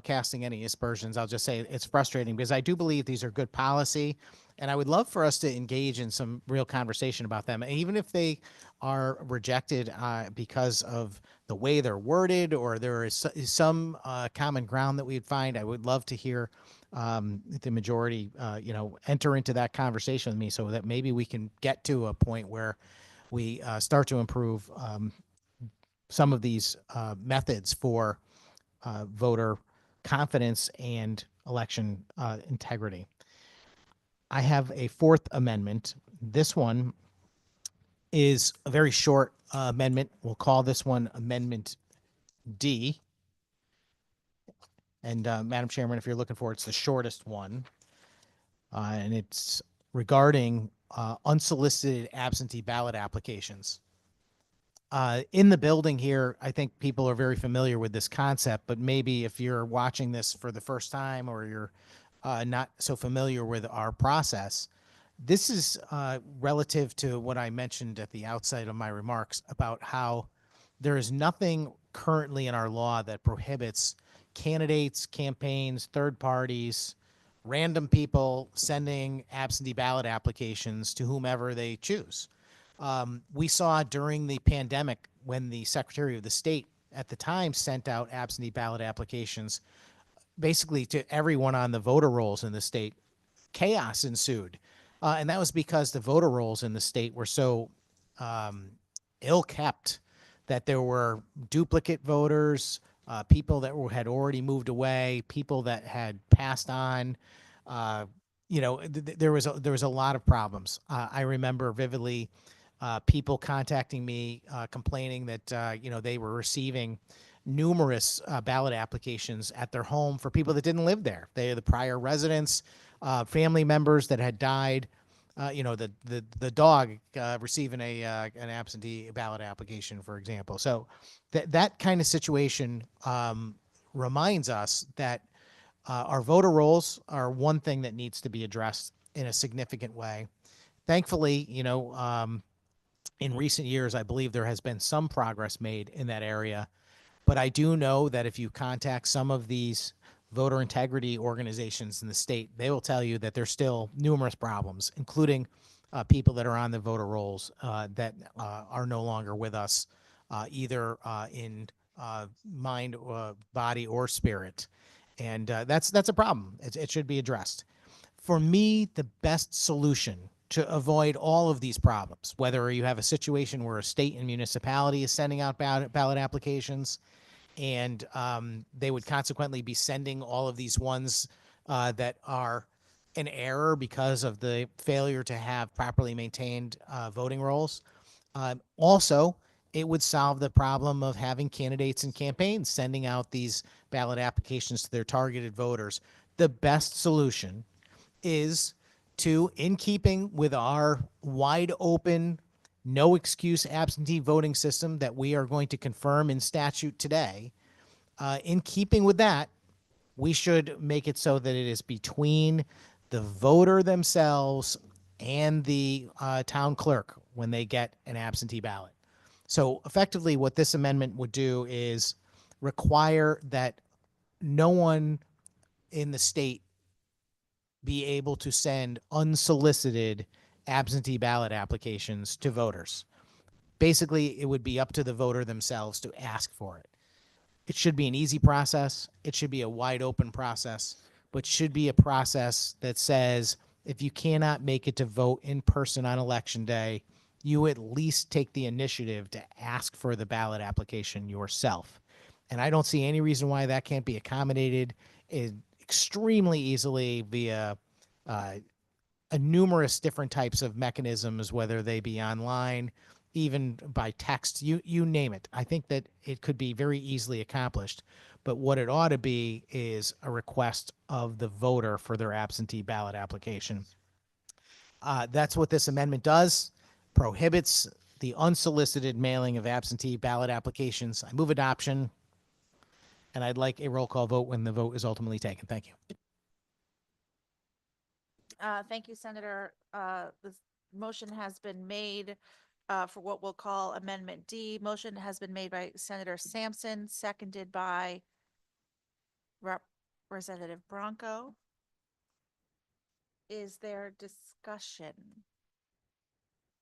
Speaker 4: casting any aspersions, I'll just say it's frustrating because I do believe these are good policy. And I would love for us to engage in some real conversation about them, even if they are rejected because of the way they're worded or there is some common ground that we'd find. I would love to hear the majority, enter into that conversation with me so that maybe we can get to a point where we start to improve some of these methods for voter confidence and election integrity. I have a 4th amendment. This one is a very short amendment. We'll call this one Amendment D. And Madam Chairman, if you're looking for it, it's the shortest one. And it's regarding unsolicited absentee ballot applications. In the building here, I think people are very familiar with this concept, but maybe if you're watching this for the first time or you're not so familiar with our process, this is relative to what I mentioned at the outset of my remarks about how there is nothing currently in our law that prohibits candidates, campaigns, third parties, random people sending absentee ballot applications to whomever they choose. We saw during the pandemic when the Secretary of the State at the time sent out absentee ballot applications basically to everyone on the voter rolls in the state, chaos ensued. And that was because the voter rolls in the state were so ill kept that there were duplicate voters, people that had already moved away, people that had passed on. There was a lot of problems. I remember vividly people contacting me complaining that they were receiving numerous ballot applications at their home for people that didn't live there. They are the prior residents, family members that had died. The dog receiving an absentee ballot application, for example. So that kind of situation reminds us that our voter rolls are one thing that needs to be addressed in a significant way. Thankfully, in recent years, I believe there has been some progress made in that area. But I do know that if you contact some of these voter integrity organizations in the state, they will tell you that there's still numerous problems, including people that are on the voter rolls that are no longer with us, either in mind, body, or spirit. And that's a problem. It should be addressed. For me, the best solution to avoid all of these problems, whether you have a situation where a state and municipality is sending out ballot applications, and they would consequently be sending all of these ones that are in error because of the failure to have properly maintained voting rolls. Also, it would solve the problem of having candidates and campaigns sending out these ballot applications to their targeted voters. The best solution is to, in keeping with our wide open, no excuse absentee voting system that we are going to confirm in statute today, in keeping with that, we should make it so that it is between the voter themselves and the town clerk when they get an absentee ballot. So effectively what this amendment would do is require that no one in the state be able to send unsolicited absentee ballot applications to voters. Basically, it would be up to the voter themselves to ask for it. It should be an easy process. It should be a wide open process, but should be a process that says if you cannot make it to vote in person on election day, you at least take the initiative to ask for the ballot application yourself. And I don't see any reason why that can't be accommodated extremely easily via numerous different types of mechanisms, whether they be online, even by text, you name it. I think that it could be very easily accomplished. But what it ought to be is a request of the voter for their absentee ballot application. That's what this amendment does, prohibits the unsolicited mailing of absentee ballot applications. I move adoption, and I'd like a roll call vote when the vote is ultimately taken. Thank you.
Speaker 19: Thank you, Senator. The motion has been made for what we'll call Amendment D. Motion has been made by Senator Sampson, seconded by Representative Bronco. Is there discussion?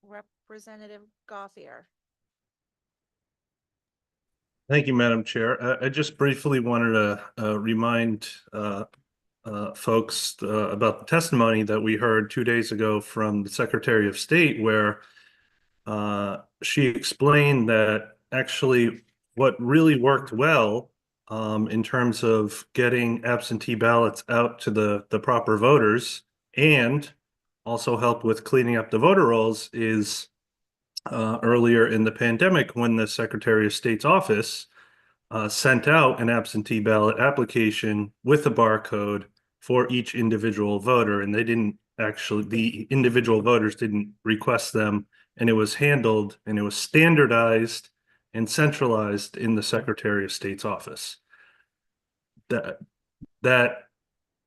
Speaker 19: Representative Gothier.
Speaker 8: Thank you, Madam Chair. I just briefly wanted to remind folks about the testimony that we heard 2 days ago from the Secretary of State, where she explained that actually what really worked well in terms of getting absentee ballots out to the proper voters and also helped with cleaning up the voter rolls is earlier in the pandemic when the Secretary of State's office sent out an absentee ballot application with a barcode for each individual voter. And the individual voters didn't request them, and it was handled and it was standardized and centralized in the Secretary of State's office. That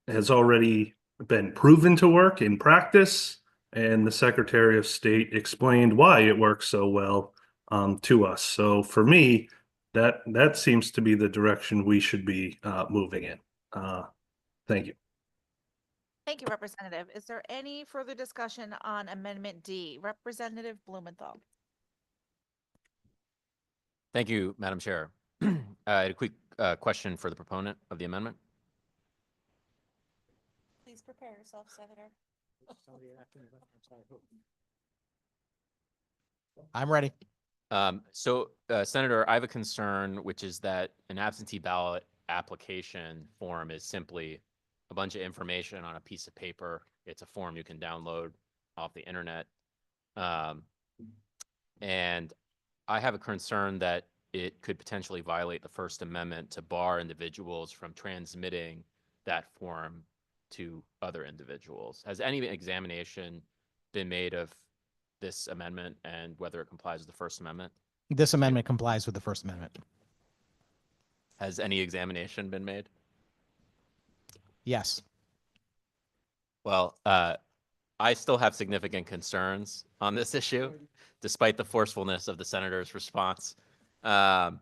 Speaker 8: has already been proven to work in practice, and the Secretary of State explained why it works so well to us. So for me, that seems to be the direction we should be moving in. Thank you.
Speaker 19: Thank you, Representative. Is there any further discussion on Amendment D? Representative Blumenthal.
Speaker 1: Thank you, Madam Chair. I had a quick question for the proponent of the amendment.
Speaker 19: Please prepare yourself, Senator.
Speaker 4: I'm ready.
Speaker 1: Senator, I have a concern, which is that an absentee ballot application form is simply a bunch of information on a piece of paper. It's a form you can download off the internet. And I have a concern that it could potentially violate the First Amendment to bar individuals from transmitting that form to other individuals. Has any examination been made of this amendment and whether it complies with the First Amendment?
Speaker 4: This amendment complies with the First Amendment.
Speaker 1: Has any examination been made?
Speaker 4: Yes.
Speaker 1: Well, I still have significant concerns on this issue, despite the forcefulness of the senator's response. It's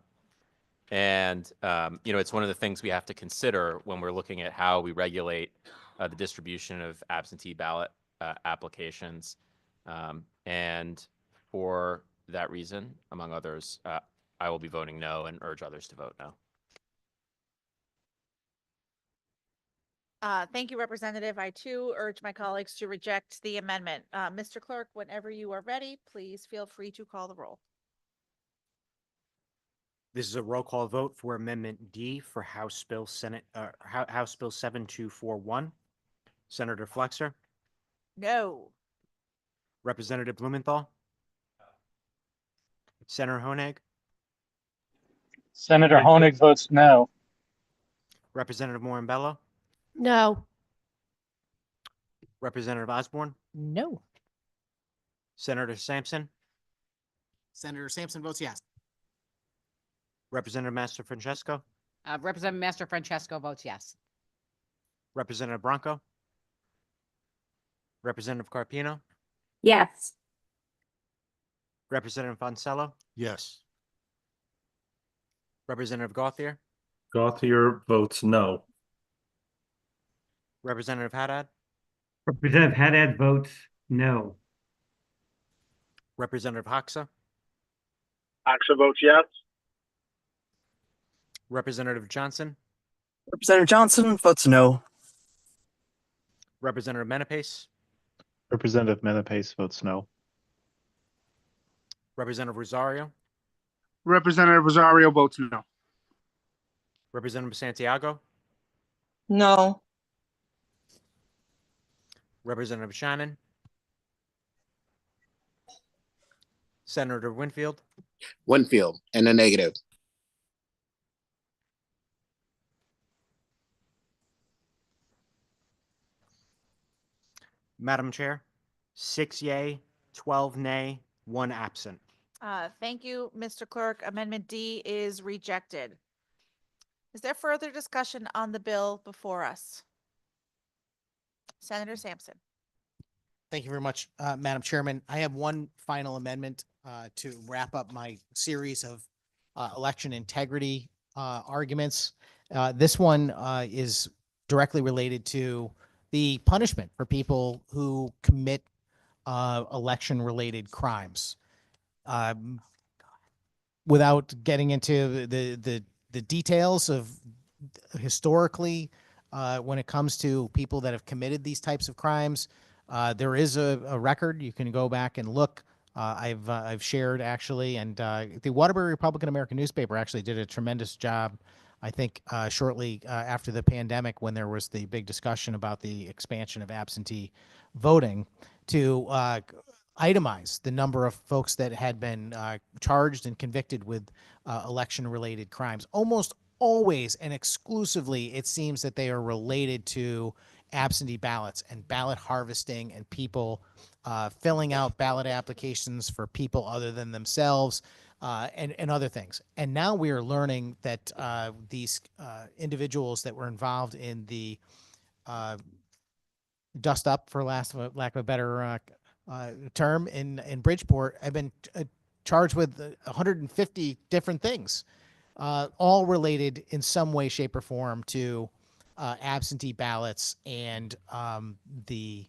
Speaker 1: one of the things we have to consider when we're looking at how we regulate the distribution of absentee ballot applications. And for that reason, among others, I will be voting no and urge others to vote no.
Speaker 19: Thank you, Representative. I too urge my colleagues to reject the amendment. Mr. Clerk, whenever you are ready, please feel free to call the roll.
Speaker 6: This is a roll call vote for Amendment D for House Bill 7241. Senator Flexer,
Speaker 19: No.
Speaker 6: Representative Blumenthal, Senator Honig,
Speaker 21: Senator Honig votes no.
Speaker 6: Representative Morambello,
Speaker 20: No.
Speaker 6: Representative Osborne,
Speaker 15: No.
Speaker 6: Senator Sampson,
Speaker 4: Senator Sampson votes yes.
Speaker 6: Representative Master Francesco,
Speaker 2: Representative Master Francesco votes yes.
Speaker 6: Representative Branco, Representative Carpino,
Speaker 18: Yes.
Speaker 6: Representative Fonsello,
Speaker 5: Yes.
Speaker 6: Representative Gauthier,
Speaker 8: Gauthier votes no.
Speaker 6: Representative Haddad,
Speaker 14: Representative Haddad votes no.
Speaker 6: Representative Hoxa,
Speaker 21: Hoxa votes yes.
Speaker 6: Representative Johnson,
Speaker 9: Representative Johnson votes no.
Speaker 6: Representative Menapace,
Speaker 7: Representative Menapace votes no.
Speaker 6: Representative Rosario,
Speaker 21: Representative Rosario votes no.
Speaker 6: Representative Santiago,
Speaker 16: No.
Speaker 6: Representative Shannon, Senator Winfield,
Speaker 17: Winfield in the negative.
Speaker 6: Madam Chair, 6 yea, 12 nay, 1 absent.
Speaker 19: Thank you, Mr. Clerk. Amendment D is rejected. Is there further discussion on the bill before us? Senator Sampson.
Speaker 4: Thank you very much, Madam Chairman. I have one final amendment to wrap up my series of election integrity arguments. This one is directly related to the punishment for people who commit election-related crimes. Without getting into the details of historically, when it comes to people that have committed these types of crimes, there is a record. You can go back and look. I've shared actually, and the Waterbury Republican American newspaper actually did a tremendous job. I think shortly after the pandemic, when there was the big discussion about the expansion of absentee voting, to itemize the number of folks that had been charged and convicted with election-related crimes. Almost always and exclusively, it seems that they are related to absentee ballots and ballot harvesting and people filling out ballot applications for people other than themselves and other things. And now we are learning that these individuals that were involved in the dust up, for lack of a better term, in Bridgeport have been charged with 150 different things, all related in some way, shape, or form to absentee ballots and the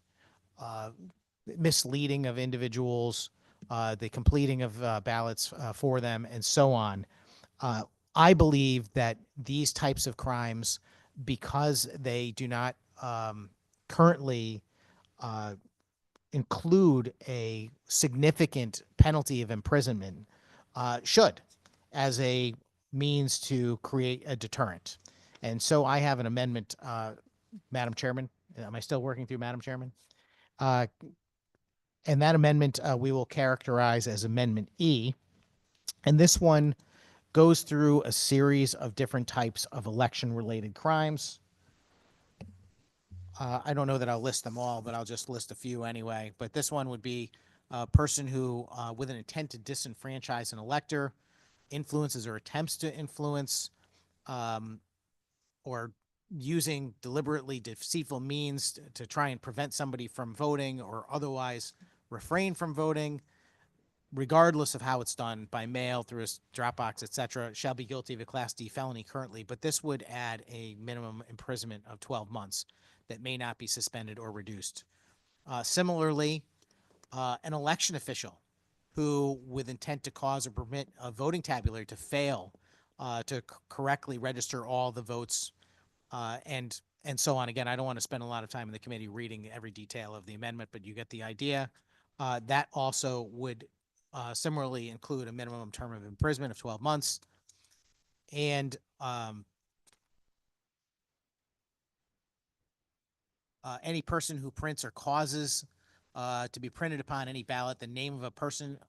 Speaker 4: misleading of individuals, the completing of ballots for them, and so on. I believe that these types of crimes, because they do not currently include a significant penalty of imprisonment should, as a means to create a deterrent. And so I have an amendment, Madam Chairman. Am I still working through, Madam Chairman? And that amendment we will characterize as Amendment E. And this one goes through a series of different types of election-related crimes. I don't know that I'll list them all, but I'll just list a few anyway. But this one would be a person who, with an intent to disenfranchise an elector, influences or attempts to influence, or using deliberately deceitful means to try and prevent somebody from voting or otherwise refrain from voting, regardless of how it's done, by mail, through a Dropbox, etc., shall be guilty of a Class D felony currently. But this would add a minimum imprisonment of 12 months that may not be suspended or reduced. Similarly, an election official who, with intent to cause or permit a voting tabulator to fail to correctly register all the votes, and so on. Again, I don't want to spend a lot of time in the committee reading every detail of the amendment, but you get the idea. That also would similarly include a minimum term of imprisonment of 12 months. And any person who prints or causes to be printed upon any ballot the name of a person,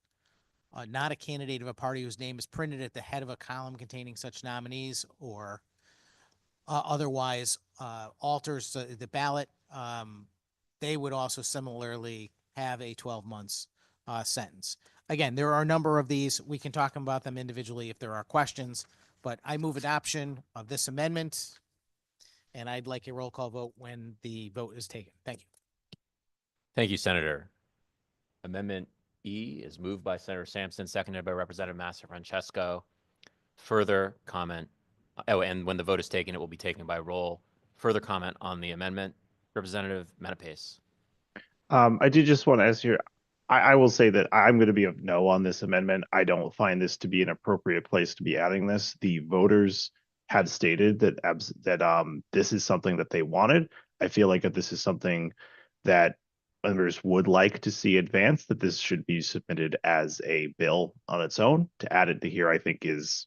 Speaker 4: not a candidate of a party, whose name is printed at the head of a column containing such nominees, or otherwise alters the ballot, they would also similarly have a 12 months sentence. Again, there are a number of these. We can talk about them individually if there are questions, but I move adoption of this amendment, and I'd like a roll call vote when the vote is taken. Thank you.
Speaker 1: Thank you, Senator. Amendment E is moved by Senator Sampson, seconded by Representative Massa Francesco. Further comment? Oh, and when the vote is taken, it will be taken by roll. Further comment on the amendment? Representative Matapace.
Speaker 7: I do just want to ask you, I will say that I'm going to be a no on this amendment. I don't find this to be an appropriate place to be adding this. The voters had stated that this is something that they wanted. I feel like if this is something that members would like to see advanced, that this should be submitted as a bill on its own. To add it to here, I think is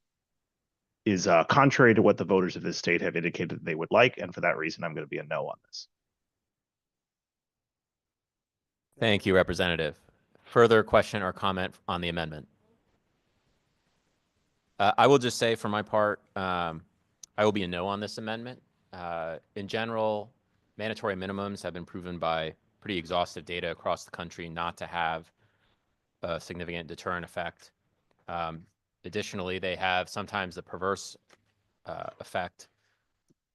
Speaker 7: contrary to what the voters of this state have indicated that they would like, and for that reason, I'm going to be a no on this.
Speaker 1: Thank you, Representative. Further question or comment on the amendment? I will just say, for my part, I will be a no on this amendment. In general, mandatory minimums have been proven by pretty exhaustive data across the country not to have a significant deterrent effect. Additionally, they have sometimes the perverse effect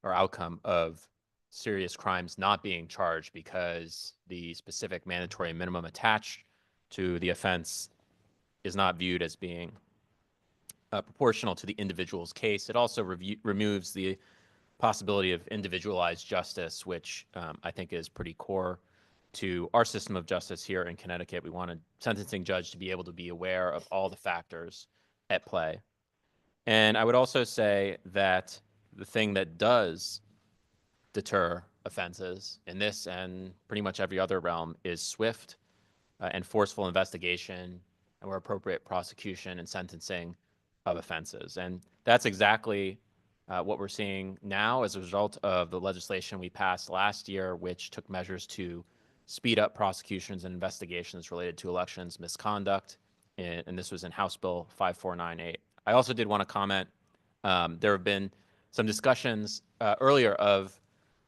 Speaker 1: or outcome of serious crimes not being charged because the specific mandatory minimum attached to the offense is not viewed as being proportional to the individual's case. It also removes the possibility of individualized justice, which I think is pretty core to our system of justice here in Connecticut. We want a sentencing judge to be able to be aware of all the factors at play. And I would also say that the thing that does deter offenses in this and pretty much every other realm is swift and forceful investigation, and where appropriate, prosecution and sentencing of offenses. And that's exactly what we're seeing now as a result of the legislation we passed last year, which took measures to speed up prosecutions and investigations related to elections misconduct. And this was in House Bill 5498. I also did want to comment, there have been some discussions earlier of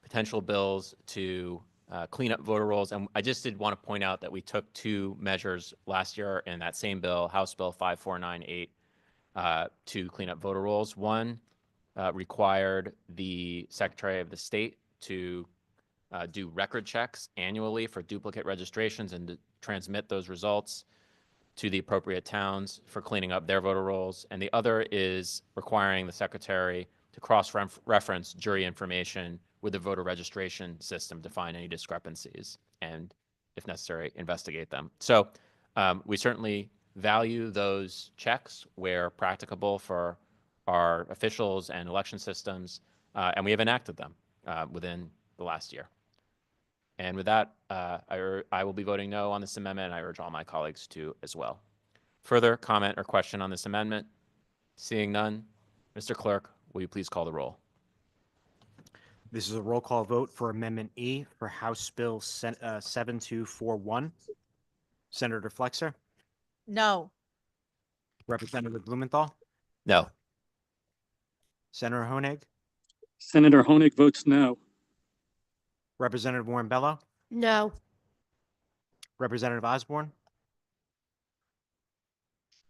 Speaker 1: potential bills to clean up voter rolls. And I just did want to point out that we took two measures last year in that same bill, House Bill 5498, to clean up voter rolls. One required the Secretary of the State to do record checks annually for duplicate registrations and to transmit those results to the appropriate towns for cleaning up their voter rolls. And the other is requiring the Secretary to cross-reference jury information with the voter registration system to find any discrepancies and, if necessary, investigate them. So we certainly value those checks where practicable for our officials and election systems, and we have enacted them within the last year. And with that, I will be voting no on this amendment, and I urge all my colleagues to as well. Further comment or question on this amendment? Seeing none, Mr. Clerk, will you please call the roll?
Speaker 6: This is a roll call vote for Amendment E for House Bill 7241. Senator Flexer,
Speaker 19: No.
Speaker 6: Representative Blumenthal,
Speaker 1: No.
Speaker 6: Senator Honig,
Speaker 10: Senator Honig votes no.
Speaker 6: Representative Warren Bello,
Speaker 20: No.
Speaker 6: Representative Osborne,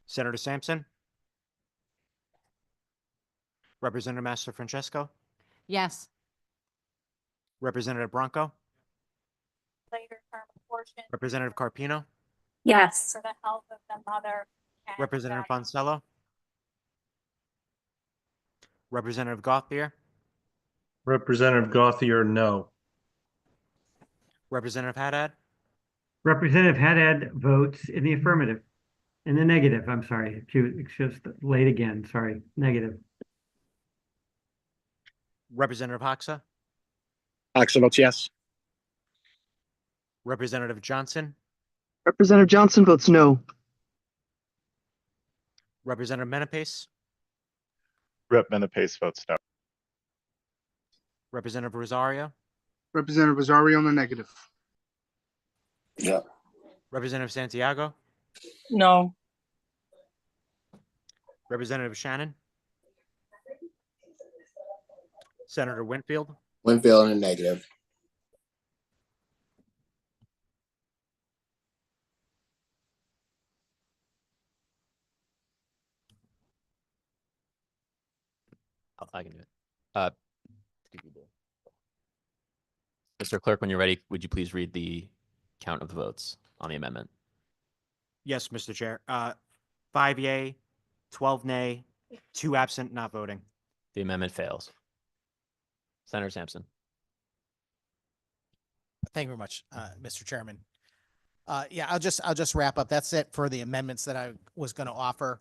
Speaker 6: Senator Sampson, Representative Master Francesco,
Speaker 2: Yes.
Speaker 6: Representative Bronco,
Speaker 18: Later term portion
Speaker 6: Representative Carpino,
Speaker 18: yes for the health of the mother. and
Speaker 6: Representative
Speaker 18: child.
Speaker 6: Fonsello, Representative Gothier,
Speaker 8: Representative Gothier, no.
Speaker 6: Representative Haddad,
Speaker 14: Representative Haddad votes in the affirmative, in the negative, I'm sorry. It's just late again, sorry, negative.
Speaker 6: Representative Hoxa,
Speaker 10: Hoxa votes yes.
Speaker 6: Representative Johnson,
Speaker 9: Representative Johnson votes no.
Speaker 6: Representative Menapace,
Speaker 7: Rep. Menapace votes no.
Speaker 6: Representative Rosario,
Speaker 21: Representative Rosario in the negative.
Speaker 17: Yeah.
Speaker 6: Representative Santiago,
Speaker 16: No.
Speaker 6: Representative Shannon, Senator Winfield,
Speaker 17: Winfield in the negative.
Speaker 1: I can do it. Mr. Clerk, when you're ready, would you please read the count of the votes on the amendment?
Speaker 6: Yes, Mr. Chair. 5 yea, 12 nay, 2 absent, not voting.
Speaker 1: The amendment fails. Senator Sampson.
Speaker 4: Thank you very much, Mr. Chairman. Yeah, I'll just wrap up. That's it for the amendments that I was going to offer.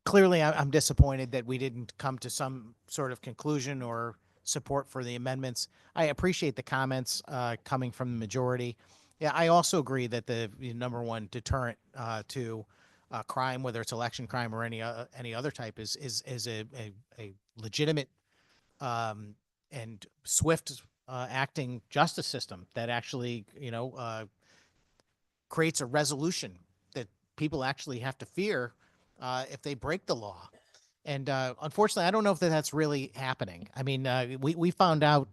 Speaker 4: Clearly, I'm disappointed that we didn't come to some sort of conclusion or support for the amendments. I appreciate the comments coming from the majority. Yeah, I also agree that the number one deterrent to crime, whether it's election crime or any other type, is a legitimate and swift acting justice system that actually creates a resolution that people actually have to fear if they break the law. And unfortunately, I don't know if that's really happening. I mean, we found out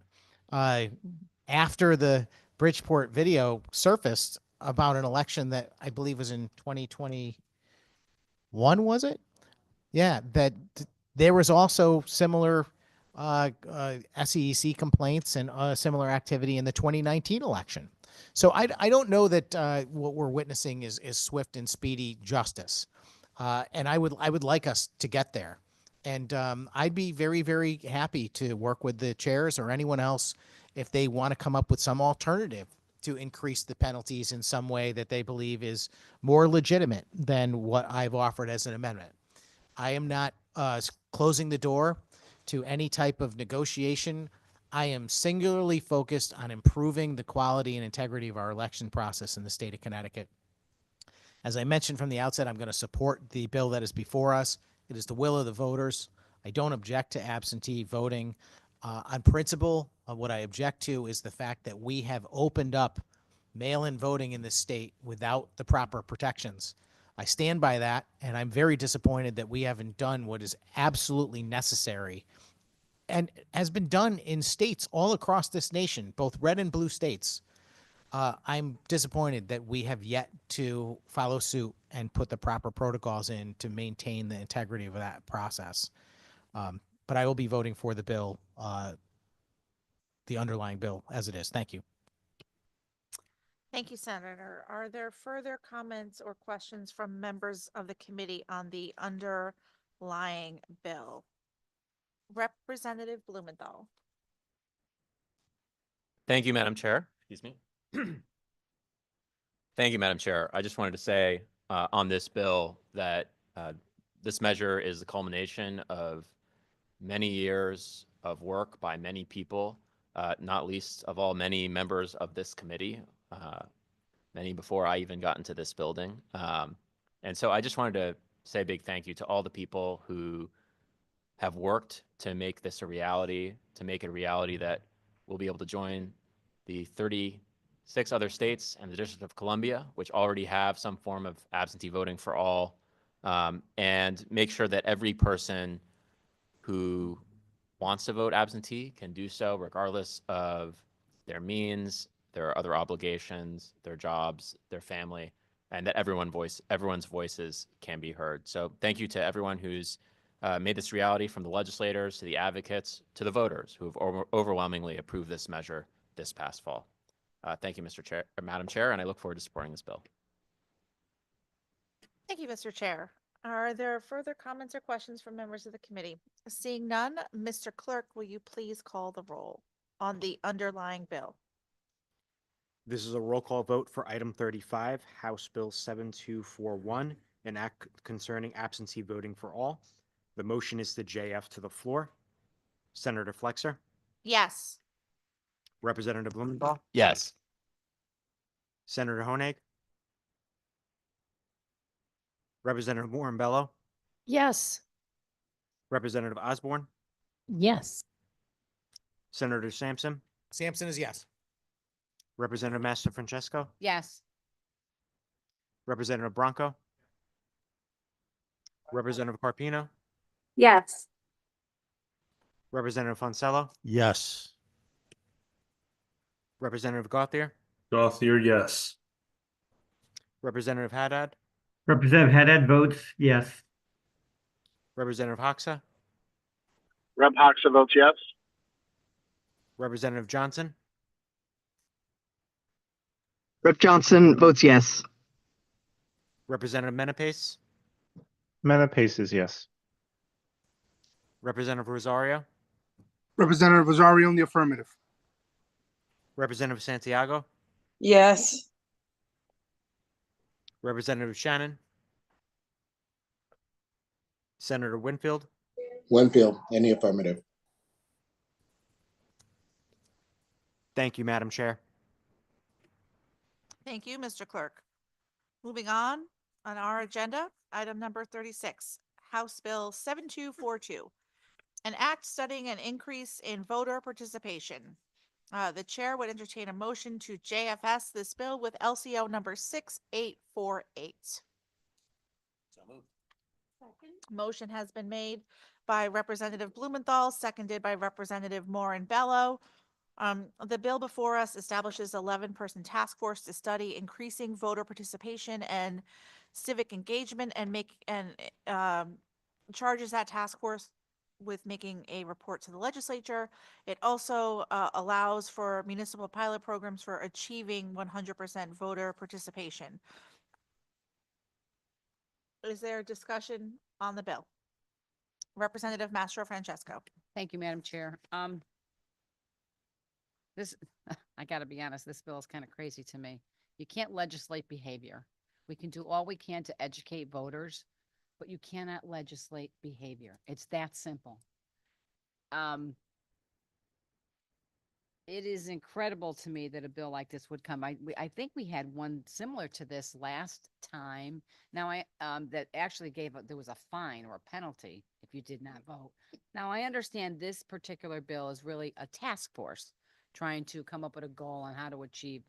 Speaker 4: after the Bridgeport video surfaced about an election that I believe was in 2021, was it? Yeah, that there was also similar SEC complaints and similar activity in the 2019 election. So I don't know that what we're witnessing is swift and speedy justice. And I would like us to get there. And I'd be very, very happy to work with the chairs or anyone else if they want to come up with some alternative to increase the penalties in some way that they believe is more legitimate than what I've offered as an amendment. I am not closing the door to any type of negotiation. I am singularly focused on improving the quality and integrity of our election process in the state of Connecticut. As I mentioned from the outset, I'm going to support the bill that is before us. It is the will of the voters. I don't object to absentee voting. On principle, what I object to is the fact that we have opened up mail-in voting in this state without the proper protections. I stand by that, and I'm very disappointed that we haven't done what is absolutely necessary and has been done in states all across this nation, both red and blue states. I'm disappointed that we have yet to follow suit and put the proper protocols in to maintain the integrity of that process. But I will be voting for the bill, the underlying bill as it is. Thank you.
Speaker 19: Thank you, Senator. Are there further comments or questions from members of the committee on the underlying bill? Representative Blumenthal.
Speaker 1: Thank you, Madam Chair. Excuse me. Thank you, Madam Chair. I just wanted to say on this bill that this measure is the culmination of many years of work by many people not least of all many members of this committee, many before I even got into this building. And so I just wanted to say a big thank you to all the people who have worked to make this a reality, to make it a reality that we'll be able to join the 36 other states and the District of Columbia, which already have some form of absentee voting for all, and make sure that every person who wants to vote absentee can do so regardless of their means, their other obligations, their jobs, their family, and that everyone's voices can be heard. So thank you to everyone who's made this reality, from the legislators to the advocates to the voters who have overwhelmingly approved this measure this past fall. Thank you, Mr. Chair, Madam Chair, and I look forward to supporting this bill.
Speaker 19: Thank you, Mr. Chair. Are there further comments or questions from members of the committee? Seeing none, Mr. Clerk, will you please call the roll on the underlying bill?
Speaker 6: This is a roll call vote for item 35, House Bill 7241, an act concerning absentee voting for all. The motion is to JF to the floor. Senator Flexer,
Speaker 19: Yes.
Speaker 6: Representative Blumenthal,
Speaker 1: Yes.
Speaker 6: Senator Honig, Representative Moore-Bello,
Speaker 20: Yes.
Speaker 6: Representative Osborne,
Speaker 15: Yes.
Speaker 6: Senator Sampson,
Speaker 4: Sampson is yes.
Speaker 6: Representative Master Francesco,
Speaker 2: Yes.
Speaker 6: Representative Bronco, Representative Carpino,
Speaker 18: Yes.
Speaker 6: Representative Fonsello,
Speaker 5: Yes.
Speaker 6: Representative Gauthier,
Speaker 8: Gothier, yes.
Speaker 6: Representative Haddad,
Speaker 14: Representative Haddad votes yes.
Speaker 6: Representative Hoxa,
Speaker 10: Rep. Hoxa votes yes.
Speaker 6: Representative Johnson,
Speaker 9: Rep. Johnson votes yes.
Speaker 6: Representative Menapace,
Speaker 7: Menapace is yes.
Speaker 6: Representative Rosario,
Speaker 21: Representative Rosario in the affirmative.
Speaker 6: Representative Santiago,
Speaker 16: Yes.
Speaker 6: Representative Shannon, Senator Winfield,
Speaker 17: Winfield in the affirmative.
Speaker 6: Thank you, Madam Chair.
Speaker 19: Thank you, Mr. Clerk. Moving on our agenda, item number 36, House Bill 7242, an act studying an increase in voter participation. The chair would entertain a motion to JFS this bill with LCO number 6848. Motion has been made by Representative Blumenthal, seconded by Representative Moore-Bello. The bill before us establishes 11-person task force to study increasing voter participation and civic engagement, and charges that task force with making a report to the legislature. It also allows for municipal pilot programs for achieving 100% voter participation. Is there discussion on the bill? Representative Mastro Francesco.
Speaker 2: Thank you, Madam Chair. This, I gotta be honest, this bill is kind of crazy to me. You can't legislate behavior. We can do all we can to educate voters, but you cannot legislate behavior. It's that simple. It is incredible to me that a bill like this would come. I think we had one similar to this last time. Now that actually there was a fine or a penalty if you did not vote. Now I understand this particular bill is really a task force trying to come up with a goal on how to achieve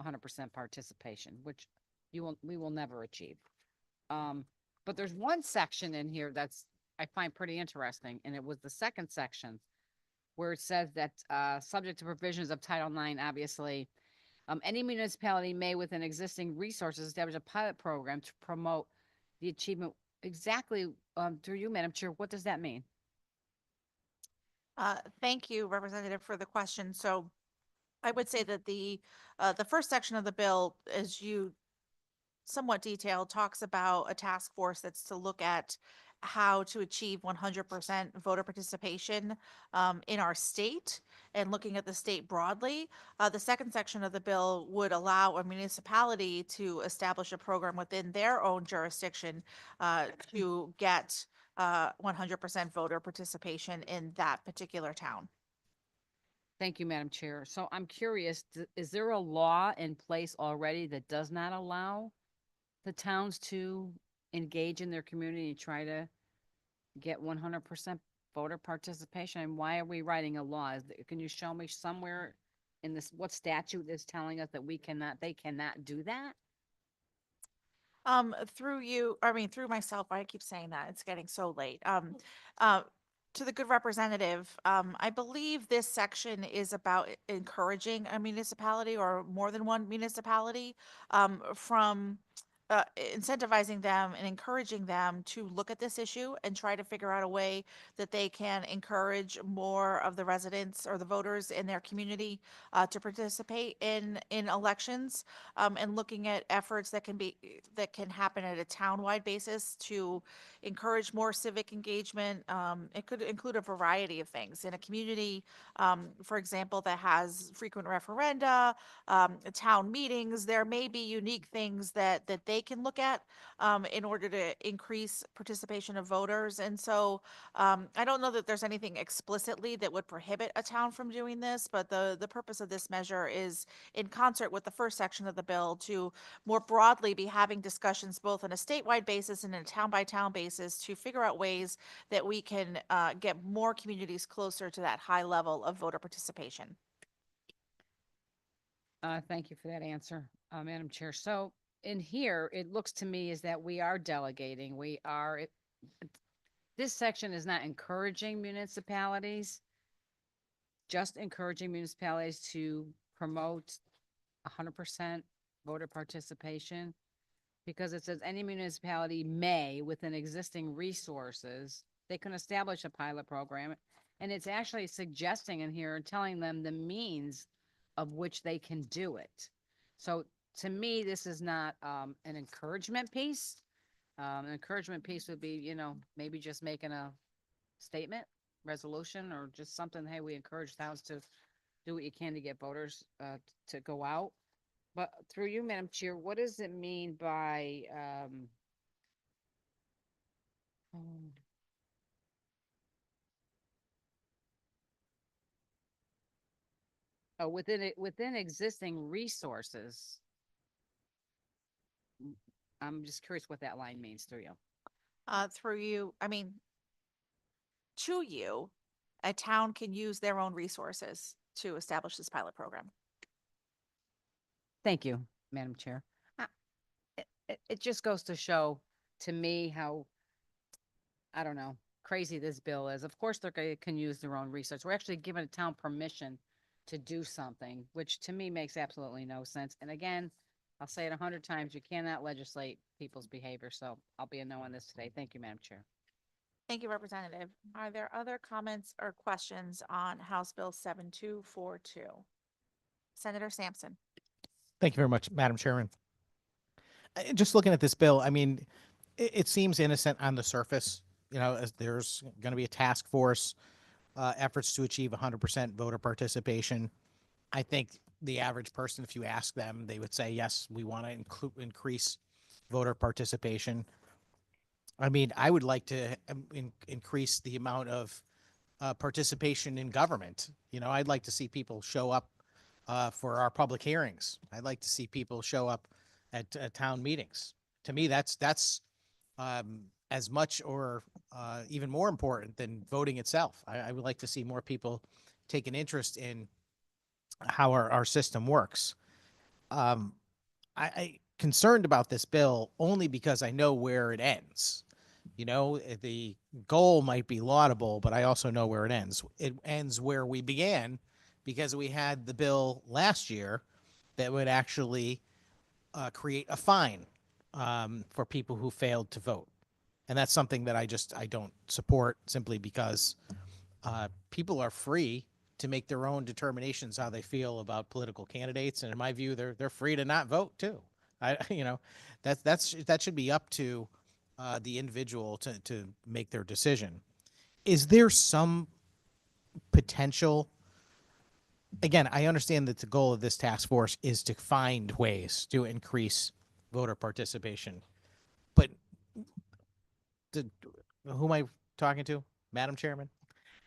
Speaker 2: 100% participation, which we will never achieve. But there's one section in here that's I find pretty interesting, and it was the second section where it says that subject to provisions of Title IX, obviously, any municipality may, within existing resources, establish a pilot program to promote the achievement. Exactly, through you, Madam Chair, what does that mean?
Speaker 19: Thank you, Representative, for the question. So I would say that the first section of the bill, as you somewhat detailed, talks about a task force that's to look at how to achieve 100% voter participation in our state and looking at the state broadly. The second section of the bill would allow a municipality to establish a program within their own jurisdiction to get 100% voter participation in that particular town.
Speaker 2: Thank you, Madam Chair. So I'm curious, is there a law in place already that does not allow the towns to engage in their community and try to get 100% voter participation? And why are we writing a law? Can you show me somewhere in this, what statute is telling us that they cannot do that?
Speaker 19: Through you, through myself, I keep saying that, it's getting so late. To the good representative, I believe this section is about encouraging a municipality or more than one municipality, from incentivizing them and encouraging them to look at this issue and try to figure out a way that they can encourage more of the residents or the voters in their community to participate in elections, and looking at efforts that can happen at a townwide basis to encourage more civic engagement. It could include a variety of things in a community, for example, that has frequent referenda, town meetings. There may be unique things that they can look at in order to increase participation of voters. And so I don't know that there's anything explicitly that would prohibit a town from doing this, but the purpose of this measure is in concert with the first section of the bill to more broadly be having discussions both on a statewide basis and a town by town basis to figure out ways that we can get more communities closer to that high level of voter participation.
Speaker 2: Thank you for that answer, Madam Chair. So in here, it looks to me is that we are delegating. This section is not encouraging municipalities, just encouraging municipalities to promote 100% voter participation, because it says any municipality may, within existing resources, they can establish a pilot program. And it's actually suggesting in here, telling them the means of which they can do it. So to me, this is not an encouragement piece. An encouragement piece would be, maybe just making a statement, resolution, or just something, hey, we encourage towns to do what you can to get voters to go out. But through you, Madam Chair, what does it mean by within existing resources? I'm just curious what that line means through you.
Speaker 19: Through you, to you, a town can use their own resources to establish this pilot program.
Speaker 2: Thank you, Madam Chair. It just goes to show to me how, I don't know, crazy this bill is. Of course, they can use their own resources. We're actually giving a town permission to do something, which to me makes absolutely no sense. And again, I'll say it 100 times, you cannot legislate people's behavior. So I'll be a no on this today. Thank you, Madam Chair.
Speaker 19: Thank you, Representative. Are there other comments or questions on House Bill 7242? Senator Sampson.
Speaker 4: Thank you very much, Madam Chairman. Just looking at this bill, it seems innocent on the surface. As there's going to be a task force, efforts to achieve 100% voter participation. I think the average person, if you ask them, they would say, yes, we want to increase voter participation. I would like to increase the amount of participation in government. I'd like to see people show up for our public hearings. I'd like to see people show up at town meetings. To me, that's as much or even more important than voting itself. I would like to see more people take an interest in how our system works. I concerned about this bill only because I know where it ends. The goal might be laudable, but I also know where it ends. It ends where we began, because we had the bill last year that would actually create a fine for people who failed to vote. And that's something that I don't support, simply because people are free to make their own determinations how they feel about political candidates. And in my view, they're free to not vote too. That should be up to the individual to make their decision. Is there some potential? Again, I understand that the goal of this task force is to find ways to increase voter participation, but who am I talking to? Madam Chairman?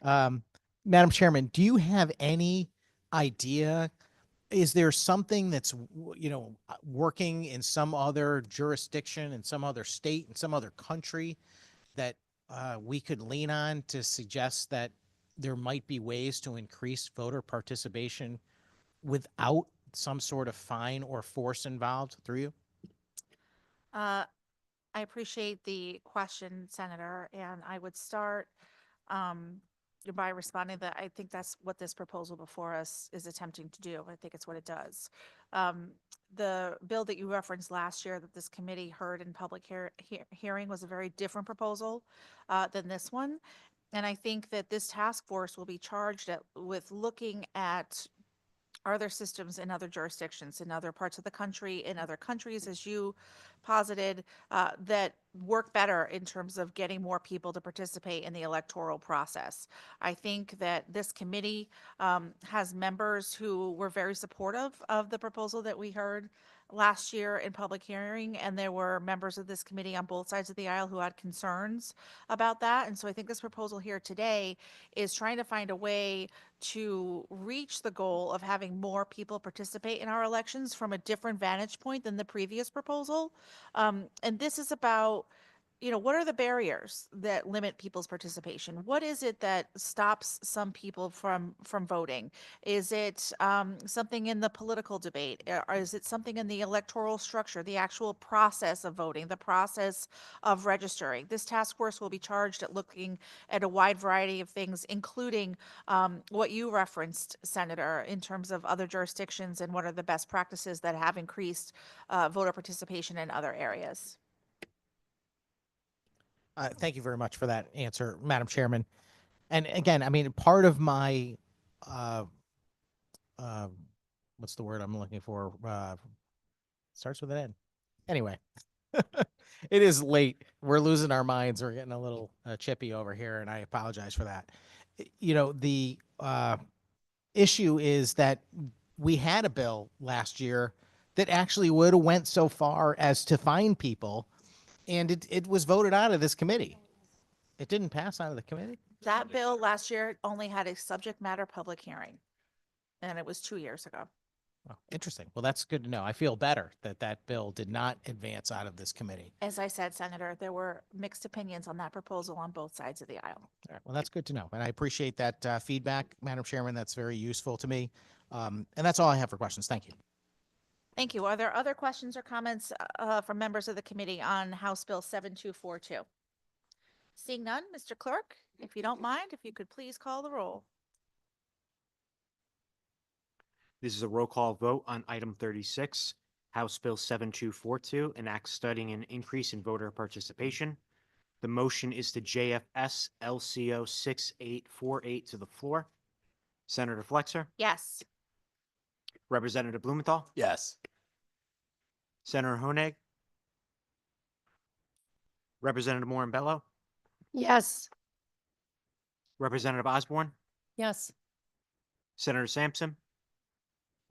Speaker 4: Madam Chairman, do you have any idea? Is there something that's, working in some other jurisdiction, in some other state, in some other country that we could lean on to suggest that there might be ways to increase voter participation without some sort of fine or force involved through you?
Speaker 19: I appreciate the question, Senator, and I would start by responding that I think that's what this proposal before us is attempting to do. I think it's what it does. The bill that you referenced last year that this committee heard in public hearing was a very different proposal than this one. And I think that this task force will be charged with looking at, are there systems in other jurisdictions, in other parts of the country, in other countries, as you posited, that work better in terms of getting more people to participate in the electoral process? I think that this committee has members who were very supportive of the proposal that we heard last year in public hearing, and there were members of this committee on both sides of the aisle who had concerns about that. And so I think this proposal here today is trying to find a way to reach the goal of having more people participate in our elections from a different vantage point than the previous proposal. And this is about, what are the barriers that limit people's participation? What is it that stops some people from voting? Is it something in the political debate? Or is it something in the electoral structure, the actual process of voting, the process of registering? This task force will be charged at looking at a wide variety of things, including what you referenced, Senator, in terms of other jurisdictions and what are the best practices that have increased voter participation in other areas.
Speaker 4: Thank you very much for that answer, Madam Chairman. And again, I mean, part of my, what's the word I'm looking for? Starts with an N. Anyway, it is late. We're losing our minds. We're getting a little chippy over here, and I apologize for that. The issue is that we had a bill last year that actually would have went so far as to fine people, and it was voted out of this committee. It didn't pass out of the committee?
Speaker 19: That bill last year only had a subject matter public hearing, and it was 2 years ago.
Speaker 4: Oh, interesting. Well, that's good to know. I feel better that that bill did not advance out of this committee.
Speaker 19: As I said, Senator, there were mixed opinions on that proposal on both sides of the aisle.
Speaker 4: All right. Well, that's good to know. And I appreciate that feedback, Madam Chairman. That's very useful to me. And that's all I have for questions. Thank you.
Speaker 19: Thank you. Are there other questions or comments from members of the committee on House Bill 7242? Seeing none, Mr. Clerk, if you don't mind, if you could please call the roll.
Speaker 6: This is a roll call vote on item 36, House Bill 7242, an act studying an increase in voter participation. The motion is to JFS LCO 6848 to the floor. Senator Flexer?
Speaker 19: Yes.
Speaker 6: Representative Blumenthal?
Speaker 1: Yes.
Speaker 6: Senator Honig? Representative Morin-Bello?
Speaker 20: Yes.
Speaker 6: Representative Osborne?
Speaker 15: Yes.
Speaker 6: Senator Sampson?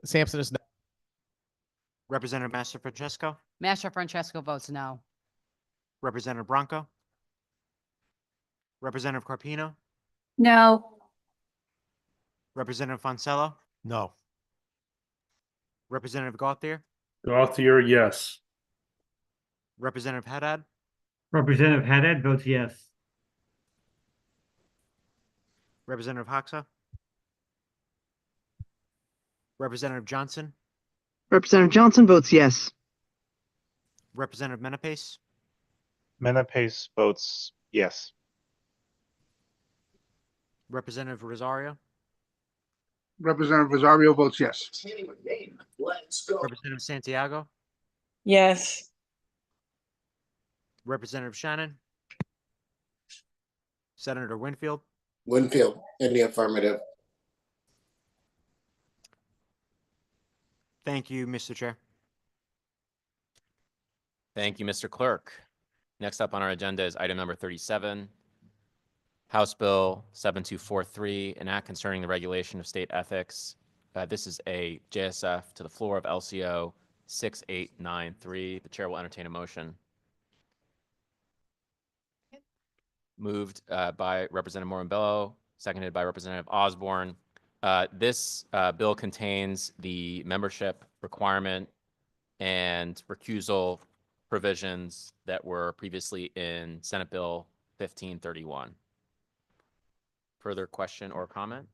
Speaker 4: Sampson is no.
Speaker 6: Representative Master Francesco?
Speaker 2: Master Francesco votes no.
Speaker 6: Representative Bronco? Representative Carpino?
Speaker 18: No.
Speaker 6: Representative Fonsello?
Speaker 5: No.
Speaker 6: Representative Gauthier?
Speaker 8: Gauthier, yes.
Speaker 6: Representative Haddad?
Speaker 14: Representative Haddad votes yes.
Speaker 6: Representative Hoxa? Representative Johnson?
Speaker 9: Representative Johnson votes yes.
Speaker 6: Representative Menapace?
Speaker 7: Menapace votes yes.
Speaker 6: Representative Rosario?
Speaker 21: Representative Rosario votes yes.
Speaker 6: Representative Santiago?
Speaker 16: Yes.
Speaker 6: Representative Shannon? Senator Winfield?
Speaker 17: Winfield, in the affirmative.
Speaker 6: Thank you, Mr. Chair.
Speaker 1: Thank you, Mr. Clerk. Next up on our agenda is item number 37, House Bill 7243, an act concerning the regulation of state ethics. This is a JSF to the floor of LCO 6893. The chair will entertain a motion. Moved by Representative Morin-Bello, seconded by Representative Osborne. This bill contains the membership requirement and recusal provisions that were previously in Senate Bill 1531. Further question or comment?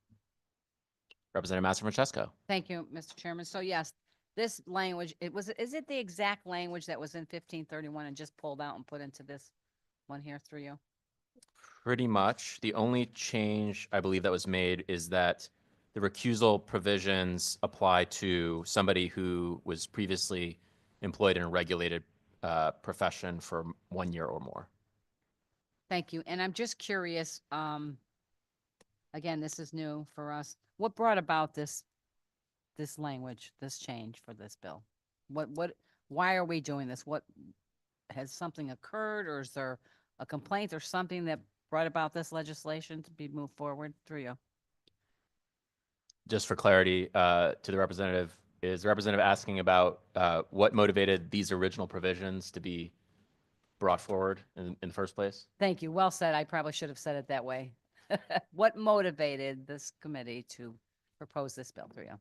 Speaker 1: Representative Master Francesco.
Speaker 2: Thank you, Mr. Chairman. So yes, this language, is it the exact language that was in 1531 and just pulled out and put into this one here through you?
Speaker 1: Pretty much. The only change I believe that was made is that the recusal provisions apply to somebody who was previously employed in a regulated profession for 1 year or more.
Speaker 2: Thank you. And I'm just curious, again, this is new for us. What brought about this language, this change for this bill? Why are we doing this? Has something occurred, or is there a complaint or something that brought about this legislation to be moved forward through you?
Speaker 1: Just for clarity, to the representative, is the representative asking about what motivated these original provisions to be brought forward in the first place?
Speaker 2: Thank you. Well said. I probably should have said it that way. What motivated this committee to propose this bill through you?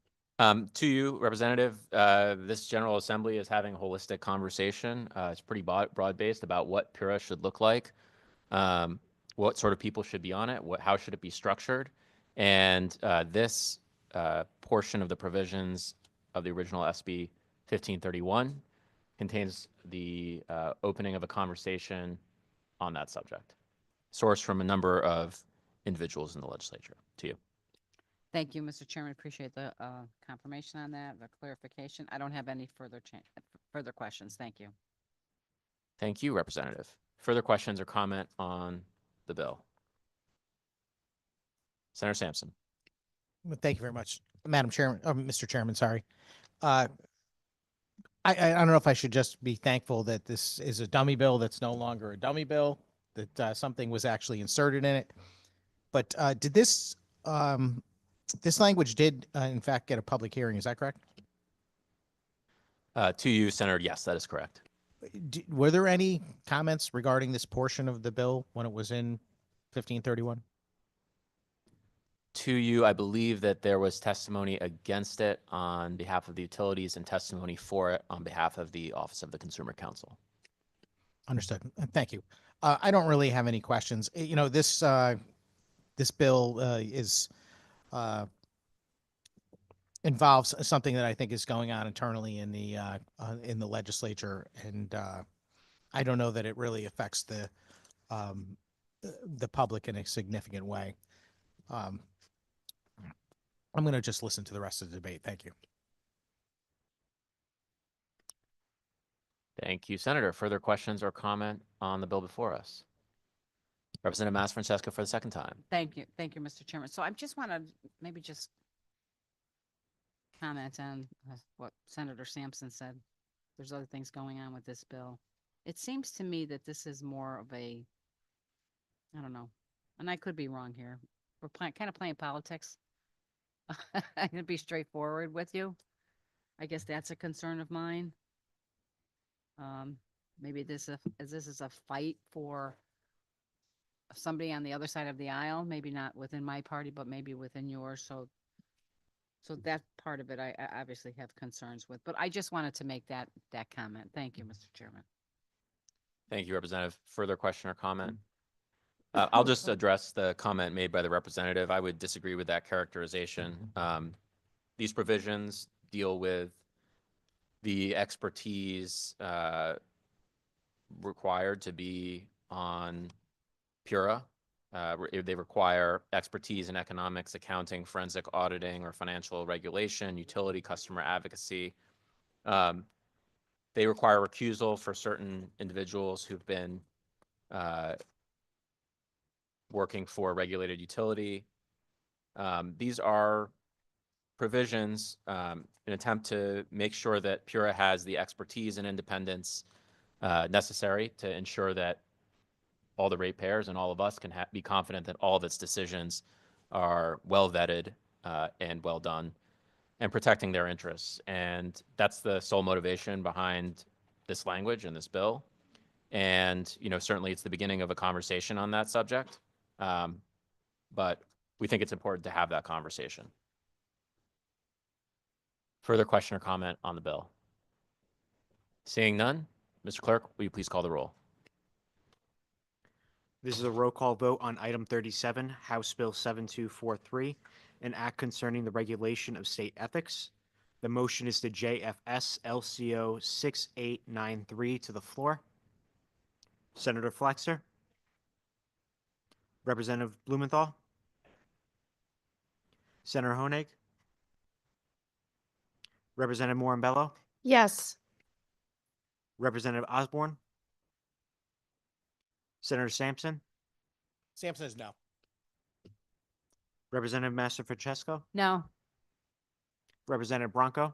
Speaker 1: To you, Representative, this General Assembly is having a holistic conversation. It's pretty broad-based about what PURA should look like, what sort of people should be on it, how should it be structured, and this portion of the provisions of the original SB 1531 contains the opening of a conversation on that subject, sourced from a number of individuals in the legislature. To you.
Speaker 2: Thank you, Mr. Chairman. Appreciate the confirmation on that, the clarification. I don't have any further questions. Thank you.
Speaker 1: Thank you, Representative. Further questions or comment on the bill? Senator Sampson.
Speaker 4: Thank you very much, Madam Chairman, Mr. Chairman, sorry. I don't know if I should just be thankful that this is a dummy bill that's no longer a dummy bill, that something was actually inserted in it. But did this language did in fact get a public hearing? Is that correct?
Speaker 1: To you, Senator, yes, that is correct.
Speaker 4: Were there any comments regarding this portion of the bill when it was in 1531?
Speaker 1: To you, I believe that there was testimony against it on behalf of the utilities and testimony for it on behalf of the Office of the Consumer Counsel.
Speaker 4: Understood. Thank you. I don't really have any questions. You know, this bill involves something that I think is going on internally in the legislature, and I don't know that it really affects the public in a significant way. I'm going to just listen to the rest of the debate. Thank you.
Speaker 1: Thank you, Senator. Further questions or comment on the bill before us? Representative Mass Francesco for the second time.
Speaker 2: Thank you. Thank you, Mr. Chairman. So I just want to maybe just comment on what Senator Sampson said. There's other things going on with this bill. It seems to me that this is more of a, I don't know, and I could be wrong here. We're kind of playing politics. I'm going to be straightforward with you. I guess that's a concern of mine. Maybe this is a fight for somebody on the other side of the aisle, maybe not within my party, but maybe within yours. So that part of it, I obviously have concerns with, but I just wanted to make that comment. Thank you, Mr. Chairman.
Speaker 1: Thank you, Representative. Further question or comment? I'll just address the comment made by the representative. I would disagree with that characterization. These provisions deal with the expertise required to be on PURA. They require expertise in economics, accounting, forensic auditing, or financial regulation, utility, customer advocacy. They require recusal for certain individuals who've been working for a regulated utility. These are provisions in an attempt to make sure that PURA has the expertise and independence necessary to ensure that all the ratepayers and all of us can be confident that all of its decisions are well vetted and well done, and protecting their interests. And that's the sole motivation behind this language and this bill. And, you know, certainly it's the beginning of a conversation on that subject. But we think it's important to have that conversation. Further question or comment on the bill? Seeing none, Mr. Clerk, will you please call the roll?
Speaker 6: This is a roll call vote on item 37, House Bill 7243, an act concerning the regulation of state ethics. The motion is to JFS LCO 6893 to the floor. Senator Flexer. Representative Blumenthal. Senator Honig. Representative Morambello.
Speaker 20: Yes.
Speaker 6: Representative Osborne. Senator Sampson.
Speaker 4: Sampson is no.
Speaker 6: Representative Master Francesco.
Speaker 2: No.
Speaker 6: Representative Bronco.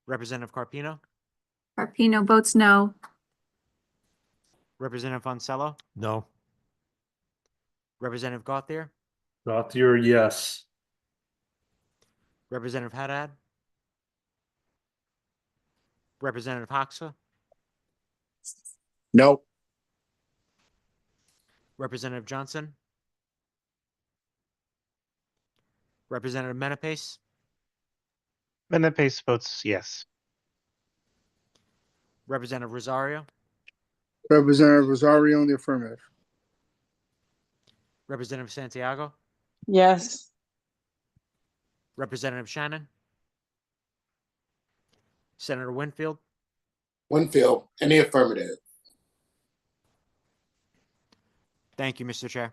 Speaker 6: Representative Carpino.
Speaker 18: Carpino votes no.
Speaker 6: Representative Fonsello.
Speaker 5: No.
Speaker 6: Representative Gauthier.
Speaker 8: Gauthier, yes.
Speaker 6: Representative Haddad. Representative Hoxa.
Speaker 17: No.
Speaker 6: Representative Johnson. Representative Menapace.
Speaker 11: Menapace votes yes.
Speaker 6: Representative Rosario.
Speaker 21: Representative Rosario in the affirmative.
Speaker 6: Representative Santiago.
Speaker 16: Yes.
Speaker 6: Representative Shannon. Senator Winfield.
Speaker 17: Winfield in the affirmative.
Speaker 6: Thank you, Mr. Chair.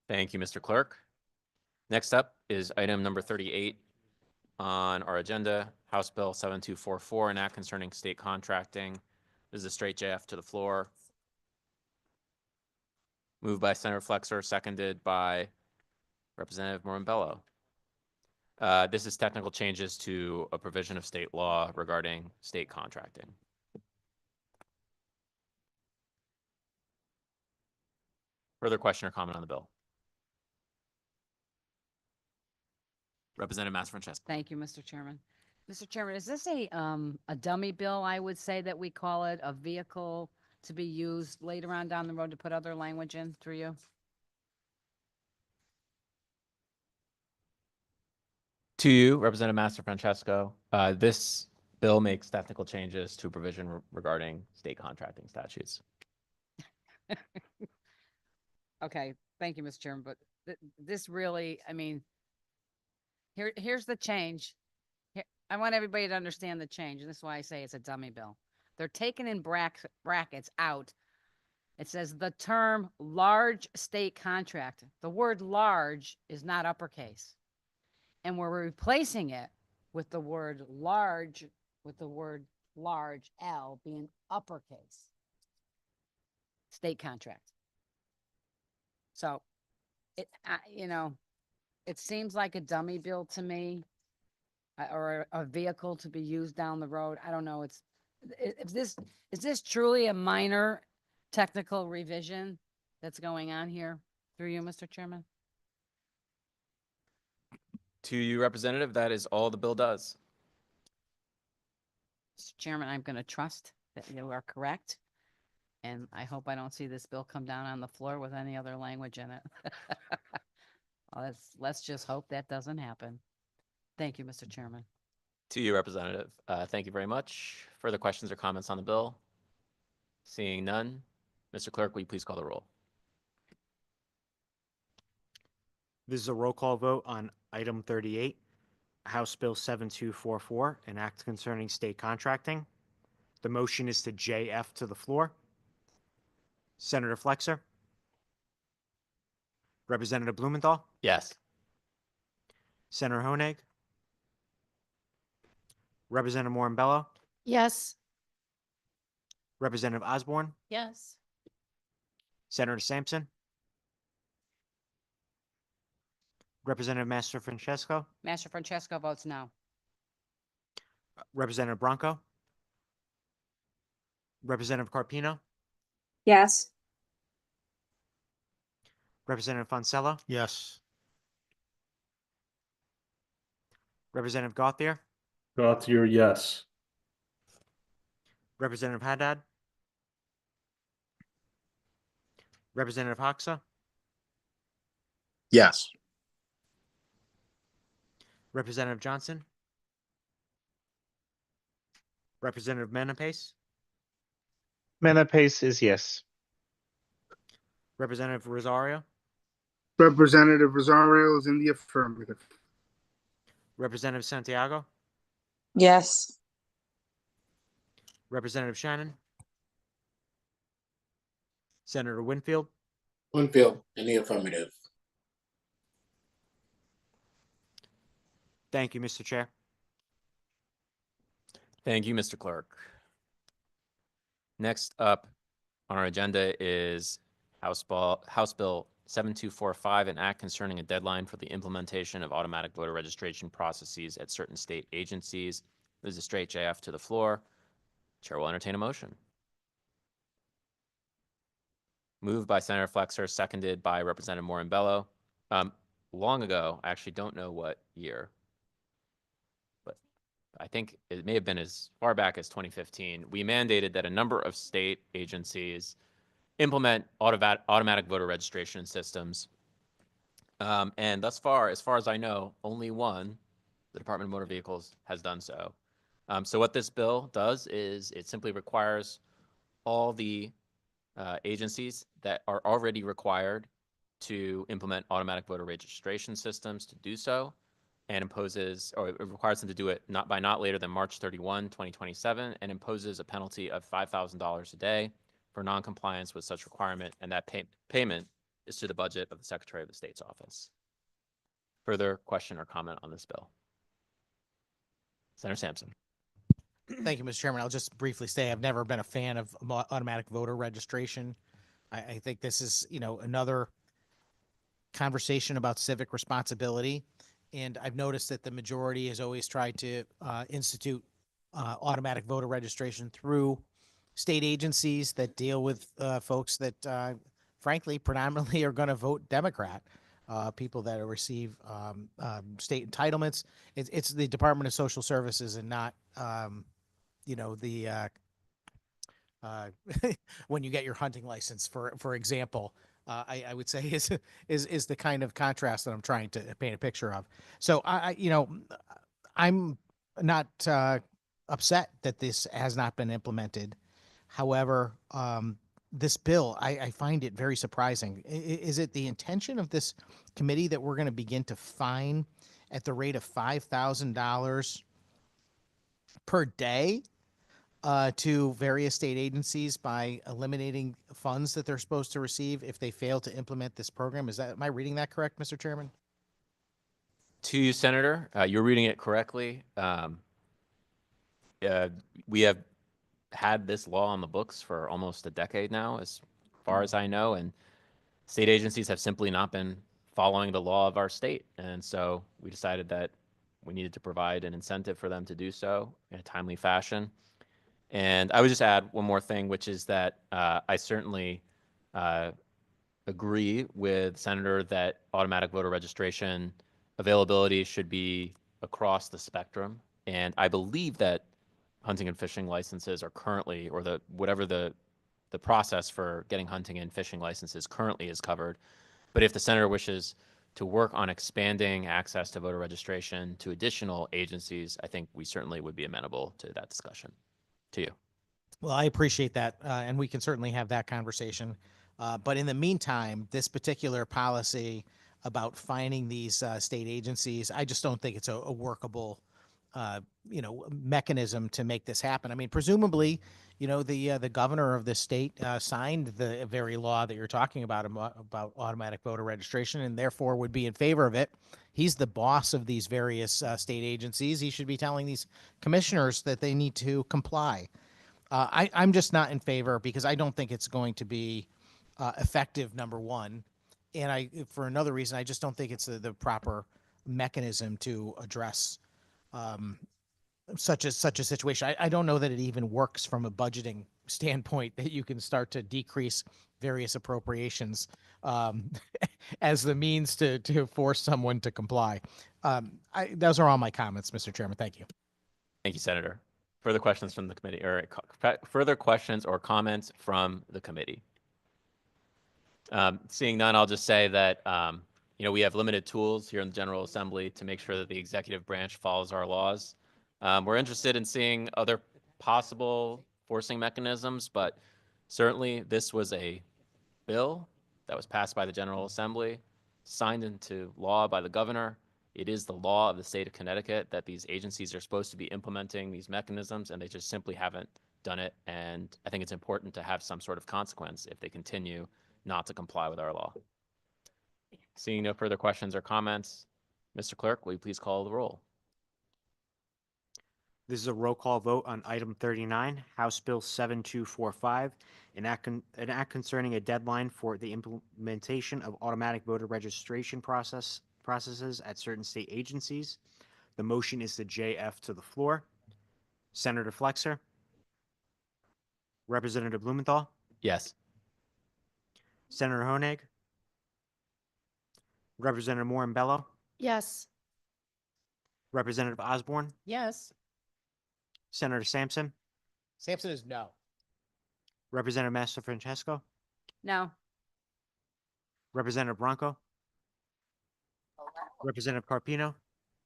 Speaker 1: Thank you, Mr. Clerk. Next up is item number 38 on our agenda, House Bill 7244, an act concerning state contracting. This is a straight JF to the floor. Moved by Senator Flexer, seconded by Representative Morambello. This is technical changes to a provision of state law regarding state contracting. Further question or comment on the bill? Representative Master-Francesco.
Speaker 2: Thank you, Mr. Chairman. Mr. Chairman, is this a dummy bill, I would say that we call it, a vehicle to be used later on down the road to put other language in through you?
Speaker 1: To you, Representative Master-Francesco, this bill makes technical changes to a provision regarding state contracting statutes.
Speaker 2: Okay, thank you, Mr. Chairman, but this really, I mean, here's the change. I want everybody to understand the change, and this is why I say it's a dummy bill. They're taking in brackets out. It says the term large state contract. The word large is not uppercase. And we're replacing it with the word large, L being uppercase. State contract. So, it seems like a dummy bill to me, or a vehicle to be used down the road. I don't know. Is this truly a minor technical revision that's going on here through you, Mr. Chairman?
Speaker 1: To you, Representative, that is all the bill does.
Speaker 2: Mr. Chairman, I'm going to trust that you are correct. And I hope I don't see this bill come down on the floor with any other language in it. Let's just hope that doesn't happen. Thank you, Mr. Chairman.
Speaker 1: To you, Representative. Thank you very much. Further questions or comments on the bill? Seeing none, Mr. Clerk, will you please call the roll?
Speaker 6: This is a roll call vote on item 38, House Bill 7244, an act concerning state contracting. The motion is to JF to the floor. Senator Flexer. Representative Blumenthal.
Speaker 1: Yes.
Speaker 6: Senator Honig. Representative Morambello.
Speaker 20: Yes.
Speaker 6: Representative Osborne.
Speaker 20: Yes.
Speaker 6: Senator Sampson. Representative Master Francesco.
Speaker 2: Master Francesco votes no.
Speaker 6: Representative Bronco. Representative Carpino.
Speaker 18: Yes.
Speaker 6: Representative Fonsello.
Speaker 5: Yes.
Speaker 6: Representative Gauthier,
Speaker 8: Gauthier, yes.
Speaker 6: Representative Haddad, Representative Hoxa,
Speaker 17: Yes.
Speaker 6: Representative Johnson, Representative Menapace,
Speaker 11: Menapace is yes.
Speaker 6: Representative Rosario,
Speaker 21: Representative Rosario is in the affirmative.
Speaker 6: Representative Santiago,
Speaker 16: Yes.
Speaker 6: Representative Shannon, Senator Winfield,
Speaker 17: Winfield in the affirmative.
Speaker 6: Thank you, Mr. Chair.
Speaker 1: Thank you, Mr. Clerk. Next up on our agenda is House Bill 7245, an act concerning a deadline for the implementation of automatic voter registration processes at certain state agencies. This is a straight JF to the floor. Chair will entertain a motion. Moved by Senator Flexer, seconded by Representative Morin-Bello. Long ago, I actually don't know what year, but I think it may have been as far back as 2015. We mandated that a number of state agencies implement automatic voter registration systems. And thus far, as far as I know, only one, the Department of Motor Vehicles, has done so. So what this bill does is it simply requires all the agencies that are already required to implement automatic voter registration systems to do so, and imposes, or it requires them to do it not later than March 31, 2027, and imposes a penalty of $5,000 a day for noncompliance with such requirement, and that payment is to the budget of the Secretary of the State's office. Further question or comment on this bill? Senator Sampson.
Speaker 4: Thank you, Mr. Chairman. I'll just briefly say I've never been a fan of automatic voter registration. I think this is, another conversation about civic responsibility. And I've noticed that the majority has always tried to institute automatic voter registration through state agencies that deal with folks that, frankly, predominantly are going to vote Democrat. People that receive state entitlements. It's the Department of Social Services and not, when you get your hunting license, for example. I would say is the kind of contrast that I'm trying to paint a picture of. So I'm not upset that this has not been implemented. However, this bill, I find it very surprising. Is it the intention of this committee that we're going to begin to fine at the rate of $5,000 per day to various state agencies by eliminating funds that they're supposed to receive if they fail to implement this program? Am I reading that correct, Mr. Chairman?
Speaker 1: To you, Senator, you're reading it correctly. We have had this law on the books for almost a decade now, as far as I know, and state agencies have simply not been following the law of our state. And so we decided that we needed to provide an incentive for them to do so in a timely fashion. And I would just add one more thing, which is that I certainly agree with Senator that automatic voter registration availability should be across the spectrum. And I believe that hunting and fishing licenses are currently, or whatever the process for getting hunting and fishing licenses currently is covered. But if the senator wishes to work on expanding access to voter registration to additional agencies, I think we certainly would be amenable to that discussion. To you.
Speaker 4: Well, I appreciate that, and we can certainly have that conversation. But in the meantime, this particular policy about fining these state agencies, I just don't think it's a workable mechanism to make this happen. I mean, presumably, the governor of the state signed the very law that you're talking about automatic voter registration, and therefore would be in favor of it. He's the boss of these various state agencies. He should be telling these commissioners that they need to comply. I'm just not in favor because I don't think it's going to be effective, number one. And for another reason, I just don't think it's the proper mechanism to address such a situation. I don't know that it even works from a budgeting standpoint that you can start to decrease various appropriations as the means to force someone to comply. Those are all my comments, Mr. Chairman. Thank you.
Speaker 1: Thank you, Senator. Further questions from the committee, or further questions or comments from the committee? Seeing none, I'll just say that we have limited tools here in the General Assembly to make sure that the executive branch follows our laws. We're interested in seeing other possible forcing mechanisms, but certainly this was a bill that was passed by the General Assembly, signed into law by the governor. It is the law of the state of Connecticut that these agencies are supposed to be implementing these mechanisms, and they just simply haven't done it. And I think it's important to have some sort of consequence if they continue not to comply with our law. Seeing no further questions or comments, Mr. Clerk, will you please call the roll?
Speaker 6: This is a roll call vote on item 39, House Bill 7245, an act concerning a deadline for the implementation of automatic voter registration processes at certain state agencies. The motion is the JF to the floor. Senator Flexer. Representative Blumenthal.
Speaker 1: Yes.
Speaker 6: Senator Honig. Representative Morin-Bello.
Speaker 20: Yes.
Speaker 6: Representative Osborne.
Speaker 15: Yes.
Speaker 6: Senator Sampson.
Speaker 4: Sampson is no.
Speaker 6: Representative Master Francesco.
Speaker 2: No.
Speaker 6: Representative Bronco. Representative Carpino.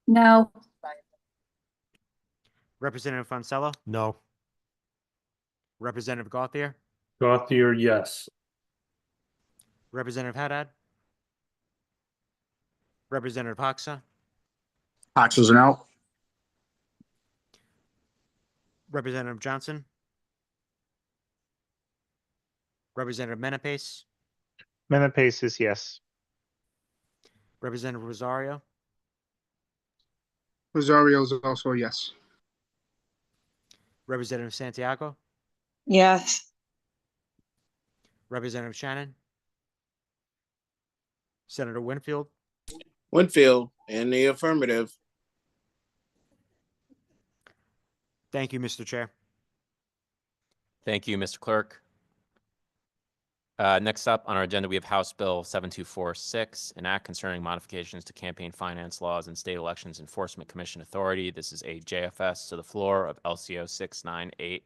Speaker 16: No.
Speaker 6: Representative Fonsello.
Speaker 5: No.
Speaker 6: Representative Gauthier.
Speaker 8: Gauthier, yes.
Speaker 6: Representative Haddad. Representative Hoxa.
Speaker 10: Cox is an out.
Speaker 6: Representative Johnson. Representative Menapace.
Speaker 7: Menapace is yes.
Speaker 6: Representative Rosario.
Speaker 21: Rosario is also a yes.
Speaker 6: Representative Santiago.
Speaker 16: Yes.
Speaker 6: Representative Shannon. Senator Winfield.
Speaker 17: Winfield, in the affirmative.
Speaker 6: Thank you, Mr. Chair.
Speaker 1: Thank you, Mr. Clerk. Next up on our agenda, we have House Bill 7246, an act concerning modifications to campaign finance laws and state elections enforcement commission authority. This is a JFS to the floor of LCO 698,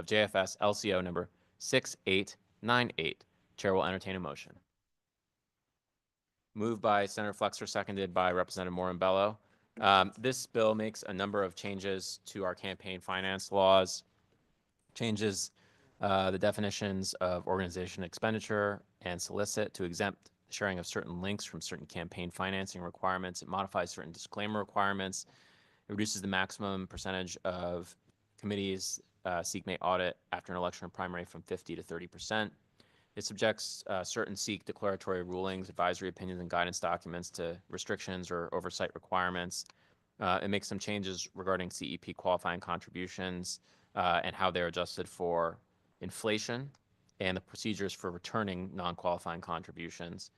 Speaker 1: of JFS LCO number 6898. Chair will entertain a motion. Moved by Senator Flexer, seconded by Representative Morin-Bello. This bill makes a number of changes to our campaign finance laws, changes the definitions of organization expenditure and solicit to exempt sharing of certain links from certain campaign financing requirements. It modifies certain disclaimer requirements. It reduces the maximum percentage of committees SEEK may audit after an election or primary from 50 to 30%. It subjects certain SEEK declaratory rulings, advisory opinions, and guidance documents to restrictions or oversight requirements. It makes some changes regarding CEP qualifying contributions and how they're adjusted for inflation and the procedures for returning non-qualifying contributions.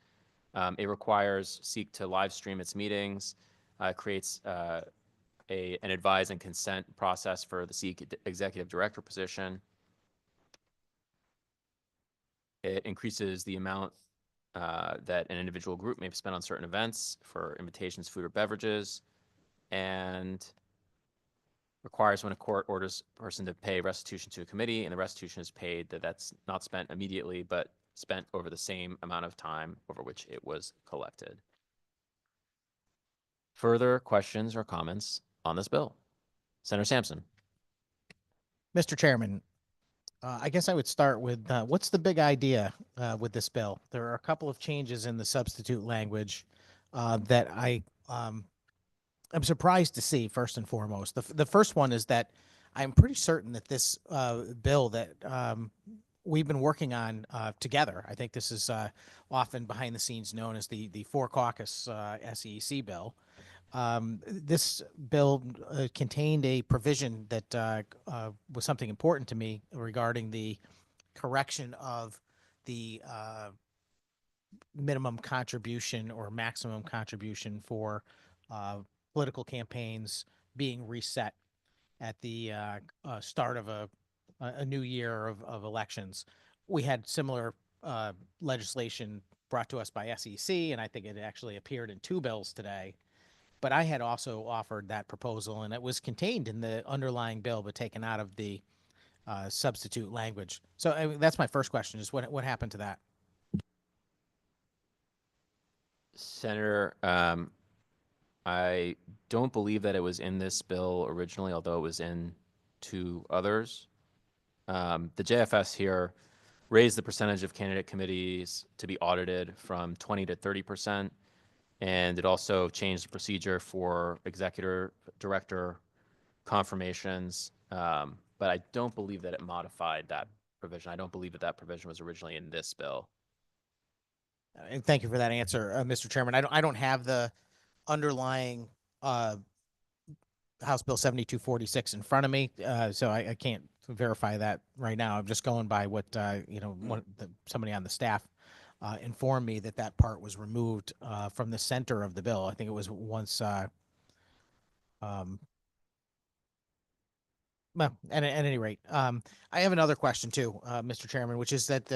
Speaker 1: It requires SEEK to live stream its meetings, creates an advise and consent process for the SEEK executive director position. It increases the amount that an individual group may spend on certain events for invitations, food, or beverages, and requires when a court orders a person to pay restitution to a committee and the restitution is paid, that's not spent immediately, but spent over the same amount of time over which it was collected. Further questions or comments on this bill? Senator Sampson.
Speaker 4: Mr. Chairman, I guess I would start with what's the big idea with this bill? There are a couple of changes in the substitute language that I'm surprised to see, first and foremost. The first one is that I'm pretty certain that this bill that we've been working on together, I think this is often behind the scenes known as the Four Caucus SEC bill. This bill contained a provision that was something important to me regarding the correction of the minimum contribution or maximum contribution for political campaigns being reset at the start of a a new year of elections, we had similar legislation brought to us by SEC, and I think it actually appeared in 2 bills today. But I had also offered that proposal, and it was contained in the underlying bill, but taken out of the substitute language. So I mean, that's my first question: is what happened to that?
Speaker 1: Senator, I don't believe that it was in this bill originally, although it was in 2 others. The JFS here raised the percentage of candidate committees to be audited from 20 to 30%. And it also changed the procedure for executive director confirmations. But I don't believe that it modified that provision. I don't believe that that provision was originally in this bill.
Speaker 4: And thank you for that answer, Mr. Chairman. I don't have the underlying House Bill 7246 in front of me, so I can't verify that right now. I'm just going by what somebody on the staff informed me that part was removed from the center of the bill. I think it was once. Well, at any rate, I have another question too, Mr. Chairman, which is that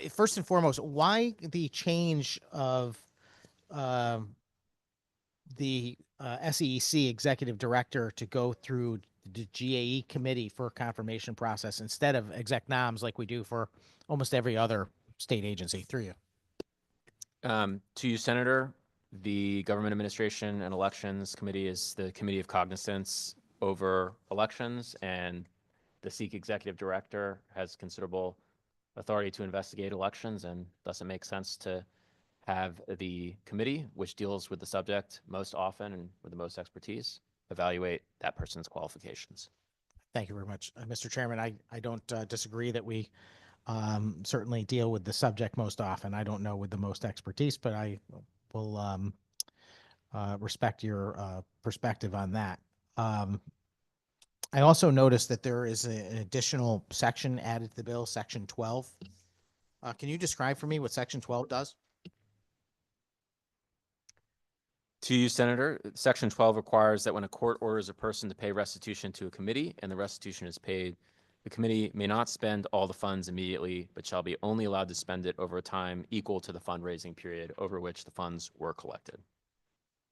Speaker 4: first and foremost, why the change of the SEC executive director to go through the GAE committee for a confirmation process instead of exec noms like we do for almost every other state agency? Through you.
Speaker 1: To you, Senator, the Government Administration and Elections Committee is the committee of cognizance over elections, and the SEC executive director has considerable authority to investigate elections, and thus it makes sense to have the committee, which deals with the subject most often and with the most expertise, evaluate that person's qualifications.
Speaker 4: Thank you very much, Mr. Chairman. I don't disagree that we certainly deal with the subject most often. I don't know with the most expertise, but I will respect your perspective on that. I also noticed that there is an additional section added to the bill, Section 12. Can you describe for me what Section 12 does?
Speaker 1: To you, Senator, Section 12 requires that when a court orders a person to pay restitution to a committee and the restitution is paid, the committee may not spend all the funds immediately, but shall be only allowed to spend it over a time equal to the fundraising period over which the funds were collected.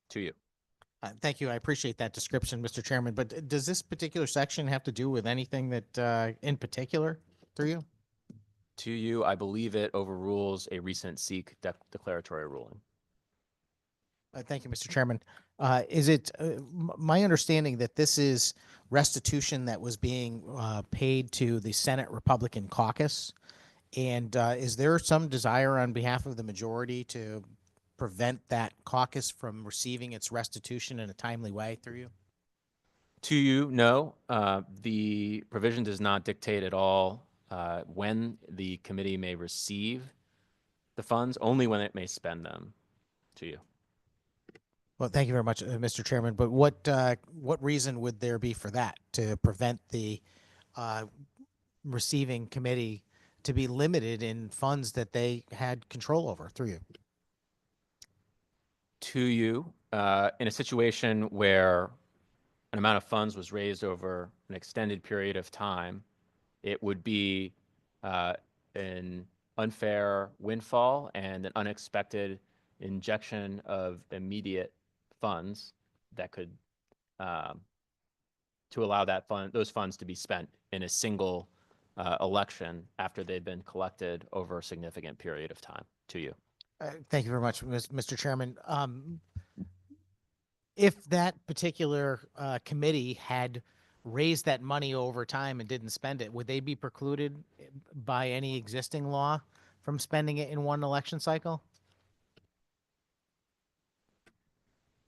Speaker 1: To you.
Speaker 4: Thank you. I appreciate that description, Mr. Chairman. But does this particular section have to do with anything that in particular through you?
Speaker 1: To you, I believe it overrules a recent SEC declaratory ruling.
Speaker 4: Thank you, Mr. Chairman. Is it my understanding that this is restitution that was being paid to the Senate Republican caucus? And is there some desire on behalf of the majority to prevent that caucus from receiving its restitution in a timely way through you?
Speaker 1: To you, no. The provision does not dictate at all when the committee may receive the funds, only when it may spend them. To you.
Speaker 4: Well, thank you very much, Mr. Chairman. But what reason would there be for that, to prevent the receiving committee to be limited in funds that they had control over through you?
Speaker 1: To you, in a situation where an amount of funds was raised over an extended period of time, it would be an unfair windfall and an unexpected injection of immediate funds that could to allow those funds to be spent in a single election after they'd been collected over a significant period of time. To you.
Speaker 4: Thank you very much, Mr. Chairman. If that particular committee had raised that money over time and didn't spend it, would they be precluded by any existing law from spending it in one election cycle?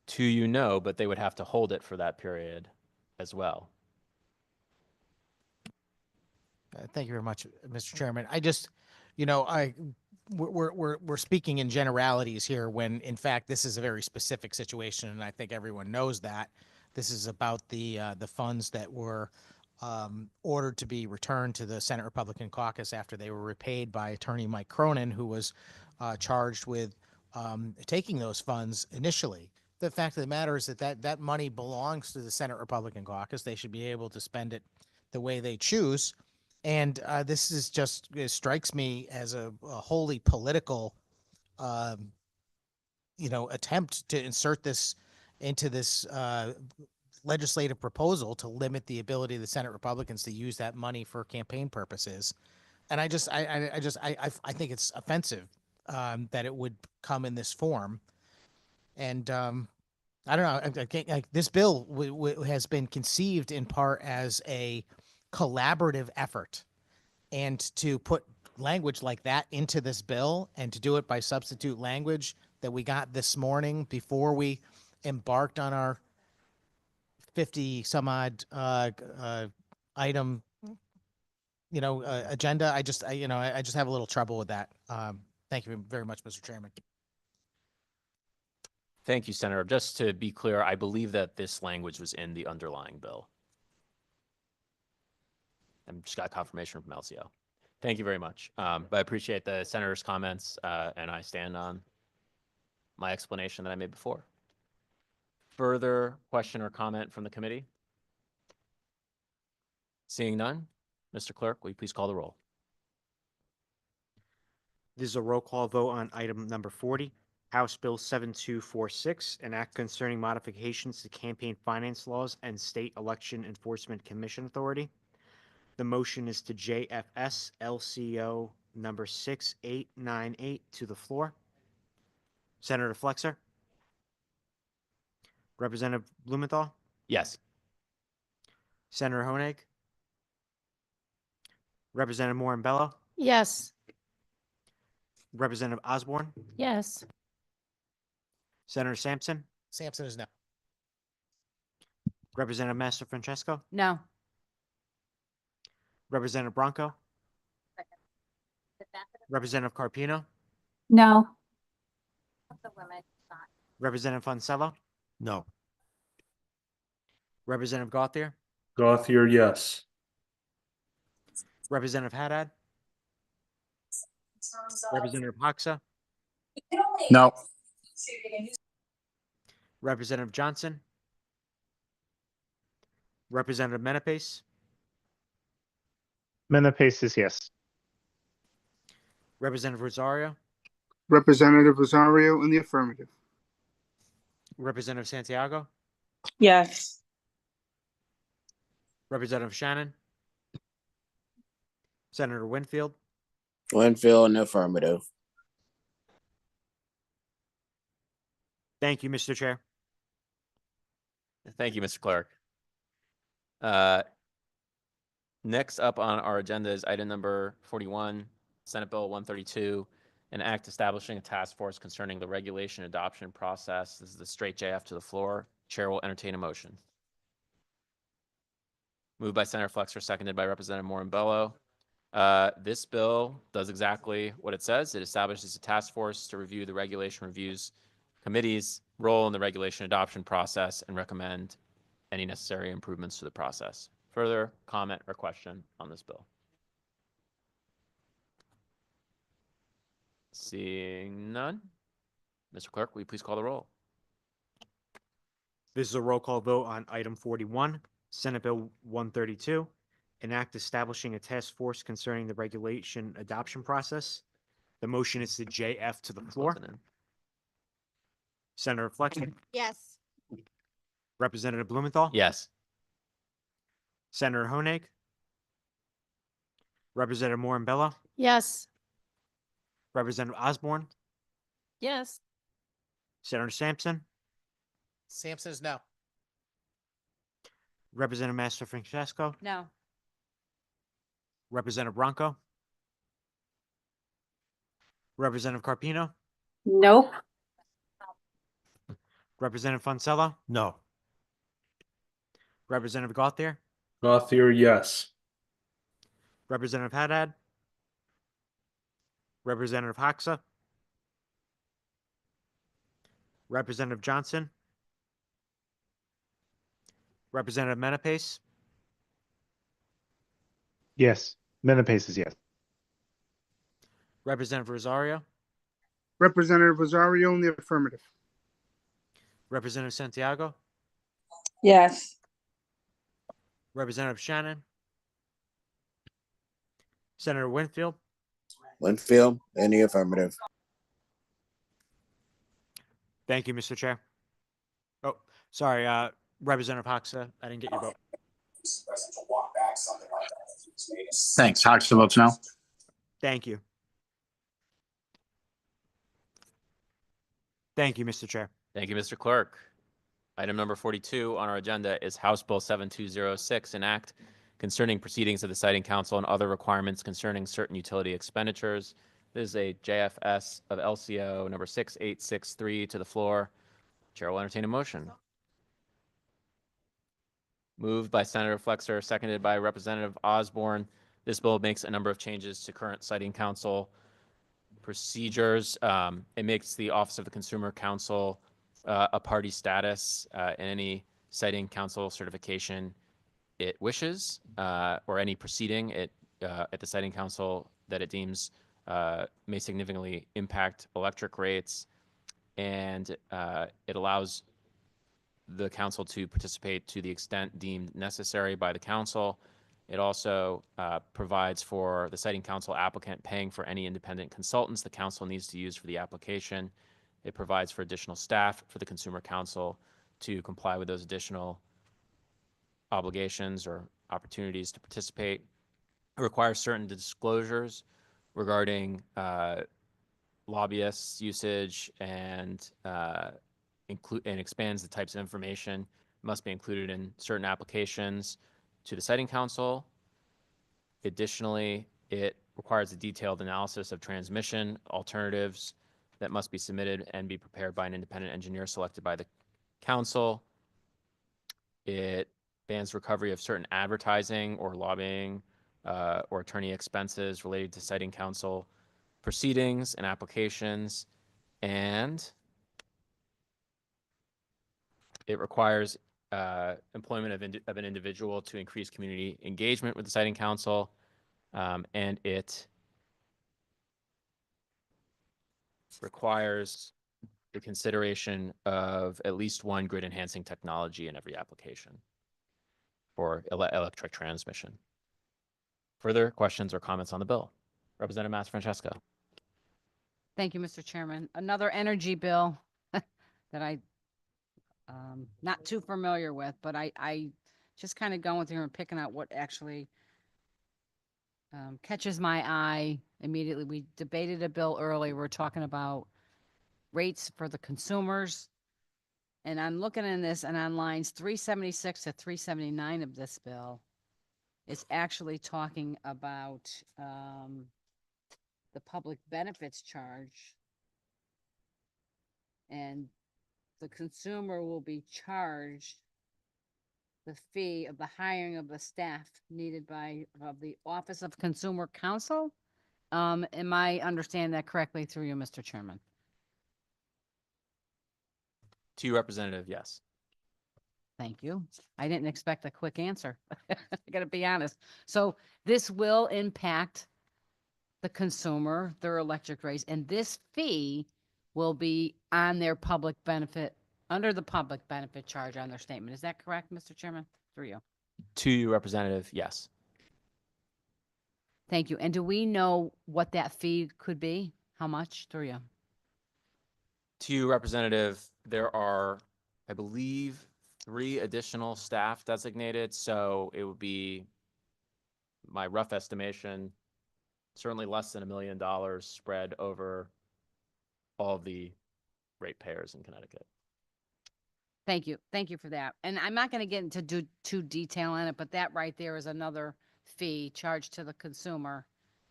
Speaker 1: To you, no, but they would have to hold it for that period as well.
Speaker 4: Thank you very much, Mr. Chairman. I just, we're speaking in generalities here when in fact this is a very specific situation, and I think everyone knows that. This is about the funds that were ordered to be returned to the Senate Republican caucus after they were repaid by attorney Mike Cronin, who was charged with taking those funds initially. The fact of the matter is that money belongs to the Senate Republican caucus. They should be able to spend it the way they choose. And this is just, it strikes me as a wholly political, attempt to insert this into this legislative proposal to limit the ability of the Senate Republicans to use that money for campaign purposes. And I think it's offensive that it would come in this form. And I don't know. I can't, this bill has been conceived in part as a collaborative effort, and to put language like that into this bill and to do it by substitute language that we got this morning before we embarked on our 50 some odd item agenda. I just have a little trouble with that. Thank you very much, Mr. Chairman.
Speaker 1: Thank you, Senator. Just to be clear, I believe that this language was in the underlying bill. I just got confirmation from LCO. Thank you very much. But I appreciate the senator's comments, and I stand on my explanation that I made before. Further question or comment from the committee? Seeing none, Mr. Clerk, will you please call the roll?
Speaker 6: This is a roll call vote on item number 40, House Bill 7246, an act concerning modifications to campaign finance laws and state election enforcement commission authority. The motion is to JFS LCO number 6898 to the floor. Senator Flexer? Representative Blumenthal?
Speaker 1: Yes.
Speaker 6: Senator Honig? Representative Morin-Bello?
Speaker 20: Yes.
Speaker 6: Representative Osborne?
Speaker 20: Yes.
Speaker 6: Senator Sampson?
Speaker 4: Sampson is no.
Speaker 6: Representative Master Francesco?
Speaker 2: No.
Speaker 6: Representative Bronco? Representative Carpino?
Speaker 16: No.
Speaker 6: Representative Fonsello?
Speaker 5: No.
Speaker 6: Representative Gauthier?
Speaker 8: Gauthier, yes.
Speaker 6: Representative Haddad? Representative Hoxa?
Speaker 10: No.
Speaker 6: Representative Johnson? Representative Menapace?
Speaker 7: Menapace is yes.
Speaker 6: Representative Rosario?
Speaker 21: Representative Rosario in the affirmative.
Speaker 6: Representative Santiago?
Speaker 16: Yes.
Speaker 6: Representative Shannon? Senator Winfield?
Speaker 17: Winfield in the affirmative.
Speaker 6: Thank you, Mr. Chair.
Speaker 1: Thank you, Mr. Clerk. Next up on our agenda is item number 41, Senate Bill 132, an act establishing a task force concerning the regulation adoption process. This is the straight JF to the floor. Chair will entertain a motion. Moved by Senator Flexer, seconded by Representative Morin-Bello. This bill does exactly what it says. It establishes a task force to review the regulation reviews committee's role in the regulation adoption process and recommend any necessary improvements to the process. Further comment or question on this bill? Seeing none, Mr. Clerk, will you please call the roll?
Speaker 6: This is a roll call vote on item 41, Senate Bill 132, an act establishing a task force concerning the regulation adoption process. The motion is to JF to the floor. Senator Flexer?
Speaker 19: Yes.
Speaker 6: Representative Blumenthal?
Speaker 1: Yes.
Speaker 6: Senator Honig? Representative Morin-Bello?
Speaker 20: Yes.
Speaker 6: Representative Osborne?
Speaker 19: Yes.
Speaker 6: Senator Sampson?
Speaker 4: Sampson is no.
Speaker 6: Representative Master Francesco?
Speaker 2: No.
Speaker 6: Representative Bronco? Representative Carpino?
Speaker 16: Nope.
Speaker 6: Representative Fonsello?
Speaker 5: No.
Speaker 6: Representative Gauthier?
Speaker 8: Gauthier, yes.
Speaker 6: Representative Haddad? Representative Hoxa? Representative Johnson? Representative Menapace?
Speaker 7: Yes. Menapace is yes.
Speaker 6: Representative Rosario?
Speaker 21: Representative Rosario in the affirmative.
Speaker 6: Representative Santiago?
Speaker 16: Yes.
Speaker 6: Representative Shannon? Senator Winfield,
Speaker 17: Winfield, in the affirmative.
Speaker 6: thank you, Mr. Chair. Oh, sorry, Representative Hoxa, I didn't get your vote.
Speaker 10: Thanks. Hoxa votes no.
Speaker 6: Thank you. Thank you, Mr. Chair.
Speaker 1: Thank you, Mr. Clerk. Item number 42 on our agenda is House Bill 7206, an act concerning proceedings of the Siting Council and other requirements concerning certain utility expenditures. This is a JFS of LCO number 6863 to the floor. Chair will entertain a motion. Moved by Senator Flexer, seconded by Representative Osborne. This bill makes a number of changes to current Siting Council procedures. It makes the Office of the Consumer Counsel a party status in any Siting Council certification it wishes, or any proceeding at the Siting Council that it deems may significantly impact electric rates, and it allows the council to participate to the extent deemed necessary by the council. It also provides for the Siting Council applicant paying for any independent consultants the council needs to use for the application. It provides for additional staff for the Consumer Council to comply with those additional obligations or opportunities to participate. It requires certain disclosures regarding lobbyists' usage and expands the types of information must be included in certain applications to the Siting Council. Additionally, it requires a detailed analysis of transmission alternatives that must be submitted and be prepared by an independent engineer selected by the council. It bans recovery of certain advertising or lobbying or attorney expenses related to Siting Council proceedings and applications, and it requires employment of an individual to increase community engagement with the Siting Council, and it requires the consideration of at least one grid enhancing technology in every application for electric transmission. Further questions or comments on the bill? Representative Massafrancesco.
Speaker 2: Thank you, Mr. Chairman. Another energy bill that I not too familiar with, but I just kind of going through and picking out what actually catches my eye immediately. We debated a bill earlier. We're talking about rates for the consumers. And I'm looking in this, and on lines 376 to 379 of this bill, it's actually talking about the public benefits charge. And the consumer will be charged the fee of the hiring of the staff needed of the Office of Consumer Counsel. Am I understanding that correctly through you, Mr. Chairman?
Speaker 1: To you, Representative, yes.
Speaker 2: Thank you. I didn't expect a quick answer. I gotta be honest. So this will impact the consumer, their electric rates, and this fee will be on their public benefit, under the public benefit charge on their statement. Is that correct, Mr. Chairman? Through you.
Speaker 1: To you, Representative, yes.
Speaker 2: Thank you. And do we know what that fee could be? How much? Through you.
Speaker 1: To you, Representative, there are, I believe, 3 additional staff designated, so it would be, my rough estimation, certainly less than $1 million spread over all of the ratepayers in Connecticut.
Speaker 2: Thank you. Thank you for that. And I'm not going to get into too detail on it, but that right there is another fee charged to the consumer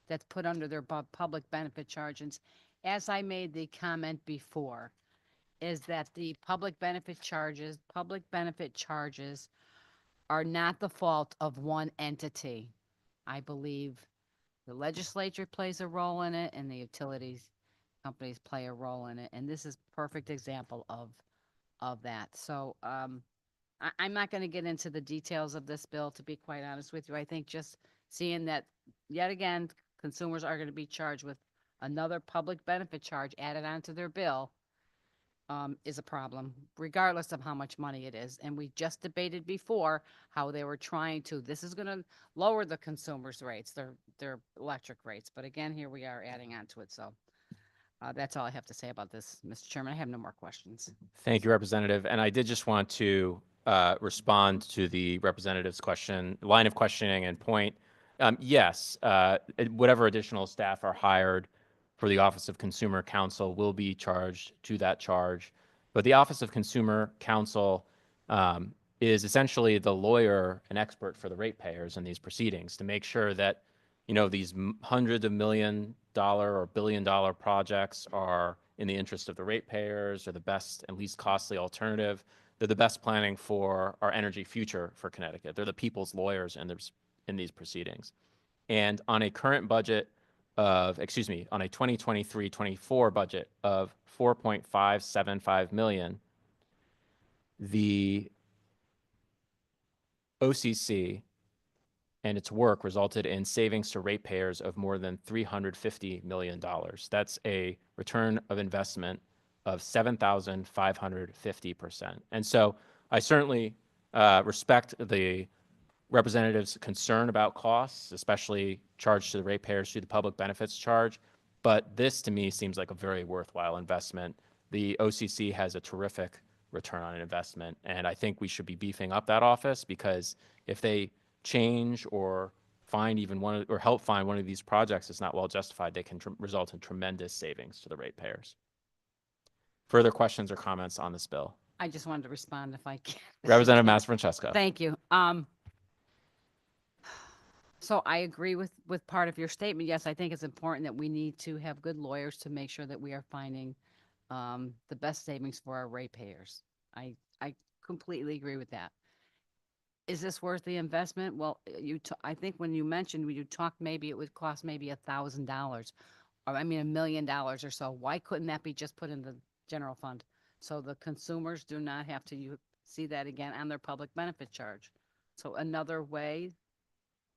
Speaker 2: that's put under their public benefit charge. And as I made the comment before, is that the public benefit charges are not the fault of one entity. I believe the legislature plays a role in it and the utilities companies play a role in it. And this is a perfect example of that. So I'm not going to get into the details of this bill, to be quite honest with you. I think just seeing that, yet again, consumers are going to be charged with another public benefit charge added onto their bill is a problem, regardless of how much money it is. And we just debated before how they were trying to, this is gonna lower the consumers' rates, their electric rates. But again, here we are adding on to it. So that's all I have to say about this, Mr. Chairman. I have no more questions.
Speaker 1: Thank you, Representative. And I did just want to respond to the representative's line of questioning and point. Yes, whatever additional staff are hired for the Office of Consumer Counsel will be charged to that charge. But the Office of Consumer Counsel is essentially the lawyer and expert for the ratepayers in these proceedings to make sure that, these hundreds of $1 million or $1 billion projects are in the interest of the ratepayers, or the best and least costly alternative. They're the best planning for our energy future for Connecticut. They're the people's lawyers in these proceedings. And on a current budget on a 2023-24 budget of $4.575 million, the OCC and its work resulted in savings to ratepayers of more than $350 million. That's a return of investment of 7,550%. And so I certainly respect the representative's concern about costs, especially charged to the ratepayers through the public benefits charge. But this, to me, seems like a very worthwhile investment. The OCC has a terrific return on investment, and I think we should be beefing up that office, because if they change or help find one of these projects that's not well justified, they can result in tremendous savings to the ratepayers. Further questions or comments on this bill?
Speaker 2: I just wanted to respond if I can.
Speaker 1: Representative Massafrancesco.
Speaker 2: Thank you. So I agree with part of your statement. Yes, I think it's important that we need to have good lawyers to make sure that we are finding the best savings for our ratepayers. I completely agree with that. Is this worth the investment? Well, I think when you mentioned, you talked maybe it would cost maybe $1,000, or $1 million or so. Why couldn't that be just put in the general fund? So the consumers do not have to see that again on their public benefit charge. So another way,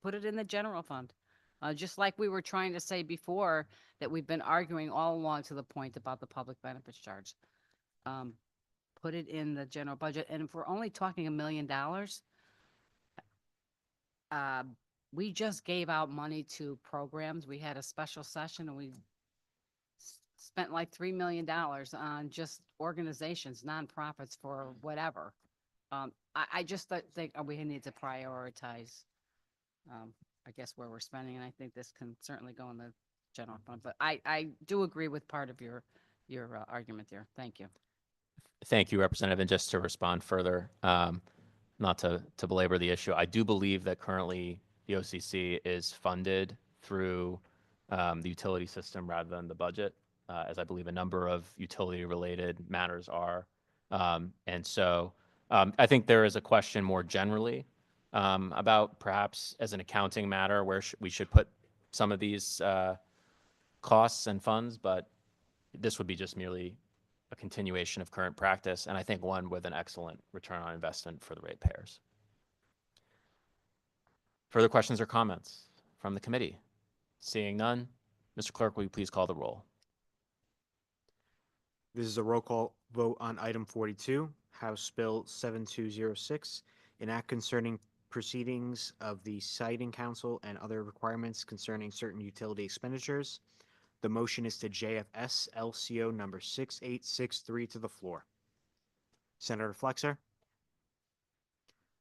Speaker 2: put it in the general fund. Just like we were trying to say before, that we've been arguing all along to the point about the public benefits charge. Put it in the general budget. And if we're only talking $1 million, we just gave out money to programs. We had a special session and we spent like $3 million on just organizations, nonprofits for whatever. I just think we need to prioritize, I guess, where we're spending. And I think this can certainly go in the general fund, but I do agree with part of your argument there. Thank you.
Speaker 1: Thank you, Representative. And just to respond further, not to belabor the issue, I do believe that currently the OCC is funded through the utility system rather than the budget, as I believe a number of utility-related matters are. And so I think there is a question more generally about perhaps as an accounting matter where we should put some of these costs and funds, but this would be just merely a continuation of current practice, and I think one with an excellent return on investment for the ratepayers. Further questions or comments from the committee? Seeing none, Mr. Clerk, will you please call the roll?
Speaker 6: This is a roll call vote on item 42, House Bill 7206, an act concerning proceedings of the Siting Council and other requirements concerning certain utility expenditures. The motion is to JFS LCO number 6863 to the floor. Senator Flexer?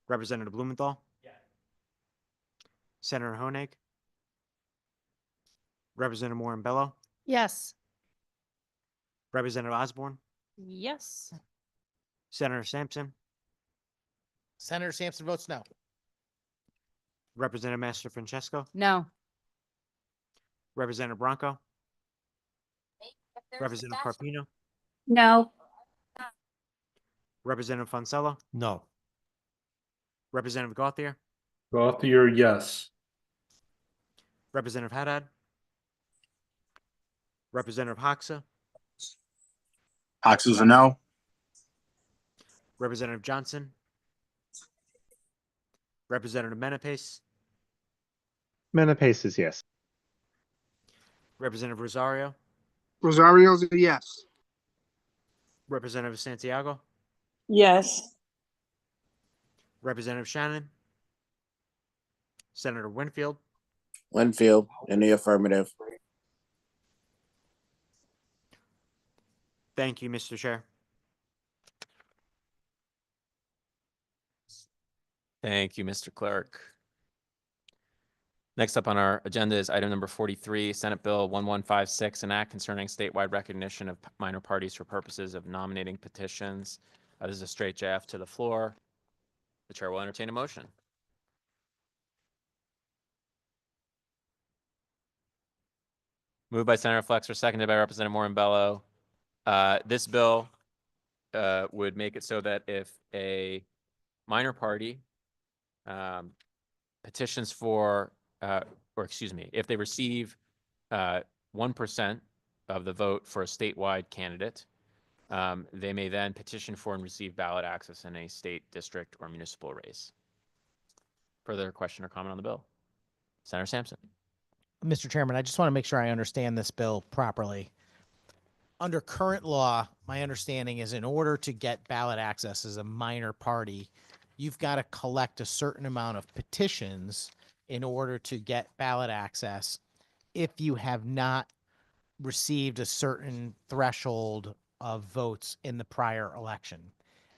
Speaker 6: Representative Blumenthal? Yes. Senator Honig? Representative Morin-Bello?
Speaker 20: Yes.
Speaker 6: Representative Osborne?
Speaker 20: Yes.
Speaker 6: Senator Sampson?
Speaker 4: Senator Sampson votes no.
Speaker 6: Representative Mastrofrancesco?
Speaker 2: No.
Speaker 6: Representative Bronco? Representative Carpino?
Speaker 16: No.
Speaker 6: Representative Foncella?
Speaker 5: No.
Speaker 6: Representative Gauthier?
Speaker 8: Gauthier, yes.
Speaker 6: Representative Haddad? Representative Hoxa?
Speaker 10: Hoxa's a no.
Speaker 6: Representative Johnson? Representative Menapace?
Speaker 7: Menapace is yes.
Speaker 6: Representative Rosario?
Speaker 21: Rosario's a yes.
Speaker 6: Representative Santiago,
Speaker 16: Yes.
Speaker 6: Representative Shannon, Senator Winfield,
Speaker 17: Winfield, in the affirmative.
Speaker 6: Thank you, Mr. Chair.
Speaker 1: Thank you, Mr. Clerk. Next up on our agenda is item number 43, Senate Bill 1156, an act concerning statewide recognition of minor parties for purposes of nominating petitions. This is a straight draft to the floor. The chair will entertain a motion. Moved by Senator Flexer, seconded by Representative Morin-Bello. This bill would make it so that if a minor party petitions for, or excuse me, if they receive 1% of the vote for a statewide candidate, they may then petition for and receive ballot access in a state, district, or municipal race. Further question or comment on the bill? Senator Sampson.
Speaker 4: Mr. Chairman, I just want to make sure I understand this bill properly. Under current law, my understanding is in order to get ballot access as a minor party, you've got to collect a certain amount of petitions in order to get ballot access if you have not received a certain threshold of votes in the prior election.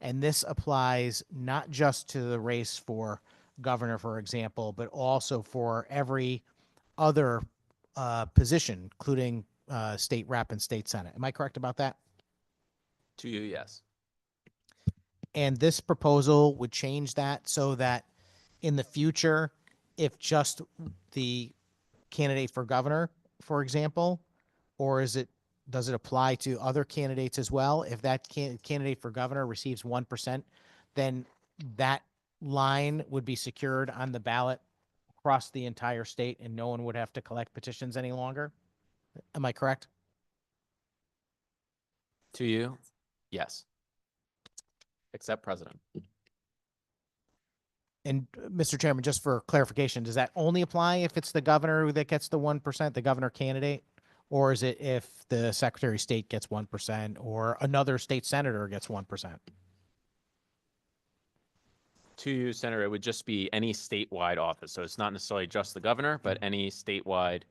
Speaker 4: And this applies not just to the race for governor, for example, but also for every other position, including state rep and state senate. Am I correct about that?
Speaker 1: To you, yes.
Speaker 4: And this proposal would change that so that in the future, if just the candidate for governor, for example, or does it apply to other candidates as well? If that candidate for governor receives 1%, then that line would be secured on the ballot across the entire state and no one would have to collect petitions any longer. Am I correct?
Speaker 1: To you, yes. Except President.
Speaker 4: And Mr. Chairman, just for clarification, does that only apply if it's the governor that gets the 1%, the governor candidate? Or is it if the Secretary of State gets 1% or another state senator gets 1%?
Speaker 1: To you, Senator, it would just be any statewide office. So it's not necessarily just the governor, but any statewide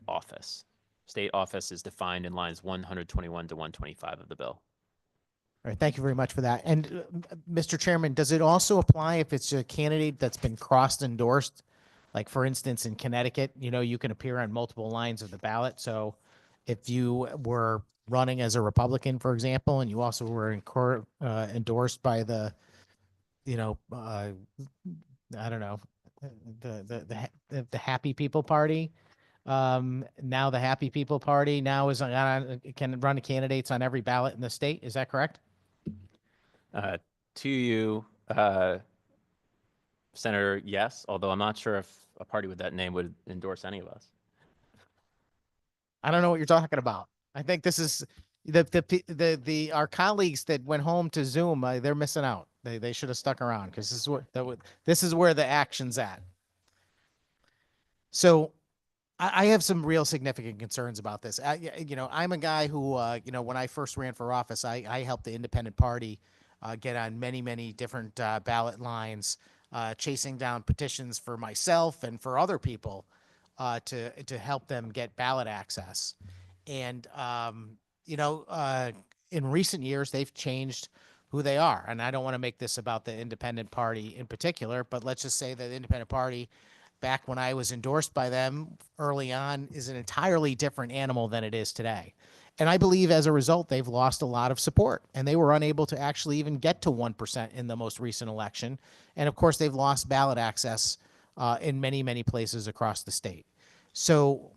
Speaker 1: office. State office is defined in lines 121 to 125 of the bill.
Speaker 4: All right, thank you very much for that. And Mr. Chairman, does it also apply if it's a candidate that's been cross-endorsed? Like, for instance, in Connecticut, you can appear on multiple lines of the ballot. So if you were running as a Republican, for example, and you also were endorsed by the, I don't know, the Happy People Party, now the Happy People Party now can run candidates on every ballot in the state. Is that correct?
Speaker 1: To you, Senator, yes, although I'm not sure if a party with that name would endorse any of us.
Speaker 4: I don't know what you're talking about. I think this is our colleagues that went home to Zoom. They're missing out. They should have stuck around because this is where the action's at. So I have some real significant concerns about this. I'm a guy who, when I first ran for office, I helped the Independent Party get on many, many different ballot lines, chasing down petitions for myself and for other people to help them get ballot access. And, in recent years, they've changed who they are. And I don't want to make this about the Independent Party in particular, but let's just say that the Independent Party, back when I was endorsed by them early on, is an entirely different animal than it is today. And I believe as a result, they've lost a lot of support and they were unable to actually even get to 1% in the most recent election. And of course, they've lost ballot access in many, many places across the state. So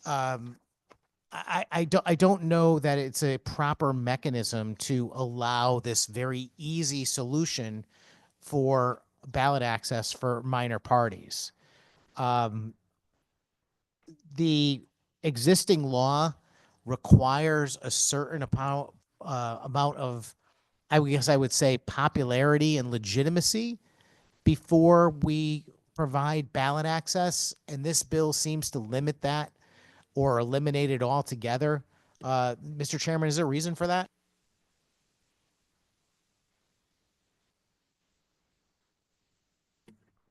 Speaker 4: I don't know that it's a proper mechanism to allow this very easy solution for ballot access for minor parties. The existing law requires a certain amount of, I guess I would say, popularity and legitimacy before we provide ballot access, and this bill seems to limit that or eliminate it altogether. Mr. Chairman, is there a reason for that?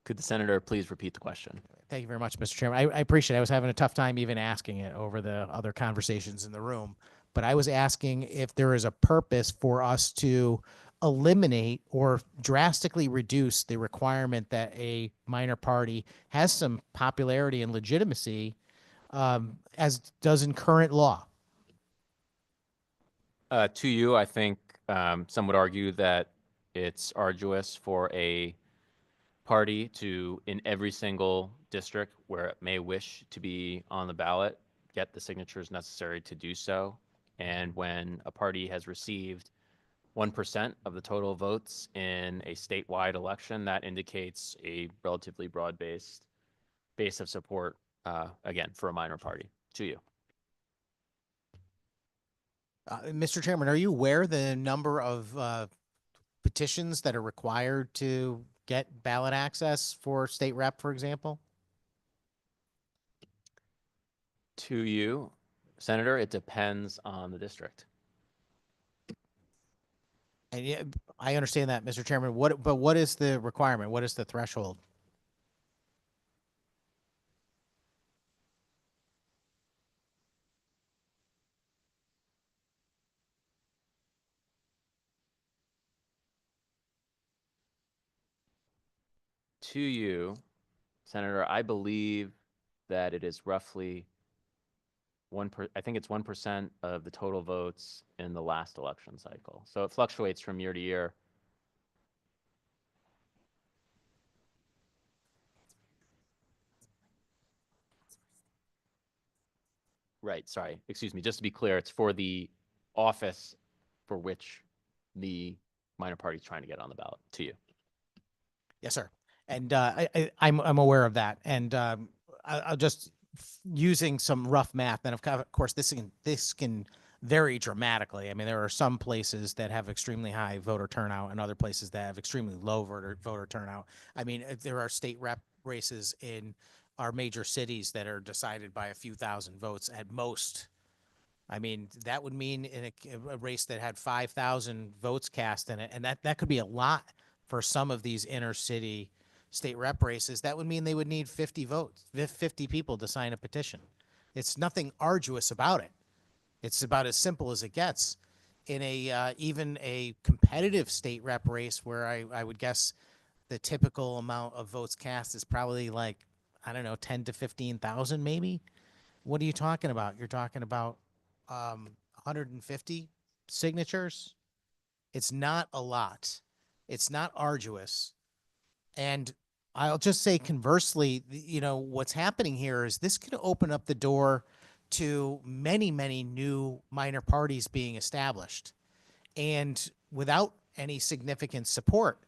Speaker 1: Could the senator please repeat the question?
Speaker 4: Thank you very much, Mr. Chairman. I appreciate it. I was having a tough time even asking it over the other conversations in the room. But I was asking if there is a purpose for us to eliminate or drastically reduce the requirement that a minor party has some popularity and legitimacy, as does in current law.
Speaker 1: To you, I think some would argue that it's arduous for a party to, in every single district where it may wish to be on the ballot, get the signatures necessary to do so. And when a party has received 1% of the total votes in a statewide election, that indicates a relatively broad-based base of support, again, for a minor party. To you.
Speaker 4: Mr. Chairman, are you aware the number of petitions that are required to get ballot access for state rep, for example?
Speaker 1: To you, Senator, it depends on the district.
Speaker 4: And yeah, I understand that, Mr. Chairman. But what is the requirement? What is the threshold?
Speaker 1: To you, Senator, I believe that it is roughly I think it's 1% of the total votes in the last election cycle. So it fluctuates from year to year. Right, sorry, excuse me. Just to be clear, it's for the office for which the minor party is trying to get on the ballot. To you.
Speaker 4: Yes, sir. And I'm aware of that. And I'll just using some rough math. And of course, this can vary dramatically. I mean, there are some places that have extremely high voter turnout and other places that have extremely low voter turnout. I mean, there are state rep races in our major cities that are decided by a few thousand votes at most. I mean, that would mean in a race that had 5,000 votes cast in it, and that could be a lot for some of these inner city state rep races. That would mean they would need 50 votes, 50 people to sign a petition. It's nothing arduous about it. It's about as simple as it gets. In a even a competitive state rep race where I would guess the typical amount of votes cast is probably like, I don't know, 10 to 15,000 maybe. What are you talking about? You're talking about 150 signatures. It's not a lot. It's not arduous. And I'll just say conversely, you know, what's happening here is this could open up the door to many, many new minor parties being established, and without any significant support,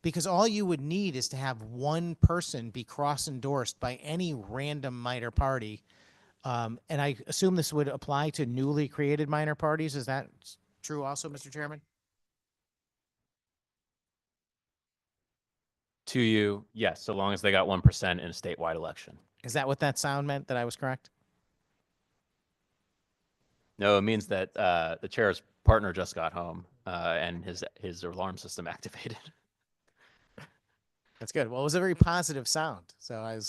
Speaker 4: because all you would need is to have one person be cross-endorsed by any random minor party. And I assume this would apply to newly created minor parties. Is that true also, Mr. Chairman?
Speaker 1: To you, yes, so long as they got 1% in a statewide election.
Speaker 4: Is that what that sound meant, that I was correct?
Speaker 1: No, it means that the chair's partner just got home and his alarm system activated.
Speaker 4: That's good. Well, it was a very positive sound. So I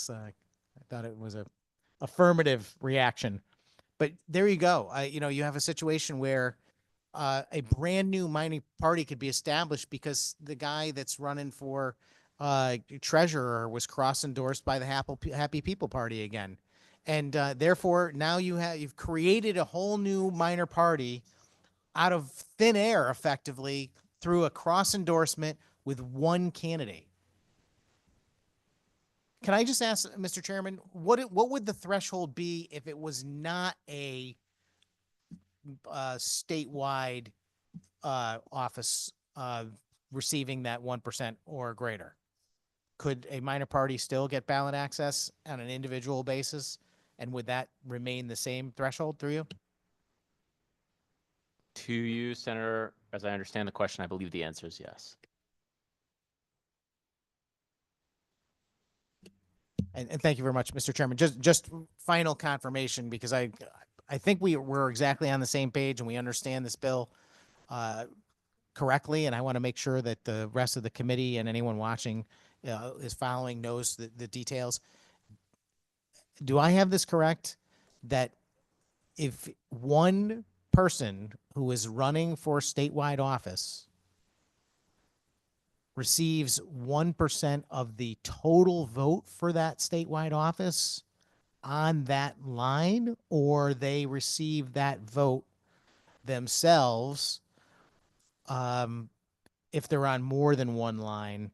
Speaker 4: thought it was a affirmative reaction. But there you go. You know, you have a situation where a brand new minor party could be established because the guy that's running for treasurer was cross-endorsed by the Happy People Party again. And therefore, now you've created a whole new minor party out of thin air, effectively, through a cross-endorsement with one candidate. Can I just ask, Mr. Chairman, what would the threshold be if it was not a statewide office receiving that 1% or greater? Could a minor party still get ballot access on an individual basis? And would that remain the same threshold through you?
Speaker 1: To you, Senator, as I understand the question, I believe the answer is yes.
Speaker 4: And thank you very much, Mr. Chairman. Just final confirmation, because I think we're exactly on the same page and we understand this bill correctly. And I want to make sure that the rest of the committee and anyone watching is following, knows the details. Do I have this correct? That if one person who is running for statewide office receives 1% of the total vote for that statewide office on that line, or they receive that vote themselves, if they're on more than one line,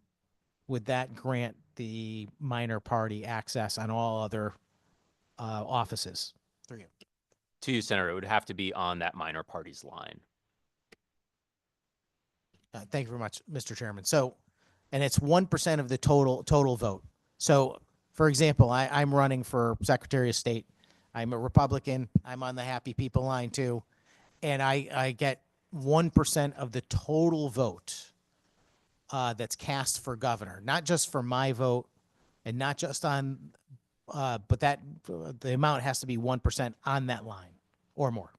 Speaker 4: would that grant the minor party access on all other offices? Through you.
Speaker 1: To you, Senator, it would have to be on that minor party's line.
Speaker 4: Thank you very much, Mr. Chairman. So, and it's 1% of the total vote. So, for example, I'm running for Secretary of State. I'm a Republican. I'm on the Happy People line too, and I get 1% of the total vote that's cast for governor, not just for my vote, and not just on, but that the amount has to be 1% on that line or more.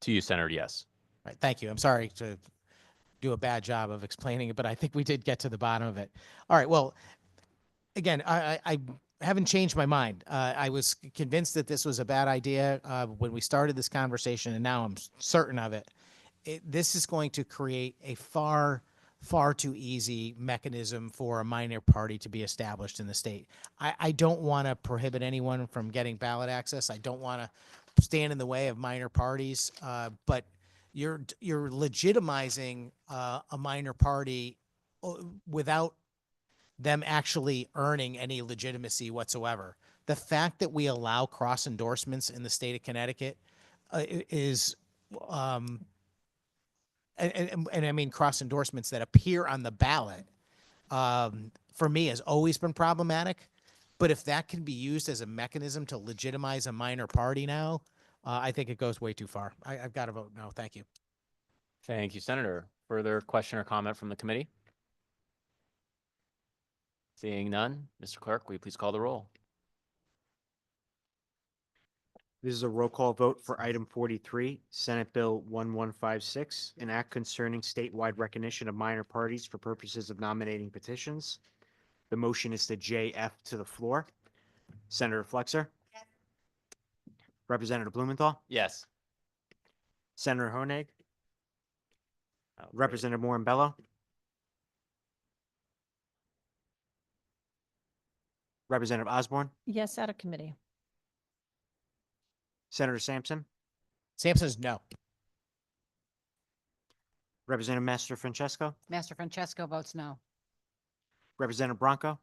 Speaker 1: To you, Senator, yes.
Speaker 4: Right. Thank you. I'm sorry to do a bad job of explaining it, but I think we did get to the bottom of it. All right. Well, again, I haven't changed my mind. I was convinced that this was a bad idea when we started this conversation, and now I'm certain of it. This is going to create a far too easy mechanism for a minor party to be established in the state. I don't want to prohibit anyone from getting ballot access. I don't want to stand in the way of minor parties, but you're legitimizing a minor party without them actually earning any legitimacy whatsoever. The fact that we allow cross endorsements in the state of Connecticut is, and I mean cross endorsements that appear on the ballot, for me has always been problematic. But if that can be used as a mechanism to legitimize a minor party now, I think it goes way too far. I've got to vote no. Thank you.
Speaker 1: Thank you, Senator. Further question or comment from the committee? Seeing none, Mr. Clerk, will you please call the roll?
Speaker 6: This is a roll call vote for item 43, Senate Bill 1156, an act concerning statewide recognition of minor parties for purposes of nominating petitions. The motion is to JF to the floor. Senator Flexer? Yes. Representative Blumenthal?
Speaker 1: Yes.
Speaker 6: Senator Honig? Representative Morambello? Representative Osborne?
Speaker 15: Yes, out of committee.
Speaker 6: Senator Sampson?
Speaker 4: Sampson's no.
Speaker 6: Representative Master Francesco?
Speaker 2: Master Francesco votes no.
Speaker 6: Representative Bronco?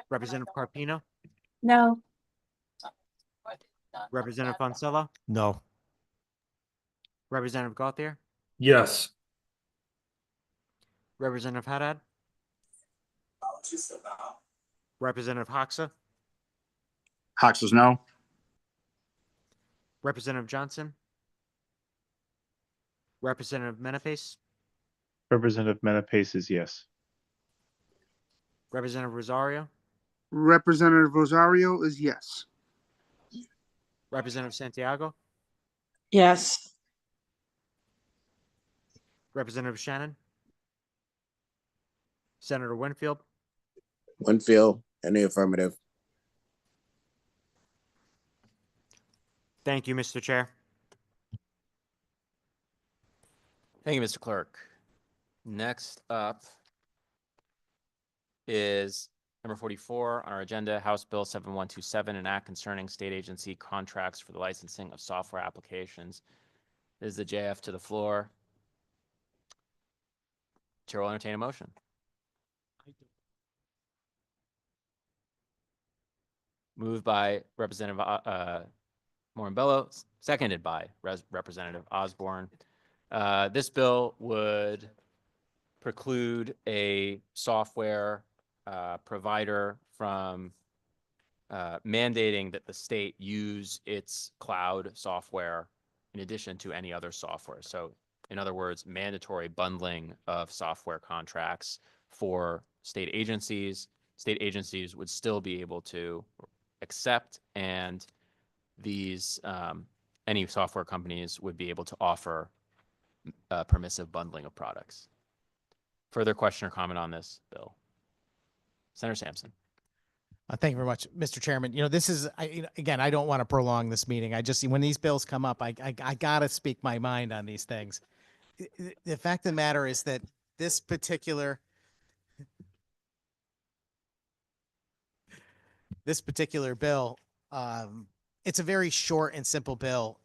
Speaker 6: Representative Carpino?
Speaker 16: No.
Speaker 6: Representative Fonsello?
Speaker 5: No.
Speaker 6: Representative Gauthier?
Speaker 8: Yes.
Speaker 6: Representative Haddad? Representative Hoxa?
Speaker 10: Hawks says no.
Speaker 6: Representative Johnson? Representative Menapace?
Speaker 11: Representative Menapace is yes.
Speaker 6: Representative Rosario?
Speaker 21: Representative Rosario is yes.
Speaker 6: Representative Santiago?
Speaker 9: Yes.
Speaker 6: Representative Shannon? Senator Winfield?
Speaker 17: Winfield, in the affirmative.
Speaker 6: Thank you, Mr. Chair.
Speaker 1: Thank you, Mr. Clerk. Next up is number 44 on our agenda, House Bill 7127, an act concerning state agency contracts for the licensing of software applications. This is the JF to the floor. Chair will entertain a motion. Moved by Representative Morambello, seconded by Representative Osborne. This bill would preclude a software provider from mandating that the state use its cloud software in addition to any other software. So in other words, mandatory bundling of software contracts for state agencies. State agencies would still be able to accept, and these any software companies would be able to offer permissive bundling of products. Further question or comment on this bill? Senator Sampson.
Speaker 4: Thank you very much, Mr. Chairman. This is, again, I don't want to prolong this meeting. I just, when these bills come up, I gotta speak my mind on these things. The fact of the matter is that this particular bill, it's a very short and simple bill.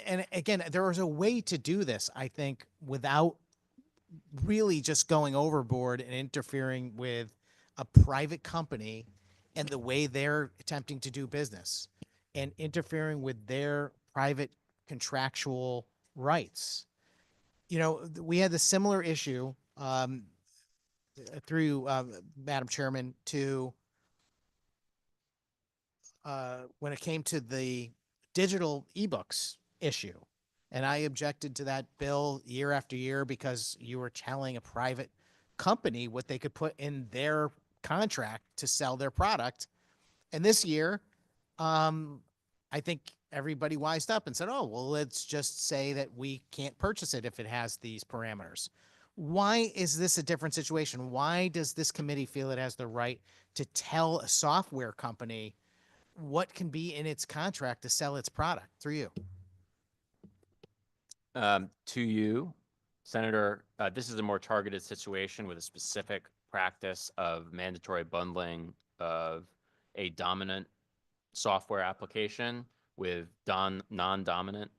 Speaker 4: And again, there was a way to do this, I think, without really just going overboard and interfering with a private company and the way they're attempting to do business and interfering with their private contractual rights. We had the similar issue through Madam Chairman to when it came to the digital ebooks issue. And I objected to that bill year after year because you were telling a private company what they could put in their contract to sell their product. And this year, I think everybody wised up and said, oh, well, let's just say that we can't purchase it if it has these parameters. Why is this a different situation? Why does this committee feel it has the right to tell a software company what can be in its contract to sell its product? Through you.
Speaker 1: To you, Senator, this is a more targeted situation with a specific practice of mandatory bundling of a dominant software application with non-dominant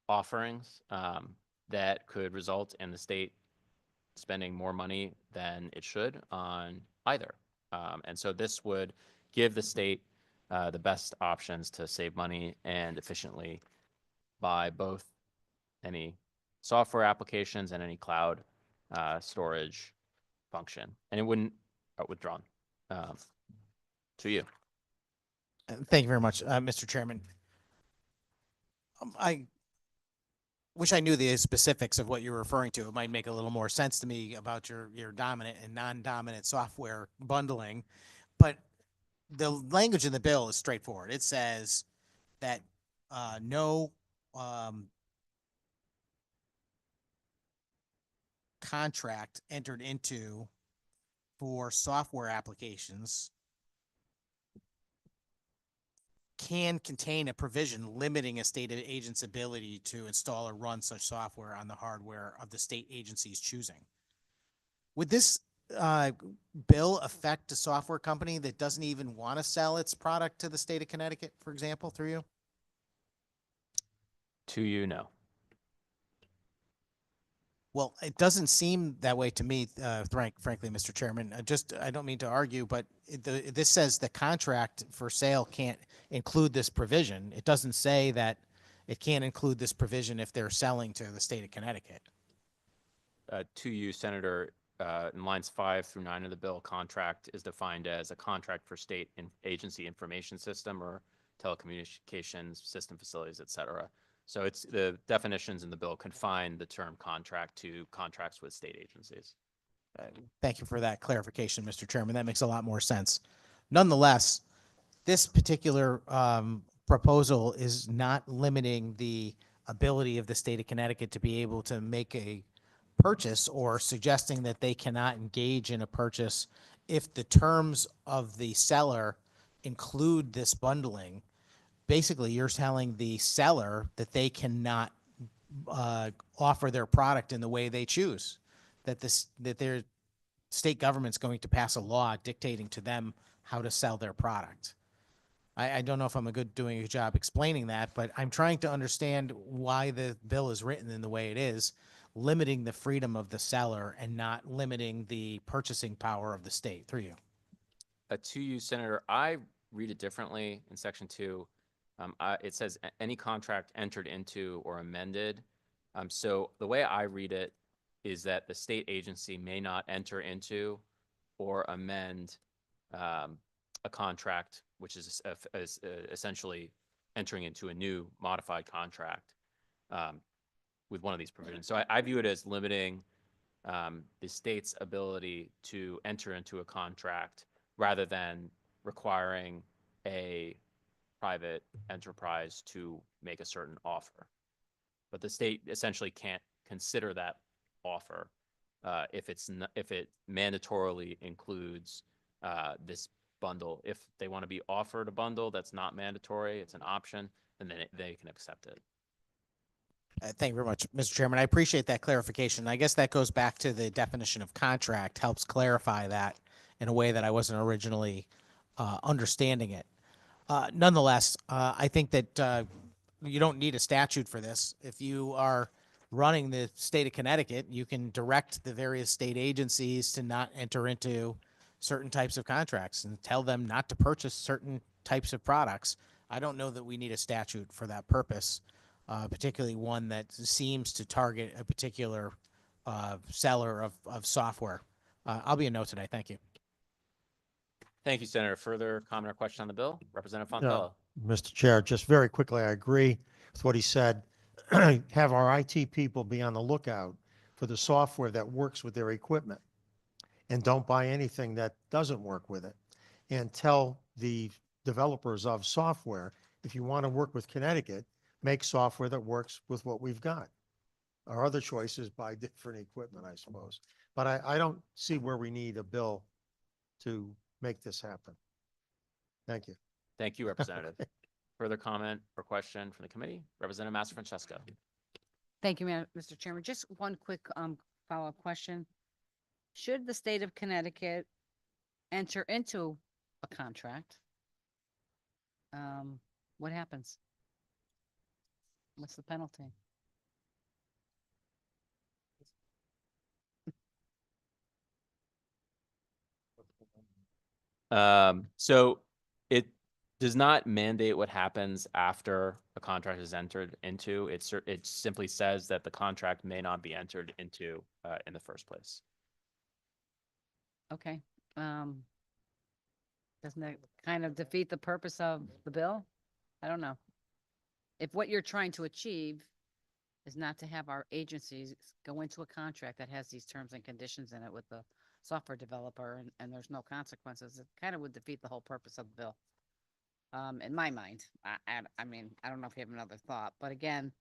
Speaker 1: offerings that could result in the state spending more money than it should on either. And so this would give the state the best options to save money and efficiently buy both any software applications and any cloud storage function. And it wouldn't withdrawn. To you.
Speaker 4: Thank you very much, Mr. Chairman. I wish I knew the specifics of what you're referring to. It might make a little more sense to me about your dominant and non-dominant software bundling. But the language in the bill is straightforward. It says that no contract entered into for software applications can contain a provision limiting a state agent's ability to install or run such software on the hardware of the state agency's choosing. Would this bill affect a software company that doesn't even want to sell its product to the state of Connecticut, for example, through you?
Speaker 1: To you, no.
Speaker 4: Well, it doesn't seem that way to me, frankly, Mr. Chairman. I don't mean to argue, but this says the contract for sale can't include this provision. It doesn't say that it can't include this provision if they're selling to the state of Connecticut.
Speaker 1: To you, Senator, in lines 5 through 9 of the bill, contract is defined as a contract for state agency information system or telecommunications system facilities, et cetera. So it's the definitions in the bill confine the term contract to contracts with state agencies.
Speaker 4: Thank you for that clarification, Mr. Chairman. That makes a lot more sense. Nonetheless, this particular proposal is not limiting the ability of the state of Connecticut to be able to make a purchase or suggesting that they cannot engage in a purchase if the terms of the seller include this bundling. Basically, you're telling the seller that they cannot offer their product in the way they choose, that their state government's going to pass a law dictating to them how to sell their product. I don't know if I'm doing a good job explaining that, but I'm trying to understand why the bill is written in the way it is, limiting the freedom of the seller and not limiting the purchasing power of the state. Through you.
Speaker 1: To you, Senator, I read it differently in section 2. It says any contract entered into or amended. So the way I read it is that the state agency may not enter into or amend a contract, which is essentially entering into a new modified contract with one of these provisions. So I view it as limiting the state's ability to enter into a contract rather than requiring a private enterprise to make a certain offer. But the state essentially can't consider that offer. If if it mandatorily includes this bundle. If they want to be offered a bundle that's not mandatory, it's an option, and then they can accept it.
Speaker 4: Thank you very much, Mr. Chairman. I appreciate that clarification. I guess that goes back to the definition of contract, helps clarify that in a way that I wasn't originally understanding it. Nonetheless, I think that you don't need a statute for this. If you are running the state of Connecticut, you can direct the various state agencies to not enter into certain types of contracts and tell them not to purchase certain types of products. I don't know that we need a statute for that purpose, particularly one that seems to target a particular seller of software. I'll be a no today. Thank you.
Speaker 1: Thank you, Senator. Further comment or question on the bill? Representative
Speaker 5: Yeah,
Speaker 1: Fontella.
Speaker 5: Mr. Chair, just very quickly, I agree with what he said. Have our IT people be on the lookout for the software that works with their equipment, and don't buy anything that doesn't work with it. And tell the developers of software, if you want to work with Connecticut, make software that works with what we've got. Our other choice is buy different equipment, I suppose. But I don't see where we need a bill to make this happen. Thank you.
Speaker 1: Thank you, Representative. Further comment or question from the committee? Representative Master Francesco.
Speaker 2: Thank you, Mr. Chairman. Just one quick follow-up question. Should the state of Connecticut enter into a contract, what happens? What's the penalty?
Speaker 1: So it does not mandate what happens after a contract is entered into. It simply says that the contract may not be entered into in the first place.
Speaker 2: Okay. Doesn't that kind of defeat the purpose of the bill? I don't know. If what you're trying to achieve is not to have our agencies go into a contract that has these terms and conditions in it with the software developer and there's no consequences, it kind of would defeat the whole purpose of the bill. In my mind, I mean, I don't know if you have another thought, but again,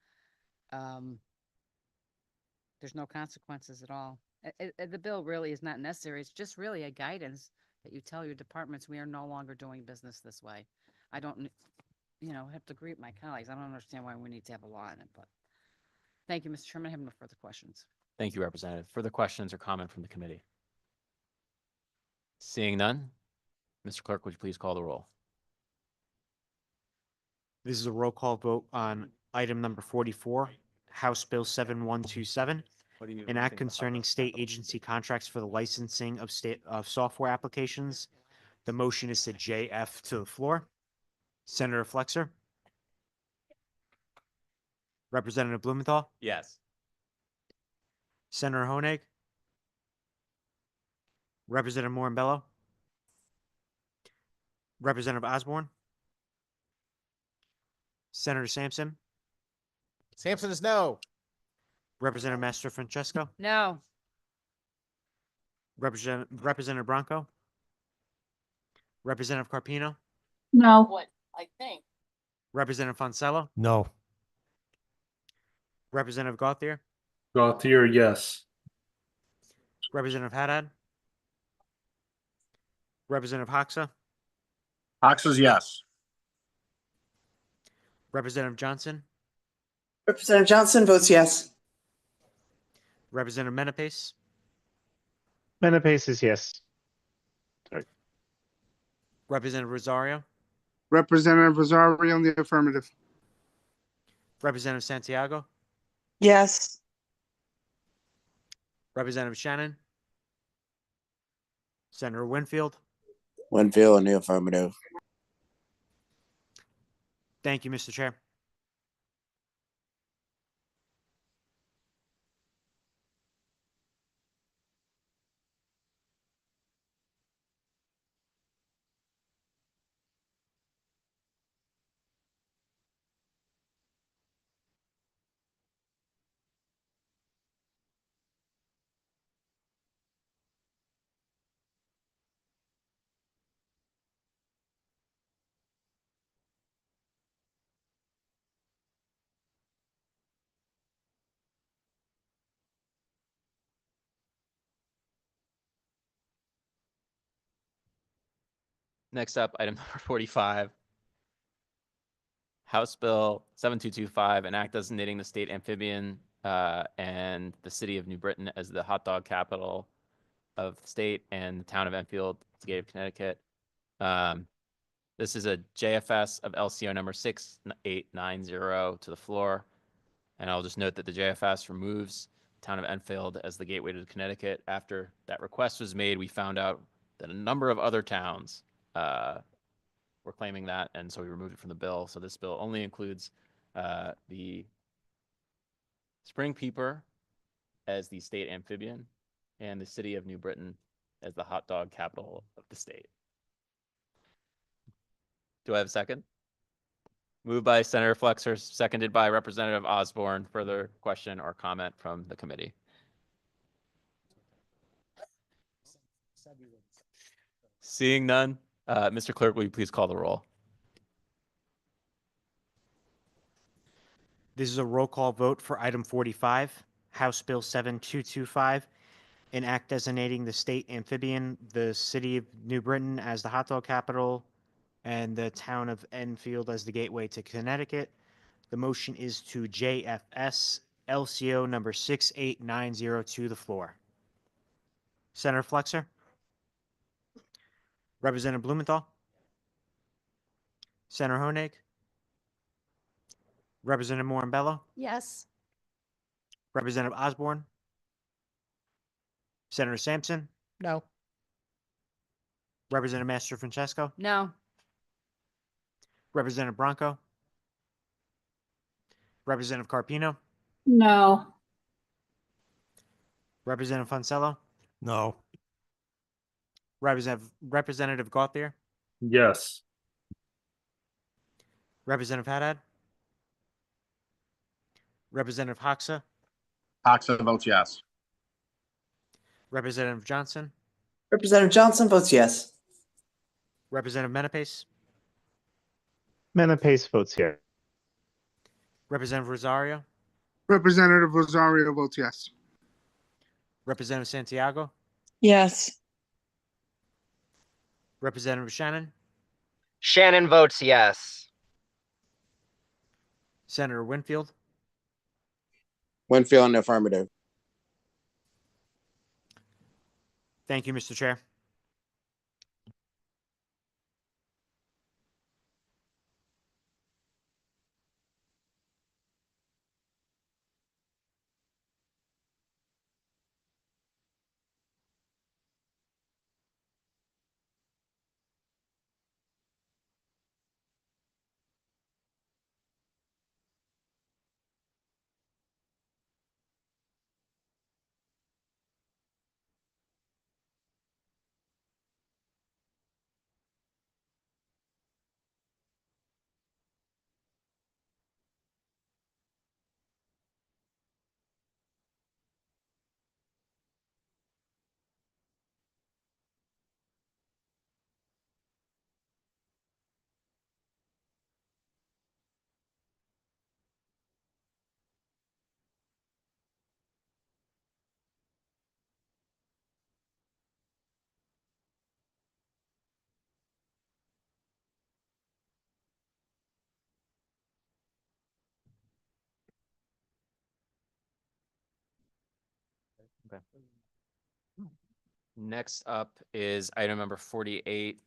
Speaker 2: there's no consequences at all. The bill really is not necessary. It's just really a guidance that you tell your departments, we are no longer doing business this way. I don't, have to agree with my colleagues. I don't understand why we need to have a law in it, but thank you, Mr. Chairman. I have no further questions.
Speaker 1: Thank you, Representative. Further questions or comment from the committee? Seeing none, Mr. Clerk, would you please call the roll?
Speaker 6: This is a roll call vote on item number 44, House Bill 7127, an act concerning state agency contracts for the licensing of software applications. The motion is to JF to the floor. Senator Flexer. Representative Blumenthal.
Speaker 1: Yes.
Speaker 6: Senator Honig. Representative Morambello. Representative Osborne. Senator Sampson.
Speaker 4: Sampson is no.
Speaker 6: Representative Master Francesco.
Speaker 2: No.
Speaker 6: Representative Bronco. Representative Carpino.
Speaker 16: No. What I think.
Speaker 6: Representative Fonsello.
Speaker 5: No.
Speaker 6: Representative Gauthier.
Speaker 8: Gauthier, yes.
Speaker 6: Representative Haddad. Representative Hoxa.
Speaker 10: Hoxa's yes.
Speaker 6: Representative Johnson.
Speaker 9: Representative Johnson votes yes.
Speaker 6: Representative Menapace.
Speaker 11: Menapace is yes.
Speaker 6: Representative Rosario.
Speaker 21: Representative Rosario in the affirmative.
Speaker 6: Representative Santiago.
Speaker 9: Yes.
Speaker 6: Representative Shannon. Senator Winfield.
Speaker 17: Winfield in the affirmative.
Speaker 6: Thank you, Mr. Chair.
Speaker 1: Next up, item number 45. House Bill 7225, an act designating the state amphibian and the city of New Britain as the hot dog capital of the state and the town of Enfield, the gate of Connecticut. This is a JFS of LCO number 6890 to the floor. And I'll just note that the JFS removes the town of Enfield as the gateway to Connecticut. After that request was made, we found out that a number of other towns were claiming that, and so we removed it from the bill. So this bill only includes the Spring Peeper as the state amphibian and the city of New Britain as the hot dog capital of the state. Do I have a second? Moved by Senator Flexer, seconded by Representative Osborne. Further question or comment from the committee? Seeing none, Mr. Clerk, will you please call the roll?
Speaker 6: This is a roll call vote for item 45, House Bill 7225, an act designating the state amphibian, the city of New Britain as the hot dog capital, and the town of Enfield as the gateway to Connecticut. The motion is to JFS LCO number 6890 to the floor. Senator Flexer? Representative Blumenthal? Senator Honig? Representative Morambello?
Speaker 20: Yes.
Speaker 6: Representative Osborne? Senator Sampson?
Speaker 15: No.
Speaker 6: Representative Master Francesco?
Speaker 2: No.
Speaker 6: Representative Bronco? Representative Carpino?
Speaker 16: No.
Speaker 6: Representative Fonsello?
Speaker 5: No.
Speaker 6: Representative Gauthier?
Speaker 8: Yes.
Speaker 6: Representative Haddad? Representative Hoxa?
Speaker 10: Hoxa votes yes.
Speaker 6: Representative Johnson?
Speaker 9: Representative Johnson votes yes.
Speaker 6: Representative Menapace?
Speaker 11: Menapace votes yes.
Speaker 6: Representative Rosario?
Speaker 21: Representative Rosario votes yes.
Speaker 6: Representative Santiago?
Speaker 16: Yes.
Speaker 6: Representative Shannon?
Speaker 22: Shannon votes yes.
Speaker 6: Senator Winfield?
Speaker 17: Winfield in the affirmative.
Speaker 6: Thank you, Mr. Chair.
Speaker 1: Okay. Next up is item number 48.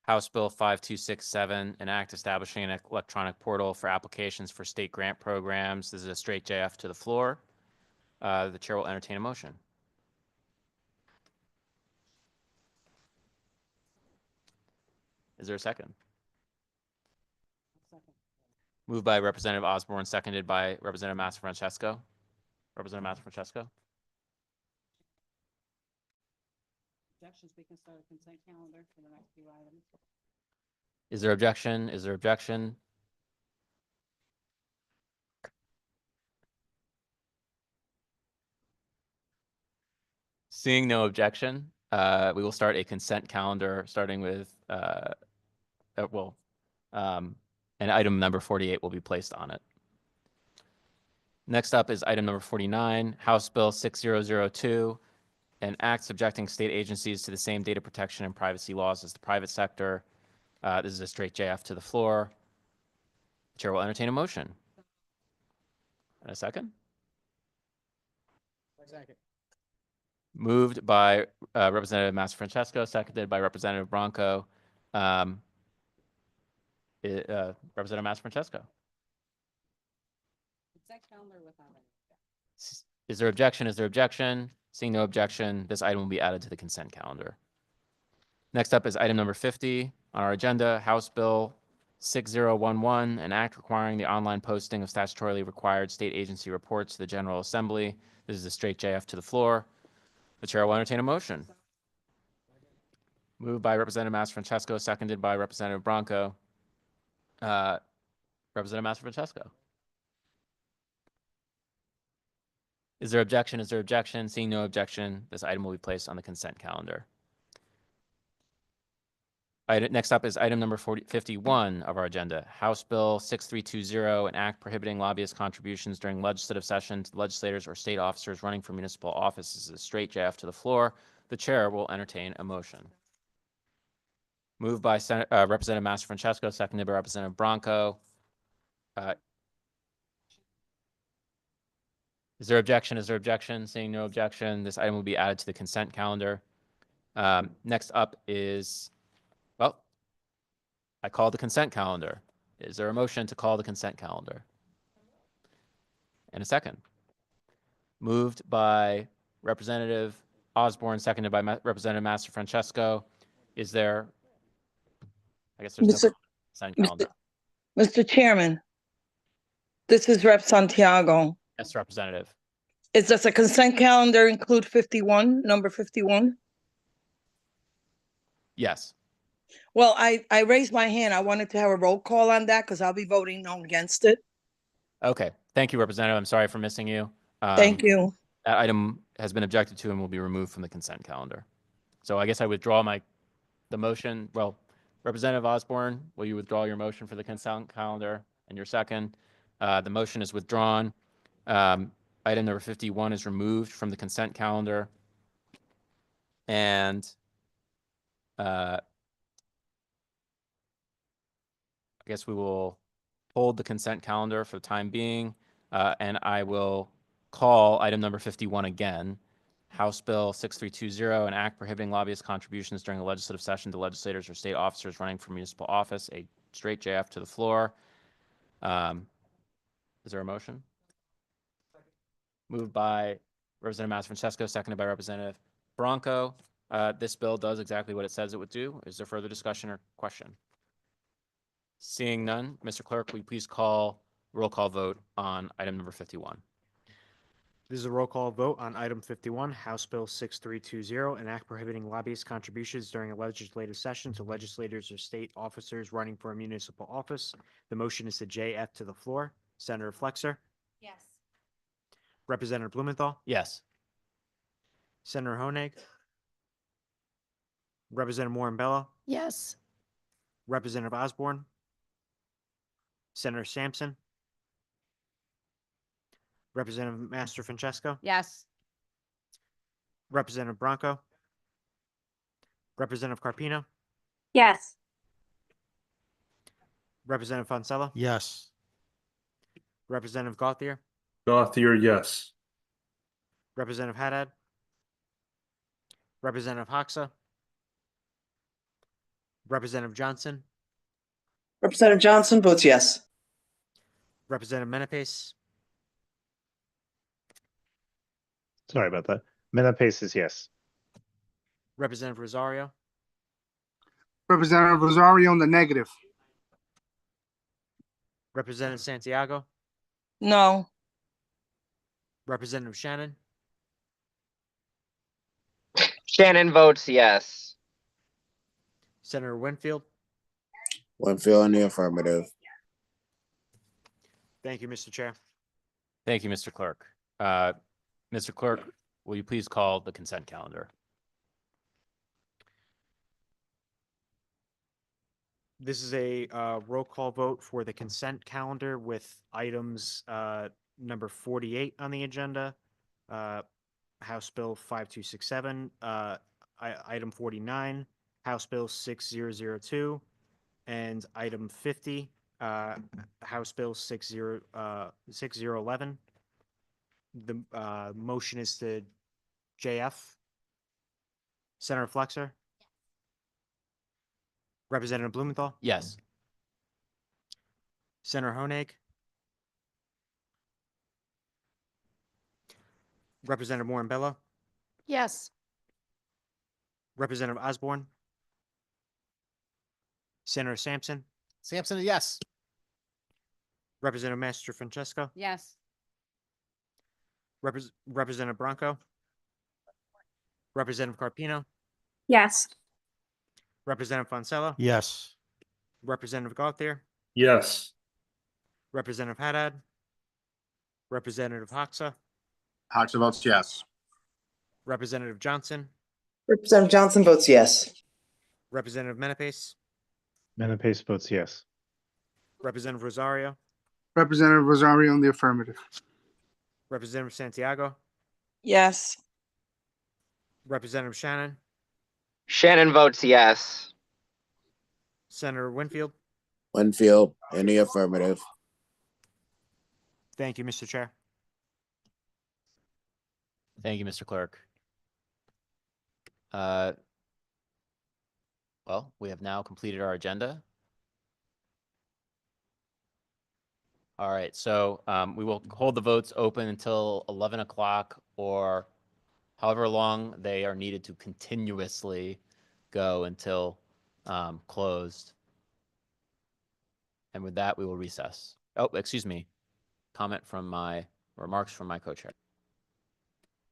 Speaker 1: House Bill 5267, an act establishing an electronic portal for applications for state grant programs. This is a straight JF to the floor. The chair will entertain a motion. Is there a second? Moved by Representative Osborne, seconded by Representative Massa Francesco. Representative Massa Francesco.
Speaker 2: Objections, we can start a consent calendar for the next few items.
Speaker 1: Is there objection? Is there objection? Seeing no objection, we will start a consent calendar starting with, and item number 48 will be placed on it. Next up is item number 49, House Bill 6002, an act subjecting state agencies to the same data protection and privacy laws as the private sector. This is a straight JF to the floor. Chair will entertain a motion. And a second?
Speaker 4: Second.
Speaker 1: Moved by Representative Mastrofrancesco, seconded by Representative Bronco. Representative Mastrofrancesco. Is there objection? Is there objection? Seeing no objection, this item will be added to the consent calendar. Next up is item number 50 on our agenda, House Bill 6011, an act requiring the online posting of statutorily required state agency reports to the General Assembly. This is a straight JF to the floor. The chair will entertain a motion. Moved by Representative Mastrofrancesco, seconded by Representative Bronco. Representative Mastrofrancesco. Is there objection? Is there objection? Seeing no objection, this item will be placed on the consent calendar. Next up is item number 51 of our agenda, House Bill 6320, an act prohibiting lobbyist contributions during legislative session to legislators or state officers running for municipal office. This is a straight JF to the floor. The chair will entertain a motion. Moved by Representative Mastrofrancesco, seconded by Representative Bronco. Is there objection? Is there objection? Seeing no objection, this item will be added to the consent calendar. Next up is, well, I call the consent calendar. Is there a motion to call the consent calendar? And a second. Moved by Representative Osborne, seconded by Representative Mastrofrancesco. Is there, I guess there's no consent calendar.
Speaker 16: Mr. Chairman, this is Rep. Santiago.
Speaker 1: Yes, Representative.
Speaker 16: Does the consent calendar include 51, number 51?
Speaker 1: Yes.
Speaker 16: Well, I raised my hand. I wanted to have a roll call on that because I'll be voting no against it.
Speaker 1: Okay. Thank you, Representative. I'm sorry for missing you.
Speaker 16: Thank you.
Speaker 1: That item has been objected to and will be removed from the consent calendar. So I guess I withdraw the motion. Well, Representative Osborne, will you withdraw your motion for the consent calendar and your second? The motion is withdrawn. Item number 51 is removed from the consent calendar. And I guess we will hold the consent calendar for the time being. And I will call item number 51 again. House Bill 6320, an act prohibiting lobbyist contributions during a legislative session to legislators or state officers running for municipal office, a straight JF to the floor. Is there a motion? Moved by Representative Mastrofrancesco, seconded by Representative Bronco. This bill does exactly what it says it would do. Is there further discussion or question? Seeing none, Mr. Clerk, will you please call roll call vote on item number 51?
Speaker 6: This is a roll call vote on item 51, House Bill 6320, an act prohibiting lobbyist contributions during a legislative session to legislators or state officers running for a municipal office. The motion is to JF to the floor. Senator Flexer?
Speaker 19: Yes.
Speaker 6: Representative Blumenthal?
Speaker 1: Yes.
Speaker 6: Senator Honig? Representative Morin-Bello?
Speaker 20: Yes.
Speaker 6: Representative Osborne? Senator Sampson? Representative Mastrofrancesco?
Speaker 2: Yes.
Speaker 6: Representative Bronco? Representative Carpino?
Speaker 18: Yes.
Speaker 6: Representative Foncella?
Speaker 5: Yes.
Speaker 6: Representative Gauthier?
Speaker 8: Gauthier, yes.
Speaker 6: Representative Haddad? Representative Hoxa? Representative Johnson?
Speaker 16: Representative Johnson votes yes.
Speaker 6: Representative Menapace?
Speaker 11: Sorry about that. Menapace is yes.
Speaker 6: Representative Rosario?
Speaker 21: Representative Rosario in the negative.
Speaker 6: Representative Santiago?
Speaker 16: No.
Speaker 6: Representative Shannon?
Speaker 22: Shannon votes yes.
Speaker 6: Senator Winfield?
Speaker 17: Winfield in the affirmative.
Speaker 6: Thank you, Mr. Chair.
Speaker 1: Thank you, Mr. Clerk. Mr. Clerk, will you please call the consent calendar?
Speaker 6: This is a roll call vote for the consent calendar with items number 48 on the agenda, House Bill 5267, item 49, House Bill 6002, and item 50, House Bill 6011. The motion is to JF. Senator Flexer? Representative Blumenthal?
Speaker 1: Yes.
Speaker 6: Senator Honig? Representative Moore and Bello?
Speaker 20: Yes.
Speaker 6: Representative Osborne? Senator Sampson?
Speaker 4: Sampson, yes.
Speaker 6: Representative Master Francesco?
Speaker 2: Yes.
Speaker 6: Representative Bronco? Representative Carpino?
Speaker 18: Yes.
Speaker 6: Representative Fonsello?
Speaker 5: Yes.
Speaker 6: Representative Gauthier?
Speaker 8: Yes.
Speaker 6: Representative Haddad? Representative Hoxa?
Speaker 10: Hoxa votes yes.
Speaker 6: Representative Johnson?
Speaker 9: Representative Johnson votes yes.
Speaker 6: Representative Menapace?
Speaker 11: Menapace votes yes.
Speaker 6: Representative Rosario?
Speaker 21: Representative Rosario in the affirmative.
Speaker 6: Representative Santiago?
Speaker 16: Yes.
Speaker 6: Representative Shannon?
Speaker 22: Shannon votes yes.
Speaker 6: Senator Winfield?
Speaker 17: Winfield in the affirmative.
Speaker 6: Thank you, Mr. Chair.
Speaker 1: Thank you, Mr. Clerk. Well, we have now completed our agenda. All right, so we will hold the votes open until 11 o'clock or however long they are needed to continuously go until closed. And with that, we will recess. Oh, excuse me. Remarks from my co-chair.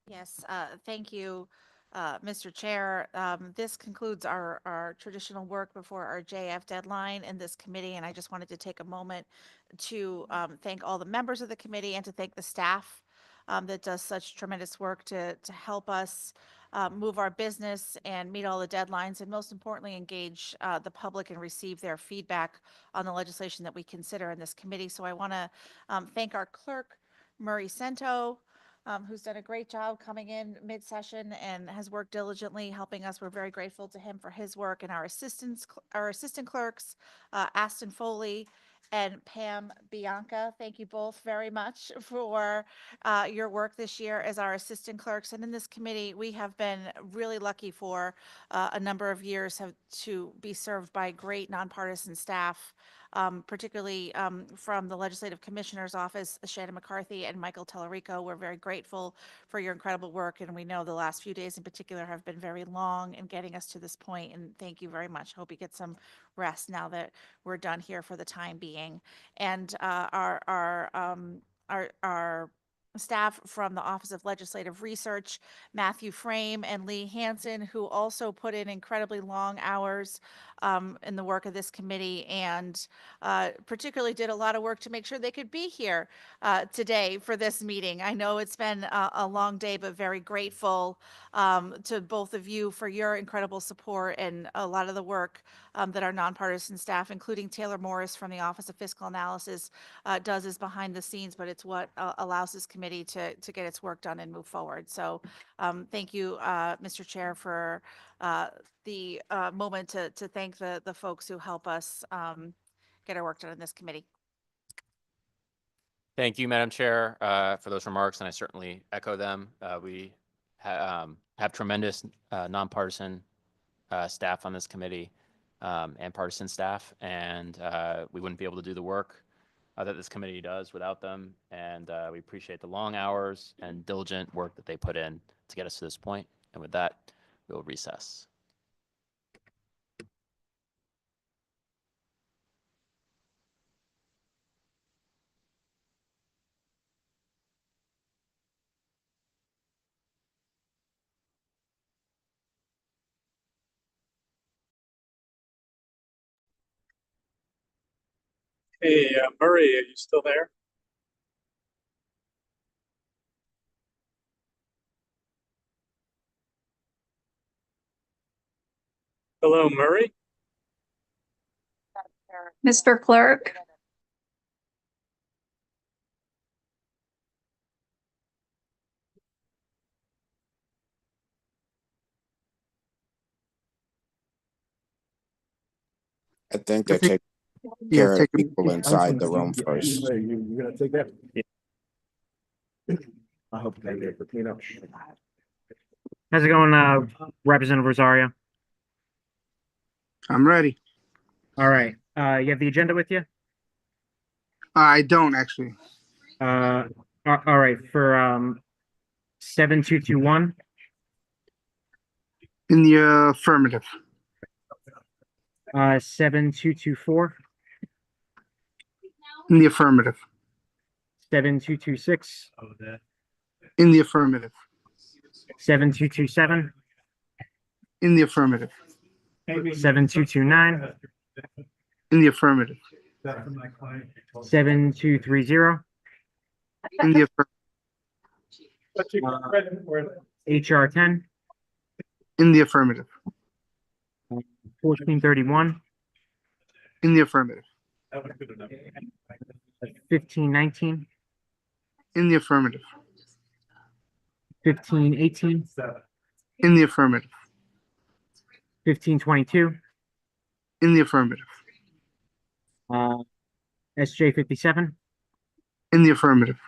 Speaker 3: Yes, thank you, Mr. Chair. This concludes our traditional work before our JF deadline in this committee, and I just wanted to take a moment to thank all the members of the committee and to thank the staff that does such tremendous work to help us move our business and meet all the deadlines, and most importantly, engage the public and receive their feedback on the legislation that we consider in this committee. So I want to thank our clerk, Murray Sento, who's done a great job coming in mid-session and has worked diligently helping us. We're very grateful to him for his work, and our assistant clerks, Aston Foley and Pam Bianca. Thank you both very much for your work this year as our assistant clerks. And in this committee, we have been really lucky for a number of years to be served by great nonpartisan staff, particularly from the Legislative Commissioner's Office, Shannon McCarthy and Michael Tellerico. We're very grateful for your incredible work, and we know the last few days in particular have been very long in getting us to this point, and thank you very much. Hope you get some rest now that we're done here for the time being. And our staff from the Office of Legislative Research, Matthew Frame and Lee Hansen, who also put in incredibly long hours in the work of this committee, and particularly did a lot of work to make sure they could be here today for this meeting. I know it's been a long day, but very grateful to both of you for your incredible support and a lot of the work that our nonpartisan staff, including Taylor Morris from the Office of Fiscal Analysis, does is behind the scenes, but it's what allows this committee to get its work done and move forward. So thank you, Mr. Chair, for the moment to thank the folks who help us get our work done in this committee.
Speaker 1: Thank you, Madam Chair, for those remarks, and I certainly echo them. We have tremendous nonpartisan staff on this committee and partisan staff, and we wouldn't be able to do the work that this committee does without them. And we appreciate the long hours and diligent work that they put in to get us to this point. And with that, we'll recess.
Speaker 11: Hey, Murray, are you still there? Hello, Murray?
Speaker 18: Mr. Clerk?
Speaker 17: I think they're
Speaker 21: I think-
Speaker 17: taking
Speaker 21: Yeah,
Speaker 17: care of
Speaker 21: take
Speaker 17: the
Speaker 21: a-
Speaker 17: people inside the room first.
Speaker 11: You're gonna take that? I hope they get the cleanup.
Speaker 6: How's it going, Representative Rosario?
Speaker 21: I'm ready.
Speaker 6: All right, you have the agenda with you?
Speaker 21: I don't actually.
Speaker 6: All right, for 7221,
Speaker 21: In the affirmative.
Speaker 6: 7224,
Speaker 21: In the affirmative.
Speaker 6: 7226,
Speaker 21: In the affirmative.
Speaker 6: 7227,
Speaker 21: In the affirmative.
Speaker 6: 7229,
Speaker 21: In the affirmative.
Speaker 6: 7230,
Speaker 21: In the affirmative.
Speaker 6: HR 10,
Speaker 21: In the affirmative.
Speaker 6: 1431,
Speaker 21: In the affirmative.
Speaker 6: 1519,
Speaker 21: In the affirmative.
Speaker 6: 1518,
Speaker 21: In the affirmative.
Speaker 6: 1522,
Speaker 21: In the affirmative.
Speaker 6: SJ 57,
Speaker 21: In the affirmative.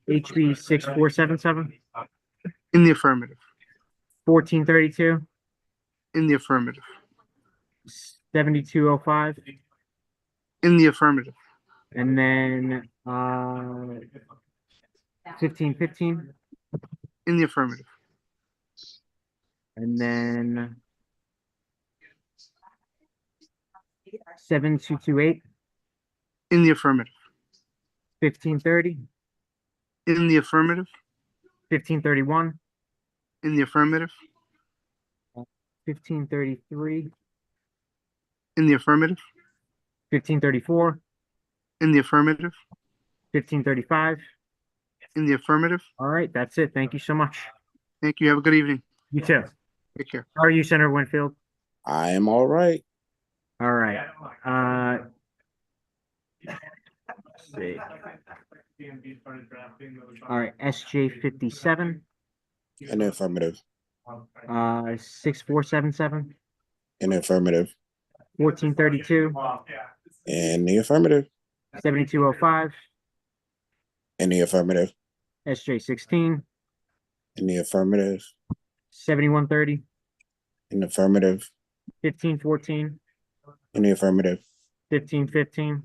Speaker 6: HB 6477,
Speaker 21: In the affirmative.
Speaker 6: 1432,
Speaker 21: In the affirmative.
Speaker 6: 7205,
Speaker 21: In the affirmative.
Speaker 6: and then 1515,
Speaker 21: In the affirmative.
Speaker 6: and then 7228,
Speaker 21: In the affirmative.
Speaker 6: 1530,
Speaker 21: In the affirmative.
Speaker 6: 1531,
Speaker 21: In the affirmative.
Speaker 6: 1533,
Speaker 21: In the affirmative.
Speaker 6: 1534,
Speaker 21: In the affirmative.
Speaker 6: 1535.
Speaker 21: In the affirmative.
Speaker 6: All right, that's it. Thank you so much.
Speaker 21: Thank you. Have a good evening.
Speaker 6: You too.
Speaker 21: Take care.
Speaker 6: How are you, Senator Winfield?
Speaker 17: I am all right.
Speaker 6: All right. Let's see. All right, SJ 57,
Speaker 17: In the affirmative.
Speaker 6: 6477,
Speaker 17: In the affirmative.
Speaker 6: 1432,
Speaker 17: In the affirmative.
Speaker 6: 7205,
Speaker 17: In the affirmative.
Speaker 6: SJ 16,
Speaker 17: In the affirmative.
Speaker 6: 7130,
Speaker 17: In the affirmative.
Speaker 6: 1514,
Speaker 17: In the affirmative.
Speaker 6: 1515,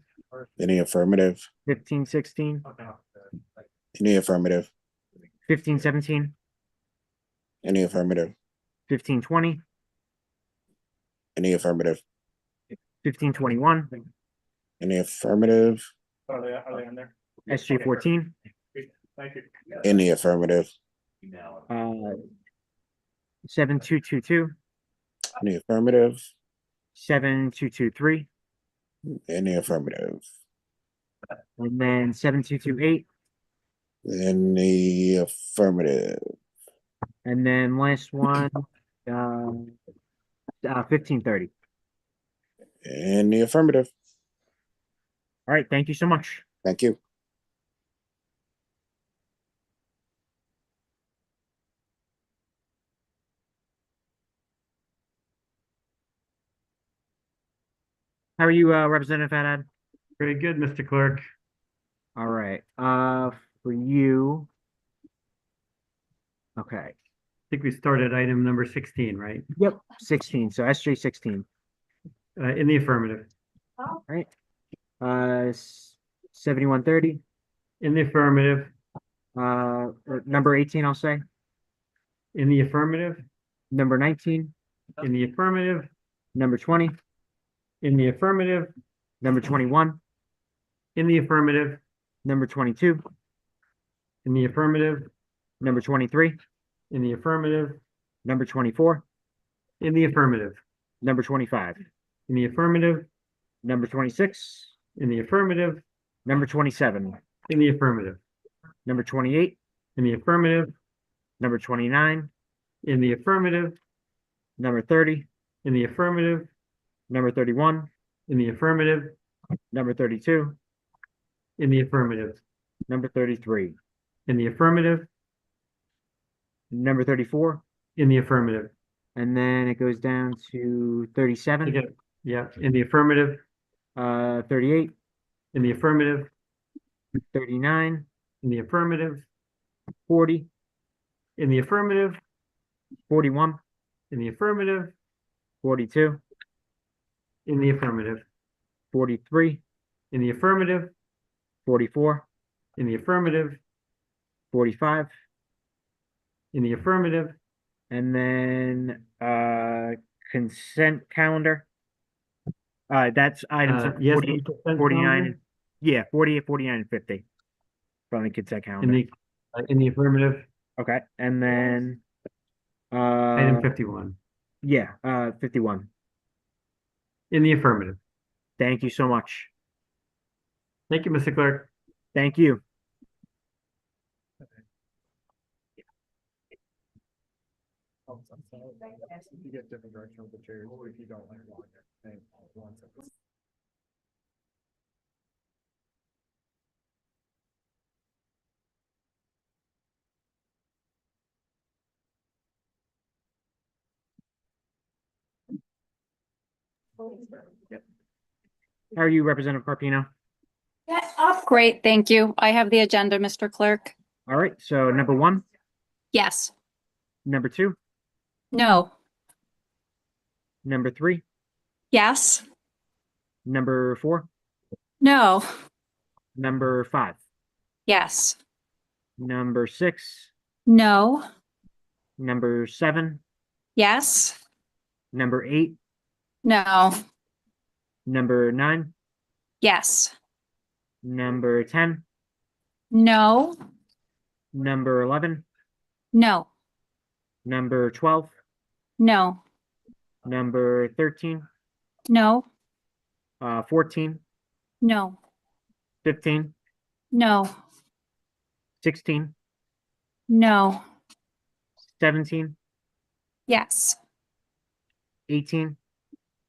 Speaker 17: In the affirmative.
Speaker 6: 1516,
Speaker 17: In the affirmative.
Speaker 6: 1517,
Speaker 17: In the affirmative.
Speaker 6: 1520,
Speaker 17: In the affirmative.
Speaker 6: 1521,
Speaker 17: In the affirmative.
Speaker 11: Are they on there?
Speaker 6: SJ 14,
Speaker 11: Thank you.
Speaker 17: In the affirmative.
Speaker 6: 7222,
Speaker 17: In the affirmative.
Speaker 6: 7223,
Speaker 17: In the affirmative.
Speaker 6: and then 7228,
Speaker 17: In the affirmative.
Speaker 6: and then last one, 1530.
Speaker 17: In the affirmative.
Speaker 6: All right, thank you so much.
Speaker 17: Thank you.
Speaker 6: How are you, Representative Haddad?
Speaker 14: Very good, Mr. Clerk.
Speaker 6: All right, for you. Okay,
Speaker 14: I think we started item number 16, right?
Speaker 6: yep, 16, so SJ 16,
Speaker 14: In the affirmative.
Speaker 6: all right. 7130,
Speaker 14: In the affirmative.
Speaker 6: or number 18, I'll say,
Speaker 14: In the affirmative.
Speaker 6: number 19,
Speaker 14: In the affirmative.
Speaker 6: number 20,
Speaker 14: In the affirmative.
Speaker 6: number 21,
Speaker 14: In the affirmative.
Speaker 6: number 22,
Speaker 14: In the affirmative.
Speaker 6: number 23,
Speaker 14: In the affirmative.
Speaker 6: number 24,
Speaker 14: In the affirmative.
Speaker 6: number 25,
Speaker 14: In the affirmative.
Speaker 6: number 26,
Speaker 14: In the affirmative.
Speaker 6: number 27,
Speaker 14: In the affirmative.
Speaker 6: number 28,
Speaker 14: In the affirmative.
Speaker 6: number 29,
Speaker 14: In the affirmative.
Speaker 6: number 30,
Speaker 14: In the affirmative.
Speaker 6: number 31,
Speaker 14: In the affirmative.
Speaker 6: number 32,
Speaker 14: In the affirmative.
Speaker 6: number 33,
Speaker 14: In the affirmative.
Speaker 6: number 34,
Speaker 14: In the affirmative.
Speaker 6: and then it goes down to 37,
Speaker 14: Yeah, in the affirmative,
Speaker 6: 38,
Speaker 14: in the affirmative,
Speaker 6: 39,
Speaker 14: in the affirmative,
Speaker 6: 40,
Speaker 14: in the affirmative,
Speaker 6: 41,
Speaker 14: in the affirmative,
Speaker 6: 42,
Speaker 14: in the affirmative,
Speaker 6: 43,
Speaker 14: in the affirmative,
Speaker 6: 44,
Speaker 14: in the affirmative,
Speaker 6: 45,
Speaker 14: in the affirmative,
Speaker 6: and then consent calendar. That's items
Speaker 14: yes,
Speaker 6: 48,
Speaker 14: on consent
Speaker 6: 49,
Speaker 14: calendar,
Speaker 6: yeah, 48, 49, and 50 from the consent
Speaker 14: in
Speaker 6: calendar.
Speaker 14: in the affirmative,
Speaker 6: Okay, and then
Speaker 14: item 51,
Speaker 6: yeah, 51.
Speaker 14: in the affirmative.
Speaker 6: Thank you so much.
Speaker 14: Thank you, Mr. Clerk.
Speaker 6: Thank you.
Speaker 7: You get different direction with the chairs if you don't like one second.
Speaker 6: How are you, Representative Carpino?
Speaker 18: Great, thank you. I have the agenda, Mr. Clerk.
Speaker 6: All right, so number 1,
Speaker 18: Yes.
Speaker 6: number 2,
Speaker 18: No.
Speaker 6: number 3,
Speaker 18: Yes.
Speaker 6: number 4,
Speaker 18: No.
Speaker 6: number 5,
Speaker 18: Yes.
Speaker 6: number 6,
Speaker 18: No.
Speaker 6: number 7,
Speaker 18: Yes.
Speaker 6: number 8,
Speaker 18: No.
Speaker 6: number 9,
Speaker 18: Yes.
Speaker 6: number 10,
Speaker 18: No.
Speaker 6: number 11,
Speaker 18: No.
Speaker 6: number 12,
Speaker 18: No.
Speaker 6: number 13,
Speaker 18: No.
Speaker 6: 14,
Speaker 18: No.
Speaker 6: 15,
Speaker 18: No.
Speaker 6: 16,
Speaker 18: No.
Speaker 6: 17,
Speaker 18: Yes.
Speaker 6: 18,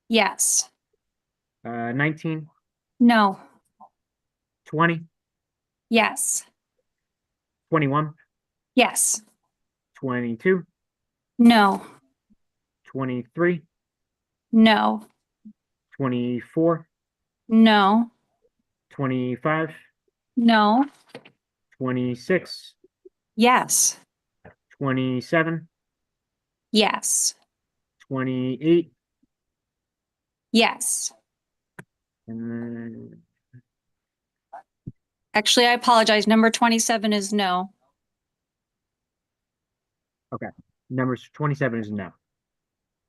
Speaker 18: Yes.
Speaker 6: 19,
Speaker 18: No.
Speaker 6: 20,
Speaker 18: Yes.
Speaker 6: 21,
Speaker 18: Yes.
Speaker 6: 22,
Speaker 18: No.
Speaker 6: 23,
Speaker 18: No.
Speaker 6: 24,
Speaker 18: No.
Speaker 6: 25,
Speaker 18: No.
Speaker 6: 26,
Speaker 18: Yes.
Speaker 6: 27,
Speaker 18: Yes.
Speaker 6: 28,
Speaker 18: Yes.
Speaker 6: and then
Speaker 18: Actually, I apologize. Number 27 is no.
Speaker 6: okay, number 27 is no.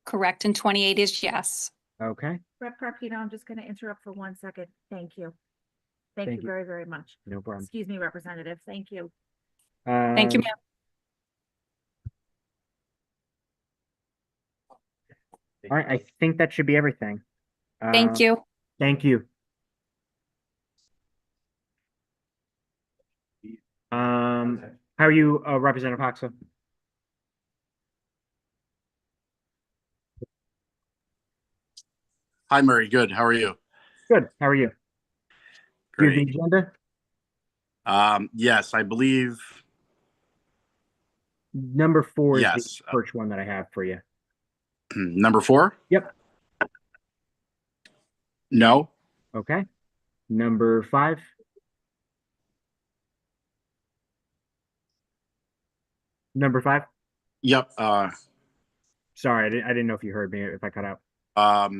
Speaker 18: Correct. And 28 is yes.
Speaker 6: Okay,
Speaker 3: Rep. Carpino, I'm just going to interrupt for 1 second. Thank you. Thank
Speaker 6: Thank
Speaker 3: you
Speaker 6: you.
Speaker 3: very, very much.
Speaker 6: no problem.
Speaker 3: Excuse me, Representative. Thank you.
Speaker 18: Thank you,
Speaker 6: Um,
Speaker 18: ma'am.
Speaker 6: All right, I think that should be everything.
Speaker 18: Thank you.
Speaker 6: Thank you. How are you, Representative Hoxa?
Speaker 10: Hi, Murray. Good. How are you?
Speaker 6: Good. How are you? Do you have the
Speaker 10: Great.
Speaker 6: agenda?
Speaker 10: Yes, I believe.
Speaker 6: Number 4 is
Speaker 10: Yes.
Speaker 6: the first one that I have for you.
Speaker 10: Number 4?
Speaker 6: Yep.
Speaker 10: No.
Speaker 6: Okay. Number 5. Number 5.
Speaker 10: Yep.
Speaker 6: Sorry, I didn't know if you heard me, if I cut out.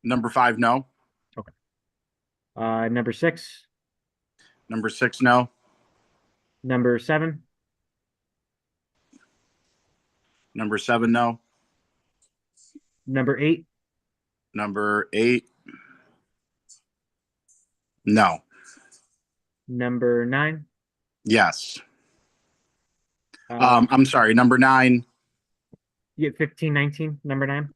Speaker 10: Number 5, no.
Speaker 6: Number 6.
Speaker 10: Number 6, no.
Speaker 6: Number 7.
Speaker 10: Number 7, no.
Speaker 6: Number 8.
Speaker 10: Number 8, no.
Speaker 6: Number 9.
Speaker 10: Yes.
Speaker 6: Uh,
Speaker 10: I'm sorry. Number 9.
Speaker 6: Yeah, 15, 19, number 9.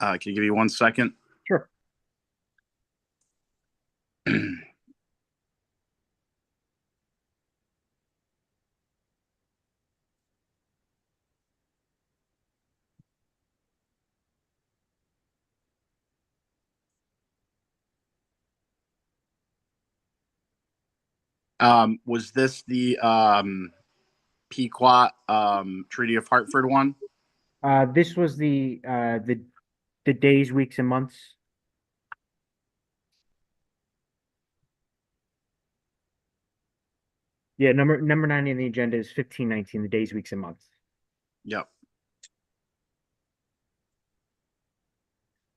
Speaker 10: Can you give me 1 second?
Speaker 6: Sure.
Speaker 10: Was this the Pequot, Treaty of Hartford one.
Speaker 6: This was the days, weeks, and months. Yeah, number 9 on the agenda is 1519, the days, weeks, and months.
Speaker 10: Yep.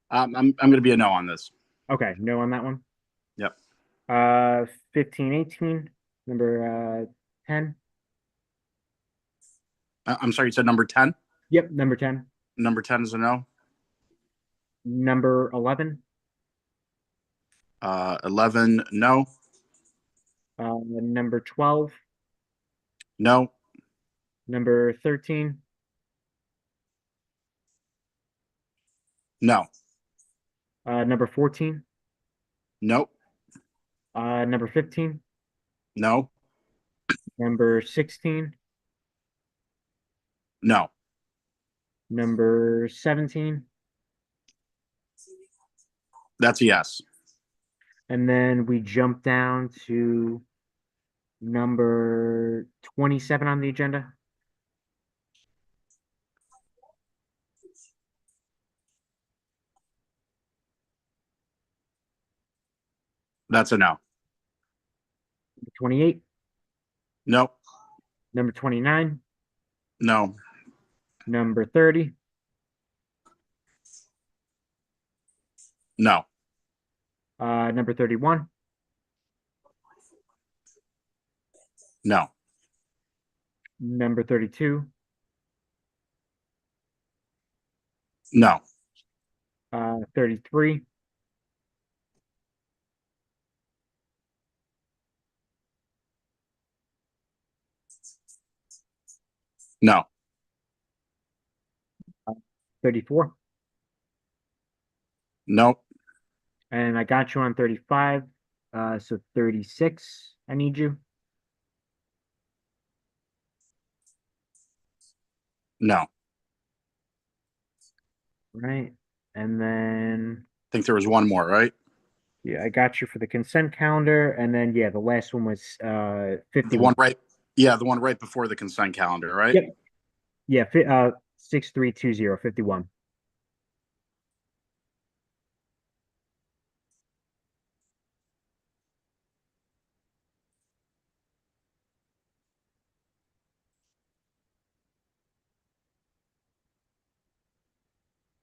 Speaker 10: I'm going to be a no on this.
Speaker 6: Okay, no on that one.
Speaker 10: Yep.
Speaker 6: 1518, number 10.
Speaker 10: I'm sorry, you said number 10?
Speaker 6: Yep, number 10.
Speaker 10: Number 10 is a no.
Speaker 6: Number 11.
Speaker 10: 11, no.
Speaker 6: Number 12.
Speaker 10: No.
Speaker 6: Number 13.
Speaker 10: No.
Speaker 6: Number 14.
Speaker 10: Nope.
Speaker 6: Number 15.
Speaker 10: No.
Speaker 6: Number 16.
Speaker 10: No.
Speaker 6: Number 17.
Speaker 10: That's a yes.
Speaker 6: And then we jump down to number 27 on the agenda.
Speaker 10: That's a no.
Speaker 6: 28.
Speaker 10: Nope.
Speaker 6: Number 29.
Speaker 10: No.
Speaker 6: Number 30.
Speaker 10: No.
Speaker 6: Number 31.
Speaker 10: No.
Speaker 6: Number 32.
Speaker 10: No.
Speaker 6: 33.
Speaker 10: No.
Speaker 6: 34.
Speaker 10: Nope.
Speaker 6: And I got you on 35. So 36, I need you.
Speaker 10: No.
Speaker 6: Right. And then,
Speaker 10: I think there was one more, right?
Speaker 6: yeah, I got you for the consent calendar. And then, yeah, the last one was 51.
Speaker 10: The one right. Yeah, the one right before the consent calendar, right?
Speaker 6: Yep. Yeah, 6320, 51.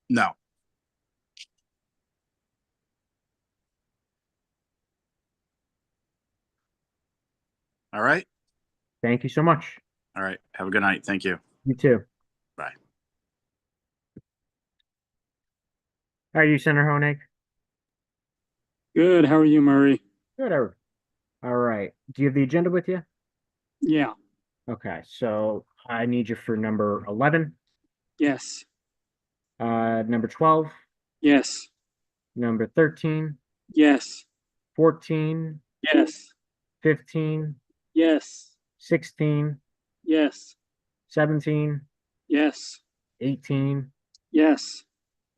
Speaker 10: No. All right.
Speaker 6: Thank you so much.
Speaker 10: All right. Have a good night. Thank you.
Speaker 6: You too.
Speaker 10: Bye.
Speaker 6: How are you, Senator Honig?
Speaker 12: Good. How are you, Murray?
Speaker 6: Good. All right. Do you have the agenda with you?
Speaker 12: Yeah.
Speaker 6: Okay. So I need you for number 11.
Speaker 12: Yes.
Speaker 6: Number 12.
Speaker 12: Yes.
Speaker 6: Number 13.
Speaker 12: Yes.
Speaker 6: 14.
Speaker 12: Yes.
Speaker 6: 15.
Speaker 12: Yes.
Speaker 6: 16.
Speaker 12: Yes.
Speaker 6: 17.
Speaker 12: Yes.
Speaker 6: 18.
Speaker 12: Yes.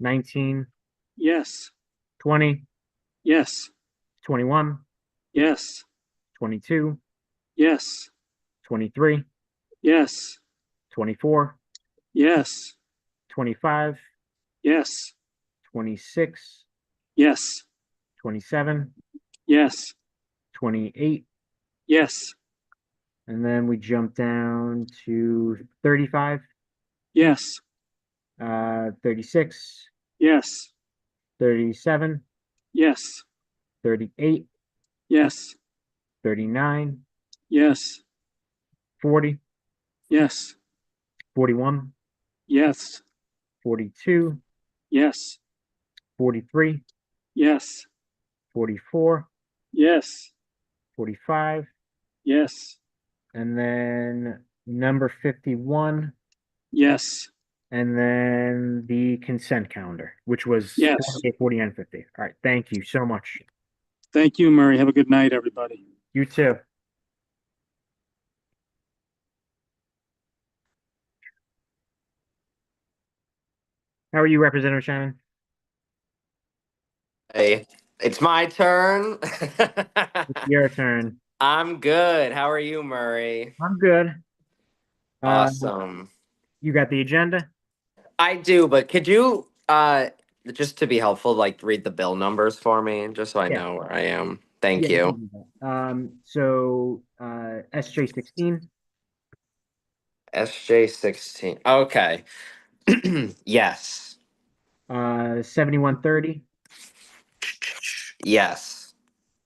Speaker 6: 19.
Speaker 12: Yes.
Speaker 6: 20.
Speaker 12: Yes.
Speaker 6: 21.
Speaker 12: Yes.
Speaker 6: 22.
Speaker 12: Yes.
Speaker 6: 23.
Speaker 12: Yes.
Speaker 6: 24.
Speaker 12: Yes.
Speaker 6: 25.
Speaker 12: Yes.
Speaker 6: 26.
Speaker 12: Yes.
Speaker 6: 27.
Speaker 12: Yes.
Speaker 6: 28.
Speaker 12: Yes.
Speaker 6: And then we jump down to 35.
Speaker 12: Yes.
Speaker 6: 36.
Speaker 12: Yes.
Speaker 6: 37.
Speaker 12: Yes.
Speaker 6: 38.
Speaker 12: Yes.
Speaker 6: 39.
Speaker 12: Yes.
Speaker 6: 40.
Speaker 12: Yes.
Speaker 6: 41.
Speaker 12: Yes.
Speaker 6: 42.
Speaker 12: Yes.
Speaker 6: 43.
Speaker 12: Yes.
Speaker 6: 44.
Speaker 12: Yes.
Speaker 6: 45.
Speaker 12: Yes.
Speaker 6: And then number 51.
Speaker 12: Yes.
Speaker 6: And then the consent calendar, which was
Speaker 12: Yes.
Speaker 6: 49, 50. All right. Thank you so much.
Speaker 12: Thank you, Murray. Have a good night, everybody.
Speaker 6: You too. How are you, Representative Shannon?
Speaker 13: Hey, it's my turn.
Speaker 6: It's your turn.
Speaker 13: I'm good. How are you, Murray?
Speaker 6: I'm good.
Speaker 22: Awesome.
Speaker 6: You got the agenda?
Speaker 22: I do, but could you, just to be helpful, like read the bill numbers for me, just so I
Speaker 6: Yeah.
Speaker 22: know where I am? Thank
Speaker 6: Yeah,
Speaker 22: you.
Speaker 6: So, SJ 16,
Speaker 22: SJ 16. Okay. Yes.
Speaker 6: 7130,
Speaker 22: Yes.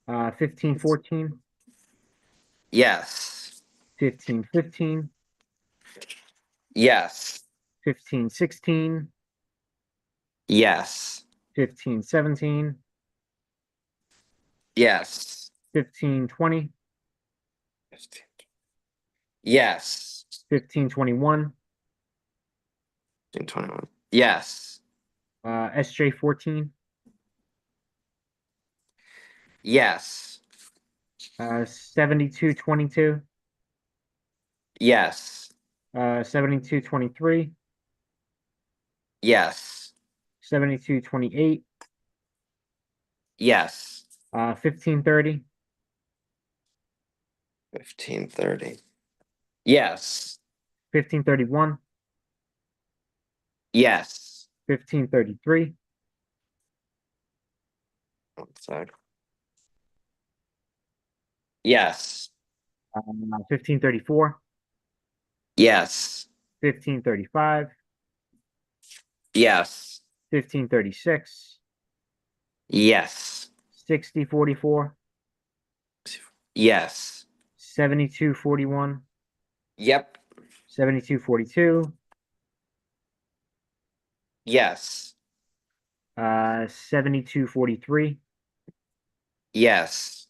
Speaker 6: 1514,
Speaker 22: Yes.
Speaker 6: 1515,
Speaker 22: Yes.
Speaker 6: 1516,
Speaker 22: Yes.
Speaker 6: 1517,
Speaker 22: Yes.
Speaker 6: 1520,
Speaker 22: Yes.
Speaker 6: 1521,
Speaker 22: 21. Yes.
Speaker 6: SJ 14,
Speaker 22: Yes.
Speaker 6: 7222,
Speaker 22: Yes.
Speaker 6: 7223,
Speaker 22: Yes.
Speaker 6: 7228,
Speaker 22: Yes.
Speaker 6: 1530,
Speaker 22: 1530. Yes.
Speaker 6: 1531,
Speaker 22: Yes.
Speaker 6: 1533,
Speaker 22: One sec. Yes.
Speaker 6: 1534,
Speaker 22: Yes.
Speaker 6: 1535,
Speaker 22: Yes.
Speaker 6: 1536,
Speaker 22: Yes.
Speaker 6: 6044,
Speaker 22: Yes.
Speaker 6: 7241,
Speaker 22: Yep.
Speaker 6: 7242,
Speaker 22: Yes.
Speaker 6: 7243,
Speaker 22: Yes.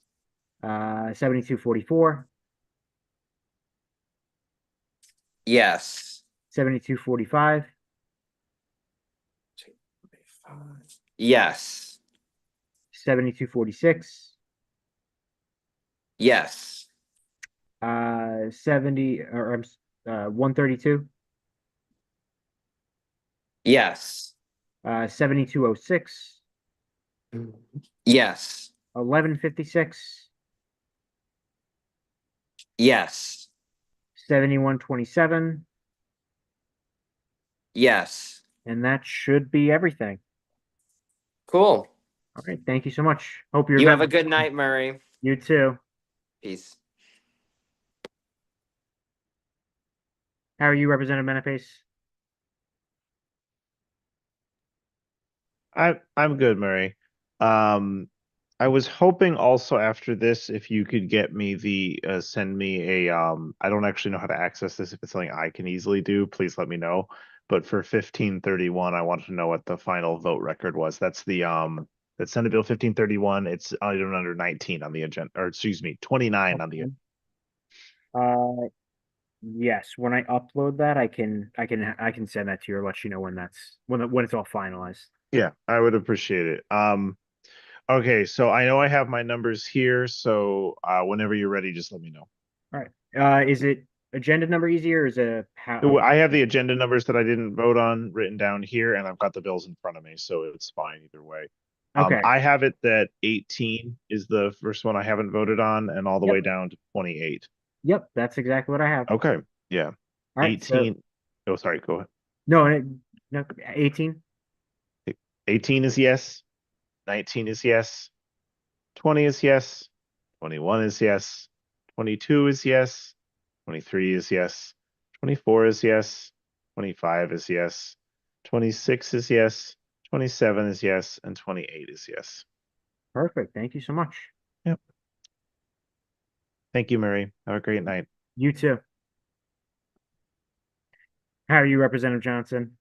Speaker 6: 7244,
Speaker 22: Yes.
Speaker 6: 7245,
Speaker 22: Yes.
Speaker 6: 7246,
Speaker 22: Yes.
Speaker 6: 132,
Speaker 22: Yes.
Speaker 6: 7206,
Speaker 22: Yes.
Speaker 6: 1156,
Speaker 22: Yes.
Speaker 6: 7127,
Speaker 22: Yes.
Speaker 6: and that should be everything.
Speaker 22: Cool.
Speaker 6: All right, thank you so much. Hope your
Speaker 22: You have
Speaker 6: event
Speaker 22: a good night, Murray.
Speaker 6: You too.
Speaker 22: Peace.
Speaker 6: How are you, Representative Menapace?
Speaker 11: I'm good, Murray. I was hoping also after this, if you could get me send me a I don't actually know how to access this. If it's something I can easily do, please let me know. But for 1531, I wanted to know what the final vote record was. That's Senate Bill 1531. It's item under 19 on the agenda, or excuse me, 29 on the agenda.
Speaker 6: Yes, when I upload that, I can send that to you or let you know when when it's all finalized.
Speaker 11: Yeah, I would appreciate it. Okay, so I know I have my numbers here, so whenever you're ready, just let me know.
Speaker 6: All right. Is it agenda number easier or is it
Speaker 11: I have the agenda numbers that I didn't vote on written down here, and I've got the bills in front of me, so it's fine either way.
Speaker 6: Okay.
Speaker 11: I have it that 18 is the first one I haven't voted on, and all the way down to 28.
Speaker 6: Yep, that's exactly what I have.
Speaker 11: Okay, yeah.
Speaker 6: All right,
Speaker 11: 18. Oh, sorry, go ahead.
Speaker 6: No, 18.
Speaker 11: 18 is yes. 19 is yes. 20 is yes. 21 is yes. 22 is yes. 23 is yes. 24 is yes. 25 is yes. 26 is yes. 27 is yes. And 28 is yes.
Speaker 6: Perfect. Thank you so much.
Speaker 11: Yep. Thank you, Murray. Have a great night.
Speaker 6: You too. How are you, Representative Johnson?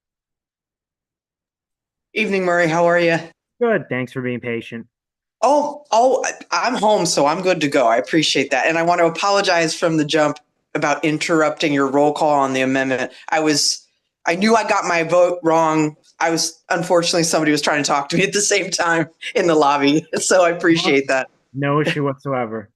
Speaker 9: Evening, Murray. How are you?
Speaker 6: Good. Thanks for being patient.
Speaker 9: I'm home, so I'm good to go. I appreciate that. And I want to apologize from the jump about interrupting your roll call on the amendment. I knew I got my vote wrong. Unfortunately, somebody was trying to talk to me at the same time in the lobby. So I appreciate that.
Speaker 6: No issue whatsoever.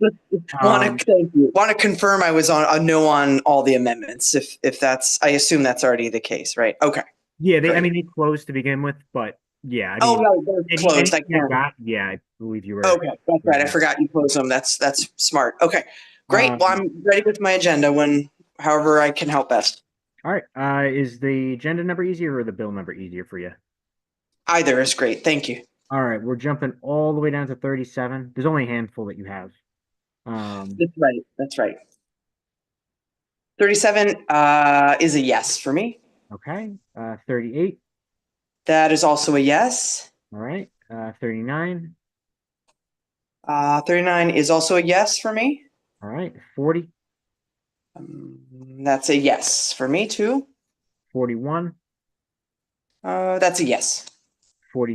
Speaker 9: Want to confirm I was on a no on all the amendments. If that's, I assume that's already the case, right? Okay.
Speaker 6: Yeah,
Speaker 9: Great.
Speaker 6: they closed to begin with, but yeah.
Speaker 9: They're closed.
Speaker 6: I believe you were.
Speaker 9: Okay, that's right. I forgot you closed them. That's smart. Okay, great. Well, I'm ready with my agenda when however I can help best.
Speaker 6: All right. Is the agenda number easier or the bill number easier for you?
Speaker 9: Either is great. Thank you.
Speaker 6: All right. We're jumping all the way down to 37. There's only a handful that you have.
Speaker 9: That's right. That's right. 37 is a yes for me.
Speaker 6: Okay. 38.
Speaker 9: That is also a yes.
Speaker 6: All right. 39.
Speaker 9: 39 is also a yes for me.
Speaker 6: All right. 40.
Speaker 9: That's a yes for me too.
Speaker 6: 41.
Speaker 9: That's a yes.
Speaker 6: 42.